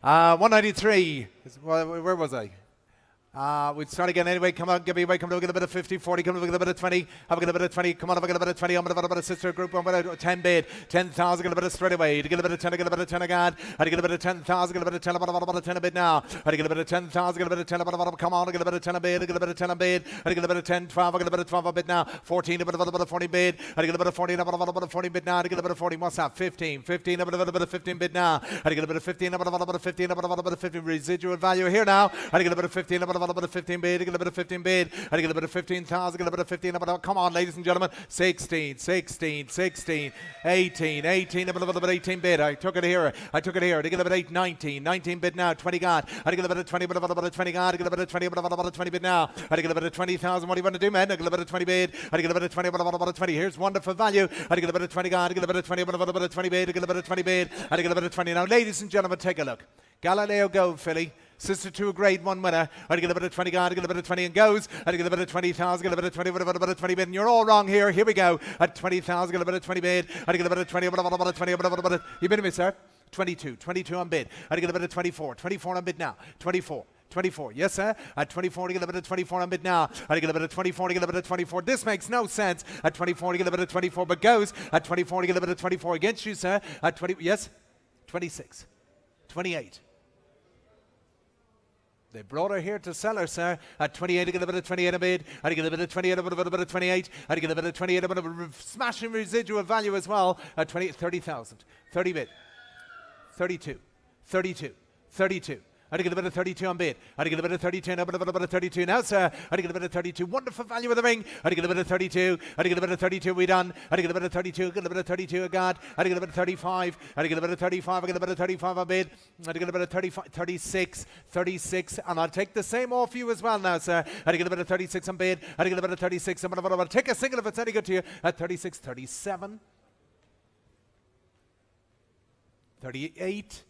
Uh, 193. Where was I? We'll start again anyway. Come on, give me away. Come on, get a bit of 50, 40. Come on, get a bit of 20. Have a bit of 20. Come on, have a bit of 20. I'm going to have a bit of sister group. I'm going to 10 bid. 10,000. Get a bit of straight away. To get a bit of 10. Get a bit of 10 again. I get a bit of 10,000. Get a bit of 10. About a 10 a bid now. I get a bit of 10,000. Get a bit of 10. Come on, get a bit of 10 a bid. I get a bit of 10 a bid. I get a bit of 10, 12. I get a bit of 12 a bid now. 14. A bit of 40 bid. I get a bit of 40. About a 40 bid now. I get a bit of 40. What's that? 15. 15. A bit of 15 bid now. I get a bit of 15. About a 15. About a bit of 15 residual value here now. I get a bit of 15. About a bit of 15 bid. Get a bit of 15 bid. I get a bit of 15,000. Get a bit of 15. Come on, ladies and gentlemen. 16, 16, 16, 18, 18. A bit of 18 bid. I took it here. I get a bit of 8, 19. 19 bid now. 20 God. I get a bit of 20. But about 20 God. I get a bit of 20. But about 20 bid now. I get a bit of 20,000. What do you want to do, man? I get a bit of 20 bid. I get a bit of 20. But about 20. Here's wonderful value. I get a bit of 20 God. I get a bit of 20. But about 20 bid. I get a bit of 20 bid. I get a bit of 20. Now, ladies and gentlemen, take a look. Galileo Gold Filly. Sister to a grade 1 winner. I get a bit of 20 God, I get a bit of 20 and goes. I get a bit of 20,000, get a bit of 20, a bit of 20 bid. And you're all wrong here. Here we go. At 20,000, get a bit of 20 bid. I get a bit of 20, a bit of 20, a bit of. You bid me, sir? 22, 22 on bid. I get a bit of 24, 24 on bid now. 24. 24, yes sir. At 24 to get a bit of 24 on bid now. I get a bit of 24 to get a bit of 24. This makes no sense. At 24 to get a bit of 24, but goes. At 24 to get a bit of 24 against you, sir. At 20, yes. 26, 28. They brought her here to sell her, sir. At 28, I get a bit of 28 a bid. I get a bit of 28, a bit of 28. I get a bit of 28, a bit of smashing residual value as well. At 20, 30,000. 30 bid. 32, 32, 32. I get a bit of 32 on bid. I get a bit of 32 and a bit of 32 now, sir. I get a bit of 32. Wonderful value of the ring. I get a bit of 32. I get a bit of 32. We done. I get a bit of 32. Get a bit of 32. A God. I get a bit of 35. I get a bit of 35. I get a bit of 35 on bid. I get a bit of 35. 36. 36. And I'll take the same off you as well now, sir. I get a bit of 36 on bid. I get a bit of 36. I'm going to take a single if it's any good to you. At 36. 37. 38.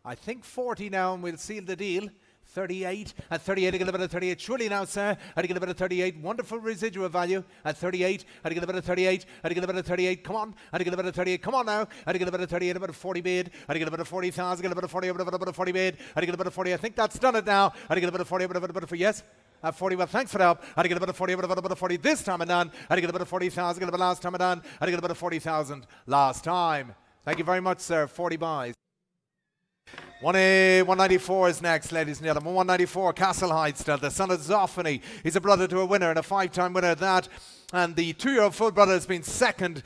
I think 40 now, and we'll seal the deal. 38. At 38, I get a bit of 38. Surely now, sir. I get a bit of 38. Wonderful residual value. At 38, I get a bit of 38. I get a bit of 38. Come on. I get a bit of 38. Come on now. I get a bit of 38. A bit of 40 bid. I get a bit of 40,000. Get a bit of 40. A bit of 40 bid. I get a bit of 40. I think that's done it now. I get a bit of 40. A bit of yes. At 40, well, thanks for the help. I get a bit of 40, a bit of 40 this time and done. I get a bit of 40,000. Get a bit last time and done. I get a bit of 40,000 last time. Thank you very much, sir. 40 buys. 194 is next, ladies and gentlemen. 194, Castle Heights, the son of Zoffany. He's a brother to a winner and a 5-time winner at that. And the 2-year-old full brother has been second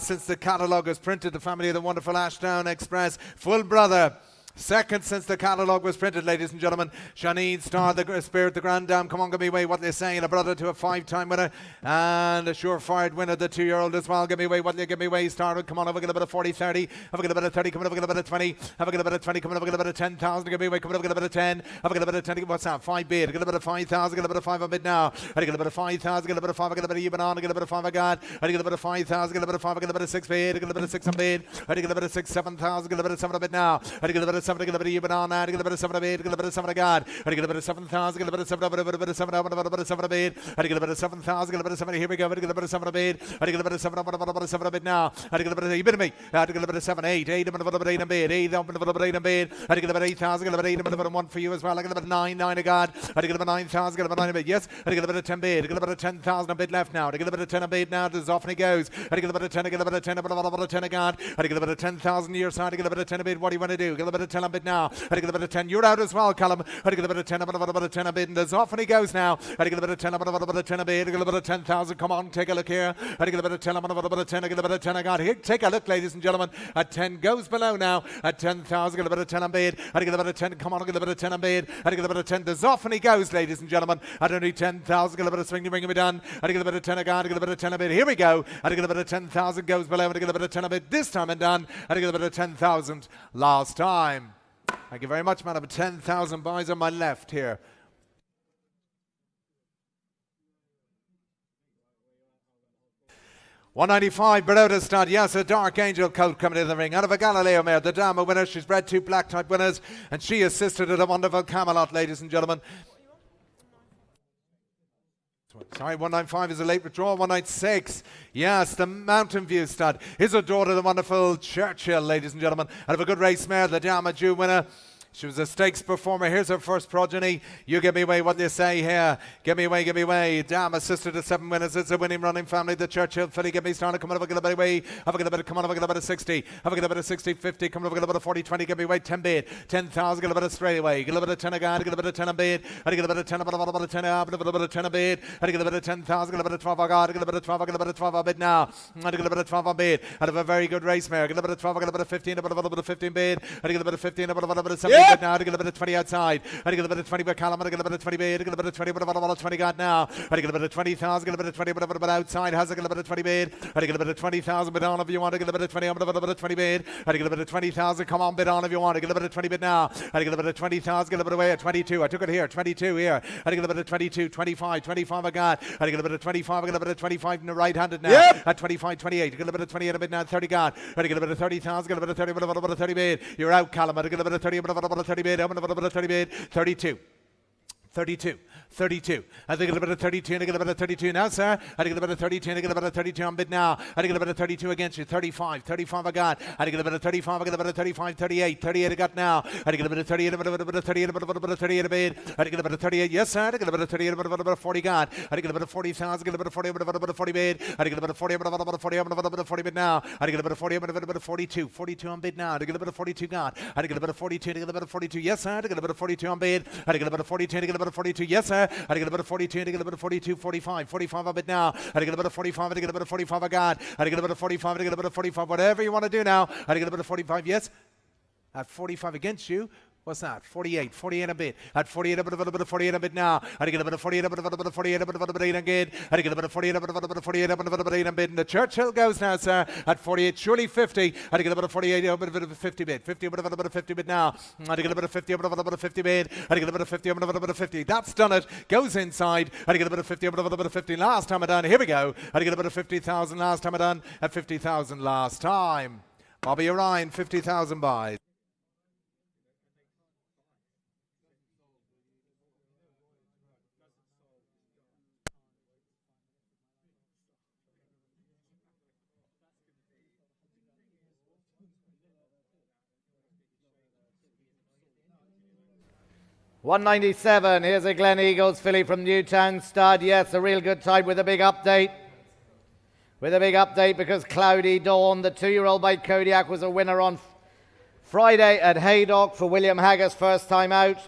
since the catalogue was printed. The family of the wonderful Ashdown Express. Full brother. Second since the catalogue was printed, ladies and gentlemen. Shaneen Star, the Spirit, the Grand Dame. Come on, give me away what they're saying. A brother to a 5-time winner and a surefire winner, the 2-year-old as well. Give me away what they give me away. Started. Come on, have a get a bit of 40, 30. Have a get a bit of 30. Come on, have a get a bit of 20. Have a get a bit of 20. Come on, have a get a bit of 10,000. Give me away. Come on, have a get a bit of 10. Have a get a bit of 10. What's that? 5 bid. Get a bit of 5,000. Get a bit of 5 a bid now. I get a bit of 5,000. Get a bit of 5. I get a bit of even on. I get a bit of 5 I got. I get a bit of 5,000. Get a bit of 5. I get a bit of 6 bid. I get a bit of 6 on bid. I get a bit of 6, 7,000. Get a bit of 7 a bid now. I get a bit of 7. I get a bit of even on. I get a bit of 7 a bid. I get a bit of 7 a God. I get a bit of 7,000. Get a bit of 7 a bit of 7 a bit of 7 a bid. I get a bit of 7,000. Get a bit of 7. Here we go. I get a bit of 7 a bid. I get a bit of 7 a bit of 7 a bid now. I get a bit of you bid me. I get a bit of 7, 8, 8 a bit of 8 a bid. 8 a bit of 8 a bid. I get a bit of 8,000. Get a bit of 8 a bit of 1 for you as well. I get a bit of 9, 9 a God. I get a bit of 9,000. Get a bit of 9 a bid. Yes. I get a bit of 10 bid. I get a bit of 10,000 a bid left now. I get a bit of 10 a bid now. As often it goes. I get a bit of 10. I get a bit of 10. A bit of 10 a God. I get a bit of 10,000 your side. I get a bit of 10 a bid. What do you want to do? Get a bit of 10 a bid now. I get a bit of 10. You're out as well, Callum. I get a bit of 10, a bit of 10 a bid, and as often he goes now. I get a bit of 10, a bit of 10 a bid. I get a bit of 10,000. Come on, take a look here. I get a bit of 10, a bit of 10. I get a bit of 10. I got here. Take a look, ladies and gentlemen. At 10 goes below now. At 10,000, get a bit of 10 a bid. I get a bit of 10. Come on, get a bit of 10 a bid. I get a bit of 10. As often he goes, ladies and gentlemen. At only 10,000, get a bit of swing, ring me done. I get a bit of 10 a God. I get a bit of 10 a bid. Here we go. I get a bit of 10,000 goes below. I get a bit of 10 a bid this time and done. I get a bit of 10,000 last time. Thank you very much, man. I have 10,000 buys on my left here. $195, Baroda stud. Yes, a Dark Angel coat coming in the ring. Out of a Galileo mare, the Dama winner. She's bred 2 black type winners, and she assisted at a wonderful Camelot, ladies and gentlemen. Sorry, 195 is a late withdrawal. 196. Yes, the Mountain View stud. His daughter, the wonderful Churchill, ladies and gentlemen. Out of a good race mare, the Dama Jew winner. She was a stakes performer. Here's her first progeny. You give me away. What do you say here? Give me away, give me away. Damn, a sister to 7 winners. It's a winning running family. The Churchill filly. Give me started. Come on, have a get a bit away. Have a get a bit. Come on, have a get a bit of 60. Have a get a bit of 60, 50. Come on, have a get a bit of 40, 20. Give me away. 10 bid. 10,000. Get a bit of straight away. Get a bit of 10 again. Get a bit of 10 a bid. I get a bit of 10 a bit of 10 a bit of 10 a bid. I get a bit of 10,000. Get a bit of 12 a god. Get a bit of 12. Get a bit of 12 a bid now. I get a bit of 12 a bid. Out of a very good race mare. Get a bit of 12. Get a bit of 15. A bit of 15 bid. I get a bit of 15. A bit of 17 bid now. I get a bit of 20 outside. I get a bit of 20 by Callum. I get a bit of 20 bid. I get a bit of 20. But about 20 got now. I get a bit of 20,000. Get a bit of 20. But outside has a bit of 20 bid. I get a bit of 20,000 bid on if you want. I get a bit of 20. I'm a bit of 20 bid. I get a bit of 20,000. Come on, bid on if you want. I get a bit of 20 bid now. I get a bit of 20,000. Get a bit away at 22. I took it here. 22 here. I get a bit of 22. 25. 25 I got. I get a bit of 25. I get a bit of 25 in the right-handed now. At 25. 28. I get a bit of 28 a bit now. 30 got. I get a bit of 30,000. Get a bit of 30. But a bit of 30 bid. You're out, Callum. I get a bit of 30. But a bit of 30 bid. I'm a bit of 30 bid. 32. 32. 32. I think a bit of 32 and I get a bit of 32 now, sir. I get a bit of 32 and I get a bit of 32 on bid now. I get a bit of 32 against you. 35. 35 I got. I get a bit of 35. I get a bit of 35. 38. 38 I got now. I get a bit of 38. A bit of 38. A bit of 38 a bid. I get a bit of 38. Yes, sir. I get a bit of 38. A bit of 40 got. I get a bit of 40,000. Get a bit of 40. A bit of 40 bid. I get a bit of 40. A bit of 40. A bit of 40 bid now. I get a bit of 40. A bit of 42. 42 on bid now. I get a bit of 42 got. I get a bit of 42. I get a bit of 42. Yes, sir. I get a bit of 42 on bid. I get a bit of 42. I get a bit of 42. Yes, sir. I get a bit of 42 and I get a bit of 42, 45, 45 a bit now. I get a bit of 45 and I get a bit of 45 I got. I get a bit of 45 and I get a bit of 45. Whatever you want to do now. I get a bit of 45. Yes. At 45 against you. What's that? 48, 48 a bit. At 48, a bit of 48 a bit now. I get a bit of 48, a bit of 48, a bit of 8 again. I get a bit of 48, a bit of 48, a bit of 8 a bit. And the Churchill goes now, sir. At 48, surely 50. I get a bit of 48, a bit of 50 bit. 50, a bit of 50 bit now. I get a bit of 50, a bit of 50 bit. I get a bit of 50, a bit of 50. That's done it. Goes inside. I get a bit of 50, a bit of 50 last time I done. Here we go. I get a bit of 50,000 last time I done. At 50,000 last time. Bobby Orion, 50,000 buys. $197. Here's a Glen Eagles filly from Newtown stud. Yes, a real good time with a big update. With a big update because Cloudy Dawn, the 2-year-old by Kodiak, was a winner on Friday at Haydock for William Haggis, first time out.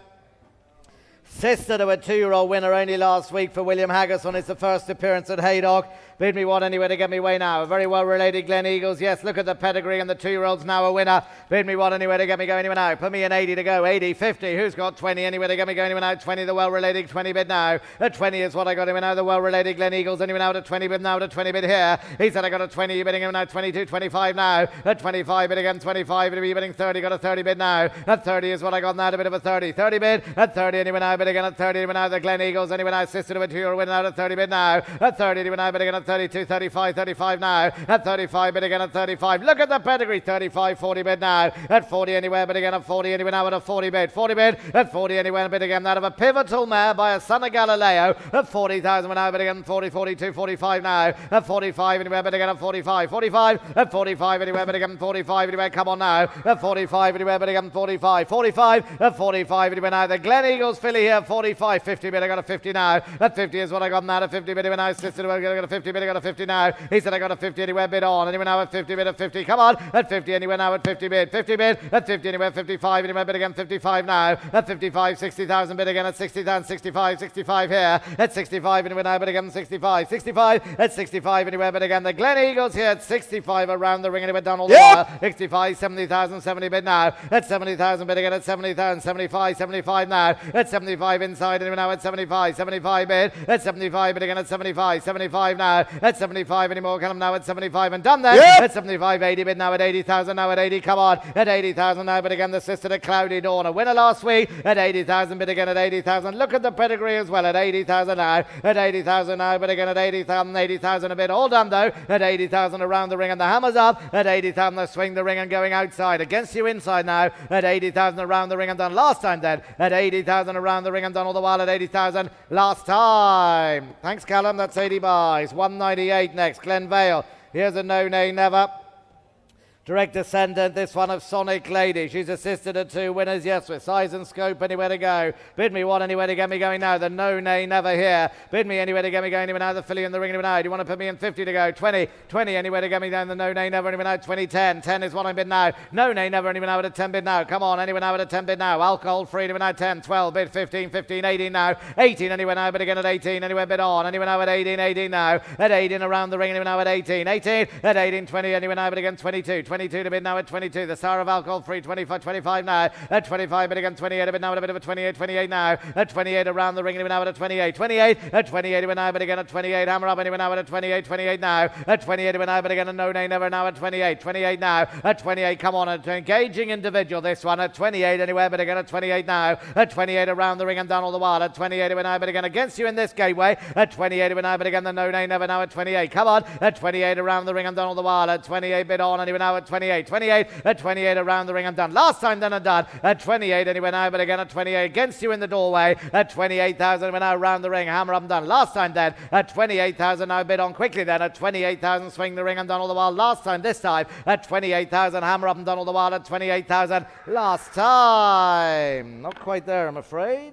Sister to a 2-year-old winner only last week for William Haggis on his first appearance at Haydock. Bid me one anywhere to get me way now. A very well related Glen Eagles. Yes, look at the pedigree and the 2-year-old's now a winner. Bid me one anywhere to get me go anywhere now. Put me an 80 to go. 80, 50. Who's got 20 anywhere to get me go anywhere now? 20 the well related 20 bid now. At 20 is what I got him now. The well related Glen Eagles anywhere now at 20 bid now to 20 bid here. He said I got a 20 bidding him now. 22, 25 now. At 25 bid again. 25 bid bidding 30. Got a 30 bid now. At 30 is what I got now. A bit of a 30. 30 bid. At 30 anywhere now. Bid again at 30 anywhere now. The Glen Eagles anywhere now. Sister to a 2-year-old winner now at 30 bid now. At 30 anywhere now. Bid again at 32, 35. 35 now. At 35 bid again at 35. Look at the pedigree. 35, 40 bid now. At 40 anywhere bid again at 40 anywhere now at a 40 bid. 40 bid. At 40 anywhere bid again out of a pivotal mare by a son of Galileo. At 40,000 now bid again 40, 42, 45 now. At 45 anywhere bid again at 45. 45. At 45 anywhere bid again 45 anywhere. Come on now. At 45 anywhere bid again 45. 45. At 45 anywhere now. The Glen Eagles filly here 45. 50 bid. I got a 50 now. At 50 is what I got now. At 50 bid anywhere now. Sister I got a 50 bid. I got a 50 now. He said I got a 50 anywhere bid on. Anywhere now at 50 bid at 50. Come on. At 50 anywhere now at 50 bid. 50 bid. At 50 anywhere 55 anywhere bid again 55 now. At 55 60,000 bid again at 60,000 65 65 here. At 65 anywhere now bid again 65 65 at 65 anywhere bid again. The Glen Eagles here at 65 around the ring anywhere down all the while. 65 70,000 70 bid now. At 70,000 bid again at 70,000 75 75 now. At 75 inside anywhere now at 75 75 bid. At 75 bid again at 75 75 now. At 75 anymore. Come now at 75 and done then. At 75 80 bid now at 80,000 now at 80. Come on. At 80,000 now, but again the sister to Cloudy Dawn. A winner last week at 80,000 bid again at 80,000. Look at the pedigree as well at 80,000 now. At 80,000 now, but again at 80,000 80,000 a bit. All done though. At 80,000 around the ring and the hammers up. At 80,000 they swing the ring and going outside. Against you inside now. At 80,000 around the ring and done last time then. At 80,000 around the ring and done all the while at 80,000 last time. Thanks Callum. That's 80 buys. 198 next. Glen Vale. Here's a no nay never. Direct descendant, this one of Sonic Lady. She's assisted at 2 winners, yes, with size and scope, anywhere to go. Bid me what, anywhere to get me going now. The no, nay, never here. Bid me anywhere to get me going, anywhere now. The filly in the ring, anywhere now. Do you want to put me in 50 to go? 20, 20, anywhere to get me down. The no, nay, never, anywhere now. 20, 10, 10 is what I'm bid now. No, nay, never, anywhere now at a 10 bid now. Come on, anywhere now at a 10 bid now. Alcohol free, anywhere now. 10, 12, bid 15, 15, 18 now. 18, anywhere now, but again at 18, anywhere bid on. Anywhere now at 18, 18 now. At 18 around the ring, anywhere now at 18, 18, at 18, 20, anywhere now, but again 22, 22 to bid now at 22. The Star of Alcohol free, 25, 25 now. At 25, but again 28, a bit now at a bit of a 28, 28 now. At 28 around the ring, anywhere now at a 28, 28, at 28, anywhere now, but again at 28. Hammer up, anywhere now at a 28, 28 now. At 28, anywhere now, but again a no, nay, never now at 28, 28 now. At 28, come on, an engaging individual, this one. At 28, anywhere, but again at 28 now. At 28 around the ring and down all the while. At 28, anywhere now, but again against you in this gateway. At 28, anywhere now, but again the no, nay, never now at 28. Come on, at 28 around the ring and down all the while. At 28, bid on, anywhere now at 28, 28, at 28 around the ring and done. Last time done and done. At 28, anywhere now, but again at 28 against you in the doorway. At 28,000, we're now round the ring. Hammer up and done. Last time then. At 28,000, now bid on quickly then. At 28,000, swing the ring and done all the while. Last time, this time. At 28,000, hammer up and done all the while. At 28,000, last time. Not quite there, I'm afraid.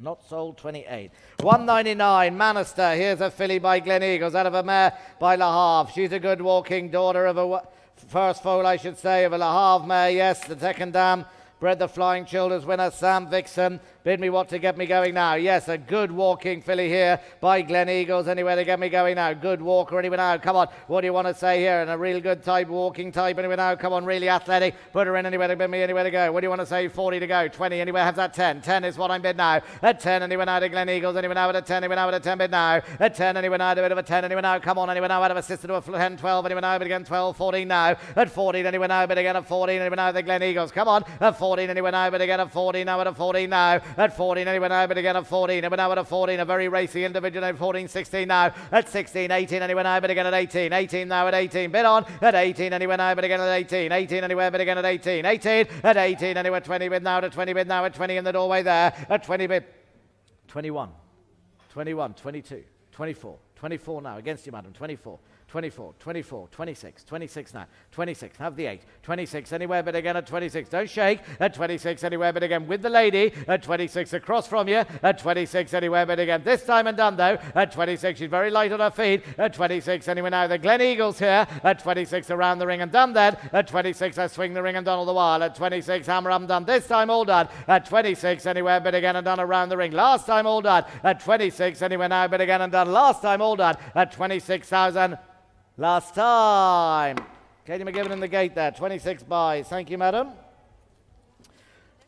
Not sold, 28. 199, Manister. Here's a filly by Glen Eagles out of a mare by La Havre. She's a good walking daughter of a first foal, I should say, of a La Havre mare. Yes, the second dam bred the Flying Childers winner, Sam Vixen. Bid me what to get me going now. Yes, a good walking filly here by Glen Eagles. Anywhere to get me going now. Good walker anywhere now. Come on. What do you want to say here? And a real good type, walking type anywhere now. Come on, really athletic. Put her in anywhere to bid me anywhere to go. What do you want to say? 40 to go. 20 anywhere. Have that 10. 10 is what I'm bid now. At 10 anywhere now to Glen Eagles. Anywhere now at a 10. Anywhere now at a 10 bid now. At 10 anywhere now to a bit of a 10. Anywhere now. Come on. Anywhere now out of a sister to a 10. 12 anywhere now. But again 12. 14 now. At 14 anywhere now. But again at 14 anywhere now. The Glen Eagles. Come on. At 14 anywhere now. But again at 14 now. At a 14 now. At 14 anywhere now. But again at 14, and we're now at a 14, a very racy individual at 14, 16 now, at 16, 18 anywhere now, but again at 18, 18 now at 18, bid on, at 18 anywhere now, but again at 18, 18 anywhere, but again at 18, 18, at 18 anywhere, 20 bid now, to 20 bid now, at 20 in the doorway there, at 20 bid, 21, 21, 22, 24, 24 now, against you madam, 24, 24, 24, 26, 26 now, 26, have the 8, 26 anywhere but again at 26, don't shake, at 26 anywhere but again with the lady, at 26 across from you, at 26 anywhere but again, this time and done though, at 26 she's very light on her feet, at 26 anywhere now, the Glen Eagles here, at 26 around the ring and done that, at 26 I swing the ring and done all the while, at 26 hammer up and done, this time all done, at 26 anywhere but again and done around the ring, last time all done, at 26 anywhere now but again and done, last time all done, at 26,000. Last time. Katie McGibbon in the gate there. 26 buys. Thank you, madam.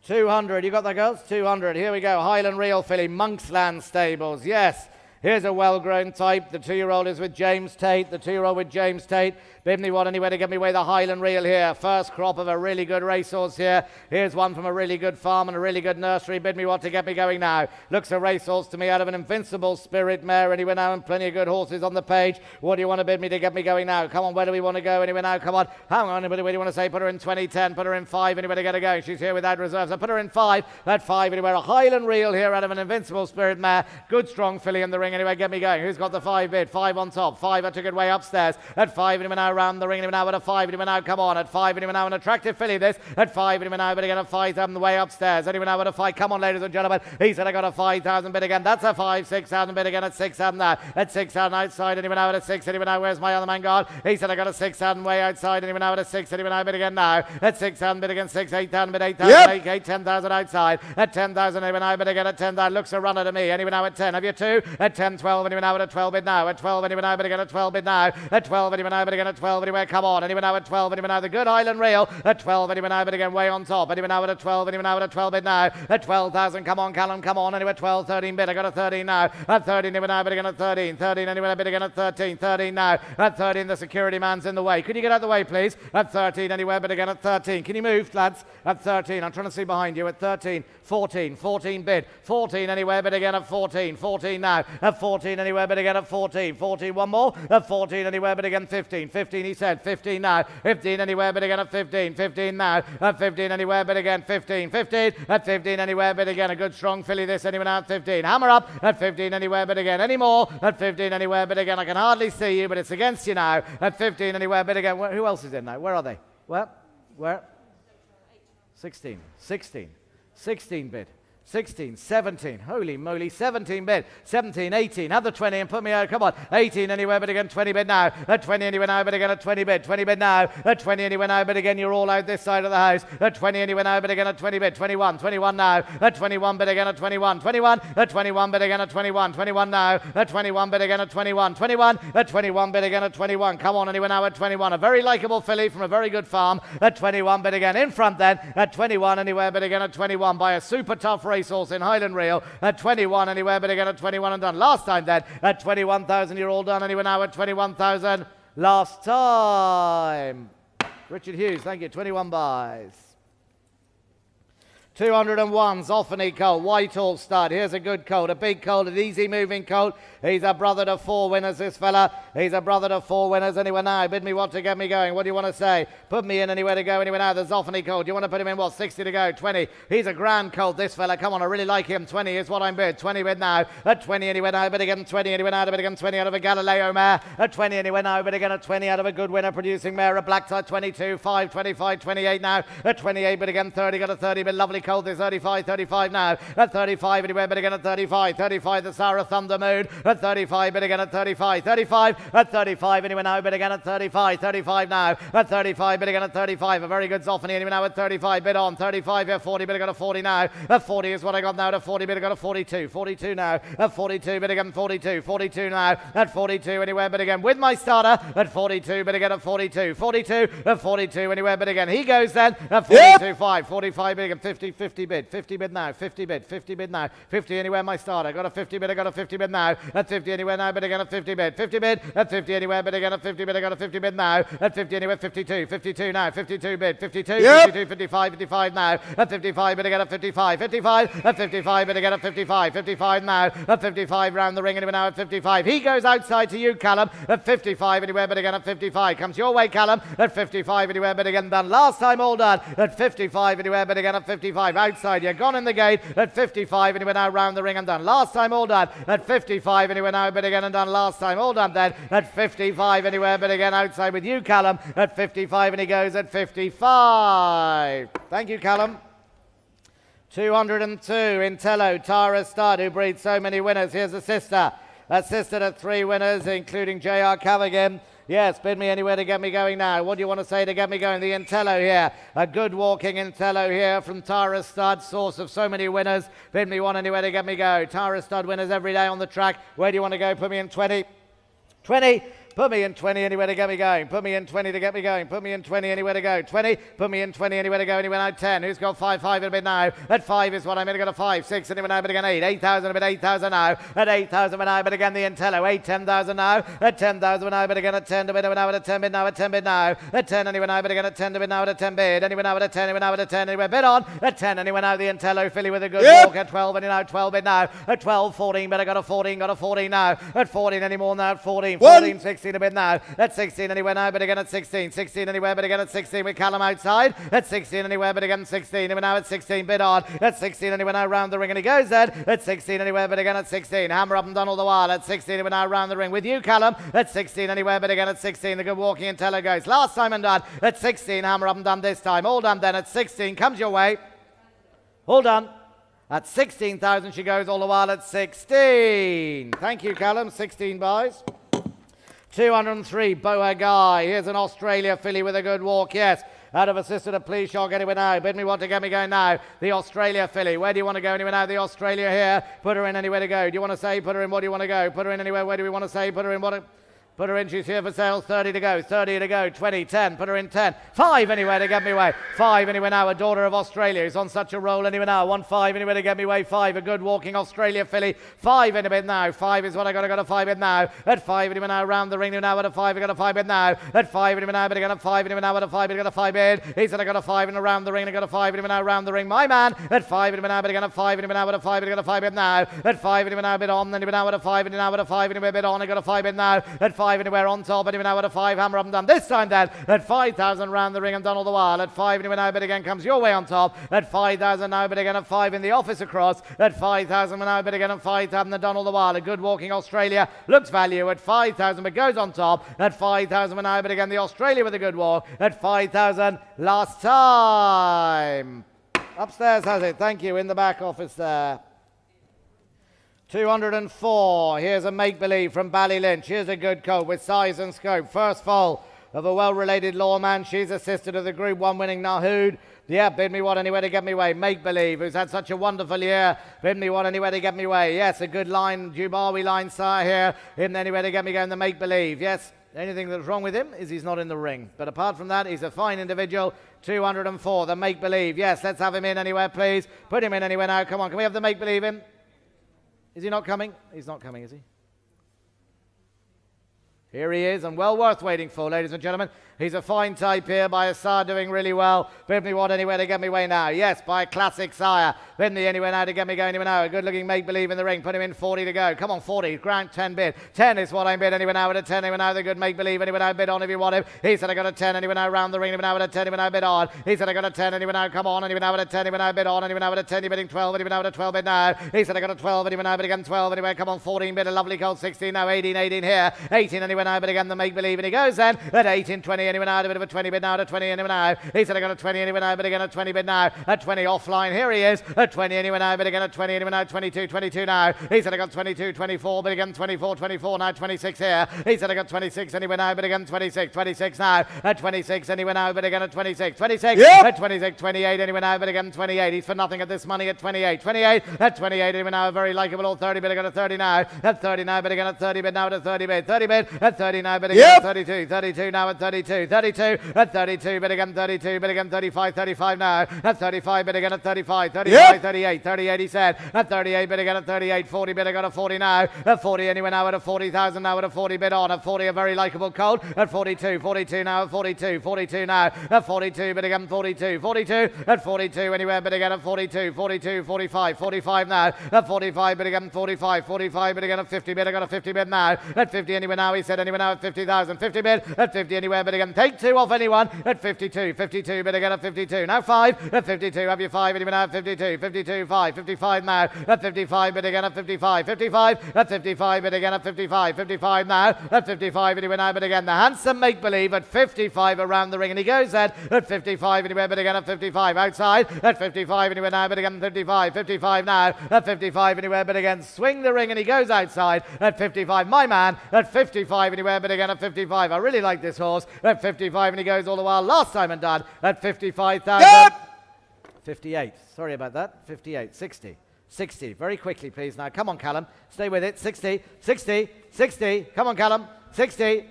200. You got that, girls? 200. Here we go. Highland Real filly. Monksland Stables. Yes. Here's a well-grown type. The 2-year-old is with James Tate. The 2-year-old with James Tate. Bid me what anywhere to get me away the Highland Reel here. First crop of a really good racehorse here. Here's one from a really good farm and a really good nursery. Bid me what to get me going now. Looks a racehorse to me out of an Invincible Spirit mare anywhere now, and plenty of good horses on the page. What do you want to bid me to get me going now? Come on, where do we want to go anywhere now? Come on. Hang on, anybody, where do you want to say? Put her in 2010. Put her in 5 anywhere to get her going. She's here without reserves. I put her in 5. At 5 anywhere. A Highland Reel here out of an Invincible Spirit mare. Good strong filly in the ring anyway. Get me going. Who's got the 5 bid? 5 on top. 5, I took it way upstairs. At 5 anywhere now around the ring anywhere now. At a 5 anywhere now. Come on. At 5 anywhere now. An attractive filly this. At 5 anywhere now. But again at 5,000 the way upstairs. Anywhere now at a 5. Come on, ladies and gentlemen. He said I got a 5,000 bid again. That's a 5. 6,000 bid again at 6,000 now. At 6,000 outside. Anywhere now at a 6. Anywhere now. Where's my other man gone? He said I got a 6,000 way outside. Anywhere now at a 6. Anywhere now bid again now. At 6,000 bid again 6. 8,000 bid 8,000. 8, 10,000 outside. At 10,000 anywhere now bid again at 10,000. Looks a runner to me. Anywhere now at 10. Have you 2? At 10, 12. Anywhere now at a 12 bid now. At 12 anywhere now bid again at 12 bid now. At 12 anywhere now bid again at 12 anywhere. Come on. Anywhere now at 12 anywhere now. The good Highland Reel. At 12 anywhere now bid again way on top. Anywhere now at a 12 anywhere now at a 12 bid now. At 12,000. Come on, Callum. Come on. Anywhere 12, 13 bid. I got a 13 now. At 13 anywhere now bid again at 13. 13 anywhere bid again at 13. 13 now. At 13 the security man's in the way. Could you get out of the way, please? At 13 anywhere bid again at 13. Can you move, lads? At 13. I'm trying to see behind you. At 13. 14. 14 bid. 14 anywhere bid again at 14. 14 now. At 14 anywhere but again at 14. 14 one more. At 14 anywhere but again 15. 15 he said. 15 now. 15 anywhere but again at 15. 15 now. At 15 anywhere but again 15. 15 at 15 anywhere but again. A good strong filly this anywhere now at 15. Hammer up at 15 anywhere but again. Any more at 15 anywhere but again. I can hardly see you, but it's against you now. At 15 anywhere but again. Who else is in now? Where are they? Where? 16. 16. 16 bid. 16, 17, holy moly, 17 bid, 17, 18, have the 20 and put me out, come on, 18 anywhere but again, 20 bid now, at 20 anywhere now but again at 20 bid, 20 bid now, at 20 anywhere now but again, you're all out this side of the house, at 20 anywhere now but again at 20 bid, 21, 21 now, at 21 bid again at 21, 21, at 21 bid again at 21, 21 now, at 21 bid again at 21, 21, at 21 bid again at 21, come on anywhere now at 21, a very likeable filly from a very good farm, at 21 bid again, in front then, at 21 anywhere but again at 21, by a super tough racehorse in Highland Reel, at 21 anywhere but again at 21 and done. Last time then, at 21,000 you're all done anywhere now at 21,000. Last time. Richard Hughes, thank you, 21 buys. 201, Zoffany colt, Whitehall stud. Here's a good colt, a big colt, an easy moving colt. He's a brother to 4 winners, this fella. He's a brother to 4 winners. Anywhere now, bid me what to get me going. What do you want to say? Put me in anywhere to go. Anywhere now, the Zoffany colt. Do you want to put him in what? 60 to go, 20. He's a grand colt, this fella. Come on, I really like him. 20 is what I'm bid. 20 bid now. At 20 anywhere now, bid again 20 anywhere now, bid again 20 out of a Galileo mare. At 20 anywhere now, bid again at 20 out of a good winner producing mare. A black tie 22, 5, 25, 28 now. At 28 bid again 30, got a 30 bid. Lovely colt, this 35. 35 now, at 35 anywhere but again at 35, 35 the Sarah Thunder Moon, at 35 but again at 35, 35 at 35 anywhere now but again at 35, 35 now, at 35 but again at 35, a very good Zoffany anywhere now at 35, bid on, 35 at 40 but I got a 40 now, at 40 is what I got now, at 40 but I got a 42, 42 now, at 42 but again 42, 42 now, at 42 anywhere but again with my starter, at 42 but again at 42, 42 at 42 anywhere but again, he goes then, at 42, 5, 45 but again 50, 50 bid, 50 bid now, 50 bid, 50 bid now, 50 anywhere my starter, got a 50 bid, I got a 50 bid now, at 50 anywhere now, but again at 50 bid, 50 bid, at 50 anywhere, but again at 50 bid, I got a 50 bid now, at 50 anywhere, 52, 52 now, 52 bid, 52, 52, 55, 55 now, at 55, but again at 55, 55, at 55, but again at 55, 55 now, at 55 round the ring anywhere now at 55, he goes outside to you, Callum, at 55 anywhere, but again at 55, comes your way, Callum, at 55 anywhere, but again done, last time all done, at 55 anywhere, but again at 55, outside, you're gone in the gate, at 55 anywhere now round the ring and done, last time all done, at 55 anywhere now, but again and done, last time all done then, at 55 anywhere, but again outside with you, Callum, at 55 and he goes at 55. Thank you, Callum. 202, Intello, Tara Stud, who breeds so many winners. Here's a sister to 3 winners, including J.R. Cavagan. Yes, bid me anywhere to get me going now. What do you want to say to get me going? The Intello here. A good walking Intello here from Tara Stud, source of so many winners. Bid me one anywhere to get me go. Tara Stud winners every day on the track. Where do you want to go? Put me in 20. 20. Put me in 20 anywhere to get me going. Put me in 20 to get me going. Put me in 20 anywhere to go. 20. Put me in 20 anywhere to go. Anywhere now 10. Who's got 5? 5 in a bit now. At 5 is what I'm going to go to 5. 6 anywhere now, but again 8. 8,000 a bit. 8,000 now. At 8,000 now, but again the Intello. 8. 10,000 now. At 10,000 now, but again at 10 to bid now. At 10 bid now. At 10 bid now. At 10 anywhere now, but again at 10 to bid now. At 10 bid. Anywhere now at 10. Anywhere now at 10. Anywhere bid on. At 10 anywhere now the Intello filly with a good walk. At 12 anywhere now. 12 bid now. At 12. 14 but I got a 14. Got a 14 now. At 14 anymore now. At 14. 14. 16 a bid now. At 16 anywhere now, but again at 16. 16 anywhere, but again at 16 with Callum outside. At 16 anywhere, but again 16. Anywhere now at 16, bid on. At 16 anywhere now, round the ring, and he goes then. At 16 anywhere, but again at 16. Hammer up and done all the while. At 16 anywhere now, round the ring with you, Callum. At 16 anywhere, but again at 16. The good walking Intello goes. Last time and done. At 16, hammer up and done this time. All done then. At 16, comes your way. All done. At 16,000 she goes all the while at 16. Thank you, Callum. 16 buys. 203, Boa Guy. Here's an Australia filly with a good walk, yes. Out of a sister to please, shall get it now. Bid me what to get me going now. The Australia filly. Where do you want to go anywhere now? The Australia here. Put her in anywhere to go. Do you want to say put her in? What do you want to go? Put her in anywhere. Where do we want to say put her in? What? Put her in, she's here for sale. 30 to go, 30 to go, 20, 10, put her in 10. 5 anywhere to get me away. 5 anywhere now, a daughter of Australia. He's on such a roll anywhere now. 1-5 anywhere to get me away. 5, a good walking Australia filly. 5 in a bit now. 5 is what I got to 5 in now. At 5 anywhere now, round the ring now. At a 5, I got a 5 in now. At 5 anywhere now, but I got a 5 anywhere now. At a 5, I got a 5 in. He said I got a 5 in around the ring. I got a 5 anywhere now, round the ring. My man, at 5 anywhere now, but I got a 5 anywhere now. At a 5, I got a 5 in now. At 5 anywhere now, bit on. Anywhere now, at a 5 anywhere now. At a 5 anywhere bit on. I got a 5 in now. At 5 anywhere on top. Anywhere now, at a 5, hammer up and done. This time then, at 5,000 round the ring and done all the while. At 5 anywhere now, but again comes your way on top. At 5,000 now, but again at 5 in the office across. At 5,000 now, but again at 5,000 and done all the while. A good walking Australia looks value at 5,000 but goes on top. At 5,000 now, but again the Australia with a good walk. At 5,000 last time. Upstairs has it. Thank you. In the back office there. 204. Here's a make-believe from Ballylynch. Here's a good colt with size and scope. First foal of a well-related lawman. She's a sister to the Group 1 winning Nahood. Yeah, bid me one anywhere to get me way. Make-believe, who's had such a wonderful year. Bid me one anywhere to get me way. Yes, a good line, Jubawi line sire here. Him anywhere to get me going, the make-believe. Yes, anything that's wrong with him is he's not in the ring. But apart from that, he's a fine individual. 204, the make-believe. Yes, let's have him in anywhere, please. Put him in anywhere now. Come on, can we have the make-believe in? Is he not coming? He's not coming, is he? Here he is, and well worth waiting for, ladies and gentlemen. He's a fine type here by a sire doing really well. Bid me one anywhere to get me way now. Yes, by a classic sire. Bid me anywhere now to get me going anywhere now. A good-looking make-believe in the ring. Put him in 40 to go. Come on, 40. Grant 10 bid. 10 is what I'm bid anywhere now. At a 10 anywhere now. The good make-believe anywhere now. Bid on if you want him. He said I got a 10 anywhere now. Round the ring anywhere now. At a 10 anywhere now. Bid on. He said I got a 10 anywhere now. Come on anywhere now. At a 10 anywhere now. Bid on anywhere now. At a 10 you're bidding 12 anywhere now. At a 12 bid now. He said I got a 12 anywhere now. But again 12 anywhere. Come on, 14 bid. A lovely cold 16 now. 18 here. 18 anywhere now. But again the make-believe. And he goes then at 18 20 anywhere now. A bit of a 20 bid now. At 20 anywhere now. He said I got a 20 anywhere now. But again at 20 bid now. At 20 offline. Here he is. At 20 anywhere now. But again at 20 anywhere now. 22 now. He said I got 22 24. But again 24 now. 26 here. He said I got 26 anywhere now. But again 26 now. At 26 anywhere now. But again at 26 Yep. At 26 28 anywhere now. But again 28. He's for nothing at this money at 28 at 28 anywhere now. A very likable old 30 bid. I got a 30 now. At 30 now. But again at 30 bid now. At a 30 bid. 30 bid. At 30 now. But again at 32 now. At 32 at 32 but again 32 but again 35 now. At 35 but again at 35 38 he said. At 38 but again at 38 40 bid. I got a 40 now. At 40 anywhere now. At a 40,000 now. At a 40 bid on. At 40 a very likable colt. At 42 now. At 42 now. At 42 but again 42 at 42 anywhere but again at 42 45 now. At 45 but again 45 but again at 50 bid. I got a 50 bid now. At 50 anywhere now. He said anywhere now at 50,000 50 bid. At 50 anywhere but again take 2 off anyone. At 52 but again at 52 now 5 at 52 have you 5 anywhere now at 52 5 55 now. At 55 but again at 55 at 55 but again at 55 now. At 55 anywhere now but again the handsome make-believe at 55 around the ring and he goes then at 55 anywhere but again at 55 outside. At 55 anywhere now but again 55 now. At 55 anywhere but again swing the ring and he goes outside. At 55 my man. At 55 anywhere but again at 55 I really like this horse. At 55 and he goes all the while last time and done at 55,000. 58 sorry about that. 58 60 very quickly please now. Come on Callum, stay with it. 60 come on Callum. 60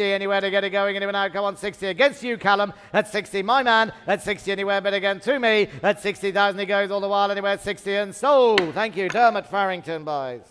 anywhere to get it going anywhere now. Come on 60 against you Callum. At 60 my man. At 60 anywhere but again to me. At 60,000 he goes all the while anywhere at 60 and sold. Thank you Dermot Farrington buys.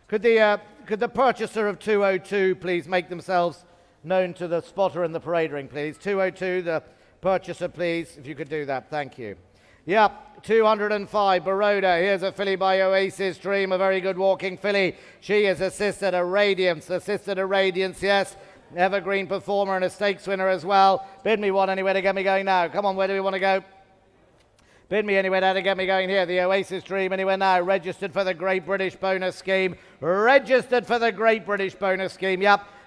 Could the purchaser of 202 please make themselves known to the spotter in the parade ring, please? 202, the purchaser, please, if you could do that. Thank you. Yep, 205, Baroda. Here's a filly by Oasis Dream, a very good walking filly. She is assisted a Radiance, yes. Evergreen performer and a stakes winner as well. Bid me one anywhere to get me going now. Come on, where do we want to go? Bid me anywhere now to get me going here. The Oasis Dream anywhere now. Registered for the Great British Bonus Scheme. Yep.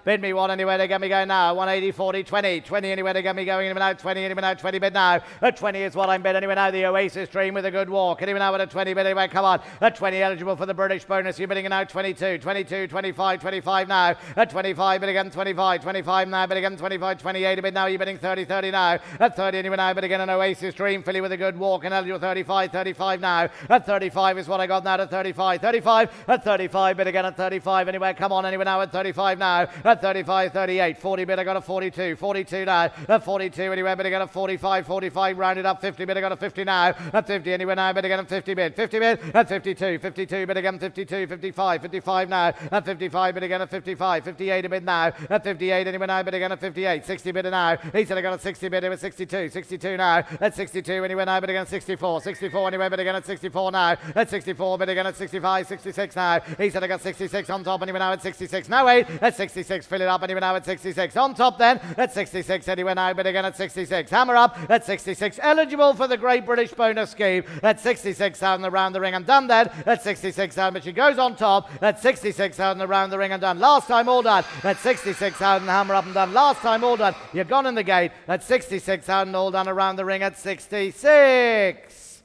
Bid me 1 anywhere to get me going now. 180, 40, 20. 20 anywhere to get me going anywhere now. 20 anywhere now. 20 bid now. At 20 is what I'm bid anywhere now. The Oasis Dream with a good walk. Anywhere now with a 20 bid anywhere. Come on. At 20 eligible for the British bonus. You're bidding now 22, 22, 25, 25 now. At 25 bid again 25, 25 now. Bid again 25, 28 a bid now. You're bidding 30, 30 now. At 30 anywhere now. Bid again an Oasis Dream filly with a good walk and eligible 35, 35 now. At 35 is what I got now to 35, 35. At 35 bid again at 35 anywhere. Come on anywhere now at 35 now. At 35, 38, 40 bid I got a 42, 42 now. At 42 anywhere bid I got a 45, 45 rounded up 50 bid I got a 50 now. At 50 anywhere now bid again at 50 bid, 50 bid at 52, 52 bid again 52, 55, 55 now. At 55 bid again at 55, 58 a bid now. At 58 anywhere now bid again at 58, 60 bid now. He said I got a 60 bid at 62, 62 now. At 62 anywhere now bid again at 64, 64 anywhere bid again at 64 now. At 64 bid again at 65, 66 now. He said I got 66 on top anywhere now at 66. Now wait, at 66 fill it up anywhere now at 66. On top then at 66 anywhere now bid again at 66. Hammer up at 66. Eligible for the Great British Bonus Scheme at 66,000 around the ring and done then at 66,000, but she goes on top at 66,000 around the ring and done. Last time all done at 66,000. Hammer up and done. Last time all done. You're gone in the gate at 66,000 all done around the ring at 66.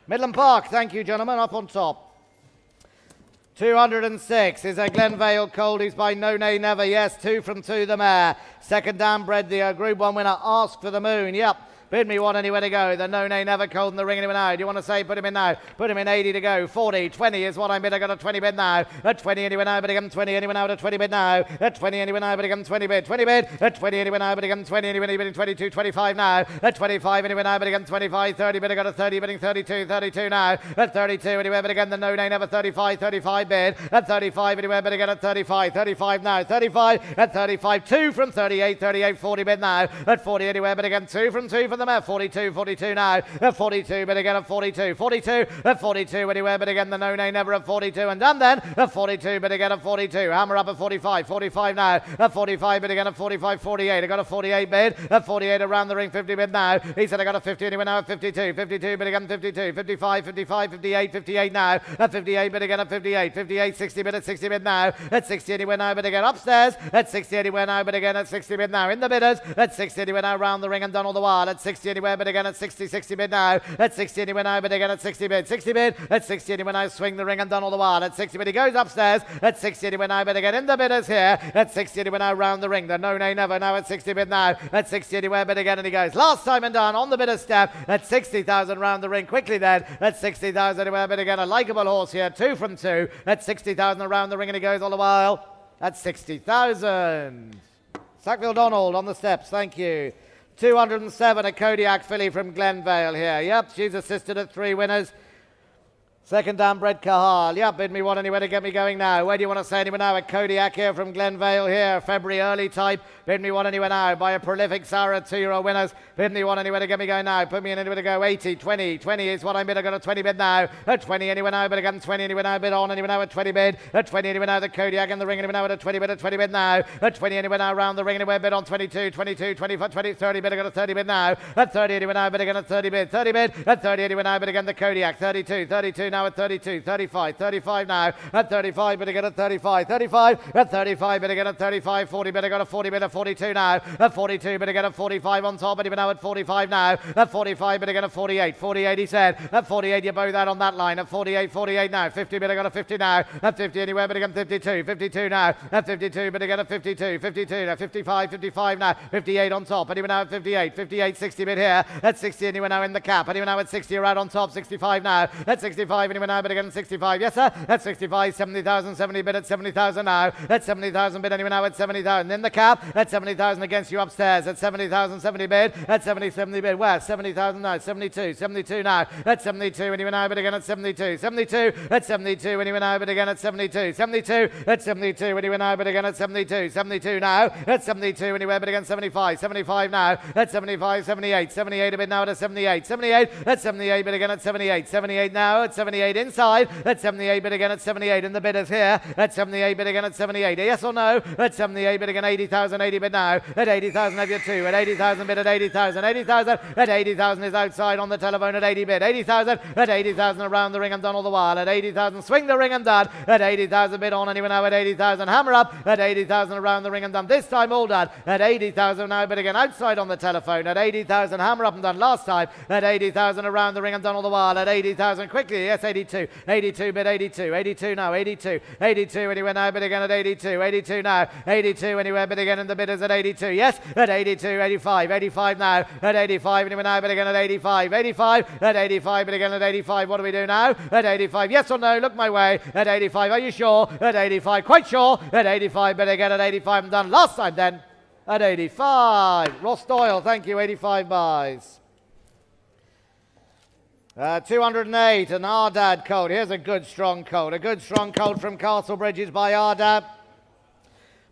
Midland Park, thank you gentlemen, up on top. 206 is a Glenvale Coldies by No Nay Never. Yes, 2 from 2 the mare. Second down bred the Group 1 winner. Ask for the Moon. Yep. Bid me 1 anywhere to go. The No Nay Never cold in the ring anywhere now. Do you want to say put him in now? Put him in 80 to go. 40, 20 is what I'm bid. I got a 20 bid now. At 20 anywhere now, but again 20 anywhere now at a 20 bid now. At 20 anywhere now, but again 20 bid. 20 bid. At 20 anywhere now, but again 20 anywhere bidding 22, 25 now. At 25 anywhere now, but again 25, 30 bid. I got a 30 bidding 32, 32 now. At 32 anywhere, but again the No Nay Never 35, 35 bid. At 35 anywhere, but again at 35, 35 now. 35 at 35, 2 from 38, 38, 40 bid now. At 40 anywhere, but again 2 from 2 for the mare. 42, 42 now. At 42, but again at 42, 42 at 42 anywhere, but again the No Nay Never at 42 and done then. At 42, but again at 42. Hammer up at 45, 45 now. At 45, but again at 45, 48. I got a 48 bid. At 48 around the ring, 50 bid now. He said I got a 50 anywhere now at 52, 52, but again 52, 55, 55, 58, 58 now. At 58, but again at 58, 58, 60 bid at 60 bid now. At 60 anywhere now, but again upstairs. At 60 anywhere now, but again at 60 bid now. In the bidders. At 60 anywhere now, round the ring and done all the while. At 60 anywhere, but again at 60, 60 bid now. At 60 anywhere now, but again at 60 bid. 60 bid. At 60 anywhere now, swing the ring and done all the while. At 60 bid, he goes upstairs. At 60 anywhere now, but again in the bidders here. At 60 anywhere now, round the ring. The No Nay Never now at 60 bid now. At 60 anywhere, but again, and he goes. Last time and done on the bidder step. At 60,000 round the ring. Quickly then. At 60,000 anywhere, but again, a likeable horse here. 2 from 2. At 60,000 around the ring, and he goes all the while. At 60,000. Sackville Donald on the steps. Thank you. 207, a Kodiak filly from Glenvale here. Yep, she's assisted at 3 winners. Second down, Bred Kahal. Yep, bid me 1 anywhere to get me going now. Where do you want to say anywhere now? A Kodiak here from Glenvale here. February early type. Bid me 1 anywhere now. By a prolific Sarah, 2-year-old winners. Bid me 1 anywhere to get me going now. Put me in anywhere to go. 80, 20. 20 is what I bid. I got a 20 bid now. At 20 anywhere now, but again 20 anywhere now. Bid on anywhere now at 20 bid. At 20 anywhere now, the Kodiak in the ring anywhere now at a 20 bid. At 20 bid now. At 20 anywhere now, round the ring anywhere. Bid on 22, 22, 25, 20, 30 bid. I got a 30 bid now. At 30 anywhere now, but again at 30 bid. 30 bid. At 30 anywhere now, but again the Kodiak. 32, 32 now at 32. 35, 35 now. At 35 bid again at 35. 35 at 35 bid again at 35. 40 bid. I got a 40 bid at 42 now. At 42 bid again at 45 on top. But even now at 45 now. At 45 bid again at 48. 48 he said. At 48 you both out on that line. At 48, 48 now. 50 bid I got a 50 now. At 50 anywhere but again 52. 52 now. At 52 bid again at 52. 52 now. 55, 55 now. 58 on top. And even now at 58. 58, 60 bid here. At 60 anywhere now in the cap. And even now at 60 you're out on top. 65 now. At 65 anywhere now but again 65. Yes sir. At 65, 70,000. 70 bid at 70,000 now. At 70,000 bid anywhere now at 70,000. In the cap. At 70,000 against you upstairs. At 70,000. 70 bid. At 70, 70 bid. Where? 70,000 now. 72. 72 now. At 72 anywhere now but again at 72. 72 at 72 anywhere now but again at 72. 72 at 72 anywhere now but again at 72. 72 now. At 72 anywhere but again 75. 75 now. At 75, 78. 78 a bit now at a 78. 78 at 78 but again at 78. 78 now at 78. 78 inside. At 78 bid again at 78, and the bidders here. At 78 bid again at 78. Yes or no? At 78 bid again 80,000, 80 bid now. At 80,000 have you two. At 80,000 bid at 80,000. 80,000 at 80,000 is outside on the telephone at 80 bid. 80,000 at 80,000 around the ring and done all the while. At 80,000 swing the ring and done. At 80,000 bid on anyone now at 80,000 hammer up. At 80,000 around the ring and done. This time all done. At 80,000 now bid again outside on the telephone. At 80,000 hammer up and done last time. At 80,000 around the ring and done all the while. At 80,000 quickly. Yes, 82. 82 bid 82. 82 now. 82. 82 anywhere now bid again at 82. 82 now. 82 anywhere bid again and the bidders at 82. Yes, at 82. 85. 85 now. At 85 anywhere now bid again at 85. 85 at 85 bid again at 85. What do we do now? At 85. Yes or no? Look my way. At 85. Are you sure? At 85. Quite sure. At 85 bid again at 85 and done last time then. At 85. Ross Doyle, thank you. 85 buys. 208, an Ardad colt. Here's a good strong colt. A good strong colt from Castle Bridges by Ardad.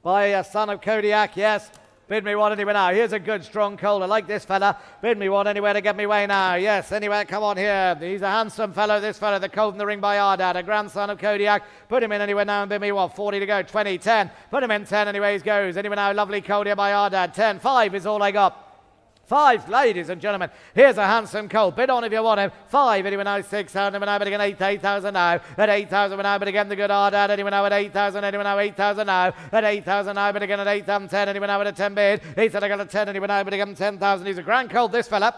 By a son of Kodiak, yes. Bid me one anywhere now. Here's a good strong colt. I like this fella. Bid me one anywhere to get me way now. Yes, anywhere. Come on here. He's a handsome fellow, this fella. The colt in the ring by Ardad. A grandson of Kodiak. Put him in anywhere now and bid me what? 40 to go. 20, 10. Put him in 10 anyway. He goes. Anywhere now. Lovely colt here by Ardad. 10, 5 is all I got. 5, ladies and gentlemen. Here's a handsome colt. Bid on if you want him. 5, anyone now 6,000, anyone now, but again 8,000 now. At 8,000 now, but again the good Ardad. Anyone now at 8,000, anyone now 8,000 now. At 8,000 now, but again at 8,000, 10, anyone now at a 10 bid. He said I got a 10, anyone now, but again 10,000. He's a grand colt, this fella.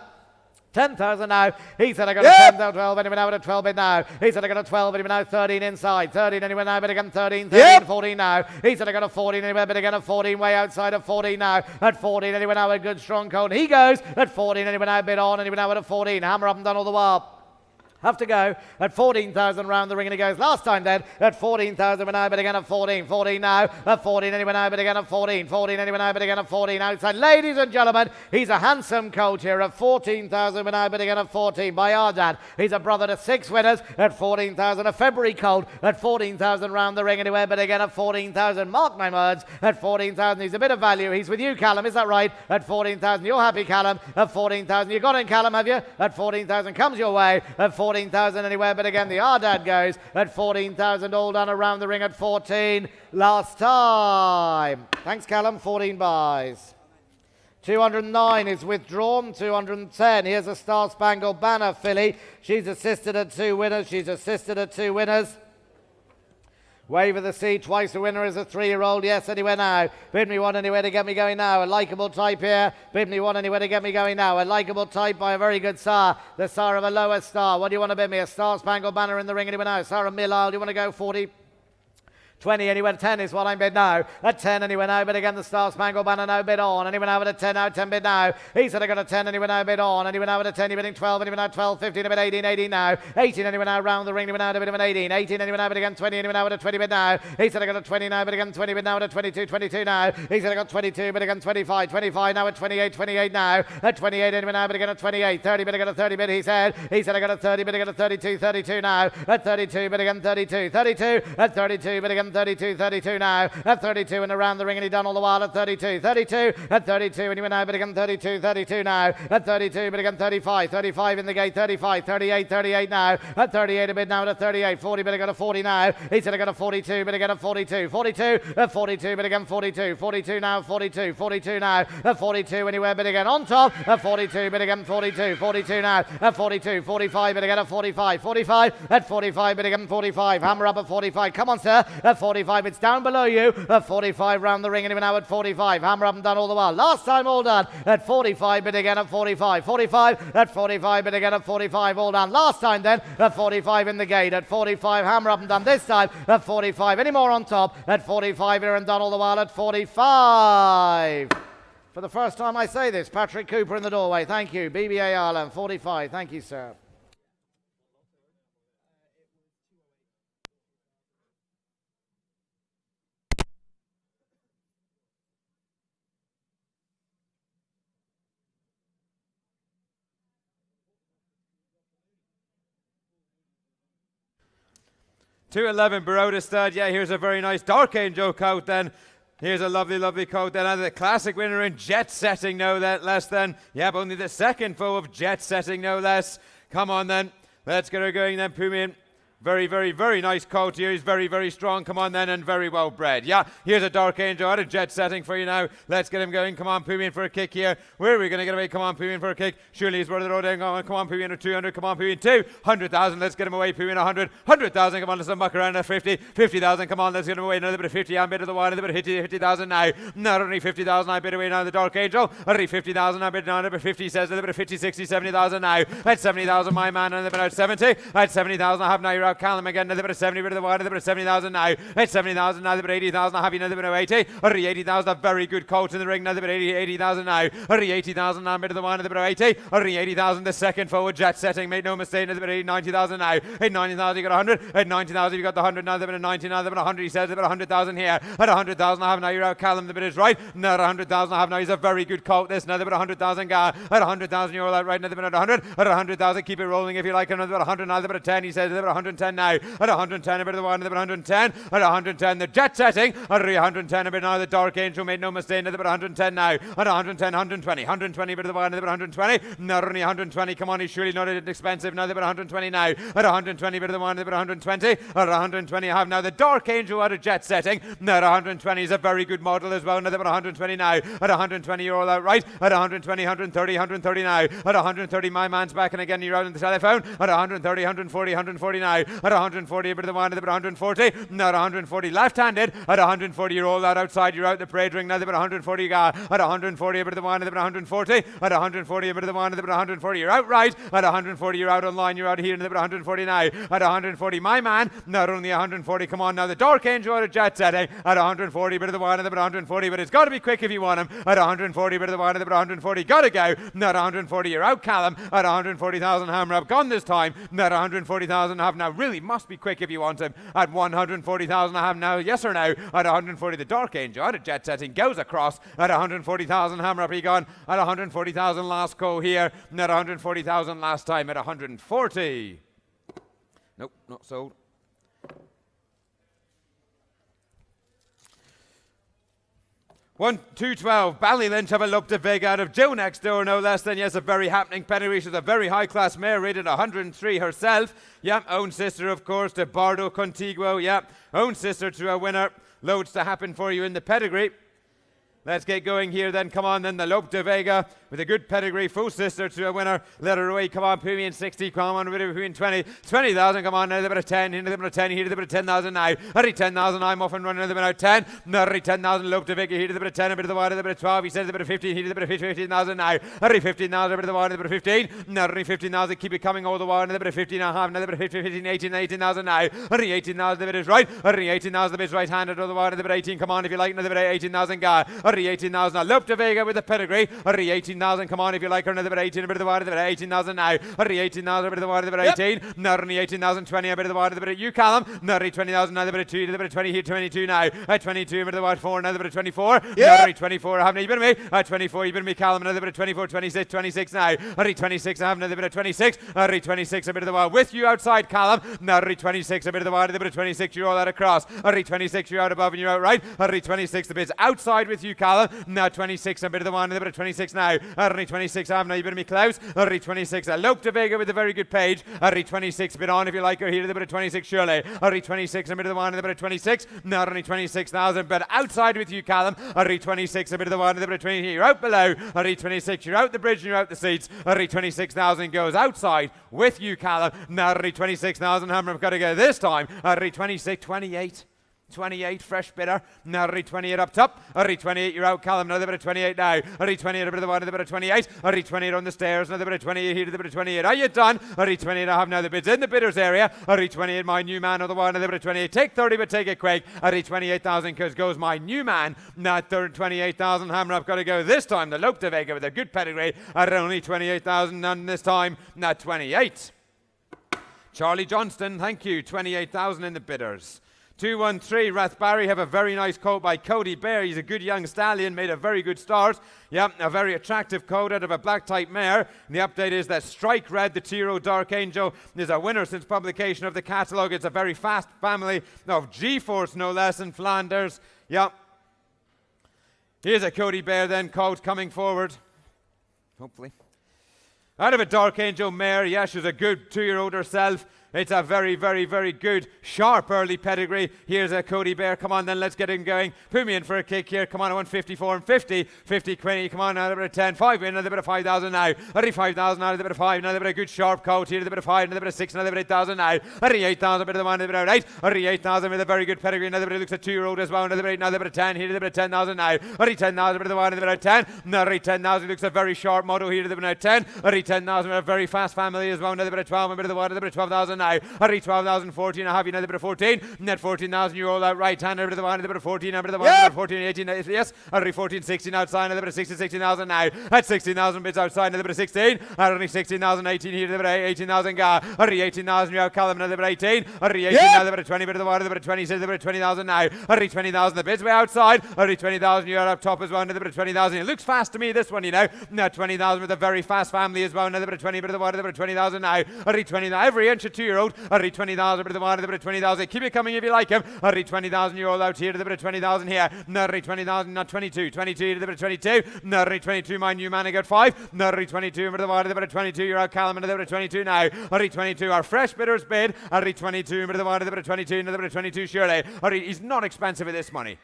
10,000 now. He said I got a 10, 12, anyone now at a 12 bid now. He said I got a 12, anyone now 13 inside. 13, anyone now, but again 13, 13, 14 now. He said I got a 14, anywhere, but again a 14, way outside of 14 now. At 14, anyone now a good strong colt. He goes at 14, anyone now bid on, anyone now at a 14. Hammer up and done all the while. Have to go at 14,000 round the ring and he goes last time then at 14,000 but now but again at 14 now at 14 anyone now but again at 14 anyone now but again at 14 outside. Ladies and gentlemen, he's a handsome colt here at 14,000 but now but again at 14 by Ardad. He's a brother to 6 winners at 14,000, a February colt at 14,000 round the ring anywhere but again at 14,000. Mark my words, at 14,000 he's a bit of value. He's with you, Callum, is that right? At 14,000 you're happy, Callum. At 14,000 you got him, Callum, have you? At 14,000 comes your way. At 14,000 anywhere, but again the Ardad goes at 14,000, all done around the ring at 14 last time. Thanks, Callum. 14 buys. 209 is withdrawn. 210. Here's a Star Spangled Banner filly. She's assisted at 2 winners. She's assisted at 2 winners. Wave of the Sea, twice a winner as a 3-year-old. Yes, anywhere now. Bid me one anywhere to get me going now. A likeable type here. Bid me one anywhere to get me going now. A likeable type by a very good star. The star of a lower star. What do you want to bid me? A Star Spangled Banner in the ring anywhere now. Sarah Millisle, do you want to go 40? 20 anywhere, 10 is what I'm bid now. At 10 anywhere now, but again the Star Spangled Banner now bid on. Anyone now at a 10 now, 10 bid now. He said I got a 10 anywhere now bid on. Anyone now at a 10, you're bidding 12, anyone now 12, 15, a bid 18, 18 now. 18 anyone now round the ring, anyone now a bit of an 18. 18 anyone now, but again 20, anyone now at a 20 bid now. He said I got a 20 now, but again 20 bid now at a 22, 22 now. He said I got 22, but again 25, 25 now at 28, 28 now. At 28 anyone now, but again at 28, 30 but I got a 30 bid, he said I got a 30 but I got a 32, 32 now. At 32 but again 32, 32 at 32 but again 32, 32 now. At 32 and around the ring and he done all the while at 32, 32 at 32 and he went now but again 32, 32 now. At 32 but again 35, 35 in the gate, 35, 38, 38 now. At 38 a bit now at 38, 40 but I got a 40 now. He said I got a 42 but I got a 42, 42 at 42 but again 42, 42 now, 42, 42 now. At 42 anywhere but again on top. At 42 but again 42, 42 now. At 42, 45 but again at 45, 45 at 45 but again 45. Hammer up at 45. Come on, sir. At 45 it's down below you. At 45 round the ring and even now at 45. Hammer up and done all the while. Last time all done. At 45 but again at 45. 45 at 45 but again at 45. All done. Last time then at 45 in the gate. At 45 hammer up and done this time. At 45 any more on top. At 45 here and done all the while at 45. For the first time I say this, Patrick Cooper in the doorway. Thank you. BBA Ireland 45. Thank you, sir. $211 Baroda stud. Yeah, here's a very nice Dark Angel coat then. Here's a lovely, lovely coat then. And the classic winner in jet setting, no less than. Yep, only the second foe of jet setting, no less. Come on then. Let's get her going then. Pumian Very, very, very nice coat here. He's very, very strong. Come on then, and very well bred. Yeah, here's a Dark Angel out of jet setting for you now. Let's get him going. Come on, Pooh in for a kick here. Where are we going to get away? Come on, Pooh in for a kick. Surely he's worth the road. Come on, Pooh in at 200. Come on, Pooh in 200,000. Let's get him away. Pooh in 100. 100,000. Come on, let's muck around at 50. 50,000. Come on, let's get him away. Another bit of 50. I'm bit of the wide. Another bit of 50,000 now. Not only 50,000. I bid away now. The Dark Angel. Only 50,000. I bid now. Another 50 says. Another bit of 50, 60, 70,000 now. At 70,000, my man. Another bit out 70. At 70,000, I have now. You're out. Callum again. Another bit of 70, bit of the wide, another bit of 70,000 now. It's 70,000 now, another bit of 80,000. I have you another bit of 80. Already 80,000, a very good coach in the ring. Another bit of 80,000 now. Already 80,000 now, bit of the wide, another bit of 80. Already 80,000, the second forward jet setting. Made no mistake. Another bit of 80, 90,000 now. At 90,000, you got 100. At 90,000, you got the 100 now. Another bit of 90 now, another bit of 100. He says, another bit of 100,000 here. At 100,000, I have now. You're out. Callum, the bit is right. Another 100,000, I have now. He's a very good coach. This, another bit of 100,000 guy. At 100,000, you're all out right. Another bit of 100. At 100,000, keep it rolling if you like. Another bit of 100 now, another bit of 10. He says, another bit of 110 now. At 110, a bit of the one, another bit of 110. At 110, the jet setting. At 110, a bit now. The Dark Angel made no mistake. Another bit of 110 now. At 110, 120. 120, a bit of the one, another bit of 120. Not only 120. Come on, he's surely not expensive. Another bit of 120 now. At 120, a bit of the one, another bit of 120. At 120, I have now the Dark Angel out of jet setting. Now at 120 is a very good model as well. Another bit of 120 now. At 120, you're all out right. At 120, 130, 130 now. At 130, my man's back, and again you're out on the telephone. At 130, 140, 140 now. At 140, a bit of the one, another bit of 140. Not 140 left-handed. At 140, you're all out outside. You're out the parade ring. Now a bit of 140 you got. At 140, a bit of the one, a bit of 140. At 140, a bit of the one, a bit of 140. You're out right. At 140, you're out online. You're out here. And a bit of 140 now. At 140, my man. Not only 140. Come on now. The Dark Angel out of jet setting. At 140, a bit of the one, a bit of 140. But it's got to be quick if you want him. At 140, a bit of the one, a bit of 140. Got to go. Not 140. You're out, Callum. At 140,000, hammer up. Gone this time. Not 140,000. Have now. Really must be quick if you want him. At 140,000, I have now. Yes or no? At 140, the Dark Angel out of jet setting goes across. At 140,000, hammer up. He gone. At 140,000, last go here. At 140,000 last time. At 140. Nope, not sold. One, 212, Ballylynch have a look to Vega out of Joe next door, no less than, yes, a very happening pedigree. She's a very high-class mare, rated 103 herself. Yep, own sister, of course, to Bardo Contiguo. Yep, own sister to a winner. Loads to happen for you in the pedigree. Let's get going here then. Come on then, the Lope de Vega with a good pedigree. Full sister to a winner. Let her away. Come on, Pooey in 60. Come on, with Pooey in 20. 20,000. Come on, another bit of 10. Another bit of 10. Here, another bit of 10,000 now. Hurry, 10,000. I'm off and running. Another bit of 10. Hurry, 10,000. Lope de Vega. Here, another bit of 10. A bit of the wide. Another bit of 12. He says a bit of 15. Here, another bit of 15,000 now. Hurry, 15,000. A bit of the wide. Another bit of 15. Hurry, 15,000. Keep it coming all the while. Another bit of 15 and a half. Another bit of 15, 18, 18,000 now. Hurry, 18,000. The bit is right. Hurry, 18,000. The bit is right-handed. All the wide. Another bit of 18. Come on, if you like. Another bit of 18,000 guy. Hurry, 18,000. Now, Lope de Vega with the pedigree. Hurry, 18,000. Come on, if you like her. Another bit of 18. A bit of the wide. A bit of 18,000 now. Hurry, 18,000. A bit of the wide. A bit of 18. Hurry, 18,000. 20. A bit of the wide. A bit of you, Callum. Hurry, 20,000. Another bit of 2. Another bit of 20 here. 22 now. At 22. A bit of the wide. 4. Another bit of 24. Hurry, 24. I have you been me. At 24. You been me, Callum. Another bit of 24. 26. 26 now. Hurry, 26. I have another bit of 26. Hurry, 26. A bit of the wide. With you outside, Callum. Hurry, 26. A bit of the wide. A bit of 26. You're all out across. Hurry, 26. You're out above and you're out right. Hurry, 26. The bit's outside with you, Callum. Now 26. A bit of the one. A bit of 26 now. Hurry, 26. I have now. You been me, Klaus. Hurry, 26. Lope de Vega with a very good page. Hurry, 26. A bit on if you like her. Here, a bit of 26. Surely. Hurry, 26. A bit of the one. A bit of 26. Not only 26,000, but outside with you, Callum. Hurry, 26. A bit of the one. A bit of 20. You're out below. Hurry, 26. You're out the bridge and you're out the seats. Hurry, 26,000 goes outside with you, Callum. Now, hurry, 26,000. Hammer, I've got to go this time. Hurry, 26. 28. 28, fresh bidder. Now, Hurry, 28 up top. Hurry, 28, you're out, Callum. Another bit of 28 now. Hurry, 28, a bit of the one, another bit of 28. Hurry, 28 on the stairs. Another bit of 28 here, another bit of 28. Are you done? Hurry, 28, I have now the bids in the bidders area. Hurry, 28, my new man. Other one, another bit of 28. Take 30, but take it quick. Hurry, 28,000 because goes my new man. Now, 28,000. Hammer up, got to go this time. The Lope de Vega with a good pedigree at only 28,000. None this time. Now, 28. Charlie Johnston, thank you. 28,000 in the bidders. 213, Rathbarry have a very nice coat by Cody Bear. He's a good young stallion, made a very good start. Yep, a very attractive coat out of a black type mare. And the update is that Strike Red, the Tiro Dark Angel, is a winner since publication of the catalogue. It's a very fast family of G-Force, no less, in Flanders. Yep. Here's a Cody Bear then coat coming forward. Hopefully. Out of a Dark Angel mare, yeah, she's a good 2-year-old herself. It's a very, very, very good, sharp early pedigree. Here's a Cody Bear. Come on, then let's get him going. Put me in for a kick here. Come on, I want 54 and 50. 50, 20. Come on, another bit of 10. 5 in, another bit of 5,000 now. 35,000 now, another bit of 5. Another bit of good sharp coat here. Another bit of 5. Another bit of 6. Another bit of 8,000 now. 38,000, bit of the 1. Another bit of 8. 38,000 with a very good pedigree. Another bit of looks a 2-year-old as well. Another bit of 10. Here, another bit of 10,000 now. 10,000, bit of the 1. Another bit of 10. Another 10,000 looks a very sharp model here. Another bit of 10. 10,000 with a very fast family as well. Another bit of 12. Another bit of the 1. Another bit of 12,000 now. 12,000, 14. I have you another bit of 14. Net 14,000. You roll out right hand. Another bit of the 1. Another bit of 14. Another bit of the 1. Another bit of 14. 18. Yes. Another 14. 16 outside. Another bit of 16. 16,000 now. At 16,000 bits outside. Another bit of 16. Only 16,000. 18 here. Another bit of 18,000. Ga. 18,000. You have Callum. Another bit of 18. 18. Another bit of 20. Bit of the 1. Another bit of 20. Another bit of 20,000 now. 20,000. The bids way outside. 20,000. You are up top as well. Another bit of 20,000. It looks fast to me, this one, you know. Now 20,000 with a very fast family as well. Another bit of 20. Bit of the 1. Another bit of 20,000 now. 20,000. Every inch a 2-year-old. 20,000. Bit of the 1. Another bit of 20,000. Keep it coming if you like him. 20,000. You're all out here. Another bit of 20,000 here. 20,000. Not 22. 22. Another bit of 22. 22. My new man. I got 5. 22. Bit of the 1. Another bit of 22. You're out Callum. Another bit of 22 now. 22. Our fresh bidders bid. 22. Bit of the 1. Another bit of 22. Another bit of 22. Surely. He's not expensive at this money.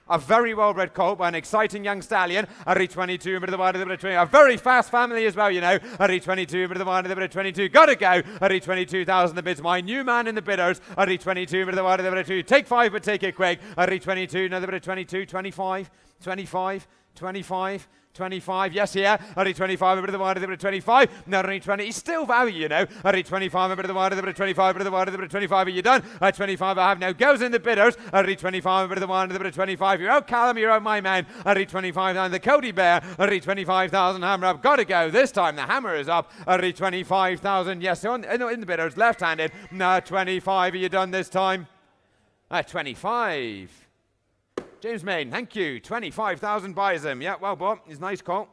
A very well-bred colt by an exciting young stallion. 22, bit of the 1, a bit of 20. A very fast family as well, you know. 22, bit of the 1, a bit of 22. Gotta go. 22,000 the bids. My new man in the bidders. 22, bit of the 1, a bit of 2. Take 5, but take it quick. 22, another bit of 22. 25, 25, 25. 25, yes, here. 25, a bit of the 1, a bit of 25. No, 20. He's still value, you know. 25, a bit of the 1, a bit of 25, a bit of the 1, a bit of 25. Are you done? 25, I have now. Goes in the bidders. 25, a bit of the 1, a bit of 25. You're out, Callum. You're out, my man. 25 down the Cody Bear. 25,000 hammer up. Got to go. This time the hammer is up. 25,000. Yes, in the bidders. Left-handed. 25. Are you done this time? 25. James Main, thank you. 25,000 buys him. Yeah, well bought. He's a nice call.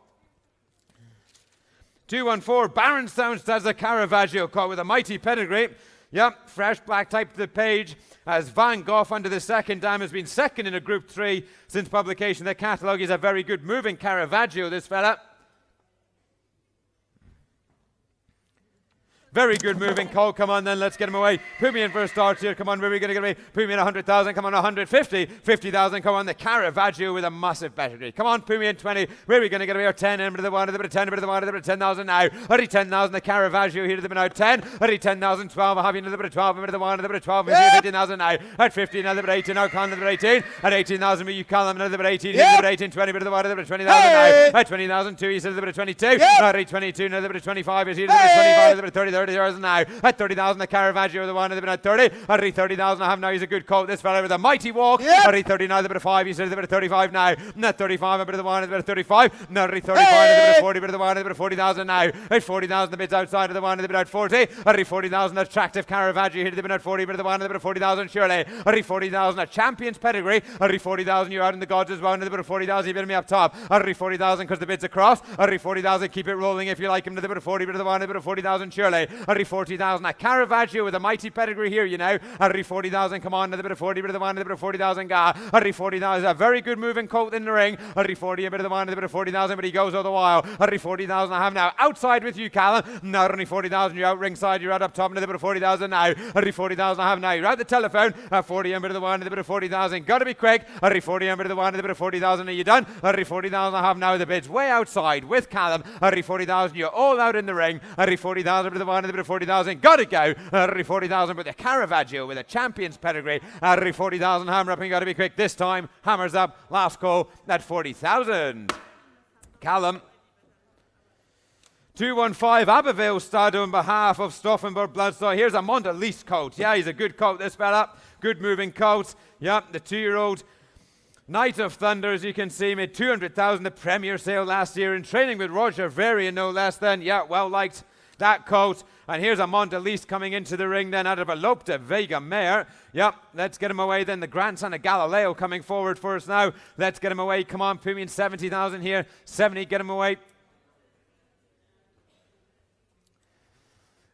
214, Barronstown does a Caravaggio call with a mighty pedigree. Yep, fresh black type to the page. As Van Gogh under the second dam has been second in a Group 3 since publication. The catalogue is a very good moving Caravaggio, this fella. Very good moving call. Come on then, let's get him away. Put me in for a start here. Come on, where are we going to get away? Put me in 100,000. Come on, 150. 50,000. Come on, the Caravaggio with a massive pedigree. Come on, put me in 20. Where are we going to get away? 10, a bit of the 1, a bit of 10, a bit of the 1, a bit of 10,000 now. 10,000, the Caravaggio here to the minute. 10. 10,000, 12. I have you another bit of 12, a bit of the 1, another bit of 12. 15,000 now. At 50, another bit of 18. Now, Colin, another bit of 18. At 18,000, you Colin, another bit of 18. Another bit of 18, 20, bit of the 1, another bit of 20,000 now. At 20,000, 2, he said another bit of 22. At 22, another bit of 25. Is here, another bit of 25, another bit of 30, 30,000 now. At 30,000, the Caravaggio, the 1, and the bit at 30. At 30,000, I have now. He's a good colt. This fella with a mighty walk. At 30 now, the bit of 5. He's a bit of 35 now. At 35, a bit of the 1, and the bit of 35. Now, at 35, a bit of 40, bit of the 1, and the bit of 40,000 now. At 40,000, the bits outside of the 1, and the bit at 40. At 40,000, attractive Caravaggio here to the bit at 40, bit of the 1, and the bit of 40,000, surely. At 40,000, a champion's pedigree. At 40,000, you're out in the gods as well, and the bit of 40,000, you bid me up top. At 40,000, because the bid's across. At 40,000, keep it rolling if you like him to the bit of 40, bit of the 1, and the bit of 40,000, surely. At 40,000, a Caravaggio with a mighty pedigree here, you know. At 40,000, come on, a bit of 40, bit of the 1, a bit of 40,000, ga. At 40,000, a very good moving colt in the ring. At 40, a bit of the 1, a bit of 40,000, but he goes all the while. At 40,000, I have now outside with you, Callum. Now, only 40,000, you're out ringside, you're out up top, and a bit of 40,000 now. At 40,000, I have now. You're out the telephone. At 40, a bit of the 1, a bit of 40,000. Got to be quick. At 40, a bit of the 1, a bit of 40,000. Are you done? At 40,000, I have now the bids way outside with Callum. At 40,000, you're all out in the ring. At 40,000, a bit of the 1, a bit of 40,000. Got to go. At 40,000, but the Caravaggio with a champion's pedigree. At 40,000, hammer up, and got to be quick this time. Hammers up. Last call at 40,000. Callum. 215 Abbeville stud on behalf of Stauffenberg Bloodstock. Here's a Mondelez colt. Yeah, he's a good colt, this fella. Good moving colt. Yep, the 2-year-old Knight of Thunder, as you can see, made 200,000 at Premier Sale last year in training with Roger Varian, no less than. Yeah, well liked that colt. And here's a Mondelez coming into the ring then out of a Lope de Vega mare. Yep, let's get him away then. The grandson of Galileo coming forward for us now. Let's get him away. Come on, put me in 70,000 here. 70, get him away.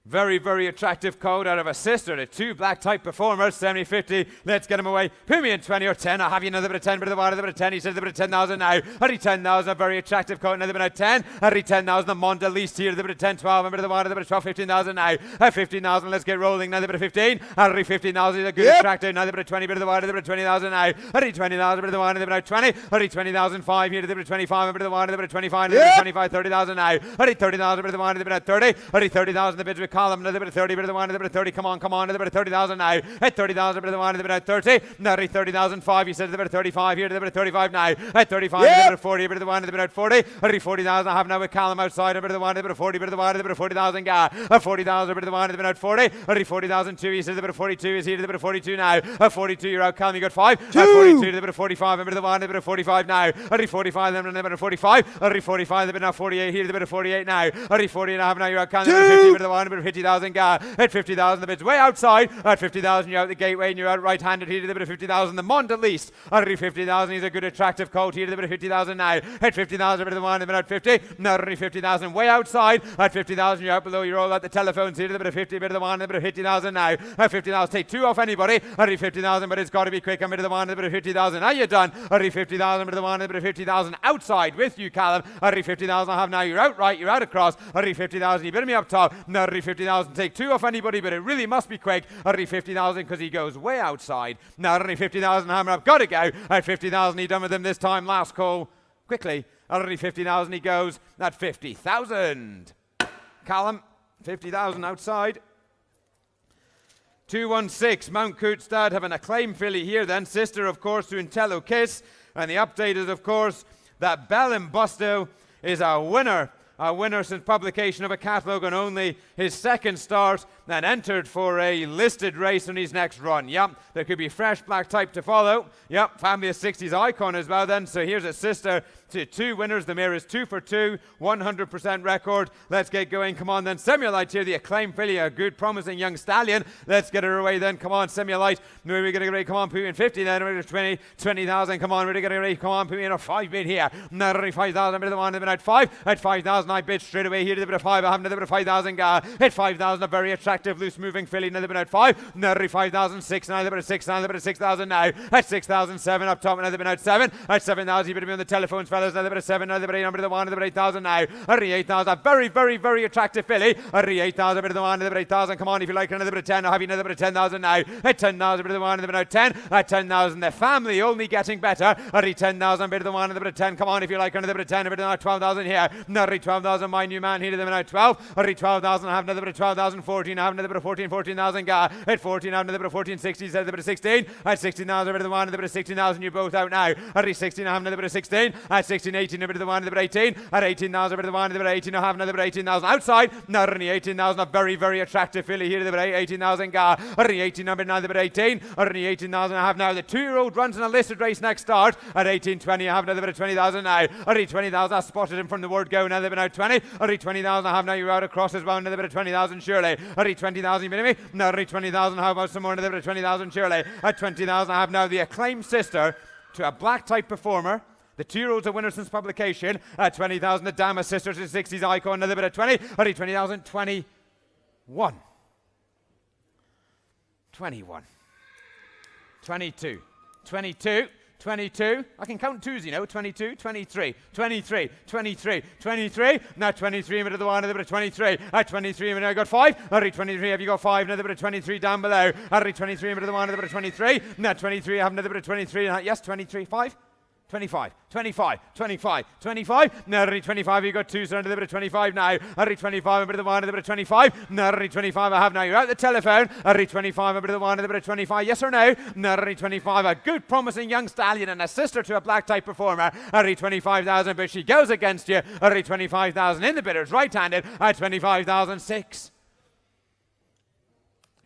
Very, very attractive coat out of a sister to two black type performers, 70-50. Let's get him away. Put me in 20 or 10. I'll have you another bit of 10, bit of 1, another bit of 10. He says a bit of 10,000 now. Harry 10,000, a very attractive coat, another bit of 10. Harry 10,000, the Monda least here, a bit of 10, 12, a bit of 1, another bit of 12, 15,000 now. At 15,000, let's get rolling. Another bit of 15. Harry 15,000 is a good attractive. Another bit of 20, bit of 1, another bit of 20,000 now. Harry 20,000, bit of 1, another bit of 20. Harry 20,000, 5 here, a bit of 25, a bit of 1, another bit of 25, another bit of 25, 30,000 now. Harry 30,000, bit of 1, another bit of 30. Harry 30,000, the bids with column, another bit of 30. Bit of the 1, a bit of 30, come on, another bit of 30,000 now. At 30,000, a bit of the 1, a bit of 30. Now 30,005, he says a bit of 35 here, a bit of 35 now. At 35, a bit of 40, a bit of the 1, a bit of 40. 40,000, I have now with Callum outside, a bit of the 1, a bit of 40, a bit of the 1, a bit of 40,000 guy. At 40,000, a bit of the 1, a bit of 40. 40,002, he says a bit of 42 is here, a bit of 42 now. At 42, you're out, Callum, you got 5. At 42, a bit of 45, a bit of the 1, a bit of 45 now. At 45, then a bit of 45. At 45, a bit of 48 here, a bit of 48 now. At 40 and a half now, you're out, Callum, a bit of 50, a bit of the 1, a bit of 50,000 guy. At 50,000, the bid's way outside. At 50,000, you're out the gateway and you're out right-handed here to the bit of 50,000. The Mond at least. At 50,000, he's a good attractive coat here to the bit of 50,000 now. At 50,000, a bit of the 1, a bit of 50. Now at 50,000, way outside. At 50,000, you're out below. You're all at the telephones here to the bit of 50, a bit of the 1, a bit of 50,000 now. At 50,000, take 2 off anybody. At 50,000, but it's got to be quick. A bit of the 1, a bit of 50,000. Now you're done. At 50,000, a bit of the 1, a bit of 50,000 outside with you, Callum. At 50,000, I have now. You're out right. You're out across. At 50,000, you better me up top. Now at 50,000, take 2 off anybody, but it really must be quick. At 50,000 because he goes way outside. Now at 50,000, Hammer up. Got to go. At 50,000, he done with him this time. Last call. Quickly. At 50,000, he goes at 50,000. Callum, 50,000 outside. 216, Mount Cootstad have an acclaimed filly here then. Sister, of course, to Intello Kiss. And the update is, of course, that Bell and Busto is a winner. A winner since publication of a catalogue on only his second start and entered for a listed race on his next run. Yep, there could be fresh black type to follow. Yep, family of 60s icon as well then. So here's a sister to 2 winners. The mare is 2 for 2, 100% record. Let's get going. Come on then. Semulite here, the acclaimed filly, a good promising young stallion. Let's get her away then. Come on, Semulite. We're going to get ready. Come on, put in 50 then. We're 20,000. Come on, we're going to get ready. Come on, put in a 5 bid here. Not only 5,000, bit of the 1, a bit at 5. At 5,000, I bid straight away here to the bit of 5. I have another bit of 5,000 guy. At 5,000, a very attractive, loose moving filly. Another bit at 5. Another 5,006. Another bit of 6. Another bit of 6,000 now. At 6,007 up top. Another bit at 7. At 7,000, you better be on the telephones, fellas. Another bit of 7. Another bit of 8. Another bit of 1. Another bit of 8,000 now. At 8,000, a very, very, very attractive filly. At 8,000, a bit of the 1. Another bit of 8,000. Come on, if you like another bit of 10, I'll have you another bit of 10,000 now. At 10,000, a bit of the 1. Another bit of 10. At 10,000, the family only getting better. At 10,000, a bit of the 1. Another bit of 10. Come on, if you like another bit of 10. A bit of 12,000 here. At 12,000, my new man here to the minute 12. At 12,000, I have another bit of 12,000. 14, I have another bit of 14. 14,000 guy. At 14, I have another bit of 14. 16, says a bit of 16. At 16,000, a bit of the 1. Another bit of 16,000. You're both out now. At 16, I have another bit of 16. At 16, 18, a bit of the 1. Another bit of 18. At 18,000, a bit of the 1. Another bit of 18. I have another bit of 18,000 outside. Now at 18,000, a very, very attractive filly here to the bit of 18,000 guy. At 18, number 9, the bit of 18. At 18,000, I have now the 2-year-old runs in a listed race next start. At 18,20, I have another bit of 20,000 now. At 20,000, I spotted him from the word go. Another bit of 20. At 20,000, I have now you're out across as well. Another bit of 20,000 surely. At 20,000, you mean me? No, at 20,000, how about some more? Another bit of 20,000 surely. At 20,000, I have now the acclaimed sister to a black type performer. The 2-year-olds are winners since publication. At 20,000, the Dama sisters to 60s icon. Another bit of 20. At 20,000, 21. 21. 22. 22. 22, I can count twos, you know, 22, 23, 23, 23, 23, now 23, a bit of the 1, another bit of 23, at 23, a minute I got 5, at 23, have you got 5, another bit of 23 down below, at 23, a bit of the 1, another bit of 23, now 23, I have another bit of 23, yes, 23, 5, 25, 25, 25, 25. Now, 25, you got 2, so another bit of 25 now. 25, a bit of the 1, another bit of 25. Now, 25, I have now. You're out the telephone. 25, a bit of the 1, another bit of 25. Yes or no? Now, 25, a good, promising young stallion and a sister to a black type performer. 25,000, but she goes against you. 25,000 in the bidders, right-handed. At 25,006.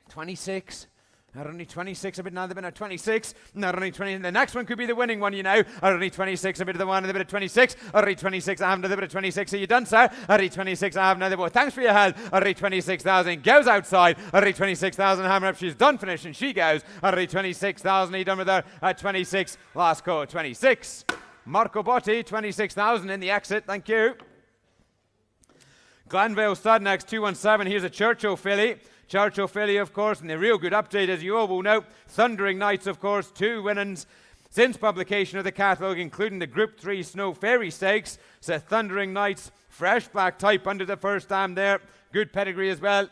26. Not only 26, a bit now, they've been at 26. Not only 20, the next one could be the winning one, you know. At only 26, a bit of the 1, and a bit of 26. At only 26, I have another bit of 26. Are you done, sir? At only 26, I have another bit. Thanks for your help. At only 26,000, goes outside. At only 26,000, hammer up. She's done finishing. She goes. At only 26,000, he done with her. At 26, last call, 26. Marco Botti, 26,000 in the exit. Thank you. Glanville stud next, 217. Here's a Churchill filly. Churchill filly, of course, and the real good update, as you all will know, Thundering Nights, of course, 2 winnings since publication of the catalogue, including the Group 3 Snow Fairy Stakes. So Thundering Nights, fresh black type under the first dam there. Good pedigree as well.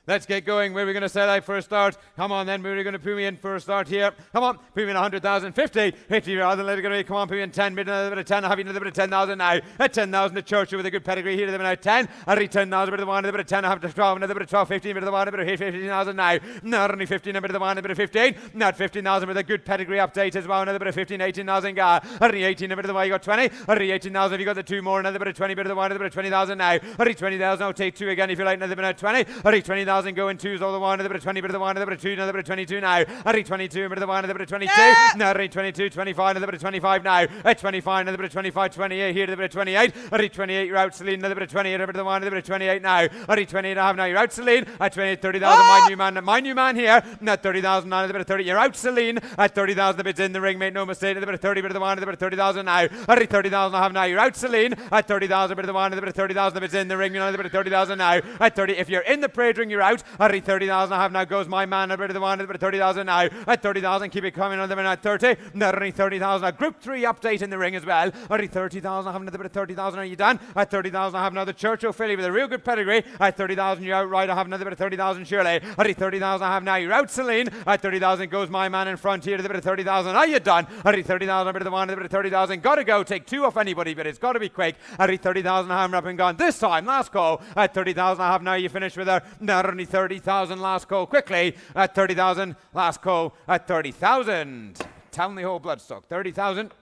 Let's get going. Where are we going to set out for a start? Come on then, we're going to put me in for a start here. Come on, put me in 100,000, 50, 50 rather than let it go. Come on, put me in 10, bid another bit of 10, have you another bit of 10,000 now. At 10,000 to Churchill with a good pedigree here, they're now 10. I read 10,000, bit of the 1, a bit of 10, I have to 12, another bit of 12, 15, bit of the 1, a bit of 15,000 now. Not only 15, a bit of the 1, a bit of 15. Not 15,000 with a good pedigree update as well, another bit of 15, 18,000 ga. I read 18, a bit of the 1, you got 20. I read 18,000 if you got the 2 more, another bit of 20, bit of the 1, another bit of 20,000 now. I read 20,000, I'll take 2 again if you like, another bit of 20. I read 20,000, go in 2s all the 1, another bit of 20, bit of the 1, another bit of 2, another bit of 22 now. I read 22, bit of the 1, another bit of 22. Now I read 22, 25, another bit of 25 now. At 25, another bit of 25, 28, here, another bit of 28. I read 28, you're out, Celine, another bit of 28, another bit of the 1, another bit of 28 now. I read 28, I have now, you're out, Celine. At 28, 30,000, my new man here. At 30,000 now, another bit of 30, you're out, Celine. At 30,000, the bid's in the ring, make no mistake, another bit of 30, bit of the 1, another bit of 30,000 now. I read 30,000, I have now, you're out, Celine. At 30,000, bit of the 1, another bit of 30,000, the bid's in the ring, another bit of 30,000 now. At 30, if you're in the parade ring, you're out. I read 30,000, I have now, goes my man, a bit of the 1, a bit of 30,000 now. At 30,000, keep it coming, another minute at 30. Not only 30,000, a Group 3 update in the ring as well. I read 30,000, I have another bit of 30,000, are you done? At 30,000, I have another Churchill filly with a real good pedigree. At 30,000, you're out, right, I have another bit of 30,000, surely. I read 30,000, I have now, you're out, Celine. At 30,000, goes my man in front here, a bit of 30,000, are you done? I read 30,000, a bit of the 1, a bit of 30,000, gotta go, take 2 off anybody, but it's gotta be quick. I read 30,000, I have up and gone. This time, last call. At 30,000, I have now, you finish with a, not only 30,000, last call, quickly. At 30,000, last call, at 30,000. Townley Hall Bloodstock, 30,000.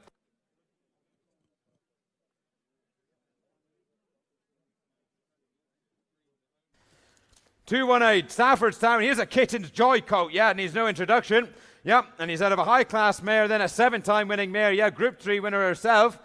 $218, Staffordstown. Here's a Kitten's Joy coat, yeah, and he's no introduction. Yep, and he's out of a high-class mare, then a 7-time winning mare, yeah, Group 3 winner herself.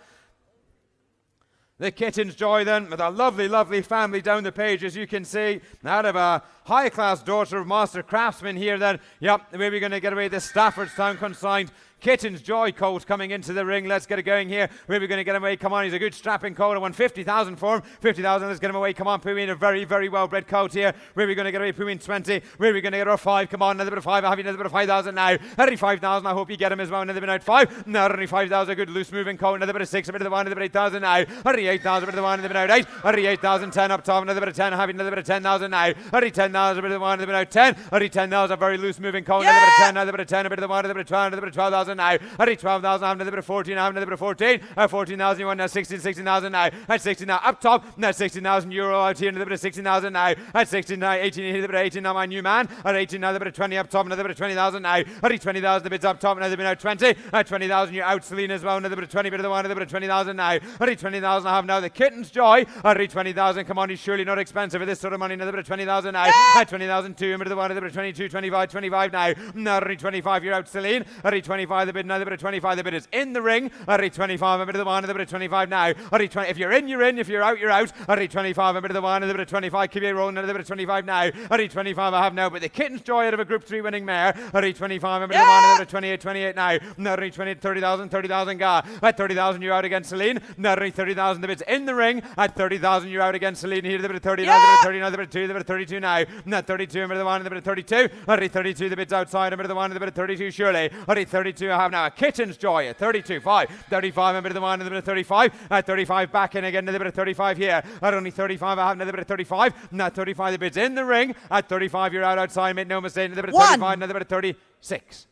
The Kitten's Joy then, with a lovely, lovely family down the page, as you can see. Out of a high-class daughter of Master Craftsman here then. Yep, where are we going to get away this Staffordstown consigned Kitten's Joy coat coming into the ring. Let's get it going here. Where are we going to get him away? Come on, he's a good strapping coat. I won 50,000 for him. 50,000, let's get him away. Come on, put me in a very, very well-bred coat here. Where are we going to get away? Put me in 20. Where are we going to get our 5? Come on, another bit of 5. I'll have you another bit of 5,000 now. 35,000, I hope you get him as well. Another bit out 5. No, only 5,000, a good loose-moving coat. Another bit of 6, a bit of the 1, another bit of 8,000 now. 38,000, a bit of the 1, another bit out 8. 38,000, 10 up top. Another bit of 10, I'll have you another bit of 10,000 now. 10,000, a bit of the 1, another bit out 10. 10,000, a very loose-moving coat. Another bit of 10, another bit of 10, a bit of the 1, another bit of 12, another bit of 12,000 now. 12,000, I have another bit of 14, I have another bit of 14, 14,000, you want now 16,000 now, at 16 now, up top, now 16,000 euro out here, another bit of 16,000 now, at 16 now, 18, another bit of 18 now, my new man, at 18 now, another bit of 20 up top, another bit of 20,000 now, at 20,000, the bids up top, another bit of 20, at 20,000, you're out, Celine as well, another bit of 20, bit of the 1, another bit of 20,000 now, at 20,000, I have now the Kitten's Joy, at 20,000, come on, he's surely not expensive for this sort of money, another bit of 20,000 now, at 20,000, 2, bit of the 1, another bit of 22, 25, 25 now, now, 25, you're out, Celine, at 25, the bid, another bit of 25, the bid is in the ring. At 25, a bit of the 1, a bit of 25 now. At 20, if you're in, you're in. If you're out, you're out. At 25, a bit of the 1, a bit of 25. Keep it rolling, another bit of 25 now. At 25, I have now. But the Kitten's Joy out of a Group 3 winning mare. At 25, a bit of the 1, a bit of 28, 28 now. Now at 20, 30,000, 30,000 ga. At 30,000, you're out against Celine. Now at 30,000, the bit's in the ring. At 30,000, you're out against Celine. Here, the bit of 30, now, the bit of 30, now, the bit of 2, the bit of 32 now. Now 32, a bit of the 1, a bit of 32. At 32, the bit's outside, a bit of the 1, a bit of 32, surely. At 32, I have now a Kitten's Joy at 32, 5, 35, a bit of the 1, another bit of 35. At 35, back in again, another bit of 35 here. At only 35, I have another bit of 35. Now 35, the bid's in the ring. At 35, you're out outside, make no mistake. Another bit of 35, another bit of 36.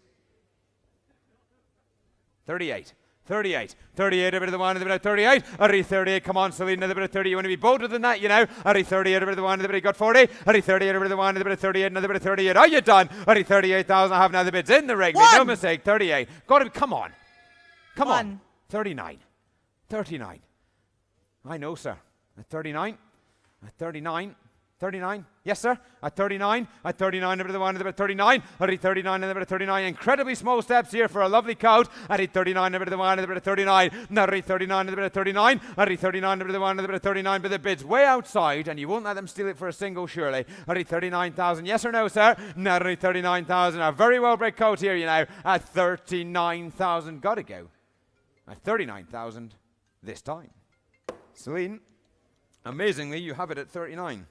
38. 38, 38, a bit of the 1, a bit of 38. At 38, come on, Celine, another bit of 30. You want to be bolder than that, you know? At 38, a bit of the 1, a bit of got 40. At 38, a bit of the 1, a bit of 38, another bit of 38. Are you done? At 38,000, I have now the bids in the ring. Make no mistake, 38. Got to, come on. Come on. 39. 39. I know, sir. At 39. At 39. 39. Yes, sir. At 39. At 39, a bit of the 1, a bit of 39. At 39, a bit of 39. Incredibly small steps here for a lovely coat. At 39, a bit of the 1, a bit of 39. Now at 39, a bit of 39. At 39, a bit of the 1, a bit of 39. But the bid's way outside, and you won't let them steal it for a single, surely. At 39,000. Yes or no, sir? Now at 39,000. A very well-bred coat here, you know. At 39,000. Gotta go. At 39,000 this time. Celine, amazingly, you have it at 39.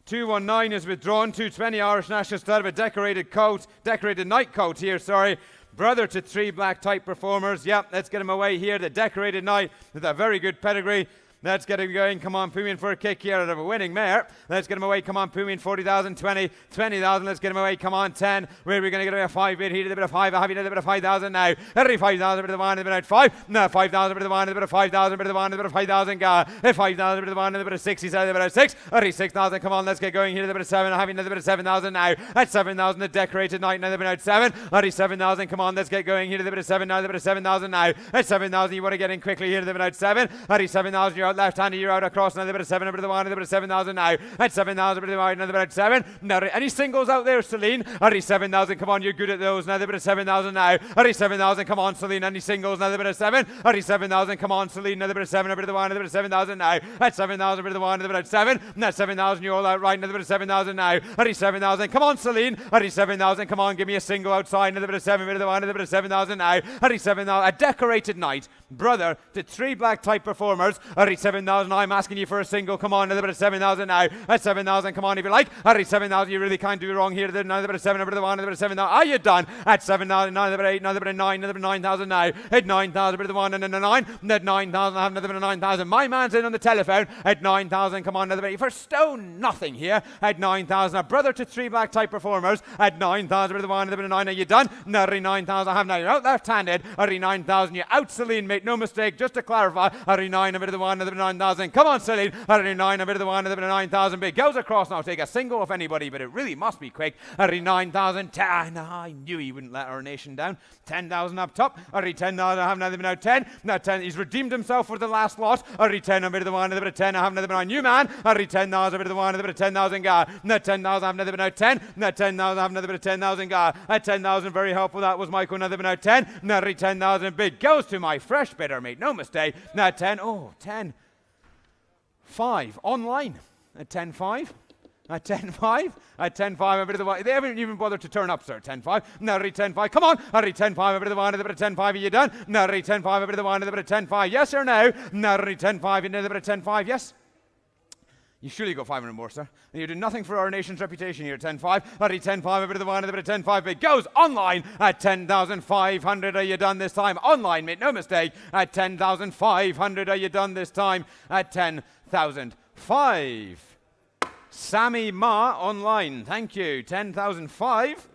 219 is withdrawn. 220 Irish National Stud of a decorated coat, decorated night coat here, sorry. Brother to 3 black type performers. Yep, let's get him away here. The decorated night with a very good pedigree. Let's get him going. Come on, Pumi in for a kick here out of a winning mare. Let's get him away. Come on, Pumi in 40,000, 20, 20,000. Let's get him away. Come on, 10. Where are we going to get away? A 5 bid here. A bit of 5. Having a little bit of 5,000 now. 35,000 bit of the one, a bit of 5. No, 5,000 bit of the one, a bit of 5,000 bit of the one, a bit of 5,000. 5,000 bit of the one, a bit of 60, a bit of 6. 36,000. Come on, let's get going here. A bit of 7. Having another bit of 7,000 now. At 7,000, the decorated night. Another bit of 7. 37,000. Come on, let's get going here. A bit of 7 now. A bit of 7,000 now. At 7,000, you want to get in quickly here. A bit of 7. 37,000, you're out left-handed. You're out across, another bit of 7, a bit of the 1, another bit of 7,000 now. At 7,000, a bit of the 1, another bit of 7. Now, any singles out there, Celine? 37,000, come on, you're good at those. Another bit of 7,000 now. 37,000, come on, Celine. Any singles? Another bit of 7. 37,000, come on, Celine. Another bit of 7, a bit of the 1, another bit of 7,000 now. At 7,000, a bit of the 1, another bit of 7. Now, 7,000, you're all out right. Another bit of 7,000 now. 37,000, come on, Celine. 37,000, come on, give me a single outside. Another bit of 7, a bit of the 1, another bit of 7,000 now. 37,000, a decorated night. Brother to 3 black type performers. 37,000, I'm asking you for a single. Come on, another bit of 7,000 now. At 7,000, come on if you like. At 7,000, you really can't do wrong here. Another bit of 7, another bit of 1, another bit of 7,000. Are you done? At 7,000, another bit of 8, another bit of 9, another bit of 9,000 now. At 9,000, a bit of the 1 and then a 9. At 9,000, I have another bit of 9,000. My man's in on the telephone. At 9,000, come on, another bit. For stone nothing here. At 9,000, a brother to 3 black type performers. At 9,000, a bit of the 1, another bit of 9. Are you done? No, 9,000, I have now. You're out left-handed. At 9,000, you're out, Celine, mate. No mistake. Just to clarify. At 9, a bit of the 1, another bit of 9,000. Come on, Celine. At 9, a bit of the 1, another bit of 9,000. Big goes across now. Take a single off anybody, but it really must be quick. At 9,000. I knew he wouldn't let our nation down. 10,000 up top. At 10,000, I have another bit of 10. Now 10. He's redeemed himself for the last lot. At 10, a bit of the 1, another bit of 10. I have another bit of 9. New man. At 10,000, a bit of the 1, another bit of 10,000 guy. Now 10,000, I have another bit of 10. Now 10,000, I have another bit of 10,000 guy. At 10,000, very helpful. That was Michael. Another bit of 10. Now 10,000. Big goes to my fresh bidder, mate. No mistake. Now 10. Oh, 10. 5 online. At 10.5. At 10.5. At 10.5, a bit of the 1. They haven't even bothered to turn up, sir. 10.5. Now, 10.5. Come on. 10.5, a bit of the 1, a bit of 10.5. Are you done? Now, 10.5, a bit of the 1, a bit of 10.5. Yes or no? Now, 10.5, another bit of 10.5. Yes? You surely got 500 more, sir. And you do nothing for our nation's reputation here. 10.5. At 10.5, a bit of the 1, a bit of 10.5. It goes online at 10,500. Are you done this time? Online, mate. No mistake. At 10,500. Are you done this time? At 10,005. Sammy Ma online. Thank you. 10,005.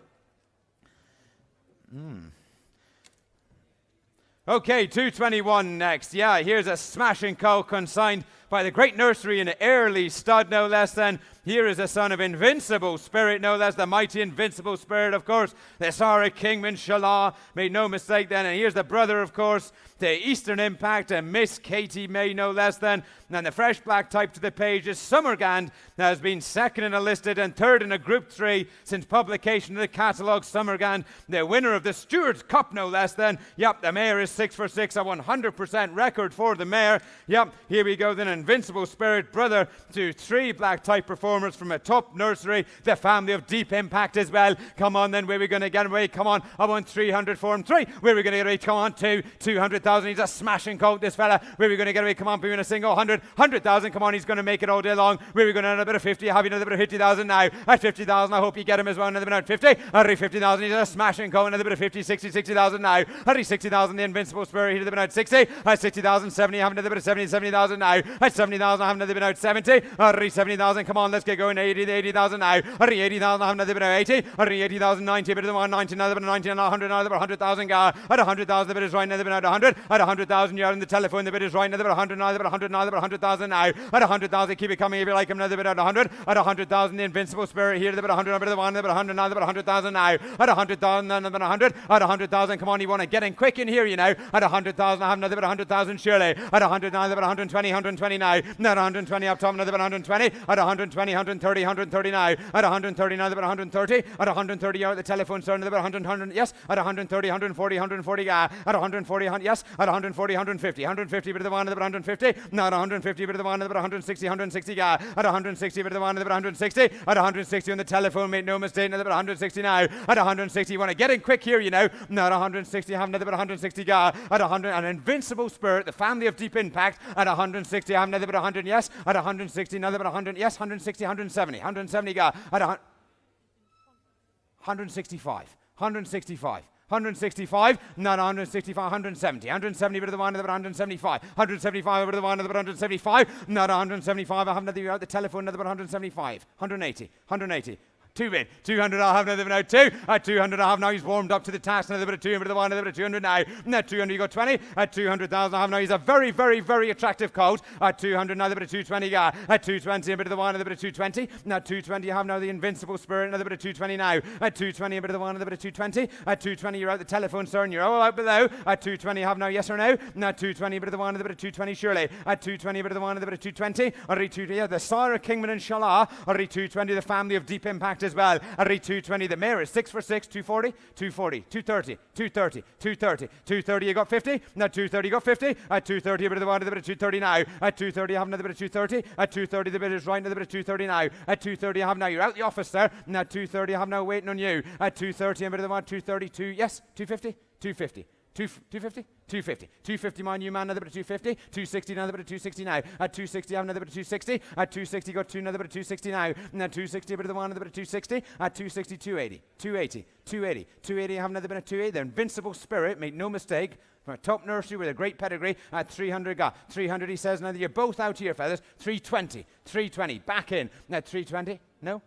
Okay, 221 next. Yeah, here's a smashing cow consigned by the great nursery in Early Stud, no less than. Here is a son of Invincible Spirit, no less, the mighty Invincible Spirit, of course. The Sarah Kingman Shala, made no mistake then. And here's the brother, of course, the Eastern Impact, and Miss Katie May, no less than. And the fresh black type to the page is Summergand, that has been second in a listed and third in a Group 3 since publication of the catalogue. Summergand, the winner of the Stewards Cup, no less than. Yep, the mare is 6 for 6, a 100% record for the mare. Yep, here we go then. Invincible Spirit, brother to 3 black type performers from a top nursery, the family of Deep Impact as well. Come on then, where are we going to get away? Come on, I want 300 for him. 3, where are we going to get away? Come on, 200,000. He's a smashing coat, this fella. Where are we going to get away? Come on, in a single 100,000. Come on, he's going to make it all day long. Where are we going to another bit of 50? Have you another bit of 50,000 now? At 50,000, I hope you get him as well. Another bit of 50. At 50,000, he's a smashing coat. Another bit of 50, 60,000 now. At 60,000, the Invincible Spirit. He's a bit out 60. At 60,000, 70. I have another bit of 70,000 now. At 70,000, I have another bit out 70. At 70,000, come on, let's get going. 80,000 now. At 80,000, I have another bit of 80. At 80,000, 90. A bit of the 190, another bit of 90, another 100, another bit of 100,000. At 100,000, the bit is right. Another bit out 100. At 100,000, you're on the telephone. The bit is right. Another bit of 100, another bit of 100, another bit of 100,000 now. At 100,000, keep it coming if you like him. Another bit out 100. At 100,000, the Invincible Spirit here. The bit of 100, another bit of 1, another bit of 100, another bit of 100,000 now. At 100,000, another bit of 100. At 100,000, come on, you want to get in quick in here, you know. At 100,000, I have another bit of 100,000 surely. At 100, another bit of 120, 120 now. Not 120 up top, another bit of 120. At 120, 130, 130 now. At 130 now, about 130. At 130, you're at the telephone, sir. About 100, yes. At 130, 140, 140, at 140, yes. At 140, 150. 150, bit of the one, about 150. Now at 150, bit of the one, about 160, 160, at 160, bit of the one, about 160. At 160 on the telephone, made no mistake. Now about 160 now. At 160, you want to get in quick here, you know. Now at 160, have another about 160, at 100, an invincible spirit, the family of deep impact. At 160, have another about 100, yes. At 160, another about 100, yes. 160, 170, 170, at 165, 165. 165, not 165, 170. 170 over the one, about 175. 175 over the one, about 175. Not 175, I have another out the telephone, another about 175. 180, 180. 2 bid. 200, I'll have another bit now. 2. At 200, I have now. He's warmed up to the task. Another bit of 200, the one, another bit of 200 now. At 200, you got 20. At 200,000, I have now. He's a very, very, very attractive colt. At 200, another bit of 220 guy. At 220, a bit of the one, another bit of 220. Now 220, you have now the invincible spirit. Another bit of 220 now. At 220, a bit of the one, another bit of 220. At 220, you're out the telephone, sir, and you're all out below. At 220, you have now, yes or no? Now 220, a bit of the one, another bit of 220, surely. At 220, a bit of the one, another bit of 220. At 220, yeah, the Sire Kingman and Shalah. At 220, the family of deep impact as well. At 220, the mare is 6 for 6, 240, 240, 230, 230, 230, 230, you got 50. Now 230, you got 50. At 230, a bit of the one, a bit of 230 now. At 230, you have another bit of 230. At 230, the bit is right, another bit of 230 now. At 230, you have now, you're out the office there. Now 230, I have now waiting on you. At 230, a bit of the one, 232, yes, 250, 250. 250, 250, 250, my new man, another bit of 250, 260, another bit of 260 now. At 260, I have another bit of 260. At 260, got two, another bit of 260 now. And at 260, a bit of the one, another bit of 260. At 260, 280, 280, 280, 280, I have another bit of 280. The invincible spirit, make no mistake, from a top nursery with a great pedigree. At 300, got 300, he says, now you're both out here, fellas. 320, 320, back in. Now 320, no?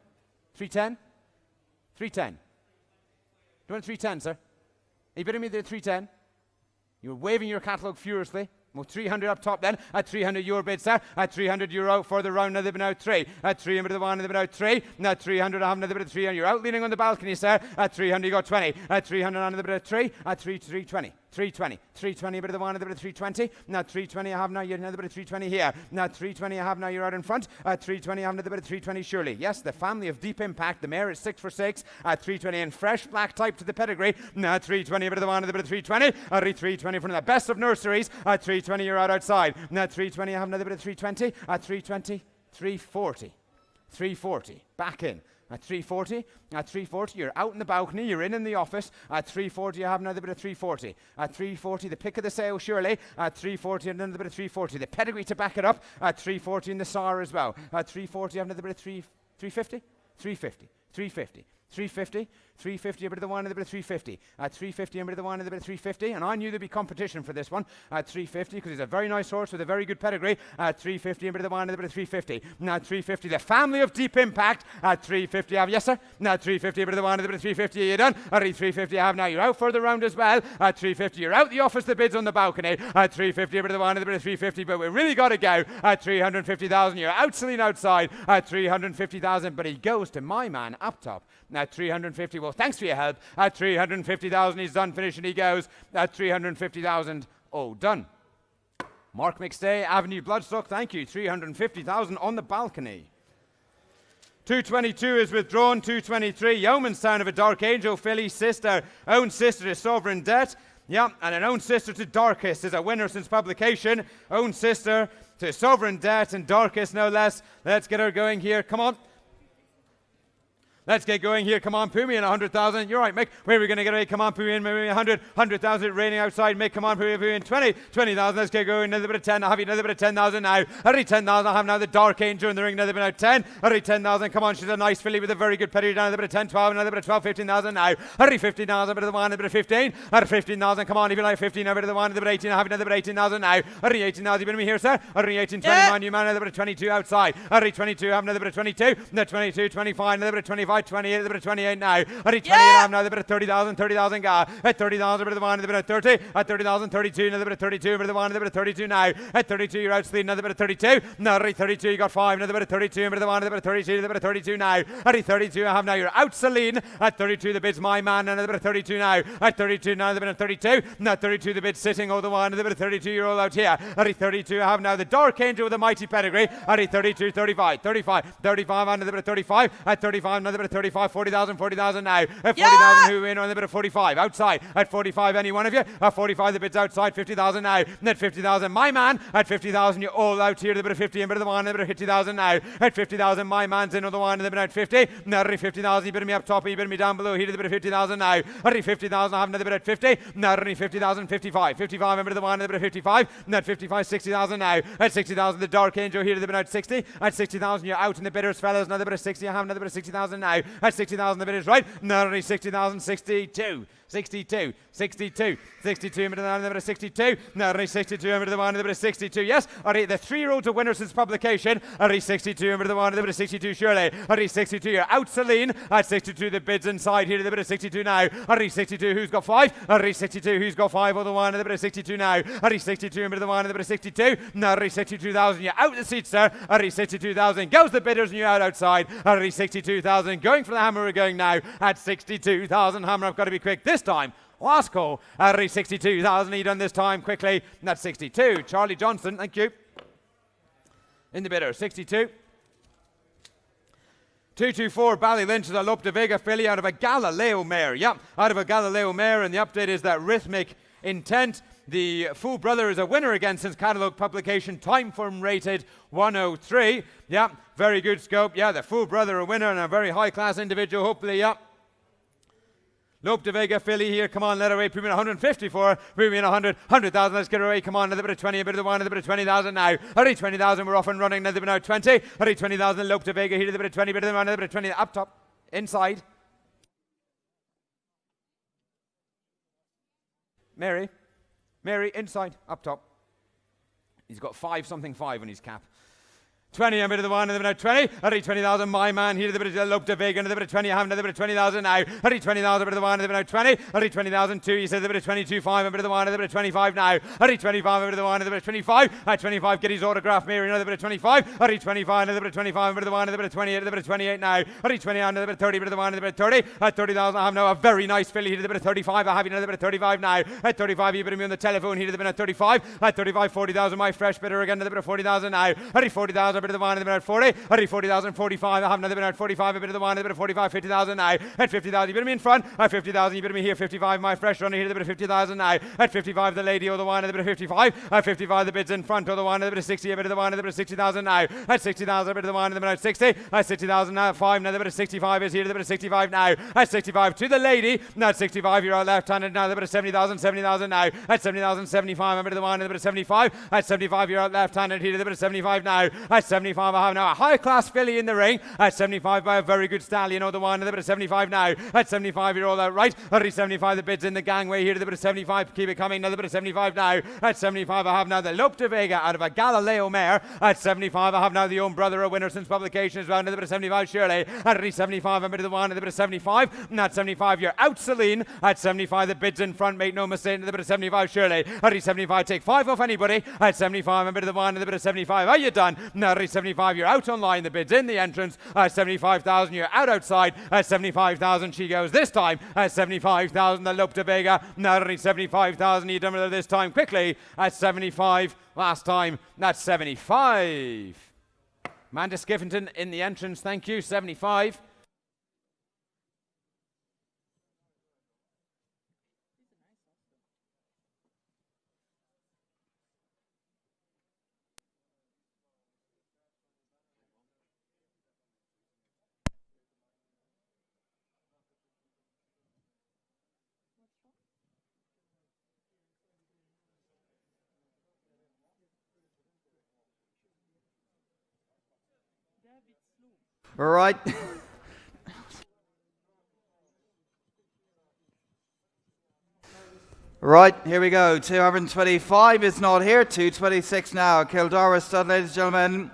310? 310. Do you want 310, sir? Are you bidding me the 310? You were waving your catalogue furiously. Well, 300 up top then. At 300, your bid, sir. At 300, you're out for the round. Now they've been out 3. At 300, the one, they've been out 3. Now 300, I have another bit of 3. And you're out leaning on the balcony, sir. At 300, you got 20. At 300, another bit of 3. At 320. 320, 320, a bit of the one, a bit of 320. Now 320, I have now, you're another bit of 320 here. Now 320, I have now, you're out in front. At 320, I have another bit of 320, surely. Yes, the family of deep impact. The mare is 6 for 6. At 320, and fresh black type to the pedigree. Now 320, a bit of the one, a bit of 320. At 320, from the best of nurseries. At 320, you're out outside. Now 320, I have another bit of 320. At 320, 340. 340, back in. At 340, you're out in the balcony, you're in the office. At 340, you have another bit of 340. At 340, the pick of the sale, surely. At 340, another bit of 340. The pedigree to back it up. At 340 in the SAR as well. At 340, you have another bit of 350. 350, 350. 350, 350, a bit of the one, a bit of 350. At 350, a bit of the one, a bit of 350. And I knew there'd be competition for this one. At 350, because he's a very nice horse with a very good pedigree. At 350, a bit of the one, a bit of 350. Now at 350, the family of deep impact. At 350, I have, yes sir. Now at 350, a bit of the one, a bit of 350, you're done. At 350, I have now, you're out further round as well. At 350, you're out the office, the bid's on the balcony. At 350, a bit of the one, a bit of 350, but we really got to go. At 350,000, you're out Celine outside. At 350,000, but he goes to my man up top. At 350, well, thanks for your help. At 350,000, he's done, finished, and he goes. At 350,000, oh, done. Mark McStay, Avenue Bloodstock, thank you. 350,000 on the balcony. 222 is withdrawn. 223, Yeoman's Town of a Dark Angel, Philly, sister, own sister to Sovereign Debt. Yeah, and an own sister to Darkest is a winner since publication. Own sister to Sovereign Debt and Darkest, no less. Let's get her going here. Come on. Let's get going here. Come on, Pumi, and 100,000. You're right, Mick. Where are we going to get away? Come on, Pumi, and maybe 100,000 raining outside. Mick, come on, Pumi, and 20,000. Let's get going. Another bit of 10. I'll have you another bit of 10,000 now. Hurry, 10,000. I'll have now the Dark Angel in the ring. Another bit of 10. Hurry, 10,000. Come on, she's a nice filly with a very good pedigree. Another bit of 10, 12. Another bit of 12, 15,000 now. Hurry, 15,000. A bit of the one, a bit of 15. Hurry, 15,000. Come on, if you like 15. A bit of the one, a bit of 18. I'll have another bit of 18,000 now. Hurry, 18,000. You been me here, sir? Hurry, 18, 20. My new man. Another bit of 22 outside. Hurry, 22. Have another bit of 22. Another 22, 25. Another bit of 25. 25, 28, the bit of 28 now. At 28 half now, the bit of 30,000, 30,000 ga. At 30,000, the bit of the one, the bit of 30. At 30,000, 32, another bit of 32, bit of the one, the bit of 32 now. At 32, you're out sleep, another bit of 32. Now, at 32, you got 5, another bit of 32, bit of the one, the bit of 32, the bit of 32 now. At 32, I have now, you're out Celine. At 32, the bid's my man, another bit of 32 now. At 32, now the bit of 32. Now, 32, the bid's sitting, oh, the one, the bit of 32, you're all out here. At 32, I have now the Dark Angel with a mighty pedigree. At 32, 35, 35, 35, another bit of 35. At 35, another bit of 35, 40,000, 40,000 now. At 40,000, who win on the bit of 45? Outside. At 45, any one of you? At 45, the bid's outside, 50,000 now. At 50,000, my man. At 50,000, you're all out here, the bit of 50, and bit of the one, the bit of 50,000 now. At 50,000, my man's in on the one, and the bit of 50. Now, at 50,000, you bit of me up top, you bit of me down below, here, the bit of 50,000 now. At 50,000, I have another bit at 50. Now, at 50,000, 55. 55, and bit of the one, and the bit of 55. Now, at 55, 60,000 now. At 60,000, the Dark Angel here, the bit out 60. At 60,000, you're out in the bidders, fellas. Another bit of 60, I have another bit of 60,000 now. At 60,000, the bidders right. Now, only 60,000, 62. 62, 62, 62, a bit of 62. Now, only 62, a bit of one, a bit of 62. Yes, the 3-year-old to winner since publication. At 62, a bit of one, a bit of 62, surely. At 62, you're out Celine. At 62, the bid's inside here, a bit of 62 now. At 62, who's got 5? At 62, who's got 5? Oh, the one, a bit of 62 now. At 62, a bit of the one, a bit of 62. Now, at 62,000, you're out the seat, sir. At 62,000, goes the bidders, and you're out outside. At 62,000, going for the hammer, we're going now. At 62,000, hammer, I've got to be quick this time. Last call at 62,000. He done this time quickly. And that's 62. Charlie Johnson, thank you. In the bidder, 62. 224 Ballylynch is a Lope de Vega filly out of a Galileo mare. Yep, out of a Galileo mare. And the update is that Rhythmic Intent, the full brother, is a winner again since catalogue publication. Time form rated 103. Yeah, very good scope. Yeah, the full brother a winner and a very high class individual, hopefully. Yeah. Lope de Vega filly here, come on, let her away, premium 154, premium 100, 100,000, let's get her away, come on, another bit of 20, a bit of the one, a bit of 20,000 now. Already 20,000, we're off and running, another bit now 20, already 20,000, Lope de Vega here, a bit of 20, bit of the one, another bit of 20, up top, inside. Mary, inside, up top. He's got 5-something-5 on his cap. 20, a bit of the one, and a bit of 20. Already 20,000, my man. Here, a bit of Lope de Vega, and a bit of 20. I have another bit of 20,000 now. Already 20,000, a bit of the one, and a bit of 20. Already 20,000, two. You said a bit of 22.5, a bit of the one, and a bit of 25 now. Already 25, a bit of the one, and a bit of 25. At 25, get his autograph, Mary, another bit of 25. Already 25, another bit of 25, a bit of the one, and a bit of 28, a bit of 28 now. Already 20, another bit of 30, a bit of the one, and a bit of 30. At 30,000, I have now a very nice filly. Here, a bit of 35. I have another bit of 35 now. At 35, you bit of me on the telephone. Here, a bit of 35. At 35, 40,000, my fresh bidder again, another bit of 40,000 now. Already 40,000, a bit of the one, and a bit of 40. Already 40,000, 45. I have another bit at 45, a bit of the one, a bit of 45, 50,000 now. At 50,000, you bit of me in front. At 50,000, you bit of me here. 55, my fresh runner here, a bit of 50,000 now. At 55, the lady, or the one, a bit of 55. At 55, the bid's in front, or the one, a bit of 60, a bit of the one, a bit of 60,000 now. At 60,000, a bit of the one, a bit of 60. At 60,000 now, 5, another bit of 65 is here, a bit of 65 now. At 65 to the lady. Now at 65, you're out left-handed now, a bit of 70,000, 70,000 now. At 70,000, 75, a bit of the one, a bit of 75. At 75, you're out left-handed here, a bit of 75 now. At 75, I have now a high-class filly in the ring. At 75 by a very good stallion, or the one, and a bit of 75 now. At 75, you're all out right. Already 75, the bid's in the gangway here, a bit of 75, keep it coming, another bit of 75 now. At 75, I have now the Lope de Vega out of a Galileo mare. At 75, I have now the own brother, a winner since publication as well, another bit of 75, surely. At 75, a bit of the one, and a bit of 75. And at 75, you're out Celine. At 75, the bid's in front, make no mistake, another bit of 75, surely. At 75, take 5 off anybody. At 75, a bit of the one, and a bit of 75. Are you done? Now at 75, you're out online, the bid's in the entrance. At 75,000, you're out outside. At 75,000, she goes this time. At 75,000, the Lope de Vega. Now at 75,000, you done with her this time quickly. At 75, last time, that's 75. Amanda Skiffington in the entrance, thank you, 75. Right. Right, here we go. 225 is not here. 226 now. Kildara stud, ladies and gentlemen.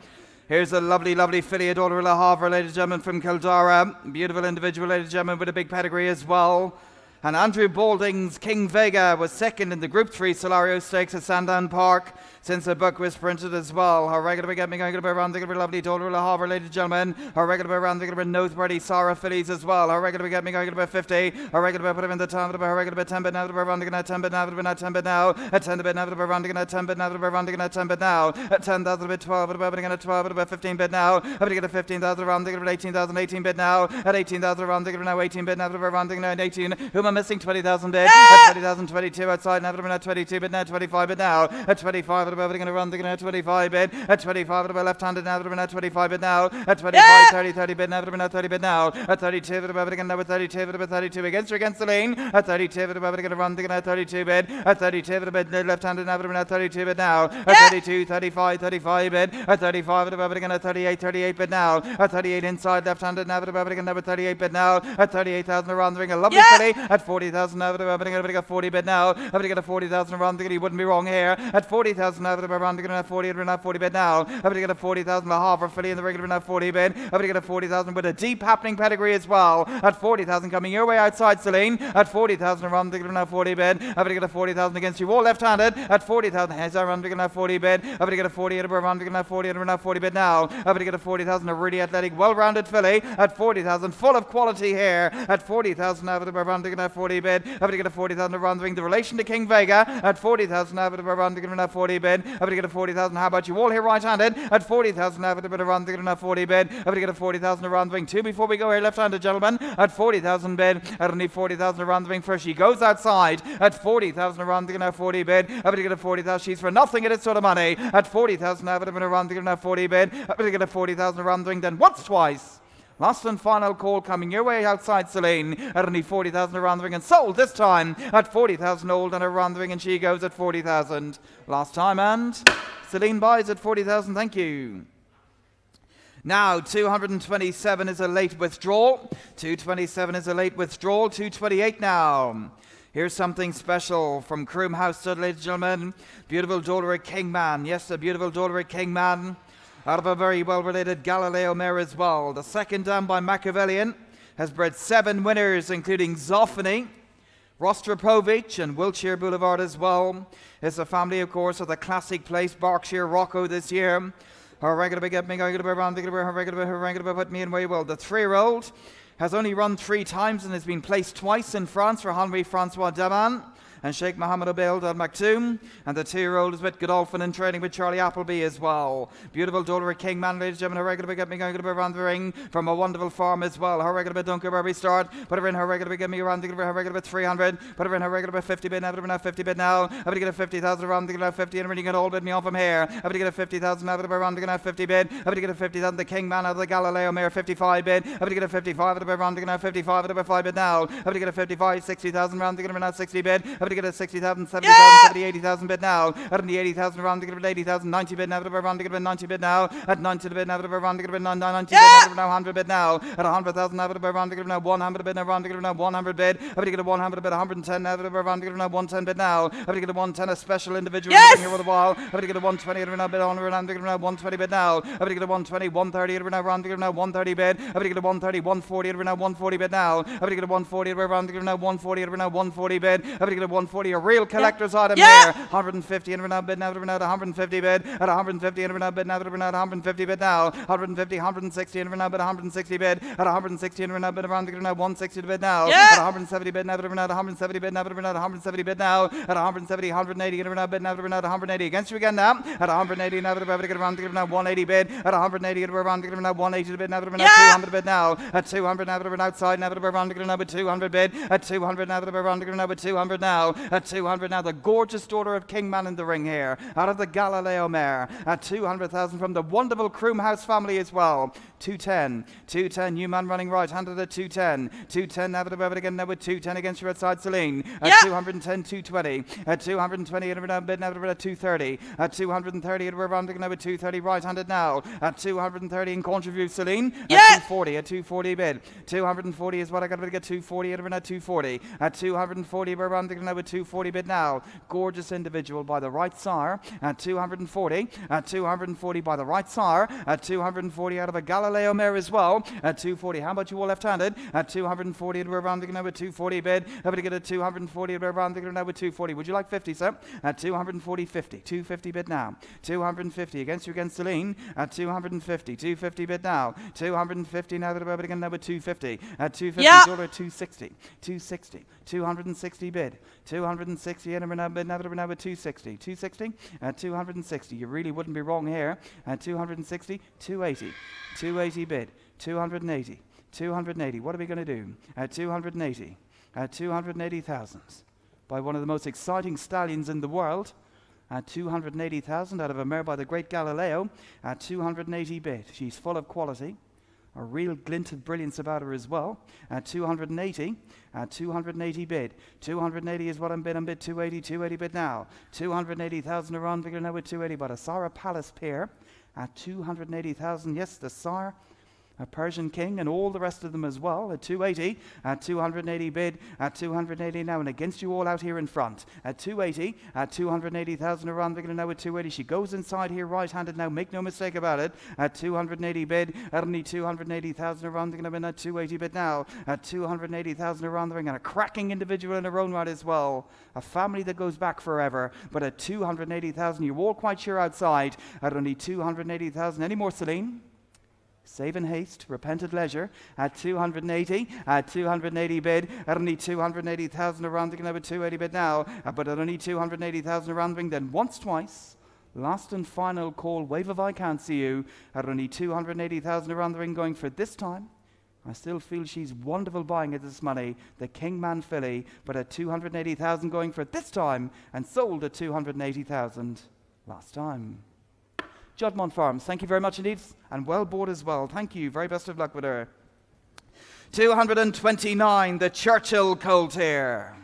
Here's a lovely, lovely filly, a daughter of Le Havre, ladies and gentlemen, from Kildara. Beautiful individual, ladies and gentlemen, with a big pedigree as well. And Andrew Balding's King Vega was second in the Group 3 Solario Stakes at Sandown Park since the book was printed as well. Her regular get me going to be around the lovely daughter of Le Havre, ladies and gentlemen. Her regular around the Noseworthy Sarah fillies as well. Her regular get me going to be 50. Her regular put him in the time of her regular 10 bit now to be around the 10 bit now to be 10 bit now. At 10 bit now to be around the 10 bit now to be around the 10 bit now. At 10,000 bit 12 at about 12 at about 15 bit now. I'm going to get a 15,000 around the 18,000 18 bit now. At 18,000 around the now 18 bit now to be around the 18. Who am I missing? 20,000 bit. At 20,000 22 outside now to be 22 bit now 25 bit now. At 25 at about going to run the 25 bit. At 25 at about left-handed now to be 25 bit now. At 25 30 bit now to be 30 bit now. At 32 at about again now with 32 at about 32 against the lane. At 32 at about going to run the 32 bit. At 32 at about left-handed now to be 32 bit now. At 32 35 bit. At 35 at about again 38 bit now. At 38 inside left-handed now to about again now with 38 bit now. At 38,000 around the ring, a lovely filly. At 40,000 now to about again 40 bit now. I'm going to get a 40,000 around the ring. He wouldn't be wrong here. At 40,000 now to about around the 40 and now 40 bit now. I'm going to get a 40,000 Le Havre filly in the regular now 40 bit. I'm going to get a 40,000 with a deep happening pedigree as well. At 40,000 coming your way outside Celine. At 40,000 around the now 40 bit. I'm going to get a 40,000 against you all left-handed. At 40,000 heads around the now 40 bit. I'm going to get a 40 at around the now 40 and now 40 bit now. I'm going to get a 40,000 a really athletic, well-rounded filly. At 40,000 full of quality here. At 40,000 now around the now 40 bit. I'm going to get a 40,000 around the ring. The relation to King Vega. At 40,000 now around the now 40 bit. I'm going to get a 40,000. How about you all here right-handed? At 40,000 now around the now 40 bit. I'm going to get a 40,000 around the ring. Two before we go here left-handed, gentlemen. At 40,000 bid. I don't need 40,000 around the ring first. She goes outside. At 40,000 around the now 40 bid. I'm going to get a 40,000. She's for nothing at it sort of money. At 40,000 now around the now 40 bid. I'm going to get a 40,000 around the ring. Then once, twice. Last and final call coming your way outside Celine at only 40,000 around the ring and sold this time at 40,000 old and around the ring, and she goes at 40,000 last time, and Celine buys at 40,000. Thank you. Now 227 is a late withdrawal. 227 is a late withdrawal. 228 now. Here's something special from Croom House Stud, ladies and gentlemen. Beautiful daughter of Kingman. Yes, a beautiful daughter of Kingman. Out of a very well-related Galileo mare as well. The second dam by Machiavellian has bred 7 winners, including Zoffany, Rostropovich, and Wiltshire Boulevard as well. It's a family, of course, of the classic place, Berkshire Rocco, this year. Her regular get me going to be around, her regular put me in where you will. The 3-year-old has only run 3 times and has been placed twice in France for Henri Francois Daman and Sheikh Mohammed Obeid Al Maktoum, and the 2-year-old is with Godolphin and training with Charlie Appleby as well. Beautiful daughter of Kingman, ladies and gentlemen. Her regular get me going to be around the ring from a wonderful farm as well. Her regular Dunker Berry start. Put her in her regular get me around her regular 300. Put her in her regular 50 bid now. Put her now 50 bid now. I'm going to get a 50,000 around the 50 and really get all bid me off from here. I'm going to get a 50,000 now around the 50 bid. I'm going to get a 50,000 the Kingman out of the Galileo mare 55 bid. I'm going to get a 55 at around the 55 at 5 bid now. I'm going to get a 55 60,000 around the now 60 bid. I'm going to get a 60,000 70,000, 70, 80,000 bid now. At the 80,000 around the 80,000, 90 bid now, around the 90 bid now. At 90 bid now, around the 90 bid now, 100 bid now. At 100,000 now, around the now 100 bid now, around the now 100 bid. I'm going to get a 100 bid, 110 now, around the now 110 bid now. I'm going to get a 110, a special individual here with a while. I'm going to get a 120 around bid on around the now 120 bid now. I'm going to get a 120, 130 around the now 130 bid. I'm going to get a 130, 140 around 140 bid now. I'm going to get a 140 around the now 140 around 140 bid. I'm going to get a 140, a real collector's item here. 150 and now bid now, 150 bid. At 150 and now bid now, 150 bid now. 150, 160 and now bid 160 bid. At 160 and now bid around the now 160 bid now. At 170 bid now, 170 bid now, 170 bid now. At 170, 180 and now bid now, 180 against you again now. At 180 now, around the now 180 bid. At 180 around the now 180 bid now, 200 bid now. At 200 now, outside now, around the now 200 bid. At 200 now, around the now 200 now. At 200 now, the gorgeous daughter of Kingman in the ring here, out of the Galileo mare, at 200,000 from the wonderful Croom House family as well. 210. 210, you man running right-handed at 210. 210 now to Bevan again now with 210 against your outside Celine. At 210, 220. At 220 at around bid now to 230. At 230 at around now with 230 right-handed now. At 230 in contribute Celine. At 240 at 240 bid. 240 is what I got to get 240 at around 240. At 240 we're around now with 240 bid now. Gorgeous individual by the right sire. At 240. At 240 by the right sire. At 240 out of a Galileo mare as well. At 240. How about you all left-handed? At 240 we're around now with 240 bid. Having to get a 240 we're around now with 240. Would you like 50, sir? At 240, 50. 250 bid now. 250 against you against Celine. At 250. 250 bid now. 250 now that we're again now with 250. At 250 dollar 260. 260. 260 bid. 260 and now bid now that we're now with 260. 260 at 260. You really wouldn't be wrong here. At 260, 280. 280 bid. 280. 280. What are we going to do? At 280. At 280,000. By one of the most exciting stallions in the world. At 280,000 out of a mare by the great Galileo. At 280 bid. She's full of quality. A real glint of brilliance about her as well. At 280. At 280 bid. 280 is what I'm bid. I'm bid 280. 280 bid now. 280,000 around. Bigger now with 280. But a Sarah Palace pair. At 280,000. Yes, the Sire. A Persian King and all the rest of them as well at 280, at 280 bid, at 280 now, and against you all out here in front at 280, at 280,000 around. They're going to know at 280. She goes inside here right-handed now, make no mistake about it. At 280 bid, at only 280,000 around. They're going to win at 280 bid now, at 280,000 around the ring, and a cracking individual in her own right as well. A family that goes back forever, but at 280,000, you're all quite sure outside. At only 280,000, any more, Celine? Save in haste, repent at leisure, at 280, at 280 bid, at only 280,000 around, they can have a 280 bid now, but at only 280,000 around ring, then once, twice, last and final call, wave of I can't see you, at only 280,000 around the ring going for this time. I still feel she's wonderful buying at this money, the Kingman filly, but at 280,000 going for this time, and sold at 280,000 last time. Judmont Farms, thank you very much indeed, and well bought as well. Thank you. Very best of luck with her. 229, the Churchill colt here.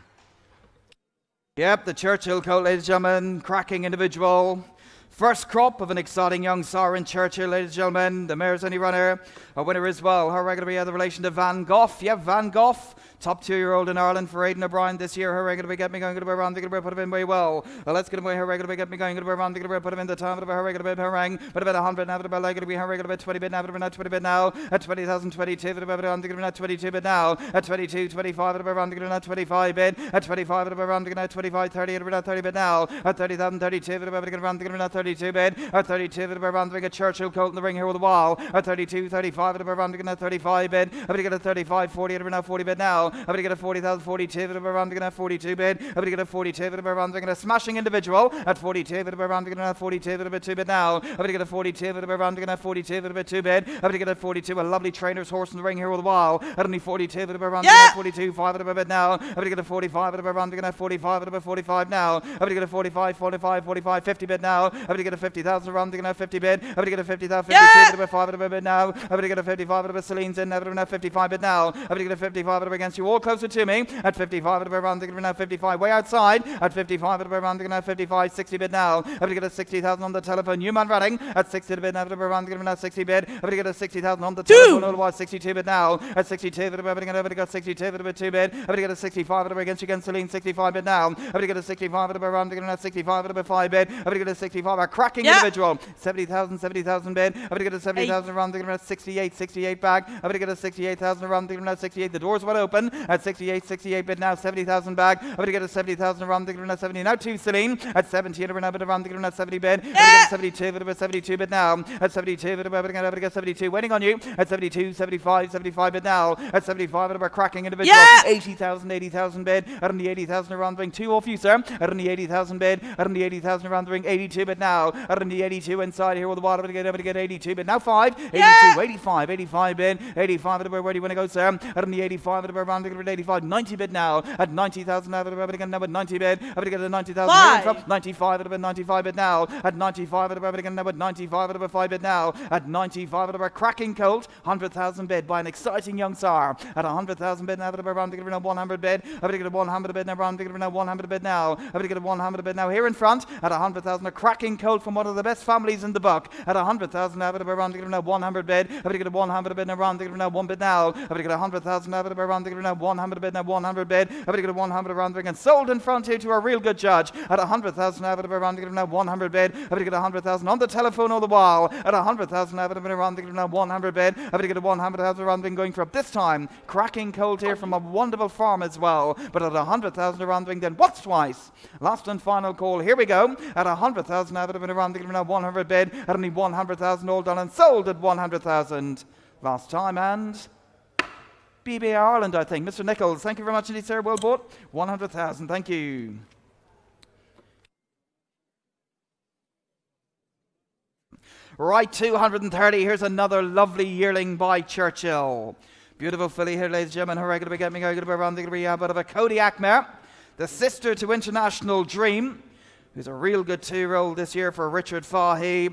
Yep, the Churchill colt, ladies and gentlemen, cracking individual. First crop of an exciting young sire in Churchill, ladies and gentlemen. The mare's only runner, a winner as well. Her regular be the relation to Van Goff. Yeah, Van Goff. Top 2-year-old in Ireland for Aidan O'Brien this year. Her regular get me going to be around the put him in very well. Let's get away her regular get me going to be around the put him in the time of her regular bit her rang. But about 100 now about like her regular bit 20 bit now about 20 bit now at 20,000 22 but about around the 22 bit now at 22 25 at around the 25 bit at 25 at around the 25 30 at about 30 bit now at 30,000 32 at about around the 32 bit at 32 at around the Churchill colt in the ring here with the wall at 32 35 at around the 35 bit. I'm going to get a 35 40 at around 40 bit now. I'm going to get a 40,000 42 at around the 42 bit. I'm going to get a 42 at around the smashing individual at 42 at around the 42 at about 2 bit now. I'm going to get a 42 at around the 42 at about 2 bit. I'm going to get a 42, a lovely trainer's horse in the ring here with the wall at only 42 at around the 42 5 at about now. I'm going to get a 45 at around the 45 at about 45 now. I'm going to get a 45 45 45 50 bit now. I'm going to get a 50,000 around the 50 bit. I'm going to get a 50,000 52 at about 5 at about bit now. I'm going to get a 55 at about Celine's in at about 55 bit now. I'm going to get a 55 at about against you all closer to me at 55 at about around the now 55 way outside at 55 at about around the now 55 60 bit now. I'm going to get a 60,000 on the telephone. Newman running at 60 bit now at around the now 60 bit. I'm going to get a 60,000 on the telephone. Otherwise 62 bit now at 62 at about going to get 62 at about 2 bit. I'm going to get a 65 at about against Celine 65 bit now. I'm going to get a 65 at about around the now 65 at about 5 bit. I'm going to get a 65 a cracking individual 70,000 70,000 bit. I'm going to get a 70,000 around the now 68 back. I'm going to get a 68,000 around the now 68. The doors wide open at 68 bit now 70,000 back. I'm going to get a 70,000 around the now 70 now to Celine at 70 at around the now 70 bit. I'm going to get a 72 at about 72 bit now at 72 at about going to get 72 waiting on you at 72 75 bit now at 75 at about cracking individual 80,000 bid at only 80,000 around the ring. 2 off you sir at only 80,000 bid at only 80,000 around the ring. 82 bit now at only 82 inside here with the water. I'm going to get 82 bit now 5 82 85 bid 85 at about where do you want to go sir at only 85 at about around around 85, 90 bid now at 90,000 now again now at 90 bid. I'm gonna get a 90,000 Five. here from 95 at 95 bid now at 95 at again now at 95 at 5 bid now at 95 at a cracking colt 100,000 bid by an exciting young sire at 100,000 bid now around 100 bid. I'm gonna get a 100 bid now around 100 bid now. I'm gonna get a 100 bid now here in front at 100,000 a cracking colt from one of the best families in the buck at 100,000 now around 100 bid. I'm gonna get a 100 bid now around 1 bid now. I'm gonna get 100,000 now around 100 bid now 100 bid. I'm gonna get a 100 around and sold in front here to a real good judge at 100,000 now around 100 bid. I'm gonna get 100,000 on the telephone all the while at 100,000 now around 100 bid. I'm gonna get a 100,000 around going for up this time. Cracking colt here from a wonderful farm as well. But at 100,000 around then once twice. Last and final call. Here we go. At 100,000 now around 100 bid. At only 100,000 all done and sold at 100,000. Last time and BBA Ireland, I think. Mr. Nichols, thank you very much indeed, sir. Well bought. 100,000. Thank you. Right, 230. Here's another lovely yearling by Churchill. Beautiful filly here, ladies and gentlemen. Hooray, gonna be getting going to be around the a bit of a Kodiak mare. The sister to International Dream, who's a real good 2-year-old this year for Richard Fahey.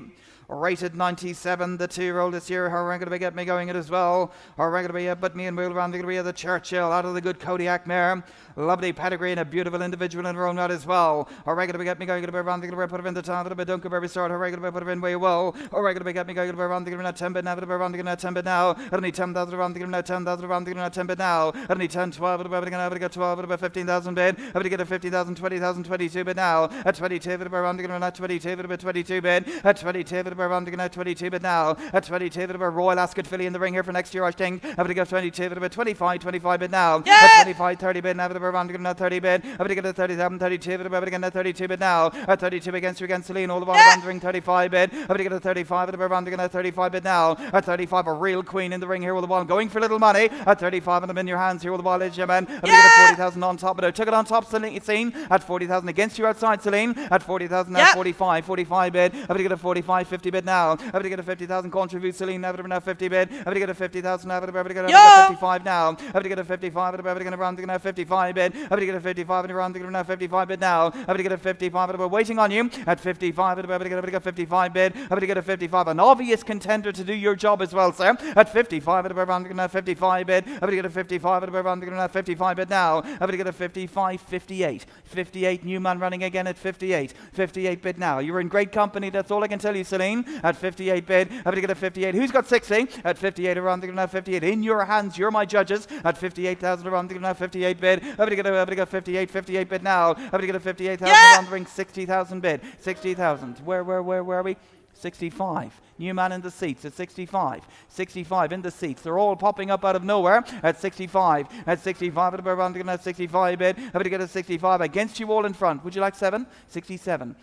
Rated 97, the 2-year-old this year. Her rank going to be get me going it as well. Her rank going to be but me and Will around the Churchill out of the good Kodiak mare. Lovely pedigree and a beautiful individual in her own right as well. Her rank going to be get me going to be around the put her in the town of the Dunkerberry start. Her rank going to be put her in way well. Her rank going to be get me going to be around the 10 bid now. Around the 10 bid now. Only 10,000 around the 10,000 around the 10 bid now. Only 10, 12 about to get 12 about 15,000 bid. I'm to get a 50,000, 20,000, 22 bid now. At 22 around the 22 bid 22 bid. At 22 around the 22 bid now. At 22 about Royal Ascot filly in the ring here for next year, I think. I'm to get 22 about 25 bid now. At 25 30 bid now around the 30 bid. I'm to get a 37 32 about again 32 bid now. At 32 against you against Celine all the while around the ring 35 bid. I'm to get a 35 around the 35 bid now. At 35 a real queen in the ring here all the while going for little money. At 35 and I'm in your hands here all the while, ladies and gentlemen. I'm to get a 40,000 on top, but I took it on top, Celine. At 40,000 against you outside, Celine. At 40,000 now 45 bid. I'm to get a 45 50 bid now. I'm going to get a 50,000 contribute Celine now now 50 bid. I'm going to get a 50,000 now. I'm going to get a 55 now. I'm going to get a 55 and I'm going to round now 55 bid. I'm going to get a 55 and around now 55 bid now. I'm going to get a 55 and we're waiting on you at 55 and I'm going to get a 55 bid. I'm going to get a 55, an obvious contender to do your job as well, sir. At 55 and around now 55 bid. I'm going to get a 55 and around now 55 bid now. I'm going to get a 55 58 new man running again at 58 bid now. You're in great company, that's all I can tell you, Celine. At 58 bid, I'm going to get a 58. Who's got 60? At 58 around the now 58. In your hands, you're my judges. At 58,000 around the now 58 bid. I'm going to get a 58 bid now. I'm going to get a 58,000 around the ring 60,000 bid. 60,000. Where are we? 65. New man in the seats at 65. 65 in the seats. They're all popping up out of nowhere at 65. At 65 at around the 65 bid. I'm going to get a 65 against you all in front. Would you like 7? 67.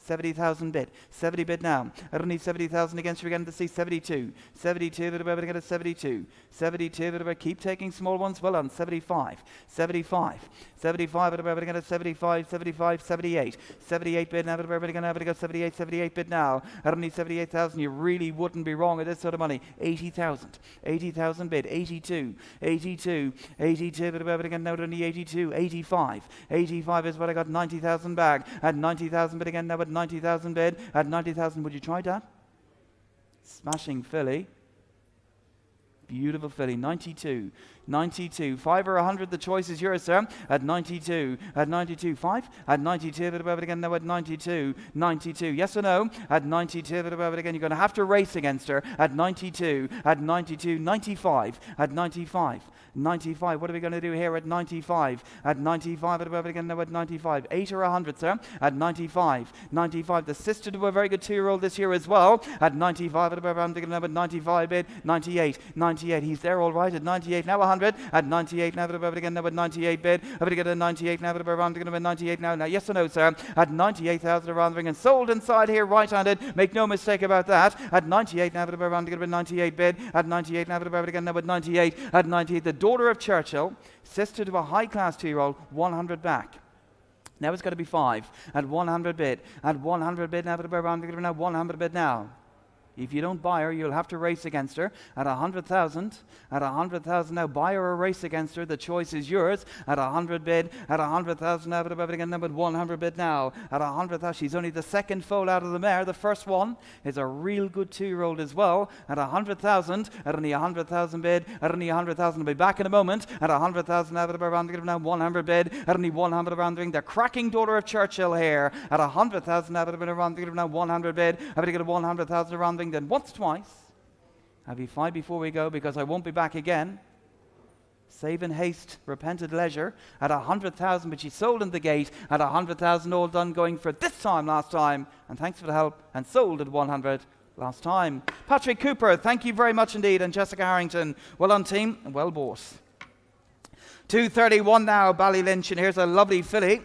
70,000 bid. 70 bid now. I don't need 70,000 against you again to see 72. 72 that we're going to get a 72. 72 that we keep taking small ones. Well on 75. 75 that we're going to get a 75. 78. 78 bid now. We're going to have to go 78 bid now. I don't need 78,000. You really wouldn't be wrong with this sort of money. 80,000. 80,000 bid. 82 that we're going to now only 82. 85 is what I got. 90,000 back. At 90,000 bid again now at 90,000 bid. At 90,000, would you try that? Smashing filly. Beautiful filly. 92. 5 or 100, the choice is yours, sir. At 92. 5. At 92, bit above it again now at 92. Yes or no? At 92, bit above it again. You're going to have to race against her. At 92. 95. At 95. What are we going to do here at 95? At 95, above it again now at 95. 8 or 100, sir. At 95. The sister to a very good 2-year-old this year as well. At 95, above I'm thinking now at 95 bid. 98. He's there all right at 98. Now 100. At 98 now, above it again now at 98 bid. I'm going to get a 98 now, above I'm thinking about 98 now. Now, yes or no, sir? At 98,000 around the ring and sold inside here, right-handed. Make no mistake about that. At 98 now, above I'm thinking about 98 bid. At 98 now, above it again now at 98. At 98, the daughter of Churchill, sister to a high-class 2-year-old, 100 back. Now it's got to be 5 at 100 bid. At 100 bid now, around now 100 bid now. If you don't buy her, you'll have to race against her at 100,000. At 100,000 now, buy her or race against her. The choice is yours. At 100 bid, at 100,000 now, but again, number 100 bid now. At 100,000, she's only the second foal out of the mare. The first one is a real good 2-year-old as well. At 100,000, at only 100,000 bid, at only 100,000. I'll be back in a moment. At 100,000 now, but around now 100 bid, at only 100 around the cracking daughter of Churchill here. At 100,000 now, but around now 100 bid, I'm going to get a 100,000 around then once, twice. Have you 5 before we go, because I won't be back again. Save in haste, repent at leisure. At 100,000, but she sold in the gate. At 100,000, all done, going for this time, last time. And thanks for the help. And sold at 100 last time. Patrick Cooper, thank you very much indeed. And Jessica Harrington, well done team, and well bought. 231 now, Ballylynch, and here's a lovely filly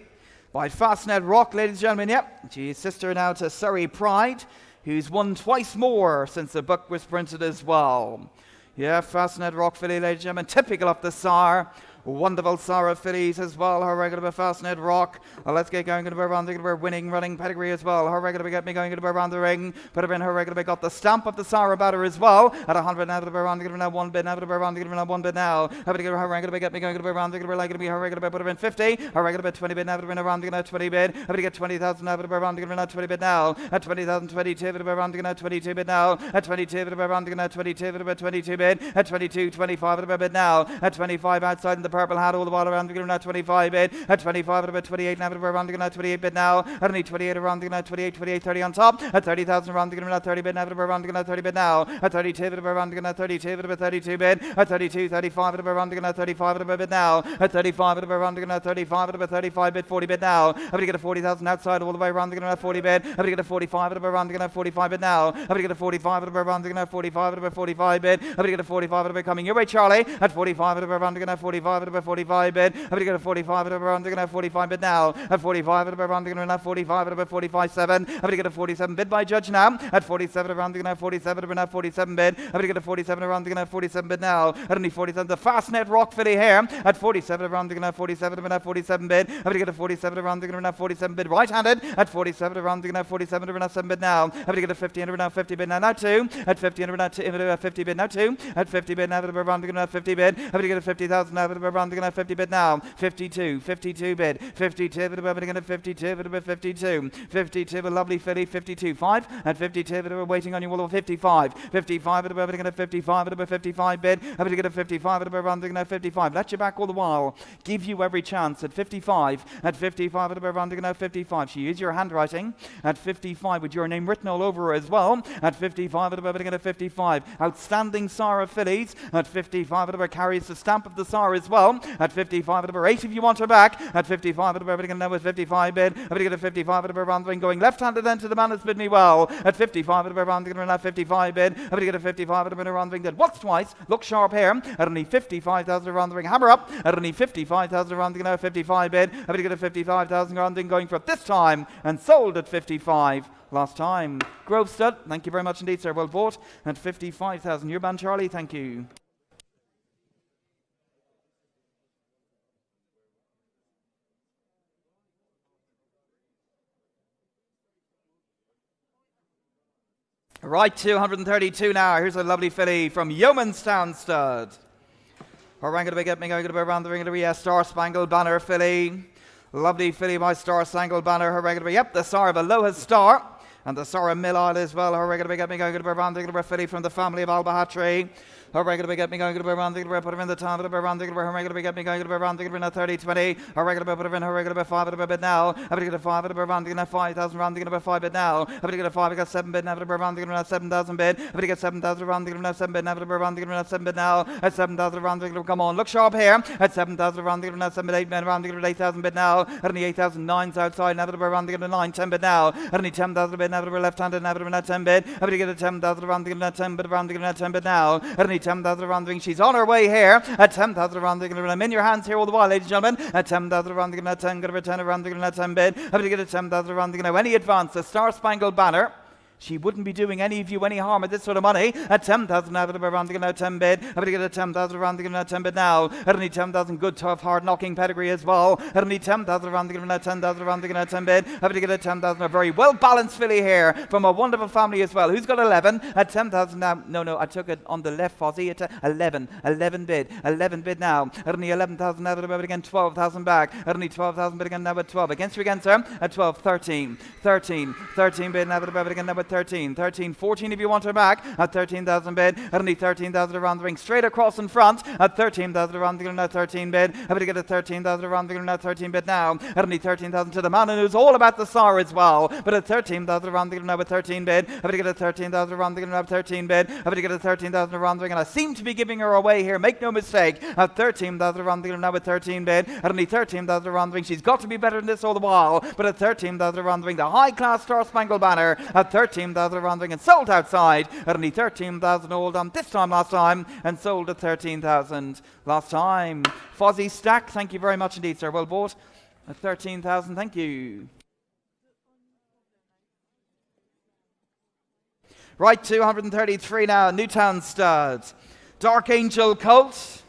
by Fastnet Rock, ladies and gentlemen. Yep, she's sister now to Surrey Pride, who's won twice more since the book was printed as well. Yeah, Fastnet Rock filly, ladies and gentlemen, typical of the Tsar. Wonderful Sarah fillies as well. Her regular Fastnet Rock. Let's get going around the winning running pedigree as well. Her regular get me going around the ring. Put her in her regular got the stamp of the Sarah batter as well. At 100 now around the now 1 bid now around the now 1 bid now. Have to get her regular get me going around the like to be her regular put her in 50. Her regular 20 bid now around the now 20 bid. Have to get 20,000 now around the now 20 bid now. At 20,000 22 around the now 22 bid now. At 22 around the now 22 22 bid. At 22 25 bid now. At 25 outside in the purple hat all the while around the now 25 bid. At 25 at about 28 now around the now 28 bid now. At only 28 around the now 28 30 on top. At 30,000 around the now 30 bid now around the now 30 bid now. At 32 at around the now 32 at about 32 bid. At 32 35 at around the now 35 at about bid now. At 35 at around the now 35 at about 35 bid 40 bid now. I'm going to get a 40,000 outside all the way around the now 40 bid. I'm going to get a 45 at around the now 45 bid now. I'm going to get a 45 at around the now 45 at about 45 bid. I'm going to get a 45 at about coming your way, Charlie. At 45 at around the now 45 at about 45 bid. I'm going to get a 45 at around the now 45 bid now. At 45 at around the now 45 at about 45 7. I'm going to get a 47 bid by judge now. At 47 around the now 47 at now 47 bid. I'm going to get a 47 around the now 47 bid now. At only 47 the Fastnet Rock filly here. At 47 around the now 47 at now 47 bid. I'm going to get a 47 around the now 47 bid right-handed. At 47 around the now 47 at now 7 bid now. I'm going to get a 50 and now 50 bid now 2. At 50 and now 50 bid now 2. At 50 bid now around the now 50 bid. I'm going to get a 50,000 now around the now 50 bid now. 52 bid. 52 bid about again at 52 bid about 52. 52 a lovely filly 52 5. At 52 bid we're waiting on you all 55. 55 bid about again at 55 bid about 55 bid. I'm going to get a 55 bid around the now 55. Let you back all the while. Give you every chance at 55. At 55 bid around the now 55. She is your handwriting. At 55 with your name written all over her as well. At 55 bid about again at 55. Outstanding Sarah fillies. At 55 bid carries the stamp of the Sarah as well. At 55 bid 8 if you want her back. At 55 bid again now with 55 bid. I'm going to get a 55 bid around the ring going left-handed then to the man that's bid me well. At 55 bid around the ring now 55 bid. I'm going to get a 55 bid around the ring then once twice. Look sharp here. At only 55,000 around the ring. Hammer up. At only 55,000 around the ring now 55 bid. I'm going to get a 55,000 around the ring going for this time and sold at 55 last time. Grove Stud, thank you very much indeed, sir. Well bought. At 55,000. Your man Charlie, thank you. Right, 232 now. Here's a lovely filly from Yeomanstown Stud. Her rank to get me going to be around the ring of the Star Spangled Banner filly. Lovely filly by Star Spangled Banner. Her rank to be, yep, the Star of Aloha Star. And the Star of Mill Isle as well. Her rank to get me going to be around the ring of the filly from the family of Albahatri. Her regular get me going to be around the put her in the time to be around the her regular get me going to be around the now 30 20. Her regular put her in her regular 5 at a bit now. I'm going to get a 5 at a around the now 5,000 around the about 5 bid now. I'm going to get a 5 I got 7 bid now around the now 7,000 bid. I'm going to get 7,000 around the now 7 bid now around the now 7 bid now. At 7,000 around the come on, look sharp here. At 7,000 around the now 7 bid 8 men around the 8,000 bid now. At only 8,009's outside now around the 9 10 bid now. At only 10,000 bid now left-handed now around 10 bid. I'm going to get a 10,000 around the now 10 bid around the now 10 bid now. At only 10,000 around the she's on her way here at 10,000 around the I'm in your hands here all the while, ladies and gentlemen. At 10,000 around the 10, going to return around the 10 bid. I'm going to get a 10,000 around the any advance. The Star Spangled Banner She wouldn't be doing any of you any harm at this sort of money. At 10,000 out of the round, now 10 bid. I'm going to get a 10,000 around, now 10 bid now. I don't need 10,000 good, tough, hard knocking pedigree as well. I don't need 10,000 around, now 10,000 around, now 10 bid. I'm going to get a 10,000, a very well balanced filly here from a wonderful family as well. Who's got 11? At 10,000 now. No, I took it on the left, Fozzie. At 11 bid. 11 bid now. I don't need 11,000 out of the round again, 12,000 back. I don't need 12,000 bid again now at 12. Against you again, sir. At 12, 13 bid now at the round again now at 13, 14 if you want her back. At 13,000 bid. I don't need 13,000 around the ring. Straight across in front. At 13,000 around the ring now 13 bid. I'm going to get a 13,000 around the ring now 13 bid now. I don't need 13,000 to the man who's all about the SAR as well. But at 13,000 around the ring now with 13 bid. I'm going to get a 13,000 around the ring now with 13 bid. I'm going to get a 13,000 around the ring, and I seem to be giving her away here. Make no mistake. At 13,000 around the ring now with 13 bid. I don't need 13,000 around the ring. She's got to be better than this all the while. But at 13,000 around the ring, the high class Star Spangled Banner. At 13,000 around the ring and sold outside at only 13,000 all done this time last time and sold at 13,000 last time. Fozzie Stack, thank you very much indeed, sir. Well bought at 13,000. Thank you. Right, 233 now. Newtown stud. Dark Angel Colt.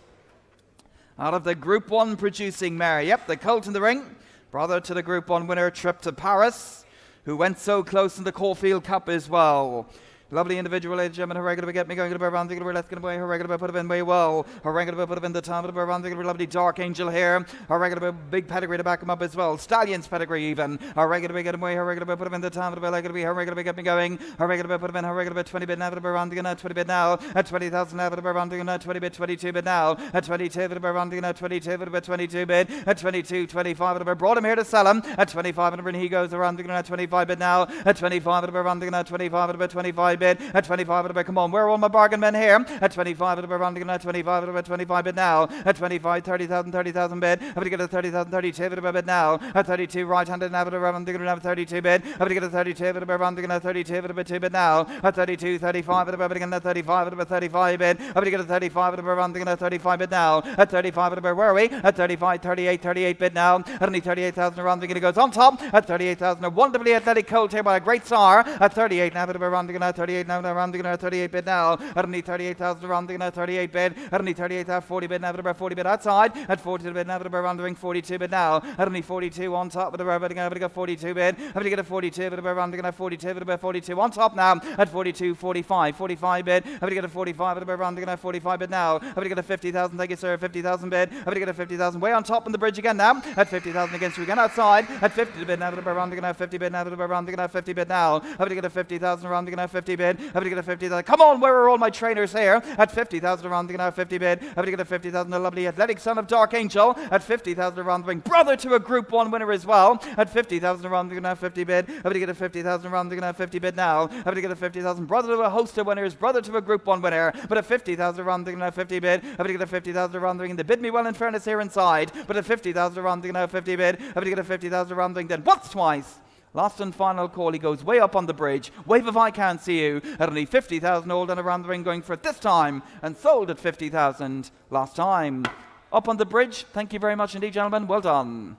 Out of the Group 1 producing mare. Yep, the Colt in the ring. Brother to the Group 1 winner, Trip to Paris, who went so close in the Caulfield Cup as well. Lovely individual, ladies and gentlemen. Her regular get me going to be around the let's get away. Her regular put it in way well. Her regular put it in the time of the around the lovely Dark Angel here. Her regular big pedigree to back him up as well. Stallion's pedigree even. Her regular get away. Her regular put him in the time of the like to be. Her regular get me going. Her regular put him in. Her regular 20 bid now. Around the 20 bid now. At 20,000 now. Around the 20 bid 22 bid now. At 22 around the 22 bid 22 bid. At 22 25 brought him here to sell him. At 25 and he goes around the 25 bid now. At 25 around the 25 25 bid. At 25 come on, where are all my bargain men here? At 25 around the 25 bid now. At 25 30,000 bid. I'm going to get a 30,000 32 bid now. At 32 right-handed now around the 32 bid. I'm going to get a 32 around the 32 bid now. At 32 35 again at 35 bid. I'm going to get a 35 around the 35 bid now. At 35 where are we? At 35 38 bid now. At only 38,000 around the goes on top. At 38,000 a wonderfully athletic colt here by a great SAR. At 38 now around the 38 now around the 38 bid now. I don't need 38,000 around the 38 bid. I don't need 38,000 40 bid now about 40 bid outside. At 42 bid now around the ring 42 bid now. I don't need 42 on top but around the 42 bid. I'm going to get a 42 bid around the 42 bid about 42 on top now. At 42 45 bid. I'm going to get a 45 bid around the 45 bid now. I'm going to get a 50,000. Thank you sir. 50,000 bid. I'm going to get a 50,000 way on top on the bridge again now. At 50,000 against you again outside. At 50 bid now around the 50 bid now around the 50 bid now. I'm going to get a 50,000 around the 50 bid. I'm going to get a 50,000. Come on, where are all my trainers here? At 50,000 around the 50 bid. I'm going to get a 50,000. A lovely athletic son of Dark Angel. At 50,000 around the ring. Brother to a Group 1 winner as well. At 50,000 around the 50 bid. I'm going to get a 50,000 around the 50 bid now. I'm going to get a 50,000. Brother to a host of winners. Brother to a Group 1 winner. But at 50,000 around the 50 bid. I'm going to get a 50,000 around the ring. They bid me well in fairness here inside. But at 50,000 around the 50 bid. I'm going to get a 50,000 around the ring. Then once, twice. Last and final call, he goes way up on the bridge. Wave if I can't see you. At only 50,000 old and around the ring going for it this time. And sold at 50,000 last time. Up on the bridge. Thank you very much indeed, gentlemen. Well done.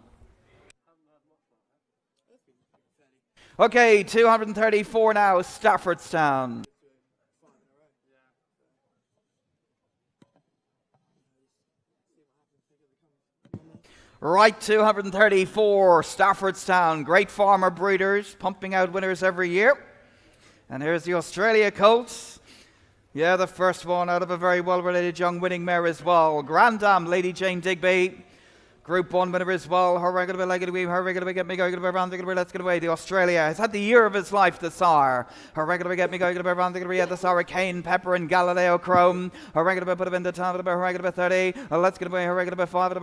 Okay, 234 now, Staffordstown. Right, 234, Staffordstown. Great farmer breeders, pumping out winners every year. And here's the Australia Colts. Yeah, the first one out of a very well-related young winning mare as well. Grand Dame, Lady Jane Digby. Group 1 winner as well. Her regular leg of the weave. Her regular get me going around the let's get away. The Australia has had the year of his life, the SAR. Her regular get me going around the SAR. Cane, Pepper, and Galileo Chrome. Her regular put him in the time of her regular 30. Let's get away. Her regular 5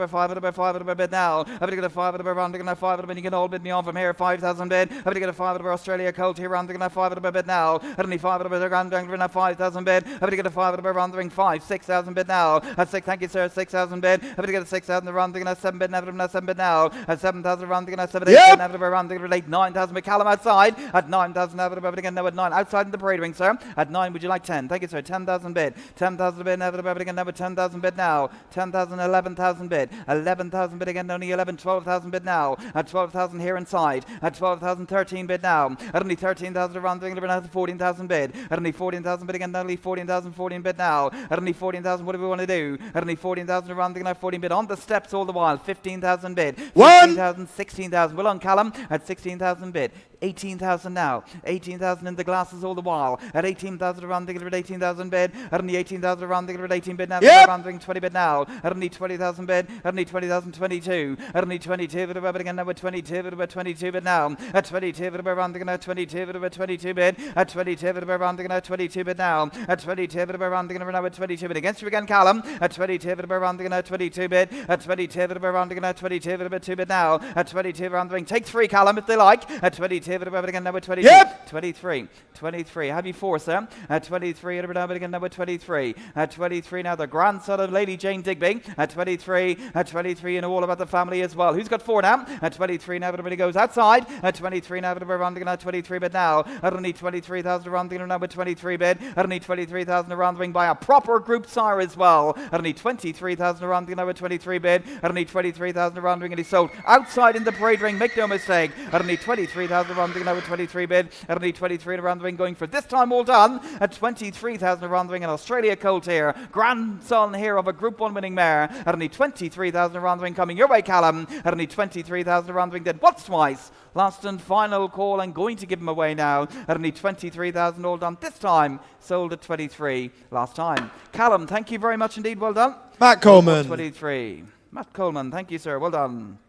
bid now. I'm going to get a 5 around the 5 bid. You can all bid me on from here. 5,000 bid. I'm going to get a 5 Australia Colt here around the 5 bid now. I don't need 5 around the 5,000 bid. I'm going to get a 5 around the ring 6,000 bid now. At 6, thank you sir. 6,000 bid. I'm going to get a 6,000 around the 7 7 bid, now 7 bid now. At 7,000 round again, at 7, 8 Yep. bid, now round again, 8, 9,000. McCallum outside. At 9,000 now again, now at 9. Outside in the parade ring, sir. At 9, would you like 10? Thank you, sir. 10,000 bid. 10,000 bid, now again, now at 10,000 bid now. 10,000, 11,000 bid. 11,000 bid again, only 11, 12,000 bid now. At 12,000 here inside. At 12,000, 13 bid now. At only 13,000 around the now 14,000 bid. At only 14,000 bid again, only 14,000, 14 bid now. At only 14,000, what do we want to do? At only 14,000 around the now 14 bid on the steps all the while. 15,000 bid. 15,000, 16,000. Well on Callum at 16,000 bid. 18,000 now. 18,000 in the glasses all the while. At 18,000 around the at 18,000 bid. At only 18,000 around the at 18 bid now. Yep. Around the 20 bid now. At only 20,000 bid. At only 20,000 22. At only 22 bid again now at 22 bid about 22 bid now. At 22 bid around the now 22 bid about 22 bid. At 22 bid around the now 22 bid now. At 22 bid around the now at 22 bid against you again Callum. At 22 bid around the now 22 bid. At 22 bid around the now 22 bid about 2 bid now. At 22 around the ring. Take 3 Callum if they like. At 22 bid again now at 22. Yep. 23. 23. Have you 4, sir? At 23 again now at 23. At 23 now the grandson of Lady Jane Digby. At 23. At 23 and all about the family as well. Who's got 4 now? At 23 now everybody goes outside. At 23 now around the 23 bid now. At only 23,000 around the now with 23 bid. At only 23,000 around the ring by a proper group sire as well. At only 23,000 around the now with 23 bid. At only 23,000 around the ring and he's sold outside in the parade ring. Make no mistake. At only 23,000 around the now with 23 bid. At only 23 around the ring going for this time all done. At 23,000 around the ring in Australia Colt here. Grandson here of a Group 1 winning mare. At only 23,000 around the ring coming your way Callum. At only 23,000 around the ring then once twice. Last and final call and going to give him away now. At only 23,000 all done this time. Sold at 23 last time. Callum, thank you very much indeed. Well done. Matt Coleman. 23. Matt Coleman, thank you, sir. Well done.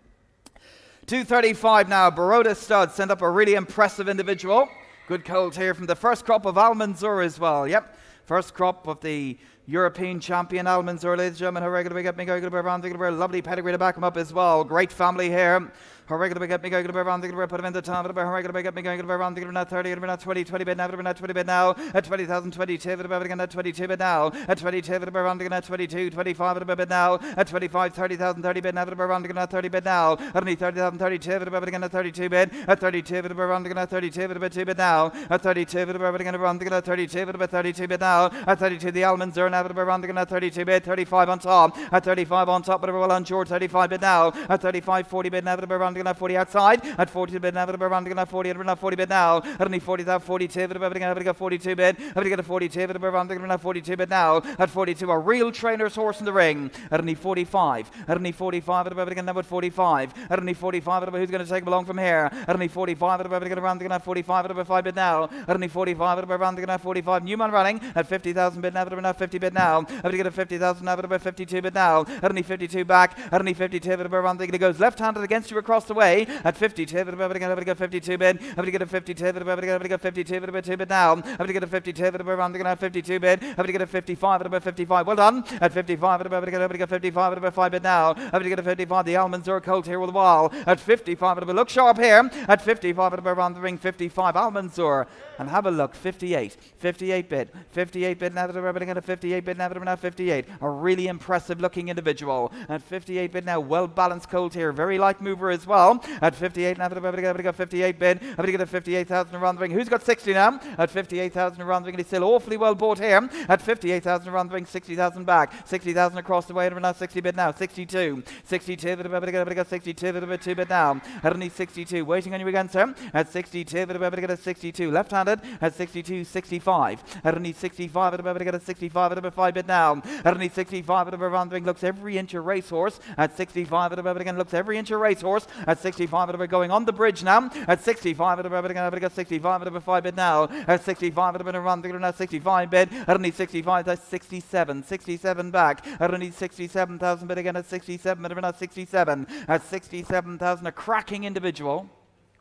235 now. Baroda Stud sent up a really impressive individual. Good colt here from the first crop of Almanzor as well. Yep. First crop of the European champion Almanzor, ladies and gentlemen. Her regular big up, big around, lovely pedigree to back him up as well. Great family here. Her regular big up, big around, put him in the time. Her regular big up, big around, now 30, now 20, 20 bid now, 20 bid now. At 20,000, 22, again at 22 bid now. At 22, around again at 22, 25 bid now. At 25, 30,000, 30 bid now, around again at 30 bid now. At only 30,000, 32, again at 32 bid. At 32, around again at 32, bid 2 bid now. At 32, again around again at 32, bid 32 bid now. At 32, the Almonds are now around again at 32 bid, 35 on top. At 35 on top, but well on George, 35 bid now. At 35, 40 bid now, around again at 40 outside. At 40 bid now, around again at 40, around 40 bid now. At only 40,000, 42, again at 42 bid. At again at 42, around again at 42 bid now. At 42, a real trainer's horse in the ring. At only 45. At only 45, again now at 45. At only 45, who's going to take him along from here? At only 45, again around again at 45, at 5 bid now. At only 45, around again at 45. Newman running at 50,000 bid now, at 50 bid now. At again at 50,000 now, at 52 bid now. At only 52 back. At only 52, around again. He goes left-handed against you across the way. At 52, again 52 bid. At again at 52, again 52 bid, 2 bid now. At again at 52, around again at 52 bid. At again at 55, at 55. Well done. At 55, again 55, at 5 bid now. At again at 55, the Almanzor colt here all the while. At 55, look sharp here. At 55, around the ring, 55, Almanzor. And have a look, 58. 58 bid. 58 bid now, again at 58 bid now, 58. A really impressive looking individual. At 58 bid now, well balanced colt here. Very light mover as well. At 58 now, again 58 bid. Again at 58,000 around the ring. Who's got 60 now? At 58,000 around the ring. He's still awfully well bought here. At 58,000 around the ring, 60,000 back. 60,000 across the way. And now 60 bid now. 62. 62, again 62, 2 bid now. At only 62. Waiting on you again, sir. At 62, again at 62. Left-handed. At 62, 65. At only 65, again at 65, at 5 bid now. At only 65, around the ring. Looks every inch a racehorse. At 65, again looks every inch a racehorse. At 65, going on the bridge now. At 65, again 65, at 5 bid now. At 65, around the now 65 bid. At only 65, that's 67. 67 back. At only 67,000 bid again at 67, at 67. At 67,000, a cracking individual.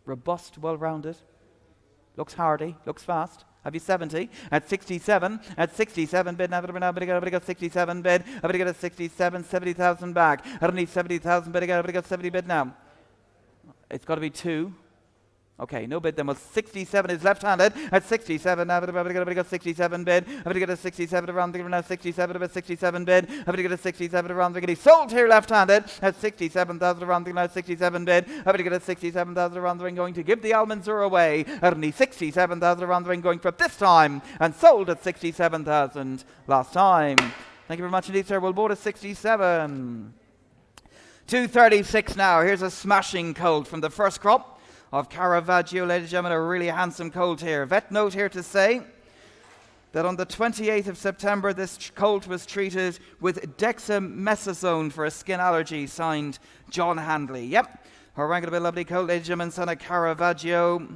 Robust, well-rounded. Looks hardy, looks fast. Have you 70? At 67. At 67 bid. Now, everybody got 67 bid. Everybody got a 67, 70,000 back. At only 70,000 bid. Everybody got 70 bid now. It's got to be 2. Okay, no bid then was 67 is left-handed at 67. Now I'm going to get a 67 bid. I'm going to get a 67 around the now 67 about 67 bid. I'm going to get a 67 around the he sold here left-handed at 67,000 around the now 67 bid. I'm going to get a 67,000 around the ring going to give the Almanzor away at only 67,000 around the ring going for this time and sold at 67,000 last time. Thank you very much indeed, sir. We'll board at 67. 236 now. Here's a smashing colt from the first crop of Caravaggio, ladies and gentlemen, a really handsome colt here. Vet note here to say that on the 28th of September, this colt was treated with dexamethasone for a skin allergy, signed John Handley. Yep, a regular lovely colt, ladies and gentlemen, son of Caravaggio.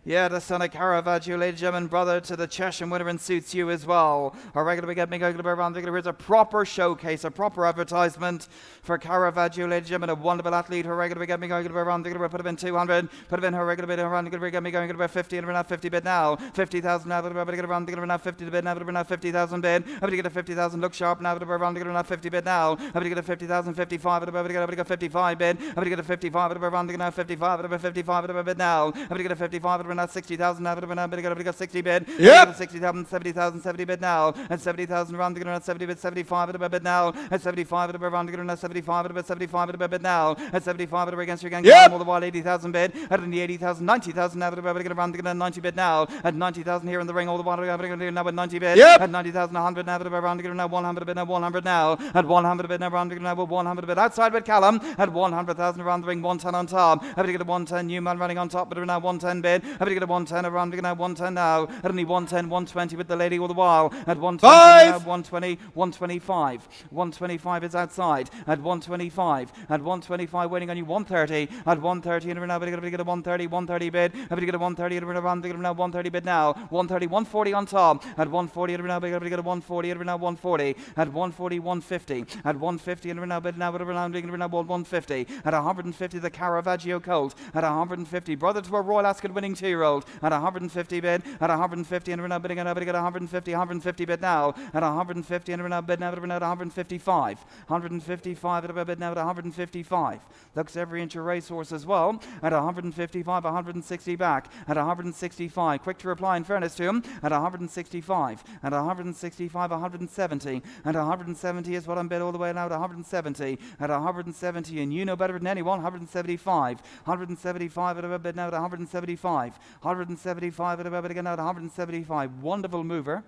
Yeah, the son of Caravaggio, ladies and gentlemen, brother to the Chesham winner and suits you as well. A regular big me going around. Here's a proper showcase, a proper advertisement for Caravaggio, ladies and gentlemen, a wonderful athlete. Her regular big me going around. Put him in 200. Put him in her regular bid around. Get me going about 50 and we're now 50 bid now. 50,000 now. We're get around. We're now 50 bid now. We're now 50,000 bid. I'm going to get a 50,000. Look sharp now. We're around. We're now 50 bid now. I'm going to get a 50,000. 55. I'm going to get a 55 bid. I'm going to get a 55. We're around. We're now 55. I'm 55 bid now. I'm going to get a 55. We're now 60,000 now. We're going to get 60 bid. Yep. 60,000, 70,000, 70 bid now. And 70,000 around. We're going to 70 bid, 75 bid now. And 75 around. We're going to 75 bid, 75 bid now. And 75 against you again. Yep. All the while 80,000 bid. And the 80,000, 90,000 now. We're going to around. We're going to 90 bid now. At 90,000 here in the ring. All the while we're going to do now at 90 bid. Yep. At 90,000, 100 now. We're around. We're going to now 100 bid now. 100 now. At 100 bid now. Around. We're going to now 100 bid outside with Callum. At 100,000 around the ring. 110 on top. I'm going to get a 110. Newman running on top. But we're now 110 bid. I'm going to get a 110 around. We're going to now 110 now. At only 110, 120 with the lady all the while. At 120, now 120, 125. 125 is outside. At 125. At 125 waiting on you. 130. At 130 and we're now going to get a 130, 130 bid. I'm going to get a 130 and we're around. We're now 130 bid now. 130, 140 on top. At 140 and we're now going to get a 140 and we're now 140. At 140, 150. At 150 and we're now bid now. We're now 150. At 150 the Caravaggio colt. At 150 brother to a Royal Ascot winning 2-year-old. At 150 bid. At 150 and we're now bidding another 150 bid now. At 150 and we're now bid now. We're now at 155. 155 at a bid now at 155. Looks every inch a racehorse as well. At 155, 160 back. At 165. Quick to reply in fairness to him. At 165. At 165, 170. And 170 is what I'm bid all the way now at 170. At 170 and you know better than anyone. 175. 175 at a bid now at 175. 175 at a bid again now at 175. Wonderful mover.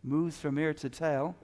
Moves from ear to tail.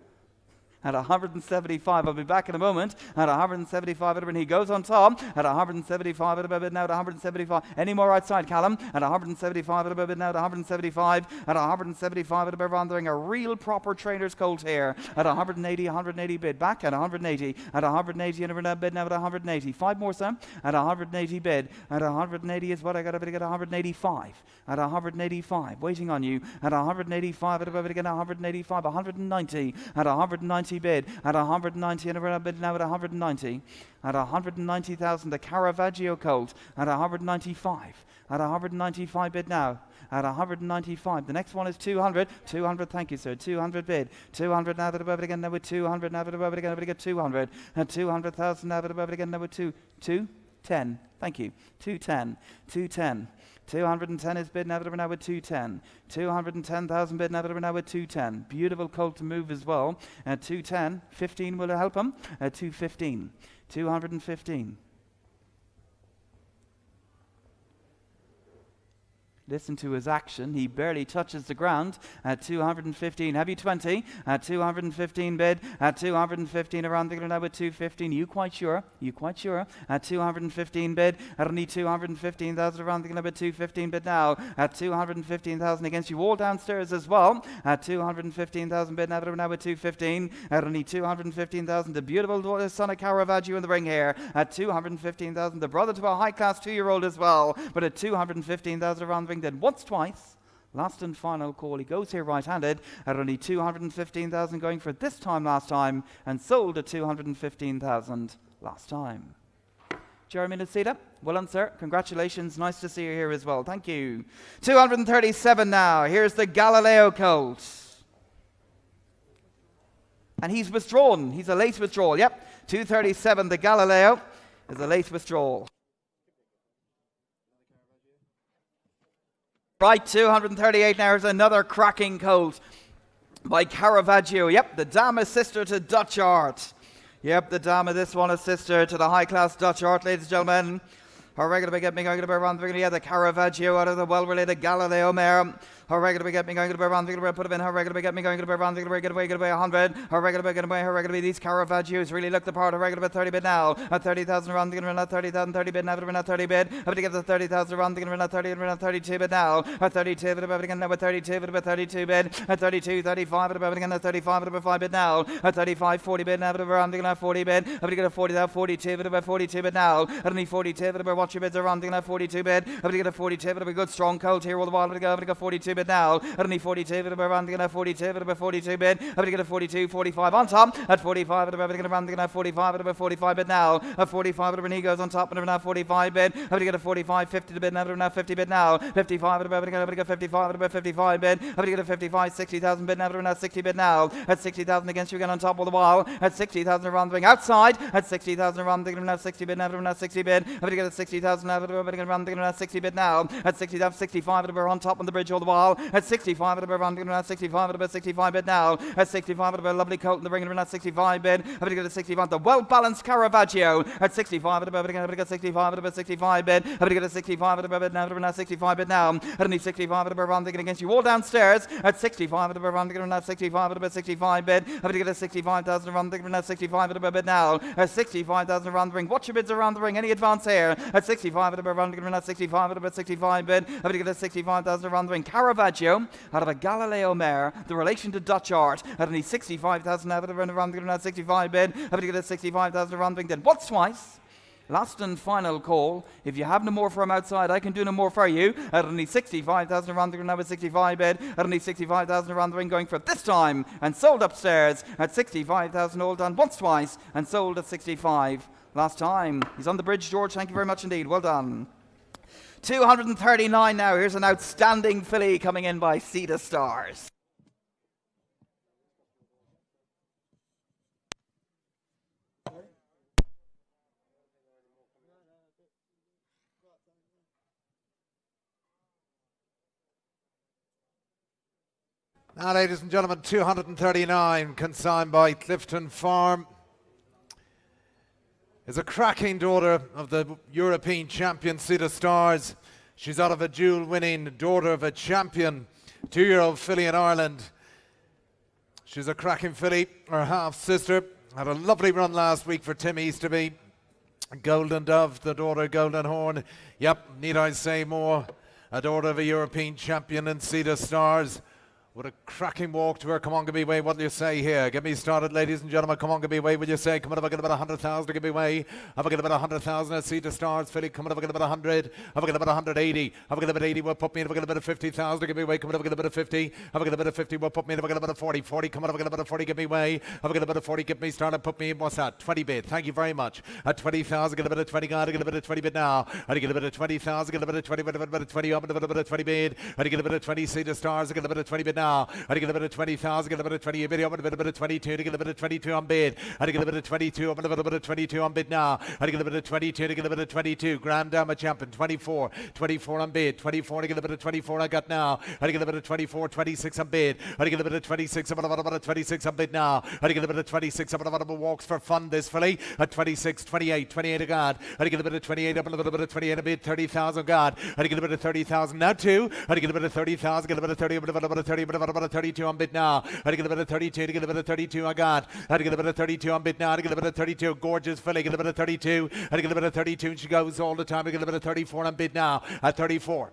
At 175, I'll be back in a moment. At 175, and he goes on top. At 175, at a bit now. At 175, any more outside, Callum? At 175, at a bit now. At 175, at 175, at a bit rounding a real proper trainer's colt here. At 180, 180 bid back. At 180, at 180, and a bid now. At 180, 5 more, Sam. At 180 bid. At 180 is what I got to bid at 185. At 185, waiting on you. At 185, at a bit again. 185, 190. At 190. Bid at 190 and a bid now at 190 at 190,000 the Caravaggio colt at 195 at 195 bid now at 195 the next one is 200 thank you sir 200 bid 200 now at above it again now with 200 now at above it again we get 200 and 200,000 now at above it again now with 210 thank you 210 210 is bid now with 210. 210,000 bid now with 210. Beautiful colt to move as well. At 210, 15 will help him. At 215, 215. Listen to his action. He barely touches the ground at 215. Have you 20? At 215 bid. At 215 around the ground now with 215. You quite sure? You quite sure? At 215 bid. At only 215,000 around the ground with 215 bid now. At 215,000 against you all downstairs as well. At 215,000 bid now with 215. At only 215,000. The beautiful son of Caravaggio in the ring here. At 215,000. The brother to a high-class 2-year-old as well. But at 215,000 around the ring. Then once, twice, last and final call. He goes here right-handed at only 215,000 going for this time last time and sold at 215,000 last time. Jeremy Nacida, well done, sir. Congratulations. Nice to see you here as well. Thank you. 237 now. Here's the Galileo colt. And he's withdrawn. He's a late withdrawal. Yep. 237, the Galileo is a late withdrawal. Right, 238 now is another cracking colt by Caravaggio. Yep, the dame is sister to Dutch Art. Yep, the dame of this one is sister to the high-class Dutch Art, ladies and gentlemen. Her regular big get me going to be around the Caravaggio out of the well-related Galileo mare. Her regular big get me going to be around put him in. Her regular big get me going to be around get away 100. Her regular big get away. Her regular these Caravaggios really look the part. Her regular bit 30 bid now. At 30,000 around the at 30,000 30 bid now. At 30 bid. Have to get the 30,000 around the at 30 and 32 bid now. At 32 bid about again now at 32 bid about 32 bid. At 32 35 about again at 35 about 5 bid now. At 35 40 bid now around the 40 bid. Have to get a 40 now 42 bid about 42 bid now. At only 42 bid about watch your bids around the 42 bid. Have to get a 42 bid. A good strong colt here all the while. Have to go 42 bid now. At only 42 bid around the 42 bid about 42 bid. Have to get a 42 45 on top. At 45 bid about around the 45 bid about 45 bid now. At 45 bid when he goes on top and now 45 bid. Have to get a 45 50 bid now 50 bid now. 55 bid about to get 55 about 55 bid. Have to get a 55 60,000 bid now 60 bid now. At 60,000 against you again on top all the while. At 60,000 around the ring outside. At 60,000 around the now 60 bid now 60 bid. Have to get a 60,000 now around the now 60 bid now. At 60,000 65 bid on top on the bridge all the while. At 65 bid around the 65 bid 65 bid now. At 65 bid a lovely coat in the ring around 65 bid. Have to get a 65 the well balanced Caravaggio. At 65 bid have to get 65 bid 65 bid. Have to get a 65 bid now 65 bid now. At only 65 bid around the against you all downstairs. At 65 bid around the now 65 bid 65 bid. Have to get a 65,000 around the now 65 bid now. At 65,000 around the ring. Watch your bids around the ring. Any advance here? At 65 bid around the now 65 bid 65 bid. Have to get a 65,000 around the ring. Caravaggio out of a Galileo mare. The relation to Dutch Art. At only 65,000 around the now 65 bid. Have to get a 65,000 around the ring. Then once twice. Last and final call. If you have no more from outside, I can do no more for you. At only 65,000 around the ring now with 65 bid. At only 65,000 around the ring going for this time. And sold upstairs at 65,000 all done once twice. And sold at 65 last time. He's on the bridge, George. Thank you very much indeed. Well done. 239 now. Here's an outstanding filly coming in by Sea to Stars. Now, ladies and gentlemen, 239, consigned by Clifton Farm, is a cracking daughter of the European champion Sea to Stars. She's out of a dual-winning daughter of a champion, 2-year-old filly in Ireland. She's a cracking filly. Her half-sister had a lovely run last week for Tim Easterby. Golden Dove, the daughter of Golden Horn. Yep, need I say more? A daughter of a European champion in Sea to Stars. What a cracking walk to her. Come on, give me away. What do you say here? Get me started, ladies and gentlemen. Come on, give me away. What do you say? Come on, if I get about 100,000 to give me away. Have I get about 100,000 at Sea to Stars, Philly? Come on, if I get about 100. Have I get about 180. Have I get about 80. Will put me in. If I get about 50,000 to give me away. Come on, if I get about 50. Have I get about 50. Will put me in. If I get about 40. 40. Come on, if I get about 40. Give me away. Have I get about 40. Get me started. Put me in. What's that? 20 bid. Thank you very much. At 20,000, get a bit of 20. God, get a bit of 20 bid now. I get a bit of 20,000. Get a bit of 20. Bit of 20 up. Bit of 20 bid. I get a bit of 20. Sea to Stars. Get a bit of 20 bid now. I get a bit of 20,000, get a bit of 20 bid, a bit of 22 to get a bit of 22 on bid. I get a bit of 22, a bit of 22 on bid now. I get a bit of 22 to get a bit of 22. Grand Dama champion, 24, 24 on bid, 24 to get a bit of 24 I got now. I get a bit of 24, 26 on bid. I get a bit of 26, a bit of 26 on bid now. I get a bit of 26, a bit of walks for fun this filly. At 26, 28, 28 a god. I get a bit of 28, a little bit of 28 a bid, 30,000 god. I get a bit of 30,000 now too. I get a bit of 30,000, get a bit of 30, a bit of 30, but about 32 on bid now. I get a bit of 32 to get a bit of 32 I got. I get a bit of 32 on bid now. I get a bit of 32. Gorgeous filly. Get a bit of 32. I get a bit of 32 and she goes all the time. I get a bit of 34 on bid now. At 34.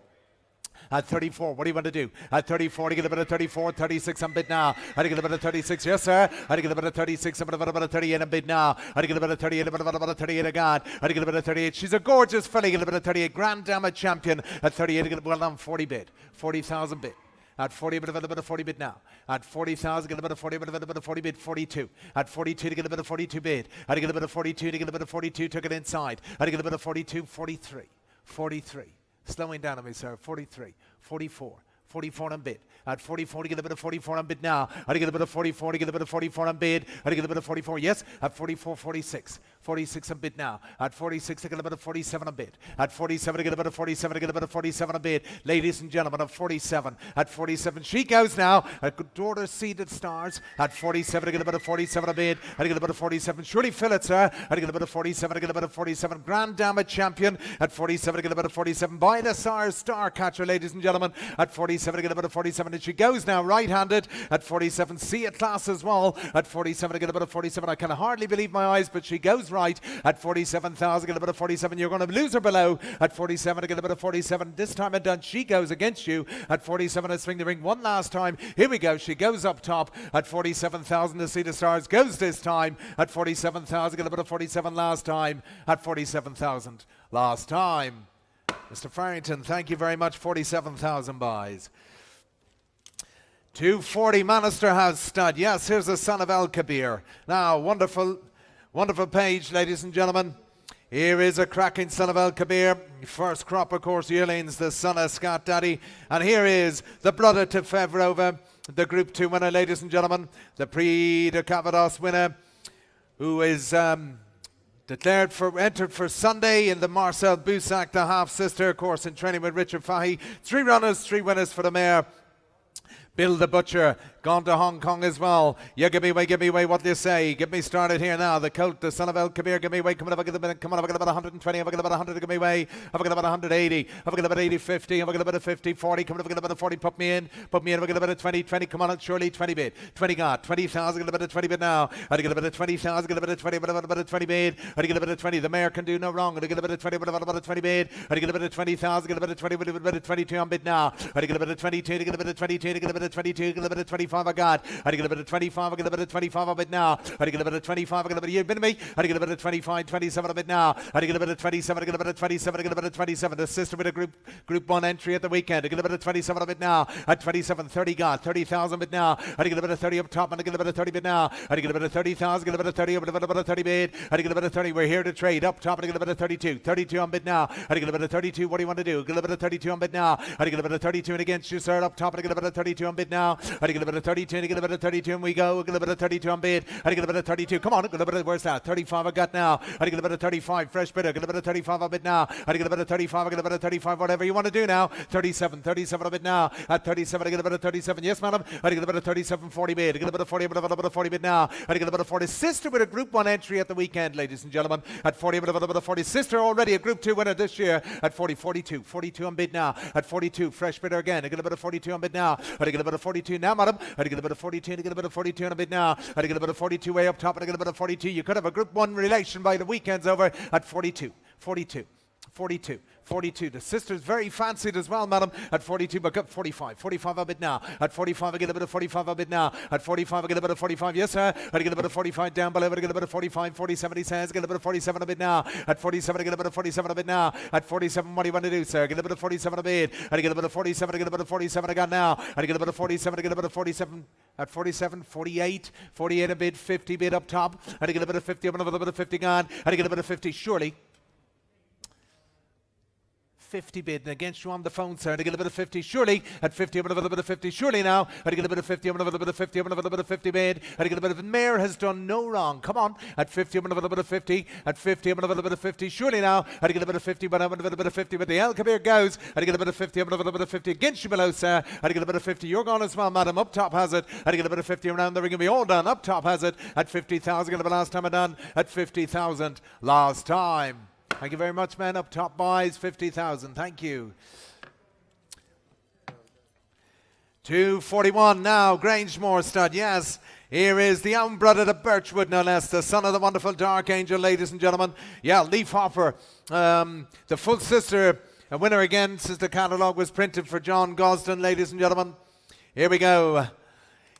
At 34, what do you want to do? At 34, to get a bit of 34, 36 on bid now. I get a bit of 36, yes sir. I get a bit of 36, a bit of 38 on bid now. I get a bit of 38, a bit of 38 I got. I get a bit of 38. She's a gorgeous filly. Get a bit of 38. Grand Dama champion at 38. I get well on 40 bid. 40,000 bid. At 40, a bit of 40 bid now. At 40,000, get a bit of 40, a bit of 40 bid, 42. At 42 to get a bit of 42 bid. I get a bit of 42 to get a bit of 42, took it inside. I get a bit of 42, 43, 43. Slowing down on me, sir. 43, 44. 44 on bid. At 44 to get a bit of 44 on bid now. I get a bit of 44 to get a bit of 44 on bid. I get a bit of 44. Yes. At 44, 46. 46 a bid now. At 46, I get a bit of 47 a bid. At 47, I get a bit of 47, I get a bit of 47 a bid. Ladies and gentlemen, at 47. At 47, she goes now. A good daughter seeded stars. At 47, I get a bit of 47 a bid. I get a bit of 47. Surely Phillips, I get a bit of 47, I get a bit of 47. Grand Dama champion. At 47, I get a bit of 47. By the star catcher, ladies and gentlemen. At 47, I get a bit of 47. And she goes now right-handed. At 47, see a class as well. At 47, I get a bit of 47. I can hardly believe my eyes, but she goes right. At 47,000, I get a bit of 47. You're going to lose her below. At 47, I get a bit of 47. This time and done, she goes against you. At 47, I swing the ring one last time. Here we go. She goes up top. At 47,000 to see the stars goes this time. At 47,000, get a bit of 47 last time. At 47,000 last time. Mr. Farrington, thank you very much. 47,000 buys. 240 Manister House stud. Yes, here's the son of El Kabir. Now, wonderful page, ladies and gentlemen. Here is a cracking son of El Kabir. First crop, of course, yearlings, the son of Scott Daddy. And here is the brother to Fevrova, the Group 2 winner, ladies and gentlemen. The Prix de Cavados winner, who is entered for Sunday in the Marcel Boussac, the half-sister, of course, in training with Richard Fahey. 3 runners, 3 winners for the mare. Bill the Butcher, gone to Hong Kong as well. Yeah, give me away, what do you say? Get me started here now. The colt, the son of El Kabir, give me away. Come on, I've got about 120, I've got about 100, give me away. I've got about 180, I've got about 80, 50, I've got about a 50, 40, come on, I've got about a 40, put me in, I've got about a 20, come on, surely 20 bid. 20 got, 20,000, got about a 20 bid now. I get about a 20,000, got about a 20, about a 20 bid. I get about a 20, the mayor can do no wrong. I get about a 20, about a 20 bid. I get about a 20,000, get about a 20, about a 22 on bid now. I get about a 22, get about a 22, get about a 22, get about a 25 I got. I get a bit of 25, I get a bit of 25 of it now. I get a bit of 25, I get a bit of, you been to me? I get a bit of 25, 27 of it now. I get a bit of 27, I get a bit of 27, I get a bit of 27. The sister with a group 1 entry at the weekend. I get a bit of 27 of it now. At 27, 30 got, 30,000 bit now. I get a bit of 30 up top and I get a bit of 30 bit now. I get a bit of 30,000, get a bit of 30, a bit of 30 bid. I get a bit of 30, we're here to trade. Up top and I get a bit of 32, 32 on bid now. I get a bit of 32, what do you want to do? Get a bit of 32 on bid now. I get a bit of 32 and against you, sir. Up top and I get a bit of 32 on bid now. I get a bit of 32 and I get a bit of 32 and we go. I get a bit of 32 on bid. I get a bit of 32. Come on, I get a bit of, where's that? 35 I got now. I get a bit of 35. Fresh bidder. Get a bit of 35 on bid now. I get a bit of 35. I get a bit of 35. Whatever you want to do now. 37. 37 on bid now. At 37, I get a bit of 37. Yes, madam. I get a bit of 37. 40 bid. I get a bit of 40. A bit of 40 bid now. I get a bit of 40. Sister with a Group 1 entry at the weekend, ladies and gentlemen. At 40, a bit of 40. Sister already a Group 2 winner this year. At 40, 42. 42 on bid now. At 42, fresh bidder again. I get a bit of 42 on bid now. I get a bit of 42 now, madam. I get a bit of 42 and I get a bit of 42 on a bid now. I get a bit of 42 way up top and I get a bit of 42. You could have a Group 1 relation by the weekend's over at 42. 42. 42. 42. The sister's very fancied as well, madam. At 42, but got 45. 45 a bit now. At 45, I get a bit of 45 a bit now. At 45, I get a bit of 45. Yes, sir. I get a bit of 45 down below. I get a bit of 45. 47, he says. Get a bit of 47 a bit now. At 47, I get a bit of 47 a bit now. At 47, what do you want to do, sir? Get a bit of 47 a bit. I get a bit of 47. I get a bit of 47 I got now. I get a bit of 47. I get a bit of 47. At 47, 48. 48 a bit. 50 bid up top. I get a bit of 50. I'm another bit of 50 gone. I get a bit of 50. Surely. 50 bid and against you on the phone, sir. I get a bit of 50, surely. At 50, I'm another bit of 50, surely now. I get a bit of 50, I'm another bit of 50, I'm another bit of 50 bid. I get a bit of, Mayor has done no wrong. Come on. At 50, I'm another bit of 50. At 50, I'm another bit of 50, surely now. I get a bit of 50, but I'm another bit of 50. But the El Kabir goes. I get a bit of 50, I'm another bit of 50 against you below, sir. I get a bit of 50. You're gone as well, madam. Up top has it. I get a bit of 50 around the ring and be all done. Up top has it. At 50,000, get the last time I done. At 50,000 last time. Thank you very much, man. Up top buys 50,000. Thank you. 241 now. Grangemore stud. Yes. Here is the own brother to Birchwood, no less. The son of the wonderful Dark Angel, ladies and gentlemen. Yeah, Leaf Hopper. The full sister. A winner again since the catalogue was printed for John Gosden, ladies and gentlemen. Here we go.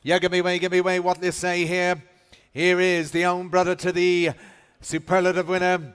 Yeah, give me away. What they say here. Here is the own brother to the superlative winner.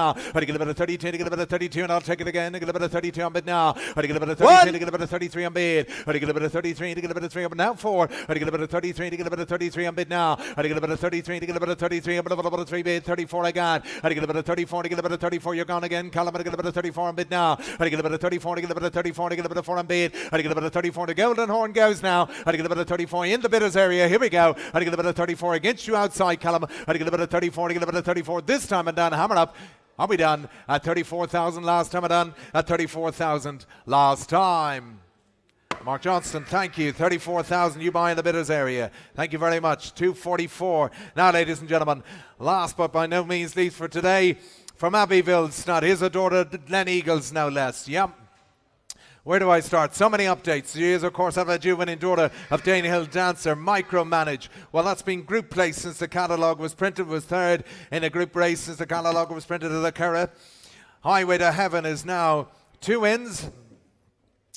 now. I get a bit of 32, I get a bit of 32, and I'll take it again. I get a bit of 32 on bid now. I get a bit of 32, I get a bit of 33 on bid. I get a bit of 33, I get a bit of 3 on bid now. 4. I get a bit of 33, I get a bit of 33 on bid now. I get a bit of 33, I get a bit of 33, a bit of 3 bid. 34 I got. I get a bit of 34, I get a bit of 34. You're gone again. Callum, I get a bit of 34 on bid now. I get a bit of 34, I get a bit of 34, I get a bit of 4 on bid. I get a bit of 34. The golden horn goes now. I get a bit of 34 in the bidders area. Here we go. I get a bit of 34 against you outside, Callum. I get a bit of 34, I get a bit of 34. This time I'm done. Hammer up. Are we done? At 34,000 last time I'm done. At 34,000 last time. Mark Johnston, thank you. 34,000 you buy in the bidders area. Thank you very much. 244. Now, ladies and gentlemen, last but by no means least for today, from Abbeville, Snod. Here's a daughter, Glen Eagles, no less. Yep. Where do I start? So many updates. She is, of course, a winning daughter of Danehill dancer, Micromanage. Well, that's been group place since the catalogue was printed. Was third in a group race since the catalogue was printed at the Curragh. Highway to Heaven is now 2 wins.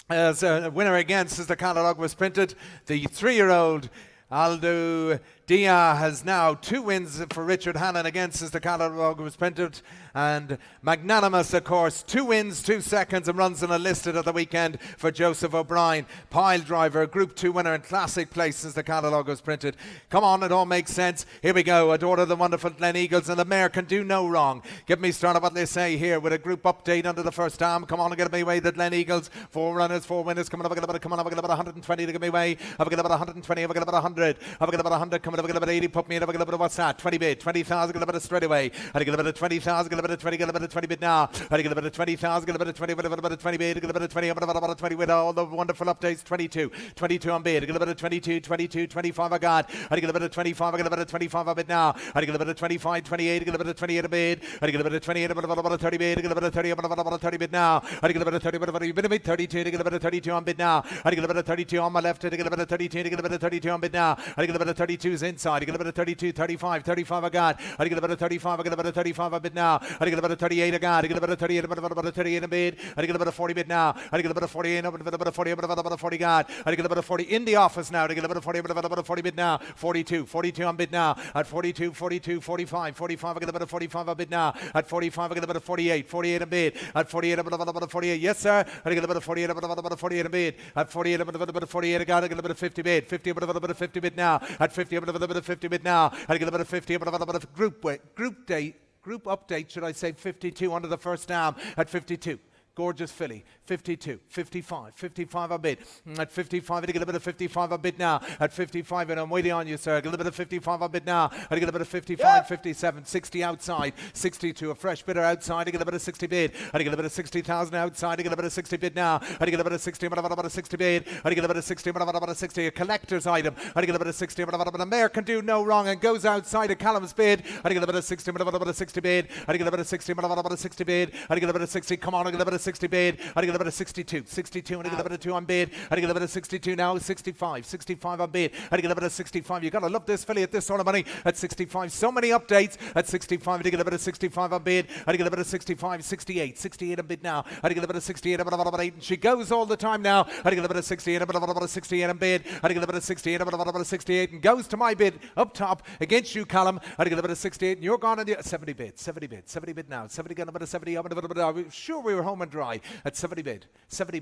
As a winner again since the catalogue was printed. The 3-year-old Aldo Dia has now 2 wins for Richard Hannon again since the catalogue was printed. And Magnanimous, of course, 2 wins, 2 seconds, and runs unlisted at the weekend for Joseph O'Brien. Pile Driver, Group 2 winner in classic place since the catalogue was printed. Come on, it all makes sense. Here we go. A daughter of the wonderful Glen Eagles, and the mare can do no wrong. Get me started what they say here with a group update under the first arm. Come on and get me away, the Glen Eagles. 4 runners, 4 winners. Come on, I've got about 120 to get me away. I've got about 120, I've got about 100. I've got about 100, come on, I've got about 80. Put me in, I've got about what's that? 20 bid, 20,000, get about a straight away. I get about a 20,000, get about a 20, get about a 20 bid now. I get about a 20,000, get about a 20, about a 20 bid, get about a 20, about a 20 with all the wonderful updates. 22 on bid. I get about a 22, 25 I got. I get about a 25, I get about a 25 a bid now. I get about a 25, 28, I get about a 28 a bid. I get about a 28, about a 30 bid, I get about a 30, about a 30 bid now. I get about a 30, about a bit of bid, 32, I get about a 32 on bid now. I get about a 32 on my left, I get about a 32, I get about a 32 on bid now. I get about a 32's inside, I get about a 32, 35 I got. I get about a 35, I get about a 35 a bid now. I get about a 38 I got. I get about a 38, about a 38 a bid. I get about a 40 bid now. I get about a 48, about a 40, about a 40 got. I get about a 40 in the office now. I get about a 40, about a 40 bid now. 42 on bid now. At 42, 45 I get about a 45 a bid now. At 45 I get about a 48 a bid. At 48 about a 48, yes sir. I get about a 48, about a 48 a bid. At 48 about a 48 I got. I get about a 50 bid. 50 about a 50 bid now. At 50 about a 50 bid now. I get about a 50 about a group update, should I say 52 under the first arm at 52. Gorgeous filly, 52, 55 a bid. At 55, I get a bit of 55 a bid now. At 55, and I'm waiting on you, sir. I get a bit of 55 a bid now. I get a bit of 55, 57, 60 outside, 62, a fresh bidder outside. I get a bit of 60 bid. I get a bit of 60,000 outside. I get a bit of 60 bid now. I get a bit of 60, about a 60 bid. I get a bit of 60, about a 60, a collector's item. I get a bit of 60, about a mare can do no wrong and goes outside of Callum's bid. I get a bit of 60, about a 60 bid. I get a bit of 60, about a 60 bid. I get a bit of 60, come on, I get a bit of 60 bid. I get a bit of 62, and I get a bit of 2 on bid. I get a bit of 62 now, 65 on bid. I get a bit of 65. You gotta love this filly at this sort of money. At 65, so many updates. At 65, I get a bit of 65 on bid. I get a bit of 65, 68 on bid now. I get a bit of 68, about 8, and she goes all the time now. I get a bit of 68, about 68 on bid. I get a bit of 68, about 68, and goes to my bid up top against you, Callum. I get a bit of 68, and you're gone on the 70 bid now. 70 got a bit of 70. I'm sure we were home and dry. At 70 bid, 70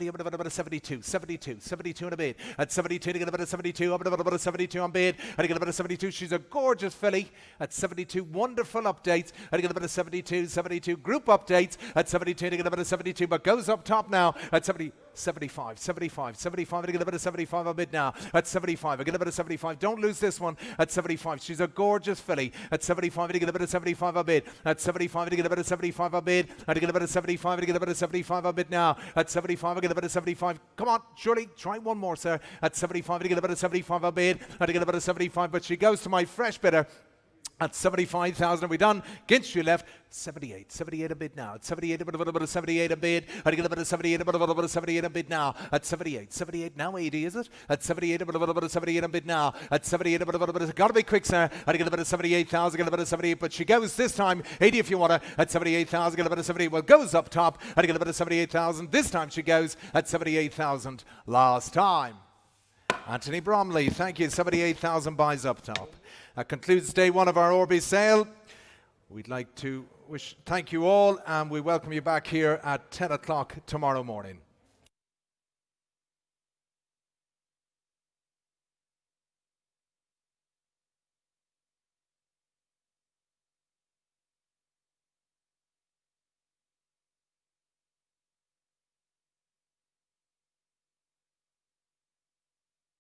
about a 72 in a bid. At 72 to get about a 72, about a 72 on bid. I get about a 72. She's a gorgeous filly. At 72, wonderful updates. I get about a 72 group updates. At 72 to get about a 72, but goes up top now. At 75. I get a bit of 75 a bid now. At 75, I get a bit of 75. Don't lose this one. At 75, she's a gorgeous filly. At 75, I get a bit of 75 a bid. At 75, I get a bit of 75 a bid. I get a bit of 75. I get a bit of 75 a bid now. At 75, I get a bit of 75. Come on, surely try one more, sir. At 75, I get a bit of 75 a bid. I get a bit of 75, but she goes to my fresh bidder. At 75,000, are we done? Against you left, 78 a bid now. At 78, a bit of 78 a bid. I get a bit of 78, a bit of 78 a bid now. At 78 now 80, is it? At 78, a bit of 78 a bid now. At 78, a bit of gotta be quick, sir. I get a bit of 78,000, get a bit of 78, but she goes this time 80 if you want her. At 78,000, get a bit of 78. Well, goes up top. I get a bit of 78,000. This time she goes at 78,000. Last time. Anthony Bromley, thank you. 78,000 buys up top. That concludes day one of our Orby sale. We'd like to thank you all, and we welcome you back here at 10 o'clock tomorrow morning.